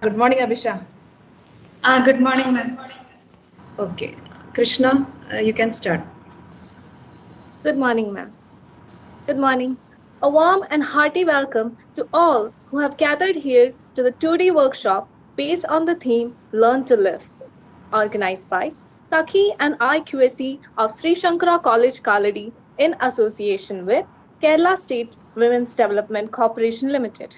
Good morning, Abhisha. Good morning, Miss. Okay, Krishna, you can start. Good morning, ma'am. Good morning. A warm and hearty welcome to all who have gathered here to the 2D workshop based on the theme Learn to Live, organized by Sakhi and IQAC of Sri Shankara College, Kaladi, in association with Kerala State Women's Development Corporation Limited.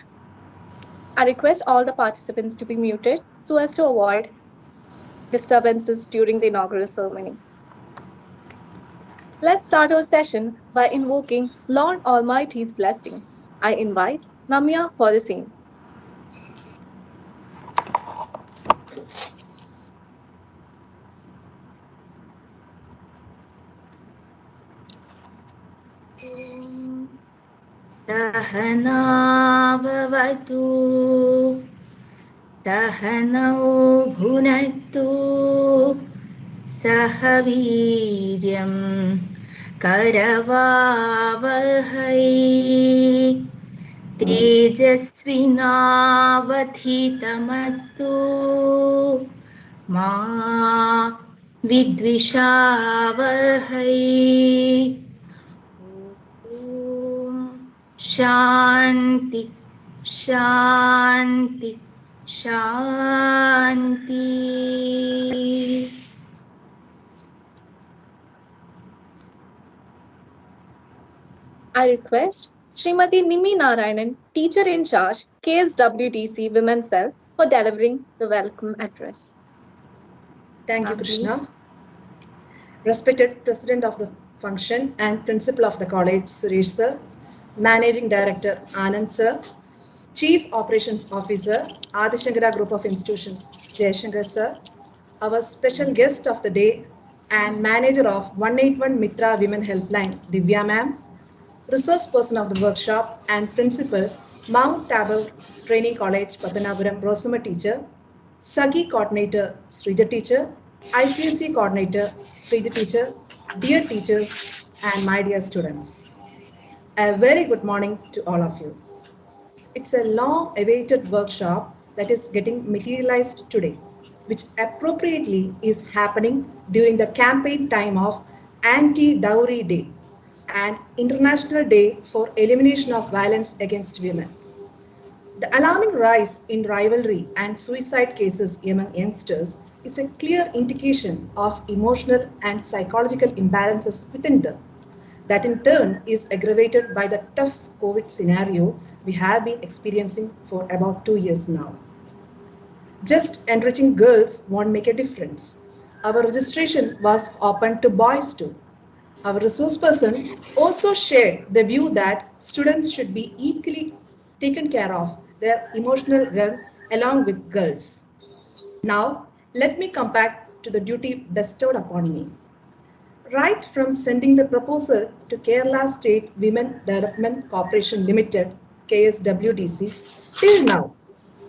I request all the participants to be muted so as to avoid disturbances during the inaugural ceremony. Let's start our session by invoking Lord Almighty's blessings. I invite Namya for the same. सहनावतु सहनौ भुनक्तु सह वीर्यं करवावहै तेजस्विनावधितमस्तु मा विद्विषावहै ॐ शान्ति शान्ति शान्ति I request Srimati Nimi Narayanan, teacher in charge, KSWDC Women's Cell, for delivering the welcome address. Thank you, Ma'am, Krishna. please. Respected President of the function and Principal of the College, Suresh Sir, Managing Director, Anand Sir, Chief Operations Officer, Adishankara Group of Institutions, Jayashankar Sir, our special guest of the day and manager of 181 Mitra Women Helpline, Divya Ma'am, resource person of the workshop and principal, Mount Tabor Training College, Pathanapuram, Rosamma teacher, Sakhi coordinator, Srija teacher, IQAC coordinator, Srija teacher, dear teachers, and my dear students. A very good morning to all of you. It's a long awaited workshop that is getting materialized today, which appropriately is happening during the campaign time of Anti Dowry Day and International Day for Elimination of Violence Against Women. The alarming rise in rivalry and suicide cases among youngsters is a clear indication of emotional and psychological imbalances within them. That in turn is aggravated by the tough COVID scenario we have been experiencing for about 2 years now. Just enriching girls won't make a difference. Our registration was open to boys too. Our resource person also shared the view that students should be equally taken care of their emotional realm along with girls. Now, let me come back to the duty bestowed upon me. Right from sending the proposal to Kerala State Women Development Corporation Limited, KSWDC, till now,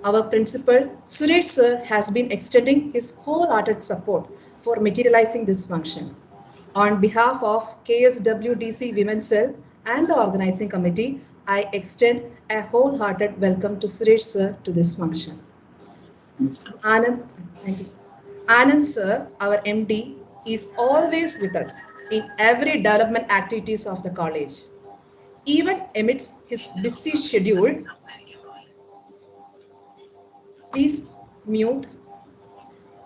our principal, Suresh Sir, has been extending his wholehearted support for materializing this function. On behalf of KSWDC Women's Cell and the organizing committee, I extend a wholehearted welcome to Suresh Sir to this function. Anand, thank you. Anand Sir, our MD, is always with us in every development activities of the college. Even amidst his busy schedule, please mute.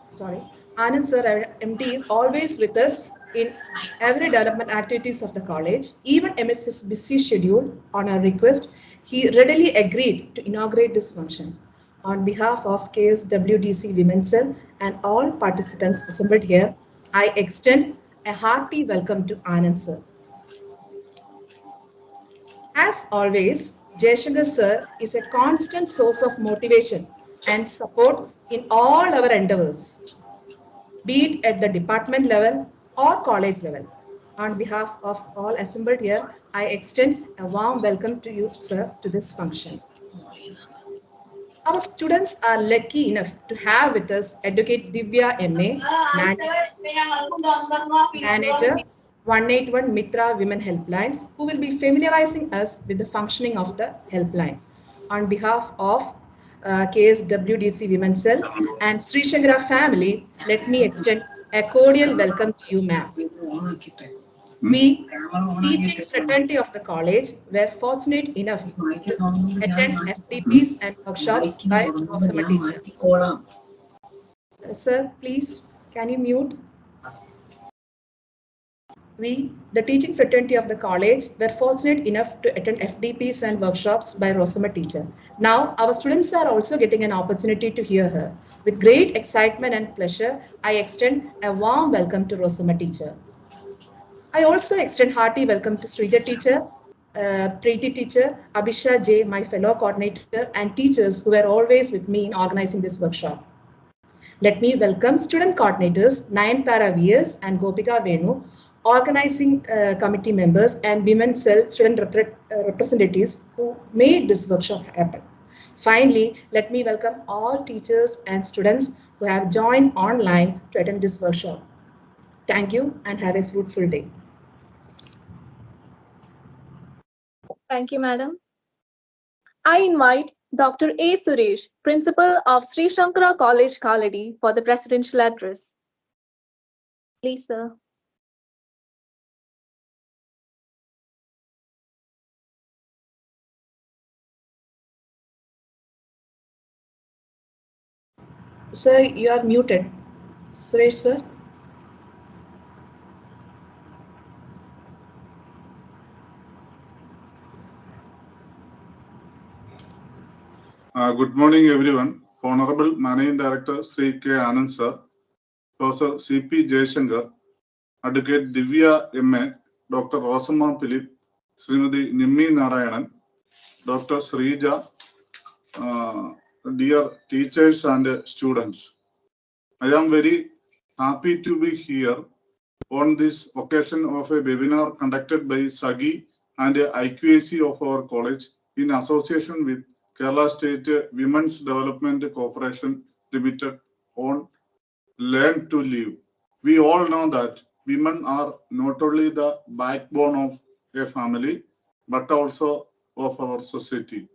Sorry. Anand Sir, our MD, is always with us in every development activities of the college. Even amidst his busy schedule, on our request, he readily agreed to inaugurate this function. On behalf of KSWDC Women's Cell and all participants assembled here, I extend a hearty welcome to Anand Sir. As always, Jayashankar Sir is a constant source of motivation and support in all our endeavors, be it at the department level or college level. On behalf of all assembled here, I extend a warm welcome to you, sir, to this function. Our students are lucky enough to have with us Advocate Divya MA, Manager 181 Mitra Women Helpline, who will be familiarizing us with the functioning of the helpline. On behalf of KSWDC Women's Cell, and Sri Shankara family, let me extend a cordial welcome to you, ma'am. We, teaching fraternity of the college, were fortunate enough to attend FDPs and workshops by Rosamma teacher. Sir, please, can you mute? We, the teaching fraternity of the college, were fortunate enough to attend FDPs and workshops by Rosamma teacher. Now, our students are also getting an opportunity to hear her. With great excitement and pleasure, I extend a warm welcome to Rosamma teacher. I also extend hearty welcome to Srija teacher, Preeti teacher, Abhisha J, my fellow coordinator, and teachers who were always with me in organizing this workshop. Let me welcome student coordinators Nayanthara VS and Gopika Venu, organizing committee members and women's cell student representatives who made this workshop happen. Finally, let me welcome all teachers and students who have joined online to attend this workshop. Thank you and have a fruitful day. Thank you, madam. I invite Dr. A. Suresh, Principal of Sri Shankara College, Kaladi, for the presidential address. Please, sir. Sir, you are muted. Suresh, sir. Good morning, everyone. Honorable Managing Director Sri K. Anand Sir, Professor C.P. Jayashankar, Advocate Divya M.A., Dr. Rosamma Philip, Srimati Nimmi Narayanan, Dr. Srija, dear teachers and students. I am very happy to be here on this occasion of a webinar conducted by Sakhi and IQAC of our college in association with Kerala State Women's Development Corporation Limited on Learn to Live. We all know that women are not only the backbone of a family, but also of our society.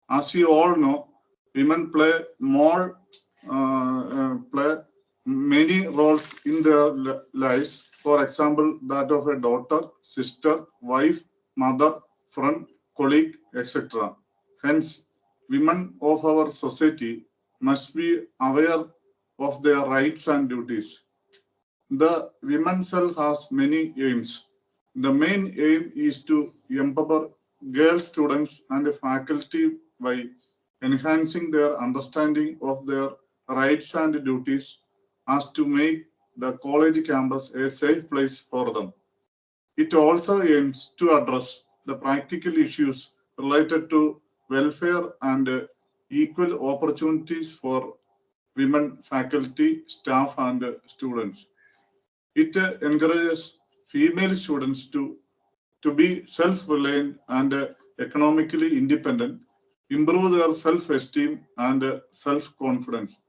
As you all know, women play many roles in their lives. For example, that of a daughter, sister, wife, mother, friend, colleague, etc. Hence, women of our society must be aware of their rights and duties. The Women's Cell has many aims. The main aim is to empower girl students and faculty by enhancing their understanding of their rights and duties as to make the college campus a safe place for them. It also aims to address the practical issues related to welfare and equal opportunities for women faculty, staff, and students. It encourages female students to be self-reliant and economically independent, improve their self-esteem and self-confidence.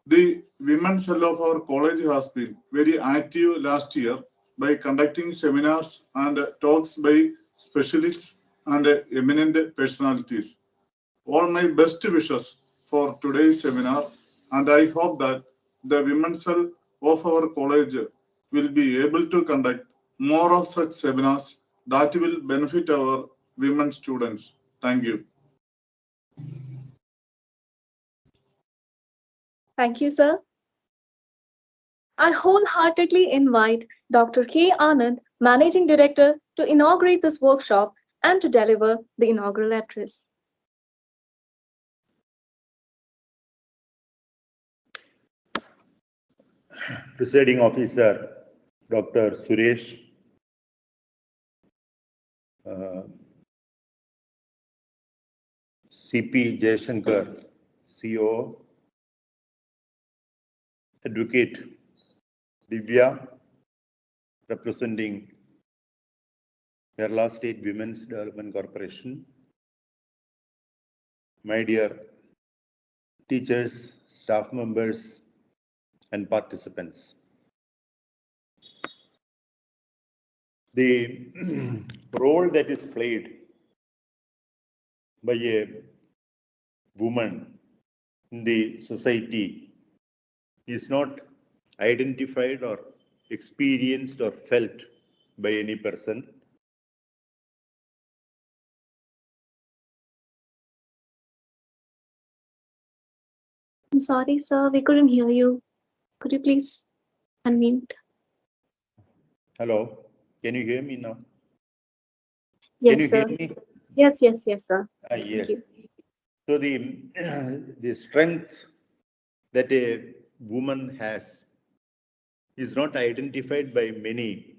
The Women's Cell of our college has been very active last year by conducting seminars and talks by specialists and eminent personalities. All my best wishes for today's seminar, and I hope that the Women's Cell of our college will be able to conduct more of such seminars that will benefit our women students. Thank you. Thank you, sir. I wholeheartedly invite Dr. K. Anand, Managing Director, to inaugurate this workshop and to deliver the inaugural address. Presiding Officer Dr. Suresh, CP Jayashankar, CO, Advocate Divya, representing Kerala State Women's Development Corporation, my dear teachers, staff members, and participants. The role that is played by a woman in the society is not identified or experienced or felt by any person. I'm sorry, sir, we couldn't hear you. Could you please unmute? Hello, can you hear me now? Yes, Can you sir. hear me? Yes, sir. Yes. Thank you. So the strength that a woman has is not identified by many,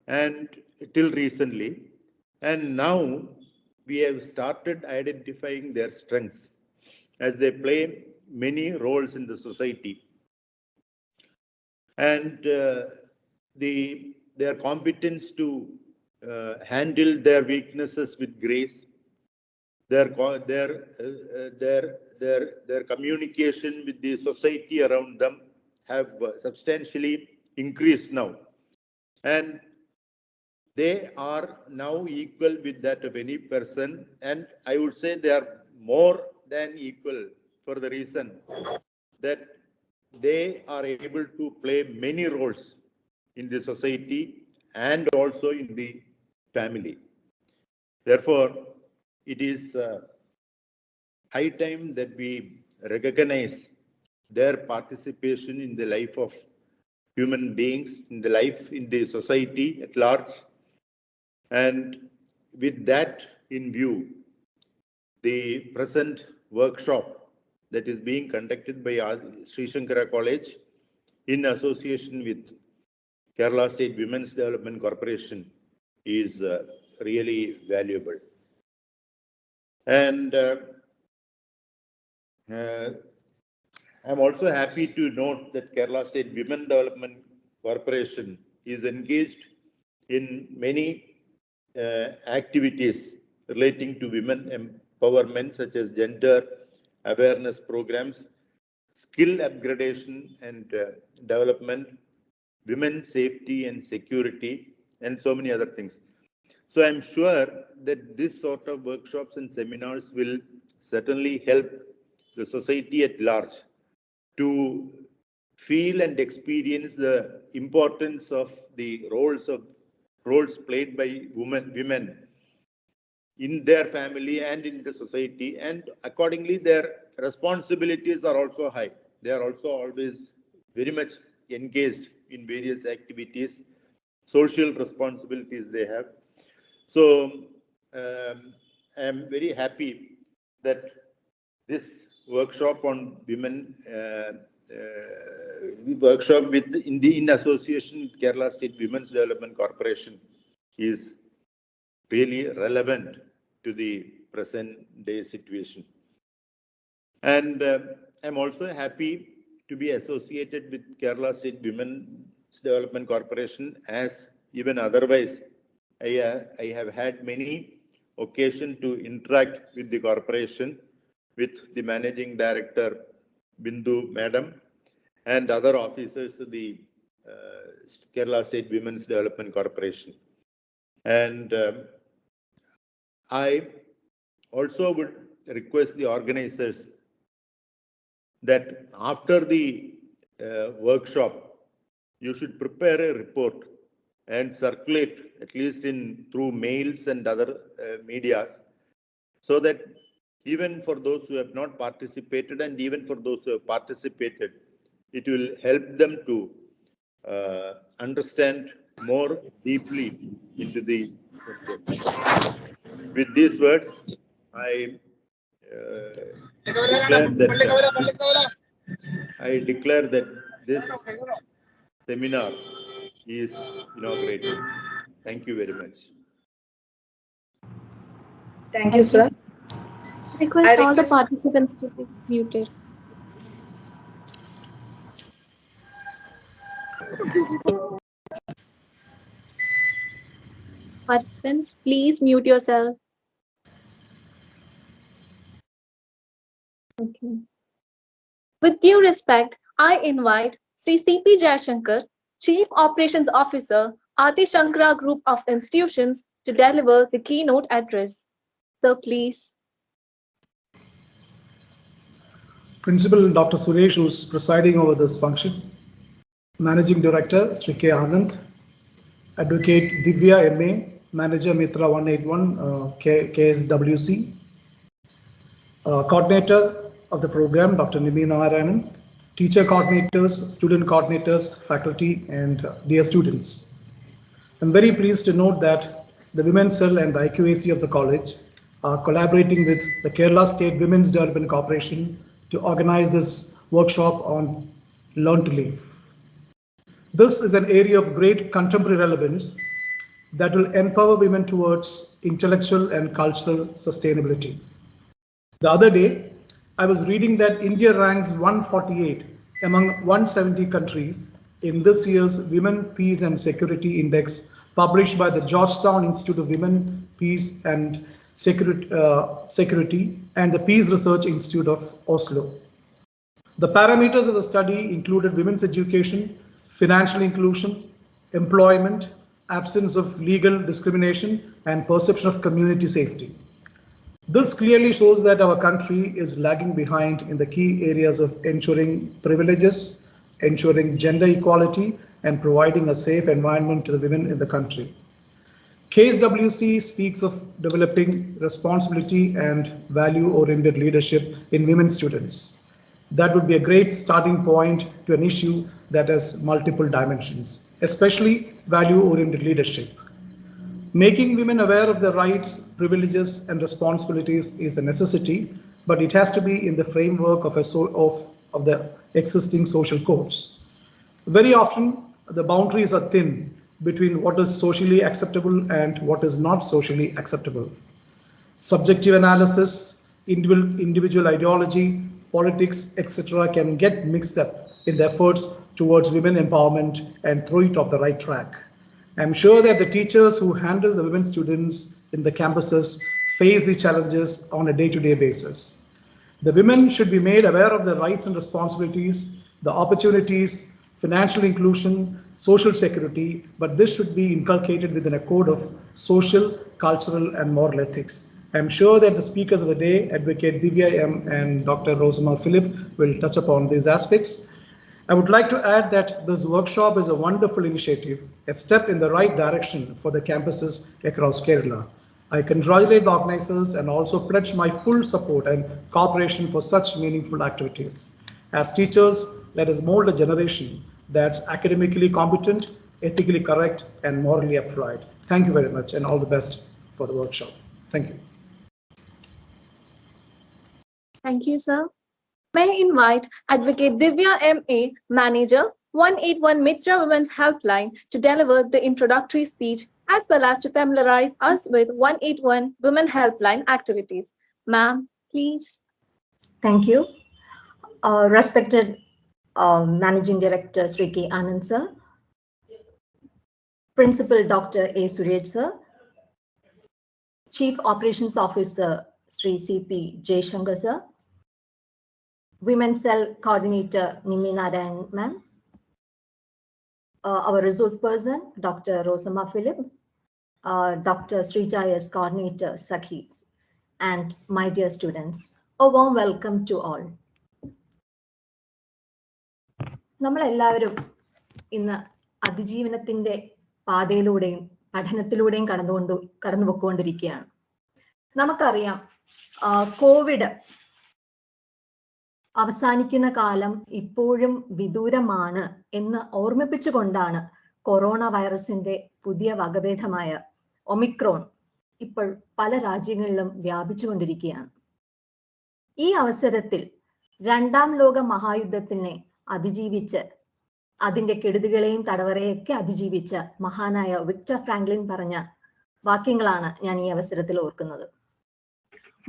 and till recently, and now we have started identifying their strengths as they play many roles in the society, and their competence to handle their weaknesses with grace, their communication with the society around them have substantially increased now, and they are now equal with that of any person, and I would say they are more than equal for the reason that they are able to play many roles in the society and also in the family. Therefore, it is high time that we recognize their participation in the life of human beings, in the life in the society at large. And with that in view, the present workshop that is being conducted by Sri Shankara College in association with Kerala State Women's Development Corporation is really valuable. And I'm also happy to note that Kerala State Women Development Corporation is engaged in many activities relating to women empowerment, such as gender awareness programs, skill upgradation and development, women's safety and security, and so many other things. So I'm sure that this sort of workshops and seminars will certainly help the society at large to feel and experience the importance of the roles played by women in their family and in the society, and accordingly their responsibilities are also high. They are also always very much engaged in various activities, social responsibilities they have. So I am very happy that this workshop on women workshop in association with Kerala State Women's Development Corporation is really relevant to the present day situation. And I'm also happy to be associated with Kerala State Women's Development Corporation, as even otherwise I have had many occasions to interact with the corporation, with the Managing Director Bindu Madam and other officers of the Kerala State Women's Development Corporation. And I also would request the organizers that after the workshop, you should prepare a report and circulate at least through mails and other medias, so that even for those who have not participated and even for those who have participated, it will help them to understand more deeply into the subject. With these words, I declare that this seminar is inaugurated. Thank you very much. Thank you, sir. Request all the request- participants to be muted. Participants, please mute yourself. Okay. With due respect, I invite Sri C.P. Jayashankar, Chief Operations Officer, Adi Shankara Group of Institutions, to deliver the keynote address. So please. Principal Dr. Suresh, who's presiding over this function, Managing Director Sri K. Anand, Advocate Divya MA, Manager Mitra 181 KSWDC, Coordinator of the program Dr. Nimi Narayanan, teacher coordinators, student coordinators, faculty, and dear students. I'm very pleased to note that the Women's Cell and the IQAC of the college are collaborating with the Kerala State Women's Development Corporation to organize this workshop on Learn to Live. This is an area of great contemporary relevance that will empower women towards intellectual and cultural sustainability. The other day, I was reading that India ranks 148 among 170 countries in this year's Women, Peace and Security Index published by the Georgetown Institute of Women, Peace and Security and the Peace Research Institute of Oslo. The parameters of the study included women's education, financial inclusion, employment, absence of legal discrimination, and perception of community safety. This clearly shows that our country is lagging behind in the key areas of ensuring privileges, ensuring gender equality, and providing a safe environment to the women in the country. KSWDC speaks of developing responsibility and value-oriented leadership in women students. That would be a great starting point to an issue that has multiple dimensions, especially value-oriented leadership. Making women aware of their rights, privileges, and responsibilities is a necessity, but it has to be in the framework of the existing social codes. Very often, the boundaries are thin between what is socially acceptable and what is not socially acceptable. Subjective analysis, individual ideology, politics, etc. can get mixed up in the efforts towards women empowerment and throw it off the right track. I'm sure that the teachers who handle the women students in the campuses face these challenges on a day-to-day basis. The women should be made aware of their rights and responsibilities, the opportunities, financial inclusion, social security, but this should be inculcated within a code of social, cultural, and moral ethics. I'm sure that the speakers of the day, Advocate Divya M. and Dr. Rosamma Philip, will touch upon these aspects. I would like to add that this workshop is a wonderful initiative, a step in the right direction for the campuses across Kerala. I congratulate the organizers and also pledge my full support and cooperation for such meaningful activities. As teachers, let us mold a generation that's academically competent, ethically correct, and morally upright. Thank you very much and all the best for the workshop. Thank you. Thank you, sir. May I invite Advocate Divya M.A., Manager, 181 Mitra Women's Helpline, to deliver the introductory speech as well as to familiarize us with 181 Women Helpline activities. Ma'am, please. Thank you. Respected Managing Director Sri K. Anand sir, Principal Dr. A. Suresh sir, Chief Operations Officer Sri C.P. Jaishankar sir, Women's Cell Coordinator Nimi Narayan ma'am, our resource person Dr. Rosamma Philip, Dr. Srijaya's Coordinator Sakhi, and my dear students, a warm welcome to all. നമ്മളെല്ലാവരും ഇന്ന് അതിജീവനത്തിന്റെ പാതയിലൂടെയും പഠനത്തിലൂടെയും കടന്നുപോയിക്കൊണ്ടിരിക്കുകയാണ്. നമുക്കറിയാം Covid അവസാനിക്കുന്ന കാലം ഇപ്പോഴും വിദൂരമാണ് എന്ന് ഓർമ്മിപ്പിച്ചുകൊണ്ടാണ് corona വൈറസിന്റെ പുതിയ വകഭേദമായ ഒമിക്രോൺ ഇപ്പോൾ പല രാജ്യങ്ങളിലും വ്യാപിച്ചുകൊണ്ടിരിക്കുകയാണ്. ഈ അവസരത്തിൽ രണ്ടാം ലോക മഹായുദ്ധത്തിനെ അതിജീവിച്ച് അതിന്റെ കെടുതികളെയും തടവറയൊക്കെ അതിജീവിച്ച മഹാനായ വിക്ടർ ഫ്രാങ്ക്ലിൻ പറഞ്ഞ വാക്യങ്ങളാണ് ഞാൻ ഈ അവസരത്തിൽ ഓർക്കുന്നത്.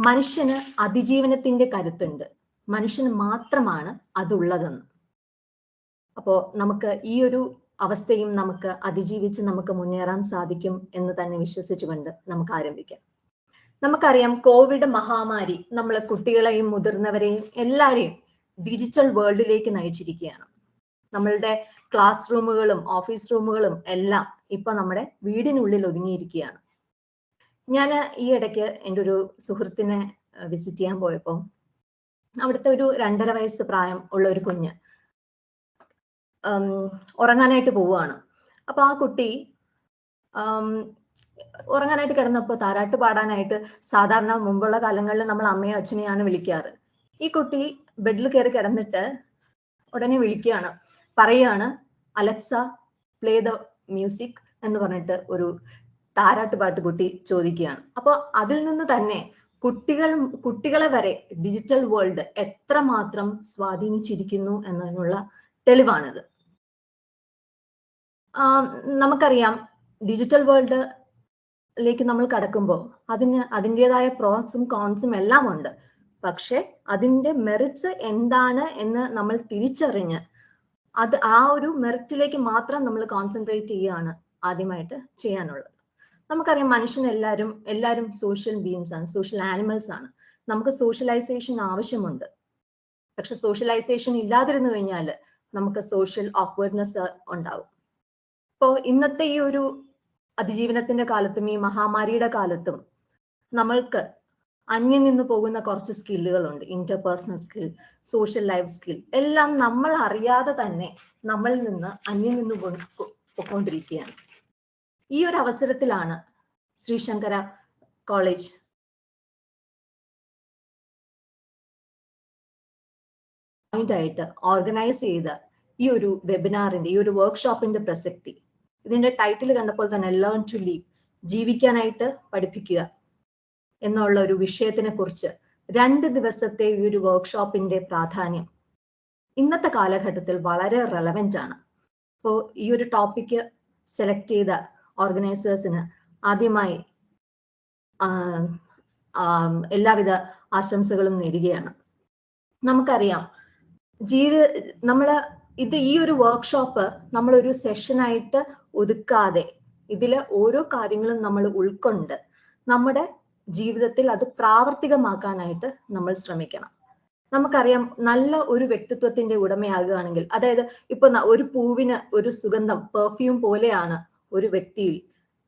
മനുഷ്യന് അതിജീവനത്തിന്റെ കരുത്തുണ്ട്, മനുഷ്യന് മാത്രമാണ് അതുള്ളതെന്ന്. അപ്പോ നമുക്ക് ഈ ഒരു അവസ്ഥയും നമുക്ക് അതിജീവിച്ച് നമുക്ക് മുന്നേറാൻ സാധിക്കും എന്ന് തന്നെ വിശ്വസിച്ചുകൊണ്ട് നമുക്ക് ആരംഭിക്കാം. നമുക്കറിയാം കോവിഡ് മഹാമാരി നമ്മളെ കുട്ടികളെയും മുതിർന്നവരെയും എല്ലാവരെയും ഡിജിറ്റൽ വേൾഡിലേക്ക് നയിച്ചിരിക്കുകയാണ്. നമ്മളുടെ ക്ലാസ് റൂമുകളും ഓഫീസ് റൂമുകളും എല്ലാം ഇപ്പൊ നമ്മുടെ വീടിനുള്ളിൽ ഒതുങ്ങിയിരിക്കുകയാണ്. ഞാൻ ഈ ഇടയ്ക്ക് എൻ്റെ ഒരു സുഹൃത്തിനെ വിസിറ്റ് ചെയ്യാൻ പോയപ്പോൾ അവിടുത്തെ ഒരു 2.5 വയസ്സ് പ്രായം ഉള്ള ഒരു കുഞ്ഞ് ഉറങ്ങാനായിട്ട് പോവുകയാണ്. അപ്പൊ ആ കുട്ടി ഉറങ്ങാനായിട്ട് കിടന്നപ്പോൾ താരാട്ട് പാടാനായിട്ട് സാധാരണ മുമ്പുള്ള കാലങ്ങളിൽ നമ്മൾ അമ്മയോ അച്ഛനെയാണ് വിളിക്കാറ്. ഈ കുട്ടി ബെഡിൽ കയറി കിടന്നിട്ട് ഉടനെ വിളിക്കുകയാണ്, പറയാണ്, അലക്സ പ്ലേ ദ മ്യൂസിക് എന്ന് പറഞ്ഞിട്ട് ഒരു താരാട്ട് പാട്ട് കുട്ടി ചോദിക്കുകയാണ്. അപ്പോൾ അതിൽ നിന്ന് തന്നെ കുട്ടികളെ വരെ ഡിജിറ്റൽ വേൾഡ് എത്രമാത്രം സ്വാധീനിച്ചിരിക്കുന്നു എന്നതിനുള്ള തെളിവാണിത്. നമുക്കറിയാം ഡിജിറ്റൽ വേൾഡിലേക്ക് നമ്മൾ കടക്കുമ്പോൾ അതിൻ്റെതായ പ്രോസും കോൺസും എല്ലാം ഉണ്ട്. പക്ഷെ അതിൻ്റെ മെറിറ്റ്സ് എന്താണ് എന്ന് നമ്മൾ തിരിച്ചറിഞ്ഞ് ആ ഒരു മെറിറ്റിലേക്ക് മാത്രം നമ്മൾ കോൺസെൻട്രേറ്റ് ചെയ്യുകയാണ് ആദ്യമായിട്ട് ചെയ്യാനുള്ളത്. നമുക്കറിയാം മനുഷ്യൻ എല്ലാവരും സോഷ്യൽ ബീയിങ്സ് ആണ്, സോഷ്യൽ ആനിമൽസ് ആണ്. നമുക്ക് സോഷ്യലൈസേഷൻ ആവശ്യമുണ്ട്. പക്ഷെ സോഷ്യലൈസേഷൻ ഇല്ലാതിരുന്നു കഴിഞ്ഞാൽ നമുക്ക് സോഷ്യൽ ഓക്വേർഡ്നെസ് ഉണ്ടാവും. ഇപ്പോൾ ഇന്നത്തെ ഈ ഒരു അതിജീവനത്തിന്റെ കാലത്തും ഈ മഹാമാരിയുടെ കാലത്തും നമ്മൾക്ക് അന്യം നിന്ന് പോകുന്ന കുറച്ച് സ്കില്ലുകളുണ്ട്. Interpersonal skill, social life skill എല്ലാം നമ്മൾ അറിയാതെ തന്നെ നമ്മളിൽ നിന്ന് അന്യം നിന്ന് പോയിക്കൊണ്ടിരിക്കുകയാണ്. ഈ ഒരു അവസരത്തിലാണ് ശ്രീശങ്കര കോളേജ് ആയിട്ട് ഓർഗനൈസ് ചെയ്ത ഈ ഒരു വെബിനാറിന്റെ, ഈ ഒരു വർക്ക്ഷോപ്പിന്റെ പ്രസക്തി, ഇതിന്റെ ടൈറ്റിൽ കണ്ടപ്പോൾ തന്നെ ലേൺ ടു ലീവ്, ജീവിക്കാനായിട്ട് പഠിപ്പിക്കുക എന്നുള്ള ഒരു വിഷയത്തിനെ കുറിച്ച് 2 ദിവസത്തെ ഈ ഒരു വർക്ക്ഷോപ്പിന്റെ പ്രാധാന്യം ഇന്നത്തെ കാലഘട്ടത്തിൽ വളരെ റെലവെന്റ് ആണ്. അപ്പോൾ ഈ ഒരു ടോപ്പിക്ക് സെലക്ട് ചെയ്ത ഓർഗനൈസേഴ്സിന് ആദ്യമായി എല്ലാവിധ ആശംസകളും നേരുകയാണ്. നമുക്കറിയാം ഈ ഒരു വർക്ക്ഷോപ്പ് നമ്മളൊരു സെഷനായിട്ട് ഒതുക്കാതെ ഇതിലെ ഓരോ കാര്യങ്ങളും നമ്മൾ ഉൾക്കൊണ്ട് നമ്മുടെ ജീവിതത്തിൽ അത് പ്രാവർത്തികമാക്കാനായിട്ട് നമ്മൾ ശ്രമിക്കണം. നമുക്കറിയാം നല്ല ഒരു വ്യക്തിത്വത്തിന്റെ ഉടമയാകുകയാണെങ്കിൽ, അതായത് ഇപ്പൊ ഒരു പൂവിന് ഒരു സുഗന്ധം, പെർഫ്യൂം പോലെയാണ് ഒരു വ്യക്തി,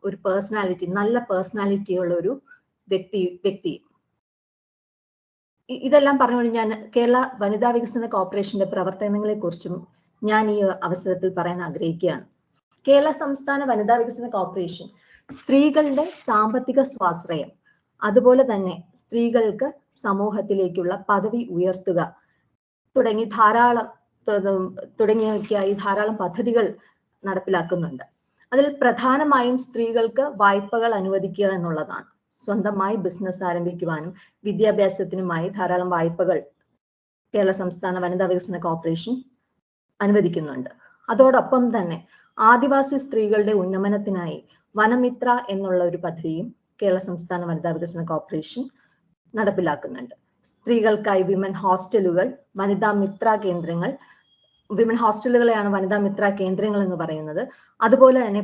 ഒരു പേഴ്സണാലിറ്റി, നല്ല പേഴ്സണാലിറ്റി ഉള്ള ഒരു വ്യക്തി. ഇതെല്ലാം പറഞ്ഞുകൊണ്ട് ഞാൻ കേരള വനിതാ വികസന കോർപ്പറേഷന്റെ പ്രവർത്തനങ്ങളെ കുറിച്ചും ഞാൻ ഈ അവസരത്തിൽ പറയാൻ ആഗ്രഹിക്കുകയാണ്. കേരള സംസ്ഥാന വനിതാ വികസന കോർപ്പറേഷൻ സ്ത്രീകളുടെ സാമ്പത്തിക സ്വാശ്രയം, അതുപോലെ തന്നെ സ്ത്രീകൾക്ക് സമൂഹത്തിലേക്കുള്ള പദവി ഉയർത്തുക തുടങ്ങിയവയ്ക്കായി ധാരാളം പദ്ധതികൾ നടപ്പിലാക്കുന്നുണ്ട്. അതിൽ പ്രധാനമായും സ്ത്രീകൾക്ക് വായ്പകൾ അനുവദിക്കുക എന്നുള്ളതാണ്. സ്വന്തമായി ബിസിനസ് ആരംഭിക്കുവാനും വിദ്യാഭ്യാസത്തിനുമായി ധാരാളം വായ്പകൾ കേരള സംസ്ഥാന വനിതാ വികസന കോർപ്പറേഷൻ അനുവദിക്കുന്നുണ്ട്. അതോടൊപ്പം തന്നെ ആദിവാസി സ്ത്രീകളുടെ ഉന്നമനത്തിനായി വനമിത്ര എന്നുള്ള ഒരു പദ്ധതിയും കേരള സംസ്ഥാന വനിതാ വികസന കോർപ്പറേഷൻ നടപ്പിലാക്കുന്നുണ്ട്. സ്ത്രീകൾക്കായി വിമൻ ഹോസ്റ്റലുകൾ, വനിതാ മിത്ര കേന്ദ്രങ്ങൾ, വിമൻ ഹോസ്റ്റലുകളെയാണ് വനിതാ മിത്ര കേന്ദ്രങ്ങൾ എന്ന് പറയുന്നത്. അതുപോലെ തന്നെ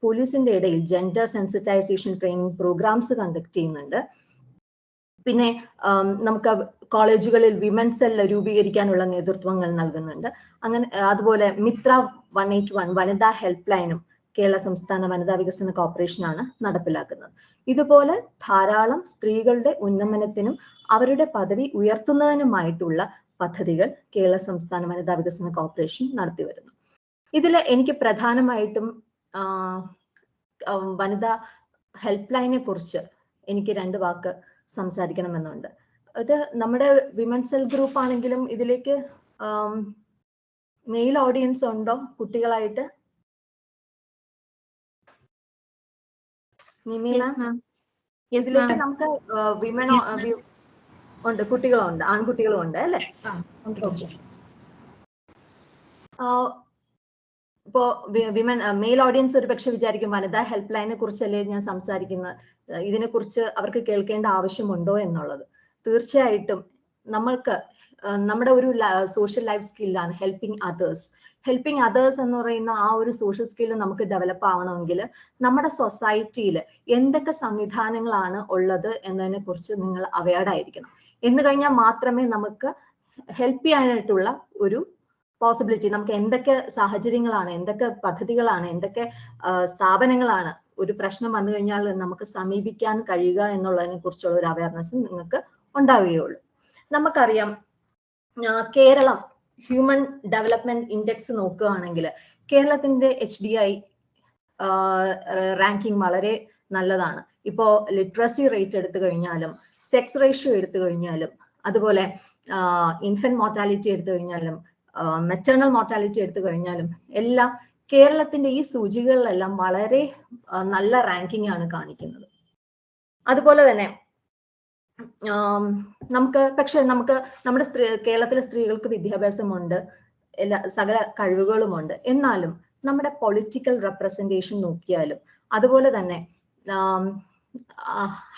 പോലീസിന്റെ ഇടയിൽ gender sensitization training programmes conduct ചെയ്യുന്നുണ്ട്. പിന്നെ നമുക്ക് കോളേജുകളിൽ വിമൻ സെൽ രൂപീകരിക്കാനുള്ള നേതൃത്വങ്ങൾ നൽകുന്നുണ്ട്. അതുപോലെ മിത്ര 181 വനിതാ ഹെൽപ്പ് ലൈനും കേരള സംസ്ഥാന വനിതാ വികസന കോർപ്പറേഷനാണ് നടപ്പിലാക്കുന്നത്. ഇതുപോലെ ധാരാളം സ്ത്രീകളുടെ ഉന്നമനത്തിനും അവരുടെ പദവി ഉയർത്തുന്നതിനുമായിട്ടുള്ള പദ്ധതികൾ കേരള സംസ്ഥാന വനിതാ വികസന കോർപ്പറേഷൻ നടത്തിവരുന്നു. ഇതിൽ എനിക്ക് പ്രധാനമായിട്ടും വനിതാ ഹെൽപ്പ് ലൈനെ കുറിച്ച് എനിക്ക് 2 വാക്ക് സംസാരിക്കണമെന്നുണ്ട്. ഇത് നമ്മുടെ വിമൻ സെൽ ഗ്രൂപ്പ് ആണെങ്കിലും ഇതിലേക്ക് മെയിൽ ഓഡിയൻസ് ഉണ്ടോ കുട്ടികളായിട്ട്? ഇതിലേക്ക് നമുക്ക് വിമൻ ഉണ്ട്, കുട്ടികളുണ്ട്, ആൺകുട്ടികളും ഉണ്ട് അല്ലേ? ഇപ്പോ വിമൻ മെയിൽ ഓഡിയൻസ് ഒരു പക്ഷെ വിചാരിക്കും വനിതാ ഹെൽപ്പ് ലൈനെ കുറിച്ചല്ലേ ഞാൻ സംസാരിക്കുന്നത്, ഇതിനെക്കുറിച്ച് അവർക്ക് കേൾക്കേണ്ട ആവശ്യമുണ്ടോ എന്നുള്ളത്. തീർച്ചയായിട്ടും നമ്മൾക്ക് നമ്മുടെ ഒരു സോഷ്യൽ ലൈഫ് സ്കില്ലാണ് ഹെൽപ്പിംഗ് അതേഴ്സ്. ഹെൽപ്പിംഗ് അതേഴ്സ് എന്ന് പറയുന്ന ആ ഒരു സോഷ്യൽ സ്കില്ല് നമുക്ക് ഡെവലപ്പ് ആവണമെങ്കിൽ നമ്മുടെ സൊസൈറ്റിയിൽ എന്തൊക്കെ സംവിധാനങ്ങളാണ് ഉള്ളത് എന്നതിനെ കുറിച്ച് നിങ്ങൾ അവെയർഡ് ആയിരിക്കണം. എന്ന് കഴിഞ്ഞാൽ മാത്രമേ നമുക്ക് ഹെൽപ്പ് ചെയ്യാനായിട്ടുള്ള ഒരു പോസിബിലിറ്റി, നമുക്ക് എന്തൊക്കെ സാഹചര്യങ്ങളാണ്, എന്തൊക്കെ പദ്ധതികളാണ്, എന്തൊക്കെ സ്ഥാപനങ്ങളാണ് ഒരു പ്രശ്നം വന്നു കഴിഞ്ഞാൽ നമുക്ക് സമീപിക്കാൻ കഴിയുക എന്നുള്ളതിനെ കുറിച്ചുള്ള ഒരു അവയർനെസ് നിങ്ങൾക്ക് ഉണ്ടാവുകയുള്ളൂ. നമുക്കറിയാം കേരളം ഹ്യൂമൻ ഡെവലപ്മെന്റ് ഇൻഡെക്സ് നോക്കുകയാണെങ്കിൽ കേരളത്തിന്റെ HDI റാങ്കിങ് വളരെ നല്ലതാണ്. ഇപ്പോൾ ലിറ്ററസി റേറ്റ് എടുത്തു കഴിഞ്ഞാലും, സെക്സ് റേഷ്യോ എടുത്തു കഴിഞ്ഞാലും, അതുപോലെ ഇൻഫന്റ് മോർട്ടാലിറ്റി എടുത്തു കഴിഞ്ഞാലും, മെറ്റേണൽ മോർട്ടാലിറ്റി എടുത്തു കഴിഞ്ഞാലും എല്ലാം കേരളത്തിന്റെ ഈ സൂചികകളിലെല്ലാം വളരെ നല്ല റാങ്കിങ് ആണ് കാണിക്കുന്നത്. അതുപോലെ തന്നെ നമുക്ക് നമ്മുടെ കേരളത്തിലെ സ്ത്രീകൾക്ക് വിദ്യാഭ്യാസമുണ്ട്, സകല കഴിവുകളുമുണ്ട്. എന്നാലും നമ്മുടെ പൊളിറ്റിക്കൽ റെപ്രസെന്റേഷൻ നോക്കിയാലും, അതുപോലെ തന്നെ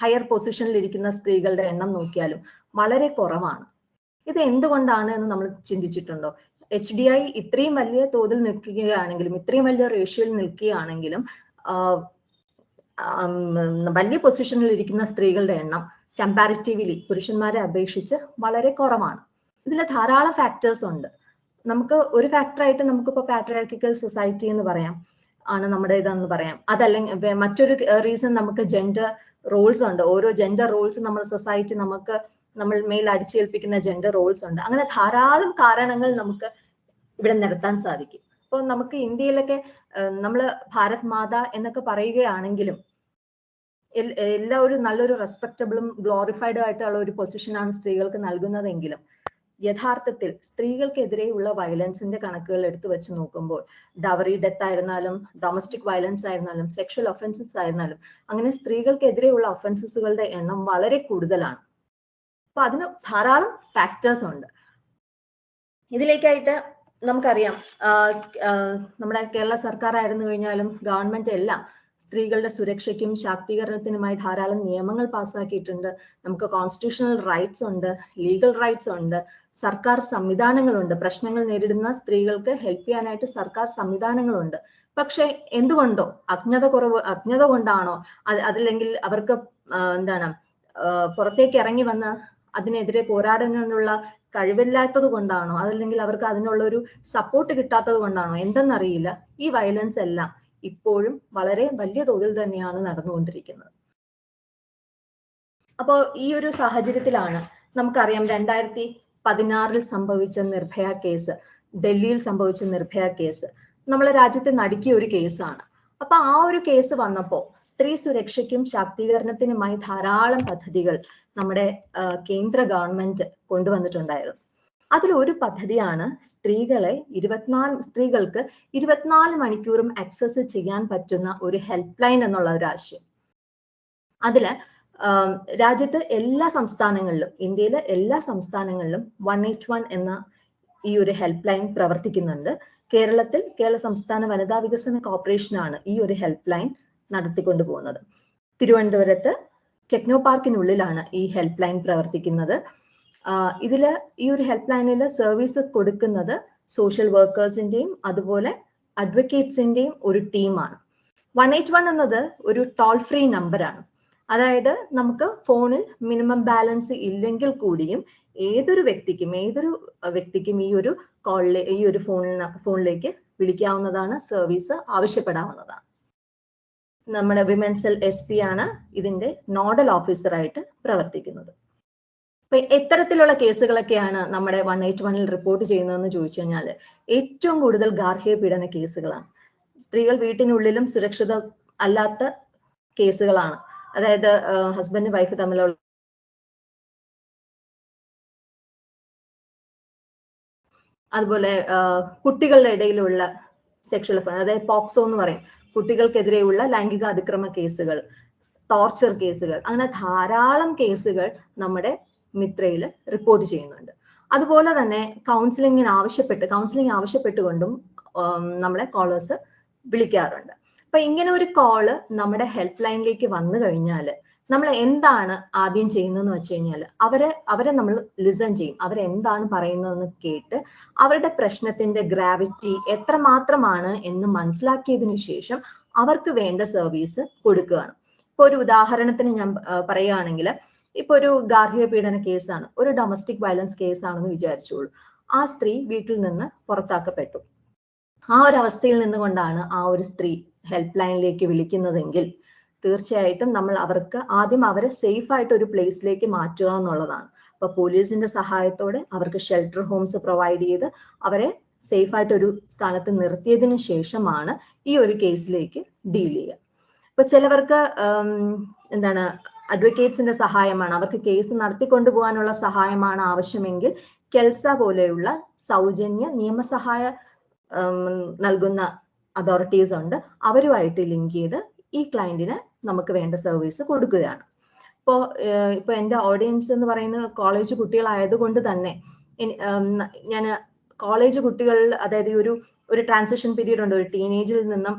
ഹയർ പൊസിഷനിൽ ഇരിക്കുന്ന സ്ത്രീകളുടെ എണ്ണം നോക്കിയാലും വളരെ കുറവാണ്. ഇത് എന്തുകൊണ്ടാണ് എന്ന് നമ്മൾ ചിന്തിച്ചിട്ടുണ്ടോ? HDI ഇത്രയും വലിയ തോതിൽ നിൽക്കുകയാണെങ്കിലും, ഇത്രയും വലിയ റേഷ്യോയിൽ നിൽക്കുകയാണെങ്കിലും വലിയ പൊസിഷനിൽ ഇരിക്കുന്ന സ്ത്രീകളുടെ എണ്ണം കമ്പാരിറ്റീവ്ലി പുരുഷന്മാരെ അപേക്ഷിച്ച് വളരെ കുറവാണ്. ഇതിൽ ധാരാളം ഫാക്ടേഴ്സ് ഉണ്ട്. നമുക്ക് ഒരു ഫാക്ടറായിട്ട് നമുക്കിപ്പോൾ പാട്രിയാർക്കിക്കൽ സൊസൈറ്റി എന്ന് പറയാം, ആണ് നമ്മുടെ ഇതെന്ന് പറയാം. അതല്ലെങ്കിൽ മറ്റൊരു റീസൺ നമുക്ക് ജെൻഡർ റോൾസ് ഉണ്ട്. ഓരോ ജെൻഡർ റോൾസ് നമ്മൾ സൊസൈറ്റി നമ്മൾ മേൽ അടിച്ചേൽപ്പിക്കുന്ന ജെൻഡർ റോൾസ് ഉണ്ട്. അങ്ങനെ ധാരാളം കാരണങ്ങൾ നമുക്ക് ഇവിടെ നിരത്താൻ സാധിക്കും. അപ്പോൾ നമുക്ക് ഇന്ത്യയിലൊക്കെ നമ്മൾ ഭാരത് മാത എന്നൊക്കെ പറയുകയാണെങ്കിലും എല്ലാ ഒരു നല്ലൊരു റെസ്പെക്റ്റബിളും ഗ്ലോറിഫൈഡും ആയിട്ടുള്ള ഒരു പൊസിഷനാണ് സ്ത്രീകൾക്ക് നൽകുന്നതെങ്കിലും യഥാർത്ഥത്തിൽ സ്ത്രീകൾക്കെതിരെയുള്ള വയലൻസിന്റെ കണക്കുകൾ എടുത്തു വെച്ച് നോക്കുമ്പോൾ ഡവറി ഡെത്ത് ആയിരുന്നാലും, ഡൊമസ്റ്റിക് വയലൻസ് ആയിരുന്നാലും, സെക്ഷൽ ഒഫൻസസ് ആയിരുന്നാലും, അങ്ങനെ സ്ത്രീകൾക്കെതിരെയുള്ള ഒഫൻസസുകളുടെ എണ്ണം വളരെ കൂടുതലാണ്. അപ്പൊ അതിന് ധാരാളം ഫാക്ടേഴ്സ് ഉണ്ട്. ഇതിലേക്കായിട്ട് നമുക്കറിയാം നമ്മുടെ കേരള സർക്കാർ ആയിരുന്നു കഴിഞ്ഞാലും ഗവൺമെന്റ് എല്ലാം സ്ത്രീകളുടെ സുരക്ഷയ്ക്കും ശാക്തീകരണത്തിനുമായി ധാരാളം നിയമങ്ങൾ പാസ്സാക്കിയിട്ടുണ്ട്. നമുക്ക് കോൺസ്റ്റിറ്റ്യൂഷണൽ റൈറ്റ്സ് ഉണ്ട്, ലീഗൽ റൈറ്റ്സ് ഉണ്ട്, സർക്കാർ സംവിധാനങ്ങളുണ്ട്. പ്രശ്നങ്ങൾ നേരിടുന്ന സ്ത്രീകൾക്ക് ഹെൽപ്പ് ചെയ്യാനായിട്ട് സർക്കാർ സംവിധാനങ്ങളുണ്ട്. പക്ഷെ എന്തുകൊണ്ടോ അജ്ഞത കൊണ്ടാണോ, അതല്ലെങ്കിൽ അവർക്ക് പുറത്തേക്ക് ഇറങ്ങി വന്ന് അതിനെതിരെ പോരാടാനുള്ള കഴിവില്ലാത്തത് കൊണ്ടാണോ, അതല്ലെങ്കിൽ അവർക്ക് അതിനുള്ള ഒരു സപ്പോർട്ട് കിട്ടാത്തത് കൊണ്ടാണോ എന്തെന്നറിയില്ല, ഈ വയലൻസ് എല്ലാം ഇപ്പോഴും വളരെ വലിയ തോതിൽ തന്നെയാണ് നടന്നുകൊണ്ടിരിക്കുന്നത്. അപ്പോൾ ഈ ഒരു സാഹചര്യത്തിലാണ് നമുക്കറിയാം 2016 സംഭവിച്ച നിർഭയ കേസ്, ഡൽഹിയിൽ സംഭവിച്ച നിർഭയ കേസ് നമ്മളെ രാജ്യത്തെ നടുക്കിയ ഒരു കേസാണ്. അപ്പൊ ആ ഒരു കേസ് വന്നപ്പോൾ സ്ത്രീ സുരക്ഷയ്ക്കും ശാക്തീകരണത്തിനുമായി ധാരാളം പദ്ധതികൾ നമ്മുടെ കേന്ദ്ര ഗവൺമെന്റ് കൊണ്ടുവന്നിട്ടുണ്ടായിരുന്നു. അതിലൊരു പദ്ധതിയാണ് സ്ത്രീകൾക്ക് 24 മണിക്കൂറും ആക്സസ് ചെയ്യാൻ പറ്റുന്ന ഒരു ഹെൽപ്പ് ലൈൻ എന്നുള്ള ഒരു ആശയം. അതില് രാജ്യത്ത് എല്ലാ സംസ്ഥാനങ്ങളിലും, ഇന്ത്യയിലെ എല്ലാ സംസ്ഥാനങ്ങളിലും 181 എന്ന ഈ ഒരു ഹെൽപ്പ് ലൈൻ പ്രവർത്തിക്കുന്നുണ്ട്. കേരളത്തിൽ കേരള സംസ്ഥാന വനിതാ വികസന കോർപ്പറേഷനാണ് ഈ ഒരു ഹെൽപ്പ് ലൈൻ നടത്തിക്കൊണ്ടു പോകുന്നത്. തിരുവനന്തപുരത്ത് ടെക്നോ പാർക്കിനുള്ളിലാണ് ഈ ഹെൽപ്പ് ലൈൻ പ്രവർത്തിക്കുന്നത്. ഇതില് ഈ ഒരു ഹെൽപ്പ് ലൈനിൽ സർവീസ് കൊടുക്കുന്നത് സോഷ്യൽ വർക്കേഴ്സിന്റെയും അതുപോലെ അഡ്വക്കേറ്റ്സിന്റെയും ഒരു ടീമാണ്. 181 എന്നത് ഒരു ടോൾ ഫ്രീ നമ്പറാണ്. അതായത് നമുക്ക് ഫോണിൽ മിനിമം ബാലൻസ് ഇല്ലെങ്കിൽ കൂടിയും ഏതൊരു വ്യക്തിക്കും ഈ ഒരു ഫോണിലേക്ക് വിളിക്കാവുന്നതാണ്, സർവീസ് ആവശ്യപ്പെടാവുന്നതാണ്. നമ്മുടെ വിമൻസ് സെൽ SP ആണ് ഇതിന്റെ നോഡൽ ഓഫീസറായിട്ട് പ്രവർത്തിക്കുന്നത്. അപ്പൊ എത്തരത്തിലുള്ള കേസുകളൊക്കെയാണ് നമ്മുടെ 181 റിപ്പോർട്ട് ചെയ്യുന്നതെന്ന് ചോദിച്ചു കഴിഞ്ഞാൽ ഏറ്റവും കൂടുതൽ ഗാർഹിക പീഡന കേസുകളാണ്. സ്ത്രീകൾ വീട്ടിനുള്ളിലും സുരക്ഷിത അല്ലാത്ത കേസുകളാണ്. അതായത് ഹസ്ബൻഡ് വൈഫ് തമ്മിലുള്ള അതുപോലെ കുട്ടികളുടെ ഇടയിലുള്ള സെക്ഷൽ ഒഫൻസ്, അതായത് പോക്സോ എന്ന് പറയും, കുട്ടികൾക്കെതിരെയുള്ള ലൈംഗിക അതിക്രമ കേസുകൾ, ടോർച്ചർ കേസുകൾ, അങ്ങനെ ധാരാളം കേസുകൾ നമ്മുടെ മിത്രയിൽ റിപ്പോർട്ട് ചെയ്യുന്നുണ്ട്. അതുപോലെ തന്നെ കൗൺസിലിംഗ് ആവശ്യപ്പെട്ടുകൊണ്ടും നമ്മളെ കോളേഴ്സ് വിളിക്കാറുണ്ട്. അപ്പൊ ഇങ്ങനെ ഒരു കോള് നമ്മുടെ ഹെൽപ്പ് ലൈനിലേക്ക് വന്നു കഴിഞ്ഞാൽ നമ്മൾ എന്താണ് ആദ്യം ചെയ്യുന്നതെന്ന് വെച്ച് കഴിഞ്ഞാൽ അവരെ നമ്മൾ ലിസൺ ചെയ്യും. അവരെന്താണ് പറയുന്നതെന്ന് കേട്ട് അവരുടെ പ്രശ്നത്തിന്റെ ഗ്രാവിറ്റി എത്രമാത്രമാണ് എന്ന് മനസ്സിലാക്കിയതിനു ശേഷം അവർക്ക് വേണ്ട സർവീസ് കൊടുക്കുകയാണ്. ഇപ്പൊ ഒരു ഉദാഹരണത്തിന് ഞാൻ പറയുകയാണെങ്കിൽ, ഇപ്പൊ ഒരു ഗാർഹിക പീഡന കേസാണ്, ഒരു ഡൊമസ്റ്റിക് വയലൻസ് കേസാണെന്ന് വിചാരിച്ചോളൂ. ആ സ്ത്രീ വീട്ടിൽ നിന്ന് പുറത്താക്കപ്പെട്ടു. ആ ഒരു അവസ്ഥയിൽ നിന്നുകൊണ്ടാണ് ആ ഒരു സ്ത്രീ ഹെൽപ്പ് ലൈനിലേക്ക് വിളിക്കുന്നതെങ്കിൽ തീർച്ചയായിട്ടും നമ്മൾ അവർക്ക് ആദ്യം അവരെ സേഫ് ആയിട്ട് ഒരു പ്ലേസിലേക്ക് മാറ്റുക എന്നുള്ളതാണ്. അപ്പൊ പോലീസിന്റെ സഹായത്തോടെ അവർക്ക് ഷെൽട്ടർ ഹോംസ് പ്രൊവൈഡ് ചെയ്ത് അവരെ സേഫ് ആയിട്ട് ഒരു സ്ഥാനത്ത് നിർത്തിയതിനു ശേഷമാണ് ഈ ഒരു കേസിലേക്ക് ഡീൽ ചെയ്യുക. ഇപ്പൊ ചിലവർക്ക് എന്താണ് അഡ്വക്കേറ്റ്സിന്റെ സഹായമാണ്, അവർക്ക് കേസ് നടത്തിക്കൊണ്ടു പോകാനുള്ള സഹായമാണ് ആവശ്യമെങ്കിൽ കെൽസ പോലെയുള്ള സൗജന്യ നിയമസഹായ നൽകുന്ന അതോറിറ്റീസ് ഉണ്ട്. അവരുമായിട്ട് ലിങ്ക് ചെയ്ത് ഈ ക്ലയന്റിന് നമുക്ക് വേണ്ട സർവീസ് കൊടുക്കുകയാണ്. ഇപ്പൊ എൻ്റെ ഓഡിയൻസ് എന്ന് പറയുന്നത് കോളേജ് കുട്ടികളായതുകൊണ്ട് തന്നെ ഞാൻ കോളേജ് കുട്ടികൾ, അതായത് ഒരു ട്രാൻസിഷൻ പീരീഡ് ഉണ്ട്, ഒരു ടീനേജിൽ നിന്നും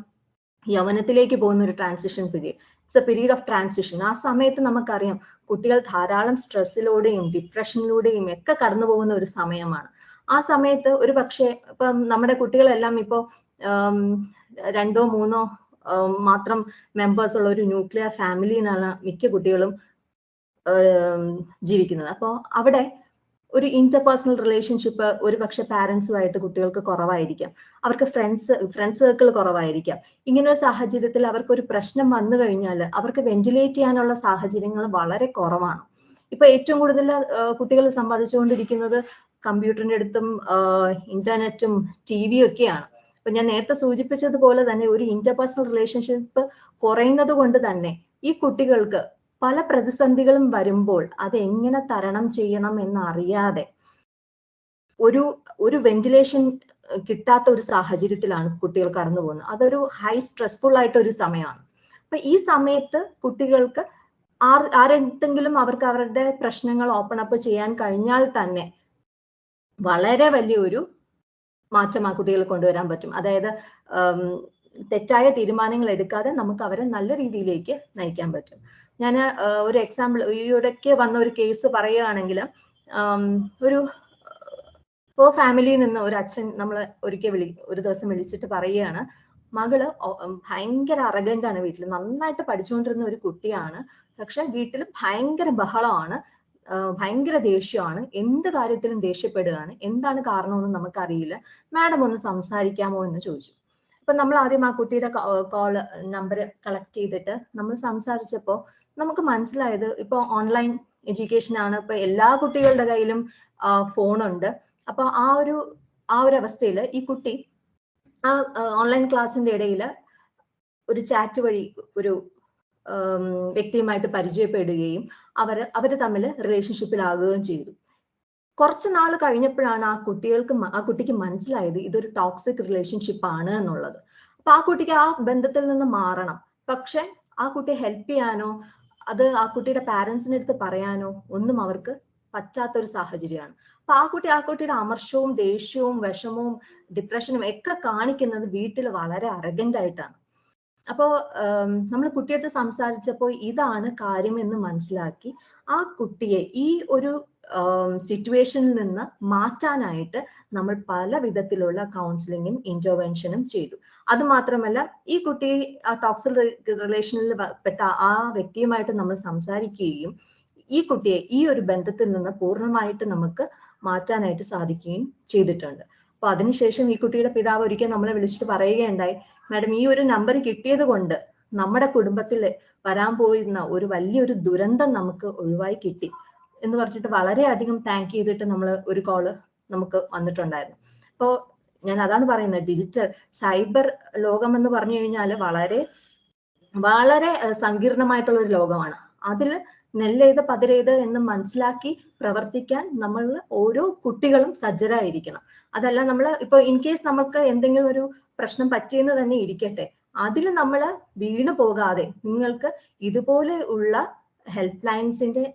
യൗവനത്തിലേക്ക് പോകുന്ന ഒരു transition period. It's A period of transition. ആ സമയത്ത് നമുക്കറിയാം കുട്ടികൾ ധാരാളം സ്ട്രെസ്സിലൂടെയും ഡിപ്രഷനിലൂടെയും ഒക്കെ കടന്നു പോകുന്ന ഒരു സമയമാണ്. ആ സമയത്ത് ഒരു പക്ഷേ ഇപ്പം നമ്മുടെ കുട്ടികളെല്ലാം ഇപ്പോൾ 2 or 3 മാത്രം മെമ്പേഴ്സ് ഉള്ള ഒരു ന്യൂക്ലിയർ ഫാമിലിയിലാണ് മിക്ക കുട്ടികളും ജീവിക്കുന്നത്. അപ്പോൾ അവിടെ ഒരു ഇന്റർപേഴ്സണൽ റിലേഷൻഷിപ്പ് ഒരു പക്ഷെ പാരൻസുമായിട്ട് കുട്ടികൾക്ക് കുറവായിരിക്കാം, അവർക്ക് ഫ്രണ്ട്സ് സർക്കിൾ കുറവായിരിക്കാം. ഇങ്ങനെ ഒരു സാഹചര്യത്തിൽ അവർക്കൊരു പ്രശ്നം വന്നു കഴിഞ്ഞാൽ അവർക്ക് വെന്റിലേറ്റ് ചെയ്യാനുള്ള സാഹചര്യങ്ങൾ വളരെ കുറവാണ്. ഇപ്പൊ ഏറ്റവും കൂടുതൽ കുട്ടികൾ സമ്പാദിച്ചുകൊണ്ടിരിക്കുന്നത് കമ്പ്യൂട്ടറിന്റെ അടുത്തും ഇന്റർനെറ്റും ടിവിയും ഒക്കെയാണ്. അപ്പൊ ഞാൻ നേരത്തെ സൂചിപ്പിച്ചതുപോലെ തന്നെ ഒരു ഇന്റർപേഴ്സണൽ റിലേഷൻഷിപ്പ് കുറയുന്നത് കൊണ്ട് തന്നെ ഈ കുട്ടികൾക്ക് പല പ്രതിസന്ധികളും വരുമ്പോൾ അത് എങ്ങനെ തരണം ചെയ്യണം എന്നറിയാതെ ഒരു വെന്റിലേഷൻ കിട്ടാത്ത ഒരു സാഹചര്യത്തിലാണ് കുട്ടികൾ കടന്നു പോകുന്നത്. അതൊരു ഹൈ സ്ട്രെസ്ഫുൾ ആയിട്ട് ഒരു സമയമാണ്. അപ്പൊ ഈ സമയത്ത് കുട്ടികൾക്ക് ആരെന്തെങ്കിലും അവർക്ക് അവരുടെ പ്രശ്നങ്ങൾ ഓപ്പൺ അപ്പ് ചെയ്യാൻ കഴിഞ്ഞാൽ തന്നെ വളരെ വലിയൊരു മാറ്റം ആ കുട്ടികൾ കൊണ്ടുവരാൻ പറ്റും. അതായത് തെറ്റായ തീരുമാനങ്ങൾ എടുക്കാതെ നമുക്ക് അവരെ നല്ല രീതിയിലേക്ക് നയിക്കാൻ പറ്റും. ഞാൻ ഒരു എക്സാമ്പിൾ, ഈ ഇടയ്ക്ക് വന്ന ഒരു കേസ് പറയുകയാണെങ്കിൽ, ഒരു ഫാമിലിയിൽ നിന്ന് ഒരു അച്ഛൻ നമ്മളെ ഒരു ദിവസം വിളിച്ചിട്ട് പറയുകയാണ്, മകള് ഭയങ്കര അറഗന്റ് ആണ്, വീട്ടിൽ നന്നായിട്ട് പഠിച്ചുകൊണ്ടിരുന്ന ഒരു കുട്ടിയാണ്, പക്ഷെ വീട്ടിൽ ഭയങ്കര ബഹളമാണ്, ഭയങ്കര ദേഷ്യമാണ്, എന്ത് കാര്യത്തിലും ദേഷ്യപ്പെടുകയാണ്, എന്താണ് കാരണമെന്ന് നമുക്കറിയില്ല, മാഡം ഒന്ന് സംസാരിക്കാമോ എന്ന് ചോദിച്ചു. അപ്പൊ നമ്മൾ ആദ്യം ആ കുട്ടിയുടെ കോള് നമ്പർ കളക്ട് ചെയ്തിട്ട് നമ്മൾ സംസാരിച്ചപ്പോൾ നമുക്ക് മനസ്സിലായത്, ഇപ്പൊ ഓൺലൈൻ എഡ്യൂക്കേഷൻ ആണ്, ഇപ്പൊ എല്ലാ കുട്ടികളുടെ കയ്യിലും ഫോണുണ്ട്. അപ്പൊ ആ ഒരു അവസ്ഥയിൽ ഈ കുട്ടി ആ ഓൺലൈൻ ക്ലാസ്സിന്റെ ഇടയിൽ ഒരു ചാറ്റ് വഴി ഒരു വ്യക്തിയുമായിട്ട് പരിചയപ്പെടുകയും അവര് തമ്മിൽ റിലേഷൻഷിപ്പിലാകുകയും ചെയ്തു. കുറച്ച് നാൾ കഴിഞ്ഞപ്പോഴാണ് ആ കുട്ടിക്ക് മനസ്സിലായത് ഇതൊരു ടോക്സിക് റിലേഷൻഷിപ്പ് ആണ് എന്നുള്ളത്. അപ്പൊ ആ കുട്ടിക്ക് ആ ബന്ധത്തിൽ നിന്ന് മാറണം. പക്ഷെ ആ കുട്ടിയെ ഹെൽപ്പ് ചെയ്യാനോ അത് ആ കുട്ടിയുടെ പാരന്റ്സിന്റെ അടുത്ത് പറയാനോ ഒന്നും അവർക്ക് പറ്റാത്തൊരു സാഹചര്യമാണ്. അപ്പൊ ആ കുട്ടിയുടെ അമർഷവും ദേഷ്യവും വിഷമവും ഡിപ്രഷനും ഒക്കെ കാണിക്കുന്നത് വീട്ടിൽ വളരെ അറഗന്റ് ആയിട്ടാണ്. അപ്പോ നമ്മൾ കുട്ടിയടുത്ത് സംസാരിച്ചപ്പോൾ ഇതാണ് കാര്യം എന്ന് മനസ്സിലാക്കി ആ കുട്ടിയെ ഈ ഒരു സിറ്റുവേഷനിൽ നിന്ന് മാറ്റാനായിട്ട് നമ്മൾ പല വിധത്തിലുള്ള കൗൺസിലിങ്ങും ഇന്റർവെൻഷനും ചെയ്തു. അത് മാത്രമല്ല, ഈ കുട്ടി ആ ടോക്സിക് റിലേഷനിൽ പെട്ട ആ വ്യക്തിയുമായിട്ട് നമ്മൾ സംസാരിക്കുകയും ഈ കുട്ടിയെ ഈ ഒരു ബന്ധത്തിൽ നിന്ന് പൂർണ്ണമായിട്ട് നമുക്ക് മാറ്റാനായിട്ട് സാധിക്കുകയും ചെയ്തിട്ടുണ്ട്. അപ്പൊ അതിനുശേഷം ഈ കുട്ടിയുടെ പിതാവ് ഒരിക്കൽ നമ്മളെ വിളിച്ചിട്ട് പറയുകയുണ്ടായി, മാഡം ഈ ഒരു നമ്പർ കിട്ടിയത് കൊണ്ട് നമ്മുടെ കുടുംബത്തിൽ വരാൻ പോയിരുന്ന ഒരു വലിയൊരു ദുരന്തം നമുക്ക് ഒഴിവായി കിട്ടി എന്ന് പറഞ്ഞിട്ട് വളരെയധികം താങ്ക് ചെയ്തിട്ട് ഒരു കോള് നമുക്ക് വന്നിട്ടുണ്ടായിരുന്നു. അപ്പോൾ ഞാൻ അതാണ് പറയുന്നത്, ഡിജിറ്റൽ സൈബർ ലോകം എന്ന് പറഞ്ഞു കഴിഞ്ഞാൽ വളരെ വളരെ സങ്കീർണമായിട്ടുള്ള ഒരു ലോകമാണ്. അതിൽ നെല്ലേത് പതിരേത് എന്ന് മനസ്സിലാക്കി പ്രവർത്തിക്കാൻ നമ്മൾ ഓരോ കുട്ടികളും സജ്ജരായിരിക്കണം. അതല്ല നമ്മൾ ഇപ്പൊ ഇൻ കേസ് നമുക്ക് എന്തെങ്കിലും ഒരു പ്രശ്നം പറ്റിയെന്ന് തന്നെ ഇരിക്കട്ടെ, അതിൽ നമ്മൾ വീണു പോകാതെ നിങ്ങൾക്ക് ഇതുപോലെ ഉള്ള ഹെൽപ്പ് ലൈൻസിന്റെ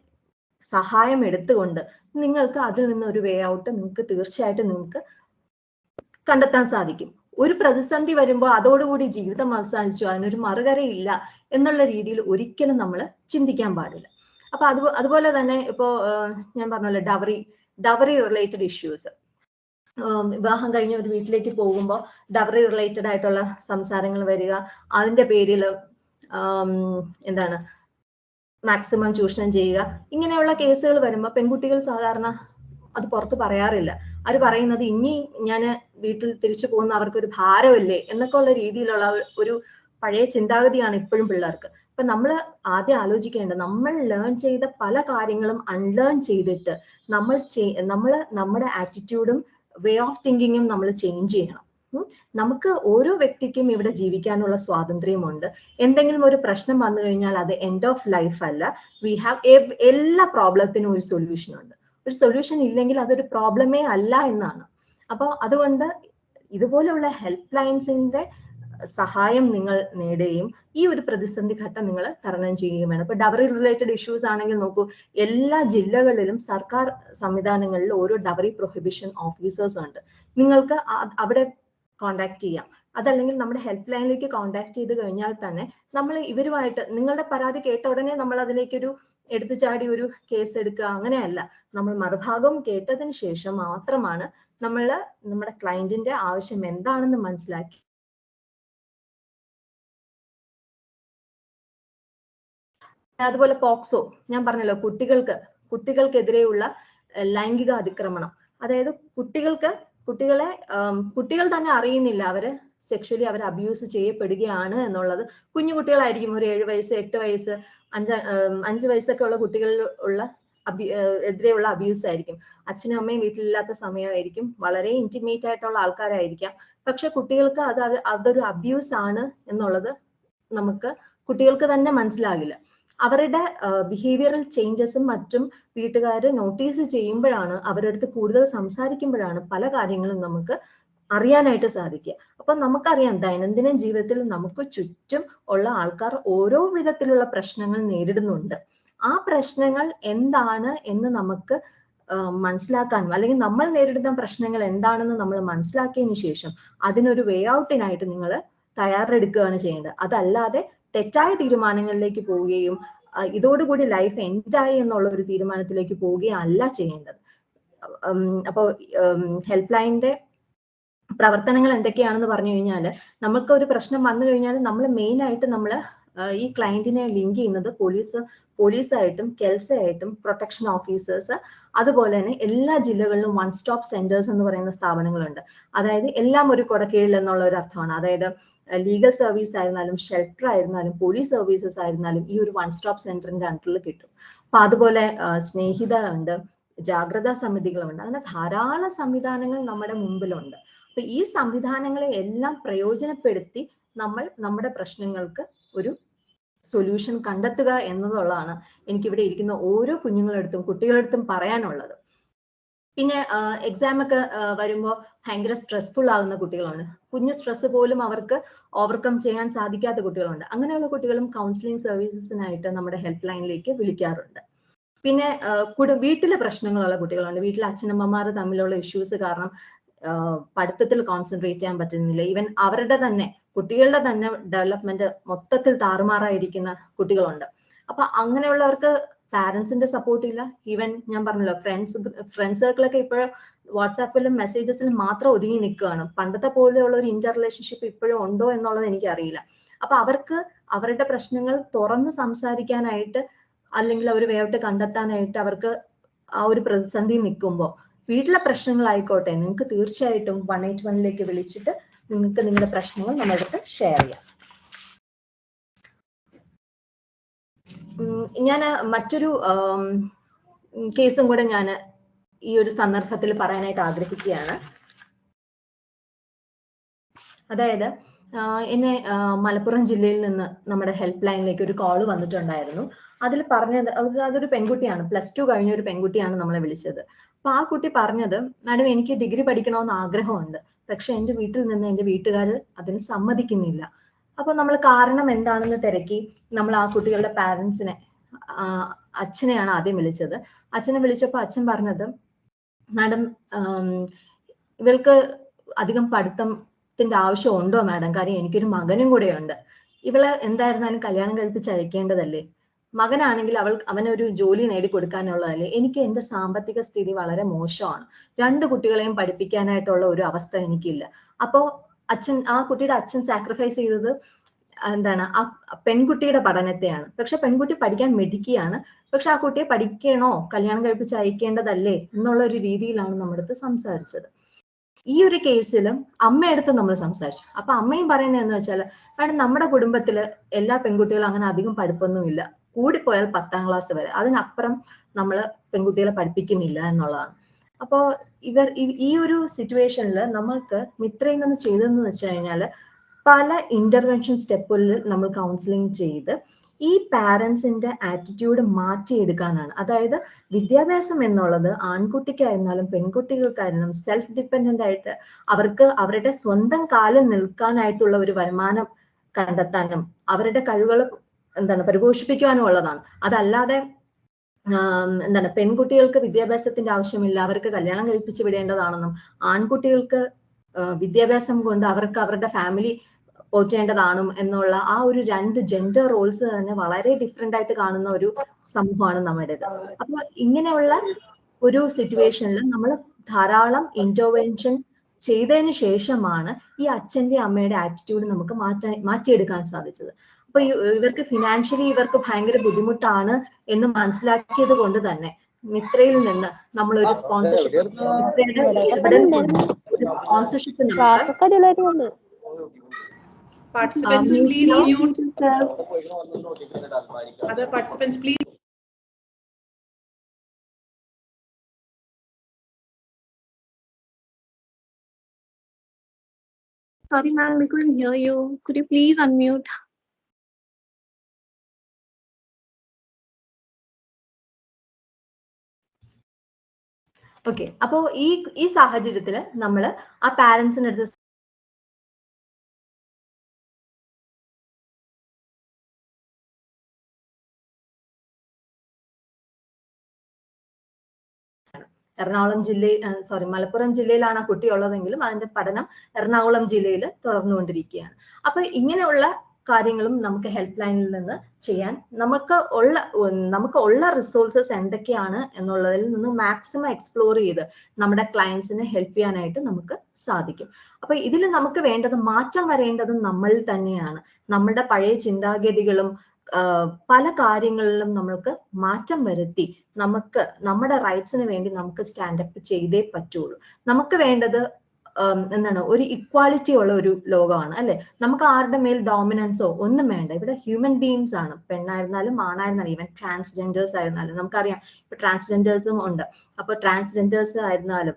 സഹായം എടുത്തുകൊണ്ട് നിങ്ങൾക്ക് അതിൽ നിന്ന് ഒരു വേ ഔട്ട് തീർച്ചയായിട്ടും നിങ്ങൾക്ക് കണ്ടെത്താൻ സാധിക്കും. ഒരു പ്രതിസന്ധി വരുമ്പോൾ അതോടുകൂടി ജീവിതം അവസാനിച്ചു, അതിനൊരു മറുകരയില്ല എന്നുള്ള രീതിയിൽ ഒരിക്കലും നമ്മൾ ചിന്തിക്കാൻ പാടില്ല. അപ്പൊ അതുപോലെ തന്നെ ഇപ്പോ ഞാൻ പറഞ്ഞല്ലോ ഡവറി റിലേറ്റഡ് ഇഷ്യൂസ്, വിവാഹം കഴിഞ്ഞ ഒരു വീട്ടിലേക്ക് പോകുമ്പോൾ ഡവറി റിലേറ്റഡ് ആയിട്ടുള്ള സംസാരങ്ങൾ വരിക, അതിന്റെ പേരിൽ മാക്സിമം ചൂഷണം ചെയ്യുക, ഇങ്ങനെയുള്ള കേസുകൾ വരുമ്പോൾ പെൺകുട്ടികൾ സാധാരണ അത് പുറത്ത് പറയാറില്ല. അവർ പറയുന്നത് ഇനി ഞാൻ വീട്ടിൽ തിരിച്ചു പോകുന്ന അവർക്കൊരു ഭാരമല്ലേ എന്നൊക്കെ ഉള്ള രീതിയിലുള്ള ഒരു പഴയ ചിന്താഗതിയാണ് ഇപ്പോഴും പിള്ളേർക്ക്. അപ്പൊ നമ്മൾ ആദ്യം ആലോചിക്കേണ്ടത്, നമ്മൾ ലേൺ ചെയ്ത പല കാര്യങ്ങളും അൺലേൺ ചെയ്തിട്ട് നമ്മുടെ ആറ്റിറ്റ്യൂഡും വേ ഓഫ് തിങ്കിങ്ങും നമ്മൾ ചേഞ്ച് ചെയ്യണം. നമുക്ക് ഓരോ വ്യക്തിക്കും ഇവിടെ ജീവിക്കാനുള്ള സ്വാതന്ത്ര്യമുണ്ട്. എന്തെങ്കിലും ഒരു പ്രശ്നം വന്നു കഴിഞ്ഞാൽ അത് എൻഡ് ഓഫ് ലൈഫ് അല്ല. വി ഹാവ് എല്ലാ പ്രോബ്ലത്തിനും ഒരു സൊല്യൂഷൻ ഉണ്ട്. ഒരു സൊല്യൂഷൻ ഇല്ലെങ്കിൽ അതൊരു പ്രോബ്ലമേ അല്ല എന്നാണ്. അപ്പോൾ അതുകൊണ്ട് ഇതുപോലെയുള്ള ഹെൽപ്പ് ലൈൻസിന്റെ സഹായം നിങ്ങൾ നേടുകയും ഈ ഒരു പ്രതിസന്ധി ഘട്ടം നിങ്ങൾ തരണം ചെയ്യുകയും വേണം. ഇപ്പൊ ഡവറി റിലേറ്റഡ് ഇഷ്യൂസ് ആണെങ്കിൽ നോക്കൂ, എല്ലാ ജില്ലകളിലും സർക്കാർ സംവിധാനങ്ങളിൽ ഓരോ ഡവറി പ്രൊഹിബിഷൻ ഓഫീസേഴ്സ് ഉണ്ട്. നിങ്ങൾക്ക് അവിടെ കോണ്ടാക്ട് ചെയ്യാം. അതല്ലെങ്കിൽ നമ്മുടെ ഹെൽപ്പ് ലൈനിലേക്ക് കോണ്ടാക്ട് ചെയ്ത് കഴിഞ്ഞാൽ തന്നെ നമ്മൾ ഇവരുമായിട്ട് നിങ്ങളുടെ പരാതി കേട്ട ഉടനെ നമ്മൾ അതിലേക്കൊരു എടുത്തുചാടി ഒരു കേസ് എടുക്കുക, അങ്ങനെയല്ല. നമ്മൾ മറുഭാഗം കേട്ടതിന് ശേഷം മാത്രമാണ് നമ്മൾ നമ്മുടെ ക്ലയന്റിന്റെ ആവശ്യം എന്താണെന്ന് മനസ്സിലാക്കി അതുപോലെ പോക്സോ ഞാൻ പറഞ്ഞല്ലോ, കുട്ടികൾക്കെതിരെയുള്ള ലൈംഗിക അതിക്രമണം. അതായത് കുട്ടികൾ തന്നെ അറിയുന്നില്ല അവര് സെക്ഷലി അവർ അബ്യൂസ് ചെയ്യപ്പെടുകയാണ് എന്നുള്ളത്. കുഞ്ഞു കുട്ടികളായിരിക്കും, ഒരു 7 വയസ്സ് 8 വയസ്സ് 5 വയസ്സൊക്കെ ഉള്ള കുട്ടികളിൽ എതിരെയുള്ള അബ്യൂസ് ആയിരിക്കും. അച്ഛനും അമ്മയും വീട്ടിലില്ലാത്ത സമയമായിരിക്കും, വളരെ ഇന്റിമേറ്റ് ആയിട്ടുള്ള ആൾക്കാരായിരിക്കാം. പക്ഷെ കുട്ടികൾക്ക് അതൊരു അബ്യൂസ് ആണ് എന്നുള്ളത് കുട്ടികൾക്ക് തന്നെ മനസ്സിലാകില്ല. അവരുടെ ബിഹേവിയറൽ ചേഞ്ചസും മറ്റും വീട്ടുകാർ നോട്ടീസ് ചെയ്യുമ്പോഴാണ്, അവരുടെ അടുത്ത് കൂടുതൽ സംസാരിക്കുമ്പോഴാണ് പല കാര്യങ്ങളും നമുക്ക് അറിയാനായിട്ട് സാധിക്കുക. അപ്പൊ നമുക്കറിയാം, ദൈനംദിന ജീവിതത്തിൽ നമുക്ക് ചുറ്റും ഉള്ള ആൾക്കാർ ഓരോ വിധത്തിലുള്ള പ്രശ്നങ്ങൾ നേരിടുന്നുണ്ട്. ആ പ്രശ്നങ്ങൾ എന്താണ് എന്ന് നമുക്ക് മനസ്സിലാക്കാനും, അല്ലെങ്കിൽ നമ്മൾ നേരിടുന്ന പ്രശ്നങ്ങൾ എന്താണെന്ന് നമ്മൾ മനസ്സിലാക്കിയതിനു ശേഷം അതിനൊരു വേ ഔട്ടിനായിട്ട് നിങ്ങൾ തയ്യാറെടുക്കുകയാണ് ചെയ്യേണ്ടത്. അതല്ലാതെ തെറ്റായ തീരുമാനങ്ങളിലേക്ക് പോവുകയും ഇതോടുകൂടി ലൈഫ് എൻഡായി എന്നുള്ള ഒരു തീരുമാനത്തിലേക്ക് പോവുകയും അല്ല ചെയ്യേണ്ടത്. അപ്പോൾ ഹെൽപ്പ് ലൈനിന്റെ പ്രവർത്തനങ്ങൾ എന്തൊക്കെയാണെന്ന് പറഞ്ഞു കഴിഞ്ഞാൽ, നമുക്ക് ഒരു പ്രശ്നം വന്നു കഴിഞ്ഞാൽ നമ്മൾ മെയിൻ ആയിട്ട് ഈ ക്ലയന്റിനെ ലിങ്ക് ചെയ്യുന്നത് പോലീസായിട്ടും കെൽസയായിട്ടും പ്രൊട്ടക്ഷൻ ഓഫീസേഴ്സ്, അതുപോലെ തന്നെ എല്ലാ ജില്ലകളിലും 1 സ്റ്റോപ്പ് സെന്റേഴ്സ് എന്ന് പറയുന്ന സ്ഥാപനങ്ങളുണ്ട്. അതായത് എല്ലാം ഒരു കൊടക്കീഴിൽ എന്നുള്ള ഒരു അർത്ഥമാണ്. അതായത് ലീഗൽ സർവീസ് ആയിരുന്നാലും ഷെൽട്ടർ ആയിരുന്നാലും പോലീസ് സർവീസസ് ആയിരുന്നാലും ഈ ഒരു 1 സ്റ്റോപ്പ് സെന്ററിന്റെ അണ്ടറിൽ കിട്ടും. അപ്പൊ അതുപോലെ സ്നേഹിത ഉണ്ട്, ജാഗ്രതാ സമിതികളുണ്ട്, അങ്ങനെ ധാരാളം സംവിധാനങ്ങൾ നമ്മുടെ മുമ്പിലുണ്ട്. അപ്പൊ ഈ സംവിധാനങ്ങളെ എല്ലാം പ്രയോജനപ്പെടുത്തി നമ്മുടെ പ്രശ്നങ്ങൾക്ക് ഒരു സൊല്യൂഷൻ കണ്ടെത്തുക എന്നുള്ളതാണ് എനിക്കിവിടെ ഇരിക്കുന്ന ഓരോ കുട്ടികളടുത്തും പറയാനുള്ളത്. പിന്നെ എക്സാം ഒക്കെ വരുമ്പോൾ ഭയങ്കര സ്ട്രെസ്ഫുൾ ആകുന്ന കുട്ടികളുണ്ട്. കുഞ്ഞു സ്ട്രെസ് പോലും അവർക്ക് ഓവർകം ചെയ്യാൻ സാധിക്കാത്ത കുട്ടികളുണ്ട്. അങ്ങനെയുള്ള കുട്ടികളും കൗൺസിലിംഗ് സർവീസസിനായിട്ട് നമ്മുടെ ഹെൽപ്പ് ലൈനിലേക്ക് വിളിക്കാറുണ്ട്. പിന്നെ വീട്ടിലെ പ്രശ്നങ്ങളുള്ള കുട്ടികളുണ്ട്. വീട്ടിലെ അച്ഛനമ്മമാർ തമ്മിലുള്ള ഇഷ്യൂസ് കാരണം പഠിത്തത്തിൽ കോൺസെൻട്രേറ്റ് ചെയ്യാൻ പറ്റുന്നില്ല. ഈവൻ കുട്ടികളുടെ തന്നെ ഡെവലപ്മെന്റ് മൊത്തത്തിൽ താറുമാറായിരിക്കുന്ന കുട്ടികളുണ്ട്. അപ്പൊ അങ്ങനെയുള്ളവർക്ക് പാരന്റ്സിന്റെ സപ്പോർട്ട് ഇല്ല. ഈവൻ ഞാൻ പറഞ്ഞല്ലോ, ഫ്രണ്ട്സ് സർക്കിളൊക്കെ ഇപ്പോഴും വാട്സാപ്പിലും മെസ്സേജസിലും മാത്രം ഒതുങ്ങി നിൽക്കുകയാണ്. പണ്ടത്തെ പോലെയുള്ള ഒരു ഇന്റർ റിലേഷൻഷിപ്പ് ഇപ്പോഴും ഉണ്ടോ എന്നുള്ളത് എനിക്കറിയില്ല. അപ്പൊ അവർക്ക് അവരുടെ പ്രശ്നങ്ങൾ തുറന്ന് സംസാരിക്കാനായിട്ട്, അല്ലെങ്കിൽ ഒരു വേ ഔട്ട് കണ്ടെത്താനായിട്ട് അവർക്ക് ആ ഒരു പ്രതിസന്ധി നിൽക്കുമ്പോൾ, വീട്ടിലെ പ്രശ്നങ്ങളായിക്കോട്ടെ, നിങ്ങൾക്ക് തീർച്ചയായിട്ടും 181 വിളിച്ചിട്ട് നിങ്ങൾക്ക് നിങ്ങളുടെ പ്രശ്നങ്ങൾ നമ്മുടെ അടുത്ത് ഷെയർ ചെയ്യാം. ഞാൻ മറ്റൊരു കേസും കൂടെ ഞാൻ ഈ ഒരു സന്ദർഭത്തിൽ പറയാനായിട്ട് ആഗ്രഹിക്കുകയാണ്. അതായത് എന്നെ മലപ്പുറം ജില്ലയിൽ നിന്ന് നമ്മുടെ ഹെൽപ്പ് ലൈനിലേക്ക് ഒരു കോള് വന്നിട്ടുണ്ടായിരുന്നു. അതിൽ പറഞ്ഞത്, അതൊരു പെൺകുട്ടിയാണ്, +2 കഴിഞ്ഞ ഒരു പെൺകുട്ടിയാണ് നമ്മളെ വിളിച്ചത്. അപ്പൊ ആ കുട്ടി പറഞ്ഞത്, മാഡം എനിക്ക് ഡിഗ്രി പഠിക്കണമെന്ന് ആഗ്രഹമുണ്ട്, പക്ഷെ എൻ്റെ വീട്ടിൽ നിന്ന് എൻ്റെ വീട്ടുകാർ അതിന് സമ്മതിക്കുന്നില്ല. അപ്പൊ നമ്മൾ കാരണം എന്താണെന്ന് തിരക്കി നമ്മൾ ആ കുട്ടികളുടെ പാരന്റ്സിനെ, അച്ഛനെയാണ് ആദ്യം വിളിച്ചത്. അച്ഛനെ വിളിച്ചപ്പോൾ അച്ഛൻ പറഞ്ഞത്, മാഡം ഇവൾക്ക് അധികം പഠിത്തത്തിന്റെ ആവശ്യമുണ്ടോ മാഡം? കാര്യം എനിക്കൊരു മകനും കൂടെ ഉണ്ട്. ഇവളെ എന്തായിരുന്നാലും കല്യാണം കഴിപ്പിച്ച് അയക്കേണ്ടതല്ലേ? മകനാണെങ്കിൽ അവനൊരു ജോലി നേടിക്കൊടുക്കാനുള്ളതല്ലേ? എനിക്ക് എൻ്റെ സാമ്പത്തിക സ്ഥിതി വളരെ മോശമാണ്. 2 കുട്ടികളെയും പഠിപ്പിക്കാനായിട്ടുള്ള ഒരു അവസ്ഥ എനിക്കില്ല. അപ്പോ ആ കുട്ടിയുടെ അച്ഛൻ സാക്രിഫൈസ് ചെയ്തത് എന്താണ്? ആ പെൺകുട്ടിയുടെ പഠനത്തെയാണ്. പക്ഷെ പെൺകുട്ടി പഠിക്കാൻ മിടുക്കിയാണ്. പക്ഷെ ആ കുട്ടിയെ പഠിക്കണോ, കല്യാണം കഴിപ്പിച്ച് അയക്കേണ്ടതല്ലേ എന്നുള്ള ഒരു രീതിയിലാണ് നമ്മുടെ അടുത്ത് സംസാരിച്ചത്. ഈ ഒരു കേസിലും അമ്മയടുത്ത് നമ്മൾ സംസാരിച്ചു. അപ്പൊ അമ്മയും പറയുന്നത് എന്ന് വെച്ചാൽ, മാഡം നമ്മുടെ കുടുംബത്തില് എല്ലാ പെൺകുട്ടികളും അങ്ങനെ അധികം പഠിപ്പൊന്നുമില്ല, കൂടിപ്പോയാൽ 10ാം ക്ലാസ് വരെ, അതിനപ്പുറം നമ്മൾ പെൺകുട്ടികളെ പഠിപ്പിക്കുന്നില്ല എന്നുള്ളതാണ്. അപ്പോൾ ഈ ഒരു സിറ്റുവേഷനിൽ നമ്മൾക്ക് മിത്രയിൽ നിന്ന് ചെയ്തതെന്ന് വെച്ച് കഴിഞ്ഞാൽ പല ഇന്റർവെൻഷൻ സ്റ്റെപ്പുകളിൽ നമ്മൾ കൗൺസിലിംഗ് ചെയ്ത് ഈ പാരൻസിന്റെ ആറ്റിറ്റ്യൂഡ് മാറ്റിയെടുക്കാനാണ്. അതായത് വിദ്യാഭ്യാസം എന്നുള്ളത് ആൺകുട്ടിക്കായിരുന്നാലും പെൺകുട്ടികൾക്കായിരുന്നാലും സെൽഫ് ഡിപ്പെൻഡന്റ് ആയിട്ട് അവർക്ക് അവരുടെ സ്വന്തം കാലിൽ നിൽക്കാനായിട്ടുള്ള ഒരു വരുമാനം കണ്ടെത്താനും അവരുടെ കഴിവുകൾ പരിപോഷിപ്പിക്കുവാനും ഉള്ളതാണ്. അതല്ലാതെ പെൺകുട്ടികൾക്ക് വിദ്യാഭ്യാസത്തിന്റെ ആവശ്യമില്ല, അവർക്ക് കല്യാണം കഴിപ്പിച്ച് വിടേണ്ടതാണെന്നും ആൺകുട്ടികൾക്ക് വിദ്യാഭ്യാസം കൊണ്ട് അവർക്ക് അവരുടെ ഫാമിലി പോറ്റേണ്ടതാണും എന്നുള്ള ആ ഒരു 2 ജെൻഡർ റോൾസ് തന്നെ വളരെ ഡിഫറെന്റ് ആയിട്ട് കാണുന്ന ഒരു സമൂഹമാണ് നമ്മുടേത്. അപ്പൊ ഇങ്ങനെയുള്ള ഒരു സിറ്റുവേഷനിൽ നമ്മൾ ധാരാളം ഇന്റർവെൻഷൻ ചെയ്തതിന് ശേഷമാണ് ഈ അച്ഛന്റെ അമ്മയുടെ ആറ്റിറ്റ്യൂഡ് നമുക്ക് മാറ്റിയെടുക്കാൻ സാധിച്ചത്. അപ്പൊ ഇവർക്ക് ഫിനാൻഷ്യലി ഇവർക്ക് ഭയങ്കര ബുദ്ധിമുട്ടാണ് എന്ന് മനസ്സിലാക്കിയത് കൊണ്ട് തന്നെ മിത്രയിൽ നിന്ന് നമ്മൾ ഒരു സ്പോൺസർഷിപ്പ് നമുക്ക് Participants, please mute. Other participants, please. Sorry, ma'am, we couldn't hear you. Could you please unmute? Okay. അപ്പോ ഈ സാഹചര്യത്തിൽ നമ്മൾ ആ പാരന്റ്സിന്റെ അടുത്ത് എറണാകുളം മലപ്പുറം ജില്ലയിലാണ് ആ കുട്ടി ഉള്ളതെങ്കിലും അതിന്റെ പഠനം എറണാകുളം ജില്ലയിൽ തുടർന്നുകൊണ്ടിരിക്കുകയാണ്. അപ്പൊ ഇങ്ങനെയുള്ള കാര്യങ്ങളും നമുക്ക് ഹെൽപ്പ് ലൈനിൽ നിന്ന് ചെയ്യാൻ നമുക്ക് ഉള്ള റിസോഴ്സസ് എന്തൊക്കെയാണ് എന്നുള്ളതിൽ നിന്ന് മാക്സിമം എക്സ്പ്ലോർ ചെയ്ത് നമ്മുടെ ക്ലയൻസിനെ ഹെൽപ്പ് ചെയ്യാനായിട്ട് നമുക്ക് സാധിക്കും. അപ്പൊ ഇതിൽ നമുക്ക് വേണ്ടത് മാറ്റം വരേണ്ടതും നമ്മളിൽ തന്നെയാണ്. നമ്മുടെ പഴയ ചിന്താഗതികളും പല കാര്യങ്ങളിലും നമ്മൾക്ക് മാറ്റം വരുത്തി നമുക്ക് നമ്മുടെ റൈറ്റ്സിന് വേണ്ടി നമുക്ക് സ്റ്റാൻഡപ്പ് ചെയ്തേ പറ്റുള്ളൂ. നമുക്ക് വേണ്ടത് ഒരു ഇക്വാലിറ്റി ഉള്ള ഒരു ലോകമാണ്, അല്ലെ? നമുക്ക് ആരുടെ മേൽ ഡോമിനൻസോ ഒന്നും വേണ്ട. ഇവിടെ ഹ്യൂമൻ ബീയിങ്സ് ആണ്, പെണ്ണായിരുന്നാലും ആണായിരുന്നാലും ഈവൻ ട്രാൻസ്ജെൻഡേഴ്സ് ആയിരുന്നാലും. നമുക്കറിയാം ഇപ്പൊ ട്രാൻസ്ജെൻഡേഴ്സും ഉണ്ട്. അപ്പൊ ട്രാൻസ്ജെൻഡേഴ്സ് ആയിരുന്നാലും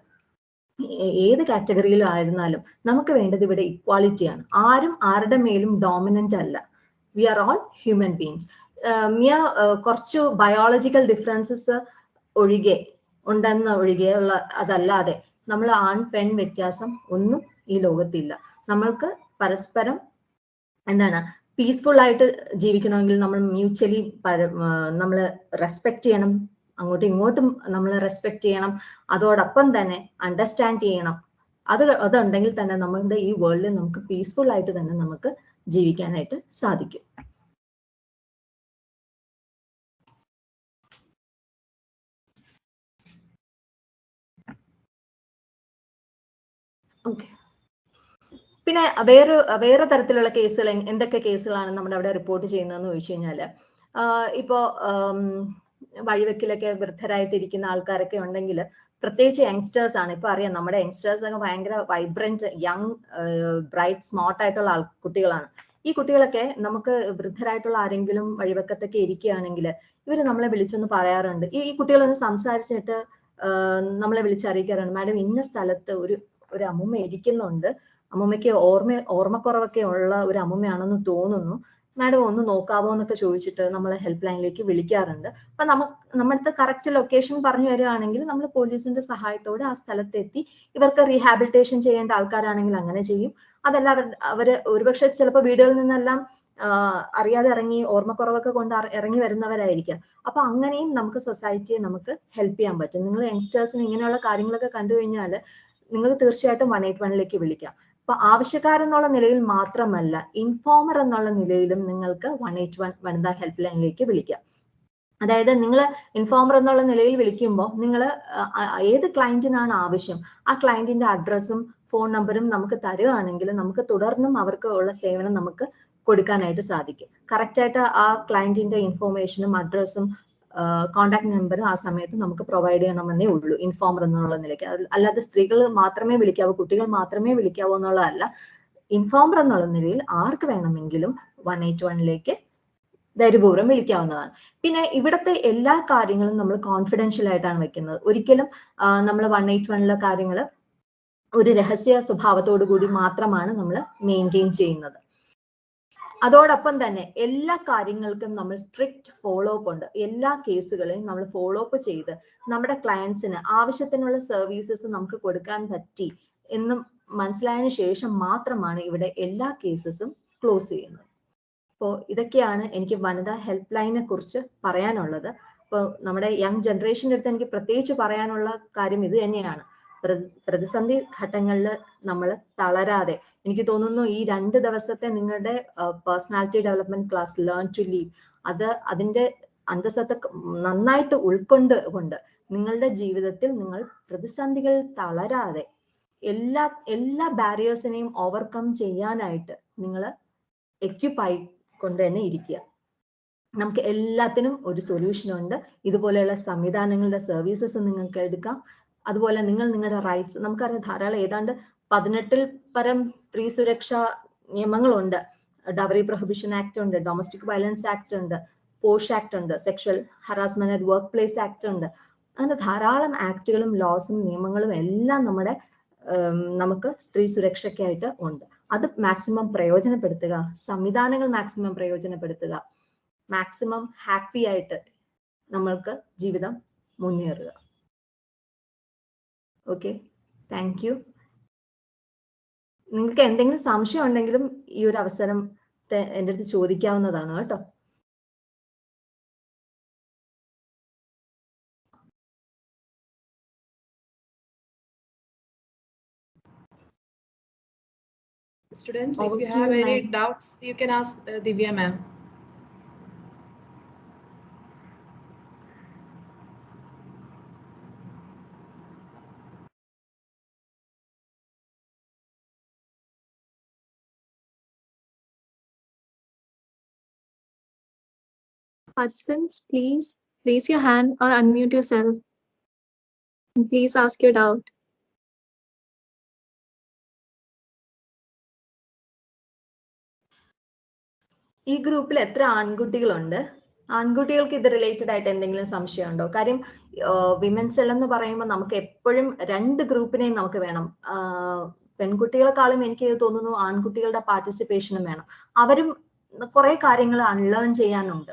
ഏത് കാറ്റഗറിയിലും ആയിരുന്നാലും നമുക്ക് വേണ്ടത് ഇവിടെ ഇക്വാലിറ്റിയാണ്. ആരും ആരുടെ മേലും ഡോമിനന്റ് അല്ല. We are all human beings. കുറച്ചു ബയോളജിക്കൽ ഡിഫറൻസസ് ഒഴികെയുള്ള അതല്ലാതെ നമ്മൾ ആൺ പെൺ വ്യത്യാസം ഒന്നും ഈ ലോകത്തില്ല. നമ്മൾക്ക് പരസ്പരം പീസ്ഫുൾ ആയിട്ട് ജീവിക്കണമെങ്കിൽ നമ്മൾ മ്യൂച്വലി നമ്മൾ റെസ്പെക്ട് ചെയ്യണം, അങ്ങോട്ടും ഇങ്ങോട്ടും നമ്മൾ റെസ്പെക്ട് ചെയ്യണം. അതോടൊപ്പം തന്നെ അണ്ടർസ്റ്റാൻഡ് ചെയ്യണം. അതുണ്ടെങ്കിൽ തന്നെ നമ്മളുടെ ഈ വേൾഡിൽ നമുക്ക് പീസ്ഫുൾ ആയിട്ട് തന്നെ നമുക്ക് ജീവിക്കാനായിട്ട് സാധിക്കും. ഓക്കെ. പിന്നെ വേറെ തരത്തിലുള്ള കേസുകൾ എന്തൊക്കെ കേസുകളാണ് നമ്മുടെ അവിടെ റിപ്പോർട്ട് ചെയ്യുന്നതെന്ന് ചോദിച്ചു കഴിഞ്ഞാൽ, ഇപ്പോ വഴിവെക്കിലൊക്കെ വൃദ്ധരായിട്ടിരിക്കുന്ന ആൾക്കാരൊക്കെ ഉണ്ടെങ്കിൽ, പ്രത്യേകിച്ച് യങ്സ്റ്റേഴ്സ് ആണ്. ഇപ്പൊ അറിയാം നമ്മുടെ യങ്സ്റ്റേഴ്സ് ഒക്കെ ഭയങ്കര വൈബ്രന്റ്, യങ്, ബ്രൈറ്റ്, സ്മാർട്ട് ആയിട്ടുള്ള കുട്ടികളാണ്. ഈ കുട്ടികളൊക്കെ നമുക്ക് വൃദ്ധരായിട്ടുള്ള ആരെങ്കിലും വഴിവെക്കത്തൊക്കെ ഇരിക്കുകയാണെങ്കിൽ ഇവര് നമ്മളെ വിളിച്ചൊന്ന് പറയാറുണ്ട്. ഈ കുട്ടികളൊന്ന് സംസാരിച്ചിട്ട് നമ്മളെ വിളിച്ചറിയിക്കാറുണ്ട്, മാഡം ഇന്ന സ്ഥലത്ത് ഒരു അമ്മുമ്മ ഇരിക്കുന്നുണ്ട്, അമ്മുമ്മയ്ക്ക് ഓർമ്മക്കുറവൊക്കെ ഉള്ള ഒരു അമ്മുമ്മയാണെന്ന് തോന്നുന്നു, മാഡം ഒന്ന് നോക്കാവോ എന്നൊക്കെ ചോദിച്ചിട്ട് നമ്മളെ ഹെൽപ്പ് ലൈനിലേക്ക് വിളിക്കാറുണ്ട്. അപ്പൊ നമ്മുടെ കറക്റ്റ് ലൊക്കേഷൻ പറഞ്ഞു വരികയാണെങ്കിൽ നമ്മൾ പോലീസിന്റെ സഹായത്തോടെ ആ സ്ഥലത്തെത്തി ഇവർക്ക് റീഹാബിലിറ്റേഷൻ ചെയ്യേണ്ട ആൾക്കാരാണെങ്കിൽ അങ്ങനെ ചെയ്യും. അതല്ല അവര് ഒരുപക്ഷെ ചിലപ്പോൾ വീടുകളിൽ നിന്നെല്ലാം അറിയാതെ ഇറങ്ങി ഓർമ്മക്കുറവൊക്കെ കൊണ്ട് ഇറങ്ങി വരുന്നവരായിരിക്കാം. അപ്പൊ അങ്ങനെയും നമുക്ക് സൊസൈറ്റിയെ നമുക്ക് ഹെൽപ്പ് ചെയ്യാൻ പറ്റും. നിങ്ങൾ യങ്സ്റ്റേഴ്സിന് ഇങ്ങനെയുള്ള കാര്യങ്ങളൊക്കെ കണ്ടു കഴിഞ്ഞാൽ നിങ്ങൾക്ക് തീർച്ചയായിട്ടും 181 വിളിക്കാം. അപ്പൊ ആവശ്യക്കാരെന്നുള്ള നിലയിൽ മാത്രമല്ല, ഇൻഫോമർ എന്നുള്ള നിലയിലും നിങ്ങൾക്ക് 181 വനിതാ ഹെൽപ്പ് ലൈനിലേക്ക് വിളിക്കാം. അതായത് നിങ്ങൾ ഇൻഫോമർ എന്നുള്ള നിലയിൽ വിളിക്കുമ്പോൾ നിങ്ങൾ ഏത് ക്ലയന്റിനാണ് ആവശ്യം ആ ക്ലയന്റിന്റെ അഡ്രസ്സും ഫോൺ നമ്പറും നമുക്ക് തരുകയാണെങ്കിൽ നമുക്ക് തുടർന്നും അവർക്ക് ഉള്ള സേവനം നമുക്ക് കൊടുക്കാനായിട്ട് സാധിക്കും. കറക്റ്റായിട്ട് ആ ക്ലയന്റിന്റെ ഇൻഫോർമേഷനും അഡ്രസ്സും കോൺടാക്ട് നമ്പറും ആ സമയത്ത് നമുക്ക് പ്രൊവൈഡ് ചെയ്യണമെന്നേ ഉള്ളൂ, ഇൻഫോമർ എന്നുള്ള നിലയ്ക്ക്. അല്ലാതെ സ്ത്രീകൾ മാത്രമേ വിളിക്കാവൂ, കുട്ടികൾ മാത്രമേ വിളിക്കാവൂ എന്നുള്ളതല്ല. ഇൻഫോമർ എന്നുള്ള നിലയിൽ ആർക്ക് വേണമെങ്കിലും 181ലേക്ക് ധൈര്യപൂർവ്വം വിളിക്കാവുന്നതാണ്. പിന്നെ ഇവിടുത്തെ എല്ലാ കാര്യങ്ങളും നമ്മൾ കോൺഫിഡൻഷ്യൽ ആയിട്ടാണ് വെക്കുന്നത്. ഒരിക്കലും നമ്മൾ 181ലെ കാര്യങ്ങൾ ഒരു രഹസ്യ സ്വഭാവത്തോടു കൂടി മാത്രമാണ് നമ്മൾ മെയിൻറ്റെയിൻ ചെയ്യുന്നത്. അതോടൊപ്പം തന്നെ എല്ലാ കാര്യങ്ങൾക്കും നമ്മൾ സ്ട്രിക്റ്റ് ഫോളോ അപ്പ് ഉണ്ട്. എല്ലാ കേസുകളെയും നമ്മൾ ഫോളോ അപ്പ് ചെയ്ത് നമ്മുടെ ക്ലയൻസിന് ആവശ്യത്തിനുള്ള സർവീസസ് നമുക്ക് കൊടുക്കാൻ പറ്റി എന്നും മനസ്സിലായതിനു ശേഷം മാത്രമാണ് ഇവിടെ എല്ലാ കേസസും ക്ലോസ് ചെയ്യുന്നത്. അപ്പോൾ ഇതൊക്കെയാണ് എനിക്ക് വനിതാ ഹെൽപ്പ് ലൈനെ കുറിച്ച് പറയാനുള്ളത്. ഇപ്പോൾ നമ്മുടെ യങ് ജനറേഷൻ്റെ അടുത്ത് എനിക്ക് പ്രത്യേകിച്ച് പറയാനുള്ള കാര്യം ഇത് തന്നെയാണ്. പ്രതിസന്ധി ഘട്ടങ്ങളിൽ നമ്മൾ തളരാതെ, എനിക്ക് തോന്നുന്നു ഈ 2 ദിവസത്തെ നിങ്ങളുടെ personality development class learn to lead, അതിന്റെ അന്തസത്ത നന്നായിട്ട് ഉൾക്കൊണ്ട് നിങ്ങളുടെ ജീവിതത്തിൽ നിങ്ങൾ പ്രതിസന്ധികൾ തളരാതെ എല്ലാ ബാരിയേഴ്സിനെയും ഓവർകം ചെയ്യാനായിട്ട് നിങ്ങൾ എക്യുപ്പ് ആയിക്കൊണ്ട് തന്നെ ഇരിക്കുക. നമുക്ക് എല്ലാത്തിനും ഒരു സൊല്യൂഷൻ ഉണ്ട്. ഇതുപോലെയുള്ള സംവിധാനങ്ങളുടെ സർവീസസ് നിങ്ങൾക്ക് എടുക്കാം. അതുപോലെ നിങ്ങളുടെ റൈറ്റ്സ്, നമുക്കറിയാം ധാരാളം ഏതാണ്ട് 18ൽ പരം സ്ത്രീ സുരക്ഷാ നിയമങ്ങളുണ്ട്. ഡവറി പ്രൊഹിബിഷൻ ആക്ട് ഉണ്ട്, ഡൊമസ്റ്റിക് വയലൻസ് ആക്ട് ഉണ്ട്, പോഷ് ആക്ട് ഉണ്ട്, sexual harassment at work place act ഉണ്ട്. അങ്ങനെ ധാരാളം ആക്ടുകളും ലോസും നിയമങ്ങളും എല്ലാം നമുക്ക് സ്ത്രീ സുരക്ഷയ്ക്കായിട്ട് ഉണ്ട്. അത് മാക്സിമം പ്രയോജനപ്പെടുത്തുക, സംവിധാനങ്ങൾ മാക്സിമം പ്രയോജനപ്പെടുത്തുക, മാക്സിമം ഹാപ്പി ആയിട്ട് നമ്മൾക്ക് ജീവിതം മുന്നേറുക. Okay, thank U. നിങ്ങൾക്ക് എന്തെങ്കിലും സംശയം ഉണ്ടെങ്കിലും ഈ ഒരു അവസരം എൻ്റെ അടുത്ത് ചോദിക്കാവുന്നതാണ് കേട്ടോ. Students, if you have any doubts, you can ask Divya ma'am. Participants, please raise your hand or unmute yourself. And please ask your doubt. ഈ ഗ്രൂപ്പിൽ എത്ര ആൺകുട്ടികളുണ്ട്? ആൺകുട്ടികൾക്ക് ഇത് റിലേറ്റഡ് ആയിട്ട് എന്തെങ്കിലും സംശയം ഉണ്ടോ? കാര്യം വിമൻസ് സെൽ എന്ന് പറയുമ്പോൾ നമുക്ക് എപ്പോഴും 2 ഗ്രൂപ്പിനെയും നമുക്ക് വേണം. പെൺകുട്ടികളെക്കാളും എനിക്ക് തോന്നുന്നു ആൺകുട്ടികളുടെ പാർട്ടിസിപ്പേഷനും വേണം. അവരും കുറെ കാര്യങ്ങൾ അൺലേൺ ചെയ്യാനുണ്ട്.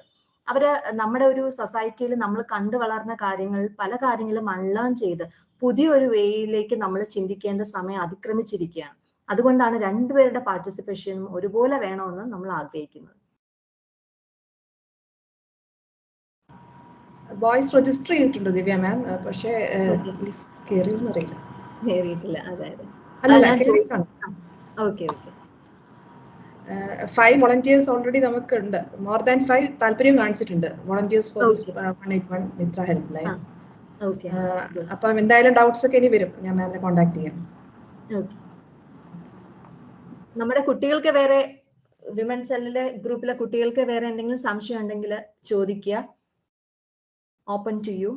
അവര് നമ്മുടെ ഒരു സൊസൈറ്റിയിൽ നമ്മൾ കണ്ടു വളർന്ന കാര്യങ്ങൾ, പല കാര്യങ്ങളും അൺലേൺ ചെയ്ത് പുതിയൊരു വേയിലേക്ക് നമ്മൾ ചിന്തിക്കേണ്ട സമയം അതിക്രമിച്ചിരിക്കുകയാണ്. അതുകൊണ്ടാണ് 2 പേരുടെ പാർട്ടിസിപ്പേഷനും ഒരുപോലെ വേണമെന്ന് നമ്മൾ ആഗ്രഹിക്കുന്നത്. വോയിസ് രജിസ്റ്റർ ചെയ്തിട്ടുണ്ട് ദിവ്യ മാം, പക്ഷേ കേറിയിട്ടില്ല. അതായത് ഓക്കെ 5 volunteers ഓൾറെഡി നമുക്കുണ്ട്. മോർ ദാൻ 5 താല്പര്യം കാണിച്ചിട്ടുണ്ട് volunteers for this 181 Mitra help line. അപ്പം എന്തായാലും ഡൗട്ട്സ് ഒക്കെ ഇനി വരും, ഞാൻ മാമിനെ കോൺടാക്ട് ചെയ്യാം. നമ്മുടെ കുട്ടികൾക്ക് വേറെ വിമൻ സെല്ലിലെ ഗ്രൂപ്പിലെ കുട്ടികൾക്ക് വേറെ എന്തെങ്കിലും സംശയം ഉണ്ടെങ്കിൽ ചോദിക്കുക. Open to you.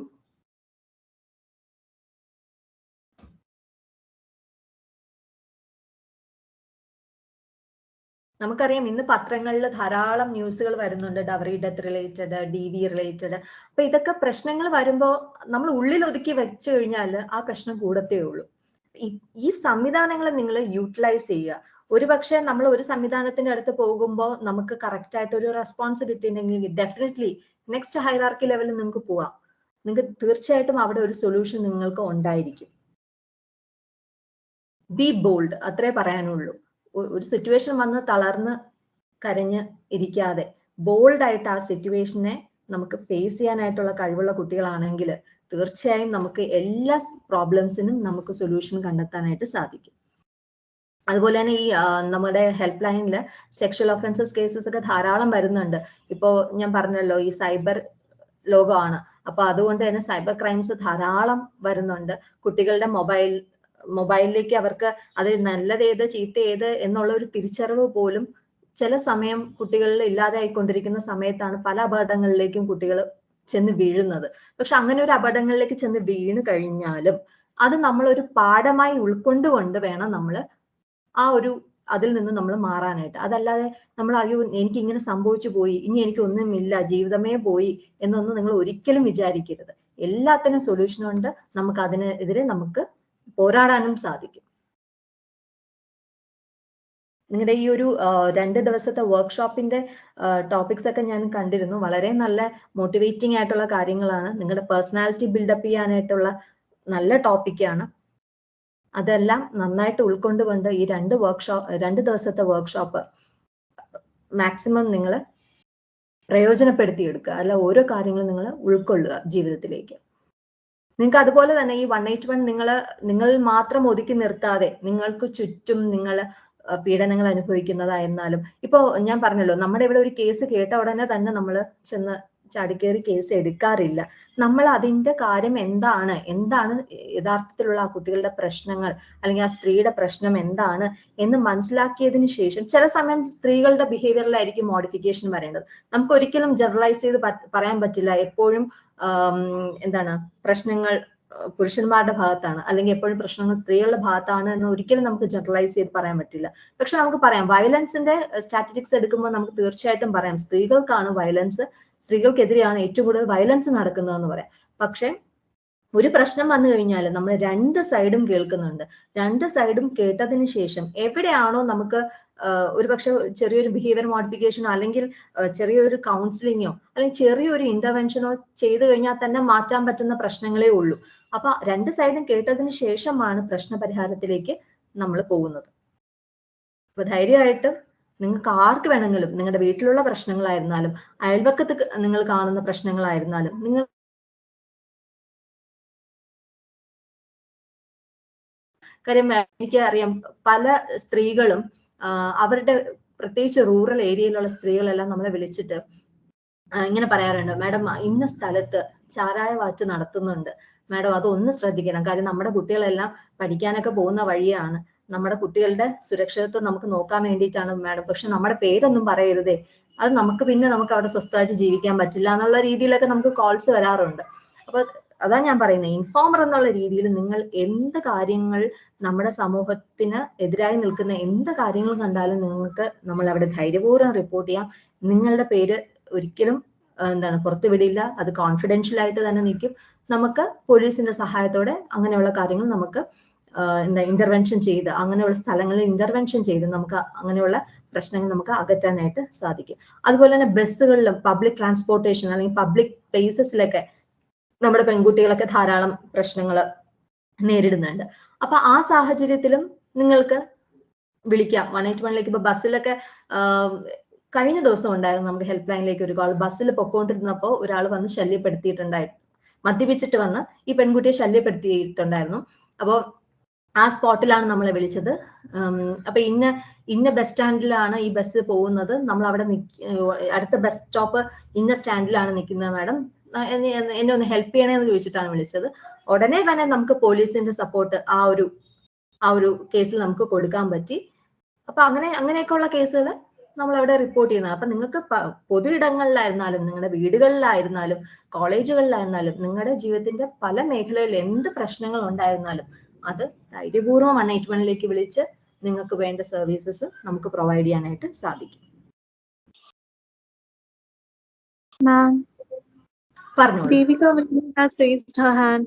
നമുക്കറിയാം ഇന്ന് പത്രങ്ങളിൽ ധാരാളം ന്യൂസുകൾ വരുന്നുണ്ട്, dowry death related, DV related. അപ്പൊ ഇതൊക്കെ പ്രശ്നങ്ങൾ വരുമ്പോൾ നമ്മൾ ഉള്ളിൽ ഒതുക്കി വെച്ചു കഴിഞ്ഞാൽ ആ പ്രശ്നം കൂടത്തേ ഉള്ളൂ. ഈ സംവിധാനങ്ങൾ നിങ്ങൾ യൂട്ടിലൈസ് ചെയ്യുക. ഒരുപക്ഷെ നമ്മൾ ഒരു സംവിധാനത്തിന്റെ അടുത്ത് പോകുമ്പോൾ നമുക്ക് കറക്റ്റ് ആയിട്ട് ഒരു റെസ്പോൺസ് കിട്ടിയിട്ടുണ്ടെങ്കിൽ ഡെഫിനറ്റ്ലി നെക്സ്റ്റ് ഹൈറാർക്കി ലെവലിൽ നിങ്ങൾക്ക് പോവാം. നിങ്ങൾക്ക് തീർച്ചയായിട്ടും അവിടെ ഒരു സൊല്യൂഷൻ നിങ്ങൾക്ക് ഉണ്ടായിരിക്കും. ബി ബോൾഡ്, അത്രേ പറയാനുള്ളൂ. ഒരു സിറ്റുവേഷൻ വന്ന് തളർന്ന് കരഞ്ഞ് ഇരിക്കാതെ ബോൾഡായിട്ട് ആ സിറ്റുവേഷനെ നമുക്ക് ഫേസ് ചെയ്യാനായിട്ടുള്ള കഴിവുള്ള കുട്ടികളാണെങ്കിൽ തീർച്ചയായും നമുക്ക് എല്ലാ പ്രോബ്ലംസിനും നമുക്ക് സൊല്യൂഷൻ കണ്ടെത്താനായിട്ട് സാധിക്കും. അതുപോലെ തന്നെ ഈ നമ്മുടെ ഹെൽപ്പ് ലൈനിൽ സെക്ഷൽ ഒഫൻസസ് കേസസ് ഒക്കെ ധാരാളം വരുന്നുണ്ട്. ഇപ്പോൾ ഞാൻ പറഞ്ഞല്ലോ ഈ സൈബർ ലോകമാണ്. അപ്പൊ അതുകൊണ്ട് തന്നെ സൈബർ ക്രൈംസ് ധാരാളം വരുന്നുണ്ട്. കുട്ടികളുടെ മൊബൈലിലേക്ക് അവർക്ക് അത് നല്ലതേത് ചീത്തയേത് എന്നുള്ള ഒരു തിരിച്ചറിവ് പോലും ചില സമയം കുട്ടികളിൽ ഇല്ലാതെ ആയിക്കൊണ്ടിരിക്കുന്ന സമയത്താണ് പല അപകടങ്ങളിലേക്കും കുട്ടികൾ ചെന്ന് വീഴുന്നത്. പക്ഷെ അങ്ങനെ ഒരു അപകടങ്ങളിലേക്ക് ചെന്ന് വീണ് കഴിഞ്ഞാലും അത് നമ്മൾ ഒരു പാഠമായി ഉൾക്കൊണ്ടുകൊണ്ട് വേണം നമ്മൾ അതിൽ നിന്ന് നമ്മൾ മാറാനായിട്ട്. അതല്ലാതെ നമ്മൾ അയ്യോ എനിക്ക് ഇങ്ങനെ സംഭവിച്ചു പോയി, ഇനി എനിക്ക് ഒന്നുമില്ല, ജീവിതമേ പോയി എന്നൊന്നും നിങ്ങൾ ഒരിക്കലും വിചാരിക്കരുത്. എല്ലാത്തിനും സൊല്യൂഷൻ ഉണ്ട്. നമുക്ക് അതിനെതിരെ നമുക്ക് പോരാടാനും സാധിക്കും. നിങ്ങളുടെ ഈ ഒരു 2 ദിവസത്തെ വർക്ക്ഷോപ്പിന്റെ ടോപ്പിക്സ് ഒക്കെ ഞാൻ കണ്ടിരുന്നു. വളരെ നല്ല മോട്ടിവേറ്റിംഗ് ആയിട്ടുള്ള കാര്യങ്ങളാണ്. നിങ്ങളുടെ പേഴ്സണാലിറ്റി ബിൽഡപ്പ് ചെയ്യാനായിട്ടുള്ള നല്ല ടോപ്പിക്കാണ്. അതെല്ലാം നന്നായിട്ട് ഉൾക്കൊണ്ടുകൊണ്ട് ഈ 2 ദിവസത്തെ വർക്ക്ഷോപ്പ് മാക്സിമം നിങ്ങൾ പ്രയോജനപ്പെടുത്തിയെടുക്കുക. അല്ല ഓരോ കാര്യങ്ങളും നിങ്ങൾ ഉൾക്കൊള്ളുക ജീവിതത്തിലേക്ക്. നിങ്ങൾക്ക് അതുപോലെ തന്നെ ഈ 181 നിങ്ങൾ മാത്രം ഒതുക്കി നിർത്താതെ നിങ്ങൾക്ക് ചുറ്റും നിങ്ങൾ പീഡനങ്ങൾ അനുഭവിക്കുന്നതായിരുന്നാലും, ഇപ്പോ ഞാൻ പറഞ്ഞല്ലോ, നമ്മുടെ ഇവിടെ ഒരു കേസ് കേട്ട ഉടനെ തന്നെ നമ്മൾ ചെന്ന് ചാടിക്കേറി കേസ് എടുക്കാറില്ല. നമ്മൾ അതിന്റെ കാര്യം എന്താണ് യഥാർത്ഥത്തിലുള്ള ആ കുട്ടികളുടെ പ്രശ്നങ്ങൾ അല്ലെങ്കിൽ ആ സ്ത്രീയുടെ പ്രശ്നം എന്താണ് എന്ന് മനസ്സിലാക്കിയതിന് ശേഷം, ചില സമയം സ്ത്രീകളുടെ ബിഹേവിയറിലായിരിക്കും മോഡിഫിക്കേഷൻ വരേണ്ടത്. നമുക്ക് ഒരിക്കലും ജനറലൈസ് ചെയ്ത് പറയാൻ പറ്റില്ല എപ്പോഴും പ്രശ്നങ്ങൾ പുരുഷന്മാരുടെ ഭാഗത്താണ് അല്ലെങ്കിൽ എപ്പോഴും പ്രശ്നങ്ങൾ സ്ത്രീകളുടെ ഭാഗത്താണ് എന്ന് ഒരിക്കലും നമുക്ക് ജനറലൈസ് ചെയ്ത് പറയാൻ പറ്റില്ല. പക്ഷെ നമുക്ക് പറയാം, വയലൻസിന്റെ സ്റ്റാറ്റിസ്റ്റിക്സ് എടുക്കുമ്പോൾ നമുക്ക് തീർച്ചയായിട്ടും പറയാം സ്ത്രീകൾക്കാണ് സ്ത്രീകൾക്കെതിരെയാണ് ഏറ്റവും കൂടുതൽ വയലൻസ് നടക്കുന്നതെന്ന് പറയാം. പക്ഷെ ഒരു പ്രശ്നം വന്നു കഴിഞ്ഞാൽ നമ്മൾ 2 സൈഡും കേൾക്കുന്നുണ്ട്. 2 സൈഡും കേട്ടതിന് ശേഷം എവിടെയാണോ നമുക്ക് ഒരുപക്ഷെ ചെറിയൊരു ബിഹേവിയർ മോഡിഫിക്കേഷനോ അല്ലെങ്കിൽ ചെറിയൊരു കൗൺസിലിങ്ങോ അല്ലെങ്കിൽ ചെറിയൊരു ഇന്റർവെൻഷനോ ചെയ്തു കഴിഞ്ഞാൽ തന്നെ മാറ്റാൻ പറ്റുന്ന പ്രശ്നങ്ങളേ ഉള്ളൂ. അപ്പൊ 2 സൈഡും കേട്ടതിന് ശേഷമാണ് പ്രശ്നപരിഹാരത്തിലേക്ക് നമ്മൾ പോകുന്നത്. അപ്പൊ ധൈര്യമായിട്ട് നിങ്ങൾക്ക് ആർക്ക് വേണമെങ്കിലും, നിങ്ങളുടെ വീട്ടിലുള്ള പ്രശ്നങ്ങളായിരുന്നാലും അയൽവക്കത്ത് നിങ്ങൾ കാണുന്ന പ്രശ്നങ്ങളായിരുന്നാലും, കാര്യം എനിക്ക് അറിയാം പല സ്ത്രീകളും അവരുടെ പ്രത്യേകിച്ച് റൂറൽ ഏരിയയിലുള്ള സ്ത്രീകളെല്ലാം നമ്മളെ വിളിച്ചിട്ട് ഇങ്ങനെ പറയാറുണ്ട്, മാഡം ഇന്ന സ്ഥലത്ത് ചാരായ വാറ്റ് നടത്തുന്നുണ്ട് മാഡം, അതൊന്ന് ശ്രദ്ധിക്കണം. കാര്യം നമ്മുടെ കുട്ടികളെല്ലാം പഠിക്കാനൊക്കെ പോകുന്ന വഴിയാണ്, നമ്മുടെ കുട്ടികളുടെ സുരക്ഷിതത്വം നമുക്ക് നോക്കാൻ വേണ്ടിയിട്ടാണ് മാഡം, പക്ഷെ നമ്മുടെ പേരൊന്നും പറയരുതേ, അത് നമുക്ക് അവിടെ സ്വസ്ഥമായിട്ട് ജീവിക്കാൻ പറ്റില്ല എന്നുള്ള രീതിയിലൊക്കെ നമുക്ക് കോൾസ് വരാറുണ്ട്. അപ്പൊ അതാ ഞാൻ പറയുന്നത്, ഇൻഫോമർ എന്നുള്ള രീതിയിൽ നിങ്ങൾ എന്ത് കാര്യങ്ങൾ നമ്മുടെ സമൂഹത്തിന് എതിരായി നിൽക്കുന്ന എന്ത് കാര്യങ്ങൾ കണ്ടാലും നമ്മൾ അവിടെ ധൈര്യപൂർവ്വം റിപ്പോർട്ട് ചെയ്യാം. നിങ്ങളുടെ പേര് ഒരിക്കലും പുറത്തുവിടില്ല, അത് കോൺഫിഡൻഷ്യൽ ആയിട്ട് തന്നെ നിൽക്കും. നമുക്ക് പോലീസിന്റെ സഹായത്തോടെ അങ്ങനെയുള്ള കാര്യങ്ങൾ നമുക്ക് ഇന്റർവെൻഷൻ ചെയ്ത് അങ്ങനെയുള്ള സ്ഥലങ്ങളിൽ ഇന്റർവെൻഷൻ ചെയ്ത് നമുക്ക് അങ്ങനെയുള്ള പ്രശ്നങ്ങൾ നമുക്ക് അകറ്റാനായിട്ട് സാധിക്കും. അതുപോലെ തന്നെ ബസ്സുകളിലും പബ്ലിക് ട്രാൻസ്പോർട്ടേഷൻ അല്ലെങ്കിൽ പബ്ലിക് പ്ലേസസിലൊക്കെ നമ്മുടെ പെൺകുട്ടികളൊക്കെ ധാരാളം പ്രശ്നങ്ങൾ നേരിടുന്നുണ്ട്. അപ്പൊ ആ സാഹചര്യത്തിലും നിങ്ങൾക്ക് വിളിക്കാം 181ലേക്ക്. ഇപ്പൊ ബസ്സിലൊക്കെ കഴിഞ്ഞ ദിവസം ഉണ്ടായിരുന്നു നമുക്ക് ഹെൽപ്പ് ലൈനിലേക്ക് ഒരു കോൾ. ബസ്സിൽ പൊക്കോണ്ടിരുന്നപ്പോൾ ഒരാൾ വന്ന് ശല്യപ്പെടുത്തിയിട്ടുണ്ടായിരുന്നു, മദ്യപിച്ചിട്ട് വന്ന് ഈ പെൺകുട്ടിയെ ശല്യപ്പെടുത്തിയിട്ടുണ്ടായിരുന്നു. അപ്പോൾ ആ സ്പോട്ടിലാണ് നമ്മളെ വിളിച്ചത്. അപ്പൊ ഇന്ന ബസ് സ്റ്റാൻഡിലാണ് ഈ ബസ് പോകുന്നത്, നമ്മൾ അവിടെ അടുത്ത ബസ് സ്റ്റോപ്പ് ഇന്ന സ്റ്റാൻഡിലാണ് നിൽക്കുന്നത് മാഡം, എന്നെ ഒന്ന് ഹെൽപ്പ് ചെയ്യണേ എന്ന് ചോദിച്ചിട്ടാണ് വിളിച്ചത്. ഉടനെ തന്നെ നമുക്ക് പോലീസിന്റെ സപ്പോർട്ട് ആ ഒരു കേസിൽ നമുക്ക് കൊടുക്കാൻ പറ്റി. അപ്പൊ അങ്ങനെയൊക്കെയുള്ള കേസുകൾ നമ്മൾ അവിടെ റിപ്പോർട്ട് ചെയ്യുന്നത്. അപ്പൊ നിങ്ങൾക്ക് പൊതു ഇടങ്ങളിലായിരുന്നാലും നിങ്ങളുടെ വീടുകളിലായിരുന്നാലും കോളേജുകളിലായിരുന്നാലും നിങ്ങളുടെ ജീവിതത്തിന്റെ പല മേഖലകളിൽ എന്ത് പ്രശ്നങ്ങൾ ഉണ്ടായിരുന്നാലും അത് ധൈര്യപൂർവ്വം 181ലേക്ക് വിളിച്ച് നിങ്ങൾക്ക് വേണ്ട സർവീസസ് നമുക്ക് പ്രൊവൈഡ് ചെയ്യാനായിട്ട് സാധിക്കും. Ma'am, പറഞ്ഞോളൂ. Devika Venu has raised her hand.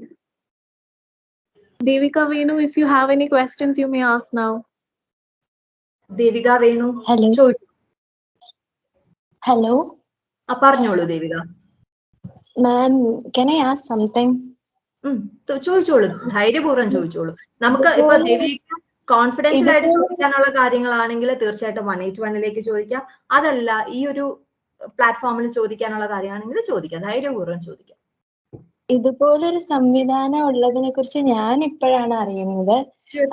Devika Venu, if you have any questions, you may ask now. Devika Venu, Hello. പറഞ്ഞോളൂ Devika. Ma'am, can I ask something? ചോദിച്ചോളൂ, ധൈര്യപൂർവ്വം ചോദിച്ചോളൂ. നമുക്ക് ഇപ്പൊ ദേവിക കോൺഫിഡൻഷ്യൽ ആയിട്ട് ചോദിക്കാനുള്ള കാര്യങ്ങളാണെങ്കിൽ തീർച്ചയായിട്ടും 181ലേക്ക് ചോദിക്കാം. അതല്ല ഈ ഒരു പ്ലാറ്റ്ഫോമിൽ ചോദിക്കാനുള്ള കാര്യമാണെങ്കിൽ ചോദിക്കാം, ധൈര്യപൂർവ്വം ചോദിക്കാം. ഇതുപോലൊരു സംവിധാനം ഉള്ളതിനെ കുറിച്ച് ഞാൻ ഇപ്പോഴാണ് അറിയുന്നത്.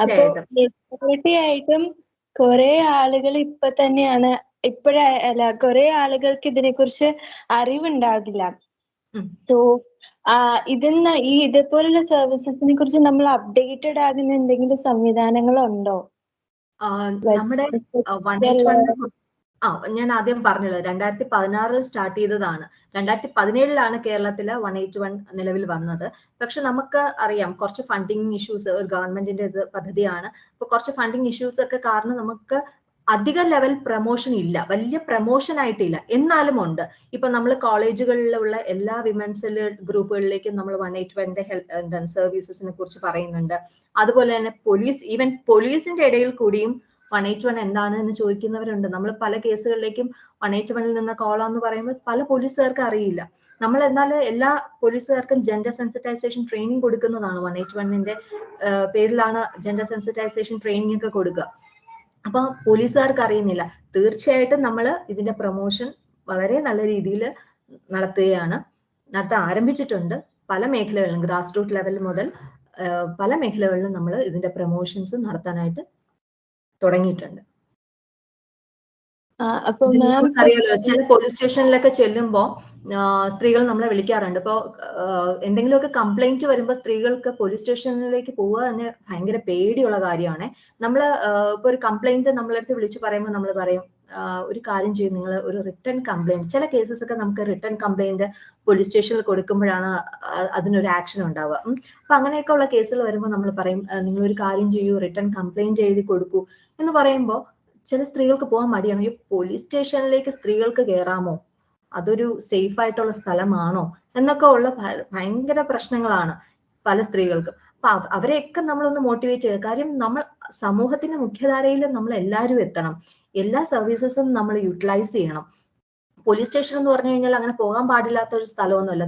അപ്പൊ തീർച്ചയായിട്ടും കുറെ ആളുകൾ ഇപ്പൊ തന്നെയാണ് കുറെ ആളുകൾക്ക് ഇതിനെ കുറിച്ച് അറിവുണ്ടാകില്ല. സോ ഇതുപോലുള്ള സർവീസസിനെ കുറിച്ച് നമ്മൾ അപ്ഡേറ്റഡ് ആകുന്ന എന്തെങ്കിലും സംവിധാനങ്ങളുണ്ടോ? നമ്മുടെ ഞാൻ ആദ്യം പറഞ്ഞല്ലോ 2016 സ്റ്റാർട്ട് ചെയ്തതാണ്. 2017 കേരളത്തില് 181 നിലവിൽ വന്നത്. പക്ഷെ നമുക്ക് അറിയാം കുറച്ച് ഫണ്ടിങ് ഇഷ്യൂസ്, ഒരു ഗവൺമെന്റിന്റെ പദ്ധതിയാണ്. അപ്പൊ കുറച്ച് ഫണ്ടിങ് ഇഷ്യൂസ് ഒക്കെ കാരണം നമുക്ക് അധിക ലെവൽ പ്രൊമോഷൻ ഇല്ല, വലിയ പ്രൊമോഷൻ ആയിട്ടില്ല. എന്നാലും ഉണ്ട്. ഇപ്പൊ നമ്മൾ കോളേജുകളിലുള്ള എല്ലാ വിമൻസ് ഗ്രൂപ്പുകളിലേക്കും നമ്മൾ 181 ഹെൽത്ത് സർവീസസിനെ കുറിച്ച് പറയുന്നുണ്ട്. അതുപോലെ തന്നെ ഈവൻ പോലീസിന്റെ ഇടയിൽ കൂടിയും 181 എന്താണ് എന്ന് ചോദിക്കുന്നവരുണ്ട്. നമ്മൾ പല കേസുകളിലേക്കും 181 നിന്ന് കോളാന്ന് പറയുമ്പോൾ പല പോലീസുകാർക്ക് അറിയില്ല. നമ്മൾ എന്നാൽ എല്ലാ പോലീസുകാർക്കും ജെൻഡർ സെൻസിറ്റൈസേഷൻ ട്രെയിനിങ് കൊടുക്കുന്നതാണ്. 181 പേരിലാണ് ജെൻഡർ സെൻസിറ്റൈസേഷൻ ട്രെയിനിങ് ഒക്കെ കൊടുക്കുക. അപ്പൊ പോലീസുകാർക്ക് അറിയുന്നില്ല. തീർച്ചയായിട്ടും നമ്മൾ ഇതിന്റെ പ്രൊമോഷൻ വളരെ നല്ല രീതിയിൽ നടത്താൻ ആരംഭിച്ചിട്ടുണ്ട്. പല മേഖലകളിലും ഗ്രാസ് റൂട്ട് ലെവൽ മുതൽ പല മേഖലകളിലും നമ്മൾ ഇതിന്റെ പ്രൊമോഷൻസ് നടത്താനായിട്ട് തുടങ്ങിയിട്ടുണ്ട്. അറിയാലോ, ചില പോലീസ് സ്റ്റേഷനിലൊക്കെ ചെല്ലുമ്പോൾ സ്ത്രീകൾ നമ്മളെ വിളിക്കാറുണ്ട്. ഇപ്പോൾ എന്തെങ്കിലുമൊക്കെ കംപ്ലൈന്റ് വരുമ്പോൾ സ്ത്രീകൾക്ക് പോലീസ് സ്റ്റേഷനിലേക്ക് പോവുക തന്നെ ഭയങ്കര പേടിയുള്ള കാര്യമാണ്. നമ്മൾ ഇപ്പൊ ഒരു കംപ്ലൈന്റ് നമ്മളടുത്ത് വിളിച്ച് പറയുമ്പോൾ നമ്മൾ പറയും ഒരു കാര്യം ചെയ്യും, നിങ്ങൾ ഒരു റിട്ടേൺ കംപ്ലൈന്റ്, ചില കേസസ് ഒക്കെ നമുക്ക് റിട്ടേൺ കംപ്ലൈന്റ് പോലീസ് സ്റ്റേഷനിൽ കൊടുക്കുമ്പോഴാണ് അതിനൊരു ആക്ഷൻ ഉണ്ടാവുക. അപ്പൊ അങ്ങനെയൊക്കെ ഉള്ള കേസുകൾ വരുമ്പോൾ നമ്മൾ പറയും നിങ്ങൾ ഒരു കാര്യം ചെയ്യൂ, റിട്ടേൺ കംപ്ലൈന്റ് എഴുതി കൊടുക്കൂ എന്ന് പറയുമ്പോൾ ചില സ്ത്രീകൾക്ക് പോകാൻ മടിയാണ്. ഈ പോലീസ് സ്റ്റേഷനിലേക്ക് സ്ത്രീകൾക്ക് കയറാമോ, അതൊരു സേഫ് ആയിട്ടുള്ള സ്ഥലമാണോ എന്നൊക്കെ ഉള്ള ഭയങ്കര പ്രശ്നങ്ങളാണ് പല സ്ത്രീകൾക്കും. അപ്പൊ അവരെയൊക്കെ നമ്മളൊന്ന് മോട്ടിവേറ്റ് ചെയ്യുക. കാര്യം നമ്മൾ സമൂഹത്തിന്റെ മുഖ്യധാരയിൽ നമ്മൾ എല്ലാവരും എത്തണം, എല്ലാ സർവീസസും നമ്മൾ യൂട്ടിലൈസ് ചെയ്യണം. പോലീസ് സ്റ്റേഷൻ എന്ന് പറഞ്ഞു കഴിഞ്ഞാൽ അങ്ങനെ പോകാൻ പാടില്ലാത്ത ഒരു സ്ഥലമൊന്നുമല്ല.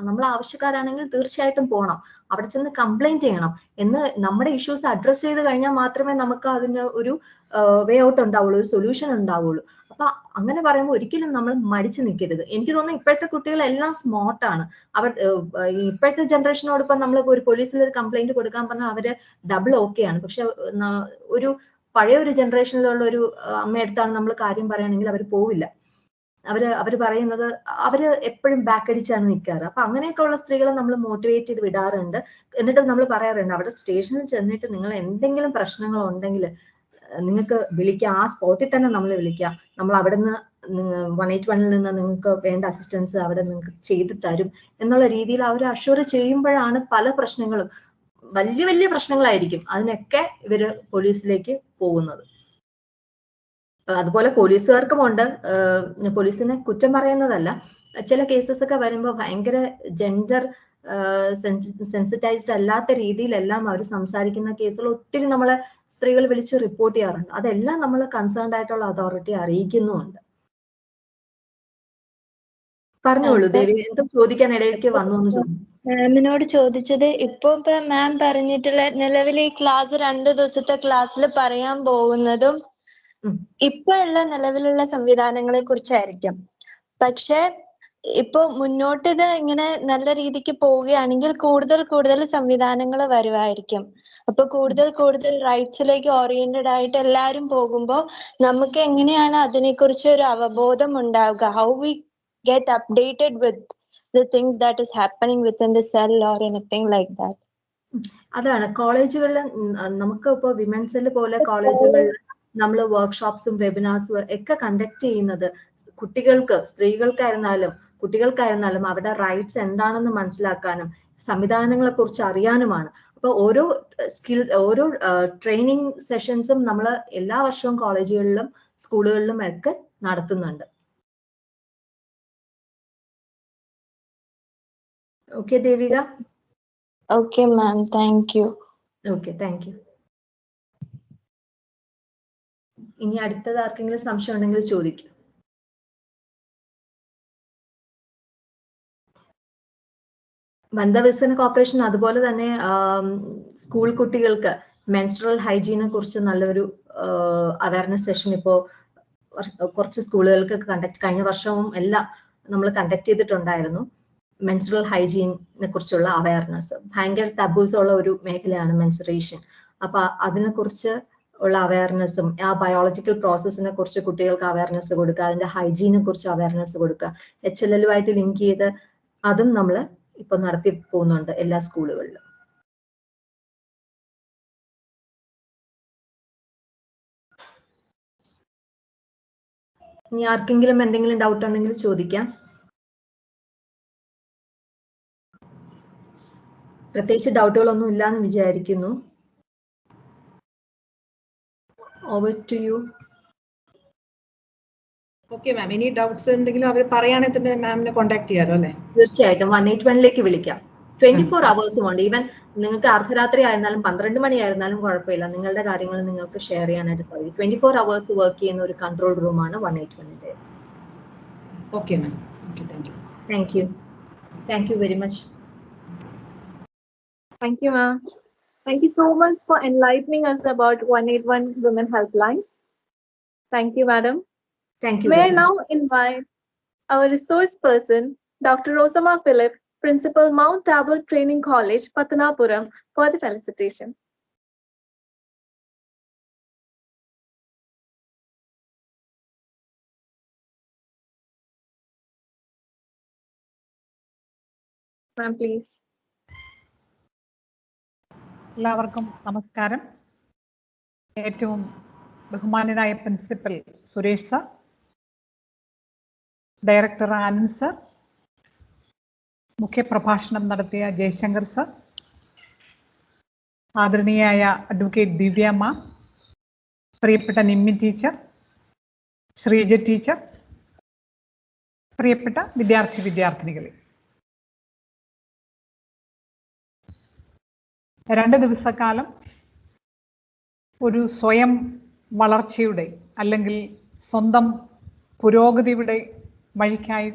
നമ്മൾ ആവശ്യക്കാരാണെങ്കിൽ തീർച്ചയായിട്ടും പോകണം, അവിടെ ചെന്ന് കംപ്ലൈന്റ് ചെയ്യണം. നമ്മുടെ ഇഷ്യൂസ് അഡ്രസ് ചെയ്ത് കഴിഞ്ഞാൽ മാത്രമേ നമുക്ക് അതിന് ഒരു വേ ഔട്ട് ഉണ്ടാവുള്ളൂ, ഒരു സൊല്യൂഷൻ ഉണ്ടാവുള്ളൂ. അപ്പൊ അങ്ങനെ പറയുമ്പോൾ ഒരിക്കലും നമ്മൾ മടിച്ചു നിൽക്കരുത്. എനിക്ക് തോന്നുന്നു ഇപ്പോഴത്തെ കുട്ടികളെല്ലാം സ്മാർട്ടാണ്. ഇപ്പോഴത്തെ ജനറേഷനോടൊപ്പം നമ്മൾ ഒരു പോലീസിൽ ഒരു കംപ്ലൈന്റ് കൊടുക്കാൻ പറഞ്ഞാൽ അവര് ഡബിൾ ഓക്കെയാണ്. പക്ഷെ ഒരു പഴയ ഒരു ജനറേഷനിലുള്ള ഒരു അമ്മയടുത്താണ് നമ്മൾ കാര്യം പറയുകയാണെങ്കിൽ അവർ പോവില്ല. അവര് പറയുന്നത്, അവര് എപ്പോഴും ബാക്ക് അടിച്ചാണ് നിൽക്കാറ്. അപ്പൊ അങ്ങനെയൊക്കെ ഉള്ള സ്ത്രീകളെ നമ്മൾ മോട്ടിവേറ്റ് ചെയ്ത് വിടാറുണ്ട്. എന്നിട്ട് നമ്മൾ പറയാറുണ്ട്, അവിടെ സ്റ്റേഷനിൽ ചെന്നിട്ട് നിങ്ങൾ എന്തെങ്കിലും പ്രശ്നങ്ങൾ ഉണ്ടെങ്കിൽ നിങ്ങൾക്ക് വിളിക്കാം, ആ സ്പോട്ടിൽ തന്നെ നമ്മൾ വിളിക്കാം. നമ്മൾ അവിടെ നിന്ന് 181 നിന്ന് നിങ്ങൾക്ക് വേണ്ട അസിസ്റ്റൻസ് അവിടെ നിങ്ങൾക്ക് ചെയ്തു തരും എന്നുള്ള രീതിയിൽ അവർ അഷ്വർ ചെയ്യുമ്പോഴാണ് പല പ്രശ്നങ്ങളും, വലിയ വലിയ പ്രശ്നങ്ങളായിരിക്കും, അതിനൊക്കെ ഇവര് പോലീസിലേക്ക് പോകുന്നത്. അതുപോലെ പോലീസുകാർക്കും ഉണ്ട്. പോലീസിനെ കുറ്റം പറയുന്നതല്ല, ചില കേസസ് ഒക്കെ വരുമ്പോൾ ഭയങ്കര ജെൻഡർ സെൻസിറ്റൈസ്ഡ് അല്ലാത്ത രീതിയിലെല്ലാം അവർ സംസാരിക്കുന്ന കേസുകൾ ഒത്തിരി നമ്മളെ സ്ത്രീകൾ വിളിച്ച് റിപ്പോർട്ട് ചെയ്യാറുണ്ട്. അതെല്ലാം നമ്മൾ കൺസേൺഡ് ആയിട്ടുള്ള അതോറിറ്റി അറിയിക്കുന്നുമുണ്ട്. പറഞ്ഞോളൂ ദേവി, എന്തും ചോദിക്കാൻ ഇടയിലേക്ക് വന്നു എന്ന് തോന്നുന്നു. മാമിനോട് ചോദിച്ചത്, ഇപ്പൊ മാം പറഞ്ഞിട്ടുള്ള നിലവിൽ ഈ ക്ലാസ് 2 ദിവസത്തെ ക്ലാസ്സിൽ പറയാൻ പോകുന്നതും ഇപ്പോഴുള്ള നിലവിലുള്ള സംവിധാനങ്ങളെ കുറിച്ചായിരിക്കും. പക്ഷെ ഇപ്പൊ മുന്നോട്ട് ഇത് ഇങ്ങനെ നല്ല രീതിക്ക് പോവുകയാണെങ്കിൽ കൂടുതൽ സംവിധാനങ്ങൾ വരുമായിരിക്കും. അപ്പൊ കൂടുതൽ റൈറ്റ്സിലേക്ക് ഓറിയന്റഡ് ആയിട്ട് എല്ലാവരും പോകുമ്പോൾ നമുക്ക് എങ്ങനെയാണ് അതിനെക്കുറിച്ച് ഒരു അവബോധം ഉണ്ടാവുക? How we get updated with the things that is happening within the cell or anything like that? അതാണ് കോളേജുകളിൽ നമുക്ക് ഇപ്പോൾ വിമൻസിൽ പോലെ കോളേജുകളിൽ നമ്മൾ വർക്ക്ഷോപ്സും വെബിനാർസും ഒക്കെ കണ്ടക്ട് ചെയ്യുന്നത് കുട്ടികൾക്കായിരുന്നാലും അവരുടെ റൈറ്റ്സ് എന്താണെന്ന് മനസ്സിലാക്കാനും സംവിധാനങ്ങളെ കുറിച്ച് അറിയാനുമാണ്. അപ്പൊ ഓരോ ട്രെയിനിങ് സെഷൻസും നമ്മൾ എല്ലാ വർഷവും കോളേജുകളിലും സ്കൂളുകളിലും ഒക്കെ നടത്തുന്നുണ്ട്. Okay, Devika. Okay, ma'am. Thank you. Okay, thank you. ഇനി അടുത്തത് ആർക്കെങ്കിലും സംശയം ഉണ്ടെങ്കിൽ ചോദിക്കും. വനിതാ വികസന കോർപ്പറേഷൻ അതുപോലെ തന്നെ സ്കൂൾ കുട്ടികൾക്ക് മെൻസ്ട്രൽ ഹൈജീനെ കുറിച്ച് നല്ലൊരു അവയർനെസ് സെഷൻ ഇപ്പോൾ കുറച്ച് സ്കൂളുകൾക്ക് കഴിഞ്ഞ വർഷവും എല്ലാം നമ്മൾ കണ്ടക്ട് ചെയ്തിട്ടുണ്ടായിരുന്നു. മെൻസ്ട്രൽ ഹൈജീനെ കുറിച്ചുള്ള അവയർനെസ് ഭയങ്കര ടബൂസ് ഉള്ള ഒരു മേഖലയാണ് മെൻസ്ട്രേഷൻ. അപ്പൊ അതിനെ കുറിച്ച് ഉള്ള അവയർനെസ്സും ആ ബയോളജിക്കൽ പ്രോസസ്സിനെ കുറിച്ച് കുട്ടികൾക്ക് അവയർനെസ് കൊടുക്കുക, അതിന്റെ ഹൈജീനെ കുറിച്ച് അവയർനെസ് കൊടുക്കുക, HLL-ആയിട്ട് ലിങ്ക് ചെയ്ത് അതും നമ്മൾ ഇപ്പൊ നടത്തി പോകുന്നുണ്ട് എല്ലാ സ്കൂളുകളിലും. ഇനി ആർക്കെങ്കിലും എന്തെങ്കിലും ഡൗട്ട് ഉണ്ടെങ്കിൽ ചോദിക്കാം. പ്രത്യേകിച്ച് ഡൗട്ടുകളൊന്നും ഇല്ലാന്ന് വിചാരിക്കുന്നു. Over to you. Okay ma'am, ഇനി ഡൗട്ട്സ് എന്തെങ്കിലും അവർ പറയുകയാണെങ്കിൽ തന്നെ മാമിനെ കോൺടാക്ട് ചെയ്യാലോ അല്ലേ? തീർച്ചയായിട്ടും 181ലേക്ക് വിളിക്കാം. 24 hours ഉണ്ട്. ഈവൻ നിങ്ങൾക്ക് അർദ്ധരാത്രി ആയിരുന്നാലും 12 മണി ആയിരുന്നാലും കുഴപ്പമില്ല. നിങ്ങളുടെ കാര്യങ്ങൾ നിങ്ങൾക്ക് ഷെയർ ചെയ്യാനായിട്ട് സാധിക്കും. 24 hours വർക്ക് ചെയ്യുന്ന ഒരു കൺട്രോൾ റൂമാണ് 181ന്റെ. Okay ma'am, okay, thank you. Thank you. Thank you very much. Thank you, ma'am. Thank you so much for enlightening us about 181 Women Helpline. Thank you, madam. Thank you May I very much. now invite our resource person, Dr. Rosamma Philip, Principal, Mount Tabor Training College, Pathanapuram, for the felicitation. Ma'am, please. എല്ലാവർക്കും നമസ്കാരം. ഏറ്റവും ബഹുമാന്യനായ principal Suresh sir, director Anand sir, മുഖ്യപ്രഭാഷണം നടത്തിയ Jaishankar sir, ആദരണീയായ advocate ദിവ്യമ്മ, പ്രിയപ്പെട്ട Nimmi teacher, Sreeja teacher, പ്രിയപ്പെട്ട വിദ്യാർത്ഥിനികളെ, 2 ദിവസക്കാലം ഒരു സ്വയം വളർച്ചയുടെ അല്ലെങ്കിൽ സ്വന്തം പുരോഗതിയുടെ വഴിക്കായി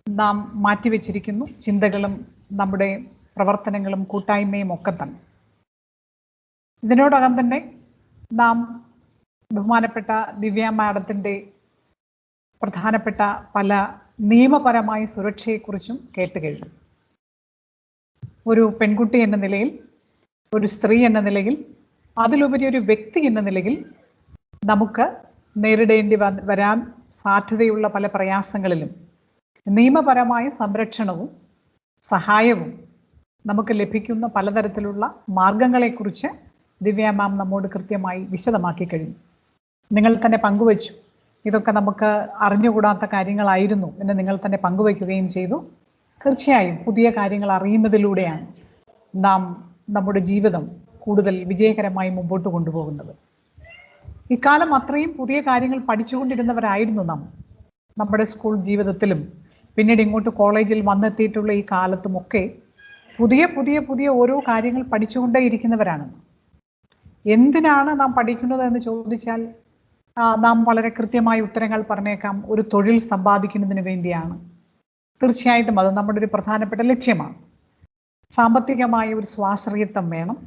നാം മാറ്റിവെച്ചിരിക്കുന്നു ചിന്തകളും നമ്മുടെ പ്രവർത്തനങ്ങളും കൂട്ടായ്മയും ഒക്കെ തന്നെ. ഇതിനോടകം തന്നെ നാം ബഹുമാനപ്പെട്ട ദിവ്യ മാഡത്തിൻ്റെ പ്രധാനപ്പെട്ട പല നിയമപരമായ സുരക്ഷയെക്കുറിച്ചും കേട്ടുകഴിഞ്ഞു. ഒരു പെൺകുട്ടി എന്ന നിലയിൽ, ഒരു സ്ത്രീ എന്ന നിലയിൽ, അതിലുപരി ഒരു വ്യക്തി എന്ന നിലയിൽ നമുക്ക് നേരിടേണ്ടി വരാൻ സാധ്യതയുള്ള പല പ്രയാസങ്ങളിലും നിയമപരമായ സംരക്ഷണവും സഹായവും നമുക്ക് ലഭിക്കുന്ന പലതരത്തിലുള്ള മാർഗങ്ങളെക്കുറിച്ച് ദിവ്യ മാം നമ്മോട് കൃത്യമായി വിശദമാക്കി കഴിഞ്ഞു. നിങ്ങൾ തന്നെ പങ്കുവച്ചു. ഇതൊക്കെ നമുക്ക് അറിഞ്ഞുകൂടാത്ത കാര്യങ്ങളായിരുന്നു എന്ന് നിങ്ങൾ തന്നെ പങ്കുവയ്ക്കുകയും ചെയ്തു. തീർച്ചയായും പുതിയ കാര്യങ്ങൾ അറിയുന്നതിലൂടെയാണ് നാം നമ്മുടെ ജീവിതം കൂടുതൽ വിജയകരമായി മുമ്പോട്ട് കൊണ്ടുപോകുന്നത്. ഇക്കാലം അത്രയും പുതിയ കാര്യങ്ങൾ പഠിച്ചുകൊണ്ടിരുന്നവരായിരുന്നു നാം. നമ്മുടെ സ്കൂൾ ജീവിതത്തിലും പിന്നീട് ഇങ്ങോട്ട് കോളേജിൽ വന്നെത്തിയിട്ടുള്ള ഈ കാലത്തുമൊക്കെ പുതിയ ഓരോ കാര്യങ്ങൾ പഠിച്ചുകൊണ്ടേയിരിക്കുന്നവരാണ്. എന്തിനാണ് നാം പഠിക്കുന്നത് എന്ന് ചോദിച്ചാൽ നാം വളരെ കൃത്യമായ ഉത്തരങ്ങൾ പറഞ്ഞേക്കാം. ഒരു തൊഴിൽ സമ്പാദിക്കുന്നതിന് വേണ്ടിയാണ്. തീർച്ചയായിട്ടും അത് നമ്മുടെ ഒരു പ്രധാനപ്പെട്ട ലക്ഷ്യമാണ്. സാമ്പത്തികമായ ഒരു സ്വാശ്രയത്വം വേണം.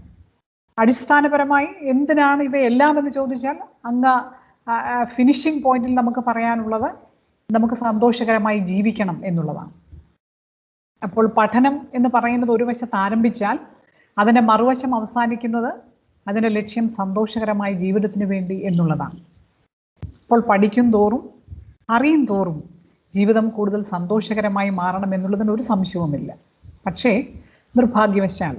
അടിസ്ഥാനപരമായി എന്തിനാണ് ഇവയെല്ലാം എന്ന് ചോദിച്ചാൽ അങ്ങ് ഫിനിഷിംഗ് പോയിന്റിൽ നമുക്ക് പറയാനുള്ളത് നമുക്ക് സന്തോഷകരമായി ജീവിക്കണം എന്നുള്ളതാണ്. അപ്പോൾ പഠനം എന്ന് പറയുന്നത് ഒരു വശത്ത് ആരംഭിച്ചാൽ അതിൻ്റെ മറുവശം അവസാനിക്കുന്നത് അതിൻ്റെ ലക്ഷ്യം സന്തോഷകരമായ ജീവിതത്തിന് വേണ്ടി എന്നുള്ളതാണ്. അപ്പോൾ പഠിക്കും തോറും അറിയും തോറും ജീവിതം കൂടുതൽ സന്തോഷകരമായി മാറണം എന്നുള്ളതിന് ഒരു സംശയവുമില്ല. പക്ഷേ നിർഭാഗ്യവശാൽ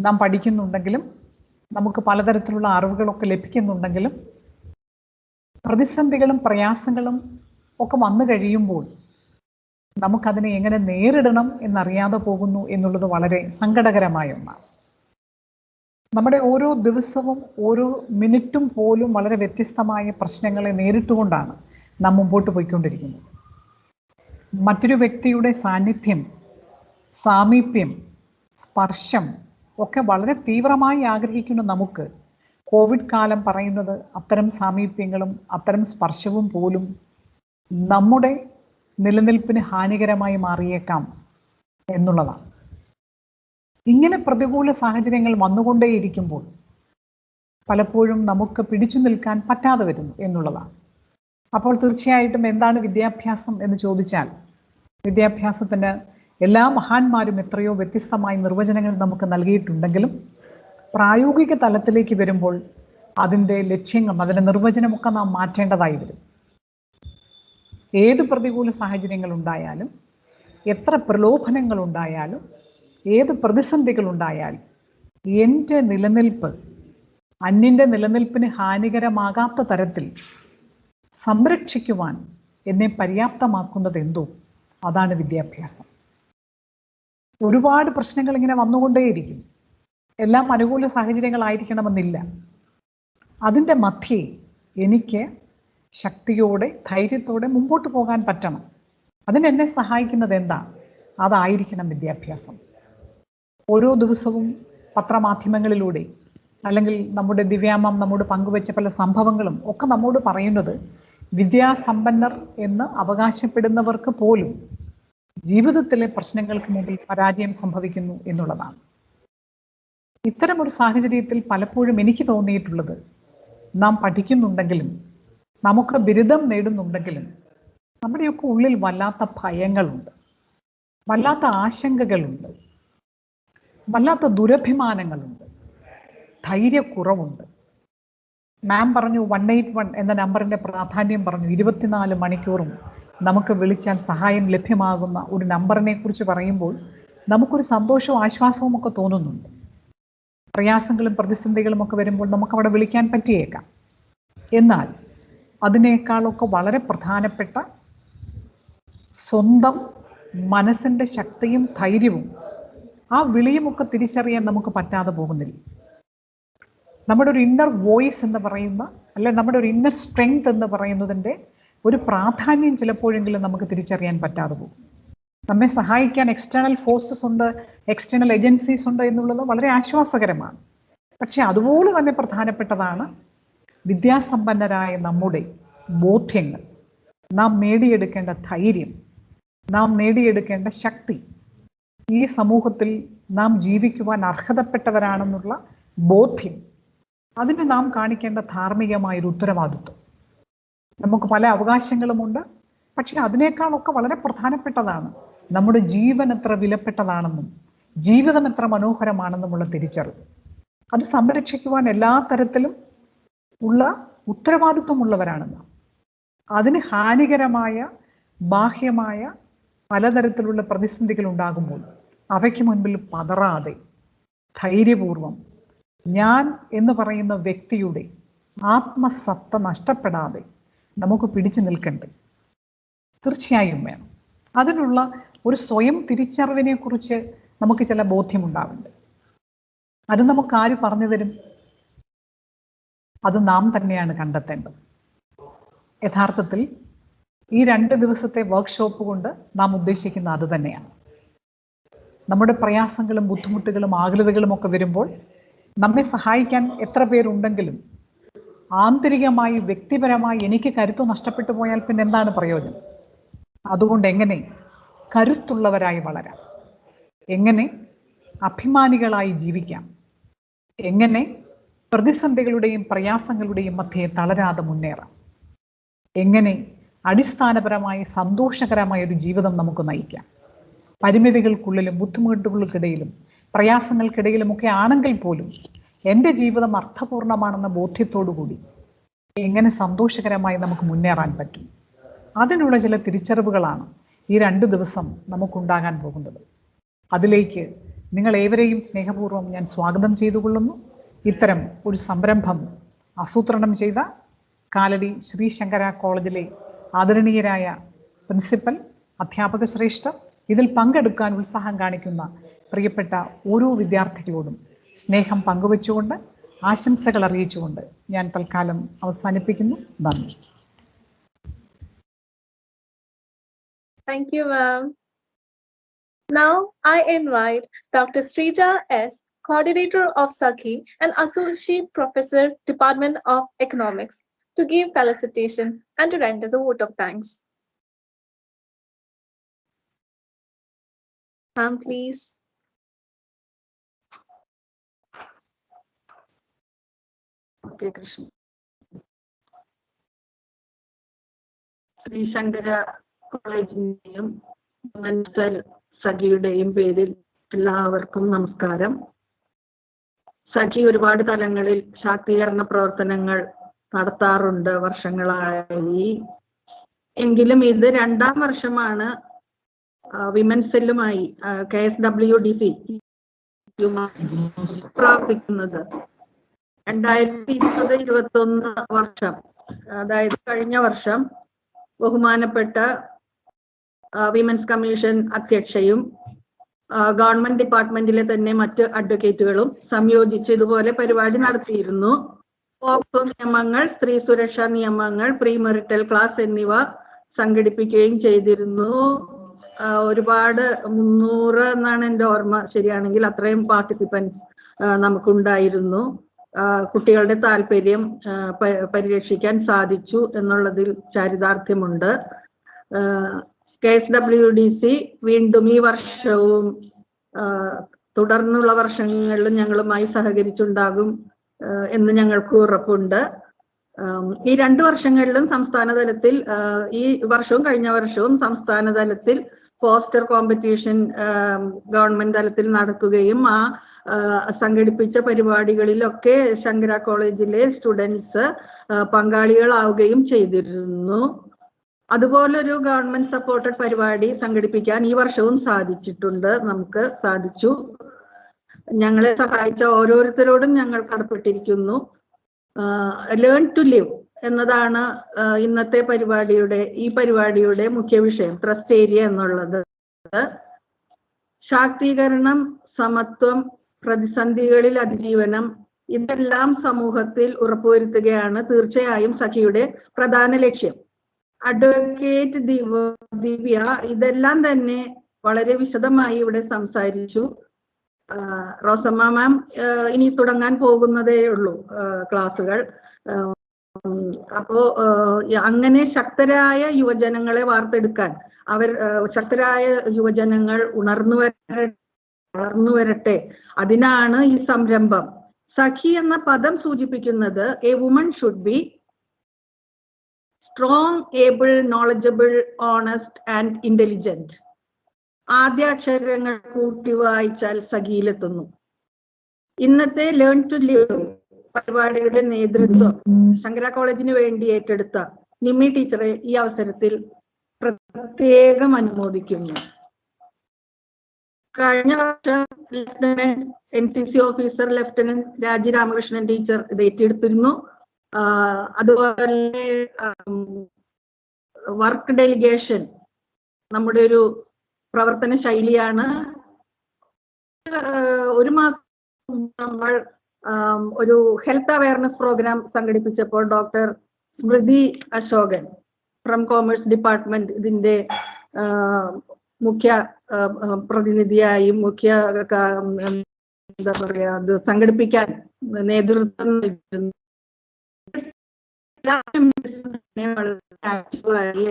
നാം പഠിക്കുന്നുണ്ടെങ്കിലും നമുക്ക് പലതരത്തിലുള്ള അറിവുകളൊക്കെ ലഭിക്കുന്നുണ്ടെങ്കിലും പ്രതിസന്ധികളും പ്രയാസങ്ങളും ഒക്കെ വന്നു കഴിയുമ്പോൾ നമുക്കതിനെ എങ്ങനെ നേരിടണം എന്നറിയാതെ പോകുന്നു എന്നുള്ളത് വളരെ സങ്കടകരമായ ഒന്നാണ്. നമ്മുടെ ഓരോ ദിവസവും ഓരോ മിനിറ്റും പോലും വളരെ വ്യത്യസ്തമായ പ്രശ്നങ്ങളെ നേരിട്ടുകൊണ്ടാണ് നാം മുമ്പോട്ട് പോയിക്കൊണ്ടിരിക്കുന്നത്. മറ്റൊരു വ്യക്തിയുടെ സാന്നിധ്യം, സാമീപ്യം, സ്പർശം ഒക്കെ വളരെ തീവ്രമായി ആഗ്രഹിക്കുന്ന നമുക്ക് കോവിഡ് കാലം പറയുന്നത് അത്തരം സാമീപ്യങ്ങളും അത്തരം സ്പർശവും പോലും നമ്മുടെ നിലനിൽപ്പിന് ഹാനികരമായി മാറിയേക്കാം എന്നുള്ളതാണ്. ഇങ്ങനെ പ്രതികൂല സാഹചര്യങ്ങൾ വന്നുകൊണ്ടേയിരിക്കുമ്പോൾ പലപ്പോഴും നമുക്ക് പിടിച്ചു നിൽക്കാൻ പറ്റാതെ വരുന്നു എന്നുള്ളതാണ്. അപ്പോൾ തീർച്ചയായിട്ടും എന്താണ് വിദ്യാഭ്യാസം എന്ന് ചോദിച്ചാൽ വിദ്യാഭ്യാസത്തിന് എല്ലാ മഹാന്മാരും എത്രയോ വ്യത്യസ്തമായ നിർവചനങ്ങൾ നമുക്ക് നൽകിയിട്ടുണ്ടെങ്കിലും പ്രായോഗിക തലത്തിലേക്ക് വരുമ്പോൾ അതിൻ്റെ ലക്ഷ്യങ്ങളും അതിൻ്റെ നിർവചനമൊക്കെ നാം മാറ്റേണ്ടതായി വരും. ഏത് പ്രതികൂല സാഹചര്യങ്ങൾ ഉണ്ടായാലും, എത്ര പ്രലോഭനങ്ങൾ ഉണ്ടായാലും, ഏത് പ്രതിസന്ധികൾ ഉണ്ടായാലും എൻ്റെ നിലനിൽപ്പ് അന്യൻ്റെ നിലനിൽപ്പിന് ഹാനികരമാകാത്ത തരത്തിൽ സംരക്ഷിക്കുവാൻ എന്നെ പര്യാപ്തമാക്കുന്നത് എന്തോ അതാണ് വിദ്യാഭ്യാസം. ഒരുപാട് പ്രശ്നങ്ങൾ ഇങ്ങനെ വന്നുകൊണ്ടേയിരിക്കും. എല്ലാം അനുകൂല സാഹചര്യങ്ങളായിരിക്കണമെന്നില്ല. അതിൻ്റെ മധ്യേ എനിക്ക് ശക്തിയോടെ ധൈര്യത്തോടെ മുമ്പോട്ട് പോകാൻ പറ്റണം. അതിനെന്നെ സഹായിക്കുന്നത് എന്താ? അതായിരിക്കണം വിദ്യാഭ്യാസം. ഓരോ ദിവസവും പത്രമാധ്യമങ്ങളിലൂടെ അല്ലെങ്കിൽ നമ്മുടെ ദിവ്യാമ്മ നമ്മോട് പങ്കുവെച്ച പല സംഭവങ്ങളും ഒക്കെ നമ്മോട് പറയുന്നത് വിദ്യാസമ്പന്നർ എന്ന് അവകാശപ്പെടുന്നവർക്ക് പോലും ജീവിതത്തിലെ പ്രശ്നങ്ങൾക്ക് മുമ്പിൽ പരാജയം സംഭവിക്കുന്നു എന്നുള്ളതാണ്. ഇത്തരമൊരു സാഹചര്യത്തിൽ പലപ്പോഴും എനിക്ക് തോന്നിയിട്ടുള്ളത്, നാം പഠിക്കുന്നുണ്ടെങ്കിലും നമുക്ക് ബിരുദം നേടുന്നുണ്ടെങ്കിലും നമ്മുടെയൊക്കെ ഉള്ളിൽ വല്ലാത്ത ഭയങ്ങളുണ്ട്, വല്ലാത്ത ആശങ്കകളുണ്ട്, വല്ലാത്ത ദുരഭിമാനങ്ങളുണ്ട്, ധൈര്യക്കുറവുണ്ട്. മാം പറഞ്ഞു 181 എന്ന നമ്പറിൻ്റെ പ്രാധാന്യം പറഞ്ഞു. 24 മണിക്കൂറും നമുക്ക് വിളിച്ചാൽ സഹായം ലഭ്യമാകുന്ന ഒരു നമ്പറിനെ കുറിച്ച് പറയുമ്പോൾ നമുക്കൊരു സന്തോഷവും ആശ്വാസവും ഒക്കെ തോന്നുന്നുണ്ട്. പ്രയാസങ്ങളും പ്രതിസന്ധികളും ഒക്കെ വരുമ്പോൾ നമുക്കവിടെ വിളിക്കാൻ പറ്റിയേക്കാം. എന്നാൽ അതിനേക്കാളൊക്കെ വളരെ പ്രധാനപ്പെട്ട സ്വന്തം മനസ്സിൻ്റെ ശക്തിയും ധൈര്യവും ആ വിളിയുമൊക്കെ തിരിച്ചറിയാൻ നമുക്ക് പറ്റാതെ പോകുന്നില്ല. നമ്മുടെ ഒരു ഇന്നർ വോയിസ് എന്ന് പറയുന്ന, അല്ലെ നമ്മുടെ ഒരു ഇന്നർ സ്ട്രെങ്ത് എന്ന് പറയുന്നതിൻ്റെ ഒരു പ്രാധാന്യം ചിലപ്പോഴെങ്കിലും നമുക്ക് തിരിച്ചറിയാൻ പറ്റാതെ പോകും. നമ്മെ സഹായിക്കാൻ എക്സ്റ്റേണൽ ഫോഴ്സസ് ഉണ്ട്, എക്സ്റ്റേണൽ ഏജൻസീസ് ഉണ്ട് എന്നുള്ളത് വളരെ ആശ്വാസകരമാണ്. പക്ഷെ അതുപോലെ തന്നെ പ്രധാനപ്പെട്ടതാണ് വിദ്യാസമ്പന്നരായ നമ്മുടെ ബോധ്യങ്ങൾ, നാം നേടിയെടുക്കേണ്ട ധൈര്യം, നാം നേടിയെടുക്കേണ്ട ശക്തി, ഈ സമൂഹത്തിൽ നാം ജീവിക്കുവാൻ അർഹതപ്പെട്ടവരാണെന്നുള്ള ബോധ്യം, അതിന് നാം കാണിക്കേണ്ട ധാർമ്മികമായൊരു ഉത്തരവാദിത്വം. നമുക്ക് പല അവകാശങ്ങളുമുണ്ട്, പക്ഷെ അതിനേക്കാളൊക്കെ വളരെ പ്രധാനപ്പെട്ടതാണ് നമ്മുടെ ജീവൻ എത്ര വിലപ്പെട്ടതാണെന്നും ജീവിതം എത്ര മനോഹരമാണെന്നുമുള്ള തിരിച്ചറിവ്. അത് സംരക്ഷിക്കുവാൻ എല്ലാ തരത്തിലും ഉള്ള ഉത്തരവാദിത്വമുള്ളവരാണെന്ന്. അതിന് ഹാനികരമായ ബാഹ്യമായ പലതരത്തിലുള്ള പ്രതിസന്ധികൾ ഉണ്ടാകുമ്പോൾ അവയ്ക്ക് മുൻപിൽ പതറാതെ ധൈര്യപൂർവം ഞാൻ എന്ന് പറയുന്ന വ്യക്തിയുടെ ആത്മസത്ത നഷ്ടപ്പെടാതെ നമുക്ക് പിടിച്ചു നിൽക്കണ്ടേ? തീർച്ചയായും വേണം. അതിനുള്ള ഒരു സ്വയം തിരിച്ചറിവിനെ കുറിച്ച് നമുക്ക് ചില ബോധ്യമുണ്ടാവുന്നുണ്ട്. അത് നമുക്ക് ആര് പറഞ്ഞു തരും? അത് നാം തന്നെയാണ് കണ്ടെത്തേണ്ടത്. യഥാർത്ഥത്തിൽ ഈ 2 ദിവസത്തെ വർക്ക്ഷോപ്പ് കൊണ്ട് നാം ഉദ്ദേശിക്കുന്ന അത് തന്നെയാണ്. നമ്മുടെ പ്രയാസങ്ങളും ബുദ്ധിമുട്ടുകളും ആകുലതകളും ഒക്കെ വരുമ്പോൾ നമ്മെ സഹായിക്കാൻ എത്ര പേരുണ്ടെങ്കിലും ആന്തരികമായി വ്യക്തിപരമായി എനിക്ക് കരുത്ത് നഷ്ടപ്പെട്ടു പോയാൽ പിന്നെ എന്താണ് പ്രയോജനം? അതുകൊണ്ട് എങ്ങനെ കരുത്തുള്ളവരായി വളരാം, എങ്ങനെ അഭിമാനികളായി ജീവിക്കാം, എങ്ങനെ പ്രതിസന്ധികളുടെയും പ്രയാസങ്ങളുടെയും മധ്യേ തളരാതെ മുന്നേറാം, എങ്ങനെ അടിസ്ഥാനപരമായി സന്തോഷകരമായ ഒരു ജീവിതം നമുക്ക് നയിക്കാം. പരിമിതികൾക്കുള്ളിലും ബുദ്ധിമുട്ടുകൾക്കിടയിലും പ്രയാസങ്ങൾക്കിടയിലുമൊക്കെ ആണെങ്കിൽ പോലും എൻ്റെ ജീവിതം അർത്ഥപൂർണമാണെന്ന ബോധ്യത്തോടുകൂടി എങ്ങനെ സന്തോഷകരമായി നമുക്ക് മുന്നേറാൻ പറ്റും? അതിനുള്ള ചില തിരിച്ചറിവുകളാണ് ഈ 2 ദിവസം നമുക്കുണ്ടാകാൻ പോകുന്നത്. അതിലേക്ക് നിങ്ങളേവരെയും സ്നേഹപൂർവ്വം ഞാൻ സ്വാഗതം ചെയ്തുകൊള്ളുന്നു. ഇത്തരം ഒരു സംരംഭം ആസൂത്രണം ചെയ്ത കാലടി ശ്രീ ശങ്കര കോളേജിലെ ആദരണീയരായ പ്രിൻസിപ്പൽ, അധ്യാപക ശ്രേഷ്ഠർ, ഇതിൽ പങ്കെടുക്കാൻ ഉത്സാഹം കാണിക്കുന്ന പ്രിയപ്പെട്ട ഓരോ വിദ്യാർത്ഥികളോടും സ്നേഹം പങ്കുവച്ചുകൊണ്ട് ആശംസകൾ അറിയിച്ചുകൊണ്ട് ഞാൻ തൽക്കാലം അവസാനിപ്പിക്കുന്നു. നന്ദി. Thank you, ma'am. Now I invite Dr. Srija S., Coordinator of Sakhi and Associate Professor, Department of Economics, to give felicitation and to render the vote of thanks. Ma'am, please. Okay, Krishna. Shri Shankara കോളേജിന്റെയും സഖിയുടെയും പേരിൽ എല്ലാവർക്കും നമസ്കാരം. സഖി ഒരുപാട് തലങ്ങളിൽ ശാക്തീകരണ പ്രവർത്തനങ്ങൾ നടത്താറുണ്ട് വർഷങ്ങളായി. എങ്കിലും ഇത് 2ാം വർഷമാണ് വിമൻസ് സെല്ലുമായി KSWDC പ്രവർത്തിക്കുന്നത്. 2020-21 വർഷം അതായത് കഴിഞ്ഞ വർഷം ബഹുമാനപ്പെട്ട വിമൻസ് കമ്മീഷൻ അധ്യക്ഷയും ഗവൺമെന്റ് ഡിപ്പാർട്ട്മെന്റിലെ തന്നെ മറ്റ് അഡ്വക്കേറ്റുകളും സംയോജിച്ച് ഇതുപോലെ പരിപാടി നടത്തിയിരുന്നു. പോക്സോ നിയമങ്ങൾ, സ്ത്രീ സുരക്ഷാ നിയമങ്ങൾ, പ്രീ മെറിറ്റൽ ക്ലാസ് എന്നിവ സംഘടിപ്പിക്കുകയും ചെയ്തിരുന്നു. ഒരുപാട് 300 എന്നാണ് എൻ്റെ ഓർമ്മ ശരിയാണെങ്കിൽ, അത്രയും പാർട്ടിസിപ്പൻസ് നമുക്കുണ്ടായിരുന്നു. കുട്ടികളുടെ താല്പര്യം പരിരക്ഷിക്കാൻ സാധിച്ചു എന്നുള്ളതിൽ ചാരിതാർത്ഥ്യമുണ്ട്. KSWDC വീണ്ടും ഈ വർഷവും തുടർന്നുള്ള വർഷങ്ങളിലും ഞങ്ങളുമായി സഹകരിച്ചുണ്ടാകും എന്ന് ഞങ്ങൾക്ക് ഉറപ്പുണ്ട്. ഈ 2 വർഷങ്ങളിലും സംസ്ഥാന തലത്തിൽ, ഈ വർഷവും കഴിഞ്ഞ വർഷവും സംസ്ഥാന തലത്തിൽ പോസ്റ്റർ കോമ്പറ്റീഷൻ ഗവൺമെന്റ് തലത്തിൽ നടക്കുകയും സംഘടിപ്പിച്ച പരിപാടികളിലൊക്കെ ശങ്കര കോളേജിലെ സ്റ്റുഡൻസ് പങ്കാളികളാവുകയും ചെയ്തിരുന്നു. അതുപോലൊരു ഗവൺമെന്റ് സപ്പോർട്ടഡ് പരിപാടി സംഘടിപ്പിക്കാൻ ഈ വർഷവും നമുക്ക് സാധിച്ചു. ഞങ്ങളെ സഹായിച്ച ഓരോരുത്തരോടും ഞങ്ങൾ കടപ്പെട്ടിരിക്കുന്നു. ലേൺ ടു ലിവ് എന്നതാണ് ഇന്നത്തെ ഈ പരിപാടിയുടെ മുഖ്യ വിഷയം, ട്രസ്റ്റ് ഏരിയ എന്നുള്ളത്. ശാക്തീകരണം, സമത്വം, പ്രതിസന്ധികളിൽ അതിജീവനം, ഇതെല്ലാം സമൂഹത്തിൽ ഉറപ്പുവരുത്തുകയാണ് തീർച്ചയായും സഖിയുടെ പ്രധാന ലക്ഷ്യം. അഡ്വക്കേറ്റ് ദിവ്യ ഇതെല്ലാം തന്നെ വളരെ വിശദമായി ഇവിടെ സംസാരിച്ചു. റോസമ്മ മാം ഇനി തുടങ്ങാൻ പോകുന്നതേ ഉള്ളൂ ക്ലാസുകൾ. അപ്പോ അങ്ങനെ ശക്തരായ യുവജനങ്ങളെ വാർത്തെടുക്കാൻ, ശക്തരായ യുവജനങ്ങൾ വളർന്നു വരട്ടെ, അതിനാണ് ഈ സംരംഭം. സഖി എന്ന പദം സൂചിപ്പിക്കുന്നത് A woman should be strong, able, knowledgeable, honest and intelligent. ആദ്യ അക്ഷരങ്ങൾ കൂട്ടി വായിച്ചാൽ സഖിയിലെത്തുന്നു. ഇന്നത്തെ ലേൺ ടു ലിവ് പരിപാടിയുടെ നേതൃത്വം ശങ്കര കോളേജിന് വേണ്ടി ഏറ്റെടുത്ത നിമ്മി ടീച്ചറെ ഈ അവസരത്തിൽ പ്രത്യേകം അനുമോദിക്കുന്നു. കഴിഞ്ഞ വർഷം ലഫ്റ്റനന്റ് NCC ഓഫീസർ ലഫ്റ്റനന്റ് രാജി രാമകൃഷ്ണൻ ടീച്ചർ ഇത് ഏറ്റെടുത്തിരുന്നു. അതുപോലെ വർക്ക് ഡെലിഗേഷൻ നമ്മുടെ ഒരു പ്രവർത്തന ശൈലിയാണ്. ഒരു മാസം നമ്മൾ ഒരു ഹെൽത്ത് അവയർനെസ് പ്രോഗ്രാം സംഘടിപ്പിച്ചപ്പോൾ doctor Smriti Ashokan from commerce department ഇതിന്റെ മുഖ്യ പ്രതിനിധിയായും എന്താ പറയാ, അത് സംഘടിപ്പിക്കാൻ നേതൃത്വം നൽകുന്നു.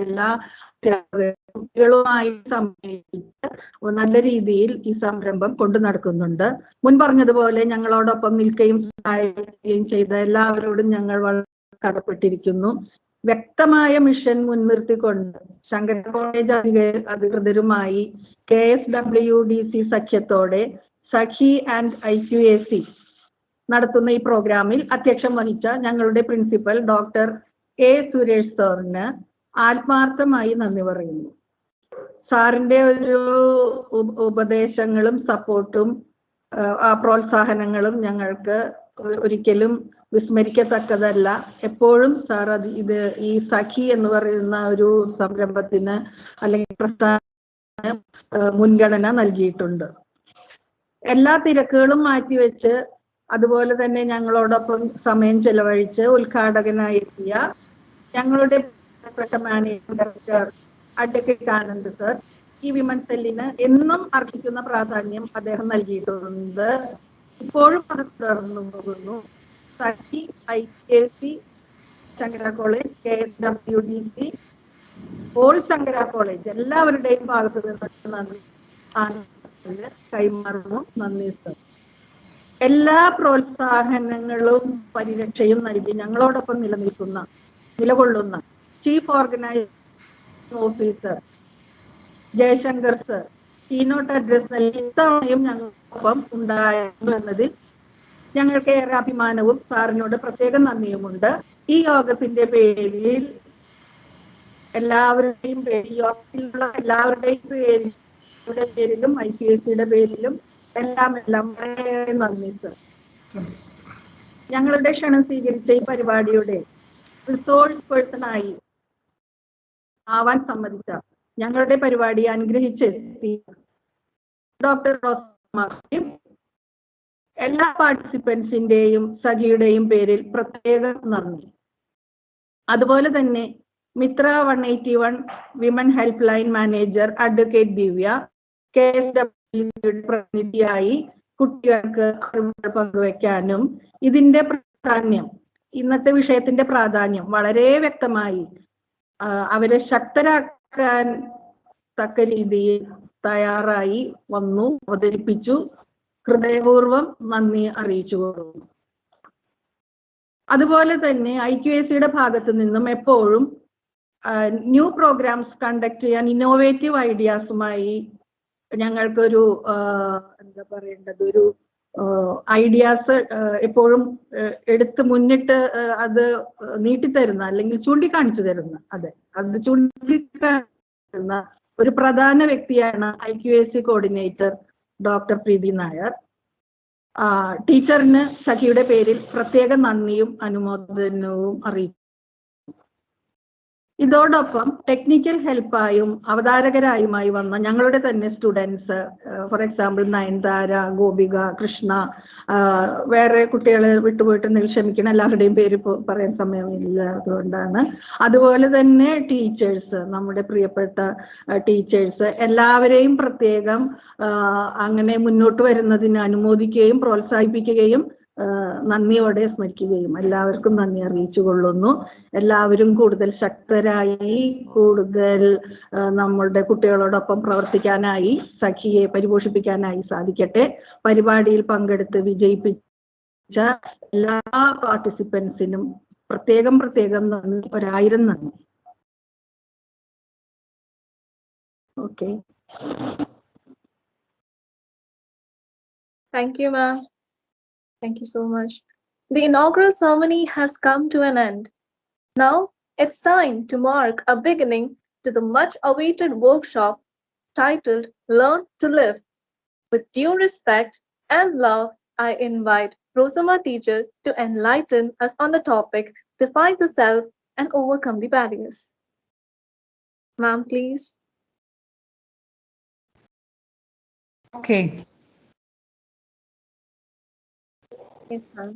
എല്ലാ കുട്ടികളുമായി സംബന്ധിച്ച് നല്ല രീതിയിൽ ഈ സംരംഭം കൊണ്ടു നടക്കുന്നുണ്ട്. മുൻ പറഞ്ഞതുപോലെ ഞങ്ങളോടൊപ്പം നിൽക്കുകയും സഹായിക്കുകയും ചെയ്ത എല്ലാവരോടും ഞങ്ങൾ വളരെ കടപ്പെട്ടിരിക്കുന്നു. വ്യക്തമായ മിഷൻ മുൻനിർത്തിക്കൊണ്ട് ശങ്കര കോളേജ് അധികൃതരുമായി KSWDC സഖ്യത്തോടെ സഖി ആൻഡ് IQAC നടത്തുന്ന ഈ പ്രോഗ്രാമിൽ അധ്യക്ഷം വഹിച്ച ഞങ്ങളുടെ പ്രിൻസിപ്പൽ ഡോക്ടർ A സുരേഷ് സാറിന് ആത്മാർത്ഥമായി നന്ദി പറയുന്നു. സാറിന്റെ ഒരു ഉപദേശങ്ങളും സപ്പോർട്ടും പ്രോത്സാഹനങ്ങളും ഞങ്ങൾക്ക് ഒരിക്കലും വിസ്മരിക്കത്തക്കതല്ല. എപ്പോഴും സാർ ഈ സഖി എന്ന് പറയുന്ന ഒരു സംരംഭത്തിന് അല്ലെങ്കിൽ പ്രസ്ഥാന മുൻഗണന നൽകിയിട്ടുണ്ട്. എല്ലാ തിരക്കുകളും മാറ്റിവെച്ച് അതുപോലെ തന്നെ ഞങ്ങളോടൊപ്പം സമയം ചെലവഴിച്ച് ഉദ്ഘാടകനായെത്തിയ ഞങ്ങളുടെ managing director advocate Anand sir, ഈ വിമൻ സെല്ലിന് എന്നും അർഹിക്കുന്ന പ്രാധാന്യം അദ്ദേഹം നൽകിയിട്ടുണ്ട്. ഇപ്പോഴും അത് തുടർന്നു പോകുന്നു. Sakhi, IQAC, Shankara college, KSWDC, all Shankara college എല്ലാവരുടെയും ഭാഗത്ത് നിന്ന് നന്ദി കൈമാറുന്നു. നന്ദി സർ. എല്ലാ പ്രോത്സാഹനങ്ങളും പരിരക്ഷയും നൽകി ഞങ്ങളോടൊപ്പം നിലകൊള്ളുന്ന chief organising officer Jaishankar sir keynote address നൽകി ഇത്തവണയും ഞങ്ങൾക്കൊപ്പം ഉണ്ടായിരുന്നു എന്നതിൽ ഞങ്ങൾക്ക് ഏറെ അഭിമാനവും സാറിനോട് പ്രത്യേകം നന്ദിയുമുണ്ട്. ഈ യോഗത്തിന്റെ പേരിൽ എല്ലാവരുടെയും പേരിലും IQACയുടെ പേരിലും എല്ലാം വളരെ നന്ദി സർ. ഞങ്ങളുടെ ക്ഷണം സ്വീകരിച്ച ഈ പരിപാടിയുടെ റിസോഴ്സ് പേഴ്സണായി ആവാൻ സമ്മതിച്ച ഞങ്ങളുടെ പരിപാടി അനുഗ്രഹിച്ച് ഡോക്ടർ റോസമ്മ ഫിലിപ്പ് എല്ലാ പാർട്ടിസിപ്പൻസിന്റെയും സഖിയുടെയും പേരിൽ പ്രത്യേക നന്ദി. അതുപോലെ തന്നെ Mitra 181 women help line manager advocate Divya, KSWDC പ്രതിനിധിയായി കുട്ടികൾക്ക് അറിവുകൾ പങ്കുവയ്ക്കാനും ഇതിന്റെ പ്രാധാന്യം, ഇന്നത്തെ വിഷയത്തിന്റെ പ്രാധാന്യം വളരെ വ്യക്തമായി അവരെ ശക്തരാക്കാൻ തക്ക രീതിയിൽ തയ്യാറായി വന്നു അവതരിപ്പിച്ചു. ഹൃദയപൂർവ്വം നന്ദി അറിയിച്ചുകൊള്ളുന്നു. അതുപോലെ തന്നെ IQACയുടെ ഭാഗത്തു നിന്നും എപ്പോഴും ന്യൂ പ്രോഗ്രാംസ് കണ്ടക്ട് ചെയ്യാൻ ഇന്നോവേറ്റീവ് ഐഡിയാസുമായി ഞങ്ങൾക്കൊരു എന്താ പറയേണ്ടത്, ഒരു ഐഡിയാസ് എപ്പോഴും എടുത്ത് മുന്നിട്ട് അത് നീട്ടിത്തരുന്ന അല്ലെങ്കിൽ ചൂണ്ടിക്കാണിച്ചു തരുന്ന, അത് ചൂണ്ടിക്കാണിക്കുന്ന ഒരു പ്രധാന വ്യക്തിയാണ് IQAC കോർഡിനേറ്റർ ഡോക്ടർ പ്രീതി നായർ. ടീച്ചറിന് സഖിയുടെ പേരിൽ പ്രത്യേക നന്ദിയും അനുമോദനവും അറിയിച്ചു. ഇതോടൊപ്പം ടെക്നിക്കൽ ഹെൽപ്പായും അവതാരകരായുമായി വന്ന ഞങ്ങളുടെ തന്നെ students, for example Nayanthara, Gopika, Krishna, വേറെ കുട്ടികളെ വിട്ടുപോയിട്ടുണ്ടെങ്കിൽ ക്ഷമിക്കണം, എല്ലാവരുടെയും പേര് പറയാൻ സമയമില്ല, അതുകൊണ്ടാണ്. അതുപോലെ തന്നെ ടീച്ചേഴ്സ്, നമ്മുടെ പ്രിയപ്പെട്ട ടീച്ചേഴ്സ്, എല്ലാവരെയും പ്രത്യേകം അങ്ങനെ മുന്നോട്ട് വരുന്നതിന് അനുമോദിക്കുകയും പ്രോത്സാഹിപ്പിക്കുകയും നന്ദിയോടെ സ്മരിക്കുകയും എല്ലാവർക്കും നന്ദി അറിയിച്ചു കൊള്ളുന്നു. എല്ലാവരും കൂടുതൽ ശക്തരായി, കൂടുതൽ നമ്മളുടെ കുട്ടികളോടൊപ്പം പ്രവർത്തിക്കാനായി, സഖിയെ പരിപോഷിപ്പിക്കാനായി സാധിക്കട്ടെ. പരിപാടിയിൽ പങ്കെടുത്ത് വിജയിപ്പിച്ച എല്ലാ പാർട്ടിസിപ്പൻസിനും പ്രത്യേകം നന്ദി, 1000 നന്ദി. Okay, Thank you, ma'am. Thank you so much. The inaugural ceremony has come to an end. Now it's time to mark a beginning to the much-awaited workshop titled Learn to Live. With due respect and love, I invite Rosamma teacher to enlighten us on the topic Define the Self and Overcome the Barriers. Ma'am, please. Okay. Yes, ma'am.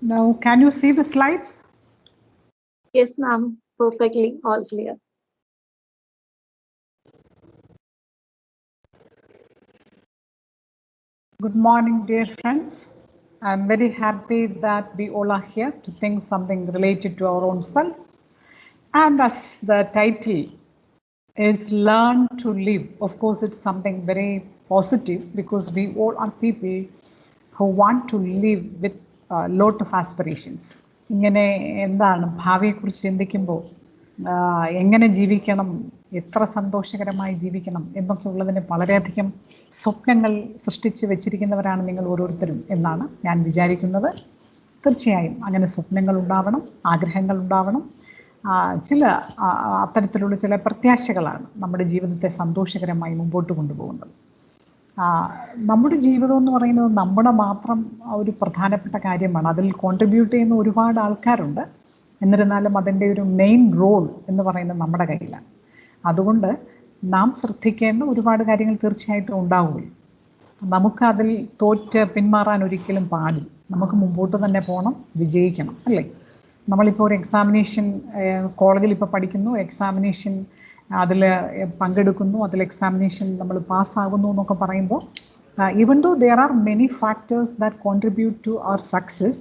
Now, can you see the slides? Yes, ma'am. Perfectly, all clear. Good morning, dear friends. I'm very happy that we all are here to think something related to our own self. And as the title is Learn to Live, of course, it's something very positive because we all are people who want to live with a lot of aspirations. ഇങ്ങനെ എന്താണ് ഭാവിയെക്കുറിച്ച് ചിന്തിക്കുമ്പോൾ എങ്ങനെ ജീവിക്കണം, എത്ര സന്തോഷകരമായി ജീവിക്കണം എന്നൊക്കെ ഉള്ളതിന് വളരെയധികം സ്വപ്നങ്ങൾ സൃഷ്ടിച്ച് വെച്ചിരിക്കുന്നവരാണ് നിങ്ങൾ ഓരോരുത്തരും എന്നാണ് ഞാൻ വിചാരിക്കുന്നത്. തീർച്ചയായും അങ്ങനെ സ്വപ്നങ്ങൾ ഉണ്ടാവണം, ആഗ്രഹങ്ങൾ ഉണ്ടാവണം. അത്തരത്തിലുള്ള ചില പ്രത്യാശകളാണ് നമ്മുടെ ജീവിതത്തെ സന്തോഷകരമായി മുമ്പോട്ട് കൊണ്ടുപോകുന്നത്. നമ്മുടെ ജീവിതം എന്ന് പറയുന്നത് നമ്മുടെ മാത്രം ഒരു പ്രധാനപ്പെട്ട കാര്യമാണ്. അതിൽ കോൺട്രിബ്യൂട്ട് ചെയ്യുന്ന ഒരുപാട് ആൾക്കാരുണ്ട്. എന്നിരുന്നാലും അതിൻ്റെ ഒരു മെയിൻ റോൾ എന്ന് പറയുന്നത് നമ്മുടെ കയ്യിലാണ്. അതുകൊണ്ട് നാം ശ്രദ്ധിക്കേണ്ട ഒരുപാട് കാര്യങ്ങൾ തീർച്ചയായിട്ടും ഉണ്ടാവുകയും നമുക്ക് അതിൽ തോറ്റ് പിന്മാറാൻ ഒരിക്കലും പാടില്ല. നമുക്ക് മുമ്പോട്ട് തന്നെ പോകണം, വിജയിക്കണം, അല്ലേ? നമ്മളിപ്പോൾ ഒരു എക്സാമിനേഷൻ കോളേജിൽ ഇപ്പോൾ പഠിക്കുന്നു, എക്സാമിനേഷൻ അതിൽ പങ്കെടുക്കുന്നു, അതിൽ എക്സാമിനേഷൻ നമ്മൾ പാസ്സാകുന്നു എന്നൊക്കെ പറയുമ്പോൾ even though there are many factors that contribute to our success,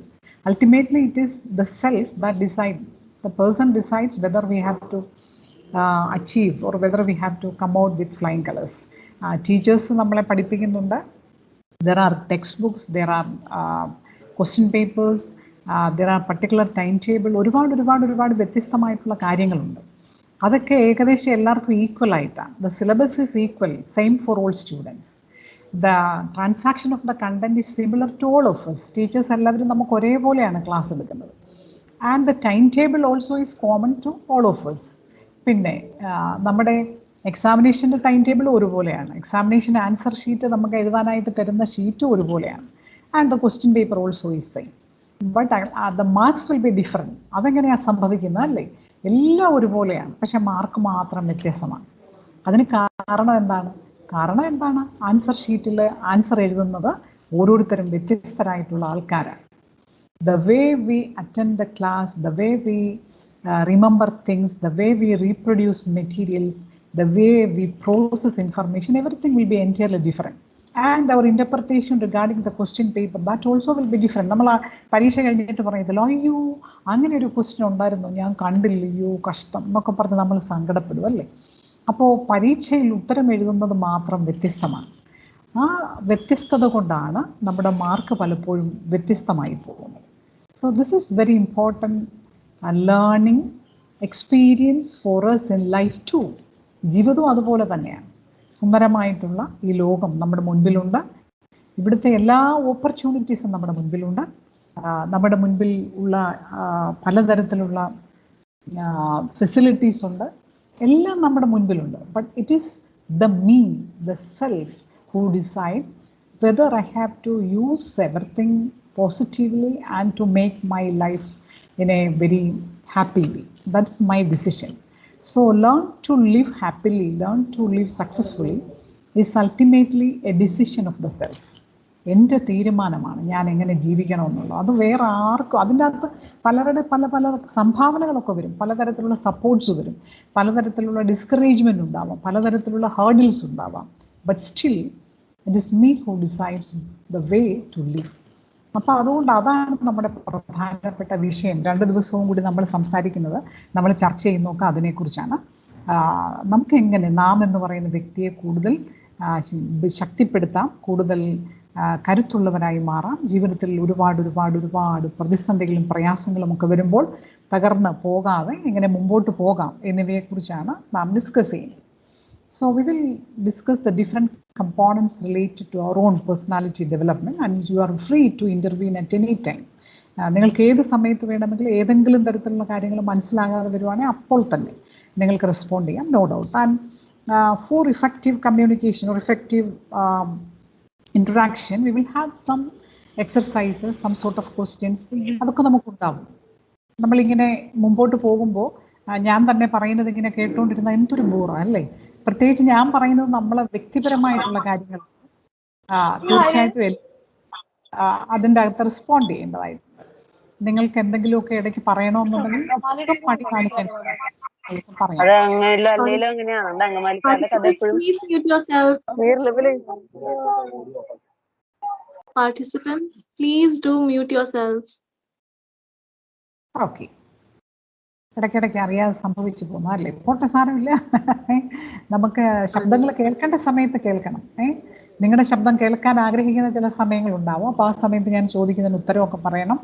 ultimately it is the self that decides. The person decides whether we have to achieve or whether we have to come out with flying colors. Teachers നമ്മളെ പഠിപ്പിക്കുന്നുണ്ട്. There are textbooks, there are question papers, there are particular timetable. ഒരുപാട് വ്യത്യസ്തമായിട്ടുള്ള കാര്യങ്ങളുണ്ട്. അതൊക്കെ ഏകദേശം എല്ലാവർക്കും equal ആയിട്ടാണ്. The syllabus is equal, same for all students. The transaction of the content is similar to all of us. Teachers എല്ലാവരും നമുക്ക് ഒരേപോലെയാണ് ക്ലാസ് എടുക്കുന്നത്. And the timetable also is common to all of us. പിന്നെ നമ്മുടെ എക്സാമിനേഷൻ്റെ time table ഒരുപോലെയാണ്. Examination answer sheet നമുക്ക് എഴുതാനായിട്ട് തരുന്ന ഷീറ്റ് ഒരുപോലെയാണ്. And the question paper also is same. But the marks will be different. അതെങ്ങനെയാണ് സംഭവിക്കുന്നത്, അല്ലേ? എല്ലാം ഒരുപോലെയാണ്, പക്ഷെ മാർക്ക് മാത്രം വ്യത്യാസമാണ്. അതിന് കാരണം എന്താണ്? ആൻസർ ഷീറ്റിൽ ആൻസർ എഴുതുന്നത് ഓരോരുത്തരും വ്യത്യസ്തരായിട്ടുള്ള ആൾക്കാരാണ്. The way we attend the class, the way we remember things, the way we reproduce materials, the way we process information, everything will be entirely different. And our interpretation regarding the question paper, that also will be different. നമ്മൾ പരീക്ഷ കഴിഞ്ഞിട്ട് പറയുന്നല്ലോ, അയ്യോ അങ്ങനെ ഒരു question ഉണ്ടായിരുന്നു, ഞാൻ കണ്ടില്ല, അയ്യോ കഷ്ടം എന്നൊക്കെ പറഞ്ഞ് നമ്മൾ സങ്കടപ്പെടും, അല്ലേ? അപ്പോൾ പരീക്ഷയിൽ ഉത്തരം എഴുതുന്നത് മാത്രം വ്യത്യസ്തമാണ്. ആ വ്യത്യസ്തത കൊണ്ടാണ് നമ്മുടെ മാർക്ക് പലപ്പോഴും വ്യത്യസ്തമായി പോകുന്നത്. So this is very important learning experience for us in life too. ജീവിതവും അതുപോലെ തന്നെയാണ്. സുന്ദരമായിട്ടുള്ള ഈ ലോകം നമ്മുടെ മുൻപിലുണ്ട്. ഇവിടുത്തെ എല്ലാ ഓപ്പർച്യൂണിറ്റീസും നമ്മുടെ മുൻപിലുണ്ട്. നമ്മുടെ മുൻപിൽ ഉള്ള പലതരത്തിലുള്ള ഫെസിലിറ്റീസ് ഉണ്ട്, എല്ലാം നമ്മുടെ മുൻപിലുണ്ട്. But it is the me, the self who decide whether I have to use everything positively and to make my life in a very happy way. That's my decision. So learn to live happily, learn to live successfully is ultimately a decision of the self. എൻ്റെ തീരുമാനമാണ് ഞാൻ എങ്ങനെ ജീവിക്കണമെന്നുള്ളത്. അത് വേറെ ആർക്കും, അതിൻ്റെ അകത്ത് പലരുടെ പല സംഭാവനകളൊക്കെ വരും, പലതരത്തിലുള്ള സപ്പോർട്ട്സ് വരും, പലതരത്തിലുള്ള ഡിസ്കറേജ്മെൻറ്റ് ഉണ്ടാവാം, പലതരത്തിലുള്ള ഹേർഡിൽസ് ഉണ്ടാവാം. But still it is me who decides the way to live. അപ്പോൾ അതുകൊണ്ട് അതാണ് നമ്മുടെ പ്രധാനപ്പെട്ട വിഷയം. 2 ദിവസവും കൂടി നമ്മൾ സംസാരിക്കുന്നത്, നമ്മൾ ചർച്ച ചെയ്യുന്നതൊക്കെ അതിനെക്കുറിച്ചാണ്. നമുക്ക് എങ്ങനെ നാം എന്ന് പറയുന്ന വ്യക്തിയെ കൂടുതൽ ശക്തിപ്പെടുത്താം, കൂടുതൽ കരുത്തുള്ളവരായി മാറാം. ജീവിതത്തിൽ ഒരുപാട് പ്രതിസന്ധികളും പ്രയാസങ്ങളും ഒക്കെ വരുമ്പോൾ തകർന്ന് പോകാതെ എങ്ങനെ മുമ്പോട്ട് പോകാം എന്നിവയെക്കുറിച്ചാണ് നാം ഡിസ്കസ് ചെയ്യുന്നത്. So we will discuss the different components related to our own personality development, and you are free to intervene at any time. നിങ്ങൾക്ക് ഏത് സമയത്ത് വേണമെങ്കിലും ഏതെങ്കിലും തരത്തിലുള്ള കാര്യങ്ങൾ മനസ്സിലാകാതെ വരുവാണെങ്കിൽ അപ്പോൾ തന്നെ നിങ്ങൾക്ക് റെസ്പോണ്ട് ചെയ്യാം, no doubt. And for effective communication or effective interaction, we will have some exercises, some sort of questions. അതൊക്കെ നമുക്കുണ്ടാവും. നമ്മളിങ്ങനെ മുമ്പോട്ട് പോകുമ്പോൾ ഞാൻ തന്നെ പറയുന്നത് ഇങ്ങനെ കേട്ടുകൊണ്ടിരുന്ന എന്തൊരു ബോറാണ്, അല്ലേ? പ്രത്യേകിച്ച് ഞാൻ പറയുന്നത് നമ്മളെ വ്യക്തിപരമായിട്ടുള്ള കാര്യങ്ങൾ തീർച്ചയായിട്ടും അതിൻ്റെ അകത്ത് റെസ്പോണ്ട് ചെയ്യേണ്ടതായിട്ടുണ്ട്. നിങ്ങൾക്ക് എന്തെങ്കിലുമൊക്കെ ഇടയ്ക്ക് പറയണമെന്നുണ്ടെങ്കിൽ മടി കാണിക്കാൻ Participants, please do mute yourselves. Okay. ഇടയ്ക്കിടയ്ക്ക് അറിയാതെ സംഭവിച്ചു പോകുന്നു, അല്ലേ? പോട്ടെ, സാരമില്ല. നമുക്ക് ശബ്ദങ്ങൾ കേൾക്കേണ്ട സമയത്ത് കേൾക്കണം. നിങ്ങളുടെ ശബ്ദം കേൾക്കാൻ ആഗ്രഹിക്കുന്ന ചില സമയങ്ങളുണ്ടാവും. അപ്പോൾ ആ സമയത്ത് ഞാൻ ചോദിക്കുന്നതിന് ഉത്തരവൊക്കെ പറയണം.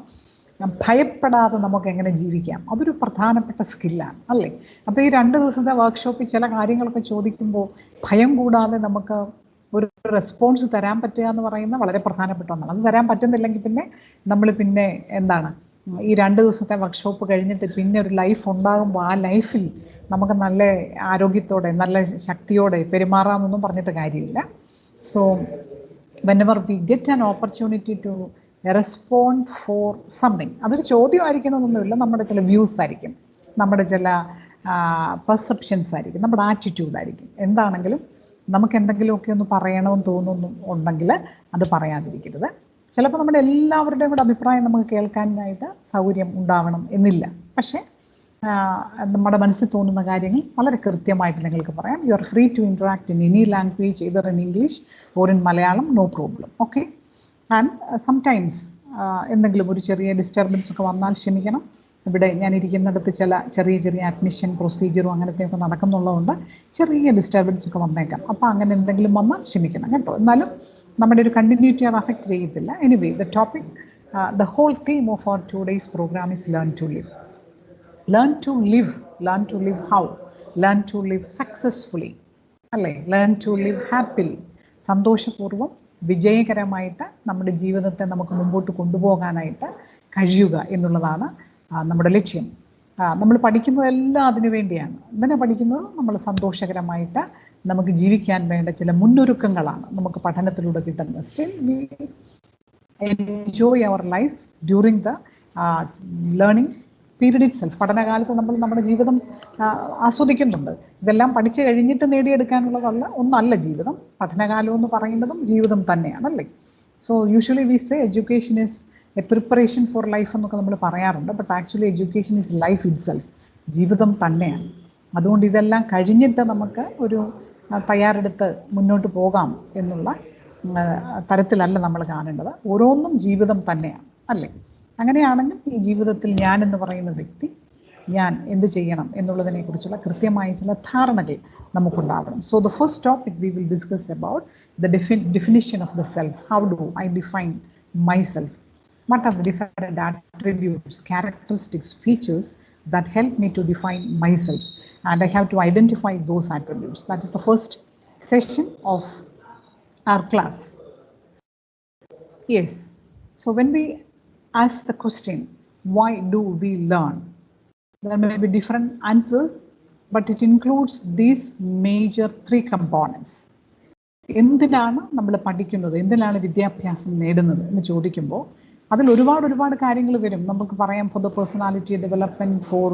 ഭയപ്പെടാതെ നമുക്ക് എങ്ങനെ ജീവിക്കാം, അതൊരു പ്രധാനപ്പെട്ട സ്കില്ലാണ്, അല്ലേ? അപ്പോൾ ഈ 2 ദിവസത്തെ വർക്ക്ഷോപ്പിൽ ചില കാര്യങ്ങളൊക്കെ ചോദിക്കുമ്പോൾ ഭയം കൂടാതെ നമുക്ക് ഒരു റെസ്പോൺസ് തരാൻ പറ്റുക എന്ന് പറയുന്നത് വളരെ പ്രധാനപ്പെട്ട ഒന്നാണ്. അത് തരാൻ പറ്റുന്നില്ലെങ്കിൽ പിന്നെ നമ്മൾ പിന്നെ എന്താണ്, ഈ 2 ദിവസത്തെ വർക്ക്ഷോപ്പ് കഴിഞ്ഞിട്ട് പിന്നെ ഒരു ലൈഫ് ഉണ്ടാകുമ്പോൾ ആ ലൈഫിൽ നമുക്ക് നല്ല ആരോഗ്യത്തോടെ നല്ല ശക്തിയോടെ പെരുമാറാമെന്നൊന്നും പറഞ്ഞിട്ട് കാര്യമില്ല. So whenever we get an opportunity to respond for something, അതൊരു ചോദ്യമായിരിക്കണമെന്നൊന്നുമില്ല, നമ്മുടെ ചില വ്യൂസ് ആയിരിക്കും, നമ്മുടെ ചില പെർസെപ്ഷൻസ് ആയിരിക്കും, നമ്മുടെ ആറ്റിറ്റ്യൂഡ് ആയിരിക്കും, എന്താണെങ്കിലും നമുക്ക് എന്തെങ്കിലുമൊക്കെ ഒന്ന് പറയണമെന്ന് തോന്നുന്നുണ്ടെങ്കിൽ അത് പറയാതിരിക്കരുത്. ചിലപ്പോൾ നമ്മുടെ എല്ലാവരുടെയും കൂടെ അഭിപ്രായം നമുക്ക് കേൾക്കാനായിട്ട് സൗകര്യം ഉണ്ടാവണം എന്നില്ല. പക്ഷേ നമ്മുടെ മനസ്സിൽ തോന്നുന്ന കാര്യങ്ങൾ വളരെ കൃത്യമായിട്ട് നിങ്ങൾക്ക് പറയാം. You are free to interact in any language, either in English or in Malayalam, no problem. Okay? And sometimes എന്തെങ്കിലും ഒരു ചെറിയ ഡിസ്റ്റർബൻസ് ഒക്കെ വന്നാൽ ക്ഷമിക്കണം. ഇവിടെ ഞാൻ ഇരിക്കുന്നിടത്ത് ചെറിയ അഡ്മിഷൻ പ്രൊസീജിയറും അങ്ങനത്തെയൊക്കെ നടക്കുന്നുള്ളതുകൊണ്ട് ചെറിയ ഡിസ്റ്റർബൻസ് ഒക്കെ വന്നേക്കാം. അപ്പോൾ അങ്ങനെ എന്തെങ്കിലും വന്നാൽ ക്ഷമിക്കണം കേട്ടോ. എന്നാലും നമ്മുടെ ഒരു കണ്ടിന്യൂറ്റി അത് അഫക്റ്റ് ചെയ്യത്തില്ല. Anyway, the topic, the whole theme of our 2 days program is learn to live. Learn to live. Learn to live how? Learn to live successfully. അല്ലേ? Learn to live happily. സന്തോഷപൂർവ്വം വിജയകരമായിട്ട് നമ്മുടെ ജീവിതത്തെ നമുക്ക് മുമ്പോട്ട് കൊണ്ടുപോകാനായിട്ട് കഴിയുക എന്നുള്ളതാണ് നമ്മുടെ ലക്ഷ്യം. നമ്മൾ പഠിക്കുന്നതെല്ലാം അതിനു വേണ്ടിയാണ്. എന്തിനാ പഠിക്കുന്നത്? നമ്മൾ സന്തോഷകരമായിട്ട് നമുക്ക് ജീവിക്കാൻ വേണ്ട ചില മുന്നൊരുക്കങ്ങളാണ് നമുക്ക് പഠനത്തിലൂടെ കിട്ടുന്നത്. Still we enjoy our life during the learning period itself. പഠനകാലത്ത് നമ്മൾ നമ്മുടെ ജീവിതം ആസ്വദിക്കുന്നുണ്ട്. ഇതെല്ലാം പഠിച്ചു കഴിഞ്ഞിട്ട് ഒന്നല്ല ജീവിതം. പഠനകാലം എന്ന് പറയുന്നതും ജീവിതം തന്നെയാണല്ലേ. So usually we say education is A preparation for life എന്നൊക്കെ നമ്മൾ പറയാറുണ്ട്. But actually education is life it self, ജീവിതം തന്നെയാണ്. അതുകൊണ്ട് ഇതെല്ലാം കഴിഞ്ഞിട്ട് നമുക്ക് ഒരു തയ്യാറെടുത്ത് മുന്നോട്ട് പോകാം എന്നുള്ള തരത്തിലല്ല നമ്മൾ കാണേണ്ടത്. ഓരോന്നും ജീവിതം തന്നെയാണ് അല്ലേ. അങ്ങനെയാണെങ്കിൽ ഈ ജീവിതത്തിൽ ഞാൻ എന്ന് പറയുന്ന വ്യക്തി ഞാൻ എന്ത് ചെയ്യണം എന്നുള്ളതിനെക്കുറിച്ചുള്ള കൃത്യമായ ചില ധാരണകൾ നമുക്കുണ്ടാവണം. So the first topic we will discuss about the definition of the self. How do I define myself? What are the different attributes, characteristics, features that help me to define myself? And I have to identify those attributes. That is the first session of our class. Yes. So when we ask the question, why do we learn? There may be different answers, but it includes these major 3 components. എന്തിനാണ് നമ്മൾ പഠിക്കുന്നത്, എന്തിനാണ് വിദ്യാഭ്യാസം നേടുന്നത് എന്ന് ചോദിക്കുമ്പോൾ അതിൽ ഒരുപാട് കാര്യങ്ങൾ വരും. നമുക്ക് പറയാം for the personality development, for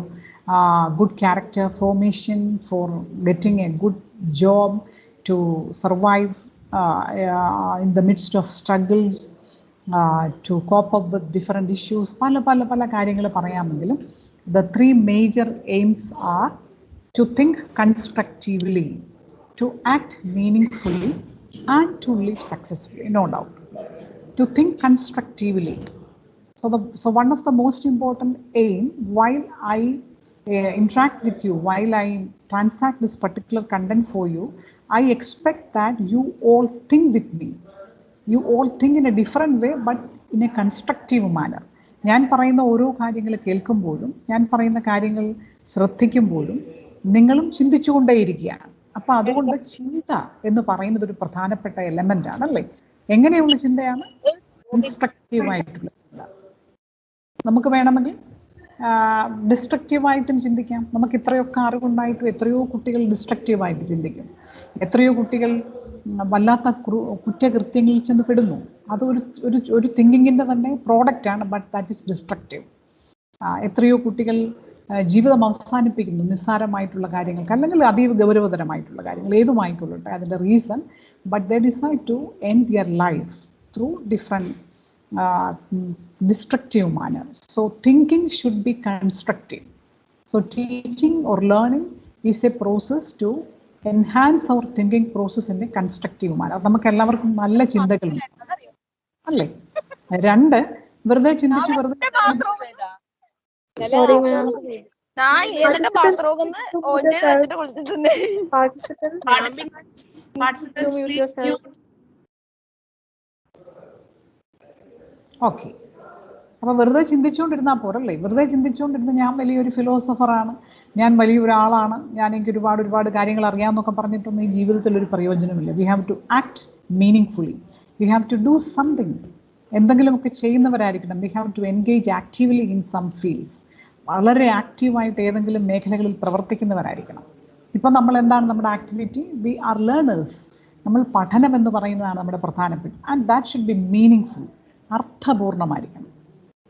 good character formation, for getting a good job, to survive in the midst of struggles, to cope up with different issues. പല കാര്യങ്ങൾ പറയാമെങ്കിലും the 3 major aims are to think constructively, to act meaningfully, and to live successfully. No doubt. To think constructively. So one of the most important aim while I interact with you, while I transact this particular content for you, I expect that you all think with me. You all think in a different way, but in a constructive manner. ഞാൻ പറയുന്ന ഓരോ കാര്യങ്ങൾ കേൾക്കുമ്പോഴും, ഞാൻ പറയുന്ന കാര്യങ്ങൾ ശ്രദ്ധിക്കുമ്പോഴും നിങ്ങളും ചിന്തിച്ചുകൊണ്ടേയിരിക്കുകയാണ്. അപ്പോൾ അതുകൊണ്ട് ചിന്ത എന്ന് പറയുന്നത് ഒരു പ്രധാനപ്പെട്ട എലമെന്റ് ആണല്ലേ. എങ്ങനെയുള്ള ചിന്തയാണ്? കൺസ്ട്രക്റ്റീവായിട്ടുള്ള ചിന്ത. നമുക്ക് വേണമെങ്കിൽ ഡിസ്ട്രക്റ്റീവായിട്ടും ചിന്തിക്കാം. നമുക്ക് ഇത്രയൊക്കെ അറിവുണ്ടായിട്ടും എത്രയോ കുട്ടികൾ ഡിസ്ട്രക്റ്റീവായിട്ട് ചിന്തിക്കും. എത്രയോ കുട്ടികൾ വല്ലാത്ത കുറ്റകൃത്യങ്ങളിൽ ചെന്ന് പെടുന്നു. അത് ഒരു തിങ്കിങ്ങിൻ്റെ തന്നെ പ്രോഡക്റ്റാണ്, ബട്ട് ദാറ്റ് ഈസ് ഡിസ്ട്രക്റ്റീവ്. എത്രയോ കുട്ടികൾ ജീവിതം അവസാനിപ്പിക്കുന്നു നിസ്സാരമായിട്ടുള്ള കാര്യങ്ങൾക്ക്, അല്ലെങ്കിൽ അതീവ ഗൗരവതരമായിട്ടുള്ള കാര്യങ്ങൾ ഏതുമായിക്കൊള്ളട്ടെ അതിൻ്റെ reason, but they decide to end their life through different destructive manner. So thinking should be constructive. So teaching or learning is a process to enhance our thinking process in a constructive manner. നമുക്ക് എല്ലാവർക്കും നല്ല ചിന്തകളുണ്ട് അല്ലേ. 2 വെറുതെ ചിന്തിച്ച് okay. അപ്പോൾ വെറുതെ ചിന്തിച്ചുകൊണ്ടിരുന്നാൽ പോരല്ലേ. വെറുതെ ചിന്തിച്ചുകൊണ്ടിരുന്ന ഞാൻ വലിയൊരു ഫിലോസഫറാണ്, ഞാൻ വലിയൊരാളാണ്, എനിക്ക് ഒരുപാട് കാര്യങ്ങൾ അറിയാമെന്നൊക്കെ പറഞ്ഞിട്ടൊന്നും ഈ ജീവിതത്തിൽ ഒരു പ്രയോജനമില്ല. We have to act meaning we have to do something. എന്തെങ്കിലുമൊക്കെ ചെയ്യുന്നവരായിരിക്കണം. We have to engage actively in some fields. വളരെ ആക്റ്റീവായിട്ട് ഏതെങ്കിലും മേഖലകളിൽ പ്രവർത്തിക്കുന്നവരായിരിക്കണം. ഇപ്പം നമ്മൾ എന്താണ് നമ്മുടെ ആക്ടിവിറ്റി? V R learners. നമ്മൾ പഠനം എന്ന് പറയുന്നതാണ് നമ്മുടെ പ്രധാനപ്പെട്ട. And that should be meaningful, അർത്ഥപൂർണ്ണമായിരിക്കണം.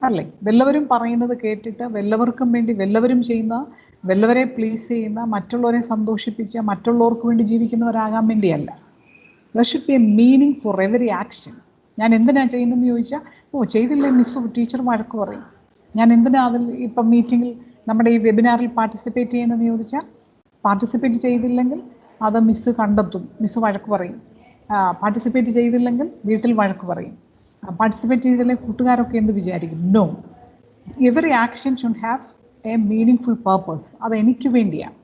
അല്ലേ? വല്ലവരും പറയുന്നത് കേട്ടിട്ട് വല്ലവർക്കും വേണ്ടി വല്ലവരും ചെയ്യുന്ന, വല്ലവരെ പ്ലീസ് ചെയ്യുന്ന, മറ്റുള്ളവരെ സന്തോഷിപ്പിച്ച, മറ്റുള്ളവർക്ക് വേണ്ടി ജീവിക്കുന്നവരാകാൻ വേണ്ടിയല്ല. There should be A meaning for every action. ഞാൻ എന്തിനാണ് ചെയ്യുന്നതെന്ന് ചോദിച്ചാൽ, ചെയ്തില്ലേ മിസ് ടീച്ചർ വഴക്ക് പറയും. ഞാൻ എന്തിനാ അതിൽ ഇപ്പം മീറ്റിങ്ങിൽ നമ്മുടെ ഈ വെബിനാറിൽ പാർട്ടിസിപ്പേറ്റ് ചെയ്യുന്നതെന്ന് ചോദിച്ചാൽ, പാർട്ടിസിപ്പേറ്റ് ചെയ്തില്ലെങ്കിൽ അത് മിസ് കണ്ടെത്തും, മിസ് വഴക്ക് പറയും. പാർട്ടിസിപ്പേറ്റ് ചെയ്തില്ലെങ്കിൽ വീട്ടിൽ വഴക്ക് പറയും. പാർട്ടിസിപ്പേറ്റ് ചെയ്തില്ലെങ്കിൽ കൂട്ടുകാരൊക്കെ എന്ത് വിചാരിക്കും? No, every action should have a meaningful purpose. അത് എനിക്ക് വേണ്ടിയാണ്,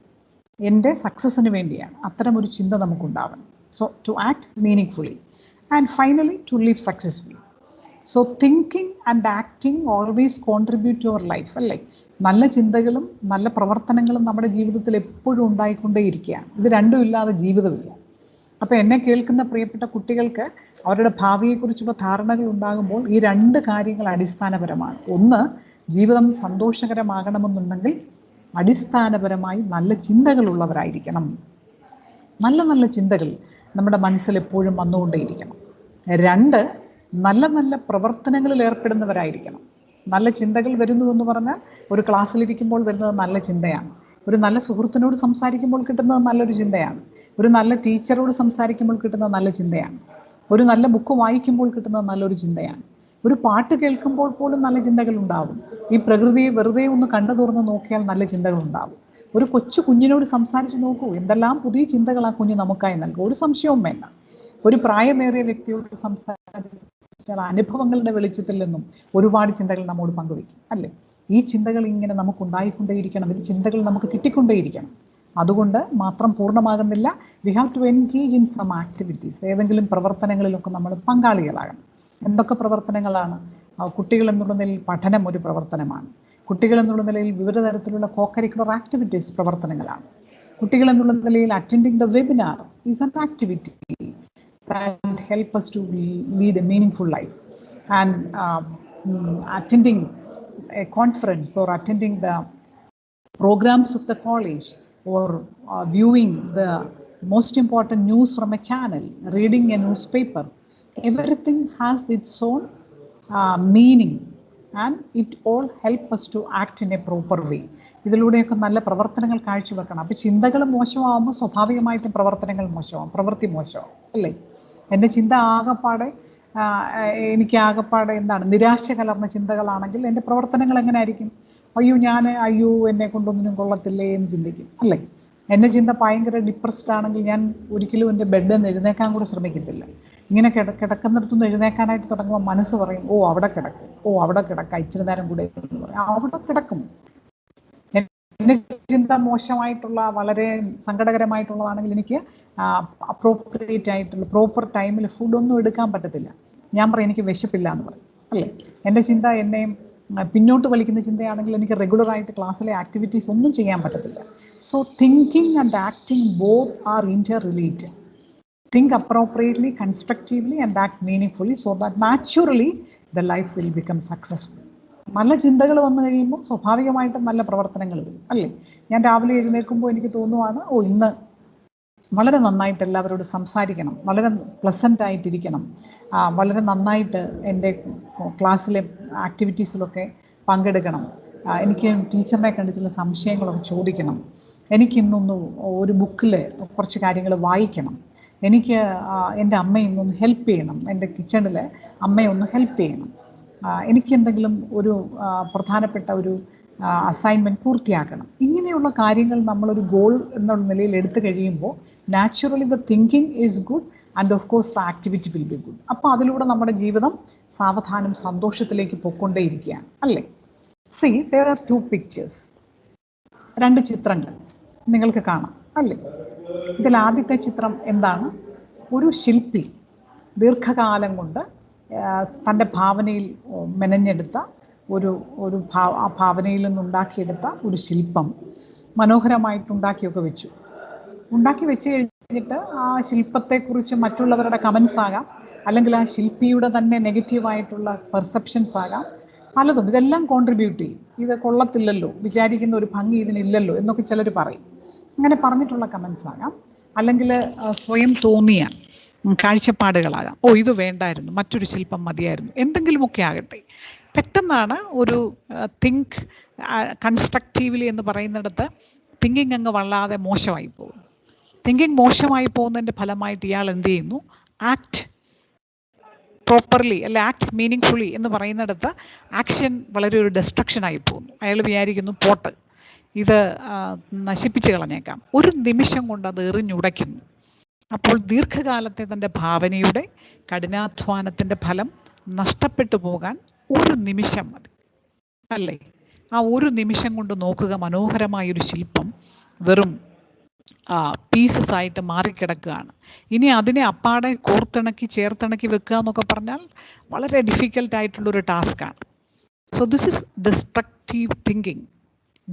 എൻ്റെ സക്സസ്സിന് വേണ്ടിയാണ്. അത്തരമൊരു ചിന്ത നമുക്കുണ്ടാവണം. So to act meaningfully and finally to live successfully. So thinking and acting always contribute to our life, അല്ലേ? നല്ല ചിന്തകളും നല്ല പ്രവർത്തനങ്ങളും നമ്മുടെ ജീവിതത്തിൽ എപ്പോഴും ഉണ്ടായിക്കൊണ്ടേയിരിക്കുകയാണ്. ഇത് രണ്ടും ഇല്ലാതെ ജീവിതമില്ല. അപ്പോൾ എന്നെ കേൾക്കുന്ന പ്രിയപ്പെട്ട കുട്ടികൾക്ക് അവരുടെ ഭാവിയെക്കുറിച്ചുള്ള ധാരണകൾ ഉണ്ടാകുമ്പോൾ ഈ രണ്ട് കാര്യങ്ങൾ അടിസ്ഥാനപരമാണ്. ഒന്ന്, ജീവിതം സന്തോഷകരമാകണമെന്നുണ്ടെങ്കിൽ അടിസ്ഥാനപരമായി നല്ല ചിന്തകളുള്ളവരായിരിക്കണം. നല്ല നല്ല ചിന്തകൾ നമ്മുടെ മനസ്സിൽ എപ്പോഴും വന്നുകൊണ്ടേയിരിക്കണം. രണ്ട്, നല്ല നല്ല പ്രവർത്തനങ്ങളിൽ ഏർപ്പെടുന്നവരായിരിക്കണം. നല്ല ചിന്തകൾ വരുന്നുവെന്ന് പറഞ്ഞാൽ ഒരു ക്ലാസ്സിലിരിക്കുമ്പോൾ വരുന്നത് നല്ല ചിന്തയാണ്. ഒരു നല്ല സുഹൃത്തിനോട് സംസാരിക്കുമ്പോൾ കിട്ടുന്നത് നല്ലൊരു ചിന്തയാണ്. ഒരു നല്ല ടീച്ചറോട് സംസാരിക്കുമ്പോൾ കിട്ടുന്നത് നല്ല ചിന്തയാണ്. ഒരു നല്ല ബുക്ക് വായിക്കുമ്പോൾ കിട്ടുന്നത് നല്ലൊരു ചിന്തയാണ്. ഒരു പാട്ട് കേൾക്കുമ്പോൾ പോലും നല്ല ചിന്തകൾ ഉണ്ടാവും. ഈ പ്രകൃതിയെ വെറുതെ ഒന്ന് കണ്ടു തുറന്ന് നോക്കിയാൽ നല്ല ചിന്തകൾ ഉണ്ടാവും. ഒരു കൊച്ചു കുഞ്ഞിനോട് സംസാരിച്ച് നോക്കൂ, എന്തെല്ലാം പുതിയ ചിന്തകൾ ആ കുഞ്ഞ് നമുക്കായി നൽകും. ഒരു സംശയവും വേണ്ട. ഒരു പ്രായമേറിയ വ്യക്തിയോട് സംസാരിച്ചാൽ അനുഭവങ്ങളുടെ വെളിച്ചത്തിൽ നിന്നും ഒരുപാട് ചിന്തകൾ നമ്മോട് പങ്കുവയ്ക്കും, അല്ലേ? ഈ ചിന്തകൾ ഇങ്ങനെ നമുക്കുണ്ടായിക്കൊണ്ടേയിരിക്കണം, ഈ ചിന്തകൾ നമുക്ക് കിട്ടിക്കൊണ്ടേയിരിക്കണം. അതുകൊണ്ട് മാത്രം പൂർണ്ണമാകുന്നില്ല. We have to engage in some activities. ഏതെങ്കിലും പ്രവർത്തനങ്ങളിലൊക്കെ നമ്മൾ പങ്കാളികളാകണം. എന്തൊക്കെ പ്രവർത്തനങ്ങളാണ്? കുട്ടികൾ എന്നുള്ള നിലയിൽ പഠനം ഒരു പ്രവർത്തനമാണ്. കുട്ടികൾ എന്നുള്ള നിലയിൽ വിവിധ തരത്തിലുള്ള കോ-കരിക്കുലർ ആക്ടിവിറ്റീസ് പ്രവർത്തനങ്ങളാണ്. കുട്ടികൾ എന്നുള്ള നിലയിൽ attending the webinar is an activity that help us to lead a meaningful life. And attending a conference or attending the programs of the college or viewing the most important news from a channel, reading a newspaper, everything has its own meaning and it all help us to act in a proper way. ഇതിലൂടെയൊക്കെ നല്ല പ്രവർത്തനങ്ങൾ കാഴ്ചവെക്കണം. അപ്പോൾ ചിന്തകൾ മോശമാകുമ്പോൾ സ്വാഭാവികമായിട്ടും പ്രവർത്തനങ്ങൾ മോശമാകും, പ്രവൃത്തി മോശമാകും, അല്ലേ? എൻ്റെ ചിന്ത ആകപ്പാടെ എനിക്ക് ആകപ്പാടെ എന്താണ്, നിരാശ കലർന്ന ചിന്തകളാണെങ്കിൽ എൻ്റെ പ്രവർത്തനങ്ങൾ എങ്ങനെ ആയിരിക്കും? അയ്യോ എന്നെ കൊണ്ടൊന്നിനും കൊള്ളത്തില്ലേ എന്ന് ചിന്തിക്കും, അല്ലേ? എൻ്റെ ചിന്ത ഭയങ്കര ഡിപ്രസ്ഡ് ആണെങ്കിൽ ഞാൻ ഒരിക്കലും എൻ്റെ ബെഡിൽ നിന്ന് എഴുന്നേക്കാൻ കൂടെ ശ്രമിക്കത്തില്ല. ഇങ്ങനെ കിടക്കുന്നിടത്തുനിന്ന് എഴുന്നേക്കാനായിട്ട് തുടങ്ങുമ്പോൾ മനസ്സ് പറയും, അവിടെ കിടക്കാം, ഇച്ചിരി നേരം കൂടെ എന്ന് പറയും. അവിടെ കിടക്കും. എൻ്റെ ചിന്ത മോശമായിട്ടുള്ള, വളരെ സങ്കടകരമായിട്ടുള്ളതാണെങ്കിൽ എനിക്ക് അപ്രോപ്രിയേറ്റ് ആയിട്ടുള്ള പ്രോപ്പർ ടൈമിൽ ഫുഡൊന്നും എടുക്കാൻ പറ്റത്തില്ല. ഞാൻ പറയും എനിക്ക് വിശപ്പില്ല എന്ന് പറയും, അല്ലേ? എൻ്റെ ചിന്ത എന്നെ പിന്നോട്ട് വലിക്കുന്ന ചിന്തയാണെങ്കിൽ എനിക്ക് റെഗുലറായിട്ട് ക്ലാസ്സിലെ ആക്ടിവിറ്റീസ് ഒന്നും ചെയ്യാൻ പറ്റത്തില്ല. So thinking and acting both are interrelated. Think appropriately, constructively and act meaningfully so that naturally the life will become successful. നല്ല ചിന്തകൾ വന്നു കഴിയുമ്പോൾ സ്വാഭാവികമായിട്ടും നല്ല പ്രവർത്തനങ്ങൾ വരും, അല്ലേ? ഞാൻ രാവിലെ എഴുന്നേൽക്കുമ്പോൾ എനിക്ക് തോന്നുവാണ്, ഇന്ന് വളരെ നന്നായിട്ട് എല്ലാവരോടും സംസാരിക്കണം, വളരെ പ്ലസൻ്റ് ആയിട്ടിരിക്കണം, വളരെ നന്നായിട്ട് എൻ്റെ ക്ലാസ്സിലെ ആക്ടിവിറ്റീസിലൊക്കെ പങ്കെടുക്കണം, എനിക്ക് ടീച്ചറിനെ കണ്ടിട്ടുള്ള സംശയങ്ങളൊക്കെ ചോദിക്കണം, എനിക്കിന്നൊന്ന് ഒരു ബുക്കിൽ കുറച്ച് കാര്യങ്ങൾ വായിക്കണം, എനിക്ക് എൻ്റെ അമ്മയെ ഒന്ന് ഹെൽപ്പ് ചെയ്യണം, എൻ്റെ കിച്ചണിൽ അമ്മയെ ഒന്ന് ഹെൽപ്പ് ചെയ്യണം, എനിക്കെന്തെങ്കിലും ഒരു പ്രധാനപ്പെട്ട ഒരു അസൈൻമെൻറ്റ് പൂർത്തിയാക്കണം. ഇങ്ങനെയുള്ള കാര്യങ്ങൾ നമ്മളൊരു ഗോൾ എന്നുള്ള നിലയിൽ എടുത്തു കഴിയുമ്പോൾ naturally the thinking is good and of course the activity will be good. അപ്പോൾ അതിലൂടെ നമ്മുടെ ജീവിതം സാവധാനം സന്തോഷത്തിലേക്ക് പൊയ്ക്കൊണ്ടേയിരിക്കുകയാണ്, അല്ലേ? C, there are two pictures. രണ്ട് ചിത്രങ്ങൾ നിങ്ങൾക്ക് കാണാം, അല്ലേ? ഇതിൽ ആദ്യത്തെ ചിത്രം എന്താണ്? ഒരു ശില്പി ദീർഘകാലം കൊണ്ട് തൻ്റെ ഭാവനയിൽ മെനഞ്ഞെടുത്ത ആ ഭാവനയിൽ നിന്നുണ്ടാക്കിയെടുത്ത ഒരു ശില്പം മനോഹരമായിട്ടുണ്ടാക്കിയൊക്കെ വെച്ചു. ഉണ്ടാക്കി വെച്ച് കഴിഞ്ഞിട്ട് ആ ശില്പത്തെക്കുറിച്ച് മറ്റുള്ളവരുടെ കമൻസ് ആകാം, അല്ലെങ്കിൽ ആ ശില്പിയുടെ തന്നെ നെഗറ്റീവായിട്ടുള്ള പെർസെപ്ഷൻസ് ആകാം, പലതും. ഇതെല്ലാം കോൺട്രിബ്യൂട്ട് ചെയ്യും. ഇത് കൊള്ളത്തില്ലല്ലോ, വിചാരിക്കുന്ന ഒരു ഭംഗി ഇതിനില്ലല്ലോ എന്നൊക്കെ ചിലർ പറയും. അങ്ങനെ പറഞ്ഞിട്ടുള്ള കമൻസ് ആകാം, അല്ലെങ്കിൽ സ്വയം തോന്നിയ കാഴ്ചപ്പാടുകളാകാം. ഇത് വേണ്ടായിരുന്നു, മറ്റൊരു ശില്പം മതിയായിരുന്നു, എന്തെങ്കിലുമൊക്കെ ആകട്ടെ. പെട്ടെന്നാണ് ഒരു തിങ്ക് കൺസ്ട്രക്റ്റീവ്ലി എന്ന് പറയുന്നിടത്ത് തിങ്കിങ് അങ്ങ് വല്ലാതെ മോശമായി പോകും. തിങ്കിങ് മോശമായി പോകുന്നതിൻ്റെ ഫലമായിട്ട് ഇയാൾ എന്ത് ചെയ്യുന്നു? ആക്ട് പ്രോപ്പർലി അല്ലെ ആക്ട് മീനിങ് ഫുള്ളി എന്ന് പറയുന്നിടത്ത് ആക്ഷൻ വളരെ ഒരു ഡെസ്ട്രക്ഷനായി പോകുന്നു. അയാൾ വിചാരിക്കുന്നു പോട്ട് ഇത് നശിപ്പിച്ച് കളഞ്ഞേക്കാം. ഒരു നിമിഷം കൊണ്ട് അത് എറിഞ്ഞുടയ്ക്കുന്നു. അപ്പോൾ ദീർഘകാലത്തെ തൻ്റെ ഭാവനയുടെ കഠിനാധ്വാനത്തിൻ്റെ ഫലം നഷ്ടപ്പെട്ടു പോകാൻ ഒരു നിമിഷം മതി അല്ലേ? ആ ഒരു നിമിഷം കൊണ്ട് നോക്കുക, മനോഹരമായൊരു ശില്പം വെറും പീസസ് ആയിട്ട് മാറിക്കിടക്കുകയാണ്. ഇനി അതിനെ അപ്പാടെ കോർത്തിണക്കി ചേർത്തിണക്കി വെക്കുക എന്നൊക്കെ പറഞ്ഞാൽ വളരെ ഡിഫിക്കൽട്ടായിട്ടുള്ളൊരു ടാസ്ക്കാണ്. So this is destructive thinking,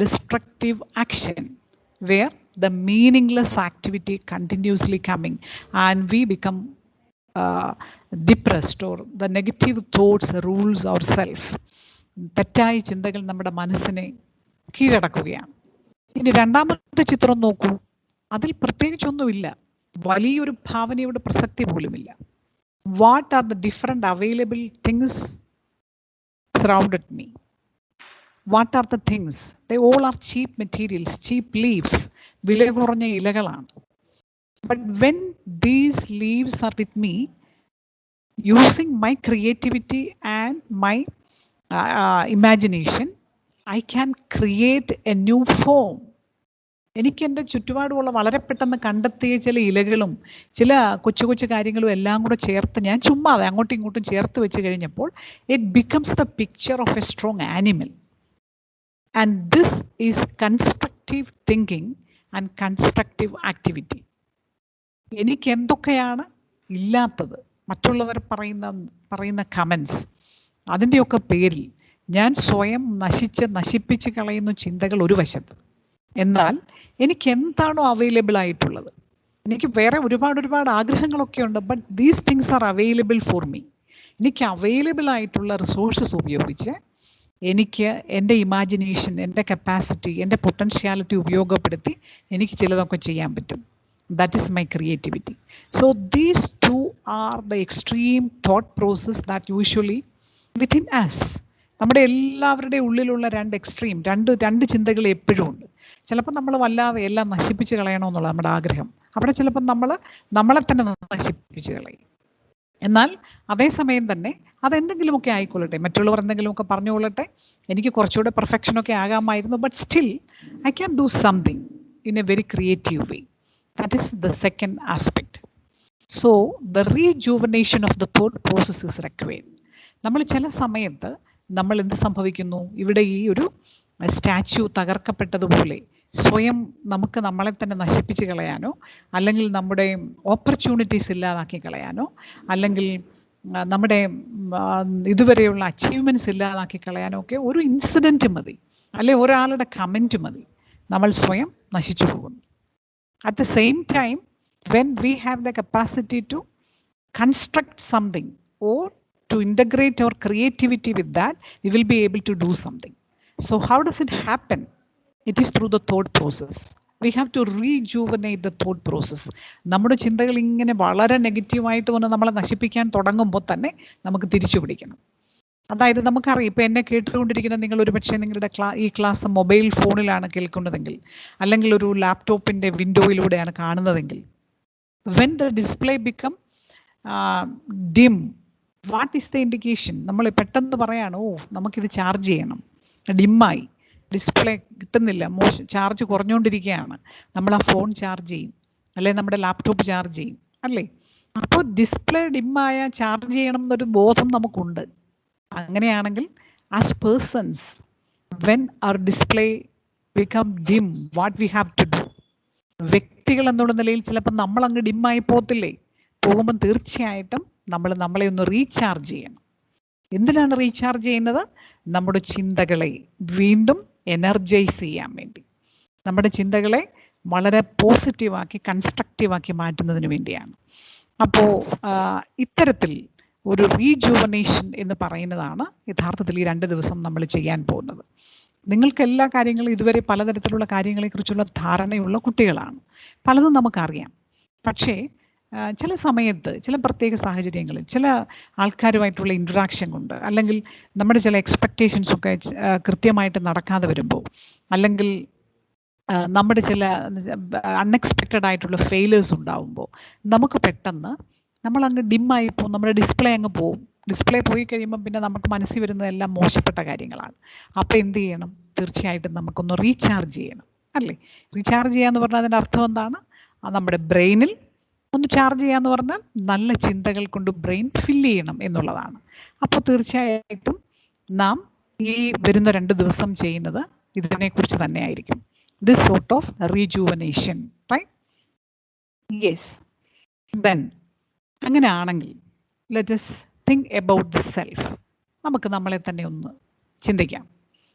destructive action, where the meaningless activity continuously coming and we become depressed, or the negative thoughts rules ourselves. തെറ്റായ ചിന്തകൾ നമ്മുടെ മനസ്സിനെ കീഴടക്കുകയാണ്. ഇനി രണ്ടാമത്തെ ചിത്രം നോക്കൂ. അതിൽ പ്രത്യേകിച്ചൊന്നുമില്ല, വലിയൊരു ഭാവനയുടെ പ്രസക്തി പോലുമില്ല. What are the different available things surrounded me? What are the things? They all are cheap materials, cheap leaves. വില കുറഞ്ഞ ഇലകളാണ്. But when these leaves are with me, using my creativity and my imagination, I can create a new form. എനിക്ക് എൻ്റെ ചുറ്റുപാടുമുള്ള വളരെ പെട്ടെന്ന് കണ്ടെത്തിയ ചില ഇലകളും ചില കൊച്ചു കൊച്ചു കാര്യങ്ങളും എല്ലാം കൂടെ ചേർത്ത് ഞാൻ ചുമ്മാതെ അങ്ങോട്ടും ഇങ്ങോട്ടും ചേർത്ത് വെച്ച് കഴിഞ്ഞപ്പോൾ it becomes the picture of a strong animal. And this is constructive thinking and constructive activity. എനിക്ക് എന്തൊക്കെയാണ് ഇല്ലാത്തത്, മറ്റുള്ളവർ പറയുന്ന കമൻസ്, അതിൻ്റെയൊക്കെ പേരിൽ ഞാൻ സ്വയം നശിപ്പിച്ച് കളയുന്ന ചിന്തകൾ ഒരു വശത്ത്. എന്നാൽ എനിക്ക് എന്താണോ അവൈലബിൾ ആയിട്ടുള്ളത്, എനിക്ക് വേറെ ഒരുപാട് ആഗ്രഹങ്ങളൊക്കെ ഉണ്ട്, but these things are available for me. എനിക്ക് അവൈലബിൾ ആയിട്ടുള്ള റിസോഴ്സസ് ഉപയോഗിച്ച് എനിക്ക് എൻ്റെ ഇമാജിനേഷൻ, എൻ്റെ കപ്പാസിറ്റി, എൻ്റെ പൊട്ടൻഷ്യാലിറ്റി ഉപയോഗപ്പെടുത്തി എനിക്ക് ചിലതൊക്കെ ചെയ്യാൻ പറ്റും. That is my creativity. So these two are the extreme thought process that usually within us. നമ്മുടെ എല്ലാവരുടെയും ഉള്ളിലുള്ള രണ്ട് ചിന്തകൾ എപ്പോഴും ഉണ്ട്. ചിലപ്പോൾ നമ്മൾ വല്ലാതെ എല്ലാം നശിപ്പിച്ച് കളയണമെന്നുള്ള നമ്മുടെ ആഗ്രഹം, അവിടെ ചിലപ്പോൾ നമ്മളെ തന്നെ നശിപ്പിച്ച് കളയും. എന്നാൽ അതേസമയം തന്നെ അതെന്തെങ്കിലുമൊക്കെ ആയിക്കൊള്ളട്ടെ, മറ്റുള്ളവർ എന്തെങ്കിലുമൊക്കെ പറഞ്ഞുകൊള്ളട്ടെ, എനിക്ക് കുറച്ചുകൂടെ പെർഫെക്ഷനൊക്കെ ആകാമായിരുന്നു, but still I can do something in a very creative way. That is the second aspect. So the rejuvenation of the thought process is required. നമ്മൾ ചില സമയത്ത് നമ്മൾ എന്ത് സംഭവിക്കുന്നു, ഇവിടെ ഈ ഒരു സ്റ്റാച്യു തകർക്കപ്പെട്ടതുപോലെ സ്വയം നമുക്ക് നമ്മളെ തന്നെ നശിപ്പിച്ച് കളയാനോ, അല്ലെങ്കിൽ നമ്മുടെ ഓപ്പർച്യൂണിറ്റീസ് ഇല്ലാതാക്കി കളയാനോ, അല്ലെങ്കിൽ നമ്മുടെ ഇതുവരെയുള്ള അച്ചീവ്മെൻറ്റ്സ് ഇല്ലാതാക്കി കളയാനോ ഒക്കെ ഒരു ഇൻസിഡൻറ്റ് മതി, അല്ലെ ഒരാളുടെ കമൻറ്റ് മതി, നമ്മൾ സ്വയം നശിച്ചു പോകുന്നു. At the same time when we have the capacity to construct something or to integrate our creativity with that, we will be able to do something. So how does it happen? It is through the thought process. We have to rejuvenate the thought process. നമ്മുടെ ചിന്തകൾ ഇങ്ങനെ വളരെ നെഗറ്റീവായിട്ട് വന്ന് നമ്മളെ നശിപ്പിക്കാൻ തുടങ്ങുമ്പോൾ തന്നെ നമുക്ക് തിരിച്ചു പിടിക്കണം. അതായത് നമുക്കറിയാം, ഇപ്പോൾ എന്നെ കേട്ടുകൊണ്ടിരിക്കുന്ന നിങ്ങൾ ഒരു പക്ഷേ നിങ്ങളുടെ ഈ ക്ലാസ് മൊബൈൽ ഫോണിലാണ് കേൾക്കുന്നതെങ്കിൽ, അല്ലെങ്കിൽ ഒരു ലാപ്ടോപ്പിൻ്റെ വിൻഡോയിലൂടെയാണ് കാണുന്നതെങ്കിൽ, when the display become dim, what is the indication? നമ്മൾ പെട്ടെന്ന് പറയാണ്, നമുക്കിത് ചാർജ് ചെയ്യണം, ഡിമ്മായി, ഡിസ്പ്ലേ കിട്ടുന്നില്ല, ചാർജ് കുറഞ്ഞുകൊണ്ടിരിക്കുകയാണ്. നമ്മൾ ആ ഫോൺ ചാർജ് ചെയ്യും, അല്ലെങ്കിൽ നമ്മുടെ ലാപ്ടോപ്പ് ചാർജ് ചെയ്യും, അല്ലേ? അപ്പോൾ ഡിസ്പ്ലേ ഡിമ്മായ ചാർജ് ചെയ്യണം എന്നൊരു ബോധം നമുക്കുണ്ട്. അങ്ങനെയാണെങ്കിൽ as persons, when our display become dim, what we have to do? വ്യക്തികൾ എന്നുള്ള നിലയിൽ ചിലപ്പോൾ നമ്മളങ്ങ് ഡിമ്മായി പോകത്തില്ലേ? പോകുമ്പം തീർച്ചയായിട്ടും നമ്മളെ ഒന്ന് റീചാർജ് ചെയ്യണം. എന്തിനാണ് റീചാർജ് ചെയ്യുന്നത്? നമ്മുടെ ചിന്തകളെ വീണ്ടും എനർജൈസ് ചെയ്യാൻ വേണ്ടി, നമ്മുടെ ചിന്തകളെ വളരെ പോസിറ്റീവാക്കി കൺസ്ട്രക്റ്റീവാക്കി മാറ്റുന്നതിന് വേണ്ടിയാണ്. അപ്പോൾ ഇത്തരത്തിൽ ഒരു റീജുവനേഷൻ എന്ന് പറയുന്നതാണ് യഥാർത്ഥത്തിൽ ഈ 2 ദിവസം നമ്മൾ ചെയ്യാൻ പോകുന്നത്. നിങ്ങൾക്ക് എല്ലാ കാര്യങ്ങളും ഇതുവരെ പലതരത്തിലുള്ള കാര്യങ്ങളെക്കുറിച്ചുള്ള ധാരണയുള്ള കുട്ടികളാണ്, പലതും നമുക്കറിയാം. പക്ഷേ ചില സമയത്ത് ചില പ്രത്യേക സാഹചര്യങ്ങളിൽ ചില ആൾക്കാരുമായിട്ടുള്ള ഇൻട്രാക്ഷൻ കൊണ്ട്, അല്ലെങ്കിൽ നമ്മുടെ ചില എക്സ്പെക്റ്റേഷൻസൊക്കെ കൃത്യമായിട്ട് നടക്കാതെ വരുമ്പോൾ, അല്ലെങ്കിൽ നമ്മുടെ ചില അൺഎക്സ്പെക്റ്റഡ് ആയിട്ടുള്ള ഫെയിലേഴ്സ് ഉണ്ടാവുമ്പോൾ നമുക്ക് പെട്ടെന്ന് നമ്മളങ്ങ് ഡിമ്മായി പോകും, നമ്മുടെ ഡിസ്പ്ലേ അങ്ങ് പോവും. ഡിസ്പ്ലേ പോയി കഴിയുമ്പോൾ പിന്നെ നമുക്ക് മനസ്സിൽ വരുന്നതെല്ലാം മോശപ്പെട്ട കാര്യങ്ങളാണ്. അപ്പോൾ എന്ത് ചെയ്യണം? തീർച്ചയായിട്ടും നമുക്കൊന്ന് റീചാർജ് ചെയ്യണം, അല്ലേ? റീചാർജ് ചെയ്യാന്ന് പറഞ്ഞാൽ അതിൻ്റെ അർത്ഥം എന്താണ്? നമ്മുടെ ബ്രെയിനിൽ ഒന്ന് ചാർജ് ചെയ്യാന്ന് പറഞ്ഞാൽ നല്ല ചിന്തകൾ കൊണ്ട് ബ്രെയിൻ ഫില്ല് ചെയ്യണം എന്നുള്ളതാണ്. അപ്പോൾ തീർച്ചയായിട്ടും നാം ഈ വരുന്ന 2 ദിവസം ചെയ്യുന്നത് ഇതിനെക്കുറിച്ച് തന്നെയായിരിക്കും. This sort of rejuvenation, right? Yes. Then അങ്ങനെയാണെങ്കിൽ let us think about the self. നമുക്ക് നമ്മളെ തന്നെ ഒന്ന് ചിന്തിക്കാം.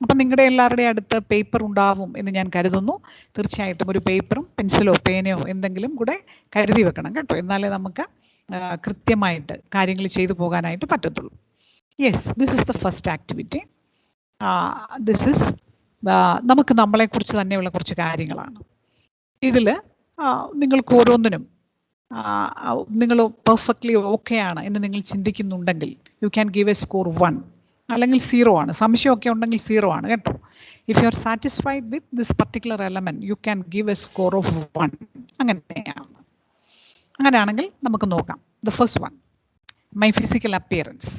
അപ്പം നിങ്ങളുടെ എല്ലാവരുടെയും അടുത്ത് പേപ്പർ ഉണ്ടാവും എന്ന് ഞാൻ കരുതുന്നു. തീർച്ചയായിട്ടും ഒരു പേപ്പറും പെൻസിലോ പേനയോ എന്തെങ്കിലും കൂടെ കരുതി വെക്കണം കേട്ടോ, എന്നാലേ നമുക്ക് കൃത്യമായിട്ട് കാര്യങ്ങൾ ചെയ്തു പോകാനായിട്ട് പറ്റത്തുള്ളൂ. Yes, this is the first activity. This is നമുക്ക് നമ്മളെക്കുറിച്ച് തന്നെയുള്ള കുറച്ച് കാര്യങ്ങളാണ്. ഇതിൽ നിങ്ങൾക്ക് ഓരോന്നിനും നിങ്ങൾ പെർഫെക്റ്റ്ലി ഓക്കെ ആണ് എന്ന് നിങ്ങൾ ചിന്തിക്കുന്നുണ്ടെങ്കിൽ you can give a score 1, അല്ലെങ്കിൽ 0 ആണ്. സംശയമൊക്കെ ഉണ്ടെങ്കിൽ 0 ആണ് കേട്ടോ. If you are satisfied with this particular element you can give a score of 1. അങ്ങനെയാണ്. അങ്ങനെയാണെങ്കിൽ നമുക്ക് നോക്കാം. The first one, my physical appearance.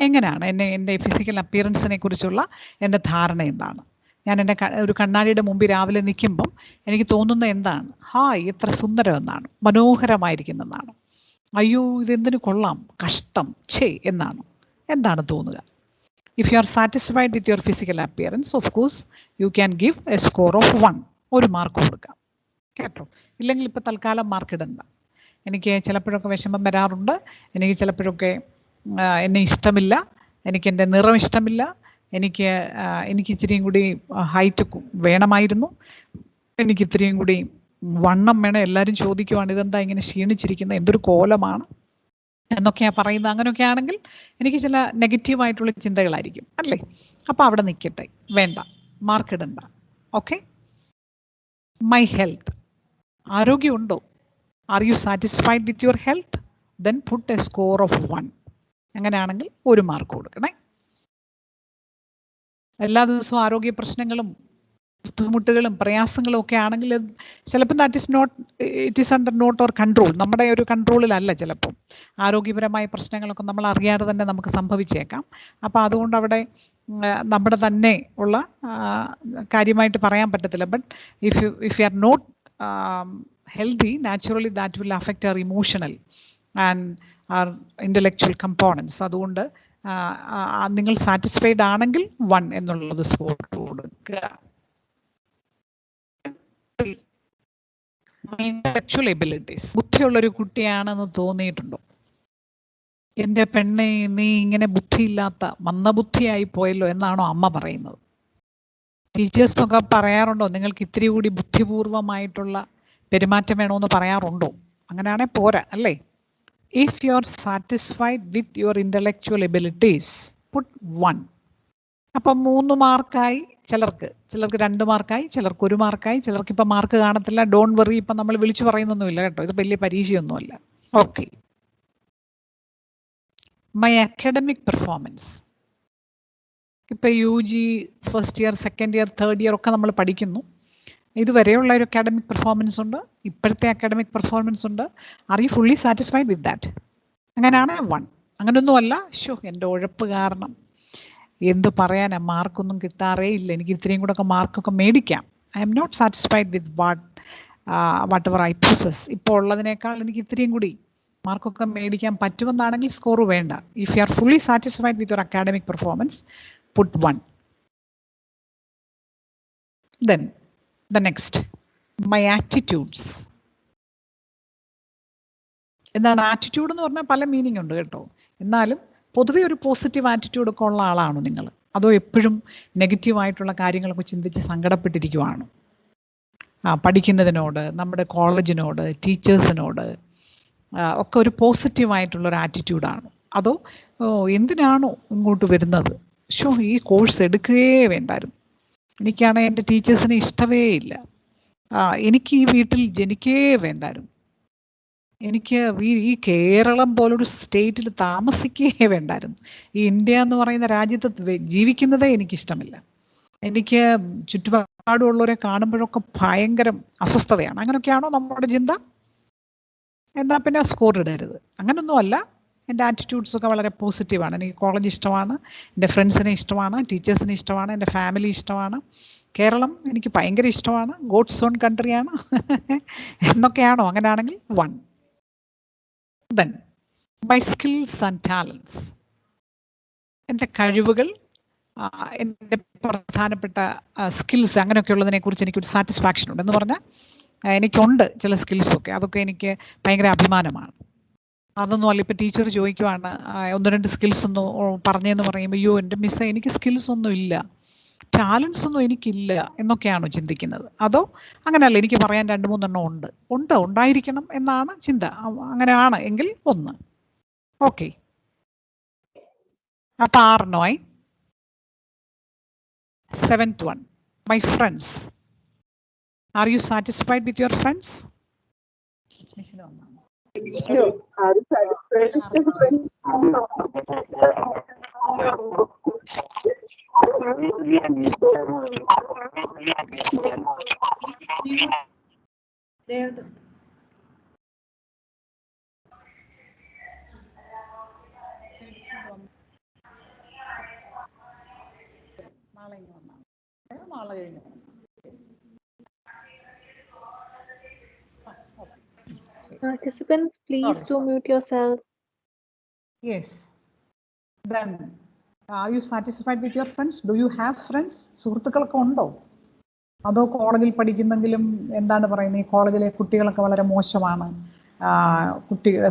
എങ്ങനെയാണ് എൻ്റെ ഫിസിക്കൽ അപ്പിയറൻസിനെ കുറിച്ചുള്ള എൻ്റെ ധാരണ എന്താണ്? ഞാൻ എൻ്റെ ഒരു കണ്ണാടിയുടെ മുമ്പിൽ രാവിലെ നിൽക്കുമ്പം എനിക്ക് തോന്നുന്ന എന്താണ്? ഹായ്, എത്ര സുന്ദരം എന്നാണ്, മനോഹരമായിരിക്കുന്നെന്നാണ്, അയ്യോ ഇതെന്തിനു കൊള്ളാം, കഷ്ടം, ഛേ എന്നാണ്, എന്താണ് തോന്നുക? If you are satisfied with your physical appearance of course you can give a score of 1, ഒരു മാർക്ക് കൊടുക്കാം കേട്ടോ. ഇല്ലെങ്കിൽ ഇപ്പോൾ തൽക്കാലം മാർക്ക് ഇടണ്ട. എനിക്ക് ചിലപ്പോഴൊക്കെ വിഷമം വരാറുണ്ട്, എനിക്ക് ചിലപ്പോഴൊക്കെ എന്നെ ഇഷ്ടമില്ല, എനിക്ക് എൻ്റെ നിറം ഇഷ്ടമില്ല, എനിക്ക് ഇച്ചിരിയും കൂടി ഹൈറ്റ് വേണമായിരുന്നു, എനിക്ക് ഇത്തിരിയും കൂടി വണ്ണം വേണം, എല്ലാവരും ചോദിക്കുവാണ് ഇതെന്താ ഇങ്ങനെ ക്ഷീണിച്ചിരിക്കുന്നത്, എന്തൊരു കോലമാണ് എന്നൊക്കെയാണ് പറയുന്നത്. അങ്ങനെയൊക്കെ ആണെങ്കിൽ എനിക്ക് ചില നെഗറ്റീവായിട്ടുള്ള ചിന്തകളായിരിക്കും, അല്ലേ? അപ്പോൾ അവിടെ നിൽക്കട്ടെ, വേണ്ട, മാർക്ക് ഇടണ്ട. ഓക്കെ. മൈ ഹെൽത്ത്, ആരോഗ്യമുണ്ടോ? Are you satisfied with your health? Then put a score of 1. അങ്ങനെയാണെങ്കിൽ ഒരു മാർക്ക് കൊടുക്കണേ. എല്ലാ ദിവസവും ആരോഗ്യ പ്രശ്നങ്ങളും ബുദ്ധിമുട്ടുകളും പ്രയാസങ്ങളും ഒക്കെ ആണെങ്കിൽ ചിലപ്പോൾ it is under not or control, നമ്മുടെ ഒരു കൺട്രോളിലല്ല ചിലപ്പം. ആരോഗ്യപരമായ പ്രശ്നങ്ങളൊക്കെ നമ്മൾ അറിയാതെ തന്നെ നമുക്ക് സംഭവിച്ചേക്കാം. അപ്പോൾ അതുകൊണ്ട് അവിടെ നമ്മുടെ തന്നെ ഉള്ള കാര്യമായിട്ട് പറയാൻ പറ്റത്തില്ല. But if you are not healthy, naturally that will affect our emotional and our intellectual components. അതുകൊണ്ട് നിങ്ങൾ സാറ്റിസ്ഫൈഡ് ആണെങ്കിൽ 1 എന്നുള്ളത് സ്കോർ കൊടുക്കുക. ഇന്റലക്ച്വൽ എബിലിറ്റീസ്, ബുദ്ധിയുള്ളൊരു കുട്ടിയാണെന്ന് തോന്നിയിട്ടുണ്ടോ? എൻ്റെ പെണ്ണെ, നീ ഇങ്ങനെ ബുദ്ധിയില്ലാത്ത മന്ദബുദ്ധിയായി പോയല്ലോ എന്നാണോ അമ്മ പറയുന്നത്? ടീച്ചേഴ്സൊക്കെ പറയാറുണ്ടോ നിങ്ങൾക്ക് ഇത്തിരി കൂടി ബുദ്ധിപൂർവമായിട്ടുള്ള പെരുമാറ്റം വേണമെന്ന് പറയാറുണ്ടോ? അങ്ങനെയാണെങ്കിൽ പോരാ, അല്ലേ? If you are satisfied with your intellectual abilities put 1. അപ്പം 3 മാർക്കായി ചിലർക്ക് 2 മാർക്കായി, ചിലർക്ക് 1 മാർക്കായി, ചിലർക്ക് ഇപ്പം മാർക്ക് കാണത്തില്ല. ഡോൺ വെറി, ഇപ്പം നമ്മൾ വിളിച്ചു പറയുന്നൊന്നുമില്ല കേട്ടോ, ഇത് വലിയ പരീക്ഷയൊന്നുമല്ല. ഓക്കെ. My academic performance. ഇപ്പം UG first year, second year, third year ഒക്കെ നമ്മൾ പഠിക്കുന്നു. ഇതുവരെയുള്ള ഒരു അക്കാഡമിക് പെർഫോമൻസ് ഉണ്ട്, ഇപ്പോഴത്തെ അക്കാഡമിക് പെർഫോമൻസ് ഉണ്ട്. Are you fully satisfied with that? അങ്ങനെയാണ് 1. അങ്ങനെയൊന്നുമല്ല, എൻ്റെ ഉഴപ്പ് കാരണം എന്ത് പറയാനാ, മാർക്കൊന്നും കിട്ടാറേ ഇല്ല, എനിക്ക് ഇത്രയും കൂടെ ഒക്കെ മാർക്കൊക്കെ മേടിക്കാം. I'm not satisfied with whatever I possess. ഇപ്പോൾ ഉള്ളതിനേക്കാൾ എനിക്ക് ഇത്രയും കൂടി മാർക്കൊക്കെ മേടിക്കാൻ പറ്റുമെന്നാണെങ്കിൽ സ്കോർ വേണ്ട. If you are fully satisfied with your academic performance put 1. Then the next, my attitudes. എന്താണ് ആറ്റിറ്റ്യൂഡ് എന്ന് പറഞ്ഞാൽ പല മീനിങ് ഉണ്ട് കേട്ടോ. എന്നാലും പൊതുവെ ഒരു പോസിറ്റീവ് ആറ്റിറ്റ്യൂഡ് ഒക്കെ ഉള്ള ആളാണോ നിങ്ങൾ? അതോ എപ്പോഴും നെഗറ്റീവായിട്ടുള്ള കാര്യങ്ങളൊക്കെ ചിന്തിച്ച് സങ്കടപ്പെട്ടിരിക്കുവാണോ? പഠിക്കുന്നതിനോട്, നമ്മുടെ കോളേജിനോട്, ടീച്ചേഴ്സിനോട് ഒക്കെ ഒരു പോസിറ്റീവായിട്ടുള്ളൊരു ആറ്റിറ്റ്യൂഡാണോ? അതോ എന്തിനാണോ ഇങ്ങോട്ട് വരുന്നത്, ഈ കോഴ്സ് എടുക്കുകയേ വേണ്ടായിരുന്നു, എനിക്കാണെങ്കിൽ എൻ്റെ ടീച്ചേഴ്സിനെ ഇഷ്ടമേ ഇല്ല, എനിക്ക് ഈ വീട്ടിൽ ജനിക്കേ വേണ്ടായിരുന്നു, എനിക്ക് ഈ കേരളം പോലൊരു സ്റ്റേറ്റിൽ താമസിക്കുകയേ വേണ്ടായിരുന്നു. ഈ ഇന്ത്യ എന്ന് പറയുന്ന രാജ്യത്ത് ജീവിക്കുന്നതേ എനിക്കിഷ്ടമില്ല. എനിക്ക് ചുറ്റുപാടുമുള്ളവരെ കാണുമ്പോഴൊക്കെ ഭയങ്കരം അസ്വസ്ഥതയാണ്. അങ്ങനെയൊക്കെയാണോ നമ്മുടെ ചിന്ത? എന്നാൽ പിന്നെ സ്കോർ ഇടരുത്. അങ്ങനൊന്നുമല്ല. എൻ്റെ ആറ്റിറ്റ്യൂഡ്സൊക്കെ വളരെ പോസിറ്റീവാണ്. എനിക്ക് കോളേജ് ഇഷ്ടമാണ്, എൻ്റെ ഫ്രണ്ട്സിനെ ഇഷ്ടമാണ്, ടീച്ചേഴ്സിനെ ഇഷ്ടമാണ്, എൻ്റെ ഫാമിലി ഇഷ്ടമാണ്, കേരളം എനിക്ക് ഭയങ്കര ഇഷ്ടമാണ്, ഗോഡ്സ് ഓൺ കൺട്രിയാണ് എന്നൊക്കെയാണോ? അങ്ങനെയാണെങ്കിൽ 1. Then my skills and talents, എൻ്റെ കഴിവുകൾ, എൻ്റെ പ്രധാനപ്പെട്ട സ്കിൽസ്, അങ്ങനെയൊക്കെയുള്ളതിനെ കുറിച്ച് എനിക്കൊരു സാറ്റിസ്ഫാക്ഷൻ ഉണ്ട്. എന്ന് പറഞ്ഞാൽ എനിക്കുണ്ട് ചില സ്കിൽസൊക്കെ, അതൊക്കെ എനിക്ക് ഭയങ്കര അഭിമാനമാണ്. അതൊന്നും അല്ല. ഇപ്പോൾ ടീച്ചർ ചോദിക്കുവാണ് 1-2 സ്കിൽസ് ഒന്ന് പറഞ്ഞതെന്ന് പറയുമ്പോൾ, അയ്യോ എൻ്റെ മിസ്സേ എനിക്ക് സ്കിൽസ് ഒന്നും ഇല്ല, ടാലൻസ് ഒന്നും എനിക്കില്ല എന്നൊക്കെയാണോ ചിന്തിക്കുന്നത്? അതോ അങ്ങനെയല്ല, എനിക്ക് പറയാൻ 2-3 എണ്ണം ഉണ്ടായിരിക്കണം എന്നാണ് ചിന്ത. അങ്ങനെയാണ് എങ്കിൽ 1. ഓക്കെ, അപ്പോൾ 6 ആയി. 7th one, my friends. Are you satisfied with your friends? Participants, please do mute yourself. Yes. Then, are you satisfied with your friends? Do you have friends? സുഹൃത്തുക്കളൊക്കെ ഉണ്ടോ? അതോ കോളേജിൽ പഠിക്കുന്നെങ്കിലും എന്താണ് പറയുന്നത്, ഈ കോളേജിലെ കുട്ടികളൊക്കെ വളരെ മോശമാണ്,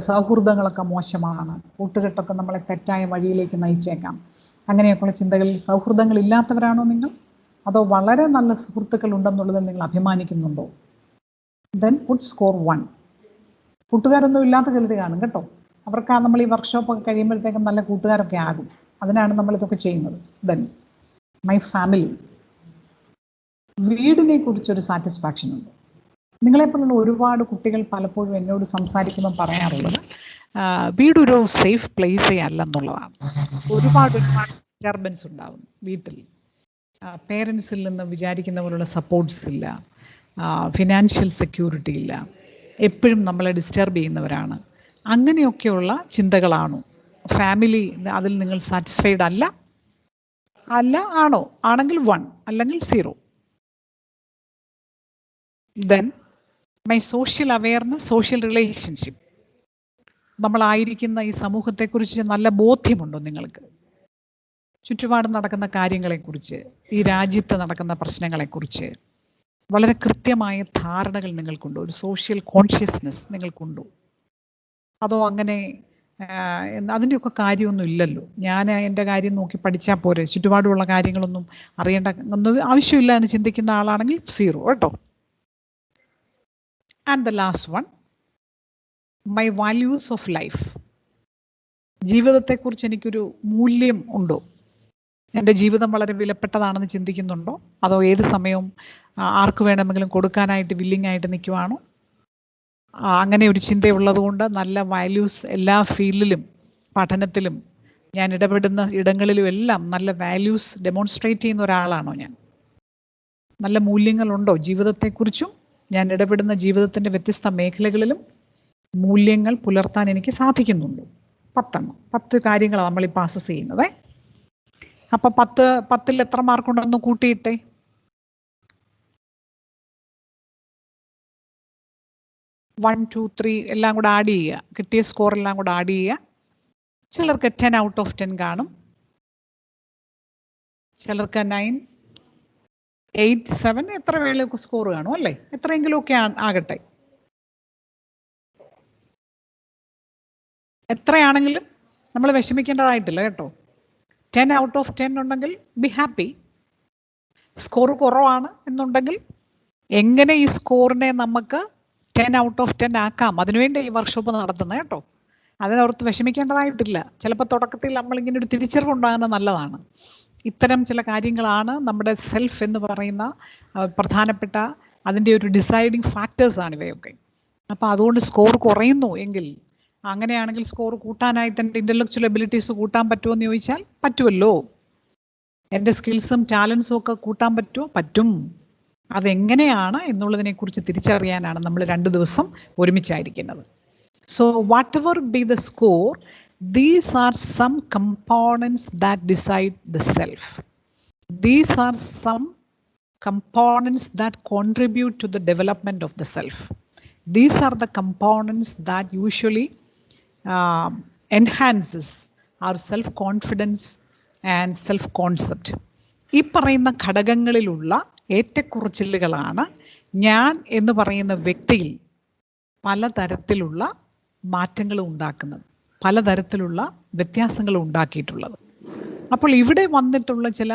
സൗഹൃദങ്ങളൊക്കെ മോശമാണ്, കൂട്ടുകെട്ടൊക്കെ നമ്മളെ തെറ്റായ വഴിയിലേക്ക് നയിച്ചേക്കാം, അങ്ങനെയൊക്കെയുള്ള ചിന്തകളിൽ സൗഹൃദങ്ങളില്ലാത്തവരാണോ നിങ്ങൾ? അതോ വളരെ നല്ല സുഹൃത്തുക്കൾ ഉണ്ടെന്നുള്ളതിൽ നിങ്ങൾ അഭിമാനിക്കുന്നുണ്ടോ? Then put score 1. കൂട്ടുകാരൊന്നും ഇല്ലാത്ത ചിലർ കാണും കേട്ടോ. അവർക്ക് നമ്മൾ ഈ വർക്ക്ഷോപ്പൊക്കെ കഴിയുമ്പോഴത്തേക്കും നല്ല കൂട്ടുകാരൊക്കെ ആകും. അതിനാണ് നമ്മളിതൊക്കെ ചെയ്യുന്നത്. Then my family. വീടിനെ കുറിച്ചൊരു സാറ്റിസ്ഫാക്ഷൻ ഉണ്ട്. നിങ്ങളെപ്പോലുള്ള ഒരുപാട് കുട്ടികൾ പലപ്പോഴും എന്നോട് സംസാരിക്കുമ്പോൾ പറയാറുള്ളത് വീടൊരു സേഫ് പ്ലേസേ അല്ലെന്നുള്ളതാണ്. ഒരുപാട് ഡിസ്റ്റർബൻസ് ഉണ്ടാവും വീട്ടിൽ. പേരൻസിൽ നിന്ന് വിചാരിക്കുന്ന പോലുള്ള സപ്പോർട്ട്സ് ഇല്ല, ഫിനാൻഷ്യൽ സെക്യൂരിറ്റി ഇല്ല, എപ്പോഴും നമ്മളെ ഡിസ്റ്റർബ് ചെയ്യുന്നവരാണ്. അങ്ങനെയൊക്കെയുള്ള ചിന്തകളാണോ? ഫാമിലി അതിൽ നിങ്ങൾ സാറ്റിസ്ഫൈഡ് അല്ല ആണോ? ആണെങ്കിൽ 1, അല്ലെങ്കിൽ 0. Then my social awareness, social relationship. നമ്മളായിരിക്കുന്ന ഈ സമൂഹത്തെക്കുറിച്ച് നല്ല ബോധ്യമുണ്ടോ നിങ്ങൾക്ക്? ചുറ്റുപാടും നടക്കുന്ന കാര്യങ്ങളെക്കുറിച്ച്, ഈ രാജ്യത്ത് നടക്കുന്ന പ്രശ്നങ്ങളെക്കുറിച്ച് വളരെ കൃത്യമായ ധാരണകൾ നിങ്ങൾക്കുണ്ടോ? ഒരു സോഷ്യൽ കോൺഷ്യസ്നെസ് നിങ്ങൾക്കുണ്ടോ? അതോ അങ്ങനെ അതിൻ്റെയൊക്കെ കാര്യമൊന്നും ഇല്ലല്ലോ, ഞാൻ എൻ്റെ കാര്യം നോക്കി പഠിച്ചാൽ പോരെ, ചുറ്റുപാടുമുള്ള കാര്യങ്ങളൊന്നും അറിയേണ്ട ഒന്നും ആവശ്യമില്ല എന്ന് ചിന്തിക്കുന്ന ആളാണെങ്കിൽ 0 കേട്ടോ. And the last one, my values of life. ജീവിതത്തെക്കുറിച്ച് എനിക്കൊരു മൂല്യം ഉണ്ടോ? എൻ്റെ ജീവിതം വളരെ വിലപ്പെട്ടതാണെന്ന് ചിന്തിക്കുന്നുണ്ടോ? അതോ ഏത് സമയവും ആർക്ക് വേണമെങ്കിലും കൊടുക്കാനായിട്ട് വില്ലിംഗ് ആയിട്ട് നിൽക്കുവാണോ? അങ്ങനെ ഒരു ചിന്തയുള്ളത് കൊണ്ട് നല്ല വാല്യൂസ് എല്ലാ ഫീൽഡിലും, പഠനത്തിലും, ഞാൻ ഇടപെടുന്ന ഇടങ്ങളിലും എല്ലാം നല്ല വാല്യൂസ് ഡെമോൺസ്ട്രേറ്റ് ചെയ്യുന്ന ഒരാളാണോ ഞാൻ? നല്ല മൂല്യങ്ങളുണ്ടോ ജീവിതത്തെക്കുറിച്ചും? ഞാൻ ഇടപെടുന്ന ജീവിതത്തിൻ്റെ വ്യത്യസ്ത മേഖലകളിലും മൂല്യങ്ങൾ പുലർത്താൻ എനിക്ക് സാധിക്കുന്നുണ്ട്. 10 കാര്യങ്ങളാണ് നമ്മൾ ഈ പാസസ് ചെയ്യുന്നത്. അപ്പം 10ൽ എത്ര മാർക്കുണ്ടെന്ന് കൂട്ടിയിട്ടേ. 1, 2, 3 എല്ലാം കൂടെ ആഡ് ചെയ്യുക. കിട്ടിയ സ്കോറെല്ലാം കൂടെ ആഡ് ചെയ്യുക. ചിലർക്ക് 10 out of 10 കാണും, ചിലർക്ക് 9, 8, 7 എത്ര വേളയൊക്കെ സ്കോർ കാണും അല്ലേ? എത്രയെങ്കിലുമൊക്കെ ആകട്ടെ. എത്രയാണെങ്കിലും നമ്മൾ വിഷമിക്കേണ്ടതായിട്ടില്ല കേട്ടോ. 10 out of 10 ഉണ്ടെങ്കിൽ ബി ഹാപ്പി. സ്കോർ കുറവാണ് എന്നുണ്ടെങ്കിൽ എങ്ങനെ ഈ സ്കോറിനെ നമുക്ക് 10 out of 10 ആക്കാം, അതിനുവേണ്ടി ഈ വർക്ക്ഷോപ്പ് നടത്തുന്നത് കേട്ടോ. അതിനോർത്ത് വിഷമിക്കേണ്ടതായിട്ടില്ല. ചിലപ്പോൾ തുടക്കത്തിൽ നമ്മളിങ്ങനെ ഒരു തിരിച്ചറിവുണ്ടാകുന്നത് നല്ലതാണ്. ഇത്തരം ചില കാര്യങ്ങളാണ് നമ്മുടെ സെൽഫ് എന്ന് പറയുന്ന പ്രധാനപ്പെട്ട അതിൻ്റെ ഒരു ഡിസൈഡിങ് ഫാക്ടേഴ്സാണ് ഇവയൊക്കെ. അപ്പോൾ അതുകൊണ്ട് സ്കോർ കുറയുന്നു എങ്കിൽ, അങ്ങനെയാണെങ്കിൽ സ്കോർ കൂട്ടാനായിട്ട് എൻ്റെ ഇൻ്റലക്ച്വൽ എബിലിറ്റീസ് കൂട്ടാൻ പറ്റുമോ എന്ന് ചോദിച്ചാൽ പറ്റുമല്ലോ. എൻ്റെ സ്കിൽസും ടാലൻസും ഒക്കെ കൂട്ടാൻ പറ്റുമോ? പറ്റും. അതെങ്ങനെയാണ് എന്നുള്ളതിനെക്കുറിച്ച് തിരിച്ചറിയാനാണ് നമ്മൾ 2 ദിവസം ഒരുമിച്ചായിരിക്കുന്നത്. So whatever be the score, these are some components that decide the self. These are some components that contribute to the development of the self. These are the components that usually enhances our self-confidence and self-concept. ഈ പറയുന്ന ഘടകങ്ങളിലുള്ള ഏറ്റക്കുറച്ചിലുകളാണ് ഞാൻ എന്ന് പറയുന്ന വ്യക്തിയിൽ പലതരത്തിലുള്ള മാറ്റങ്ങൾ ഉണ്ടാക്കുന്നത്, പലതരത്തിലുള്ള വ്യത്യാസങ്ങൾ ഉണ്ടാക്കിയിട്ടുള്ളത്. അപ്പോൾ ഇവിടെ വന്നിട്ടുള്ള ചില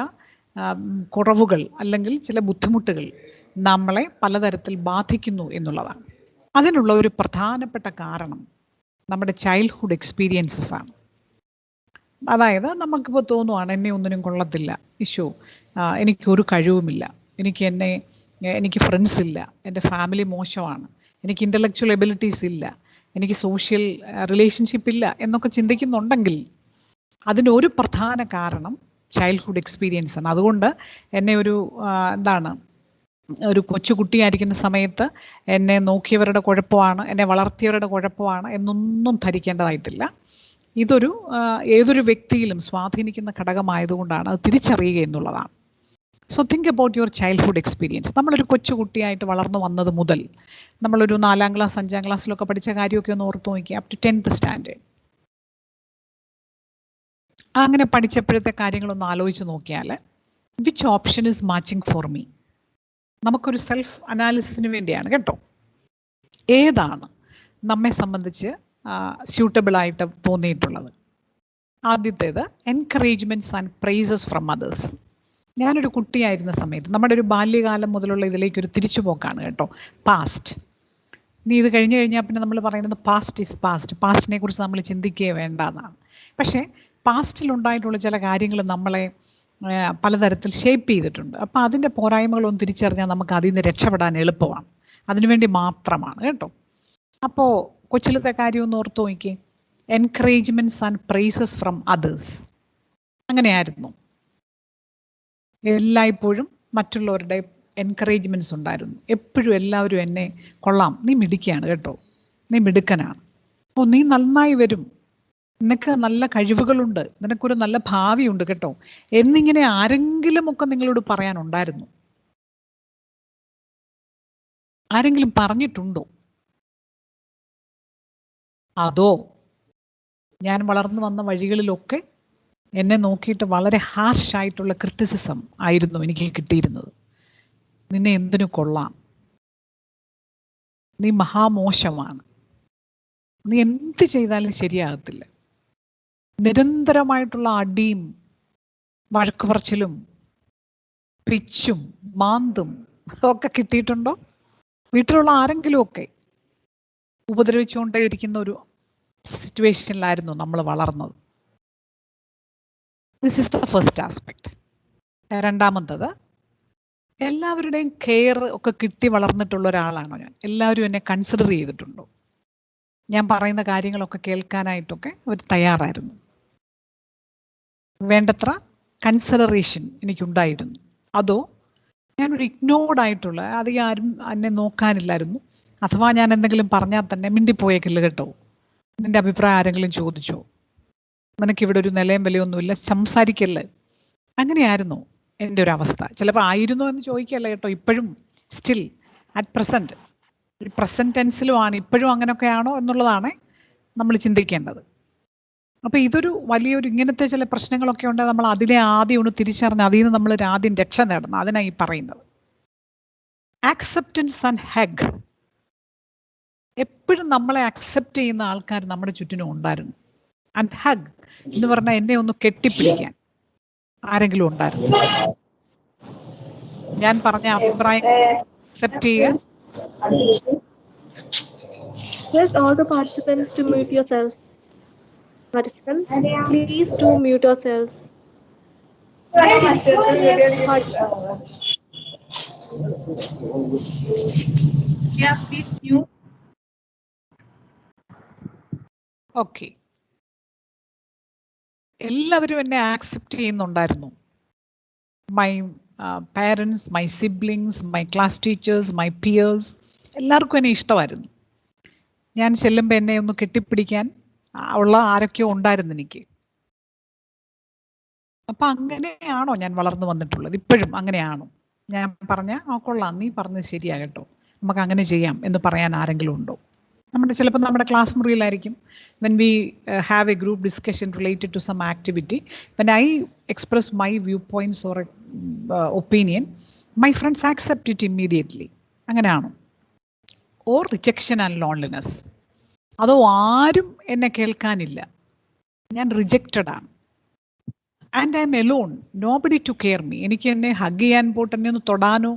കുറവുകൾ അല്ലെങ്കിൽ ചില ബുദ്ധിമുട്ടുകൾ നമ്മളെ പലതരത്തിൽ ബാധിക്കുന്നു എന്നുള്ളതാണ്. അതിനുള്ള ഒരു പ്രധാനപ്പെട്ട കാരണം നമ്മുടെ ചൈൽഡ്ഹുഡ് എക്സ്പീരിയൻസസ് ആണ്. അതായത് നമുക്കിപ്പോൾ തോന്നുവാണ് എന്നെ ഒന്നിനും കൊള്ളത്തില്ല, ഇഷ്യൂ എനിക്കൊരു കഴിവുമില്ല, എനിക്ക് ഫ്രണ്ട്സ് ഇല്ല, എൻ്റെ ഫാമിലി മോശമാണ്, എനിക്ക് ഇൻ്റലക്ച്വൽ എബിലിറ്റീസ് ഇല്ല, എനിക്ക് സോഷ്യൽ റിലേഷൻഷിപ്പ് ഇല്ല എന്നൊക്കെ ചിന്തിക്കുന്നുണ്ടെങ്കിൽ അതിനൊരു പ്രധാന കാരണം ചൈൽഡ്ഹുഡ് എക്സ്പീരിയൻസ് ആണ്. അതുകൊണ്ട് എന്നെ ഒരു കൊച്ചുകുട്ടിയായിരിക്കുന്ന സമയത്ത് എന്നെ നോക്കിയവരുടെ കുഴപ്പമാണ്, എന്നെ വളർത്തിയവരുടെ കുഴപ്പമാണ് എന്നൊന്നും ധരിക്കേണ്ടതായിട്ടില്ല. ഏതൊരു വ്യക്തിയിലും സ്വാധീനിക്കുന്ന ഘടകമായതുകൊണ്ടാണ് അത് തിരിച്ചറിയുക എന്നുള്ളതാണ്. So think about your childhood experience. നമ്മളൊരു കൊച്ചുകുട്ടിയായിട്ട് വളർന്നു വന്നത് മുതൽ നമ്മളൊരു 4ാം ക്ലാസ് 5ാം ക്ലാസ്സിലൊക്കെ പഠിച്ച കാര്യമൊക്കെ ഒന്ന് ഓർത്ത് നോക്കി, അപ് ടു 10th സ്റ്റാൻഡേർഡ്. അങ്ങനെ പഠിച്ചപ്പോഴത്തെ കാര്യങ്ങളൊന്ന് ആലോചിച്ച് നോക്കിയാൽ, which option is matching for me? നമുക്കൊരു സെൽഫ് അനാലിസിസിന് വേണ്ടിയാണ് കേട്ടോ. ഏതാണ് നമ്മെ സംബന്ധിച്ച് സ്യൂട്ടബിളായിട്ട് തോന്നിയിട്ടുള്ളത്? ആദ്യത്തേത് എൻകറേജ്മെൻറ്റ്സ് ആൻഡ് പ്രൈസസ് ഫ്രം അതേഴ്സ്. ഞാനൊരു കുട്ടിയായിരുന്ന സമയത്ത്, നമ്മുടെ ഒരു ബാല്യകാലം മുതലുള്ള ഇതിലേക്കൊരു തിരിച്ചുപോക്കാണ് കേട്ടോ, പാസ്റ്റ്. ഇനി ഇത് കഴിഞ്ഞ് കഴിഞ്ഞാൽ പിന്നെ നമ്മൾ പറയുന്നത് പാസ്റ്റ് ഈസ് പാസ്റ്റ്, പാസ്റ്റിനെ കുറിച്ച് നമ്മൾ ചിന്തിക്കുകയേ വേണ്ട എന്നാണ്. പക്ഷേ പാസ്റ്റിലുണ്ടായിട്ടുള്ള ചില കാര്യങ്ങൾ നമ്മളെ പലതരത്തിൽ ഷേപ്പ് ചെയ്തിട്ടുണ്ട്. അപ്പോൾ അതിൻ്റെ പോരായ്മകളൊന്നും തിരിച്ചറിഞ്ഞാൽ നമുക്ക് അതിൽ നിന്ന് രക്ഷപ്പെടാൻ എളുപ്പമാണ്. അതിനുവേണ്ടി മാത്രമാണ് കേട്ടോ. അപ്പോൾ കൊച്ചിലത്തെ കാര്യം ഒന്ന് ഓർത്ത് നോക്കി, എൻകറേജ്മെൻറ്റ്സ് ആൻഡ് പ്രൈസസ് ഫ്രം അതേഴ്സ്. അങ്ങനെയായിരുന്നു. എല്ലായ്പ്പോഴും മറ്റുള്ളവരുടെ എൻകറേജ്മെൻറ്റ്സ് ഉണ്ടായിരുന്നു. എപ്പോഴും എല്ലാവരും എന്നെ കൊള്ളാം, നീ മിടുക്കിയാണ് കേട്ടോ, നീ മിടുക്കനാണ്, നീ നന്നായി വരും, നിനക്ക് നല്ല കഴിവുകളുണ്ട്, നിനക്കൊരു നല്ല ഭാവിയുണ്ട് കേട്ടോ എന്നിങ്ങനെ ആരെങ്കിലുമൊക്കെ നിങ്ങളോട് പറയാനുണ്ടായിരുന്നു? ആരെങ്കിലും പറഞ്ഞിട്ടുണ്ടോ? അതോ ഞാൻ വളർന്നു വന്ന വഴികളിലൊക്കെ എന്നെ നോക്കിയിട്ട് വളരെ ഹാർഷായിട്ടുള്ള ക്രിറ്റിസിസം ആയിരുന്നു എനിക്ക് കിട്ടിയിരുന്നത്? നിന്നെ എന്തിനു കൊള്ളാം, നീ മഹാമോശമാണ്, നീ എന്ത് ചെയ്താലും ശരിയാകത്തില്ല. നിരന്തരമായിട്ടുള്ള അടിയും വഴക്ക് പറച്ചിലും പിച്ചും മാന്തും ഒക്കെ കിട്ടിയിട്ടുണ്ടോ? വീട്ടിലുള്ള ആരെങ്കിലും ഒക്കെ ഉപദ്രവിച്ചുകൊണ്ടേ ഇരിക്കുന്ന ഒരു സിറ്റുവേഷനിലായിരുന്നു നമ്മൾ വളർന്നത്. This is the first aspect. രണ്ടാമത്തത്, എല്ലാവരുടെയും കെയർ ഒക്കെ കിട്ടി വളർന്നിട്ടുള്ള ഒരാളാണോ ഞാൻ? എല്ലാവരും എന്നെ കൺസിഡർ ചെയ്തിട്ടുണ്ടോ? ഞാൻ പറയുന്ന കാര്യങ്ങളൊക്കെ കേൾക്കാനായിട്ടൊക്കെ അവർ തയ്യാറായിരുന്നു. വേണ്ടത്ര കൺസിഡറേഷൻ എനിക്കുണ്ടായിരുന്നു. അതോ ഞാനൊരു ഇഗ്നോർഡ് ആയിട്ടുള്ള, അധികം ആരും എന്നെ നോക്കാനില്ലായിരുന്നു, അഥവാ ഞാൻ എന്തെങ്കിലും പറഞ്ഞാൽ തന്നെ മിണ്ടിപ്പോയേക്കില്ല കേട്ടോ, നിൻ്റെ അഭിപ്രായം ആരെങ്കിലും ചോദിച്ചോ, നിനക്കിവിടെ ഒരു നിലയും വിലയൊന്നുമില്ല, സംസാരിക്കല്ലേ, അങ്ങനെയായിരുന്നു എൻ്റെ ഒരു അവസ്ഥ. ചിലപ്പോൾ ആയിരുന്നു എന്ന് ചോദിക്കല്ല കേട്ടോ, ഇപ്പോഴും സ്റ്റിൽ അറ്റ് പ്രസൻറ്റ്, ഈ പ്രസൻറ്റ് ടെൻസിലുമാണ്, ഇപ്പോഴും അങ്ങനെയൊക്കെയാണോ എന്നുള്ളതാണ് നമ്മൾ ചിന്തിക്കേണ്ടത്. അപ്പോൾ ഇതൊരു വലിയൊരു ഇങ്ങനത്തെ ചില പ്രശ്നങ്ങളൊക്കെ ഉണ്ട്. നമ്മൾ അതിനെ ആദ്യം ഒന്ന് തിരിച്ചറിഞ്ഞ് അതിൽ നിന്ന് നമ്മൾ ആദ്യം രക്ഷ നേടണം. അതിനാണ് ഈ പറയുന്നത്. Acceptance and hug. എപ്പോഴും നമ്മളെ അക്സെപ്റ്റ് ചെയ്യുന്ന ആൾക്കാർ നമ്മുടെ ചുറ്റിനും ഉണ്ടായിരുന്നു. ആൻഡ് ഹഗ് എന്ന് പറഞ്ഞാൽ എന്നെ ഒന്ന് കെട്ടിപ്പിടിക്കാൻ ആരെങ്കിലും ഉണ്ടായിരുന്നു. ഞാൻ പറഞ്ഞ അഭിപ്രായം അക്സെപ്റ്റ് ചെയ്യുക. Request all the participants to mute yourselves. Participants, please do mute yourselves. Yeah, please mute. Okay, എല്ലാവരും എന്നെ ആക്സെപ്റ്റ് ചെയ്യുന്നുണ്ടായിരുന്നു. My parents, my siblings, my class teachers, my peers, എല്ലാവർക്കും എന്നെ ഇഷ്ടമായിരുന്നു. ഞാൻ ചെല്ലുമ്പോൾ എന്നെ ഒന്ന് കെട്ടിപ്പിടിക്കാൻ ഉള്ള ആരൊക്കെയോ ഉണ്ടായിരുന്നു എനിക്ക്. അപ്പം അങ്ങനെയാണോ ഞാൻ വളർന്നു വന്നിട്ടുള്ളത്? ഇപ്പോഴും അങ്ങനെയാണോ? ഞാൻ പറഞ്ഞ കൊള്ളാം, നീ പറഞ്ഞത് ശരിയാകട്ടോ, നമുക്ക് അങ്ങനെ ചെയ്യാം എന്ന് പറയാൻ ആരെങ്കിലും ഉണ്ടോ? ചിലപ്പോൾ നമ്മുടെ class മുറിയിലായിരിക്കും, when we have a group discussion related to some activity, when I express my viewpoints or opinion, my friends accept it immediately. അങ്ങനെയാണോ? ഓർ റിജക്ഷൻ ആൻഡ് ലോൺലിനെസ്, അതോ ആരും എന്നെ കേൾക്കാനില്ല, ഞാൻ റിജക്റ്റഡ് ആണ്, and I'm alone, nobody to care me, എനിക്ക് എന്നെ hug ചെയ്യാൻ പോട്ട് എന്നെ ഒന്ന് തൊടാനോ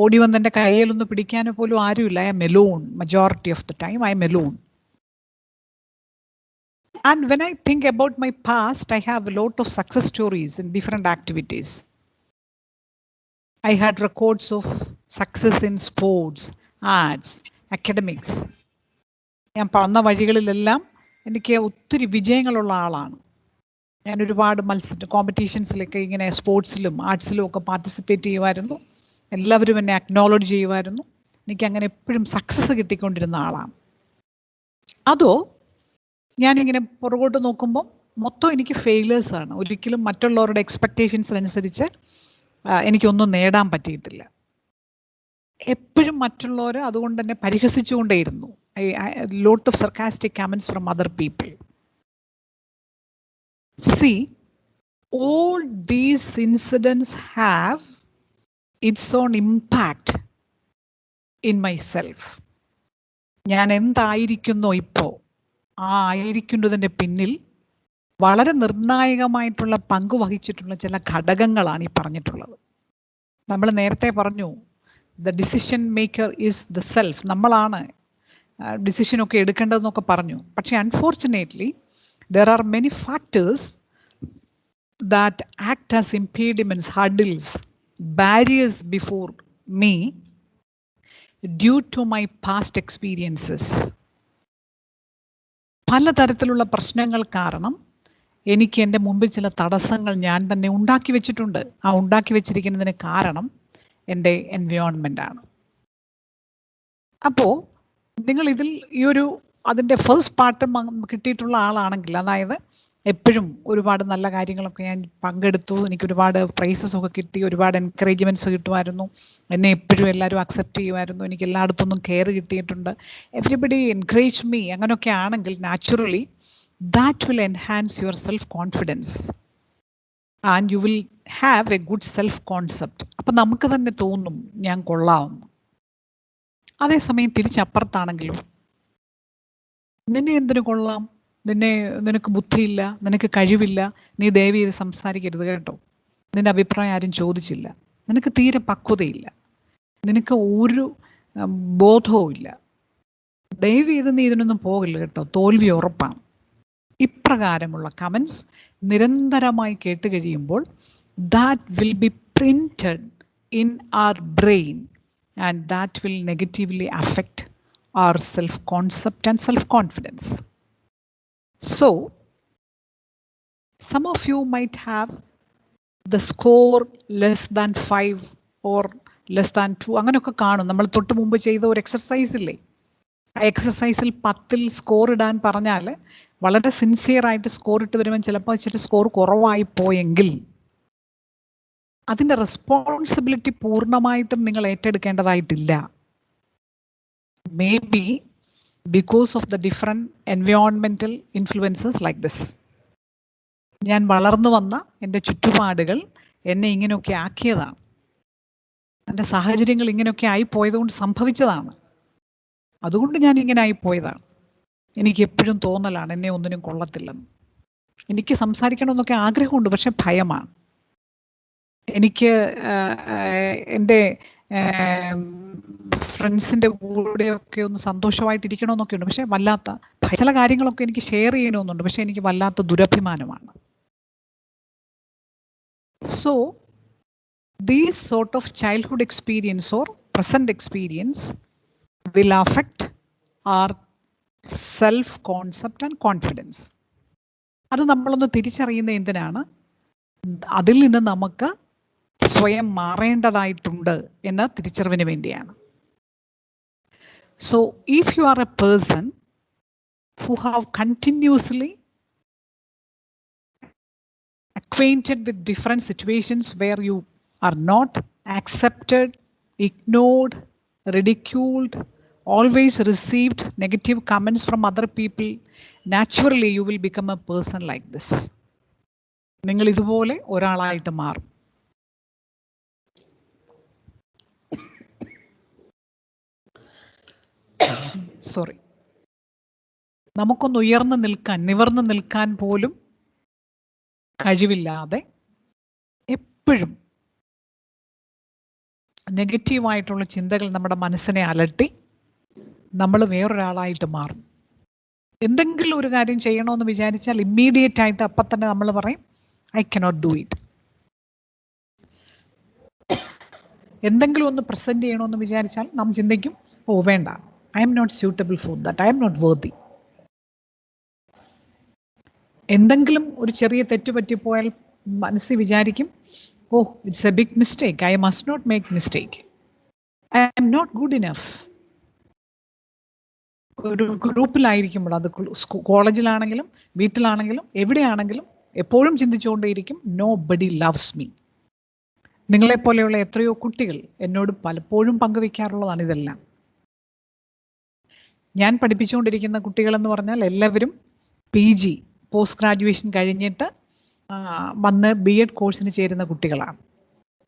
ഓടി വന്ന് എൻ്റെ കയ്യിലൊന്ന് പിടിക്കാനോ പോലും ആരുമില്ല. I'm alone, majority of the time I'm alone. And when I think about my past, I have a lot of success stories in different activities. I had records of success in sports, arts, academics. ഞാൻ പറഞ്ഞ വഴികളിലെല്ലാം എനിക്ക് ഒത്തിരി വിജയങ്ങളുള്ള ആളാണ്. ഞാൻ ഒരുപാട് കോമ്പറ്റീഷൻസിലൊക്കെ ഇങ്ങനെ സ്പോർട്സിലും ആർട്സിലും ഒക്കെ participate ചെയ്യുമായിരുന്നു. എല്ലാവരും എന്നെ അക്നോളജ് ചെയ്യുമായിരുന്നു. എനിക്ക് അങ്ങനെ എപ്പോഴും സക്സസ് കിട്ടിക്കൊണ്ടിരുന്ന ആളാണ്. അതോ ഞാനിങ്ങനെ പുറകോട്ട് നോക്കുമ്പോൾ മൊത്തം എനിക്ക് ഫെയിലേഴ്സാണ്. ഒരിക്കലും മറ്റുള്ളവരുടെ എക്സ്പെക്റ്റേഷൻസിനനുസരിച്ച് എനിക്കൊന്നും നേടാൻ പറ്റിയിട്ടില്ല. എപ്പോഴും മറ്റുള്ളവർ അതുകൊണ്ട് തന്നെ പരിഹസിച്ചുകൊണ്ടേയിരുന്നു. Lot of sarcastic comments from other people. See, all these incidents have its own impact in myself. ഞാൻ എന്തായിരിക്കുന്നോ ഇപ്പോൾ, ആ ആയിരിക്കുന്നതിൻ്റെ പിന്നിൽ വളരെ നിർണായകമായിട്ടുള്ള പങ്ക് വഹിച്ചിട്ടുള്ള ചില ഘടകങ്ങളാണ് ഈ പറഞ്ഞിട്ടുള്ളത്. നമ്മൾ നേരത്തെ പറഞ്ഞു, the decision maker is the self. നമ്മളാണ് ഡിസിഷനൊക്കെ എടുക്കേണ്ടതെന്നൊക്കെ പറഞ്ഞു. പക്ഷേ unfortunately there are many factors that act as impediments, hurdles, barriers before me due to my past experiences. പലതരത്തിലുള്ള പ്രശ്നങ്ങൾ കാരണം എനിക്ക് എൻ്റെ മുമ്പിൽ ചില തടസ്സങ്ങൾ ഞാൻ തന്നെ ഉണ്ടാക്കി വെച്ചിട്ടുണ്ട്. ആ ഉണ്ടാക്കി വെച്ചിരിക്കുന്നതിന് കാരണം എൻ്റെ എൻവയോൺമെൻ്റ് ആണ്. അപ്പോൾ നിങ്ങൾ ഇതിൽ ഈ ഒരു അതിൻ്റെ ഫസ്റ്റ് പാർട്ട് കിട്ടിയിട്ടുള്ള ആളാണെങ്കിൽ, അതായത് എപ്പോഴും ഒരുപാട് നല്ല കാര്യങ്ങളൊക്കെ ഞാൻ പങ്കെടുത്തു, എനിക്ക് ഒരുപാട് പ്രൈസസ് ഒക്കെ കിട്ടി, ഒരുപാട് എൻകറേജ്മെൻറ്റ്സ് കിട്ടുമായിരുന്നു, എന്നെ എപ്പോഴും എല്ലാവരും അക്സെപ്റ്റ് ചെയ്യുമായിരുന്നു, എനിക്ക് എല്ലായിടത്തുനിന്നും കെയർ കിട്ടിയിട്ടുണ്ട്, എവരിബഡി എൻകറേജ് മീ, അങ്ങനെയൊക്കെ ആണെങ്കിൽ naturally that will enhance your self confidence and you will have a good self concept. അപ്പം നമുക്ക് തന്നെ തോന്നും ഞാൻ കൊള്ളാമെന്ന്. അതേസമയം തിരിച്ചപ്പുറത്താണെങ്കിലും, നിന്നെ എന്തിനു കൊള്ളാം, നിനക്ക് ബുദ്ധിയില്ല, നിനക്ക് കഴിവില്ല, നീ ദയവ് ചെയ്ത് സംസാരിക്കരുത് കേട്ടോ, നിന്റെ അഭിപ്രായം ആരും ചോദിച്ചില്ല, നിനക്ക് തീരെ പക്വതയില്ല, നിനക്ക് ഒരു ബോധവും ഇല്ല, ദയവ് ചെയ്ത് നീ ഇതിനൊന്നും പോകില്ല കേട്ടോ, തോൽവി ഉറപ്പാണ്. ഇപ്രകാരമുള്ള കമൻസ് നിരന്തരമായി കേട്ട് കഴിയുമ്പോൾ that will be printed in our brain and that will negatively affect our self-concept and self-confidence. So, some of you might have the score less than 5 or less than 2. അങ്ങനെയൊക്കെ കാണും. നമ്മൾ തൊട്ട് മുമ്പ് ചെയ്ത ഒരു എക്സർസൈസ് ഇല്ലേ, ആ എക്സർസൈസിൽ 10ൽ സ്കോർ ഇടാൻ പറഞ്ഞാൽ വളരെ സിൻസിയറായിട്ട് സ്കോർ ഇട്ട് വരുമ്പോൾ ചിലപ്പോൾ ഇച്ചിരി സ്കോർ കുറവായി പോയെങ്കിൽ അതിൻ്റെ റെസ്പോൺസിബിലിറ്റി പൂർണ്ണമായിട്ടും നിങ്ങൾ ഏറ്റെടുക്കേണ്ടതായിട്ടില്ല. Maybe because of the different environmental influences like this. ഞാൻ വളർന്നു വന്ന എൻ്റെ ചുറ്റുപാടുകൾ എന്നെ ഇങ്ങനെയൊക്കെ ആക്കിയതാണ്, എൻ്റെ സാഹചര്യങ്ങൾ ഇങ്ങനെയൊക്കെ ആയിപ്പോയതുകൊണ്ട് സംഭവിച്ചതാണ്, അതുകൊണ്ട് ഞാൻ ഇങ്ങനെ ആയിപ്പോയതാണ്. എനിക്ക് എപ്പോഴും തോന്നലാണ് എന്നെ ഒന്നിനും കൊള്ളത്തില്ലെന്ന്. എനിക്ക് സംസാരിക്കണമെന്നൊക്കെ ആഗ്രഹമുണ്ട്, പക്ഷെ ഭയമാണ്. എനിക്ക് എൻ്റെ ഫ്രണ്ട്സിൻ്റെ കൂടെയൊക്കെ ഒന്ന് സന്തോഷമായിട്ടിരിക്കണമെന്നൊക്കെ ഉണ്ട്, പക്ഷേ വല്ലാത്ത ചില കാര്യങ്ങളൊക്കെ എനിക്ക് ഷെയർ ചെയ്യണമെന്നുണ്ട്, പക്ഷേ എനിക്ക് വല്ലാത്ത ദുരഭിമാനമാണ്. So these sort of self concept and confidence. അത് നമ്മളൊന്ന് തിരിച്ചറിയുന്ന എന്തിനാണ്? അതിൽ നിന്ന് നമുക്ക് സ്വയം മാറേണ്ടതായിട്ടുണ്ട് എന്ന തിരിച്ചറിവിന് വേണ്ടിയാണ്. So if you are a person who have continuously acquainted with different situations where you are not accepted, ignored, ridiculed, always received negative comments from other people, naturally you will become a person like this. നിങ്ങൾ ഇതുപോലെ ഒരാളായിട്ട് മാറും. Sorry, നമുക്കൊന്ന് ഉയർന്നു നിൽക്കാൻ, നിവർന്നു നിൽക്കാൻ പോലും കഴിവില്ലാതെ എപ്പോഴും നെഗറ്റീവായിട്ടുള്ള ചിന്തകൾ നമ്മുടെ മനസ്സിനെ അലട്ടി നമ്മൾ വേറൊരാളായിട്ട് മാറും. എന്തെങ്കിലും ഒരു കാര്യം ചെയ്യണമെന്ന് വിചാരിച്ചാൽ ഇമ്മീഡിയറ്റ് ആയിട്ട് അപ്പം തന്നെ നമ്മൾ പറയും ഐ കനോട്ട് ഡു ഇറ്റ്. എന്തെങ്കിലും ഒന്ന് പ്രസൻറ്റ് ചെയ്യണമെന്ന് വിചാരിച്ചാൽ നാം ചിന്തിക്കും ഓ വേണ്ട, I'm not suitable for that, I'm not worthy. എന്തെങ്കിലും ഒരു ചെറിയ തെറ്റ് പറ്റിപ്പോയാൽ മനസ്സിൽ വിചാരിക്കും oh it's a big mistake, I must not make mistake, I am not good enough. ഒരു ഗ്രൂപ്പിലായിരിക്കുമ്പോൾ, അത് കോളേജിലാണെങ്കിലും വീട്ടിലാണെങ്കിലും എവിടെയാണെങ്കിലും എപ്പോഴും ചിന്തിച്ചുകൊണ്ടേയിരിക്കും നോ ബഡി ലവ്സ് മീ. നിങ്ങളെപ്പോലെയുള്ള എത്രയോ കുട്ടികൾ എന്നോട് പലപ്പോഴും പങ്കുവെക്കാറുള്ളതാണ് ഇതെല്ലാം. ഞാൻ പഠിപ്പിച്ചുകൊണ്ടിരിക്കുന്ന കുട്ടികളെന്ന് പറഞ്ഞാൽ എല്ലാവരും PG പോസ്റ്റ് ഗ്രാജുവേഷൻ കഴിഞ്ഞിട്ട് വന്ന് BEd കോഴ്സിന് ചേരുന്ന കുട്ടികളാണ്.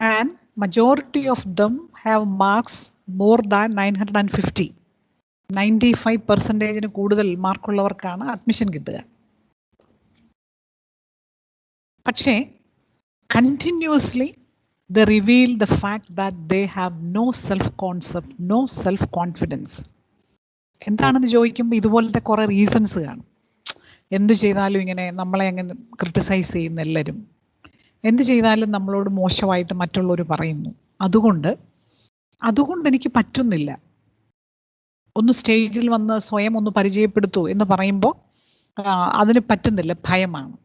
And majority of them have marks more than 950. 95% കൂടുതൽ മാർക്കുള്ളവർക്കാണ് അഡ്മിഷൻ കിട്ടുക. പക്ഷേ continuously they reveal the fact that they have no self-concept, no self-confidence. എന്താണെന്ന് ചോദിക്കുമ്പോൾ ഇതുപോലത്തെ കുറേ റീസൺസ് കാണും. എന്ത് ചെയ്താലും ഇങ്ങനെ നമ്മളെ അങ്ങനെ ക്രിട്ടിസൈസ് ചെയ്യുന്ന എല്ലാവരും, എന്ത് ചെയ്താലും നമ്മളോട് മോശമായിട്ട് മറ്റുള്ളവർ പറയുന്നു, അതുകൊണ്ട് എനിക്ക് പറ്റുന്നില്ല, ഒന്ന് സ്റ്റേജിൽ വന്ന് സ്വയം ഒന്ന് പരിചയപ്പെടുത്തൂ എന്ന് പറയുമ്പോൾ അതിന് പറ്റുന്നില്ല, ഭയമാണ്.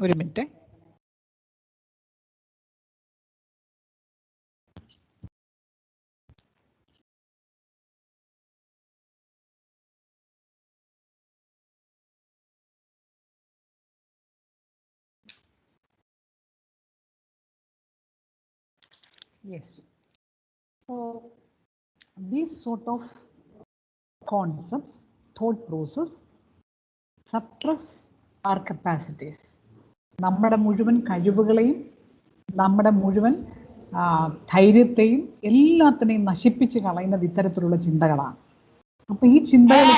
ഒരു minute. Yes. So these sort of concepts, thought process, suppress our capacities. നമ്മുടെ മുഴുവൻ കഴിവുകളെയും നമ്മുടെ മുഴുവൻ ധൈര്യത്തെയും എല്ലാത്തിനെയും നശിപ്പിച്ച് കളയുന്നത് ഇത്തരത്തിലുള്ള ചിന്തകളാണ്. അപ്പോൾ ഈ ചിന്തകൾ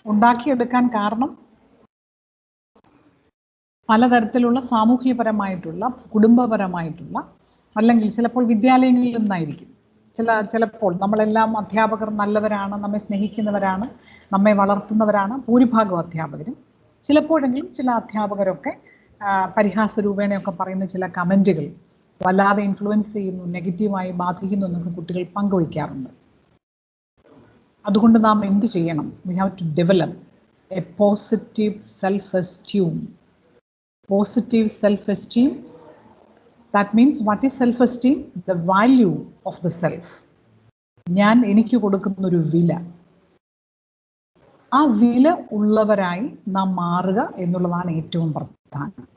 ഉണ്ടാക്കിയെടുക്കാൻ കാരണം പലതരത്തിലുള്ള സാമൂഹ്യപരമായിട്ടുള്ള, കുടുംബപരമായിട്ടുള്ള, അല്ലെങ്കിൽ ചിലപ്പോൾ വിദ്യാലയങ്ങളിൽ നിന്നായിരിക്കും. ചിലപ്പോൾ നമ്മളെല്ലാം അധ്യാപകർ നല്ലവരാണ്, നമ്മെ സ്നേഹിക്കുന്നവരാണ്, നമ്മെ വളർത്തുന്നവരാണ് ഭൂരിഭാഗം അധ്യാപകരും. ചിലപ്പോഴെങ്കിലും ചില അധ്യാപകരൊക്കെ പരിഹാസ രൂപേണയൊക്കെ പറയുന്ന ചില കമൻറ്റുകൾ വല്ലാതെ ഇൻഫ്ലുവൻസ് ചെയ്യുന്നു, നെഗറ്റീവായി ബാധിക്കുന്നു എന്നൊക്കെ കുട്ടികൾ പങ്കുവയ്ക്കാറുണ്ട്. അതുകൊണ്ട് നാം എന്ത് ചെയ്യണം? We have to develop a positive self esteem. Positive self esteem, that means what is self-esteem? The value of the self. ഞാൻ എനിക്ക് കൊടുക്കുന്നൊരു വില, ആ വില ഉള്ളവരായി നാം മാറുക എന്നുള്ളതാണ് ഏറ്റവും പ്രധാനം.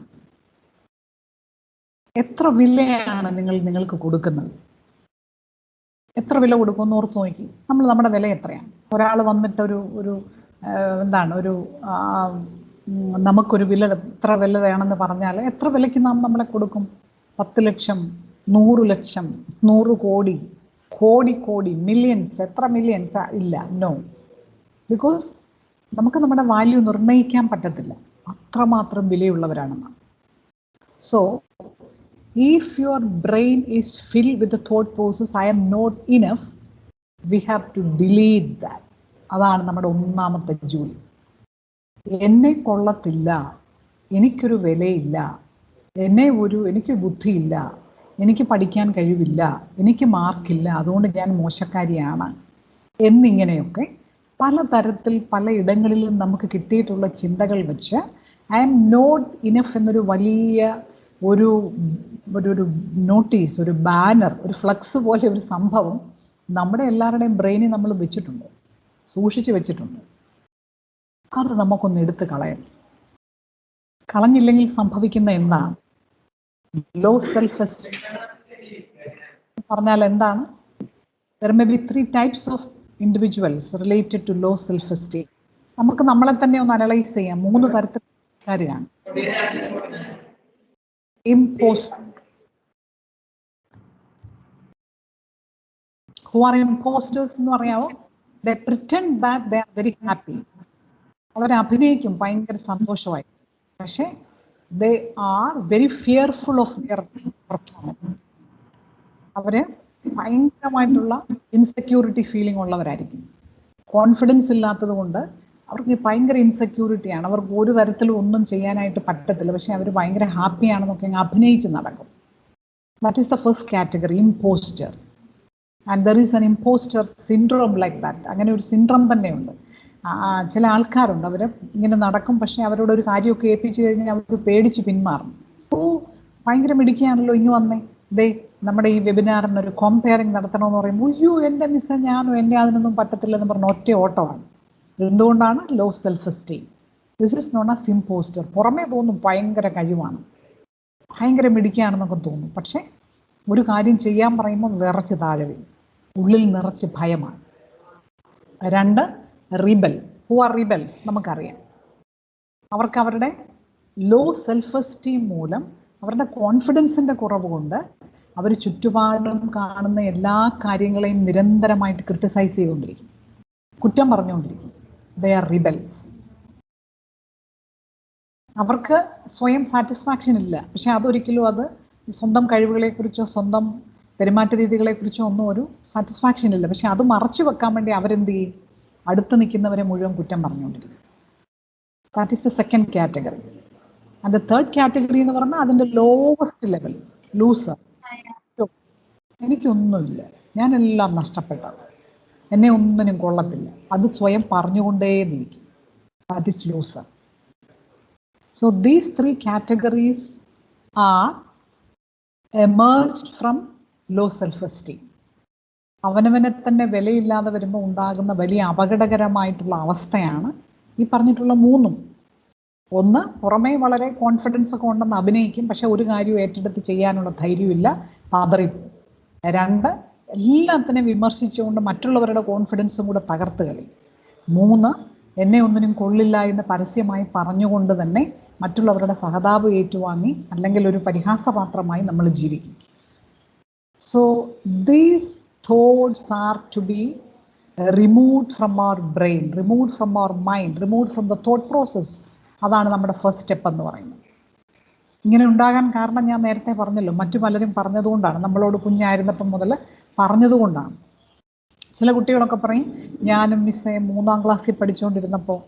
എത്ര വിലയാണ് നിങ്ങൾക്ക് കൊടുക്കുന്നത്? എത്ര വില കൊടുക്കുമെന്ന് ഓർത്ത് നോക്കി. നമ്മുടെ വില എത്രയാണ്? ഒരാൾ വന്നിട്ട് നമുക്കൊരു വില, എത്ര വില വേണമെന്ന് പറഞ്ഞാൽ എത്ര വിലയ്ക്ക് നമ്മളെ കൊടുക്കും? 10 ലക്ഷം, 100 ലക്ഷം, 100 കോടി, കോടി, മില്യൺസ്. എത്ര മില്യൺസ്? ഇല്ല, നോ. ബിക്കോസ് നമുക്ക് നമ്മുടെ വാല്യൂ നിർണ്ണയിക്കാൻ പറ്റത്തില്ല, അത്രമാത്രം വിലയുള്ളവരാണ് നാം. So if your brain is filled with the thought process I am not enough, we have to delete that. അതാണ് നമ്മുടെ ഒന്നാമത്തെ ജോലി. എന്നെ കൊള്ളത്തില്ല, എനിക്കൊരു വിലയില്ല, എനിക്ക് ബുദ്ധിയില്ല, എനിക്ക് പഠിക്കാൻ കഴിവില്ല, എനിക്ക് മാർക്കില്ല, അതുകൊണ്ട് ഞാൻ മോശക്കാരിയാണ് എന്നിങ്ങനെയൊക്കെ പലതരത്തിൽ പലയിടങ്ങളിലും നമുക്ക് കിട്ടിയിട്ടുള്ള ചിന്തകൾ വെച്ച് ഐ എം നോട്ട് ഇനഫ് എന്നൊരു വലിയ ഒരു ഒരു നോട്ടീസ്, ഒരു ബാനർ, ഒരു ഫ്ലക്സ് പോലെ ഒരു സംഭവം നമ്മുടെ എല്ലാവരുടെയും ബ്രെയിനിൽ നമ്മൾ വെച്ചിട്ടുണ്ട്, സൂക്ഷിച്ച് വെച്ചിട്ടുണ്ട്. അത് നമുക്കൊന്ന് എടുത്ത് കളയണം. കളഞ്ഞില്ലെങ്കിൽ സംഭവിക്കുന്ന എന്താണ്? ലോ സെൽഫ് എസ്റ്റീം പറഞ്ഞാൽ എന്താണ്? There may be 3 types of individuals related to low self-esteem. നമുക്ക് നമ്മളെ തന്നെ ഒന്ന് അനലൈസ് ചെയ്യാം. 3 തരത്തിലാണ്. Who are imposters എന്ന് പറയാമോ? They pretend that they are very happy. അവർ അഭിനയിക്കും ഭയങ്കര സന്തോഷമായി, പക്ഷേ they are very fearful of their performance. അവര് ഭയങ്കരമായിട്ടുള്ള ഇൻസെക്യൂരിറ്റി ഫീലിംഗ് ഉള്ളവരായിരിക്കും. കോൺഫിഡൻസ് ഇല്ലാത്തത് കൊണ്ട് അവർക്ക് ഭയങ്കര ഇൻസെക്യൂരിറ്റിയാണ്. അവർക്ക് ഒരു തരത്തിലും ഒന്നും ചെയ്യാനായിട്ട് പറ്റത്തില്ല, പക്ഷെ അവർ ഭയങ്കര ഹാപ്പിയാണെന്നൊക്കെ അങ്ങ് അഭിനയിച്ച് നടക്കും. That is the first category, impostor. And there is N impostor syndrome like that. അങ്ങനെ ഒരു സിൻഡ്രോം തന്നെയുണ്ട്. ചില ആൾക്കാരുണ്ട്, അവർ ഇങ്ങനെ നടക്കും, പക്ഷെ അവരോട് ഒരു കാര്യമൊക്കെ ഏൽപ്പിച്ചു കഴിഞ്ഞാൽ അവർ പേടിച്ച് പിന്മാറും. ഓ ഭയങ്കര മിടുക്കിയാണല്ലോ, ഇങ്ങ് വന്നേ, ദേ നമ്മുടെ ഈ വെബിനാറിനൊരു കോമ്പയറിങ് നടത്തണമെന്ന് പറയുമ്പോൾ അയ്യോ എൻ്റെ മിസ്സേ, ഞാനോ എന്നെ അതിനൊന്നും പറ്റത്തില്ലെന്ന് പറഞ്ഞ ഒറ്റ ഓട്ടമാണ്. എന്തുകൊണ്ടാണ്? Low self esteem. This is known as impostor. പുറമേ തോന്നും ഭയങ്കര കഴിവാണ്, ഭയങ്കര മിടുക്കിയാണെന്നൊക്കെ തോന്നും, പക്ഷേ ഒരു കാര്യം ചെയ്യാൻ പറയുമ്പോൾ വിറച്ച് താഴെ വീഴും, ഉള്ളിൽ നിറച്ച് ഭയമാണ്. 2, റിബൽ. Who are rebels? നമുക്കറിയാം. അവർക്ക് അവരുടെ ലോ സെൽഫ് എസ്റ്റീം മൂലം, അവരുടെ കോൺഫിഡൻസിൻ്റെ കുറവ് കൊണ്ട് അവർ ചുറ്റുപാടും കാണുന്ന എല്ലാ കാര്യങ്ങളെയും നിരന്തരമായിട്ട് ക്രിട്ടിസൈസ് ചെയ്തുകൊണ്ടിരിക്കും, കുറ്റം പറഞ്ഞുകൊണ്ടിരിക്കും. They are rebels. അവർക്ക് സ്വയം സാറ്റിസ്ഫാക്ഷൻ ഇല്ല, പക്ഷെ അതൊരിക്കലും അത് സ്വന്തം കഴിവുകളെക്കുറിച്ചോ സ്വന്തം പെരുമാറ്റ രീതികളെക്കുറിച്ചോ ഒന്നും ഒരു സാറ്റിസ്ഫാക്ഷൻ ഇല്ല, പക്ഷെ അത് മറച്ചു വെക്കാൻ വേണ്ടി അവരെന്ത് ചെയ്യും? അടുത്ത് നിൽക്കുന്നവരെ മുഴുവൻ കുറ്റം പറഞ്ഞുകൊണ്ടിരിക്കും. That is the second category. And the third category എന്ന് പറഞ്ഞാൽ അതിൻ്റെ ലോവസ്റ്റ് ലെവൽ, ലൂസർ. എനിക്കൊന്നുമില്ല, ഞാനെല്ലാം നഷ്ടപ്പെട്ടത്, എന്നെ ഒന്നിനും കൊള്ളത്തില്ല, അത് സ്വയം പറഞ്ഞുകൊണ്ടേയിരിക്കും. That is loser. So these 3 categories are emerged from low self-esteem. അവനവനെ തന്നെ വിലയില്ലാതെ വരുമ്പോൾ ഉണ്ടാകുന്ന വലിയ അപകടകരമായിട്ടുള്ള അവസ്ഥയാണ് ഈ പറഞ്ഞിട്ടുള്ള 3. 1, പുറമേ വളരെ കോൺഫിഡൻസ് ഒക്കെ ഉണ്ടെന്ന് അഭിനയിക്കും, പക്ഷെ ഒരു കാര്യവും ഏറ്റെടുത്ത് ചെയ്യാനുള്ള ധൈര്യമില്ല, പതറിപ്പോവും. 2, എല്ലാത്തിനെയും വിമർശിച്ചുകൊണ്ട് മറ്റുള്ളവരുടെ കോൺഫിഡൻസും കൂടെ തകർത്ത് കളയും. 3, എന്നെ ഒന്നിനും കൊള്ളില്ല എന്ന് പരസ്യമായി പറഞ്ഞുകൊണ്ട് തന്നെ മറ്റുള്ളവരുടെ സഹതാപം ഏറ്റുവാങ്ങി അല്ലെങ്കിൽ ഒരു പരിഹാസപാത്രമായി നമ്മൾ ജീവിക്കും. So these thoughts are to be removed from our brain, removed from our mind, removed from the thought process. അതാണ് നമ്മുടെ ഫസ്റ്റ് സ്റ്റെപ്പ് എന്ന് പറയുന്നത്. ഇങ്ങനെ ഉണ്ടാകാൻ കാരണം ഞാൻ നേരത്തെ പറഞ്ഞല്ലോ, മറ്റു പലരും പറഞ്ഞതുകൊണ്ടാണ്, നമ്മളോട് കുഞ്ഞായിരുന്നപ്പം മുതൽ പറഞ്ഞതുകൊണ്ടാണ്. ചില കുട്ടികളൊക്കെ പറയും, ഞാനും മിസ്സേ 3ാം ക്ലാസ്സിൽ പഠിച്ചുകൊണ്ടിരുന്നപ്പോൾ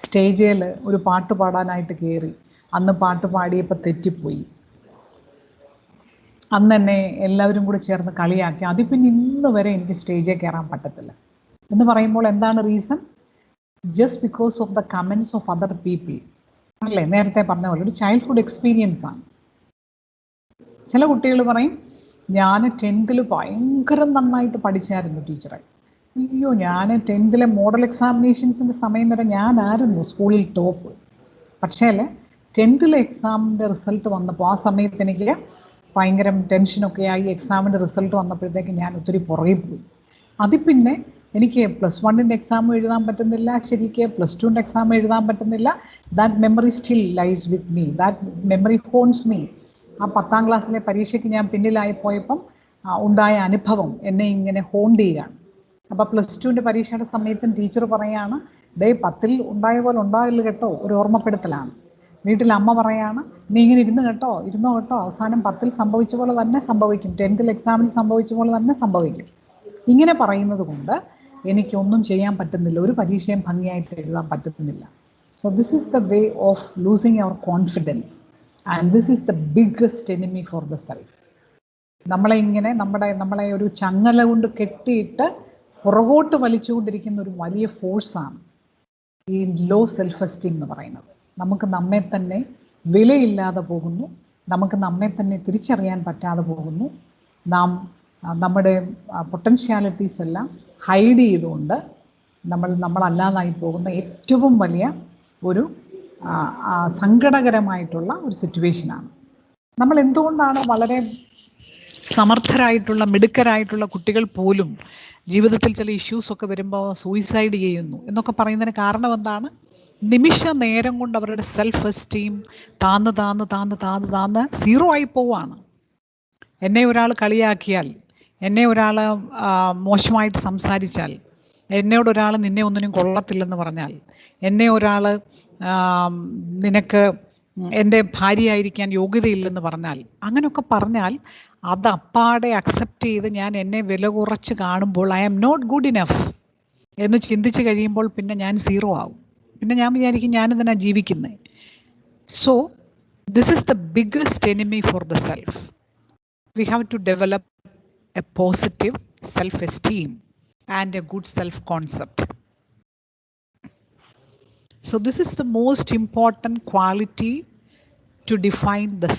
സ്റ്റേജിൽ ഒരു പാട്ട് പാടാനായിട്ട് കയറി, അന്ന് പാട്ട് പാടിയപ്പോൾ തെറ്റിപ്പോയി, അന്ന് എന്നെ എല്ലാവരും കൂടി ചേർന്ന് കളിയാക്കി, അതിൽ പിന്നെ ഇന്ന് വരെ എനിക്ക് സ്റ്റേജിൽ കയറാൻ പറ്റത്തില്ല എന്ന് പറയുമ്പോൾ എന്താണ് reason? Just because of the comments of other people. അല്ലേ, നേരത്തെ പറഞ്ഞ പോലെ ഒരു ചൈൽഡ്ഹുഡ് എക്സ്പീരിയൻസ് ആണ്. ചില കുട്ടികൾ പറയും, ഞാൻ 10th ഭയങ്കര നന്നായിട്ട് പഠിച്ചായിരുന്നു ടീച്ചറെ, അയ്യോ ഞാൻ 10th മോഡൽ എക്സാമിനേഷൻസിൻ്റെ സമയം വരെ ഞാനായിരുന്നു സ്കൂളിൽ ടോപ്പ്, പക്ഷേ 10th എക്സാമിൻ്റെ റിസൾട്ട് വന്നപ്പോൾ ആ സമയത്ത് എനിക്ക് ഭയങ്കര ടെൻഷനൊക്കെ ആയി. എക്സാമിൻ്റെ റിസൾട്ട് വന്നപ്പോഴത്തേക്ക് ഞാൻ ഒത്തിരി പുറകിൽ പോയി. അതിൽ പിന്നെ എനിക്ക് +1 എക്സാം എഴുതാൻ പറ്റുന്നില്ല, ശരിക്ക് +2 എക്സാം എഴുതാൻ പറ്റുന്നില്ല. That memory still lies with me, that memory haunts me. ആ 10ാം ക്ലാസ്സിലെ പരീക്ഷയ്ക്ക് ഞാൻ പിന്നിലായി പോയപ്പം ഉണ്ടായ അനുഭവം എന്നെ ഇങ്ങനെ ഹോണ്ട് ചെയ്യുകയാണ്. അപ്പോൾ +2 പരീക്ഷയുടെ സമയത്തും ടീച്ചർ പറയുകയാണ്, 10ൽ ഉണ്ടായ പോലെ ഉണ്ടാകില്ല കേട്ടോ, ഒരു ഓർമ്മപ്പെടുത്തലാണ്. വീട്ടിൽ അമ്മ പറയാണ്, നീ ഇങ്ങനെ ഇരുന്നോ കേട്ടോ, അവസാനം 10ൽ സംഭവിച്ച പോലെ തന്നെ സംഭവിക്കും, 10th എക്സാമിൽ സംഭവിച്ച പോലെ തന്നെ സംഭവിക്കും. ഇങ്ങനെ പറയുന്നത് കൊണ്ട് എനിക്കൊന്നും ചെയ്യാൻ പറ്റുന്നില്ല, ഒരു പരീക്ഷയും ഭംഗിയായിട്ട് എഴുതാൻ പറ്റുന്നില്ല. So this is the way of losing our confidence and this is the biggest enemy for the self. നമ്മളെ ഒരു ചങ്ങല കൊണ്ട് കെട്ടിയിട്ട് പുറകോട്ട് വലിച്ചുകൊണ്ടിരിക്കുന്ന ഒരു വലിയ ഫോഴ്സാണ് ഈ ലോ സെൽഫ് എസ്റ്റീം എന്ന് പറയുന്നത്. നമുക്ക് നമ്മെ തന്നെ വിലയില്ലാതെ പോകുന്നു, നമുക്ക് നമ്മെ തന്നെ തിരിച്ചറിയാൻ പറ്റാതെ പോകുന്നു, നാം നമ്മുടെ പൊട്ടൻഷ്യാലിറ്റീസ് എല്ലാം ഹൈഡ് ചെയ്തുകൊണ്ട് നമ്മളല്ലാതായി പോകുന്ന ഏറ്റവും വലിയ ഒരു സങ്കടകരമായിട്ടുള്ള ഒരു സിറ്റുവേഷനാണ്. നമ്മൾ എന്തുകൊണ്ടാണ് വളരെ സമർത്ഥരായിട്ടുള്ള മിടുക്കരായിട്ടുള്ള കുട്ടികൾ പോലും ജീവിതത്തിൽ ചില ഇഷ്യൂസൊക്കെ വരുമ്പോൾ സൂയിസൈഡ് ചെയ്യുന്നു എന്നൊക്കെ പറയുന്നതിന് കാരണം എന്താണ്? നിമിഷ നേരം കൊണ്ട് അവരുടെ സെൽഫ് എസ്റ്റീം താന്ന് സീറോ ആയി പോവാണ്. എന്നെ ഒരാൾ കളിയാക്കിയാൽ, എന്നെ ഒരാൾ മോശമായിട്ട് സംസാരിച്ചാൽ, എന്നോട് ഒരാൾ നിന്നെ ഒന്നിനും കൊള്ളത്തില്ലെന്ന് പറഞ്ഞാൽ, എന്നെ ഒരാൾ നിനക്ക് എൻ്റെ ഭാര്യയായിരിക്കാൻ യോഗ്യതയില്ലെന്ന് പറഞ്ഞാൽ, അങ്ങനെയൊക്കെ പറഞ്ഞാൽ അത് അപ്പാടെ അക്സെപ്റ്റ് ചെയ്ത് ഞാൻ എന്നെ വില കുറച്ച് കാണുമ്പോൾ I am not good enough എന്ന് ചിന്തിച്ച് കഴിയുമ്പോൾ പിന്നെ ഞാൻ സീറോ ആവും. പിന്നെ ഞാൻ വിചാരിക്കും ഞാനിതിനാ ജീവിക്കുന്നത്. So this is the biggest enemy for the self. We have to develop a positive self-esteem and a good self-concept. So this is the most important quality to define the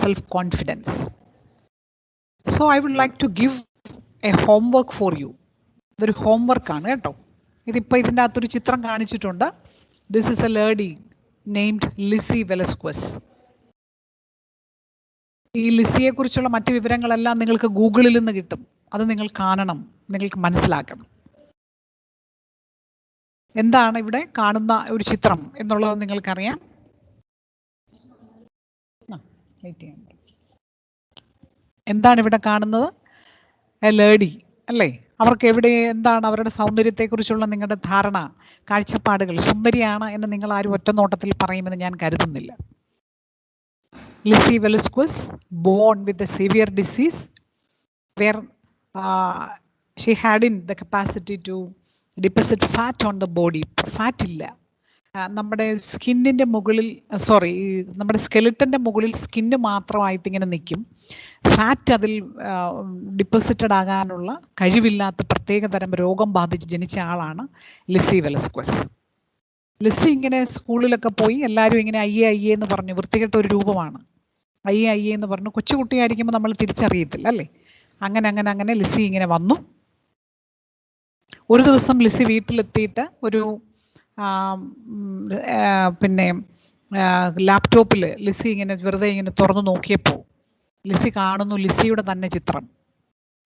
self-confidence. So I would like to give a homework for you. ഇതൊരു homework ആണ് കേട്ടോ. ഇതിപ്പോൾ ഇതിൻ്റെ അകത്തൊരു ചിത്രം കാണിച്ചിട്ടുണ്ട്. This is a lady named Lizzie Velasquez. ഈ ലിസിയെക്കുറിച്ചുള്ള മറ്റ് വിവരങ്ങളെല്ലാം നിങ്ങൾക്ക് ഗൂഗിളിൽ നിന്ന് കിട്ടും. അത് നിങ്ങൾ കാണണം, നിങ്ങൾക്ക് മനസ്സിലാക്കണം. എന്താണ് ഇവിടെ കാണുന്ന ഒരു ചിത്രം എന്നുള്ളത് നിങ്ങൾക്കറിയാം. എന്താണ് ഇവിടെ കാണുന്നത്? എ ലേഡി അല്ലേ? അവർക്ക് എന്താണ് അവരുടെ സൗന്ദര്യത്തെക്കുറിച്ചുള്ള നിങ്ങളുടെ ധാരണ, കാഴ്ചപ്പാടുകൾ? സുന്ദരിയാണ് എന്ന് നിങ്ങൾ ആരും ഒറ്റ നോട്ടത്തിൽ പറയുമെന്ന് ഞാൻ കരുതുന്നില്ല. Lizzie Velasquez, born with a severe disease where she had in the capacity to deposit fat on the body. Fat ഇല്ല, നമ്മുടെ സ്കിന്നിൻ്റെ മുകളിൽ നമ്മുടെ സ്കെലിറ്റൻ്റെ മുകളിൽ സ്കിന്ന് മാത്രമായിട്ട് ഇങ്ങനെ നിൽക്കും. ഫാറ്റ് അതിൽ ഡിപ്പോസിറ്റഡ് ആകാനുള്ള കഴിവില്ലാത്ത പ്രത്യേകതരം രോഗം ബാധിച്ച് ജനിച്ച ആളാണ് ലിസി വെലസ്ക്വസ്. ലിസി ഇങ്ങനെ സ്കൂളിലൊക്കെ പോയി എല്ലാവരും ഇങ്ങനെ അയ്യേ എന്ന് പറഞ്ഞു, വൃത്തികെട്ട ഒരു രൂപമാണ്, അയ്യേ എന്ന് പറഞ്ഞു. കൊച്ചുകുട്ടിയായിരിക്കുമ്പോൾ നമ്മൾ തിരിച്ചറിയത്തില്ല അല്ലേ? അങ്ങനെ ലിസി ഇങ്ങനെ വന്നു. ഒരു ദിവസം ലിസി വീട്ടിലെത്തിയിട്ട് ഒരു ലാപ്ടോപ്പിൽ ലിസി ഇങ്ങനെ വെറുതെ ഇങ്ങനെ തുറന്നു നോക്കിയപ്പോൾ ലിസി കാണുന്നു ലിസിയുടെ തന്നെ ചിത്രം.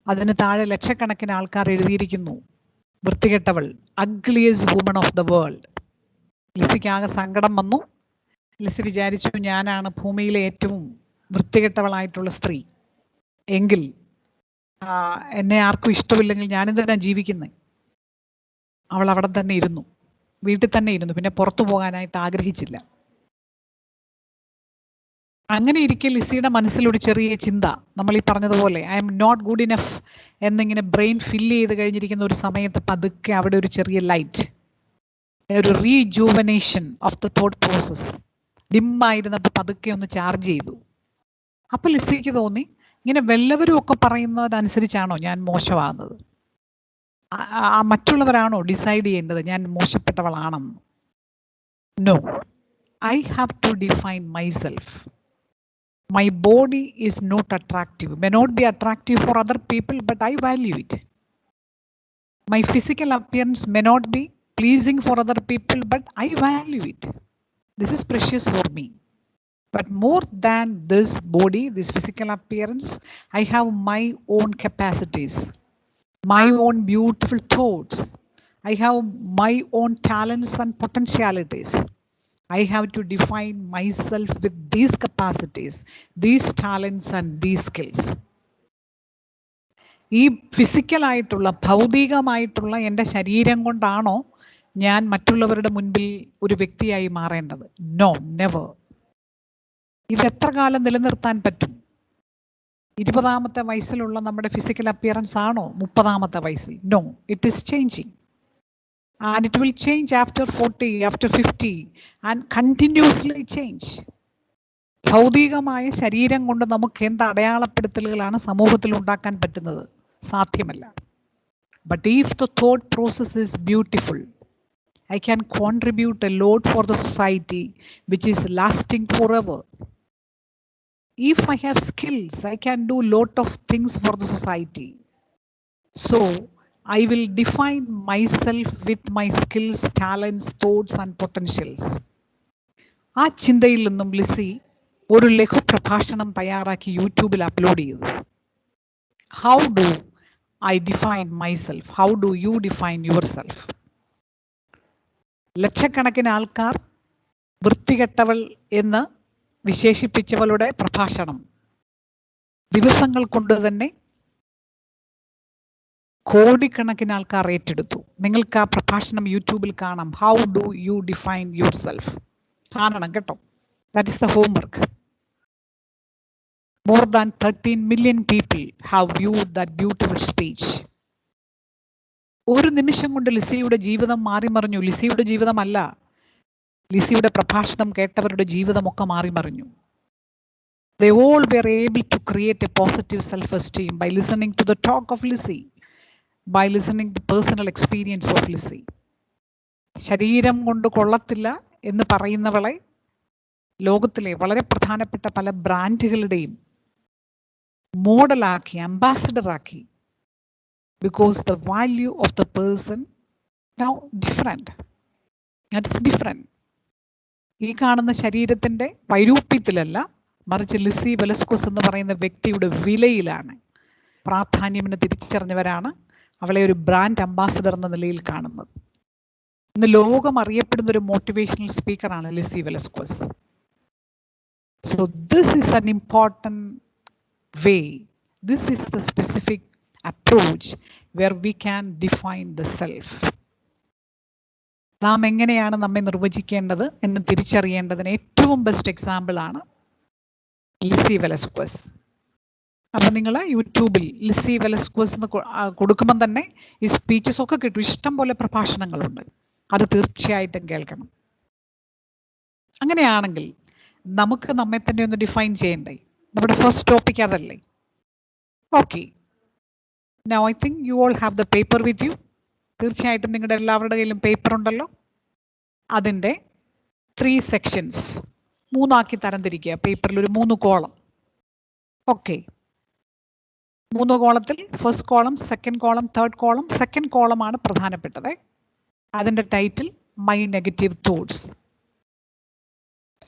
അതിന് താഴെ ലക്ഷക്കണക്കിന് ആൾക്കാർ എഴുതിയിരിക്കുന്നു, വൃത്തികെട്ടവൾ, ugliest woman of the world. ലിസിക്ക് ആകെ സങ്കടം വന്നു. ലിസി വിചാരിച്ചു, ഞാനാണ് ഭൂമിയിലെ ഏറ്റവും വൃത്തികെട്ടവളായിട്ടുള്ള സ്ത്രീ. എങ്കിൽ എന്നെ ആർക്കും ഇഷ്ടമില്ലെങ്കിൽ ഞാനെന്തിനാ ജീവിക്കുന്നത്? അവൾ അവിടെ തന്നെ ഇരുന്നു, വീട്ടിൽ തന്നെ ഇരുന്നു, പിന്നെ പുറത്തു പോകാനായിട്ട് ആഗ്രഹിച്ചില്ല. അങ്ങനെ ഇരിക്കെ ലിസിയുടെ മനസ്സിലൊരു ചെറിയ ചിന്ത, നമ്മൾ ഈ പറഞ്ഞതുപോലെ I'm not good enough എന്നിങ്ങനെ ബ്രെയിൻ ഫില്ല് ചെയ്ത് കഴിഞ്ഞിരിക്കുന്ന ഒരു സമയത്ത് പതുക്കെ അവിടെ ഒരു ചെറിയ ലൈറ്റ്, ഒരു റീജൂവനേഷൻ ഓഫ് ദ തോട്ട് പ്രോസസ് ഡിമ്മായിരുന്നപ്പോൾ പതുക്കെ ഒന്ന് ചാർജ് ചെയ്തു. അപ്പോൾ ലിസിക്ക് തോന്നി, ഇങ്ങനെ വല്ലവരും ഒക്കെ പറയുന്നതനുസരിച്ചാണോ ഞാൻ മോശമാകുന്നത്? മറ്റുള്ളവരാണോ ഡിസൈഡ് ചെയ്യേണ്ടത് ഞാൻ മോശപ്പെട്ടവളാണെന്ന്? No, I have to define myself. My body is not attractive, may not be attractive for other people, but I value it. My physical appearance may not be pleasing for other people, but I value it. This is precious for me. But more than this body, this physical appearance, I have my own capacities, my own beautiful thoughts. I have my own talents and potentialities. I have to define myself with these capacities, these talents and these skills. ഈ ഫിസിക്കലായിട്ടുള്ള ഭൗതികമായിട്ടുള്ള എൻ്റെ ശരീരം കൊണ്ടാണോ ഞാൻ മറ്റുള്ളവരുടെ മുൻപിൽ ഒരു വ്യക്തിയായി മാറേണ്ടത്? No, never. ഇത് എത്ര കാലം നിലനിർത്താൻ പറ്റും? 20-ാമത്തെ വയസ്സിലുള്ള നമ്മുടെ ഫിസിക്കൽ അപ്പിയറൻസ് ആണോ 30-ാമത്തെ വയസ്സിൽ? No, it is changing. And it will change after 40, after 50 and continuously change. ഭൗതികമായ ശരീരം കൊണ്ട് നമുക്ക് എന്ത് അടയാളപ്പെടുത്തലുകളാണ് സമൂഹത്തിൽ ഉണ്ടാക്കാൻ പറ്റുന്നത്? സാധ്യമല്ല. But if the thought process is beautiful, I can contribute a lot for the society which is lasting forever. If I have skills, I can do lot of things for the society. So I will define myself with my skills, talents, thoughts and potentials. ആ ചിന്തയിൽ നിന്നും ലിസി ഒരു ലഘു പ്രഭാഷണം തയ്യാറാക്കി യൂട്യൂബിൽ upload ചെയ്തു. How do I define myself? How do you define your self? ലക്ഷക്കണക്കിന് ആൾക്കാർ വൃത്തികെട്ടവൾ എന്ന് വിശേഷിപ്പിച്ചവളുടെ പ്രഭാഷണം ദിവസങ്ങൾ കൊണ്ട് തന്നെ കോടിക്കണക്കിന് ആൾക്കാർ ഏറ്റെടുത്തു. നിങ്ങൾക്ക് ആ പ്രഭാഷണം യൂട്യൂബിൽ കാണാം. How do you define your self? കാണണം കേട്ടോ. That is the homework. More than 13 million people have viewed that beautiful speech. ഒരു നിമിഷം കൊണ്ട് ലിസിയുടെ ജീവിതം മാറിമറിഞ്ഞു. ലിസിയുടെ ജീവിതമല്ല, ലിസിയുടെ പ്രഭാഷണം കേട്ടവരുടെ ജീവിതമൊക്കെ മാറിമറിഞ്ഞു. They all were able to create a positive self-esteem by listening to the talk of Lizzie, by listening to personal experience of Lizzie. ശരീരം കൊണ്ട് കൊള്ളത്തില്ല എന്ന് പറയുന്നവളെ ലോകത്തിലെ വളരെ പ്രധാനപ്പെട്ട പല ബ്രാൻഡുകളുടെയും മോഡലാക്കി, അംബാസിഡറാക്കി. Because the value of the person now different. That's different. ഈ കാണുന്ന ശരീരത്തിൻ്റെ വൈരൂപ്യത്തിലല്ല, മറിച്ച് ലിസി വെലസ്കോസ് എന്ന് പറയുന്ന വ്യക്തിയുടെ വിലയിലാണ്. പ്രാധാന്യമെന്ന് തിരിച്ചറിഞ്ഞവരാണ് അവളെ ഒരു ബ്രാൻഡ് അംബാസിഡർ എന്ന നിലയിൽ കാണുന്നത്. ഇന്ന് ലോകം അറിയപ്പെടുന്ന ഒരു മോട്ടിവേഷണൽ സ്പീക്കറാണ് Lizzie Velasquez. So this is an important way. This is the specific approach where we can define the self. നാം എങ്ങനെയാണ് നമ്മെ നിർവചിക്കേണ്ടത് എന്ന് തിരിച്ചറിയേണ്ടതിന് ഏറ്റവും ബെസ്റ്റ് എക്സാമ്പിൾ ആണ് ലിസി വെലസ്കോസ്. അപ്പം നിങ്ങൾ യൂട്യൂബിൽ ലിസി വെലസ്കോസ് എന്ന് കൊടുക്കുമ്പം തന്നെ ഈ സ്പീച്ചസ് ഒക്കെ കിട്ടും. ഇഷ്ടം പോലെ പ്രഭാഷണങ്ങളുണ്ട്. അത് തീർച്ചയായിട്ടും കേൾക്കണം. അങ്ങനെയാണെങ്കിൽ നമുക്ക് നമ്മെ തന്നെ ഒന്ന് ഡിഫൈൻ ചെയ്യണ്ടേ? നമ്മുടെ ഫസ്റ്റ് ടോപ്പിക് അതല്ലേ? Okay, now I think you all have the paper with you. തീർച്ചയായിട്ടും നിങ്ങളുടെ എല്ലാവരുടെ കയ്യിലും പേപ്പർ ഉണ്ടല്ലോ. അതിൻ്റെ 3 സെക്ഷൻസ് 3 തരംതിരിക്കുക. പേപ്പറിൽ ഒരു 3 കോളം. ഓക്കെ, 3 കോളത്തിൽ first column, second column, third column. Second കോളമാണ് പ്രധാനപ്പെട്ടത്. അതിൻ്റെ ടൈറ്റിൽ മൈ നെഗറ്റീവ് തോട്ട്സ്.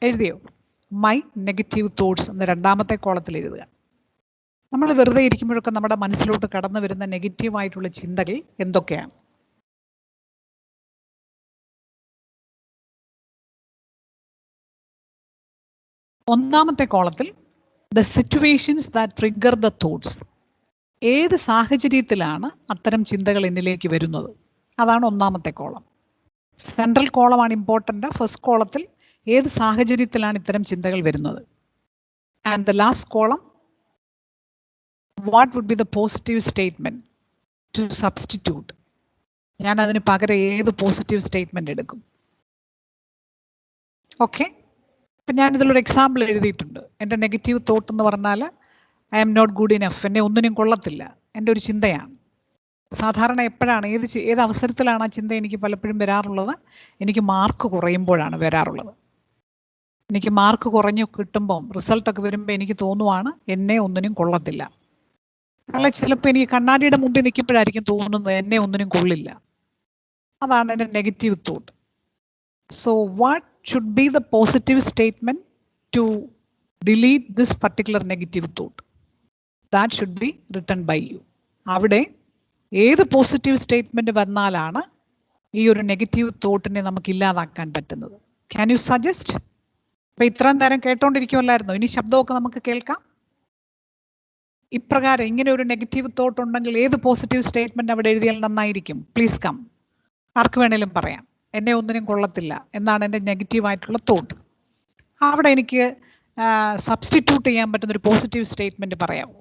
എഴുതിയോ? മൈ നെഗറ്റീവ് തോട്ട്സ് എന്ന് രണ്ടാമത്തെ കോളത്തിൽ എഴുതുക. നമ്മൾ വെറുതെ ഇരിക്കുമ്പോഴൊക്കെ നമ്മുടെ മനസ്സിലോട്ട് കടന്നു വരുന്ന നെഗറ്റീവായിട്ടുള്ള ചിന്തകൾ എന്തൊക്കെയാണ്? ഒന്നാമത്തെ കോളത്തിൽ the situations that trigger the thoughts. ഏത് സാഹചര്യത്തിലാണ് അത്തരം ചിന്തകൾ എന്നിലേക്ക് വരുന്നത്? അതാണ് ഒന്നാമത്തെ കോളം. സെൻട്രൽ കോളമാണ് ഇമ്പോർട്ടൻ്റ്. ഫസ്റ്റ് കോളത്തിൽ ഏത് സാഹചര്യത്തിലാണ് ഇത്തരം ചിന്തകൾ വരുന്നത്? And the last column, what would be the positive statement to substitute? ഞാൻ അതിന് പകരം ഏത് പോസിറ്റീവ് സ്റ്റേറ്റ്മെൻറ്റ് എടുക്കും? ഓക്കെ, അപ്പം ഞാനിതിലൊരു എക്സാമ്പിൾ എഴുതിയിട്ടുണ്ട്. എൻ്റെ നെഗറ്റീവ് തോട്ട് എന്ന് പറഞ്ഞാൽ I am not good enough, എന്നെ ഒന്നിനും കൊള്ളത്തില്ല, എൻ്റെ ഒരു ചിന്തയാണ്. സാധാരണ എപ്പോഴാണ്, ഏത് അവസരത്തിലാണ് ആ ചിന്ത എനിക്ക് പലപ്പോഴും വരാറുള്ളത്? എനിക്ക് മാർക്ക് കുറയുമ്പോഴാണ് വരാറുള്ളത്. എനിക്ക് മാർക്ക് കുറഞ്ഞു കിട്ടുമ്പം, റിസൾട്ടൊക്കെ വരുമ്പോൾ എനിക്ക് തോന്നുവാണ് എന്നെ ഒന്നിനും കൊള്ളത്തില്ല. അല്ല, ചിലപ്പോൾ എനിക്ക് കണ്ണാടിയുടെ മുമ്പിൽ നിൽക്കുമ്പോഴായിരിക്കും തോന്നുന്നത് എന്നെ ഒന്നിനും കൊള്ളില്ല. അതാണ് എൻ്റെ negative thought. So what should be the positive statement to delete this particular negative thought? That should be written by you. അവിടെ ഏത് പോസിറ്റീവ് സ്റ്റേറ്റ്മെൻറ്റ് വന്നാലാണ് ഈ ഒരു നെഗറ്റീവ് തോട്ടിനെ നമുക്ക് ഇല്ലാതാക്കാൻ പറ്റുന്നത്? Can you suggest? അപ്പം ഇത്രയും നേരം കേട്ടോണ്ടിരിക്കുമല്ലായിരുന്നു, ഇനി ശബ്ദമൊക്കെ നമുക്ക് കേൾക്കാം. ഇപ്രകാരം ഇങ്ങനെ ഒരു നെഗറ്റീവ് തോട്ട് ഉണ്ടെങ്കിൽ ഏത് പോസിറ്റീവ് സ്റ്റേറ്റ്മെൻറ്റ് അവിടെ എഴുതിയാൽ നന്നായിരിക്കും? Please come. ആർക്ക് വേണേലും പറയാം, എന്നെ ഒന്നിനും കൊള്ളത്തില്ല എന്നാണ് എൻ്റെ നെഗറ്റീവായിട്ടുള്ള തോട്ട്. അവിടെ എനിക്ക് സബ്സ്റ്റിറ്റ്യൂട്ട് ചെയ്യാൻ പറ്റുന്നൊരു പോസിറ്റീവ് സ്റ്റേറ്റ്മെൻറ്റ് പറയാമോ?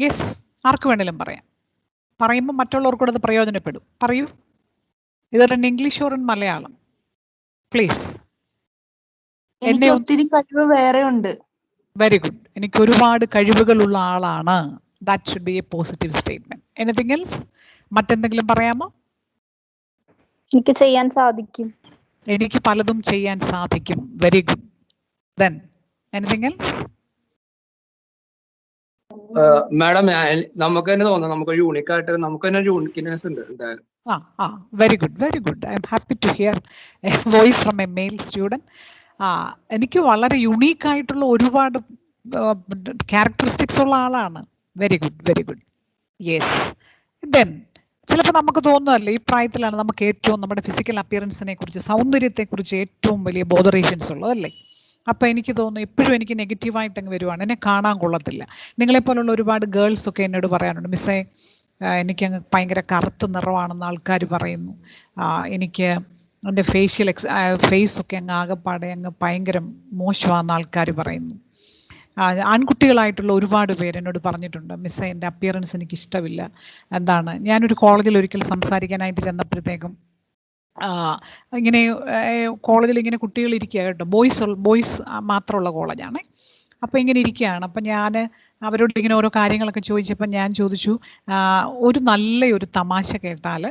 യെസ്, ആർക്ക് വേണേലും പറയാം. പറയുമ്പോൾ മറ്റുള്ളവർക്കൂടെ അത് പ്രയോജനപ്പെടും. പറയൂ. ഇതൊരു English or in Malayalam? Please. എനിക്ക് ഒത്തിരി കഴിവ് വേറെ ഉണ്ട്. Very good. എനിക്ക് ഒരുപാട് കഴിവുകളുള്ള ആളാണ്. That should be a positive statement. Anything else? മറ്റെന്തെങ്കിലും പറയാമോ? എനിക്ക് ചെയ്യാൻ സാധിക്കും. എനിക്ക് പലതും ചെയ്യാൻ സാധിക്കും. Very good. Then anything else? Madam നമുക്ക് തന്നെ തോന്നാം നമുക്കൊരു യൂണിക് ആയിട്ട് നമുക്ക് തന്നെ ഒരു യൂണിക്നെസ് ഉണ്ട് എന്തായാലും. Very good, very good. I'm happy to hear a voice from a male student. എനിക്ക് വളരെ യുണീക്ക് ആയിട്ടുള്ള ഒരുപാട് ക്യാരക്ടറിസ്റ്റിക്സ് ഉള്ള ആളാണ്. Very good, very good. Yes. Then ചിലപ്പോൾ നമുക്ക് തോന്നുന്നതല്ലേ, ഈ പ്രായത്തിലാണ് നമുക്ക് ഏറ്റവും നമ്മുടെ ഫിസിക്കൽ അപ്പിയറൻസിനെ കുറിച്ച്, സൗന്ദര്യത്തെക്കുറിച്ച് ഏറ്റവും വലിയ ബോധറേഷൻസ് ഉള്ളതല്ലേ. അപ്പോൾ എനിക്ക് തോന്നുന്നു എപ്പോഴും എനിക്ക് നെഗറ്റീവായിട്ട് അങ്ങ് വരുവാണ്, എന്നെ കാണാൻ കൊള്ളത്തില്ല. നിങ്ങളെപ്പോലുള്ള ഒരുപാട് ഗേൾസ് ഒക്കെ എന്നോട് പറയാനുണ്ട്, മിസ്സേ എനിക്കങ്ങ് ഭയങ്കര കറുത്ത നിറമാണെന്ന് ആൾക്കാർ പറയുന്നു, എനിക്ക് എൻ്റെ ഫേസൊക്കെ അങ്ങ് ആകെപ്പാടെ അങ്ങ് ഭയങ്കര മോശമാണെന്ന് ആൾക്കാർ പറയുന്നു. ആൺകുട്ടികളായിട്ടുള്ള ഒരുപാട് പേര് എന്നോട് പറഞ്ഞിട്ടുണ്ട്, മിസ്സേ എൻ്റെ അപ്പിയറൻസ് എനിക്ക് ഇഷ്ടമില്ല. എന്താണ്, ഞാനൊരു കോളേജിൽ ഒരിക്കൽ സംസാരിക്കാനായിട്ട് ചെന്നപ്പോഴത്തേക്കും ഇങ്ങനെ കോളേജിൽ ഇങ്ങനെ കുട്ടികൾ ഇരിക്കുക കേട്ടോ, ബോയ്സ് മാത്രമുള്ള കോളേജാണ്. അപ്പോൾ ഇങ്ങനെ ഇരിക്കുകയാണ്. അപ്പം ഞാൻ അവരോട് ഇങ്ങനെ ഓരോ കാര്യങ്ങളൊക്കെ ചോദിച്ചപ്പോൾ ഞാൻ ചോദിച്ചു, നല്ലൊരു തമാശ കേട്ടാൽ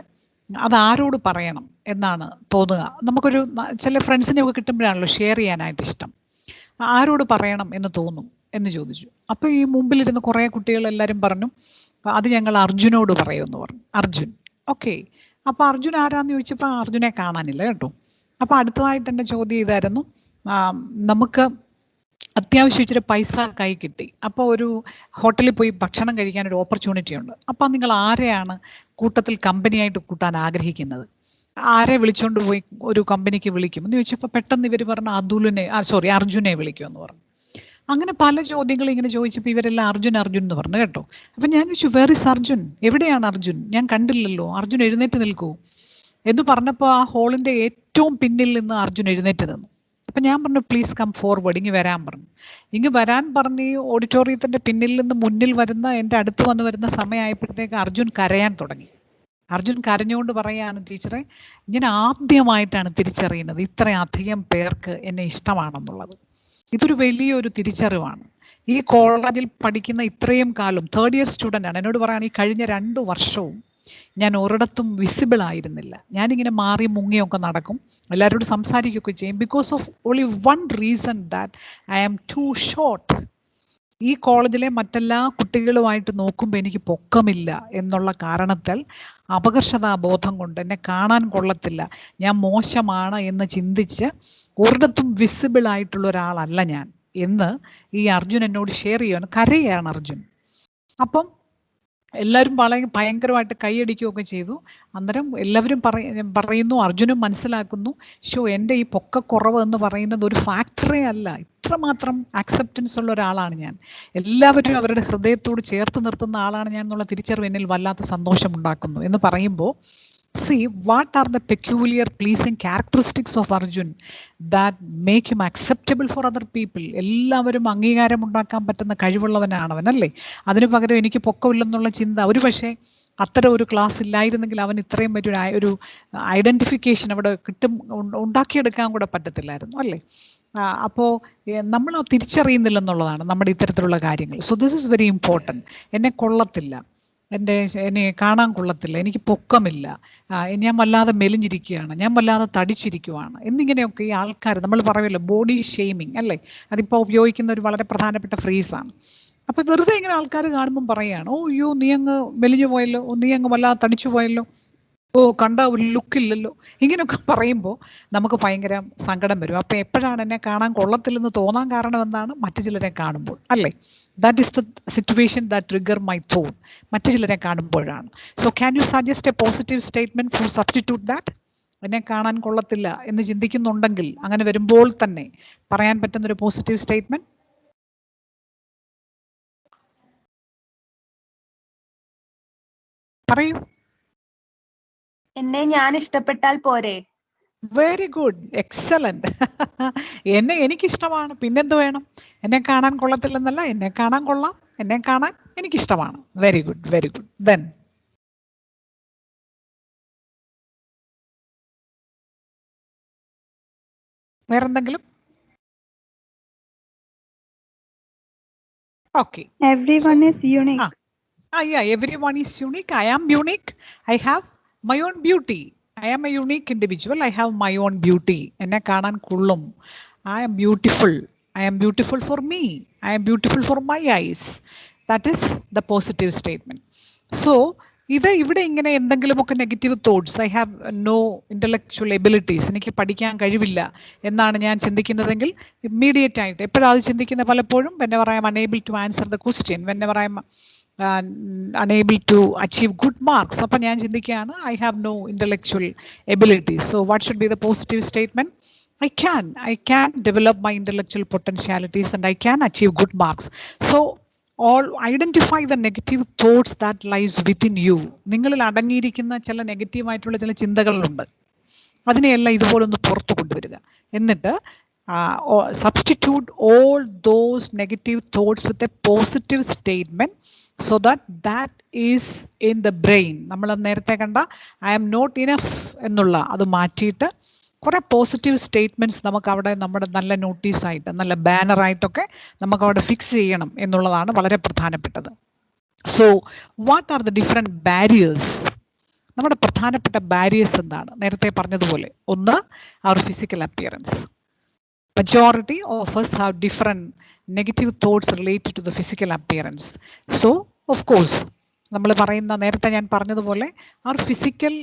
അത് ആരോട് പറയണം എന്നാണ് തോന്നുക? നമുക്കൊരു ചില ഫ്രണ്ട്സിനെ ഒക്കെ കിട്ടുമ്പോഴാണല്ലോ ഷെയർ ചെയ്യാനായിട്ട് ഇഷ്ടം. ആരോട് പറയണം എന്ന് തോന്നും എന്ന് ചോദിച്ചു. അപ്പോൾ ഈ മുമ്പിലിരുന്ന് കുറേ കുട്ടികൾ എല്ലാവരും പറഞ്ഞു, അത് ഞങ്ങൾ അർജുനോട് പറയുമെന്ന് പറഞ്ഞു. അർജുൻ. ഓക്കെ. അപ്പോൾ അർജുൻ ആരാന്ന് ചോദിച്ചപ്പോൾ അർജുനെ കാണാനില്ല കേട്ടോ. അപ്പോൾ അടുത്തതായിട്ട് എൻ്റെ ചോദ്യം ഇതായിരുന്നു, നമുക്ക് അത്യാവശ്യം ഇച്ചിരി പൈസ കൈ കിട്ടി, അപ്പോൾ ഒരു ഹോട്ടലിൽ പോയി ഭക്ഷണം കഴിക്കാൻ ഒരു ഓപ്പർച്യൂണിറ്റി ഉണ്ട്. അപ്പോൾ നിങ്ങൾ ആരെയാണ് കൂട്ടത്തിൽ കമ്പനിയായിട്ട് കൂട്ടാൻ ആഗ്രഹിക്കുന്നത്? ആരെ വിളിച്ചുകൊണ്ട് പോയി ഒരു കമ്പനിക്ക് വിളിക്കും എന്ന് ചോദിച്ചപ്പോൾ പെട്ടെന്ന് ഇവർ പറഞ്ഞു അർജുനെ വിളിക്കുമെന്ന് പറഞ്ഞു. അങ്ങനെ പല ചോദ്യങ്ങൾ ഇങ്ങനെ ചോദിച്ചപ്പോൾ ഇവരെല്ലാം അർജുൻ എന്ന് പറഞ്ഞു കേട്ടോ. അപ്പം ഞാൻ ചോദിച്ചു, വേർ ഇസ് അർജുൻ? എവിടെയാണ് അർജുൻ? ഞാൻ കണ്ടില്ലല്ലോ. അർജുൻ എഴുന്നേറ്റ് നിൽക്കൂ എന്ന് പറഞ്ഞപ്പോൾ ആ ഹോളിൻ്റെ ഏറ്റവും പിന്നിൽ നിന്ന് അർജുൻ എഴുന്നേറ്റ് നിന്നു. അപ്പം ഞാൻ പറഞ്ഞു, പ്ലീസ് കം ഫോർവേഡ്, ഇങ്ങ് വരാൻ പറഞ്ഞു. ഇങ്ങ് വരാൻ പറഞ്ഞ് ഈ ഓഡിറ്റോറിയത്തിൻ്റെ പിന്നിൽ നിന്ന് മുന്നിൽ വരുന്ന എൻ്റെ അടുത്ത് വരുന്ന സമയമായപ്പോഴത്തേക്ക് അർജുൻ കരയാൻ തുടങ്ങി. അർജുൻ കരഞ്ഞുകൊണ്ട് പറയുകയാണ്, ടീച്ചറെ ഞാൻ ആദ്യമായിട്ടാണ് തിരിച്ചറിയുന്നത് ഇത്രയധികം പേർക്ക് എന്നെ ഇഷ്ടമാണെന്നുള്ളത്. ഇതൊരു വലിയൊരു തിരിച്ചറിവാണ്. ഈ കോളേജിൽ പഠിക്കുന്ന ഇത്രയും കാലം, 3rd year സ്റ്റുഡൻ്റാണ്, എന്നോട് പറയുകയാണ് ഈ കഴിഞ്ഞ 2 വർഷവും ഞാൻ ഒരിടത്തും വിസിബിൾ ആയിരുന്നില്ല. ഞാനിങ്ങനെ മാറി മുങ്ങിയൊക്കെ നടക്കും, എല്ലാവരോടും സംസാരിക്കുകയൊക്കെ ചെയ്യും, because of only one reason that I am too short. ഈ കോളേജിലെ മറ്റെല്ലാ കുട്ടികളുമായിട്ട് നോക്കുമ്പോൾ എനിക്ക് പൊക്കമില്ല എന്നുള്ള കാരണത്താൽ അപകർഷതാബോധം കൊണ്ട് എന്നെ കാണാൻ കൊള്ളത്തില്ല, ഞാൻ മോശമാണ് എന്ന് ചിന്തിച്ച് ഒരിടത്തും വിസിബിൾ ആയിട്ടുള്ള ഒരാളല്ല ഞാൻ എന്ന് ഈ അർജുൻ എന്നോട് ഷെയർ ചെയ്യുകയാണ്. കരയാണ് അർജുൻ. അപ്പം എല്ലാവരും ഭയങ്കരമായിട്ട് കൈയടിക്കുകയൊക്കെ ചെയ്തു. അന്നേരം എല്ലാവരും പറയുന്നു, അർജുനും മനസ്സിലാക്കുന്നു, എൻ്റെ ഈ പൊക്കക്കുറവ് എന്ന് പറയുന്നത് ഒരു ഫാക്ടറേ അല്ല, ഇത്രമാത്രം ആക്സെപ്റ്റൻസ് ഉള്ള ഒരാളാണ് ഞാൻ, എല്ലാവരും അവരുടെ ഹൃദയത്തോട് ചേർത്ത് നിർത്തുന്ന ആളാണ് ഞാൻ എന്നുള്ള തിരിച്ചറിവ് എന്നിൽ വല്ലാത്ത സന്തോഷമുണ്ടാക്കുന്നു എന്ന് പറയുമ്പോൾ, see what are the peculiar pleasing characteristics of Arjun that make him acceptable for other people. എല്ലാവരും അംഗീകാരം ഉണ്ടാക്കാൻ പറ്റുന്ന കഴിവുള്ളവനാണ് അവൻ, അല്ലേ? അതിനു പകരം എനിക്ക് പൊക്കമില്ലെന്നുള്ള ചിന്ത, ഒരു പക്ഷേ അത്തരം ഒരു ക്ലാസ് ഇല്ലായിരുന്നെങ്കിൽ അവൻ ഇത്രയും ഒരു ഐഡൻറ്റിഫിക്കേഷൻ അവിടെ ഉണ്ടാക്കിയെടുക്കാൻ കൂടെ പറ്റത്തില്ലായിരുന്നു, അല്ലേ? അപ്പോൾ നമ്മൾ തിരിച്ചറിയുന്നില്ലെന്നുള്ളതാണ് നമ്മുടെ ഇത്തരത്തിലുള്ള കാര്യങ്ങൾ. So this is very important. എന്നെ കൊള്ളത്തില്ല, എന്നെ കാണാൻ കൊള്ളത്തില്ല, എനിക്ക് പൊക്കമില്ല, ഞാൻ വല്ലാതെ മെലിഞ്ഞിരിക്കുകയാണ്, ഞാൻ വല്ലാതെ തടിച്ചിരിക്കുകയാണ് എന്നിങ്ങനെയൊക്കെ ഈ ആൾക്കാർ, നമ്മൾ പറയുമല്ലോ ബോഡി ഷെയ്മിങ്, അല്ലേ? അതിപ്പോൾ ഉപയോഗിക്കുന്ന ഒരു വളരെ പ്രധാനപ്പെട്ട ഫ്രേസാണ്. അപ്പോൾ വെറുതെ ഇങ്ങനെ ആൾക്കാർ കാണുമ്പം പറയുകയാണ്, അയ്യോ നീ അങ്ങ് മെലിഞ്ഞു പോയല്ലോ, നീ അങ്ങ് വല്ലാതെ തടിച്ചു പോയല്ലോ, കണ്ട ഒരു ലുക്കില്ലല്ലോ, ഇങ്ങനെയൊക്കെ പറയുമ്പോൾ നമുക്ക് ഭയങ്കര സങ്കടം വരും. അപ്പോൾ എപ്പോഴാണ് എന്നെ കാണാൻ കൊള്ളത്തില്ലെന്ന് തോന്നാൻ കാരണം എന്താണ്? മറ്റു ചിലരെ കാണുമ്പോൾ, അല്ലേ? That is the situation that trigger my thought. മറ്റു ചിലരെ കാണുമ്പോഴാണ്. So can you suggest a positive statement for substitute that? എന്നെ കാണാൻ കൊള്ളത്തില്ല എന്ന് ചിന്തിക്കുന്നുണ്ടെങ്കിൽ അങ്ങനെ വരുമ്പോൾ തന്നെ പറയാൻ പറ്റുന്നൊരു പോസിറ്റീവ് സ്റ്റേറ്റ്മെന്റ് പറയൂ. എന്നെ ഞാൻ ഇഷ്ടപ്പെട്ടാൽ പോരെ? Very good, excellent. എനിക്കിഷ്ടമാണ്, പിന്നെന്ത് വേണം? എന്നെ കാണാൻ കൊള്ളത്തില്ലെന്നല്ല, എന്നെ കാണാൻ കൊള്ളാം, എന്നെ കാണാൻ എനിക്കിഷ്ടമാണ്. Very good, very good. Then വേറെന്തെങ്കിലും? Okay, Everyone is unique. Yeah, everyone is unique. I am unique. I have my own beauty. I am a unique individual. I have my own beauty. എന്നെ കാണാൻ കൊള്ളും. I am beautiful. I am beautiful for me. I am beautiful for my eyes. That is the positive statement. So, ഇവിടെ ഇങ്ങനെ എന്തെങ്കിലുമൊക്കെ negative thoughts, I have no intellectual abilities, എനിക്ക് പഠിക്കാൻ കഴിവില്ല എന്നാണ് ഞാൻ ചിന്തിക്കുന്നതെങ്കിൽ ഇമ്മീഡിയറ്റ് ആയിട്ട് എപ്പോഴാണ് അത് ചിന്തിക്കുന്നത്? പലപ്പോഴും whenever I am unable to answer the question, whenever I am unable to achieve good marks, അപ്പം ഞാൻ ചിന്തിക്കുകയാണ് I have no intellectual abilities. So what should be the positive statement? I can develop my intellectual potentialities and I can achieve good marks. So all identify the negative thoughts that lies within you. നിങ്ങളിൽ അടങ്ങിയിരിക്കുന്ന ചില നെഗറ്റീവായിട്ടുള്ള ചില ചിന്തകളുണ്ട്, അതിനെയെല്ലാം ഇതുപോലൊന്ന് പുറത്തു കൊണ്ടുവരിക. എന്നിട്ട് substitute all those negative thoughts with a positive statement so that is in the brain. നമ്മൾ നേരത്തെ കണ്ട ഐ ആം നോട്ട് ഇനഫ് എന്നുള്ള അത് മാറ്റിയിട്ട് കുറേ പോസിറ്റീവ് സ്റ്റേറ്റ്മെൻറ്റ്സ് നമുക്ക് അവിടെ നമ്മുടെ നല്ല നോട്ടീസായിട്ട് നല്ല ബാനറായിട്ടൊക്കെ നമുക്ക് അവിടെ ഫിക്സ് ചെയ്യണം എന്നുള്ളതാണ് വളരെ പ്രധാനപ്പെട്ടത്. So what are the different barriers? നമ്മുടെ പ്രധാനപ്പെട്ട ബാരിയേഴ്സ് എന്താണ്? നേരത്തെ പറഞ്ഞതുപോലെ ഒന്ന്, our physical appearance. Majority of us have different negative thoughts related to the physical appearance. So, of course, നമ്മൾ പറയുന്ന നേരത്തെ ഞാൻ പറഞ്ഞതുപോലെ ആ ഫിസിക്കൽ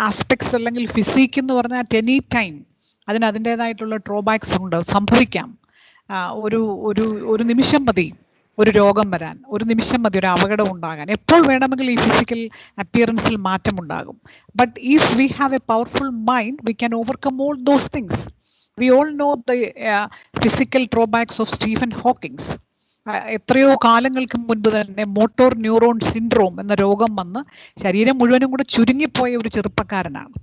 ആസ്പെക്ട്സ് അല്ലെങ്കിൽ ഫിസിക് എന്ന് പറഞ്ഞാൽ അറ്റ് എനി ടൈം അതിന് അതിൻ്റേതായിട്ടുള്ള ഡ്രോബാക്സ് ഉണ്ട്, സംഭവിക്കാം. ഒരു നിമിഷം മതി ഒരു രോഗം വരാൻ, ഒരു നിമിഷം മതി ഒരു അപകടം ഉണ്ടാകാൻ. എപ്പോൾ വേണമെങ്കിൽ ഈ ഫിസിക്കൽ അപ്പിയറൻസിൽ മാറ്റമുണ്ടാകും. But if we have a powerful mind we can overcome all those things. We all know the physical drawbacks of Stephen Hawking. എത്രയോ കാലങ്ങൾക്ക് മുൻപ് തന്നെ മോട്ടോർ ന്യൂറോൺ സിൻഡ്രോം എന്ന രോഗം വന്ന് ശരീരം മുഴുവനും കൂടെ ചുരുങ്ങിപ്പോയ ഒരു ചെറുപ്പക്കാരനാണ്.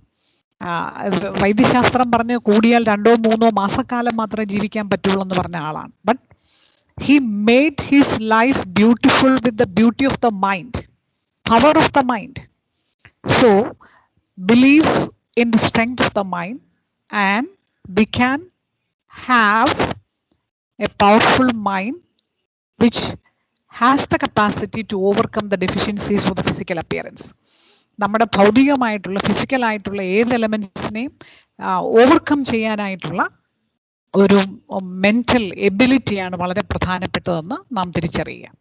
വൈദ്യശാസ്ത്രം പറഞ്ഞ് കൂടിയാൽ 2-3 മാസക്കാലം മാത്രമേ ജീവിക്കാൻ പറ്റുള്ളൂ എന്ന് പറഞ്ഞ ആളാണ്. But he made his life beautiful with the beauty of the mind, power of the mind. So believe in the strength of the mind and we can have a powerful mind which has the capacity to overcome the deficiencies of the physical appearance. നമ്മുടെ ഭൗതികമായിട്ടുള്ള ഫിസിക്കലായിട്ടുള്ള ഏത് എലമെൻസിനെയും overcome ചെയ്യാനായിട്ടുള്ള ഒരു mental എബിലിറ്റിയാണ് വളരെ പ്രധാനപ്പെട്ടതെന്ന് നാം തിരിച്ചറിയുക.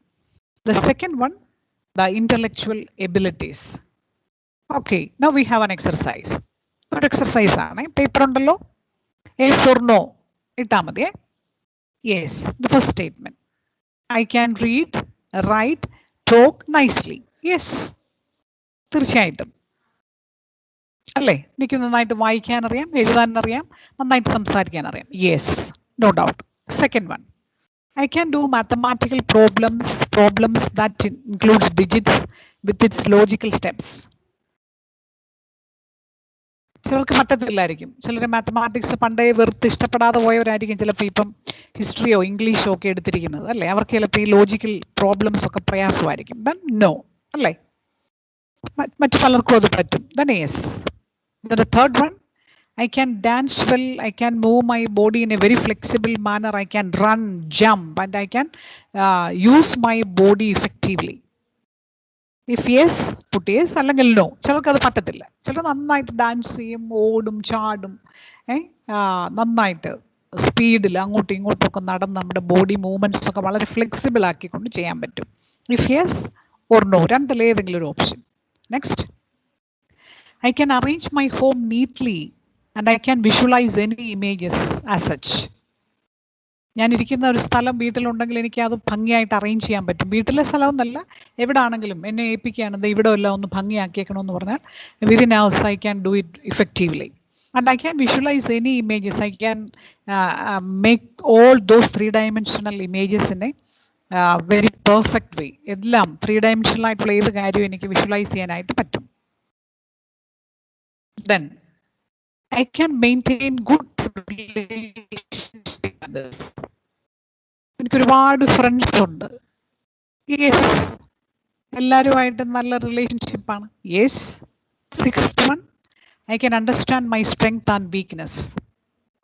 The second one, the intellectual abilities. Okay, now we have an exercise. ഒരു exercise ആണ്, paper ഉണ്ടല്ലോ, yes or no ഇട്ടാൽ മതിയേ. yes, the first statement, I can read, write, talk nicely. yes, തീർച്ചയായിട്ടും അല്ലേ, എനിക്ക് നന്നായിട്ട് വായിക്കാൻ അറിയാം, എഴുതാൻ അറിയാം, നന്നായിട്ട് സംസാരിക്കാൻ അറിയാം. yes, no doubt. second one, I can do mathematical problems that includes digits with its logical steps. ചിലർക്ക് പറ്റത്തില്ലായിരിക്കും. ചിലർ മാത്തമാറ്റിക്സ് പണ്ടേ വെറുത്ത് ഇഷ്ടപ്പെടാതെ പോയവരായിരിക്കും ചിലപ്പോൾ ഇപ്പം ഹിസ്റ്ററിയോ ഇംഗ്ലീഷോ ഒക്കെ എടുത്തിരിക്കുന്നത്, അല്ലേ? അവർക്ക് ചിലപ്പോൾ ഈ ലോജിക്കൽ പ്രോബ്ലംസ് ഒക്കെ പ്രയാസമായിരിക്കും. ദെൻ നോ, അല്ലേ? മറ്റു പലർക്കും അത് പറ്റും. Then yes. Then the third one, I can dance well, I can move my body in a very flexible manner, I can run, jump and I can use my body effectively. If yes, put yes, അല്ലെങ്കിൽ no. ചിലർക്ക് അത് പറ്റത്തില്ല. ചിലർ നന്നായിട്ട് dance ചെയ്യും, ഓടും, ചാടും, നന്നായിട്ട് സ്പീഡിൽ അങ്ങോട്ടും ഇങ്ങോട്ടുമൊക്കെ നടന്ന് നമ്മുടെ ബോഡി മൂവ്മെൻറ്റ്സ് ഒക്കെ വളരെ ഫ്ലെക്സിബിൾ ആക്കിക്കൊണ്ട് ചെയ്യാൻ പറ്റും. ഇഫ് യെസ് ഓർ നോ, രണ്ടിലേതെങ്കിലും ഒരു option. Next, I can arrange my home neatly and I can visualize any images as such. ഞാൻ ഇരിക്കുന്ന ഒരു സ്ഥലം വീട്ടിലുണ്ടെങ്കിൽ എനിക്ക് അത് ഭംഗിയായിട്ട് അറേഞ്ച് ചെയ്യാൻ പറ്റും. വീട്ടിലെ സ്ഥലം എന്നല്ല, എവിടെയാണെങ്കിലും എന്നെ ഏൽപ്പിക്കുകയാണെന്ന് ഇവിടെ എല്ലാം ഒന്ന് ഭംഗിയാക്കിയേക്കണമെന്ന് പറഞ്ഞാൽ within hours I can do it effectively and I can visualise any images. I can make all those 3-dimensional images in a very perfect way. എല്ലാം 3-dimensional ആയിട്ടുള്ള ഏത് കാര്യവും എനിക്ക് വിഷ്വലൈസ് ചെയ്യാനായിട്ട് പറ്റും. Then I can maintain good relationships with others. എനിക്ക് ഒരുപാട് friends ഉണ്ട്. യെസ്, എല്ലാവരുമായിട്ട് നല്ല റിലേഷൻഷിപ്പാണ്. Yes. Sixth one, I can understand my strength and weakness.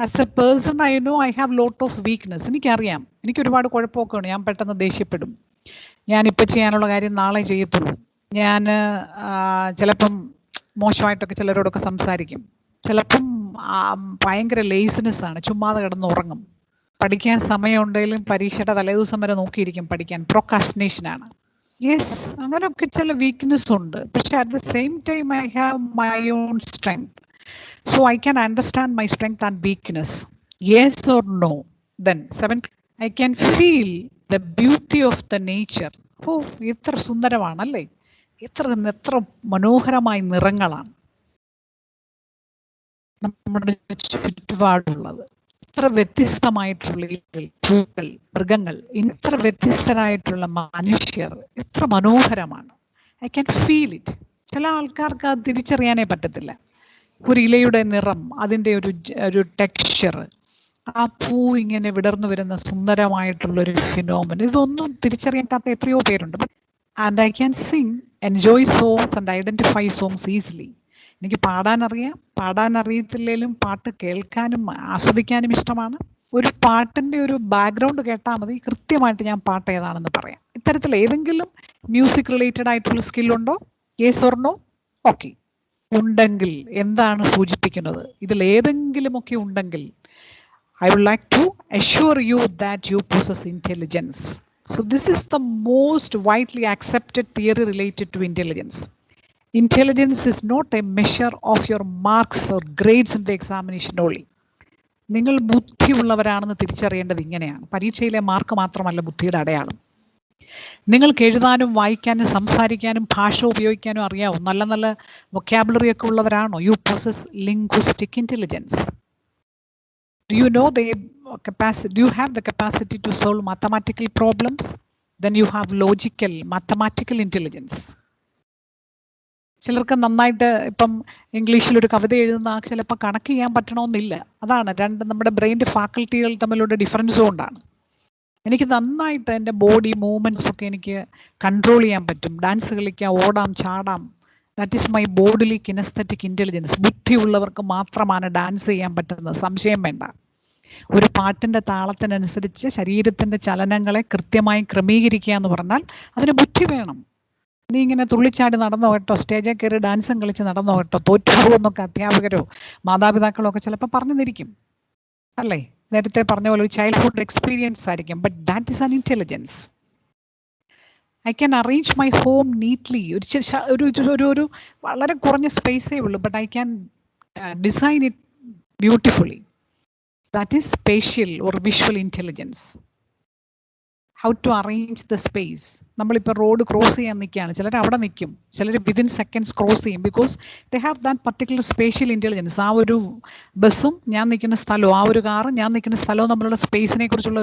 As a person, I know I have lot of weakness. എനിക്കറിയാം, എനിക്ക് ഒരുപാട് കുഴപ്പമൊക്കെയാണ്, ഞാൻ പെട്ടെന്ന് ദേഷ്യപ്പെടും, ഞാനിപ്പോൾ ചെയ്യാനുള്ള കാര്യം നാളെ ചെയ്യത്തുള്ളൂ. ഞാൻ ചിലപ്പം മോശമായിട്ടൊക്കെ ചിലരോടൊക്കെ സംസാരിക്കും. ചിലപ്പം ഭയങ്കര ലേസിനെസ്സാണ്, ചുമ്മാതെ കിടന്ന് ഉറങ്ങും. പഠിക്കാൻ സമയമുണ്ടെങ്കിലും പരീക്ഷയുടെ തലേദിവസം വരെ നോക്കിയിരിക്കും പഠിക്കാൻ. പ്രൊക്കാസ്റ്റിനേഷനാണ്. യെസ്, അങ്ങനെയൊക്കെ ചില വീക്ക്നെസ് ഉണ്ട്. പക്ഷെ at the same time I have my on strength. So I can understand my strength and weakness. Yes or no? Then seventh, I can feel the beauty of the nature. Oh, എത്ര സുന്ദരമാണല്ലേ, എത്ര മനോഹരമായ നിറങ്ങളാണ് നമ്മുടെ ചുറ്റുപാടുള്ളത്. എത്ര വ്യത്യസ്തമായിട്ടുള്ള പൂക്കൾ, മൃഗങ്ങൾ, ഇത്ര വ്യത്യസ്തരായിട്ടുള്ള മനുഷ്യർ, എത്ര മനോഹരമാണ്. I can feel it. ചില ആൾക്കാർക്ക് അത് തിരിച്ചറിയാനേ പറ്റത്തില്ല. ഒരു ഇലയുടെ നിറം, അതിൻ്റെ ഒരു ടെക്സ്ചർ, ആ പൂ ഇങ്ങനെ വിടർന്നു വരുന്ന സുന്ദരമായിട്ടുള്ളൊരു ഫിനോമിനൻ, ഇതൊന്നും തിരിച്ചറിയാത്ത എത്രയോ പേരുണ്ട്. And I can Singh, enjoy songs and identify songs easily. എനിക്ക് പാടാനറിയാം, പാടാനറിയത്തില്ലെങ്കിലും പാട്ട് കേൾക്കാനും ആസ്വദിക്കാനും ഇഷ്ടമാണ്. ഒരു പാട്ടിൻ്റെ ഒരു ബാക്ക്ഗ്രൗണ്ട് കേട്ടാൽ മതി, കൃത്യമായിട്ട് ഞാൻ പാട്ട് ഏതാണെന്ന് പറയാം. ഇത്തരത്തിൽ ഏതെങ്കിലും മ്യൂസിക് റിലേറ്റഡ് ആയിട്ടുള്ള സ്കില്ലുണ്ടോ? Yes or no? ഓക്കെ. ഉണ്ടെങ്കിൽ എന്താണ് സൂചിപ്പിക്കുന്നത്? ഇതിൽ ഏതെങ്കിലുമൊക്കെ ഉണ്ടെങ്കിൽ I would like to assure you that you possess intelligence. So this is the most widely accepted theory related to intelligence. Intelligence is not a measure of your marks or grades in the examination only. നിങ്ങൾ ബുദ്ധിയുള്ളവരാണെന്ന് തിരിച്ചറിയേണ്ടത് ഇങ്ങനെയാണ്. പരീക്ഷയിലെ mark മാത്രമല്ല ബുദ്ധിയുടെ അടയാളം. നിങ്ങൾക്ക് എഴുതാനും വായിക്കാനും സംസാരിക്കാനും ഭാഷ ഉപയോഗിക്കാനും അറിയാവും, നല്ല നല്ല വൊക്കാബുലറി ഒക്കെ ഉള്ളവരാണോ? You possess linguistic intelligence. Do you know the capacity? Do you have the capacity to solve mathematical problems? Then you have logical, mathematical intelligence. ചിലർക്ക് നന്നായിട്ട് ഇപ്പം ഇംഗ്ലീഷിലൊരു കവിത എഴുതുന്ന ചിലപ്പോൾ കണക്ക് ചെയ്യാൻ പറ്റണമെന്നില്ല. അതാണ് നമ്മുടെ ബ്രെയിൻ്റെ ഫാക്കൽറ്റികൾ തമ്മിലുള്ള ഡിഫറൻസ് കൊണ്ടാണ്. എനിക്ക് നന്നായിട്ട് എൻ്റെ ബോഡി മൂവ്മെൻറ്റ്സ് ഒക്കെ എനിക്ക് കൺട്രോൾ ചെയ്യാൻ പറ്റും. ഡാൻസ് കളിക്കാം, ഓടാം, ചാടാം. That is my bodily kinesthetic intelligence. ബുദ്ധിയുള്ളവർക്ക് മാത്രമാണ് ഡാൻസ് ചെയ്യാൻ പറ്റുന്നത്, സംശയം വേണ്ട. ഒരു പാട്ടിൻ്റെ താളത്തിനനുസരിച്ച് ശരീരത്തിൻ്റെ ചലനങ്ങളെ കൃത്യമായി ക്രമീകരിക്കുക എന്ന് പറഞ്ഞാൽ അതിന് ബുദ്ധി വേണം. നീ ഇങ്ങനെ തുള്ളിച്ചാടി നടന്നോ കേട്ടോ, സ്റ്റേജിൽ കയറി ഡാൻസും കളിച്ച് നടന്നോ കേട്ടോ, തോറ്റുപോകുന്നൊക്കെ അധ്യാപകരോ മാതാപിതാക്കളോ ഒക്കെ ചിലപ്പോൾ പറഞ്ഞു തന്നിരിക്കും അല്ലേ? നേരത്തെ പറഞ്ഞ പോലെ ഒരു ചൈൽഡ്ഹുഡ് എക്സ്പീരിയൻസ് ആയിരിക്കും. But that is an intelligence. I can arrange my home neatly. ഒരു വളരെ കുറഞ്ഞ സ്പേസേ ഉള്ളൂ, but I can design it beautifully. That is spatial or visual intelligence. How to arrange the space. നമ്മളിപ്പോൾ റോഡ് ക്രോസ് ചെയ്യാൻ നിൽക്കുകയാണ്, ചിലർ അവിടെ നിൽക്കും, ചിലർ വിതിൻ സെക്കൻഡ്സ് ക്രോസ് ചെയ്യും. Because they have that particular spatial intelligence. ആ ഒരു ബസ്സും ഞാൻ നിൽക്കുന്ന സ്ഥലവും ആ ഒരു കാറും ഞാൻ നിൽക്കുന്ന സ്ഥലവും തമ്മിലുള്ള സ്പേസിനെ കുറിച്ചുള്ള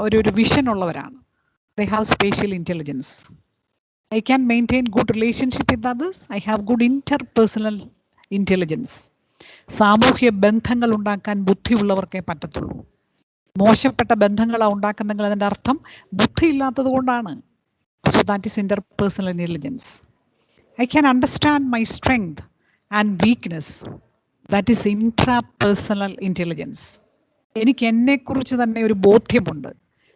ഒരു വിഷൻ ഉള്ളവരാണ്. They have spatial intelligence. I can maintain good relationship with others. I have good interpersonal intelligence. സാമൂഹ്യ ബന്ധങ്ങൾ ഉണ്ടാക്കാൻ ബുദ്ധിയുള്ളവർക്കേ പറ്റത്തുള്ളൂ. മോശപ്പെട്ട ബന്ധങ്ങളാണ് ഉണ്ടാക്കുന്നെങ്കിൽ അതിൻ്റെ അർത്ഥം ബുദ്ധിയില്ലാത്തത് കൊണ്ടാണ്. So that is interpersonal intelligence. I can understand my strength and weakness. That is intrapersonal intelligence. എനിക്ക് എന്നെക്കുറിച്ച് തന്നെ ഒരു ബോധ്യമുണ്ട്.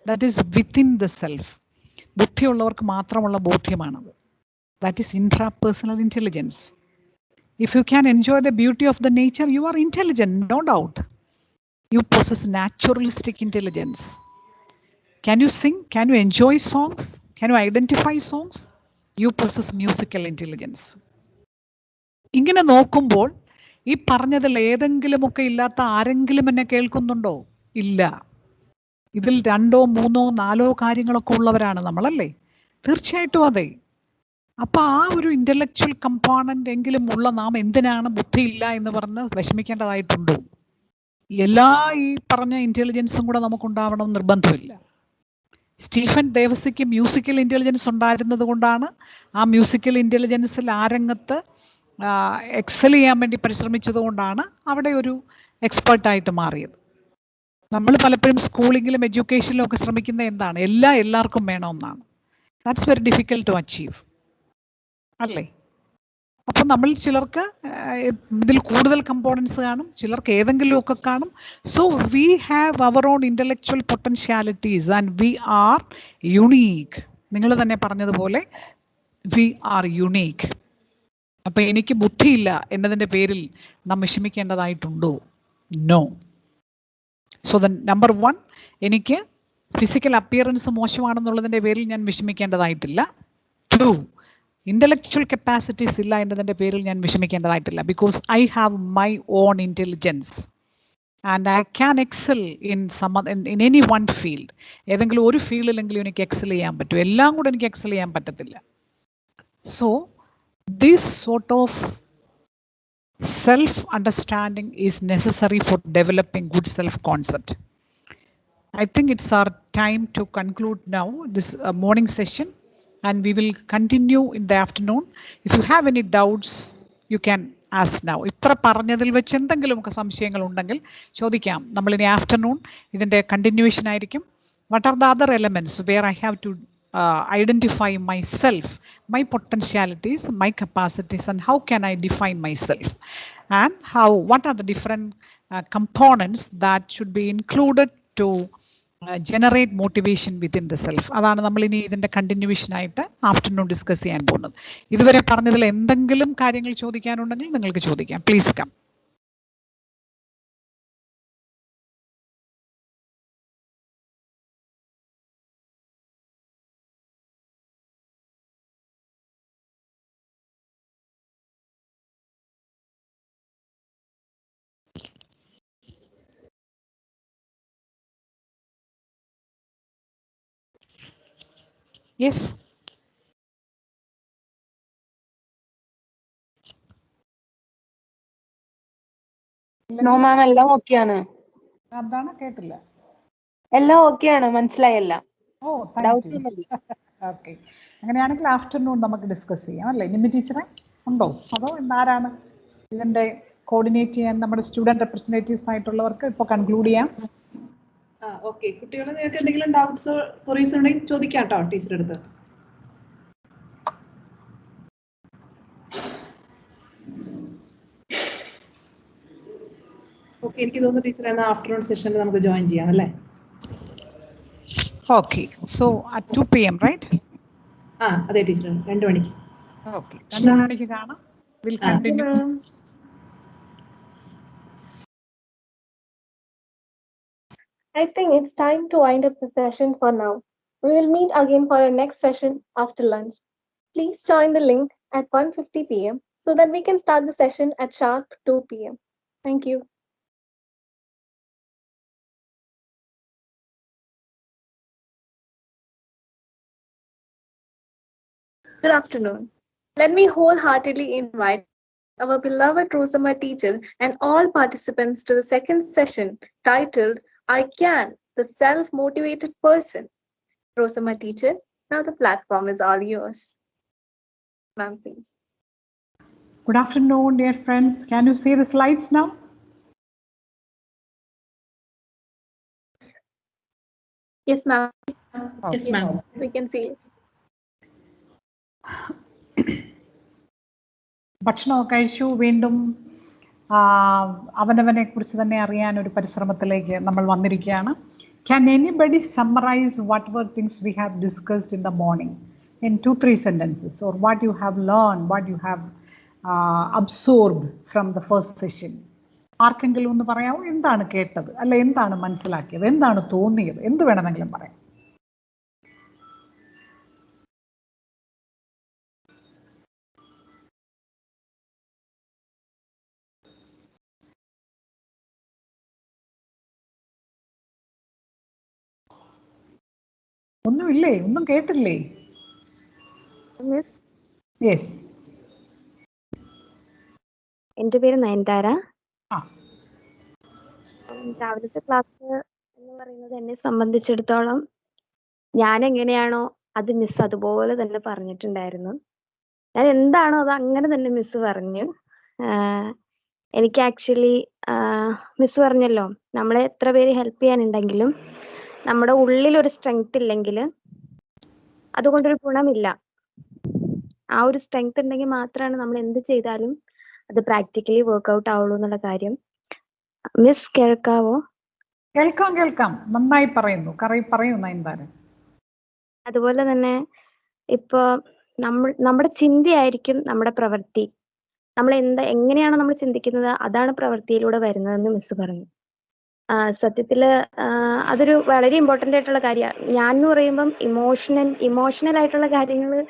That is within the self. ബുദ്ധിയുള്ളവർക്ക് മാത്രമുള്ള ബോധ്യമാണത്. That is intrapersonal intelligence. If you can enjoy the beauty of the nature, you are intelligent, no doubt. You possess naturalistic intelligence. Can you sing? Can you enjoy songs? Can you identify songs? You possess musical intelligence. ഇങ്ങനെ നോക്കുമ്പോൾ ഈ പറഞ്ഞതിൽ ഏതെങ്കിലുമൊക്കെ ഇല്ലാത്ത ആരെങ്കിലും എന്നെ കേൾക്കുന്നുണ്ടോ? ഇല്ല. ഇതിൽ 2, 3, 4 കാര്യങ്ങളൊക്കെ ഉള്ളവരാണ് നമ്മളല്ലേ? തീർച്ചയായിട്ടും അതെ. അപ്പോൾ ആ ഒരു ഇൻ്റലക്ച്വൽ കമ്പോണൻ്റ് എങ്കിലും ഉള്ള നാം എന്തിനാണ് ബുദ്ധിയില്ല എന്ന് പറഞ്ഞ് വിഷമിക്കേണ്ടതായിട്ടുണ്ടോ? എല്ലാ ഈ പറഞ്ഞ ഇൻ്റലിജൻസും കൂടെ നമുക്കുണ്ടാവണം നിർബന്ധമില്ല. സ്റ്റീഫൻ ദേവസിക്ക് മ്യൂസിക്കൽ ഇൻ്റലിജൻസ് ഉണ്ടായിരുന്നത് കൊണ്ടാണ് ആ മ്യൂസിക്കൽ ഇൻ്റലിജൻസിൽ ആ രംഗത്ത് എക്സൽ ചെയ്യാൻ വേണ്ടി പരിശ്രമിച്ചത് കൊണ്ടാണ് അവിടെ ഒരു എക്സ്പേർട്ടായിട്ട് മാറിയത്. നമ്മൾ പലപ്പോഴും സ്കൂളിങ്ങിലും എഡ്യൂക്കേഷനിലും ഒക്കെ ശ്രമിക്കുന്നത് എന്താണ്? എല്ലാവർക്കും വേണമെന്നാണ്. That's very difficult to achieve അല്ലേ? അപ്പം നമ്മൾ ചിലർക്ക് ഇതിൽ കൂടുതൽ കമ്പോണൻസ് കാണും, ചിലർക്ക് ഏതെങ്കിലുമൊക്കെ കാണും. So we have our own intellectual potentialities and we are unique. നിങ്ങൾ തന്നെ പറഞ്ഞതുപോലെ വി ആർ യുണീക്ക്. അപ്പം എനിക്ക് ബുദ്ധിയില്ല എന്നതിൻ്റെ പേരിൽ നാം വിഷമിക്കേണ്ടതായിട്ടുണ്ടോ? നോ. സോ ദ നമ്പർ 1, എനിക്ക് ഫിസിക്കൽ അപ്പിയറൻസ് മോശമാണെന്നുള്ളതിൻ്റെ പേരിൽ ഞാൻ വിഷമിക്കേണ്ടതായിട്ടില്ല. 2, ഇൻ്റലക്ച്വൽ കപ്പാസിറ്റീസ് ഇല്ല എന്നതിൻ്റെ പേരിൽ ഞാൻ വിഷമിക്കേണ്ടതായിട്ടില്ല. Because I have my own intelligence and I can excel in any one field. ഏതെങ്കിലും ഒരു ഫീൽഡിലെങ്കിലും എനിക്ക് എക്സൽ ചെയ്യാൻ പറ്റും. എല്ലാം കൂടെ എനിക്ക് എക്സൽ ചെയ്യാൻ പറ്റത്തില്ല. So this sort of self-understanding is necessary for developing good self-concept. I think it's our time to conclude now this morning session, and we will continue in the afternoon. If you have any doubts, you can ask now. ഇത്ര പറഞ്ഞതിൽ വെച്ച് എന്തെങ്കിലുമൊക്കെ സംശയങ്ങൾ ഉണ്ടെങ്കിൽ ചോദിക്കാം. നമ്മളിനി afternoon ഇതിൻ്റെ continuation ആയിരിക്കും. What are the other elements where I have to identify myself, my potentialities, my capacities, and how can I define myself, and what are the different components that should be included to generate motivation within the self. അതാണ് നമ്മൾ ഇനി ഇതിൻ്റെ continuation ആയിട്ട് afternoon discuss ചെയ്യാൻ പോകുന്നത്. ഇതുവരെ പറഞ്ഞതിൽ എന്തെങ്കിലും കാര്യങ്ങൾ ചോദിക്കാനുണ്ടെങ്കിൽ നിങ്ങൾക്ക് ചോദിക്കാം. Please come. Yes. No ma'am, എല്ലാം ഓക്കെയാണ്. എന്താണ് കേട്ടില്ല? എല്ലാം ഓക്കെയാണ്, മനസ്സിലായല്ല. Oh, thank you. ഓക്കെ, അങ്ങനെയാണെങ്കിൽ ആഫ്റ്റർനൂൺ നമുക്ക് ഡിസ്കസ് ചെയ്യാം അല്ലേ? നിമ്മി ടീച്ചറെ ഉണ്ടോ? അതോ ഇന്നാരാണ് ഇതിൻ്റെ കോർഡിനേറ്റ് ചെയ്യാൻ? നമ്മുടെ സ്റ്റുഡൻറ് റെപ്രസെൻറ്റേറ്റീവ്സ് ആയിട്ടുള്ളവർക്ക് ഇപ്പോൾ കൺക്ലൂഡ് ചെയ്യാം. ഓക്കെ, കുട്ടികളെ നിങ്ങൾക്ക് എന്തെങ്കിലും ഡൗട്ട്സോ ക്വറീസ് ഉണ്ടെങ്കിൽ ചോദിക്കാം കേട്ടോ ടീച്ചറുടെ അടുത്ത്. ഓക്കെ, എനിക്ക് തോന്നുന്നു ടീച്ചർ എന്നാൽ ആഫ്റ്റർനൂൺ സെഷനിൽ നമുക്ക് ജോയിൻ ചെയ്യാം അല്ലേ? Okay, so at 2 PM right? അതെ ടീച്ചർ, 2 മണിക്ക്. ഓക്കെ, 2 മണിക്ക് കാണാം. Will continue. I think it's time to wind up the session for now. We will meet again for our next session after lunch. Please join the link at 1:50 PM so that we can start the session at sharp 2 PM. Thank you. Good afternoon. Let me wholeheartedly invite our beloved Rosamma teacher and all participants to the second session titled I Can, the Self-Motivated Person. Rosamma teacher, now the platform is all yours. Ma'am, please. Good afternoon, dear friends. Can you see the slides now? Yes, ma'am. Okay. Yes, ma'am. We can see it. ഭക്ഷണമൊക്കെ കഴിച്ചു. വീണ്ടും അവനവനെ കുറിച്ച് തന്നെ അറിയാൻ ഒരു പരിശ്രമത്തിലേക്ക് നമ്മൾ വന്നിരിക്കുകയാണ്. Can anybody summarize whatever things we have discussed in the morning in 2-3 sentences, or what you have learned, what you have absorbed from the first session? ആർക്കെങ്കിലും ഒന്ന് പറയാമോ? എന്താണ് കേട്ടത്, അല്ല എന്താണ് മനസ്സിലാക്കിയത്, എന്താണ് തോന്നിയത്? എന്ത് വേണമെങ്കിലും പറയാം. ഒന്നുമില്ലേ? ഒന്നും കേട്ടില്ലേ? യെസ്, എൻ്റെ പേര് നയൻതാര. രാവിലത്തെ ക്ലാസ് എന്ന് പറയുന്നത് എന്നെ സംബന്ധിച്ചിടത്തോളം ഞാൻ എങ്ങനെയാണോ അത് മിസ് അതുപോലെ തന്നെ പറഞ്ഞിട്ടുണ്ടായിരുന്നു. ഞാൻ എന്താണോ അത് അങ്ങനെ തന്നെ മിസ് പറഞ്ഞു. എനിക്ക് ആക്ച്വലി മിസ് പറഞ്ഞല്ലോ, നമ്മളെ എത്ര പേര് ഹെൽപ്പ് ചെയ്യാനുണ്ടെങ്കിലും നമ്മുടെ ഉള്ളിലൊരു സ്ട്രെങ്ത് ഇല്ലെങ്കിൽ അതുകൊണ്ടൊരു ഗുണമില്ല. ആ ഒരു സ്ട്രെങ്ത് ഉണ്ടെങ്കിൽ മാത്രമാണ് നമ്മൾ എന്ത് ചെയ്താലും അത് പ്രാക്ടിക്കലി വർക്ക്ഔട്ട് ആവുള്ളൂ എന്നുള്ള കാര്യം. മിസ് കേൾക്കാവോ? കേൾക്കാം, കേൾക്കാം. നന്നായി പറയുന്നു. പറയൂ നയൻതാര. അതുപോലെ തന്നെ ഇപ്പൊ നമ്മുടെ ചിന്തയായിരിക്കും നമ്മുടെ പ്രവൃത്തി. നമ്മൾ എങ്ങനെയാണോ നമ്മൾ ചിന്തിക്കുന്നത് അതാണ് പ്രവൃത്തിയിലൂടെ വരുന്നതെന്ന് മിസ് പറഞ്ഞു. സത്യത്തില് അതൊരു വളരെ ഇമ്പോർട്ടന്റ് ആയിട്ടുള്ള കാര്യമാണ്. ഞാൻ എന്ന് പറയുമ്പം ഇമോഷണൽ ആയിട്ടുള്ള കാര്യങ്ങള്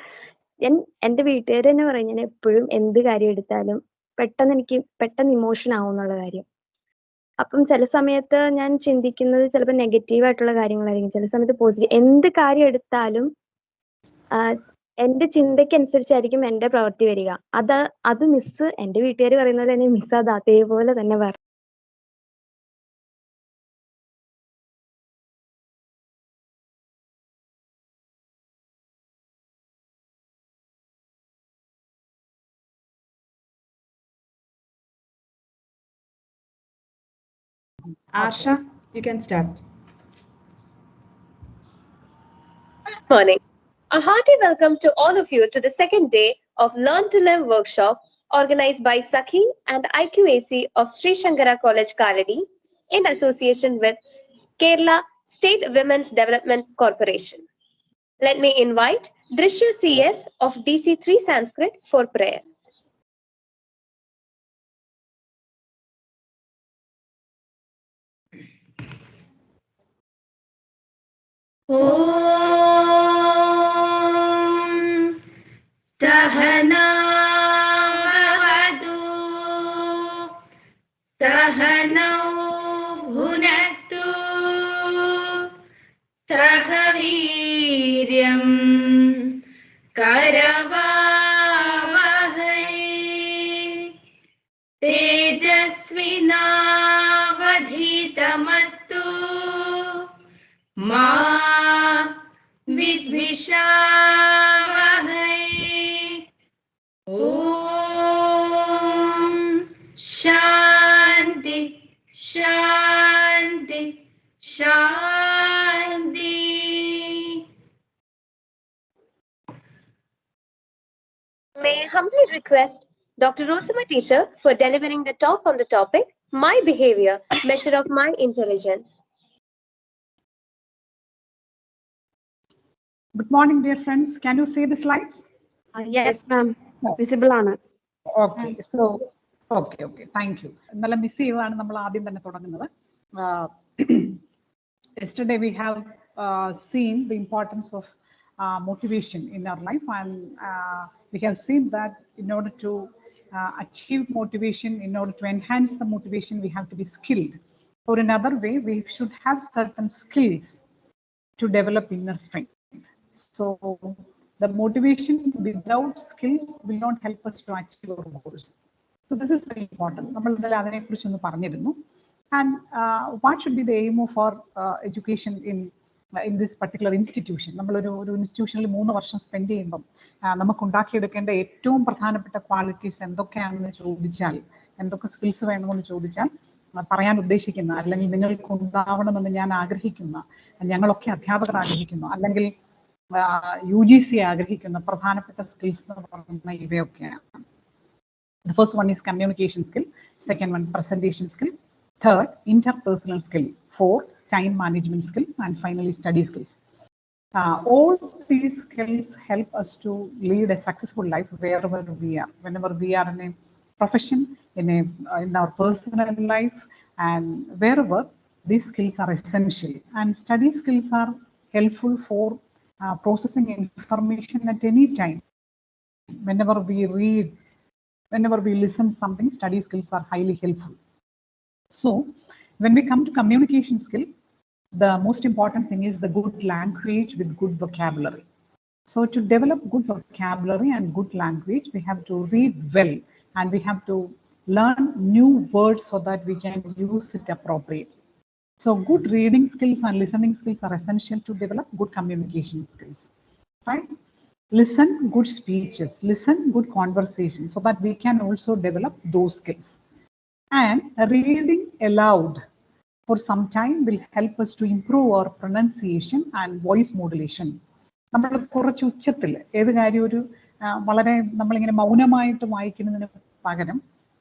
എന്റെ വീട്ടുകാർ തന്നെ പറയും, ഞാൻ എപ്പോഴും എന്ത് കാര്യം എടുത്താലും പെട്ടെന്ന് ഇമോഷൻ ആവും എന്നുള്ള കാര്യം. അപ്പം ചില സമയത്ത് ഞാൻ ചിന്തിക്കുന്നത് ചിലപ്പോൾ നെഗറ്റീവ് ആയിട്ടുള്ള കാര്യങ്ങളായിരിക്കും, ചില സമയത്ത് പോസിറ്റീവ്. എന്ത് കാര്യം എടുത്താലും എന്റെ ചിന്തയ്ക്കനുസരിച്ചായിരിക്കും എന്റെ പ്രവൃത്തി വരിക. അത് മിസ് എന്റെ വീട്ടുകാർ പറയുന്നത് തന്നെ മിസ് അത് അതേപോലെ തന്നെ പറയും. Arsha, you can start. Good morning. A hearty welcome to all of you to the second day of Learn to Live workshop organized by Sakhi and IQAC of Sri Shankara College, Kaladi, in association with Kerala State Women's Development Corporation. Let me invite Drishya CS of DC3 Sanskrit for prayer. Sahana Vavadu Sahanau Bhunaktu Sahaviryam Karavavahai Tejasvinavadhitamastu Ma Vidvishavahai. Om Shanti Shanti Shanti. May I humbly request Dr. Rosamma teacher for delivering the talk on the topic, My Behavior, Measure of My Intelligence. Good morning, dear friends. Can you see the slides? Yes, ma'am. Visible ആണ്. Okay, so okay. Thank you. നല്ല miss ചെയ്താണ് നമ്മൾ ആദ്യം തന്നെ തുടങ്ങുന്നത്. Yesterday we have seen the importance of motivation in our life, and we have seen that in order to achieve motivation, in order to enhance the motivation, we have to be skilled. Or in another way, we should have certain skills to develop inner strength. So the motivation without skills will not help us to achieve our goals. So this is very important. And what should be the aim of our education in this particular institution? ഒരു ഇൻസ്റ്റിറ്റ്യൂഷനിൽ 3 വർഷം spend ചെയ്യുമ്പം നമുക്ക് ഉണ്ടാക്കിയെടുക്കേണ്ട ഏറ്റവും പ്രധാനപ്പെട്ട qualities എന്തൊക്കെയാണെന്ന് ചോദിച്ചാൽ, എന്തൊക്കെ skills വേണമെന്ന് ചോദിച്ചാൽ, പറയാൻ ഉദ്ദേശിക്കുന്ന, അല്ലെങ്കിൽ നിങ്ങൾക്ക് ഉണ്ടാവണമെന്ന് ഞാൻ ആഗ്രഹിക്കുന്ന, ഞങ്ങളൊക്കെ അധ്യാപകർ ആഗ്രഹിക്കുന്നു, അല്ലെങ്കിൽ UGC ആഗ്രഹിക്കുന്ന പ്രധാനപ്പെട്ട സ്കിൽസ് എന്ന് പറയുന്ന ഇവയൊക്കെയാണ്. The first one is communication skill, second one presentation skill, third interpersonal skill, fourth time management skills, and finally study skills. All these skills help us to lead a successful life wherever we are, whenever we are in a profession, in our personal life, and wherever these skills are essential. And study skills are helpful for processing information at any time. Whenever we read, whenever we listen something, study skills are highly helpful. So when we come to communication skill, the most important thing is the good language with good vocabulary. So to develop good vocabulary and good language, we have to read well, and we have to learn new words so that we can use it appropriately. So good reading skills and listening skills are essential to develop good communication skills, right? Listen good speeches, listen good conversations, so that we can also develop those skills. And reading aloud for some time will help us to improve our pronunciation and voice modulation. നമ്മൾ കുറച്ച് ഉച്ചത്തിൽ ഏത് കാര്യം ഒരു വളരെ നമ്മളിങ്ങനെ മൗനമായിട്ട് വായിക്കുന്നതിന് പകരം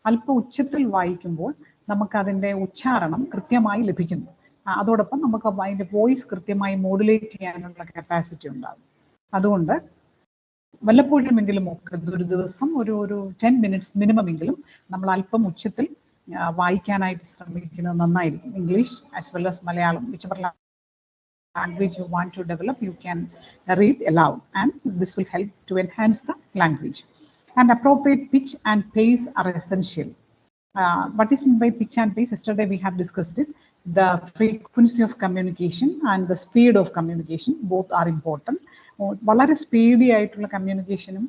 അല്പ ഉച്ചത്തിൽ വായിക്കുമ്പോൾ നമുക്ക് അതിൻ്റെ ഉച്ചാരണം കൃത്യമായി ലഭിക്കുന്നു. അതോടൊപ്പം നമുക്ക് അതിൻ്റെ വോയിസ് കൃത്യമായി മോഡുലേറ്റ് ചെയ്യാനുള്ള കപ്പാസിറ്റി ഉണ്ടാകും. അതുകൊണ്ട് വല്ലപ്പോഴുമെങ്കിലും ഒക്കെ ഒരു ദിവസം ഒരു 10 minutes മിനിമം എങ്കിലും നമ്മൾ അല്പം ഉച്ചത്തിൽ വായിക്കാനായിട്ട് ശ്രമിക്കുന്നത് നന്നായിരിക്കും. English as well as Malayalam, whichever language you want to develop, you can read aloud, and this will help to enhance the language. And appropriate pitch and pace are essential. What is meant by pitch and pace? Yesterday we have discussed it. The frequency of communication and the speed of communication, both are important. വളരെ speedy ആയിട്ടുള്ള കമ്മ്യൂണിക്കേഷനും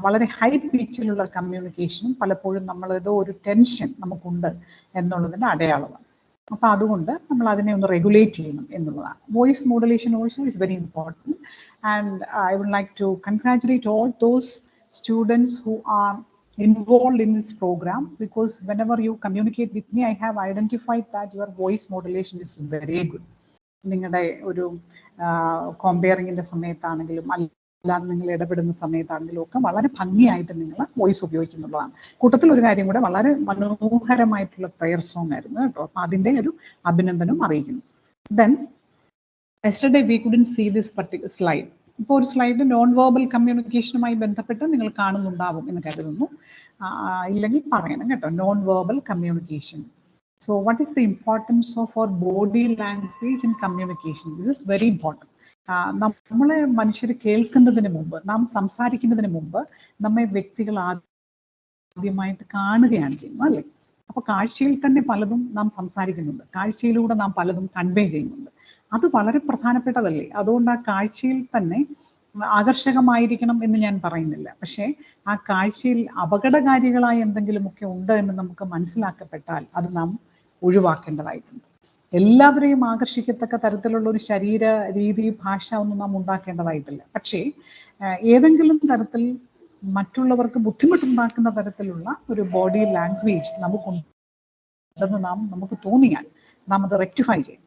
വളരെ high പിച്ചിലുള്ള കമ്മ്യൂണിക്കേഷനും പലപ്പോഴും നമ്മളേതോ ഒരു tension നമുക്കുണ്ട് എന്നുള്ളതിൻ്റെ അടയാളമാണ്. അപ്പോൾ അതുകൊണ്ട് നമ്മൾ അതിനെ ഒന്ന് റെഗുലേറ്റ് ചെയ്യണം എന്നുള്ളതാണ്. Voice modulation also is very important. And I would like to congratulate all those students who are involved in this program, because whenever you communicate with me, I have identified that your voice modulation is very good. നിങ്ങളുടെ ഒരു കോമ്പയറിങ്ങിൻ്റെ സമയത്താണെങ്കിലും അല്ലാതെ നിങ്ങൾ ഇടപെടുന്ന സമയത്താണെങ്കിലും ഒക്കെ വളരെ ഭംഗിയായിട്ട് നിങ്ങൾ വോയിസ് ഉപയോഗിക്കുന്നുള്ളതാണ്. കൂട്ടത്തിൽ ഒരു കാര്യം കൂടെ, വളരെ മനോഹരമായിട്ടുള്ള പ്രെയർ സോങ് ആയിരുന്നു കേട്ടോ. അപ്പം അതിൻ്റെ ഒരു അഭിനന്ദനം അറിയിക്കുന്നു. Then yesterday we couldn't see this particular slide. ഇപ്പോൾ ഒരു സ്ലൈഡ് നോൺ വെർബൽ കമ്മ്യൂണിക്കേഷനുമായി ബന്ധപ്പെട്ട് നിങ്ങൾ കാണുന്നുണ്ടാവും എന്ന് കരുതുന്നു. ഇല്ലെങ്കിൽ പറയണം കേട്ടോ. Non verbal communication. So what is the importance of our body language in communication? This is very important. നമ്മളെ മനുഷ്യർ കേൾക്കുന്നതിന് മുമ്പ്, നാം സംസാരിക്കുന്നതിന് മുമ്പ് നമ്മെ വ്യക്തികൾ ആദ്യമായിട്ട് കാണുകയാണ് ചെയ്യുന്നത്, അല്ലേ? അപ്പോൾ കാഴ്ചയിൽ തന്നെ പലതും നാം സംസാരിക്കുന്നുണ്ട്, കാഴ്ചയിലൂടെ നാം പലതും കൺവേ ചെയ്യുന്നുണ്ട്. അത് വളരെ പ്രധാനപ്പെട്ടതല്ലേ? അതുകൊണ്ട് ആ കാഴ്ചയിൽ തന്നെ ആകർഷകമായിരിക്കണം എന്ന് ഞാൻ പറയുന്നില്ല. പക്ഷേ ആ കാഴ്ചയിൽ അപകടകാരികളായ എന്തെങ്കിലുമൊക്കെ ഉണ്ട് എന്ന് നമുക്ക് മനസ്സിലാക്കപ്പെട്ടാൽ അത് നാം ഒഴിവാക്കേണ്ടതായിട്ടുണ്ട്. എല്ലാവരെയും ആകർഷിക്കത്തക്ക തരത്തിലുള്ള ഒരു ശരീര രീതി, ഭാഷ ഒന്നും നാം ഉണ്ടാക്കേണ്ടതായിട്ടില്ല. പക്ഷേ ഏതെങ്കിലും തരത്തിൽ മറ്റുള്ളവർക്ക് ബുദ്ധിമുട്ടുണ്ടാക്കുന്ന തരത്തിലുള്ള ഒരു ബോഡി ലാംഗ്വേജ് നമുക്കുണ്ടെന്ന് നമുക്ക് തോന്നിയാൽ നാം അത് റെക്ടിഫൈ ചെയ്യും.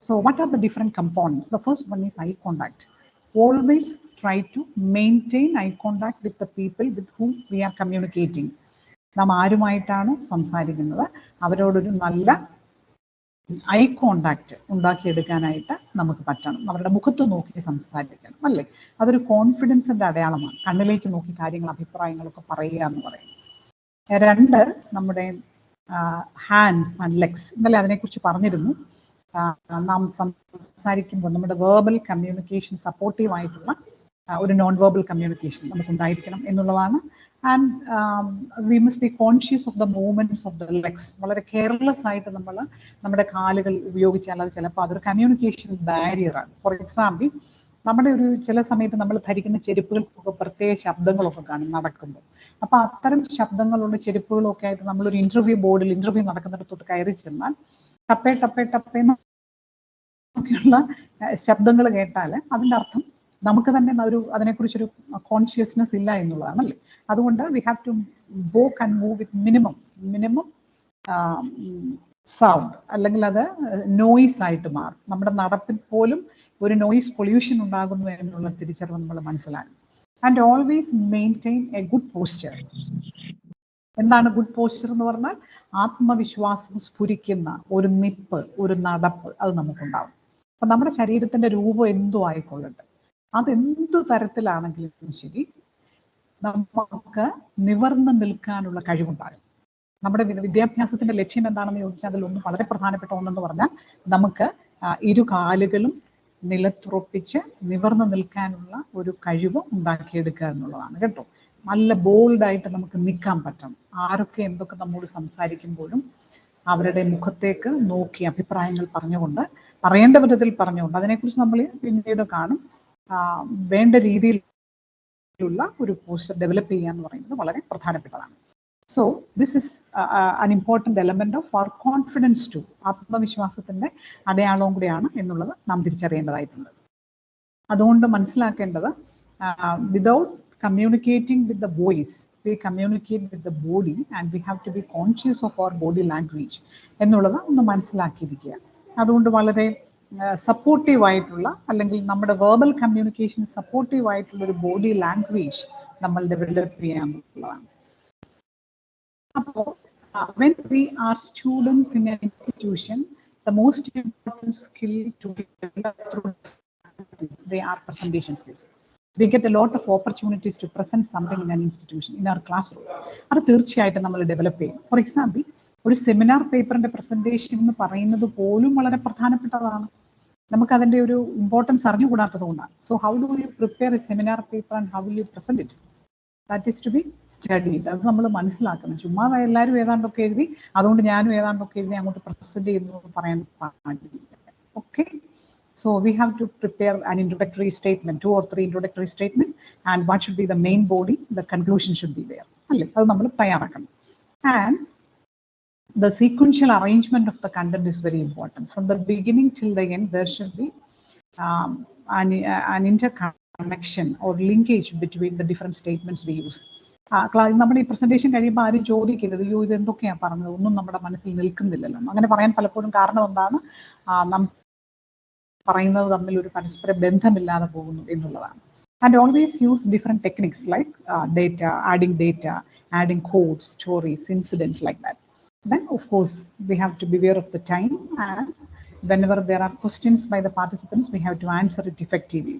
So what are the different components? The first one is eye contact. Always try to maintain eye contact with the people with whom we are communicating. നാം ആരുമായിട്ടാണോ സംസാരിക്കുന്നത് അവരോടൊരു നല്ല ഐ കോണ്ടാക്ട് ഉണ്ടാക്കിയെടുക്കാനായിട്ട് നമുക്ക് പറ്റണം. അവരുടെ മുഖത്ത് നോക്കി സംസാരിക്കണം, അല്ലേ? അതൊരു കോൺഫിഡൻസിൻ്റെ അടയാളമാണ്. കണ്ണിലേക്ക് നോക്കി കാര്യങ്ങൾ, അഭിപ്രായങ്ങളൊക്കെ പറയുക എന്ന് പറയുന്നത്. 2, നമ്മുടെ ഹാൻഡ്സ് ആൻഡ് ലെഗ്സ്. ഇന്നലെ അതിനെക്കുറിച്ച് പറഞ്ഞിരുന്നു. നാം സംസാരിക്കുമ്പോൾ നമ്മുടെ വേർബൽ കമ്മ്യൂണിക്കേഷൻ സപ്പോർട്ടീവായിട്ടുള്ള ഒരു നോൺ വേർബൽ കമ്മ്യൂണിക്കേഷൻ നമുക്കുണ്ടായിരിക്കണം എന്നുള്ളതാണ്. And we must be conscious of the movements of the legs. വളരെ കെയർലെസ് ആയിട്ട് നമ്മൾ നമ്മുടെ കാലുകൾ ഉപയോഗിച്ചാൽ അത് ചിലപ്പോൾ അതൊരു കമ്മ്യൂണിക്കേഷൻ ബാരിയറാണ്. ഫോർ എക്സാമ്പിൾ, നമ്മുടെ ഒരു ചില സമയത്ത് നമ്മൾ ധരിക്കുന്ന ചെരുപ്പുകൾക്കൊക്കെ പ്രത്യേക ശബ്ദങ്ങളൊക്കെ കാണും നടക്കുമ്പോൾ. അപ്പോൾ അത്തരം ശബ്ദങ്ങളുള്ള ചെരുപ്പുകളൊക്കെ ആയിട്ട് നമ്മളൊരു ഇൻ്റർവ്യൂ ബോർഡിൽ ഇൻ്റർവ്യൂ നടക്കുന്നിടത്തോട്ട് കയറി ചെന്നാൽ ടപ്പേ ടപ്പേ ടപ്പേ എന്നൊക്കെയുള്ള ശബ്ദങ്ങൾ കേട്ടാൽ അതിൻ്റെ അർത്ഥം നമുക്ക് തന്നെ അതിനെക്കുറിച്ചൊരു കോൺഷ്യസ്നെസ് ഇല്ല എന്നുള്ളതാണല്ലേ. അതുകൊണ്ട് we have to walk and move with minimum sound, അല്ലെങ്കിൽ അത് നോയിസ് ആയിട്ട് മാറും. നമ്മുടെ നടപ്പിൽ പോലും ഒരു നോയിസ് പൊല്യൂഷൻ ഉണ്ടാകുന്നു എന്നുള്ള തിരിച്ചറിവ് നമ്മൾ മനസ്സിലാക്കും. And always maintain A good posture. എന്താണ് ഗുഡ് പോസ്ചർ എന്ന് പറഞ്ഞാൽ? ആത്മവിശ്വാസം സ്ഫുരിക്കുന്ന ഒരു നിപ്പ്, ഒരു നടപ്പ് അത് നമുക്കുണ്ടാവും. അപ്പം നമ്മുടെ ശരീരത്തിൻ്റെ രൂപം എന്തോ ആയിക്കൊള്ളട്ടെ, അതെന്തു തരത്തിലാണെങ്കിലും ശരി, നമുക്ക് നിവർന്ന് നിൽക്കാനുള്ള കഴിവുണ്ടാകും. നമ്മുടെ വിദ്യാഭ്യാസത്തിൻ്റെ ലക്ഷ്യം എന്താണെന്ന് ചോദിച്ചാൽ അതിലൊന്നും വളരെ പ്രധാനപ്പെട്ട ഒന്നെന്ന് പറഞ്ഞാൽ നമുക്ക് ഇരു കാലുകളും നിലത്തുറപ്പിച്ച് നിവർന്ന് നിൽക്കാനുള്ള ഒരു കഴിവ് ഉണ്ടാക്കിയെടുക്കുക എന്നുള്ളതാണ് കേട്ടോ. നല്ല ബോൾഡായിട്ട് നമുക്ക് നിൽക്കാൻ പറ്റണം. ആരൊക്കെ എന്തൊക്കെ നമ്മോട് സംസാരിക്കുമ്പോഴും അവരുടെ മുഖത്തേക്ക് നോക്കി അഭിപ്രായങ്ങൾ പറഞ്ഞുകൊണ്ട്, പറയേണ്ട വിധത്തിൽ പറഞ്ഞുകൊണ്ട്, അതിനെക്കുറിച്ച് നമ്മൾ പിന്നീട് കാണും. വേണ്ട രീതിയിലുള്ള ഒരു പോസ്റ്റർ ഡെവലപ്പ് ചെയ്യുക എന്ന് പറയുന്നത് വളരെ പ്രധാനപ്പെട്ടതാണ്. So this is an important element of our confidence too. ആത്മവിശ്വാസത്തിൻ്റെ അടയാളവും കൂടിയാണ് എന്നുള്ളത് നാം തിരിച്ചറിയേണ്ടതായിട്ടുണ്ട്. അതുകൊണ്ട് മനസ്സിലാക്കേണ്ടത്, without communicating with the voice, we communicate with the body, and we have to be conscious of our body language എന്നുള്ളത് ഒന്ന് മനസ്സിലാക്കിയിരിക്കുക. അതുകൊണ്ട് വളരെ സപ്പോർട്ടീവ് ആയിട്ടുള്ള, അല്ലെങ്കിൽ നമ്മുടെ വേർബൽ കമ്മ്യൂണിക്കേഷൻ സപ്പോർട്ടീവ് ആയിട്ടുള്ള ഒരു ബോഡി ലാംഗ്വേജ് നമ്മൾ ഡെവലപ്പ് ചെയ്യാന്നുള്ളതാണ്. അപ്പോൾ when we are students in an institution, the most important skill to develop through they are presentation skills. We get a lot of opportunities to present something in an institution, in our classroom. അത് തീർച്ചയായിട്ടും നമ്മൾ develop ചെയ്യും. For example, ഒരു seminar പേപ്പറിന്റെ presentation എന്ന് പറയുന്നത് പോലും വളരെ പ്രധാനപ്പെട്ടതാണ്. നമുക്ക് അതിന്റെ ഒരു ഇമ്പോർട്ടൻസ് അറിഞ്ഞുകൂടാത്തത് കൊണ്ടാണ്. So how do you prepare a seminar paper and how will you present it? That is to be studied. അത് നമ്മൾ മനസ്സിലാക്കണം. ചുമ്മാ എല്ലാവരും ഏതാണ്ടൊക്കെ എഴുതി അതുകൊണ്ട് ഞാനും ഏതാണ്ടൊക്കെ എഴുതി അങ്ങോട്ട് പ്രസന്റ് ചെയ്യുന്നു പറയാൻ പാടില്ല. Okay, so we have to prepare an introductory statement, 2 or 3 introductory statement, and what should be the main body, the conclusion should be there. അല്ലേ, അത് നമ്മൾ തയ്യാറാക്കണം. And the sequential arrangement of the content is very important. From the beginning till the end, there should be an interconnection or linkage between the different statements we use. നമ്മുടെ ഈ presentation കഴിയുമ്പോൾ ആരും ചോദിക്കരുത്, അയ്യോ ഇത് എന്തൊക്കെയാണ് പറഞ്ഞത്, ഒന്നും നമ്മുടെ മനസ്സിൽ നിൽക്കുന്നില്ലല്ലോ. അങ്ങനെ പറയാൻ പലപ്പോഴും കാരണം എന്താണ്? പറയുന്നത് തമ്മിൽ ഒരു പരസ്പര ബന്ധമില്ലാതെ പോകുന്നു എന്നുള്ളതാണ്. And always use different techniques like data, adding quotes, stories, incidents like that. Then of course we have to be aware of the time, and whenever there are questions by the participants, we have to answer it effectively.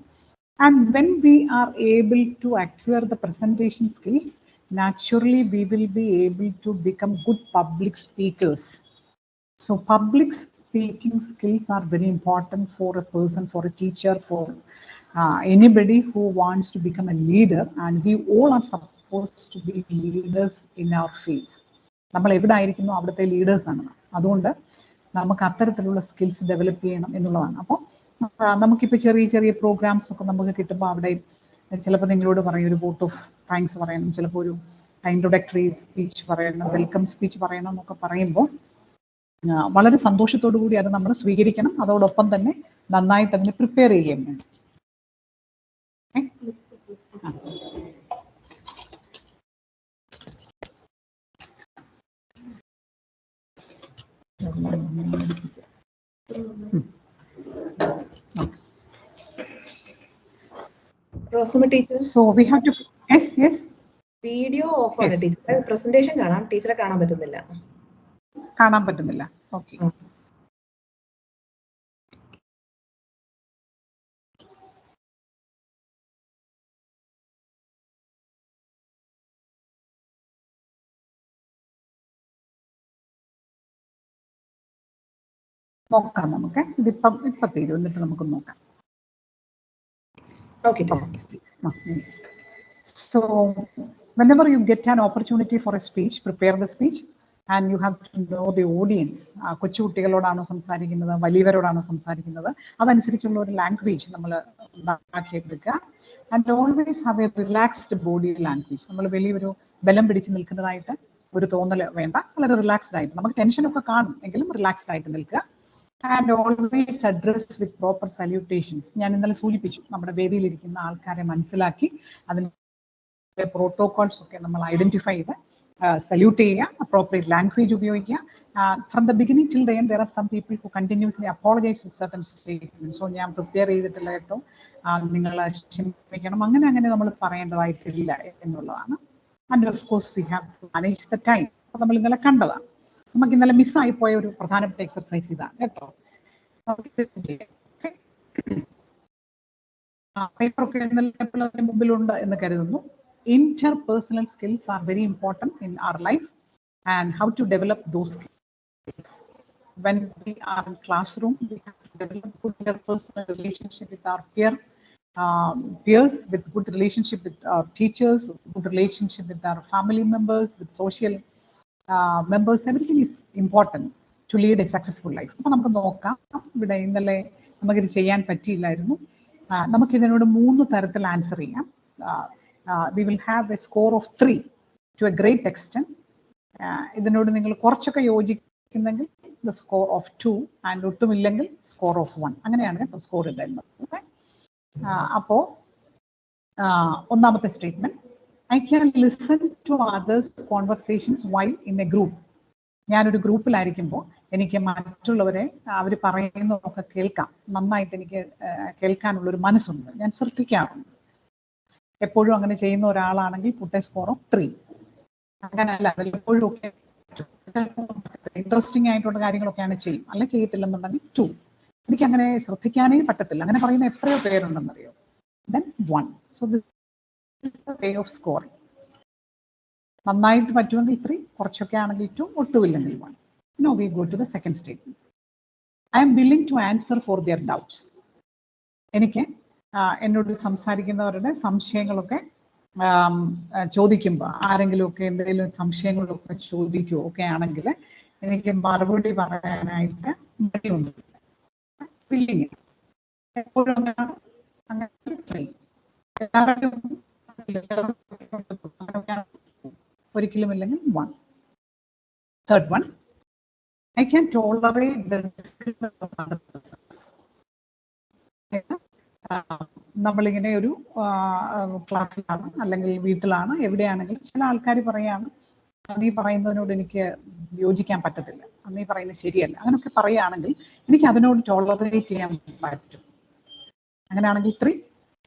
And when we are able to acquire the presentation skills, naturally we will be able to become good public speakers. So public speaking skills are very important for a person, for a teacher, for anybody who wants to become a leader, and we all are supposed to be leaders in our fields. നമ്മൾ എവിടെ ആയിരിക്കുന്നു അവിടുത്തെ leaders ആണ്. അതുകൊണ്ട് നമുക്ക് അത്തരത്തിലുള്ള skills develop ചെയ്യണം എന്നുള്ളതാണ്. അപ്പോൾ നമുക്കിപ്പോൾ ചെറിയ ചെറിയ പ്രോഗ്രാംസ് ഒക്കെ നമുക്ക് കിട്ടുമ്പോൾ അവിടെ ചിലപ്പോൾ നിങ്ങളോട് പറയും ഒരു വോട്ട് ഓഫ് താങ്ക്സ് പറയണം, ചിലപ്പോൾ ഒരു ഇൻട്രൊഡക്ടറി സ്പീച്ച് പറയണം, വെൽക്കം സ്പീച്ച് പറയണം എന്നൊക്കെ പറയുമ്പോൾ വളരെ സന്തോഷത്തോടു കൂടി അത് നമ്മൾ സ്വീകരിക്കണം. അതോടൊപ്പം തന്നെ നന്നായിട്ട് അതിനെ പ്രിപ്പയർ ചെയ്യുകയും വേണം. Rosamma teacher. So we have to yes. Video of ആണ് ടീച്ചർ. പ്രസന്റേഷൻ കാണാം, ടീച്ചറെ കാണാൻ പറ്റുന്നില്ല. ഓക്കെ. നോക്കാം നമുക്ക്. ഇതിപ്പം തീരും, എന്നിട്ട് നമുക്ക് നോക്കാം. Okay. So whenever you get an opportunity for a speech, prepare the speech, and you have to know the audience. കൊച്ചുകുട്ടികളോടാണോ സംസാരിക്കുന്നത്, വലിയവരോടാണോ സംസാരിക്കുന്നത്, അതനുസരിച്ചുള്ള ഒരു ലാംഗ്വേജ് നമ്മൾ ഉണ്ടാക്കിയെടുക്കുക. And always have A relaxed body language. നമ്മൾ വലിയൊരു ബലം പിടിച്ച് നിൽക്കുന്നതായിട്ട് ഒരു തോന്നൽ വേണ്ട. വളരെ റിലാക്സ്ഡ് ആയിട്ട്, നമുക്ക് ടെൻഷനൊക്കെ കാണും എങ്കിലും റിലാക്സ്ഡ് ആയിട്ട് നിൽക്കുക. And always address with proper salutations. ഞാൻ ഇന്നലെ സൂചിപ്പിച്ചു, നമ്മുടെ വേദിയിലിരിക്കുന്ന ആൾക്കാരെ മനസ്സിലാക്കി അതിൻ്റെ പ്രോട്ടോകോൾസ് ഒക്കെ നമ്മൾ ഐഡന്റിഫൈ ചെയ്ത് സല്യൂട്ട് ചെയ്യുക, അപ്രോപ്രിയേറ്റ് ലാംഗ്വേജ് ഉപയോഗിക്കുക. From the beginning till the end, there are some people who continuously apologize with certain statements. So ഞാൻ പ്രിപ്പയർ ചെയ്തിട്ടില്ല കേട്ടോ, നിങ്ങൾ ക്ഷമിക്കണം, അങ്ങനെ നമ്മൾ പറയേണ്ടതായിട്ടില്ല എന്നുള്ളതാണ്. And of course we have to manage the time. നമ്മൾ ഇന്നലെ കണ്ടതാണ്. നമുക്ക് ഇന്നലെ മിസ്സായി പോയ ഒരു പ്രധാനപ്പെട്ട എക്സർസൈസ് ഇതാണ് കേട്ടോ. പേപ്പറൊക്കെ ഇന്നലെ മുമ്പിലുണ്ട് എന്ന് കരുതുന്നു. Interpersonal skills are very important in our life, and how to develop those skills. When we are in classroom, we have to develop good interpersonal relationship with our peers, with good relationship with our teachers, good relationship with our family members, with social members. Everything is important to lead a successful life. അപ്പോൾ നമുക്ക് നോക്കാം. ഇവിടെ ഇന്നലെ നമുക്കിത് ചെയ്യാൻ പറ്റിയില്ലായിരുന്നു. നമുക്കിതിനോട് 3 തരത്തിൽ answer ചെയ്യാം. We will have a score of 3 to a great extent. ഇതിനോട് നിങ്ങൾ കുറച്ചൊക്കെ യോജിക്കുന്നെങ്കിൽ the score of 2, and ഒട്ടുമില്ലെങ്കിൽ score of 1. അങ്ങനെയാണ് കേട്ടോ സ്കോർ ഇടുന്നത്. അപ്പോൾ ഒന്നാമത്തെ statement, I can listen to others' conversations while in a group. ഞാനൊരു ഗ്രൂപ്പിലായിരിക്കുമ്പോൾ എനിക്ക് മറ്റുള്ളവരെ അവർ പറയുന്നതൊക്കെ കേൾക്കാം. നന്നായിട്ട് എനിക്ക് കേൾക്കാനുള്ളൊരു മനസ്സുണ്ട്, ഞാൻ ശ്രദ്ധിക്കാറുണ്ട്. എപ്പോഴും അങ്ങനെ ചെയ്യുന്ന ഒരാളാണെങ്കിൽ പുട്ട് എ സ്കോർ ഓഫ് 3. അങ്ങനെയല്ല, എപ്പോഴും ഒക്കെ ഇൻട്രസ്റ്റിംഗ് ആയിട്ടുള്ള കാര്യങ്ങളൊക്കെയാണ് ചെയ്യും, അല്ലെങ്കിൽ ചെയ്യത്തില്ലെന്നുണ്ടെങ്കിൽ 2. എനിക്ക് അങ്ങനെ ശ്രദ്ധിക്കാനേ പറ്റത്തില്ല. അങ്ങനെ പറയുന്ന എത്രയോ പേരുണ്ടെന്നറിയോ. Then 1. So this is the way of scoring. നന്നായിട്ട് പറ്റുമെങ്കിൽ 3, കുറച്ചൊക്കെ ആണെങ്കിൽ 2, ഒട്ടുമില്ലെങ്കിൽ 1. Now we go to the second statement. I am willing to answer for their doubts. എനിക്ക് എന്നോട് സംസാരിക്കുന്നവരുടെ സംശയങ്ങളൊക്കെ ചോദിക്കുമ്പോൾ, ആരെങ്കിലുമൊക്കെ എന്തെങ്കിലും സംശയങ്ങളൊക്കെ ചോദിക്കുകയോ ഒക്കെ ആണെങ്കിൽ എനിക്ക് മറുപടി പറയാനായിട്ട് മടിയൊന്നുമില്ല. വില്ലിങ് എപ്പോഴും അങ്ങനെ ഒരിക്കലും ഇല്ലെങ്കിൽ 1. Third one, I can tolerate the നമ്മളിങ്ങനെ ഒരു ക്ലാസ്സിലാണ് അല്ലെങ്കിൽ വീട്ടിലാണ്, എവിടെയാണെങ്കിലും ചില ആൾക്കാർ പറയാണ് നീ പറയുന്നതിനോട് എനിക്ക് യോജിക്കാൻ പറ്റത്തില്ല, നീ പറയുന്നത് ശരിയല്ല, അങ്ങനെയൊക്കെ പറയുകയാണെങ്കിൽ എനിക്ക് അതിനോട് ടോളറേറ്റ് ചെയ്യാൻ പറ്റും. അങ്ങനെയാണെങ്കിൽ 3.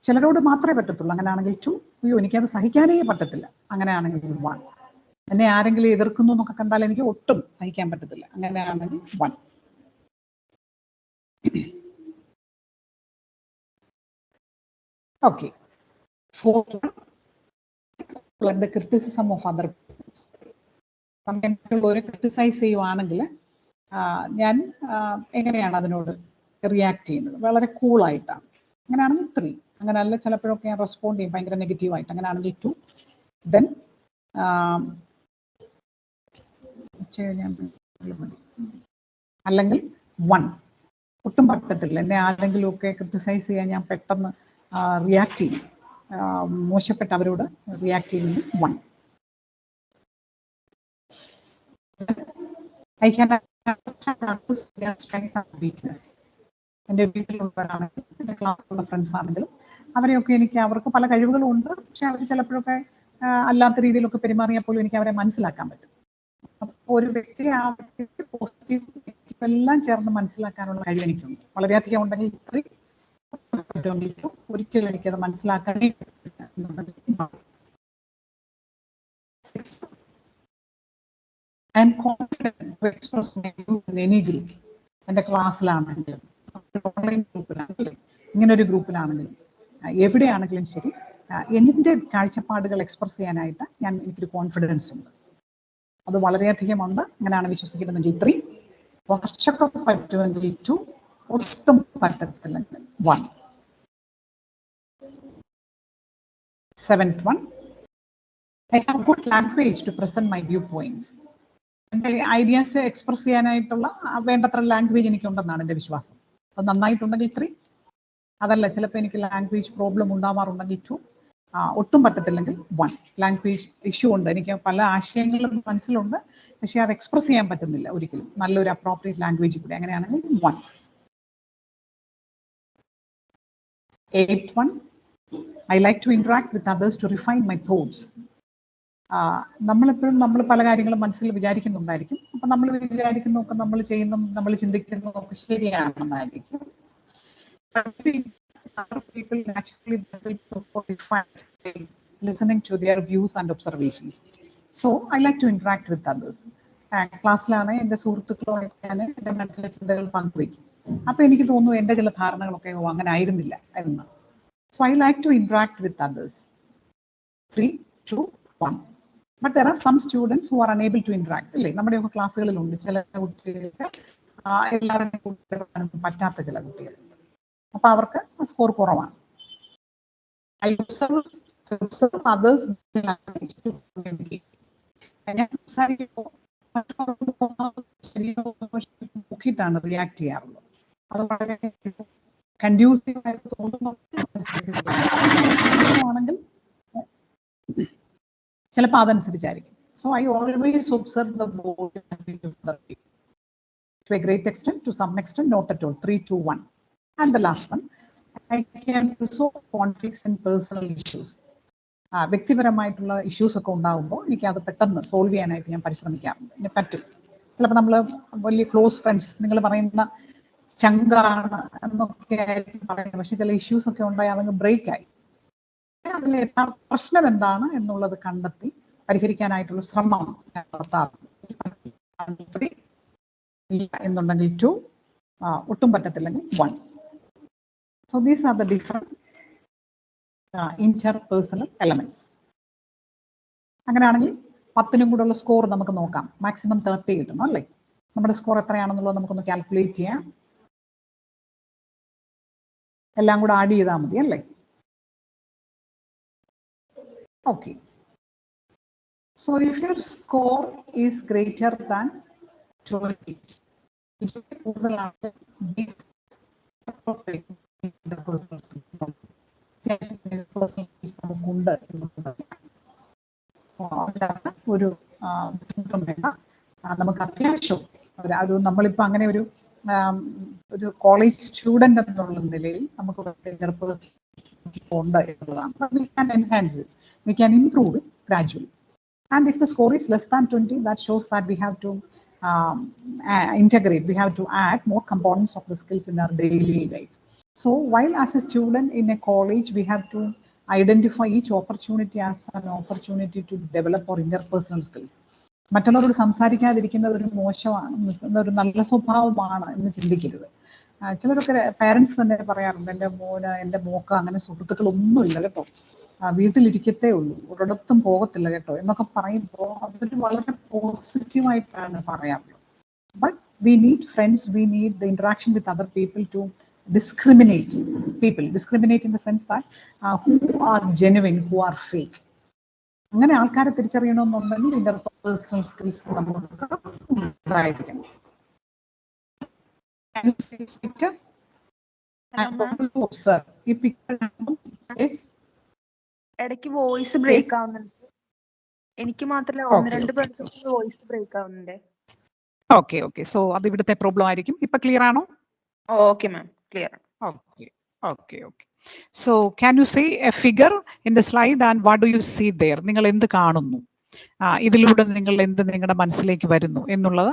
ചിലരോട് മാത്രമേ പറ്റത്തുള്ളൂ. അങ്ങനെയാണെങ്കിൽ 2. അയ്യോ എനിക്കത് സഹിക്കാനേ പറ്റത്തില്ല. അങ്ങനെയാണെങ്കിൽ 1. എന്നെ ആരെങ്കിലും എതിർക്കുന്നു എന്നൊക്കെ കണ്ടാൽ എനിക്ക് ഒട്ടും സഹിക്കാൻ പറ്റത്തില്ല. അങ്ങനെയാണെങ്കിൽ 1. ഓക്കെ. 4. Criticism of other. മറ്റുള്ളവരെ ക്രിറ്റിസൈസ് ചെയ്യുവാണെങ്കിൽ ഞാൻ എങ്ങനെയാണ് അതിനോട് റിയാക്ട് ചെയ്യുന്നത്? വളരെ കൂളായിട്ടാണ്. അങ്ങനെയാണെങ്കിൽ 3. അങ്ങനെയല്ല ചിലപ്പോഴൊക്കെ ഞാൻ റെസ്പോണ്ട് ചെയ്യും ഭയങ്കര നെഗറ്റീവായിട്ട്. അങ്ങനെയാണെങ്കിൽ 2. ദെൻ അല്ലെങ്കിൽ 1. ഒട്ടും പറ്റത്തില്ല. എന്നെ ആരെങ്കിലുമൊക്കെ ക്രിറ്റിസൈസ് ചെയ്യാൻ ഞാൻ പെട്ടെന്ന് റിയാക്ട് ചെയ്യും, മോശപ്പെട്ട അവരോട് റിയാക്ട് ചെയ്യുന്നത് 1. I can understand strength and weakness. എൻ്റെ വീട്ടിലുള്ളവരാണെങ്കിലും എൻ്റെ ക്ലാസ്സിലുള്ള ഫ്രണ്ട്സ് ആണെങ്കിലും അവരെയൊക്കെ അവർക്ക് പല കഴിവുകളും ഉണ്ട്. പക്ഷെ അവർ ചിലപ്പോഴൊക്കെ അല്ലാത്ത രീതിയിലൊക്കെ പെരുമാറിയാൽ പോലും എനിക്ക് അവരെ മനസ്സിലാക്കാൻ പറ്റും. അപ്പോൾ ഒരു വ്യക്തിയെ ആ വ്യക്തിക്ക് പോസിറ്റീവ് നെഗറ്റീവ് എല്ലാം ചേർന്ന് മനസ്സിലാക്കാനുള്ള കഴിവ് എനിക്കുണ്ട്. വളരെയധികം ഉണ്ടെങ്കിൽ 3, ഒരിക്കലും എനിക്കത് മനസ്സിലാക്കാനേ പറ്റില്ല. I am confident to express my views in any group. എൻ്റെ ക്ലാസ്സിലാണെങ്കിലും ഓൺലൈൻ ഗ്രൂപ്പിലാണെങ്കിലും ഇങ്ങനൊരു ഗ്രൂപ്പിലാണെങ്കിലും എവിടെയാണെങ്കിലും ശരി എൻ്റെ കാഴ്ചപ്പാടുകൾ എക്സ്പ്രസ് ചെയ്യാനായിട്ട് എനിക്കൊരു കോൺഫിഡൻസ് ഉണ്ട്. അത് വളരെയധികം ഉണ്ട്. അങ്ങനെയാണ് വിശ്വസിക്കുന്നതെങ്കിൽ 3, കുറച്ചൊക്കെ പറ്റുമെങ്കിൽ 2, ഒട്ടും പറ്റത്തില്ലെങ്കിൽ 1. 7th one, I have good language to present my viewpoints. എൻ്റെ ഐഡിയാസ് എക്സ്പ്രസ് ചെയ്യാനായിട്ടുള്ള വേണ്ടത്ര ലാംഗ്വേജ് എനിക്കുണ്ടെന്നാണ് എൻ്റെ വിശ്വാസം. അത് നന്നായിട്ടുണ്ടെങ്കിൽ 3. അതല്ല ചിലപ്പോൾ എനിക്ക് ലാംഗ്വേജ് പ്രോബ്ലം ഉണ്ടാവാറുണ്ടെങ്കിൽ 2. ഒട്ടും പറ്റത്തില്ലെങ്കിൽ 1. ലാംഗ്വേജ് ഇഷ്യൂ ഉണ്ട്, എനിക്ക് പല ആശയങ്ങളും മനസ്സിലുണ്ട്, പക്ഷേ അത് എക്സ്പ്രസ് ചെയ്യാൻ പറ്റുന്നില്ല ഒരിക്കലും നല്ലൊരു അപ്രോപ്രിയേറ്റ് ലാംഗ്വേജ് കൂടി. അങ്ങനെയാണെങ്കിൽ 1. 8th one, I like to interact with others to refine my thoughts. നമ്മളെപ്പോഴും നമ്മൾ പല കാര്യങ്ങളും മനസ്സിൽ വിചാരിക്കുന്നുണ്ടായിരിക്കും. അപ്പം നമ്മൾ വിചാരിക്കുന്നതൊക്കെ നമ്മൾ നമ്മൾ ചിന്തിക്കുന്നതൊക്കെ ശരിയാണെന്നായിരിക്കും. People naturally listening to their views and observations. So I like to interact with others. ക്ലാസ്സിലാണ് എൻ്റെ സുഹൃത്തുക്കളുമായിട്ട് ഞാൻ എൻ്റെ മനസ്സിലെ ചിന്തകൾ പങ്കുവയ്ക്കും. അപ്പോൾ എനിക്ക് തോന്നുന്നു എൻ്റെ ചില ധാരണകളൊക്കെ അങ്ങനെ ആയിരുന്നില്ല എന്ന്. So I like to interact with others. 3, 2, 1. But there are some students who are unable to interact. അല്ലേ, നമ്മുടെയൊക്കെ ക്ലാസ്സുകളിലുണ്ട് ചില കുട്ടികൾക്ക് എല്ലാവരുടെയും കൂടെ പറ്റാത്ത ചില കുട്ടികളുണ്ട്. അപ്പോൾ അവർക്ക് സ്കോർ കുറവാണ്. I observe others ഞാൻ സംസാരിക്കുമ്പോൾ നോക്കിയിട്ടാണ് റിയാക്ട് ചെയ്യാറുള്ളത്. അത് വളരെ കൺഡ്യൂസീവ് ആയിട്ട് തോന്നുന്നുണ്ടെങ്കിൽ ചിലപ്പോൾ അതനുസരിച്ചായിരിക്കും. So I always observe the world to a great extent, to some extent, not at all. 3, 2, 1. And the last one, I can resolve conflicts and personal issues. വ്യക്തിപരമായിട്ടുള്ള ഇഷ്യൂസ് ഒക്കെ ഉണ്ടാകുമ്പോൾ എനിക്ക് അത് പെട്ടെന്ന് സോൾവ് ചെയ്യാനായിട്ട് ഞാൻ പരിശ്രമിക്കാറുണ്ട്. എന്നെ പറ്റും. ചിലപ്പോൾ നമ്മൾ വലിയ ക്ലോസ് ഫ്രണ്ട്സ്, നിങ്ങൾ പറയുന്ന ചങ്കാണ് എന്നൊക്കെ ആയിരിക്കും പറയുന്നത്, പക്ഷെ ചില ഇഷ്യൂസ് ഒക്കെ ഉണ്ടായി അതങ്ങ് ബ്രേക്കായി. അതിൽ പ്രശ്നം എന്താണ് എന്നുള്ളത് കണ്ടെത്തി പരിഹരിക്കാനായിട്ടുള്ള ശ്രമം ഞാൻ നടത്താറുണ്ട്. 3, ഇല്ല എന്നുണ്ടെങ്കിൽ 2, ഒട്ടും പറ്റത്തില്ലെങ്കിൽ 1. So these are the different interpersonal elements. അങ്ങനെയാണെങ്കിൽ 10നും കൂടെയുള്ള സ്കോർ നമുക്ക് നോക്കാം. മാക്സിമം 30 കിട്ടണം അല്ലേ? നമ്മുടെ സ്കോർ എത്രയാണെന്നുള്ളത് നമുക്കൊന്ന് കാൽക്കുലേറ്റ് ചെയ്യാം. എല്ലാം കൂടെ ആഡ് ചെയ്താൽ മതി അല്ലേ? Okay. So if your score is greater than 20, ഒരു ബുദ്ധിമുട്ടും വേണ്ട. നമുക്ക് അത്യാവശ്യം നമ്മളിപ്പോൾ അങ്ങനെ ഒരു കോളേജ് സ്റ്റുഡൻ്റ് എന്നുള്ള നിലയിൽ നമുക്ക് ഉണ്ട് എന്നുള്ളതാണ്. We can enhance it, we can improve it gradually. And if the score is less than 20, that shows that we have to integrate, we have to add more components of the skills in our daily life. So while as a student in a college, we have to identify each opportunity as an opportunity to develop our interpersonal skills. മറ്റുള്ളവരോട് സംസാരിക്കാതിരിക്കുന്നത് ഒരു മോശമാണ്, ഒരു നല്ല സ്വഭാവമാണ് എന്ന് ചിന്തിക്കരുത്. ചിലരൊക്കെ parents തന്നെ പറയാറുണ്ട്, എൻ്റെ മോക്ക് അങ്ങനെ സുഹൃത്തുക്കളൊന്നുമില്ല കേട്ടോ, വീട്ടിലിരിക്കത്തേ ഉള്ളൂ, ഒരിടത്തും പോകത്തില്ല കേട്ടോ എന്നൊക്കെ പറയുമ്പോൾ അതൊരു വളരെ പോസിറ്റീവായിട്ടാണ് പറയാറുള്ളത്. But we need friends, we need the interaction with other people to discriminate people, discriminate in the sense that who are genuine, who are fake. അങ്ങനെ ആൾക്കാരെ തിരിച്ചറിയണമെന്നുണ്ടെങ്കിൽ ഇന്റർപേഴ്സണൽ സ്കിൽസ് ഉണ്ടായിരിക്കണം. ഇടയ്ക്ക് വോയിസ് ബ്രേക്ക് ആവുന്നുണ്ട്. എനിക്ക് മാത്രമല്ല, 1-2 പേർക്ക് വോയിസ് ബ്രേക്ക് ആവുന്നുണ്ട്. Okay okay. So അത് ഇവിടുത്തെ പ്രോബ്ലം ആയിരിക്കും. ഇപ്പൊ ക്ലിയർ ആണോ? Okay ma'am, clear. Okay, okay, okay. So can you say a figure in the slide and what do you see there? നിങ്ങൾ എന്ത് കാണുന്നു, ഇതിലൂടെ നിങ്ങൾ എന്ത് നിങ്ങളുടെ മനസ്സിലേക്ക് വരുന്നു എന്നുള്ളത്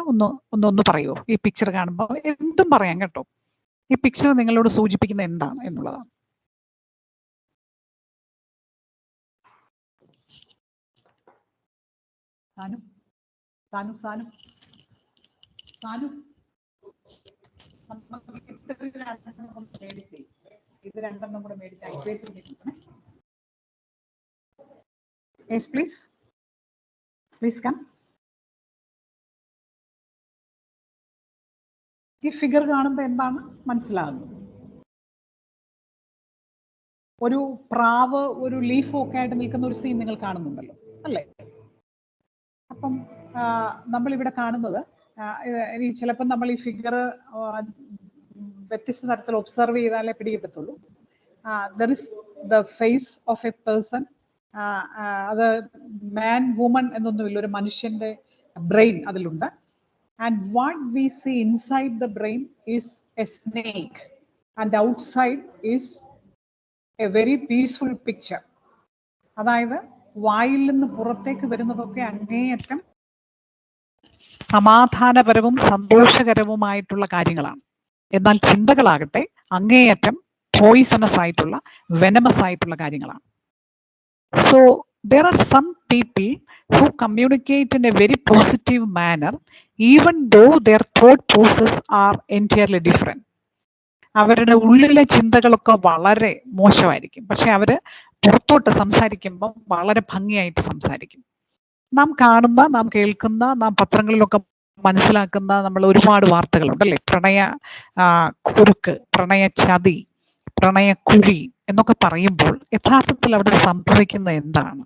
ഒന്ന് പറയുമോ? ഈ പിക്ചർ കാണുമ്പോൾ എന്തും പറയാം കേട്ടോ. ഈ പിക്ചർ നിങ്ങളോട് സൂചിപ്പിക്കുന്ന എന്താണ് എന്നുള്ളതാണ്. സാനു സാനു സാനു സാനു ഇത് രണ്ടെണ്ണം കൂടെ മേടിച്ച് IQAC കിട്ടണേ. Yes, please. Please come. ഈ ഫിഗർ കാണുമ്പോൾ എന്താണ് മനസ്സിലാകുന്നത്? ഒരു പ്രാവ് ഒരു ലീഫും ഒക്കെ ആയിട്ട് നിൽക്കുന്ന ഒരു സീൻ നിങ്ങൾ കാണുന്നുണ്ടല്ലോ അല്ലേ? അപ്പം നമ്മളിവിടെ കാണുന്നത് ചിലപ്പോൾ നമ്മൾ ഈ ഫിഗർ വ്യത്യസ്ത തരത്തിൽ ഒബ്സർവ് ചെയ്താലേ പിടികിട്ടത്തുള്ളൂ. There is the face of a person. അത് മാൻ വുമൺ എന്നൊന്നുമില്ല, ഒരു മനുഷ്യന്റെ ബ്രെയിൻ അതിലുണ്ട്. And what we see inside the brain is a snake and outside is a very peaceful picture. അതായത് വായിൽ നിന്ന് പുറത്തേക്ക് വരുന്നതൊക്കെ അങ്ങേയറ്റം സമാധാനപരവും സന്തോഷകരവുമായിട്ടുള്ള കാര്യങ്ങളാണ്. എന്നാൽ ചിന്തകളാകട്ടെ അങ്ങേയറ്റം പോയിസണസ് ആയിട്ടുള്ള, വെനമസ് ആയിട്ടുള്ള കാര്യങ്ങളാണ്. So there are some people who communicate in a very positive manner even though their thought process are entirely different. അവരുടെ ഉള്ളിലെ ചിന്തകളൊക്കെ വളരെ മോശമായിരിക്കും, പക്ഷെ അവര് പുറത്തോട്ട് സംസാരിക്കുമ്പോൾ വളരെ ഭംഗിയായിട്ട് സംസാരിക്കും. നാം കാണുന്ന, നാം കേൾക്കുന്ന, നാം പത്രങ്ങളിലൊക്കെ മനസ്സിലാക്കുന്ന നമ്മൾ ഒരുപാട് വാർത്തകളുണ്ടല്ലേ, പ്രണയ കുറുക്ക്, പ്രണയ ചതി, പ്രണയക്കുഴി എന്നൊക്കെ പറയുമ്പോൾ യഥാർത്ഥത്തിൽ അവിടെ സംഭവിക്കുന്ന എന്താണ്?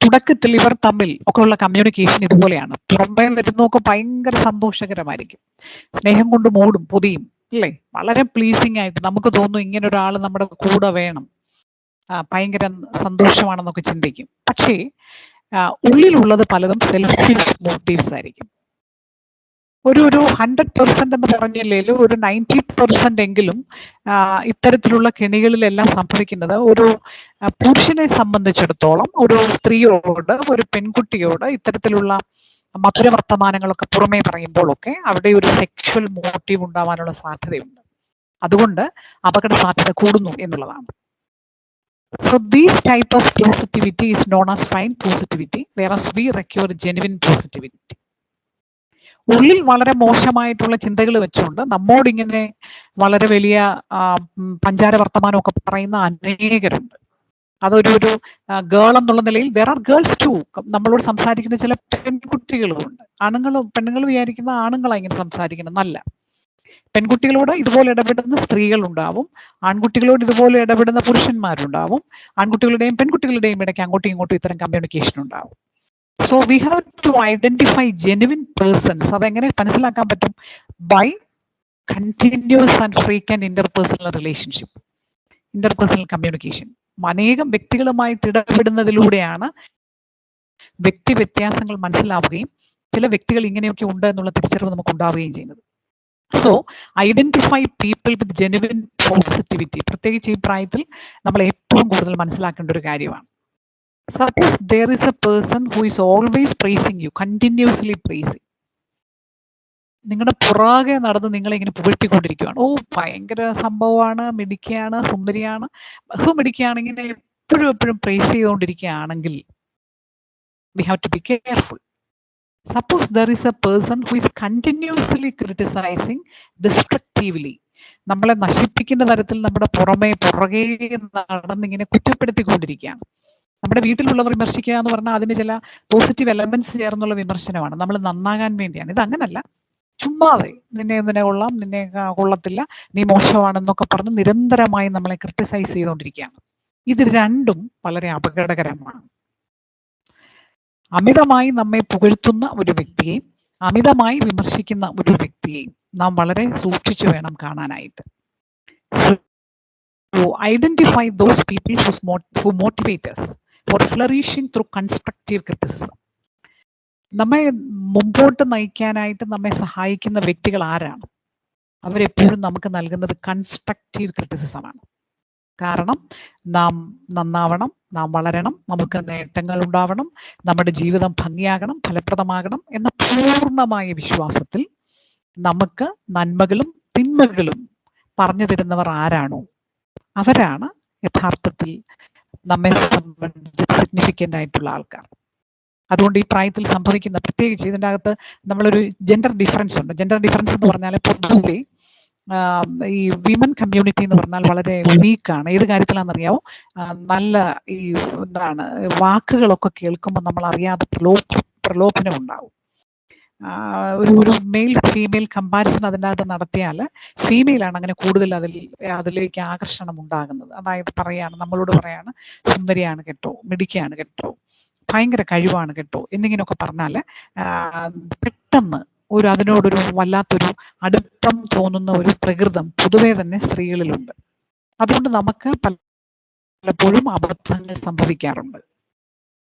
തുടക്കത്തിൽ ഇവർ തമ്മിൽ ഒക്കെ ഉള്ള കമ്മ്യൂണിക്കേഷൻ ഇതുപോലെയാണ്. പുറമേ വരുന്നതൊക്കെ ഭയങ്കര സന്തോഷകരമായിരിക്കും, സ്നേഹം കൊണ്ട് മൂടും പൊതിയും അല്ലേ, വളരെ പ്ലീസിങ് ആയിട്ട് നമുക്ക് തോന്നും ഇങ്ങനെ ഒരാൾ നമ്മുടെ കൂടെ വേണം, ഭയങ്കര സന്തോഷമാണെന്നൊക്കെ ചിന്തിക്കും. പക്ഷേ ഉള്ളിലുള്ളത് പലതും സെൽഫിഷ് മോട്ടീവ്സ് ആയിരിക്കും. ഒരു 100% എന്ന് പറഞ്ഞില്ലേലും ഒരു 90% എങ്കിലും ഇത്തരത്തിലുള്ള കെണികളിലെല്ലാം സംഭവിക്കുന്നത് ഒരു പുരുഷനെ സംബന്ധിച്ചിടത്തോളം ഒരു സ്ത്രീയോട്, ഒരു പെൺകുട്ടിയോട് ഇത്തരത്തിലുള്ള മധുരവർത്തമാനങ്ങളൊക്കെ പുറമേ പറയുമ്പോഴൊക്കെ അവിടെ ഒരു സെക്ഷൽ മോട്ടീവ് ഉണ്ടാവാനുള്ള സാധ്യതയുണ്ട്. അതുകൊണ്ട് അപകട സാധ്യത കൂടുന്നു എന്നുള്ളതാണ്. So this type of positivity is known as fine positivity, whereas we require genuine positivity. ഉള്ളിൽ വളരെ മോശമായിട്ടുള്ള ചിന്തകൾ വെച്ചുകൊണ്ട് നമ്മോടിങ്ങനെ വളരെ വലിയ പഞ്ചാര വർത്തമാനമൊക്കെ പറയുന്ന അനേകരുണ്ട്. അതൊരു ഗേൾ എന്നുള്ള നിലയിൽ വേർ ആർ ഗേൾസ് ടു. നമ്മളോട് സംസാരിക്കുന്ന ചില പെൺകുട്ടികളുമുണ്ട്. പെണ്ണുങ്ങൾ വിചാരിക്കുന്ന ആണുങ്ങളാണ് ഇങ്ങനെ സംസാരിക്കുന്നത്. നല്ല പെൺകുട്ടികളോട് ഇതുപോലെ ഇടപെടുന്ന സ്ത്രീകളുണ്ടാവും, ആൺകുട്ടികളോട് ഇതുപോലെ ഇടപെടുന്ന പുരുഷന്മാരുണ്ടാവും, ആൺകുട്ടികളുടെയും പെൺകുട്ടികളുടെയും ഇടയ്ക്ക് അങ്ങോട്ടും ഇങ്ങോട്ടും ഇത്തരം കമ്മ്യൂണിക്കേഷൻ ഉണ്ടാവും. So we have to identify genuine persons. അതെങ്ങനെ മനസ്സിലാക്കാൻ പറ്റും? By continuous and frequent interpersonal relationship, interpersonal communication. അനേകം വ്യക്തികളുമായിട്ട് ഇടപെടുന്നതിലൂടെയാണ് വ്യക്തി വ്യത്യാസങ്ങൾ മനസ്സിലാവുകയും ചില വ്യക്തികൾ ഇങ്ങനെയൊക്കെ ഉണ്ട് എന്നുള്ള തിരിച്ചറിവ് നമുക്ക് ഉണ്ടാവുകയും ചെയ്യുന്നത്. So identify people with genuine positivity. പ്രത്യേകിച്ച് ഈ പ്രായത്തിൽ നമ്മൾ ഏറ്റവും കൂടുതൽ മനസ്സിലാക്കേണ്ട ഒരു കാര്യമാണ്. Suppose there is a person who is always praising you, continuously praising. നിങ്ങളുടെ പുറകെ നടന്ന് നിങ്ങളെ ഇങ്ങനെ പുകഴ്ത്തിക്കൊണ്ടിരിക്കുകയാണ്. ഓ ഭയങ്കര സംഭവമാണ്, മിടുക്കിയാണ്, സുന്ദരിയാണ്, ബഹുമിടുക്കിയാണ്, ഇങ്ങനെ എപ്പോഴും price ചെയ്തുകൊണ്ടിരിക്കുകയാണെങ്കിൽ we have to be careful. Suppose there is a person who is continuously criticizing destructively. നമ്മളെ നശിപ്പിക്കുന്ന തരത്തിൽ നമ്മുടെ പുറകെ നടന്നിങ്ങനെ കുറ്റപ്പെടുത്തിക്കൊണ്ടിരിക്കുകയാണ്. നമ്മുടെ വീട്ടിലുള്ളവർ വിമർശിക്കുക എന്ന് പറഞ്ഞാൽ അതിന് ചില പോസിറ്റീവ് എലമെന്റ്സ് ചേർന്നുള്ള വിമർശനമാണ്, നമ്മൾ നന്നാകാൻ വേണ്ടിയാണ്. ഇത് അങ്ങനല്ല, ചുമ്മാതെ നിന്നെ കൊള്ളാം, നിന്നെ കൊള്ളത്തില്ല, നീ മോശമാണെന്നൊക്കെ പറഞ്ഞ് നിരന്തരമായി നമ്മളെ ക്രിട്ടിസൈസ് ചെയ്തുകൊണ്ടിരിക്കുകയാണ്. ഇത് രണ്ടും വളരെ അപകടകരമാണ്. അമിതമായി നമ്മെ പുകഴ്ത്തുന്ന ഒരു വ്യക്തിയെയും അമിതമായി വിമർശിക്കുന്ന ഒരു വ്യക്തിയെയും നാം വളരെ സൂക്ഷിച്ചു വേണം കാണാനായിട്ട്. So identify those people who motivate us for flourishing through constructive criticism. നമ്മെ മുമ്പോട്ട് നയിക്കാനായിട്ട് നമ്മെ സഹായിക്കുന്ന വ്യക്തികൾ ആരാണ്? അവരെപ്പോഴും നമുക്ക് നൽകുന്നത് കൺസ്ട്രക്റ്റീവ് ക്രിറ്റിസിസമാണ്. കാരണം നാം നന്നാവണം, നാം വളരണം, നമുക്ക് നേട്ടങ്ങൾ ഉണ്ടാവണം, നമ്മുടെ ജീവിതം ഭംഗിയാകണം, ഫലപ്രദമാകണം എന്ന പൂർണ്ണമായ വിശ്വാസത്തിൽ നമുക്ക് നന്മകളും തിന്മകളും പറഞ്ഞു തരുന്നവർ ആരാണോ അവരാണ് യഥാർത്ഥത്തിൽ നമ്മെ സംബന്ധിച്ച് സിഗ്നിഫിക്കൻ്റ് ആയിട്ടുള്ള ആൾക്കാർ. അതുകൊണ്ട് ഈ പ്രായത്തിൽ സംഭവിക്കുന്ന, പ്രത്യേകിച്ച് ഇതിൻ്റെ അകത്ത് നമ്മളൊരു ജെൻഡർ ഡിഫറൻസ് ഉണ്ട്. ജെൻഡർ ഡിഫറൻസ് എന്ന് പറഞ്ഞാൽ പൊതുവെ ഈ വിമൻ കമ്മ്യൂണിറ്റി എന്ന് പറഞ്ഞാൽ വളരെ വീക്കാണ്. ഏത് കാര്യത്തിലാണെന്നറിയാമോ? നല്ല ഈ എന്താണ് വാക്കുകളൊക്കെ കേൾക്കുമ്പോൾ നമ്മൾ അറിയാതെ പ്രലോഭനം ഉണ്ടാവും. ഒരു മെയിൽ ഫീമെയിൽ കമ്പാരിസൺ അതിനകത്ത് നടത്തിയാൽ ഫീമെയിലാണ് അങ്ങനെ കൂടുതൽ അതിലേക്ക് ആകർഷണം ഉണ്ടാകുന്നത്. അതായത് നമ്മളോട് പറയാണ് സുന്ദരിയാണ് കേട്ടോ, മിടുക്കിയാണ് കേട്ടോ, ഭയങ്കര കഴിവാണ് കേട്ടോ എന്നിങ്ങനെയൊക്കെ പറഞ്ഞാൽ പെട്ടെന്ന് അതിനോടൊരു വല്ലാത്തൊരു അടുപ്പം തോന്നുന്ന ഒരു പ്രകൃതം പൊതുവെ തന്നെ സ്ത്രീകളിലുണ്ട്. അതുകൊണ്ട് നമുക്ക് പലപ്പോഴും അബദ്ധങ്ങൾ സംഭവിക്കാറുണ്ട്.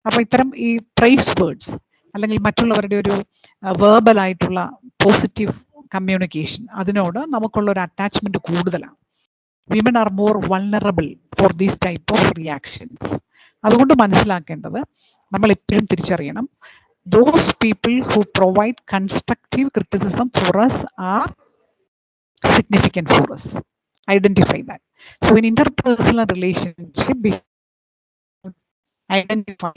അപ്പൊ ഇത്തരം ഈ പ്രൈസ് വേർഡ്സ് അല്ലെങ്കിൽ മറ്റുള്ളവരുടെ ഒരു വേർബൽ ആയിട്ടുള്ള പോസിറ്റീവ് കമ്മ്യൂണിക്കേഷൻ, അതിനോട് നമുക്കുള്ള ഒരു അറ്റാച്ച്മെന്റ് കൂടുതലാണ്. Women are more vulnerable for these type of reactions. അതുകൊണ്ട് മനസ്സിലാക്കേണ്ടത് നമ്മൾ എപ്പോഴും തിരിച്ചറിയണം, those people who provide constructive criticism for us are significant for us. Identify that. So in interpersonal relationship, we identify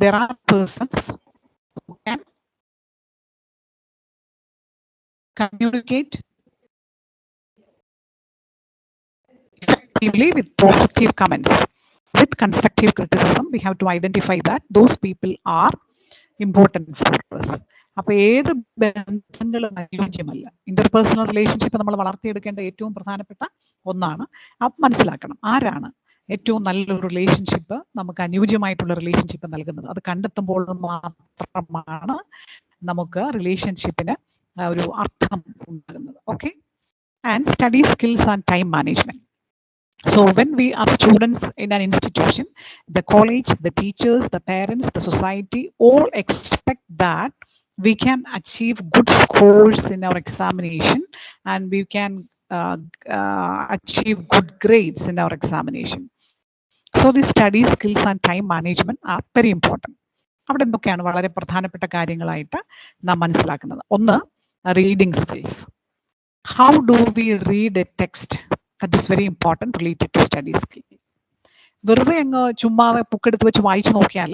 there are persons who can communicate effectively with positive comments. With constructive criticism, we have to identify that those people are important for us. അപ്പോൾ ഏത് ബന്ധങ്ങളും അനുയോജ്യമല്ല. Interpersonal relationship നമ്മൾ വളർത്തിയെടുക്കേണ്ട ഏറ്റവും പ്രധാനപ്പെട്ട ഒന്നാണ്. അപ്പം മനസ്സിലാക്കണം ആരാണ് ഏറ്റവും നല്ലൊരു റിലേഷൻഷിപ്പ്, നമുക്ക് അനുയോജ്യമായിട്ടുള്ള റിലേഷൻഷിപ്പ് നൽകുന്നത്. അത് കണ്ടെത്തുമ്പോൾ മാത്രമാണ് നമുക്ക് റിലേഷൻഷിപ്പിന് ഒരു അർത്ഥം ഉണ്ടാകുന്നത്. Okay. And study skills and time management. So when we are students in an institution, the college, the teachers, the parents, the society all expect that we can achieve good scores in our examination and we can achieve good grades in our examination. So the study skills and time management are very important. അവിടെ എന്തൊക്കെയാണ് വളരെ പ്രധാനപ്പെട്ട കാര്യങ്ങളായിട്ട് നാം മനസ്സിലാക്കുന്നത്? ഒന്ന്, reading skills. How do we read a text? That is very important related to study skill. വെറുതെ അങ്ങ് ചുമ്മാതെ ബുക്കെടുത്ത് വെച്ച് വായിച്ചു നോക്കിയാൽ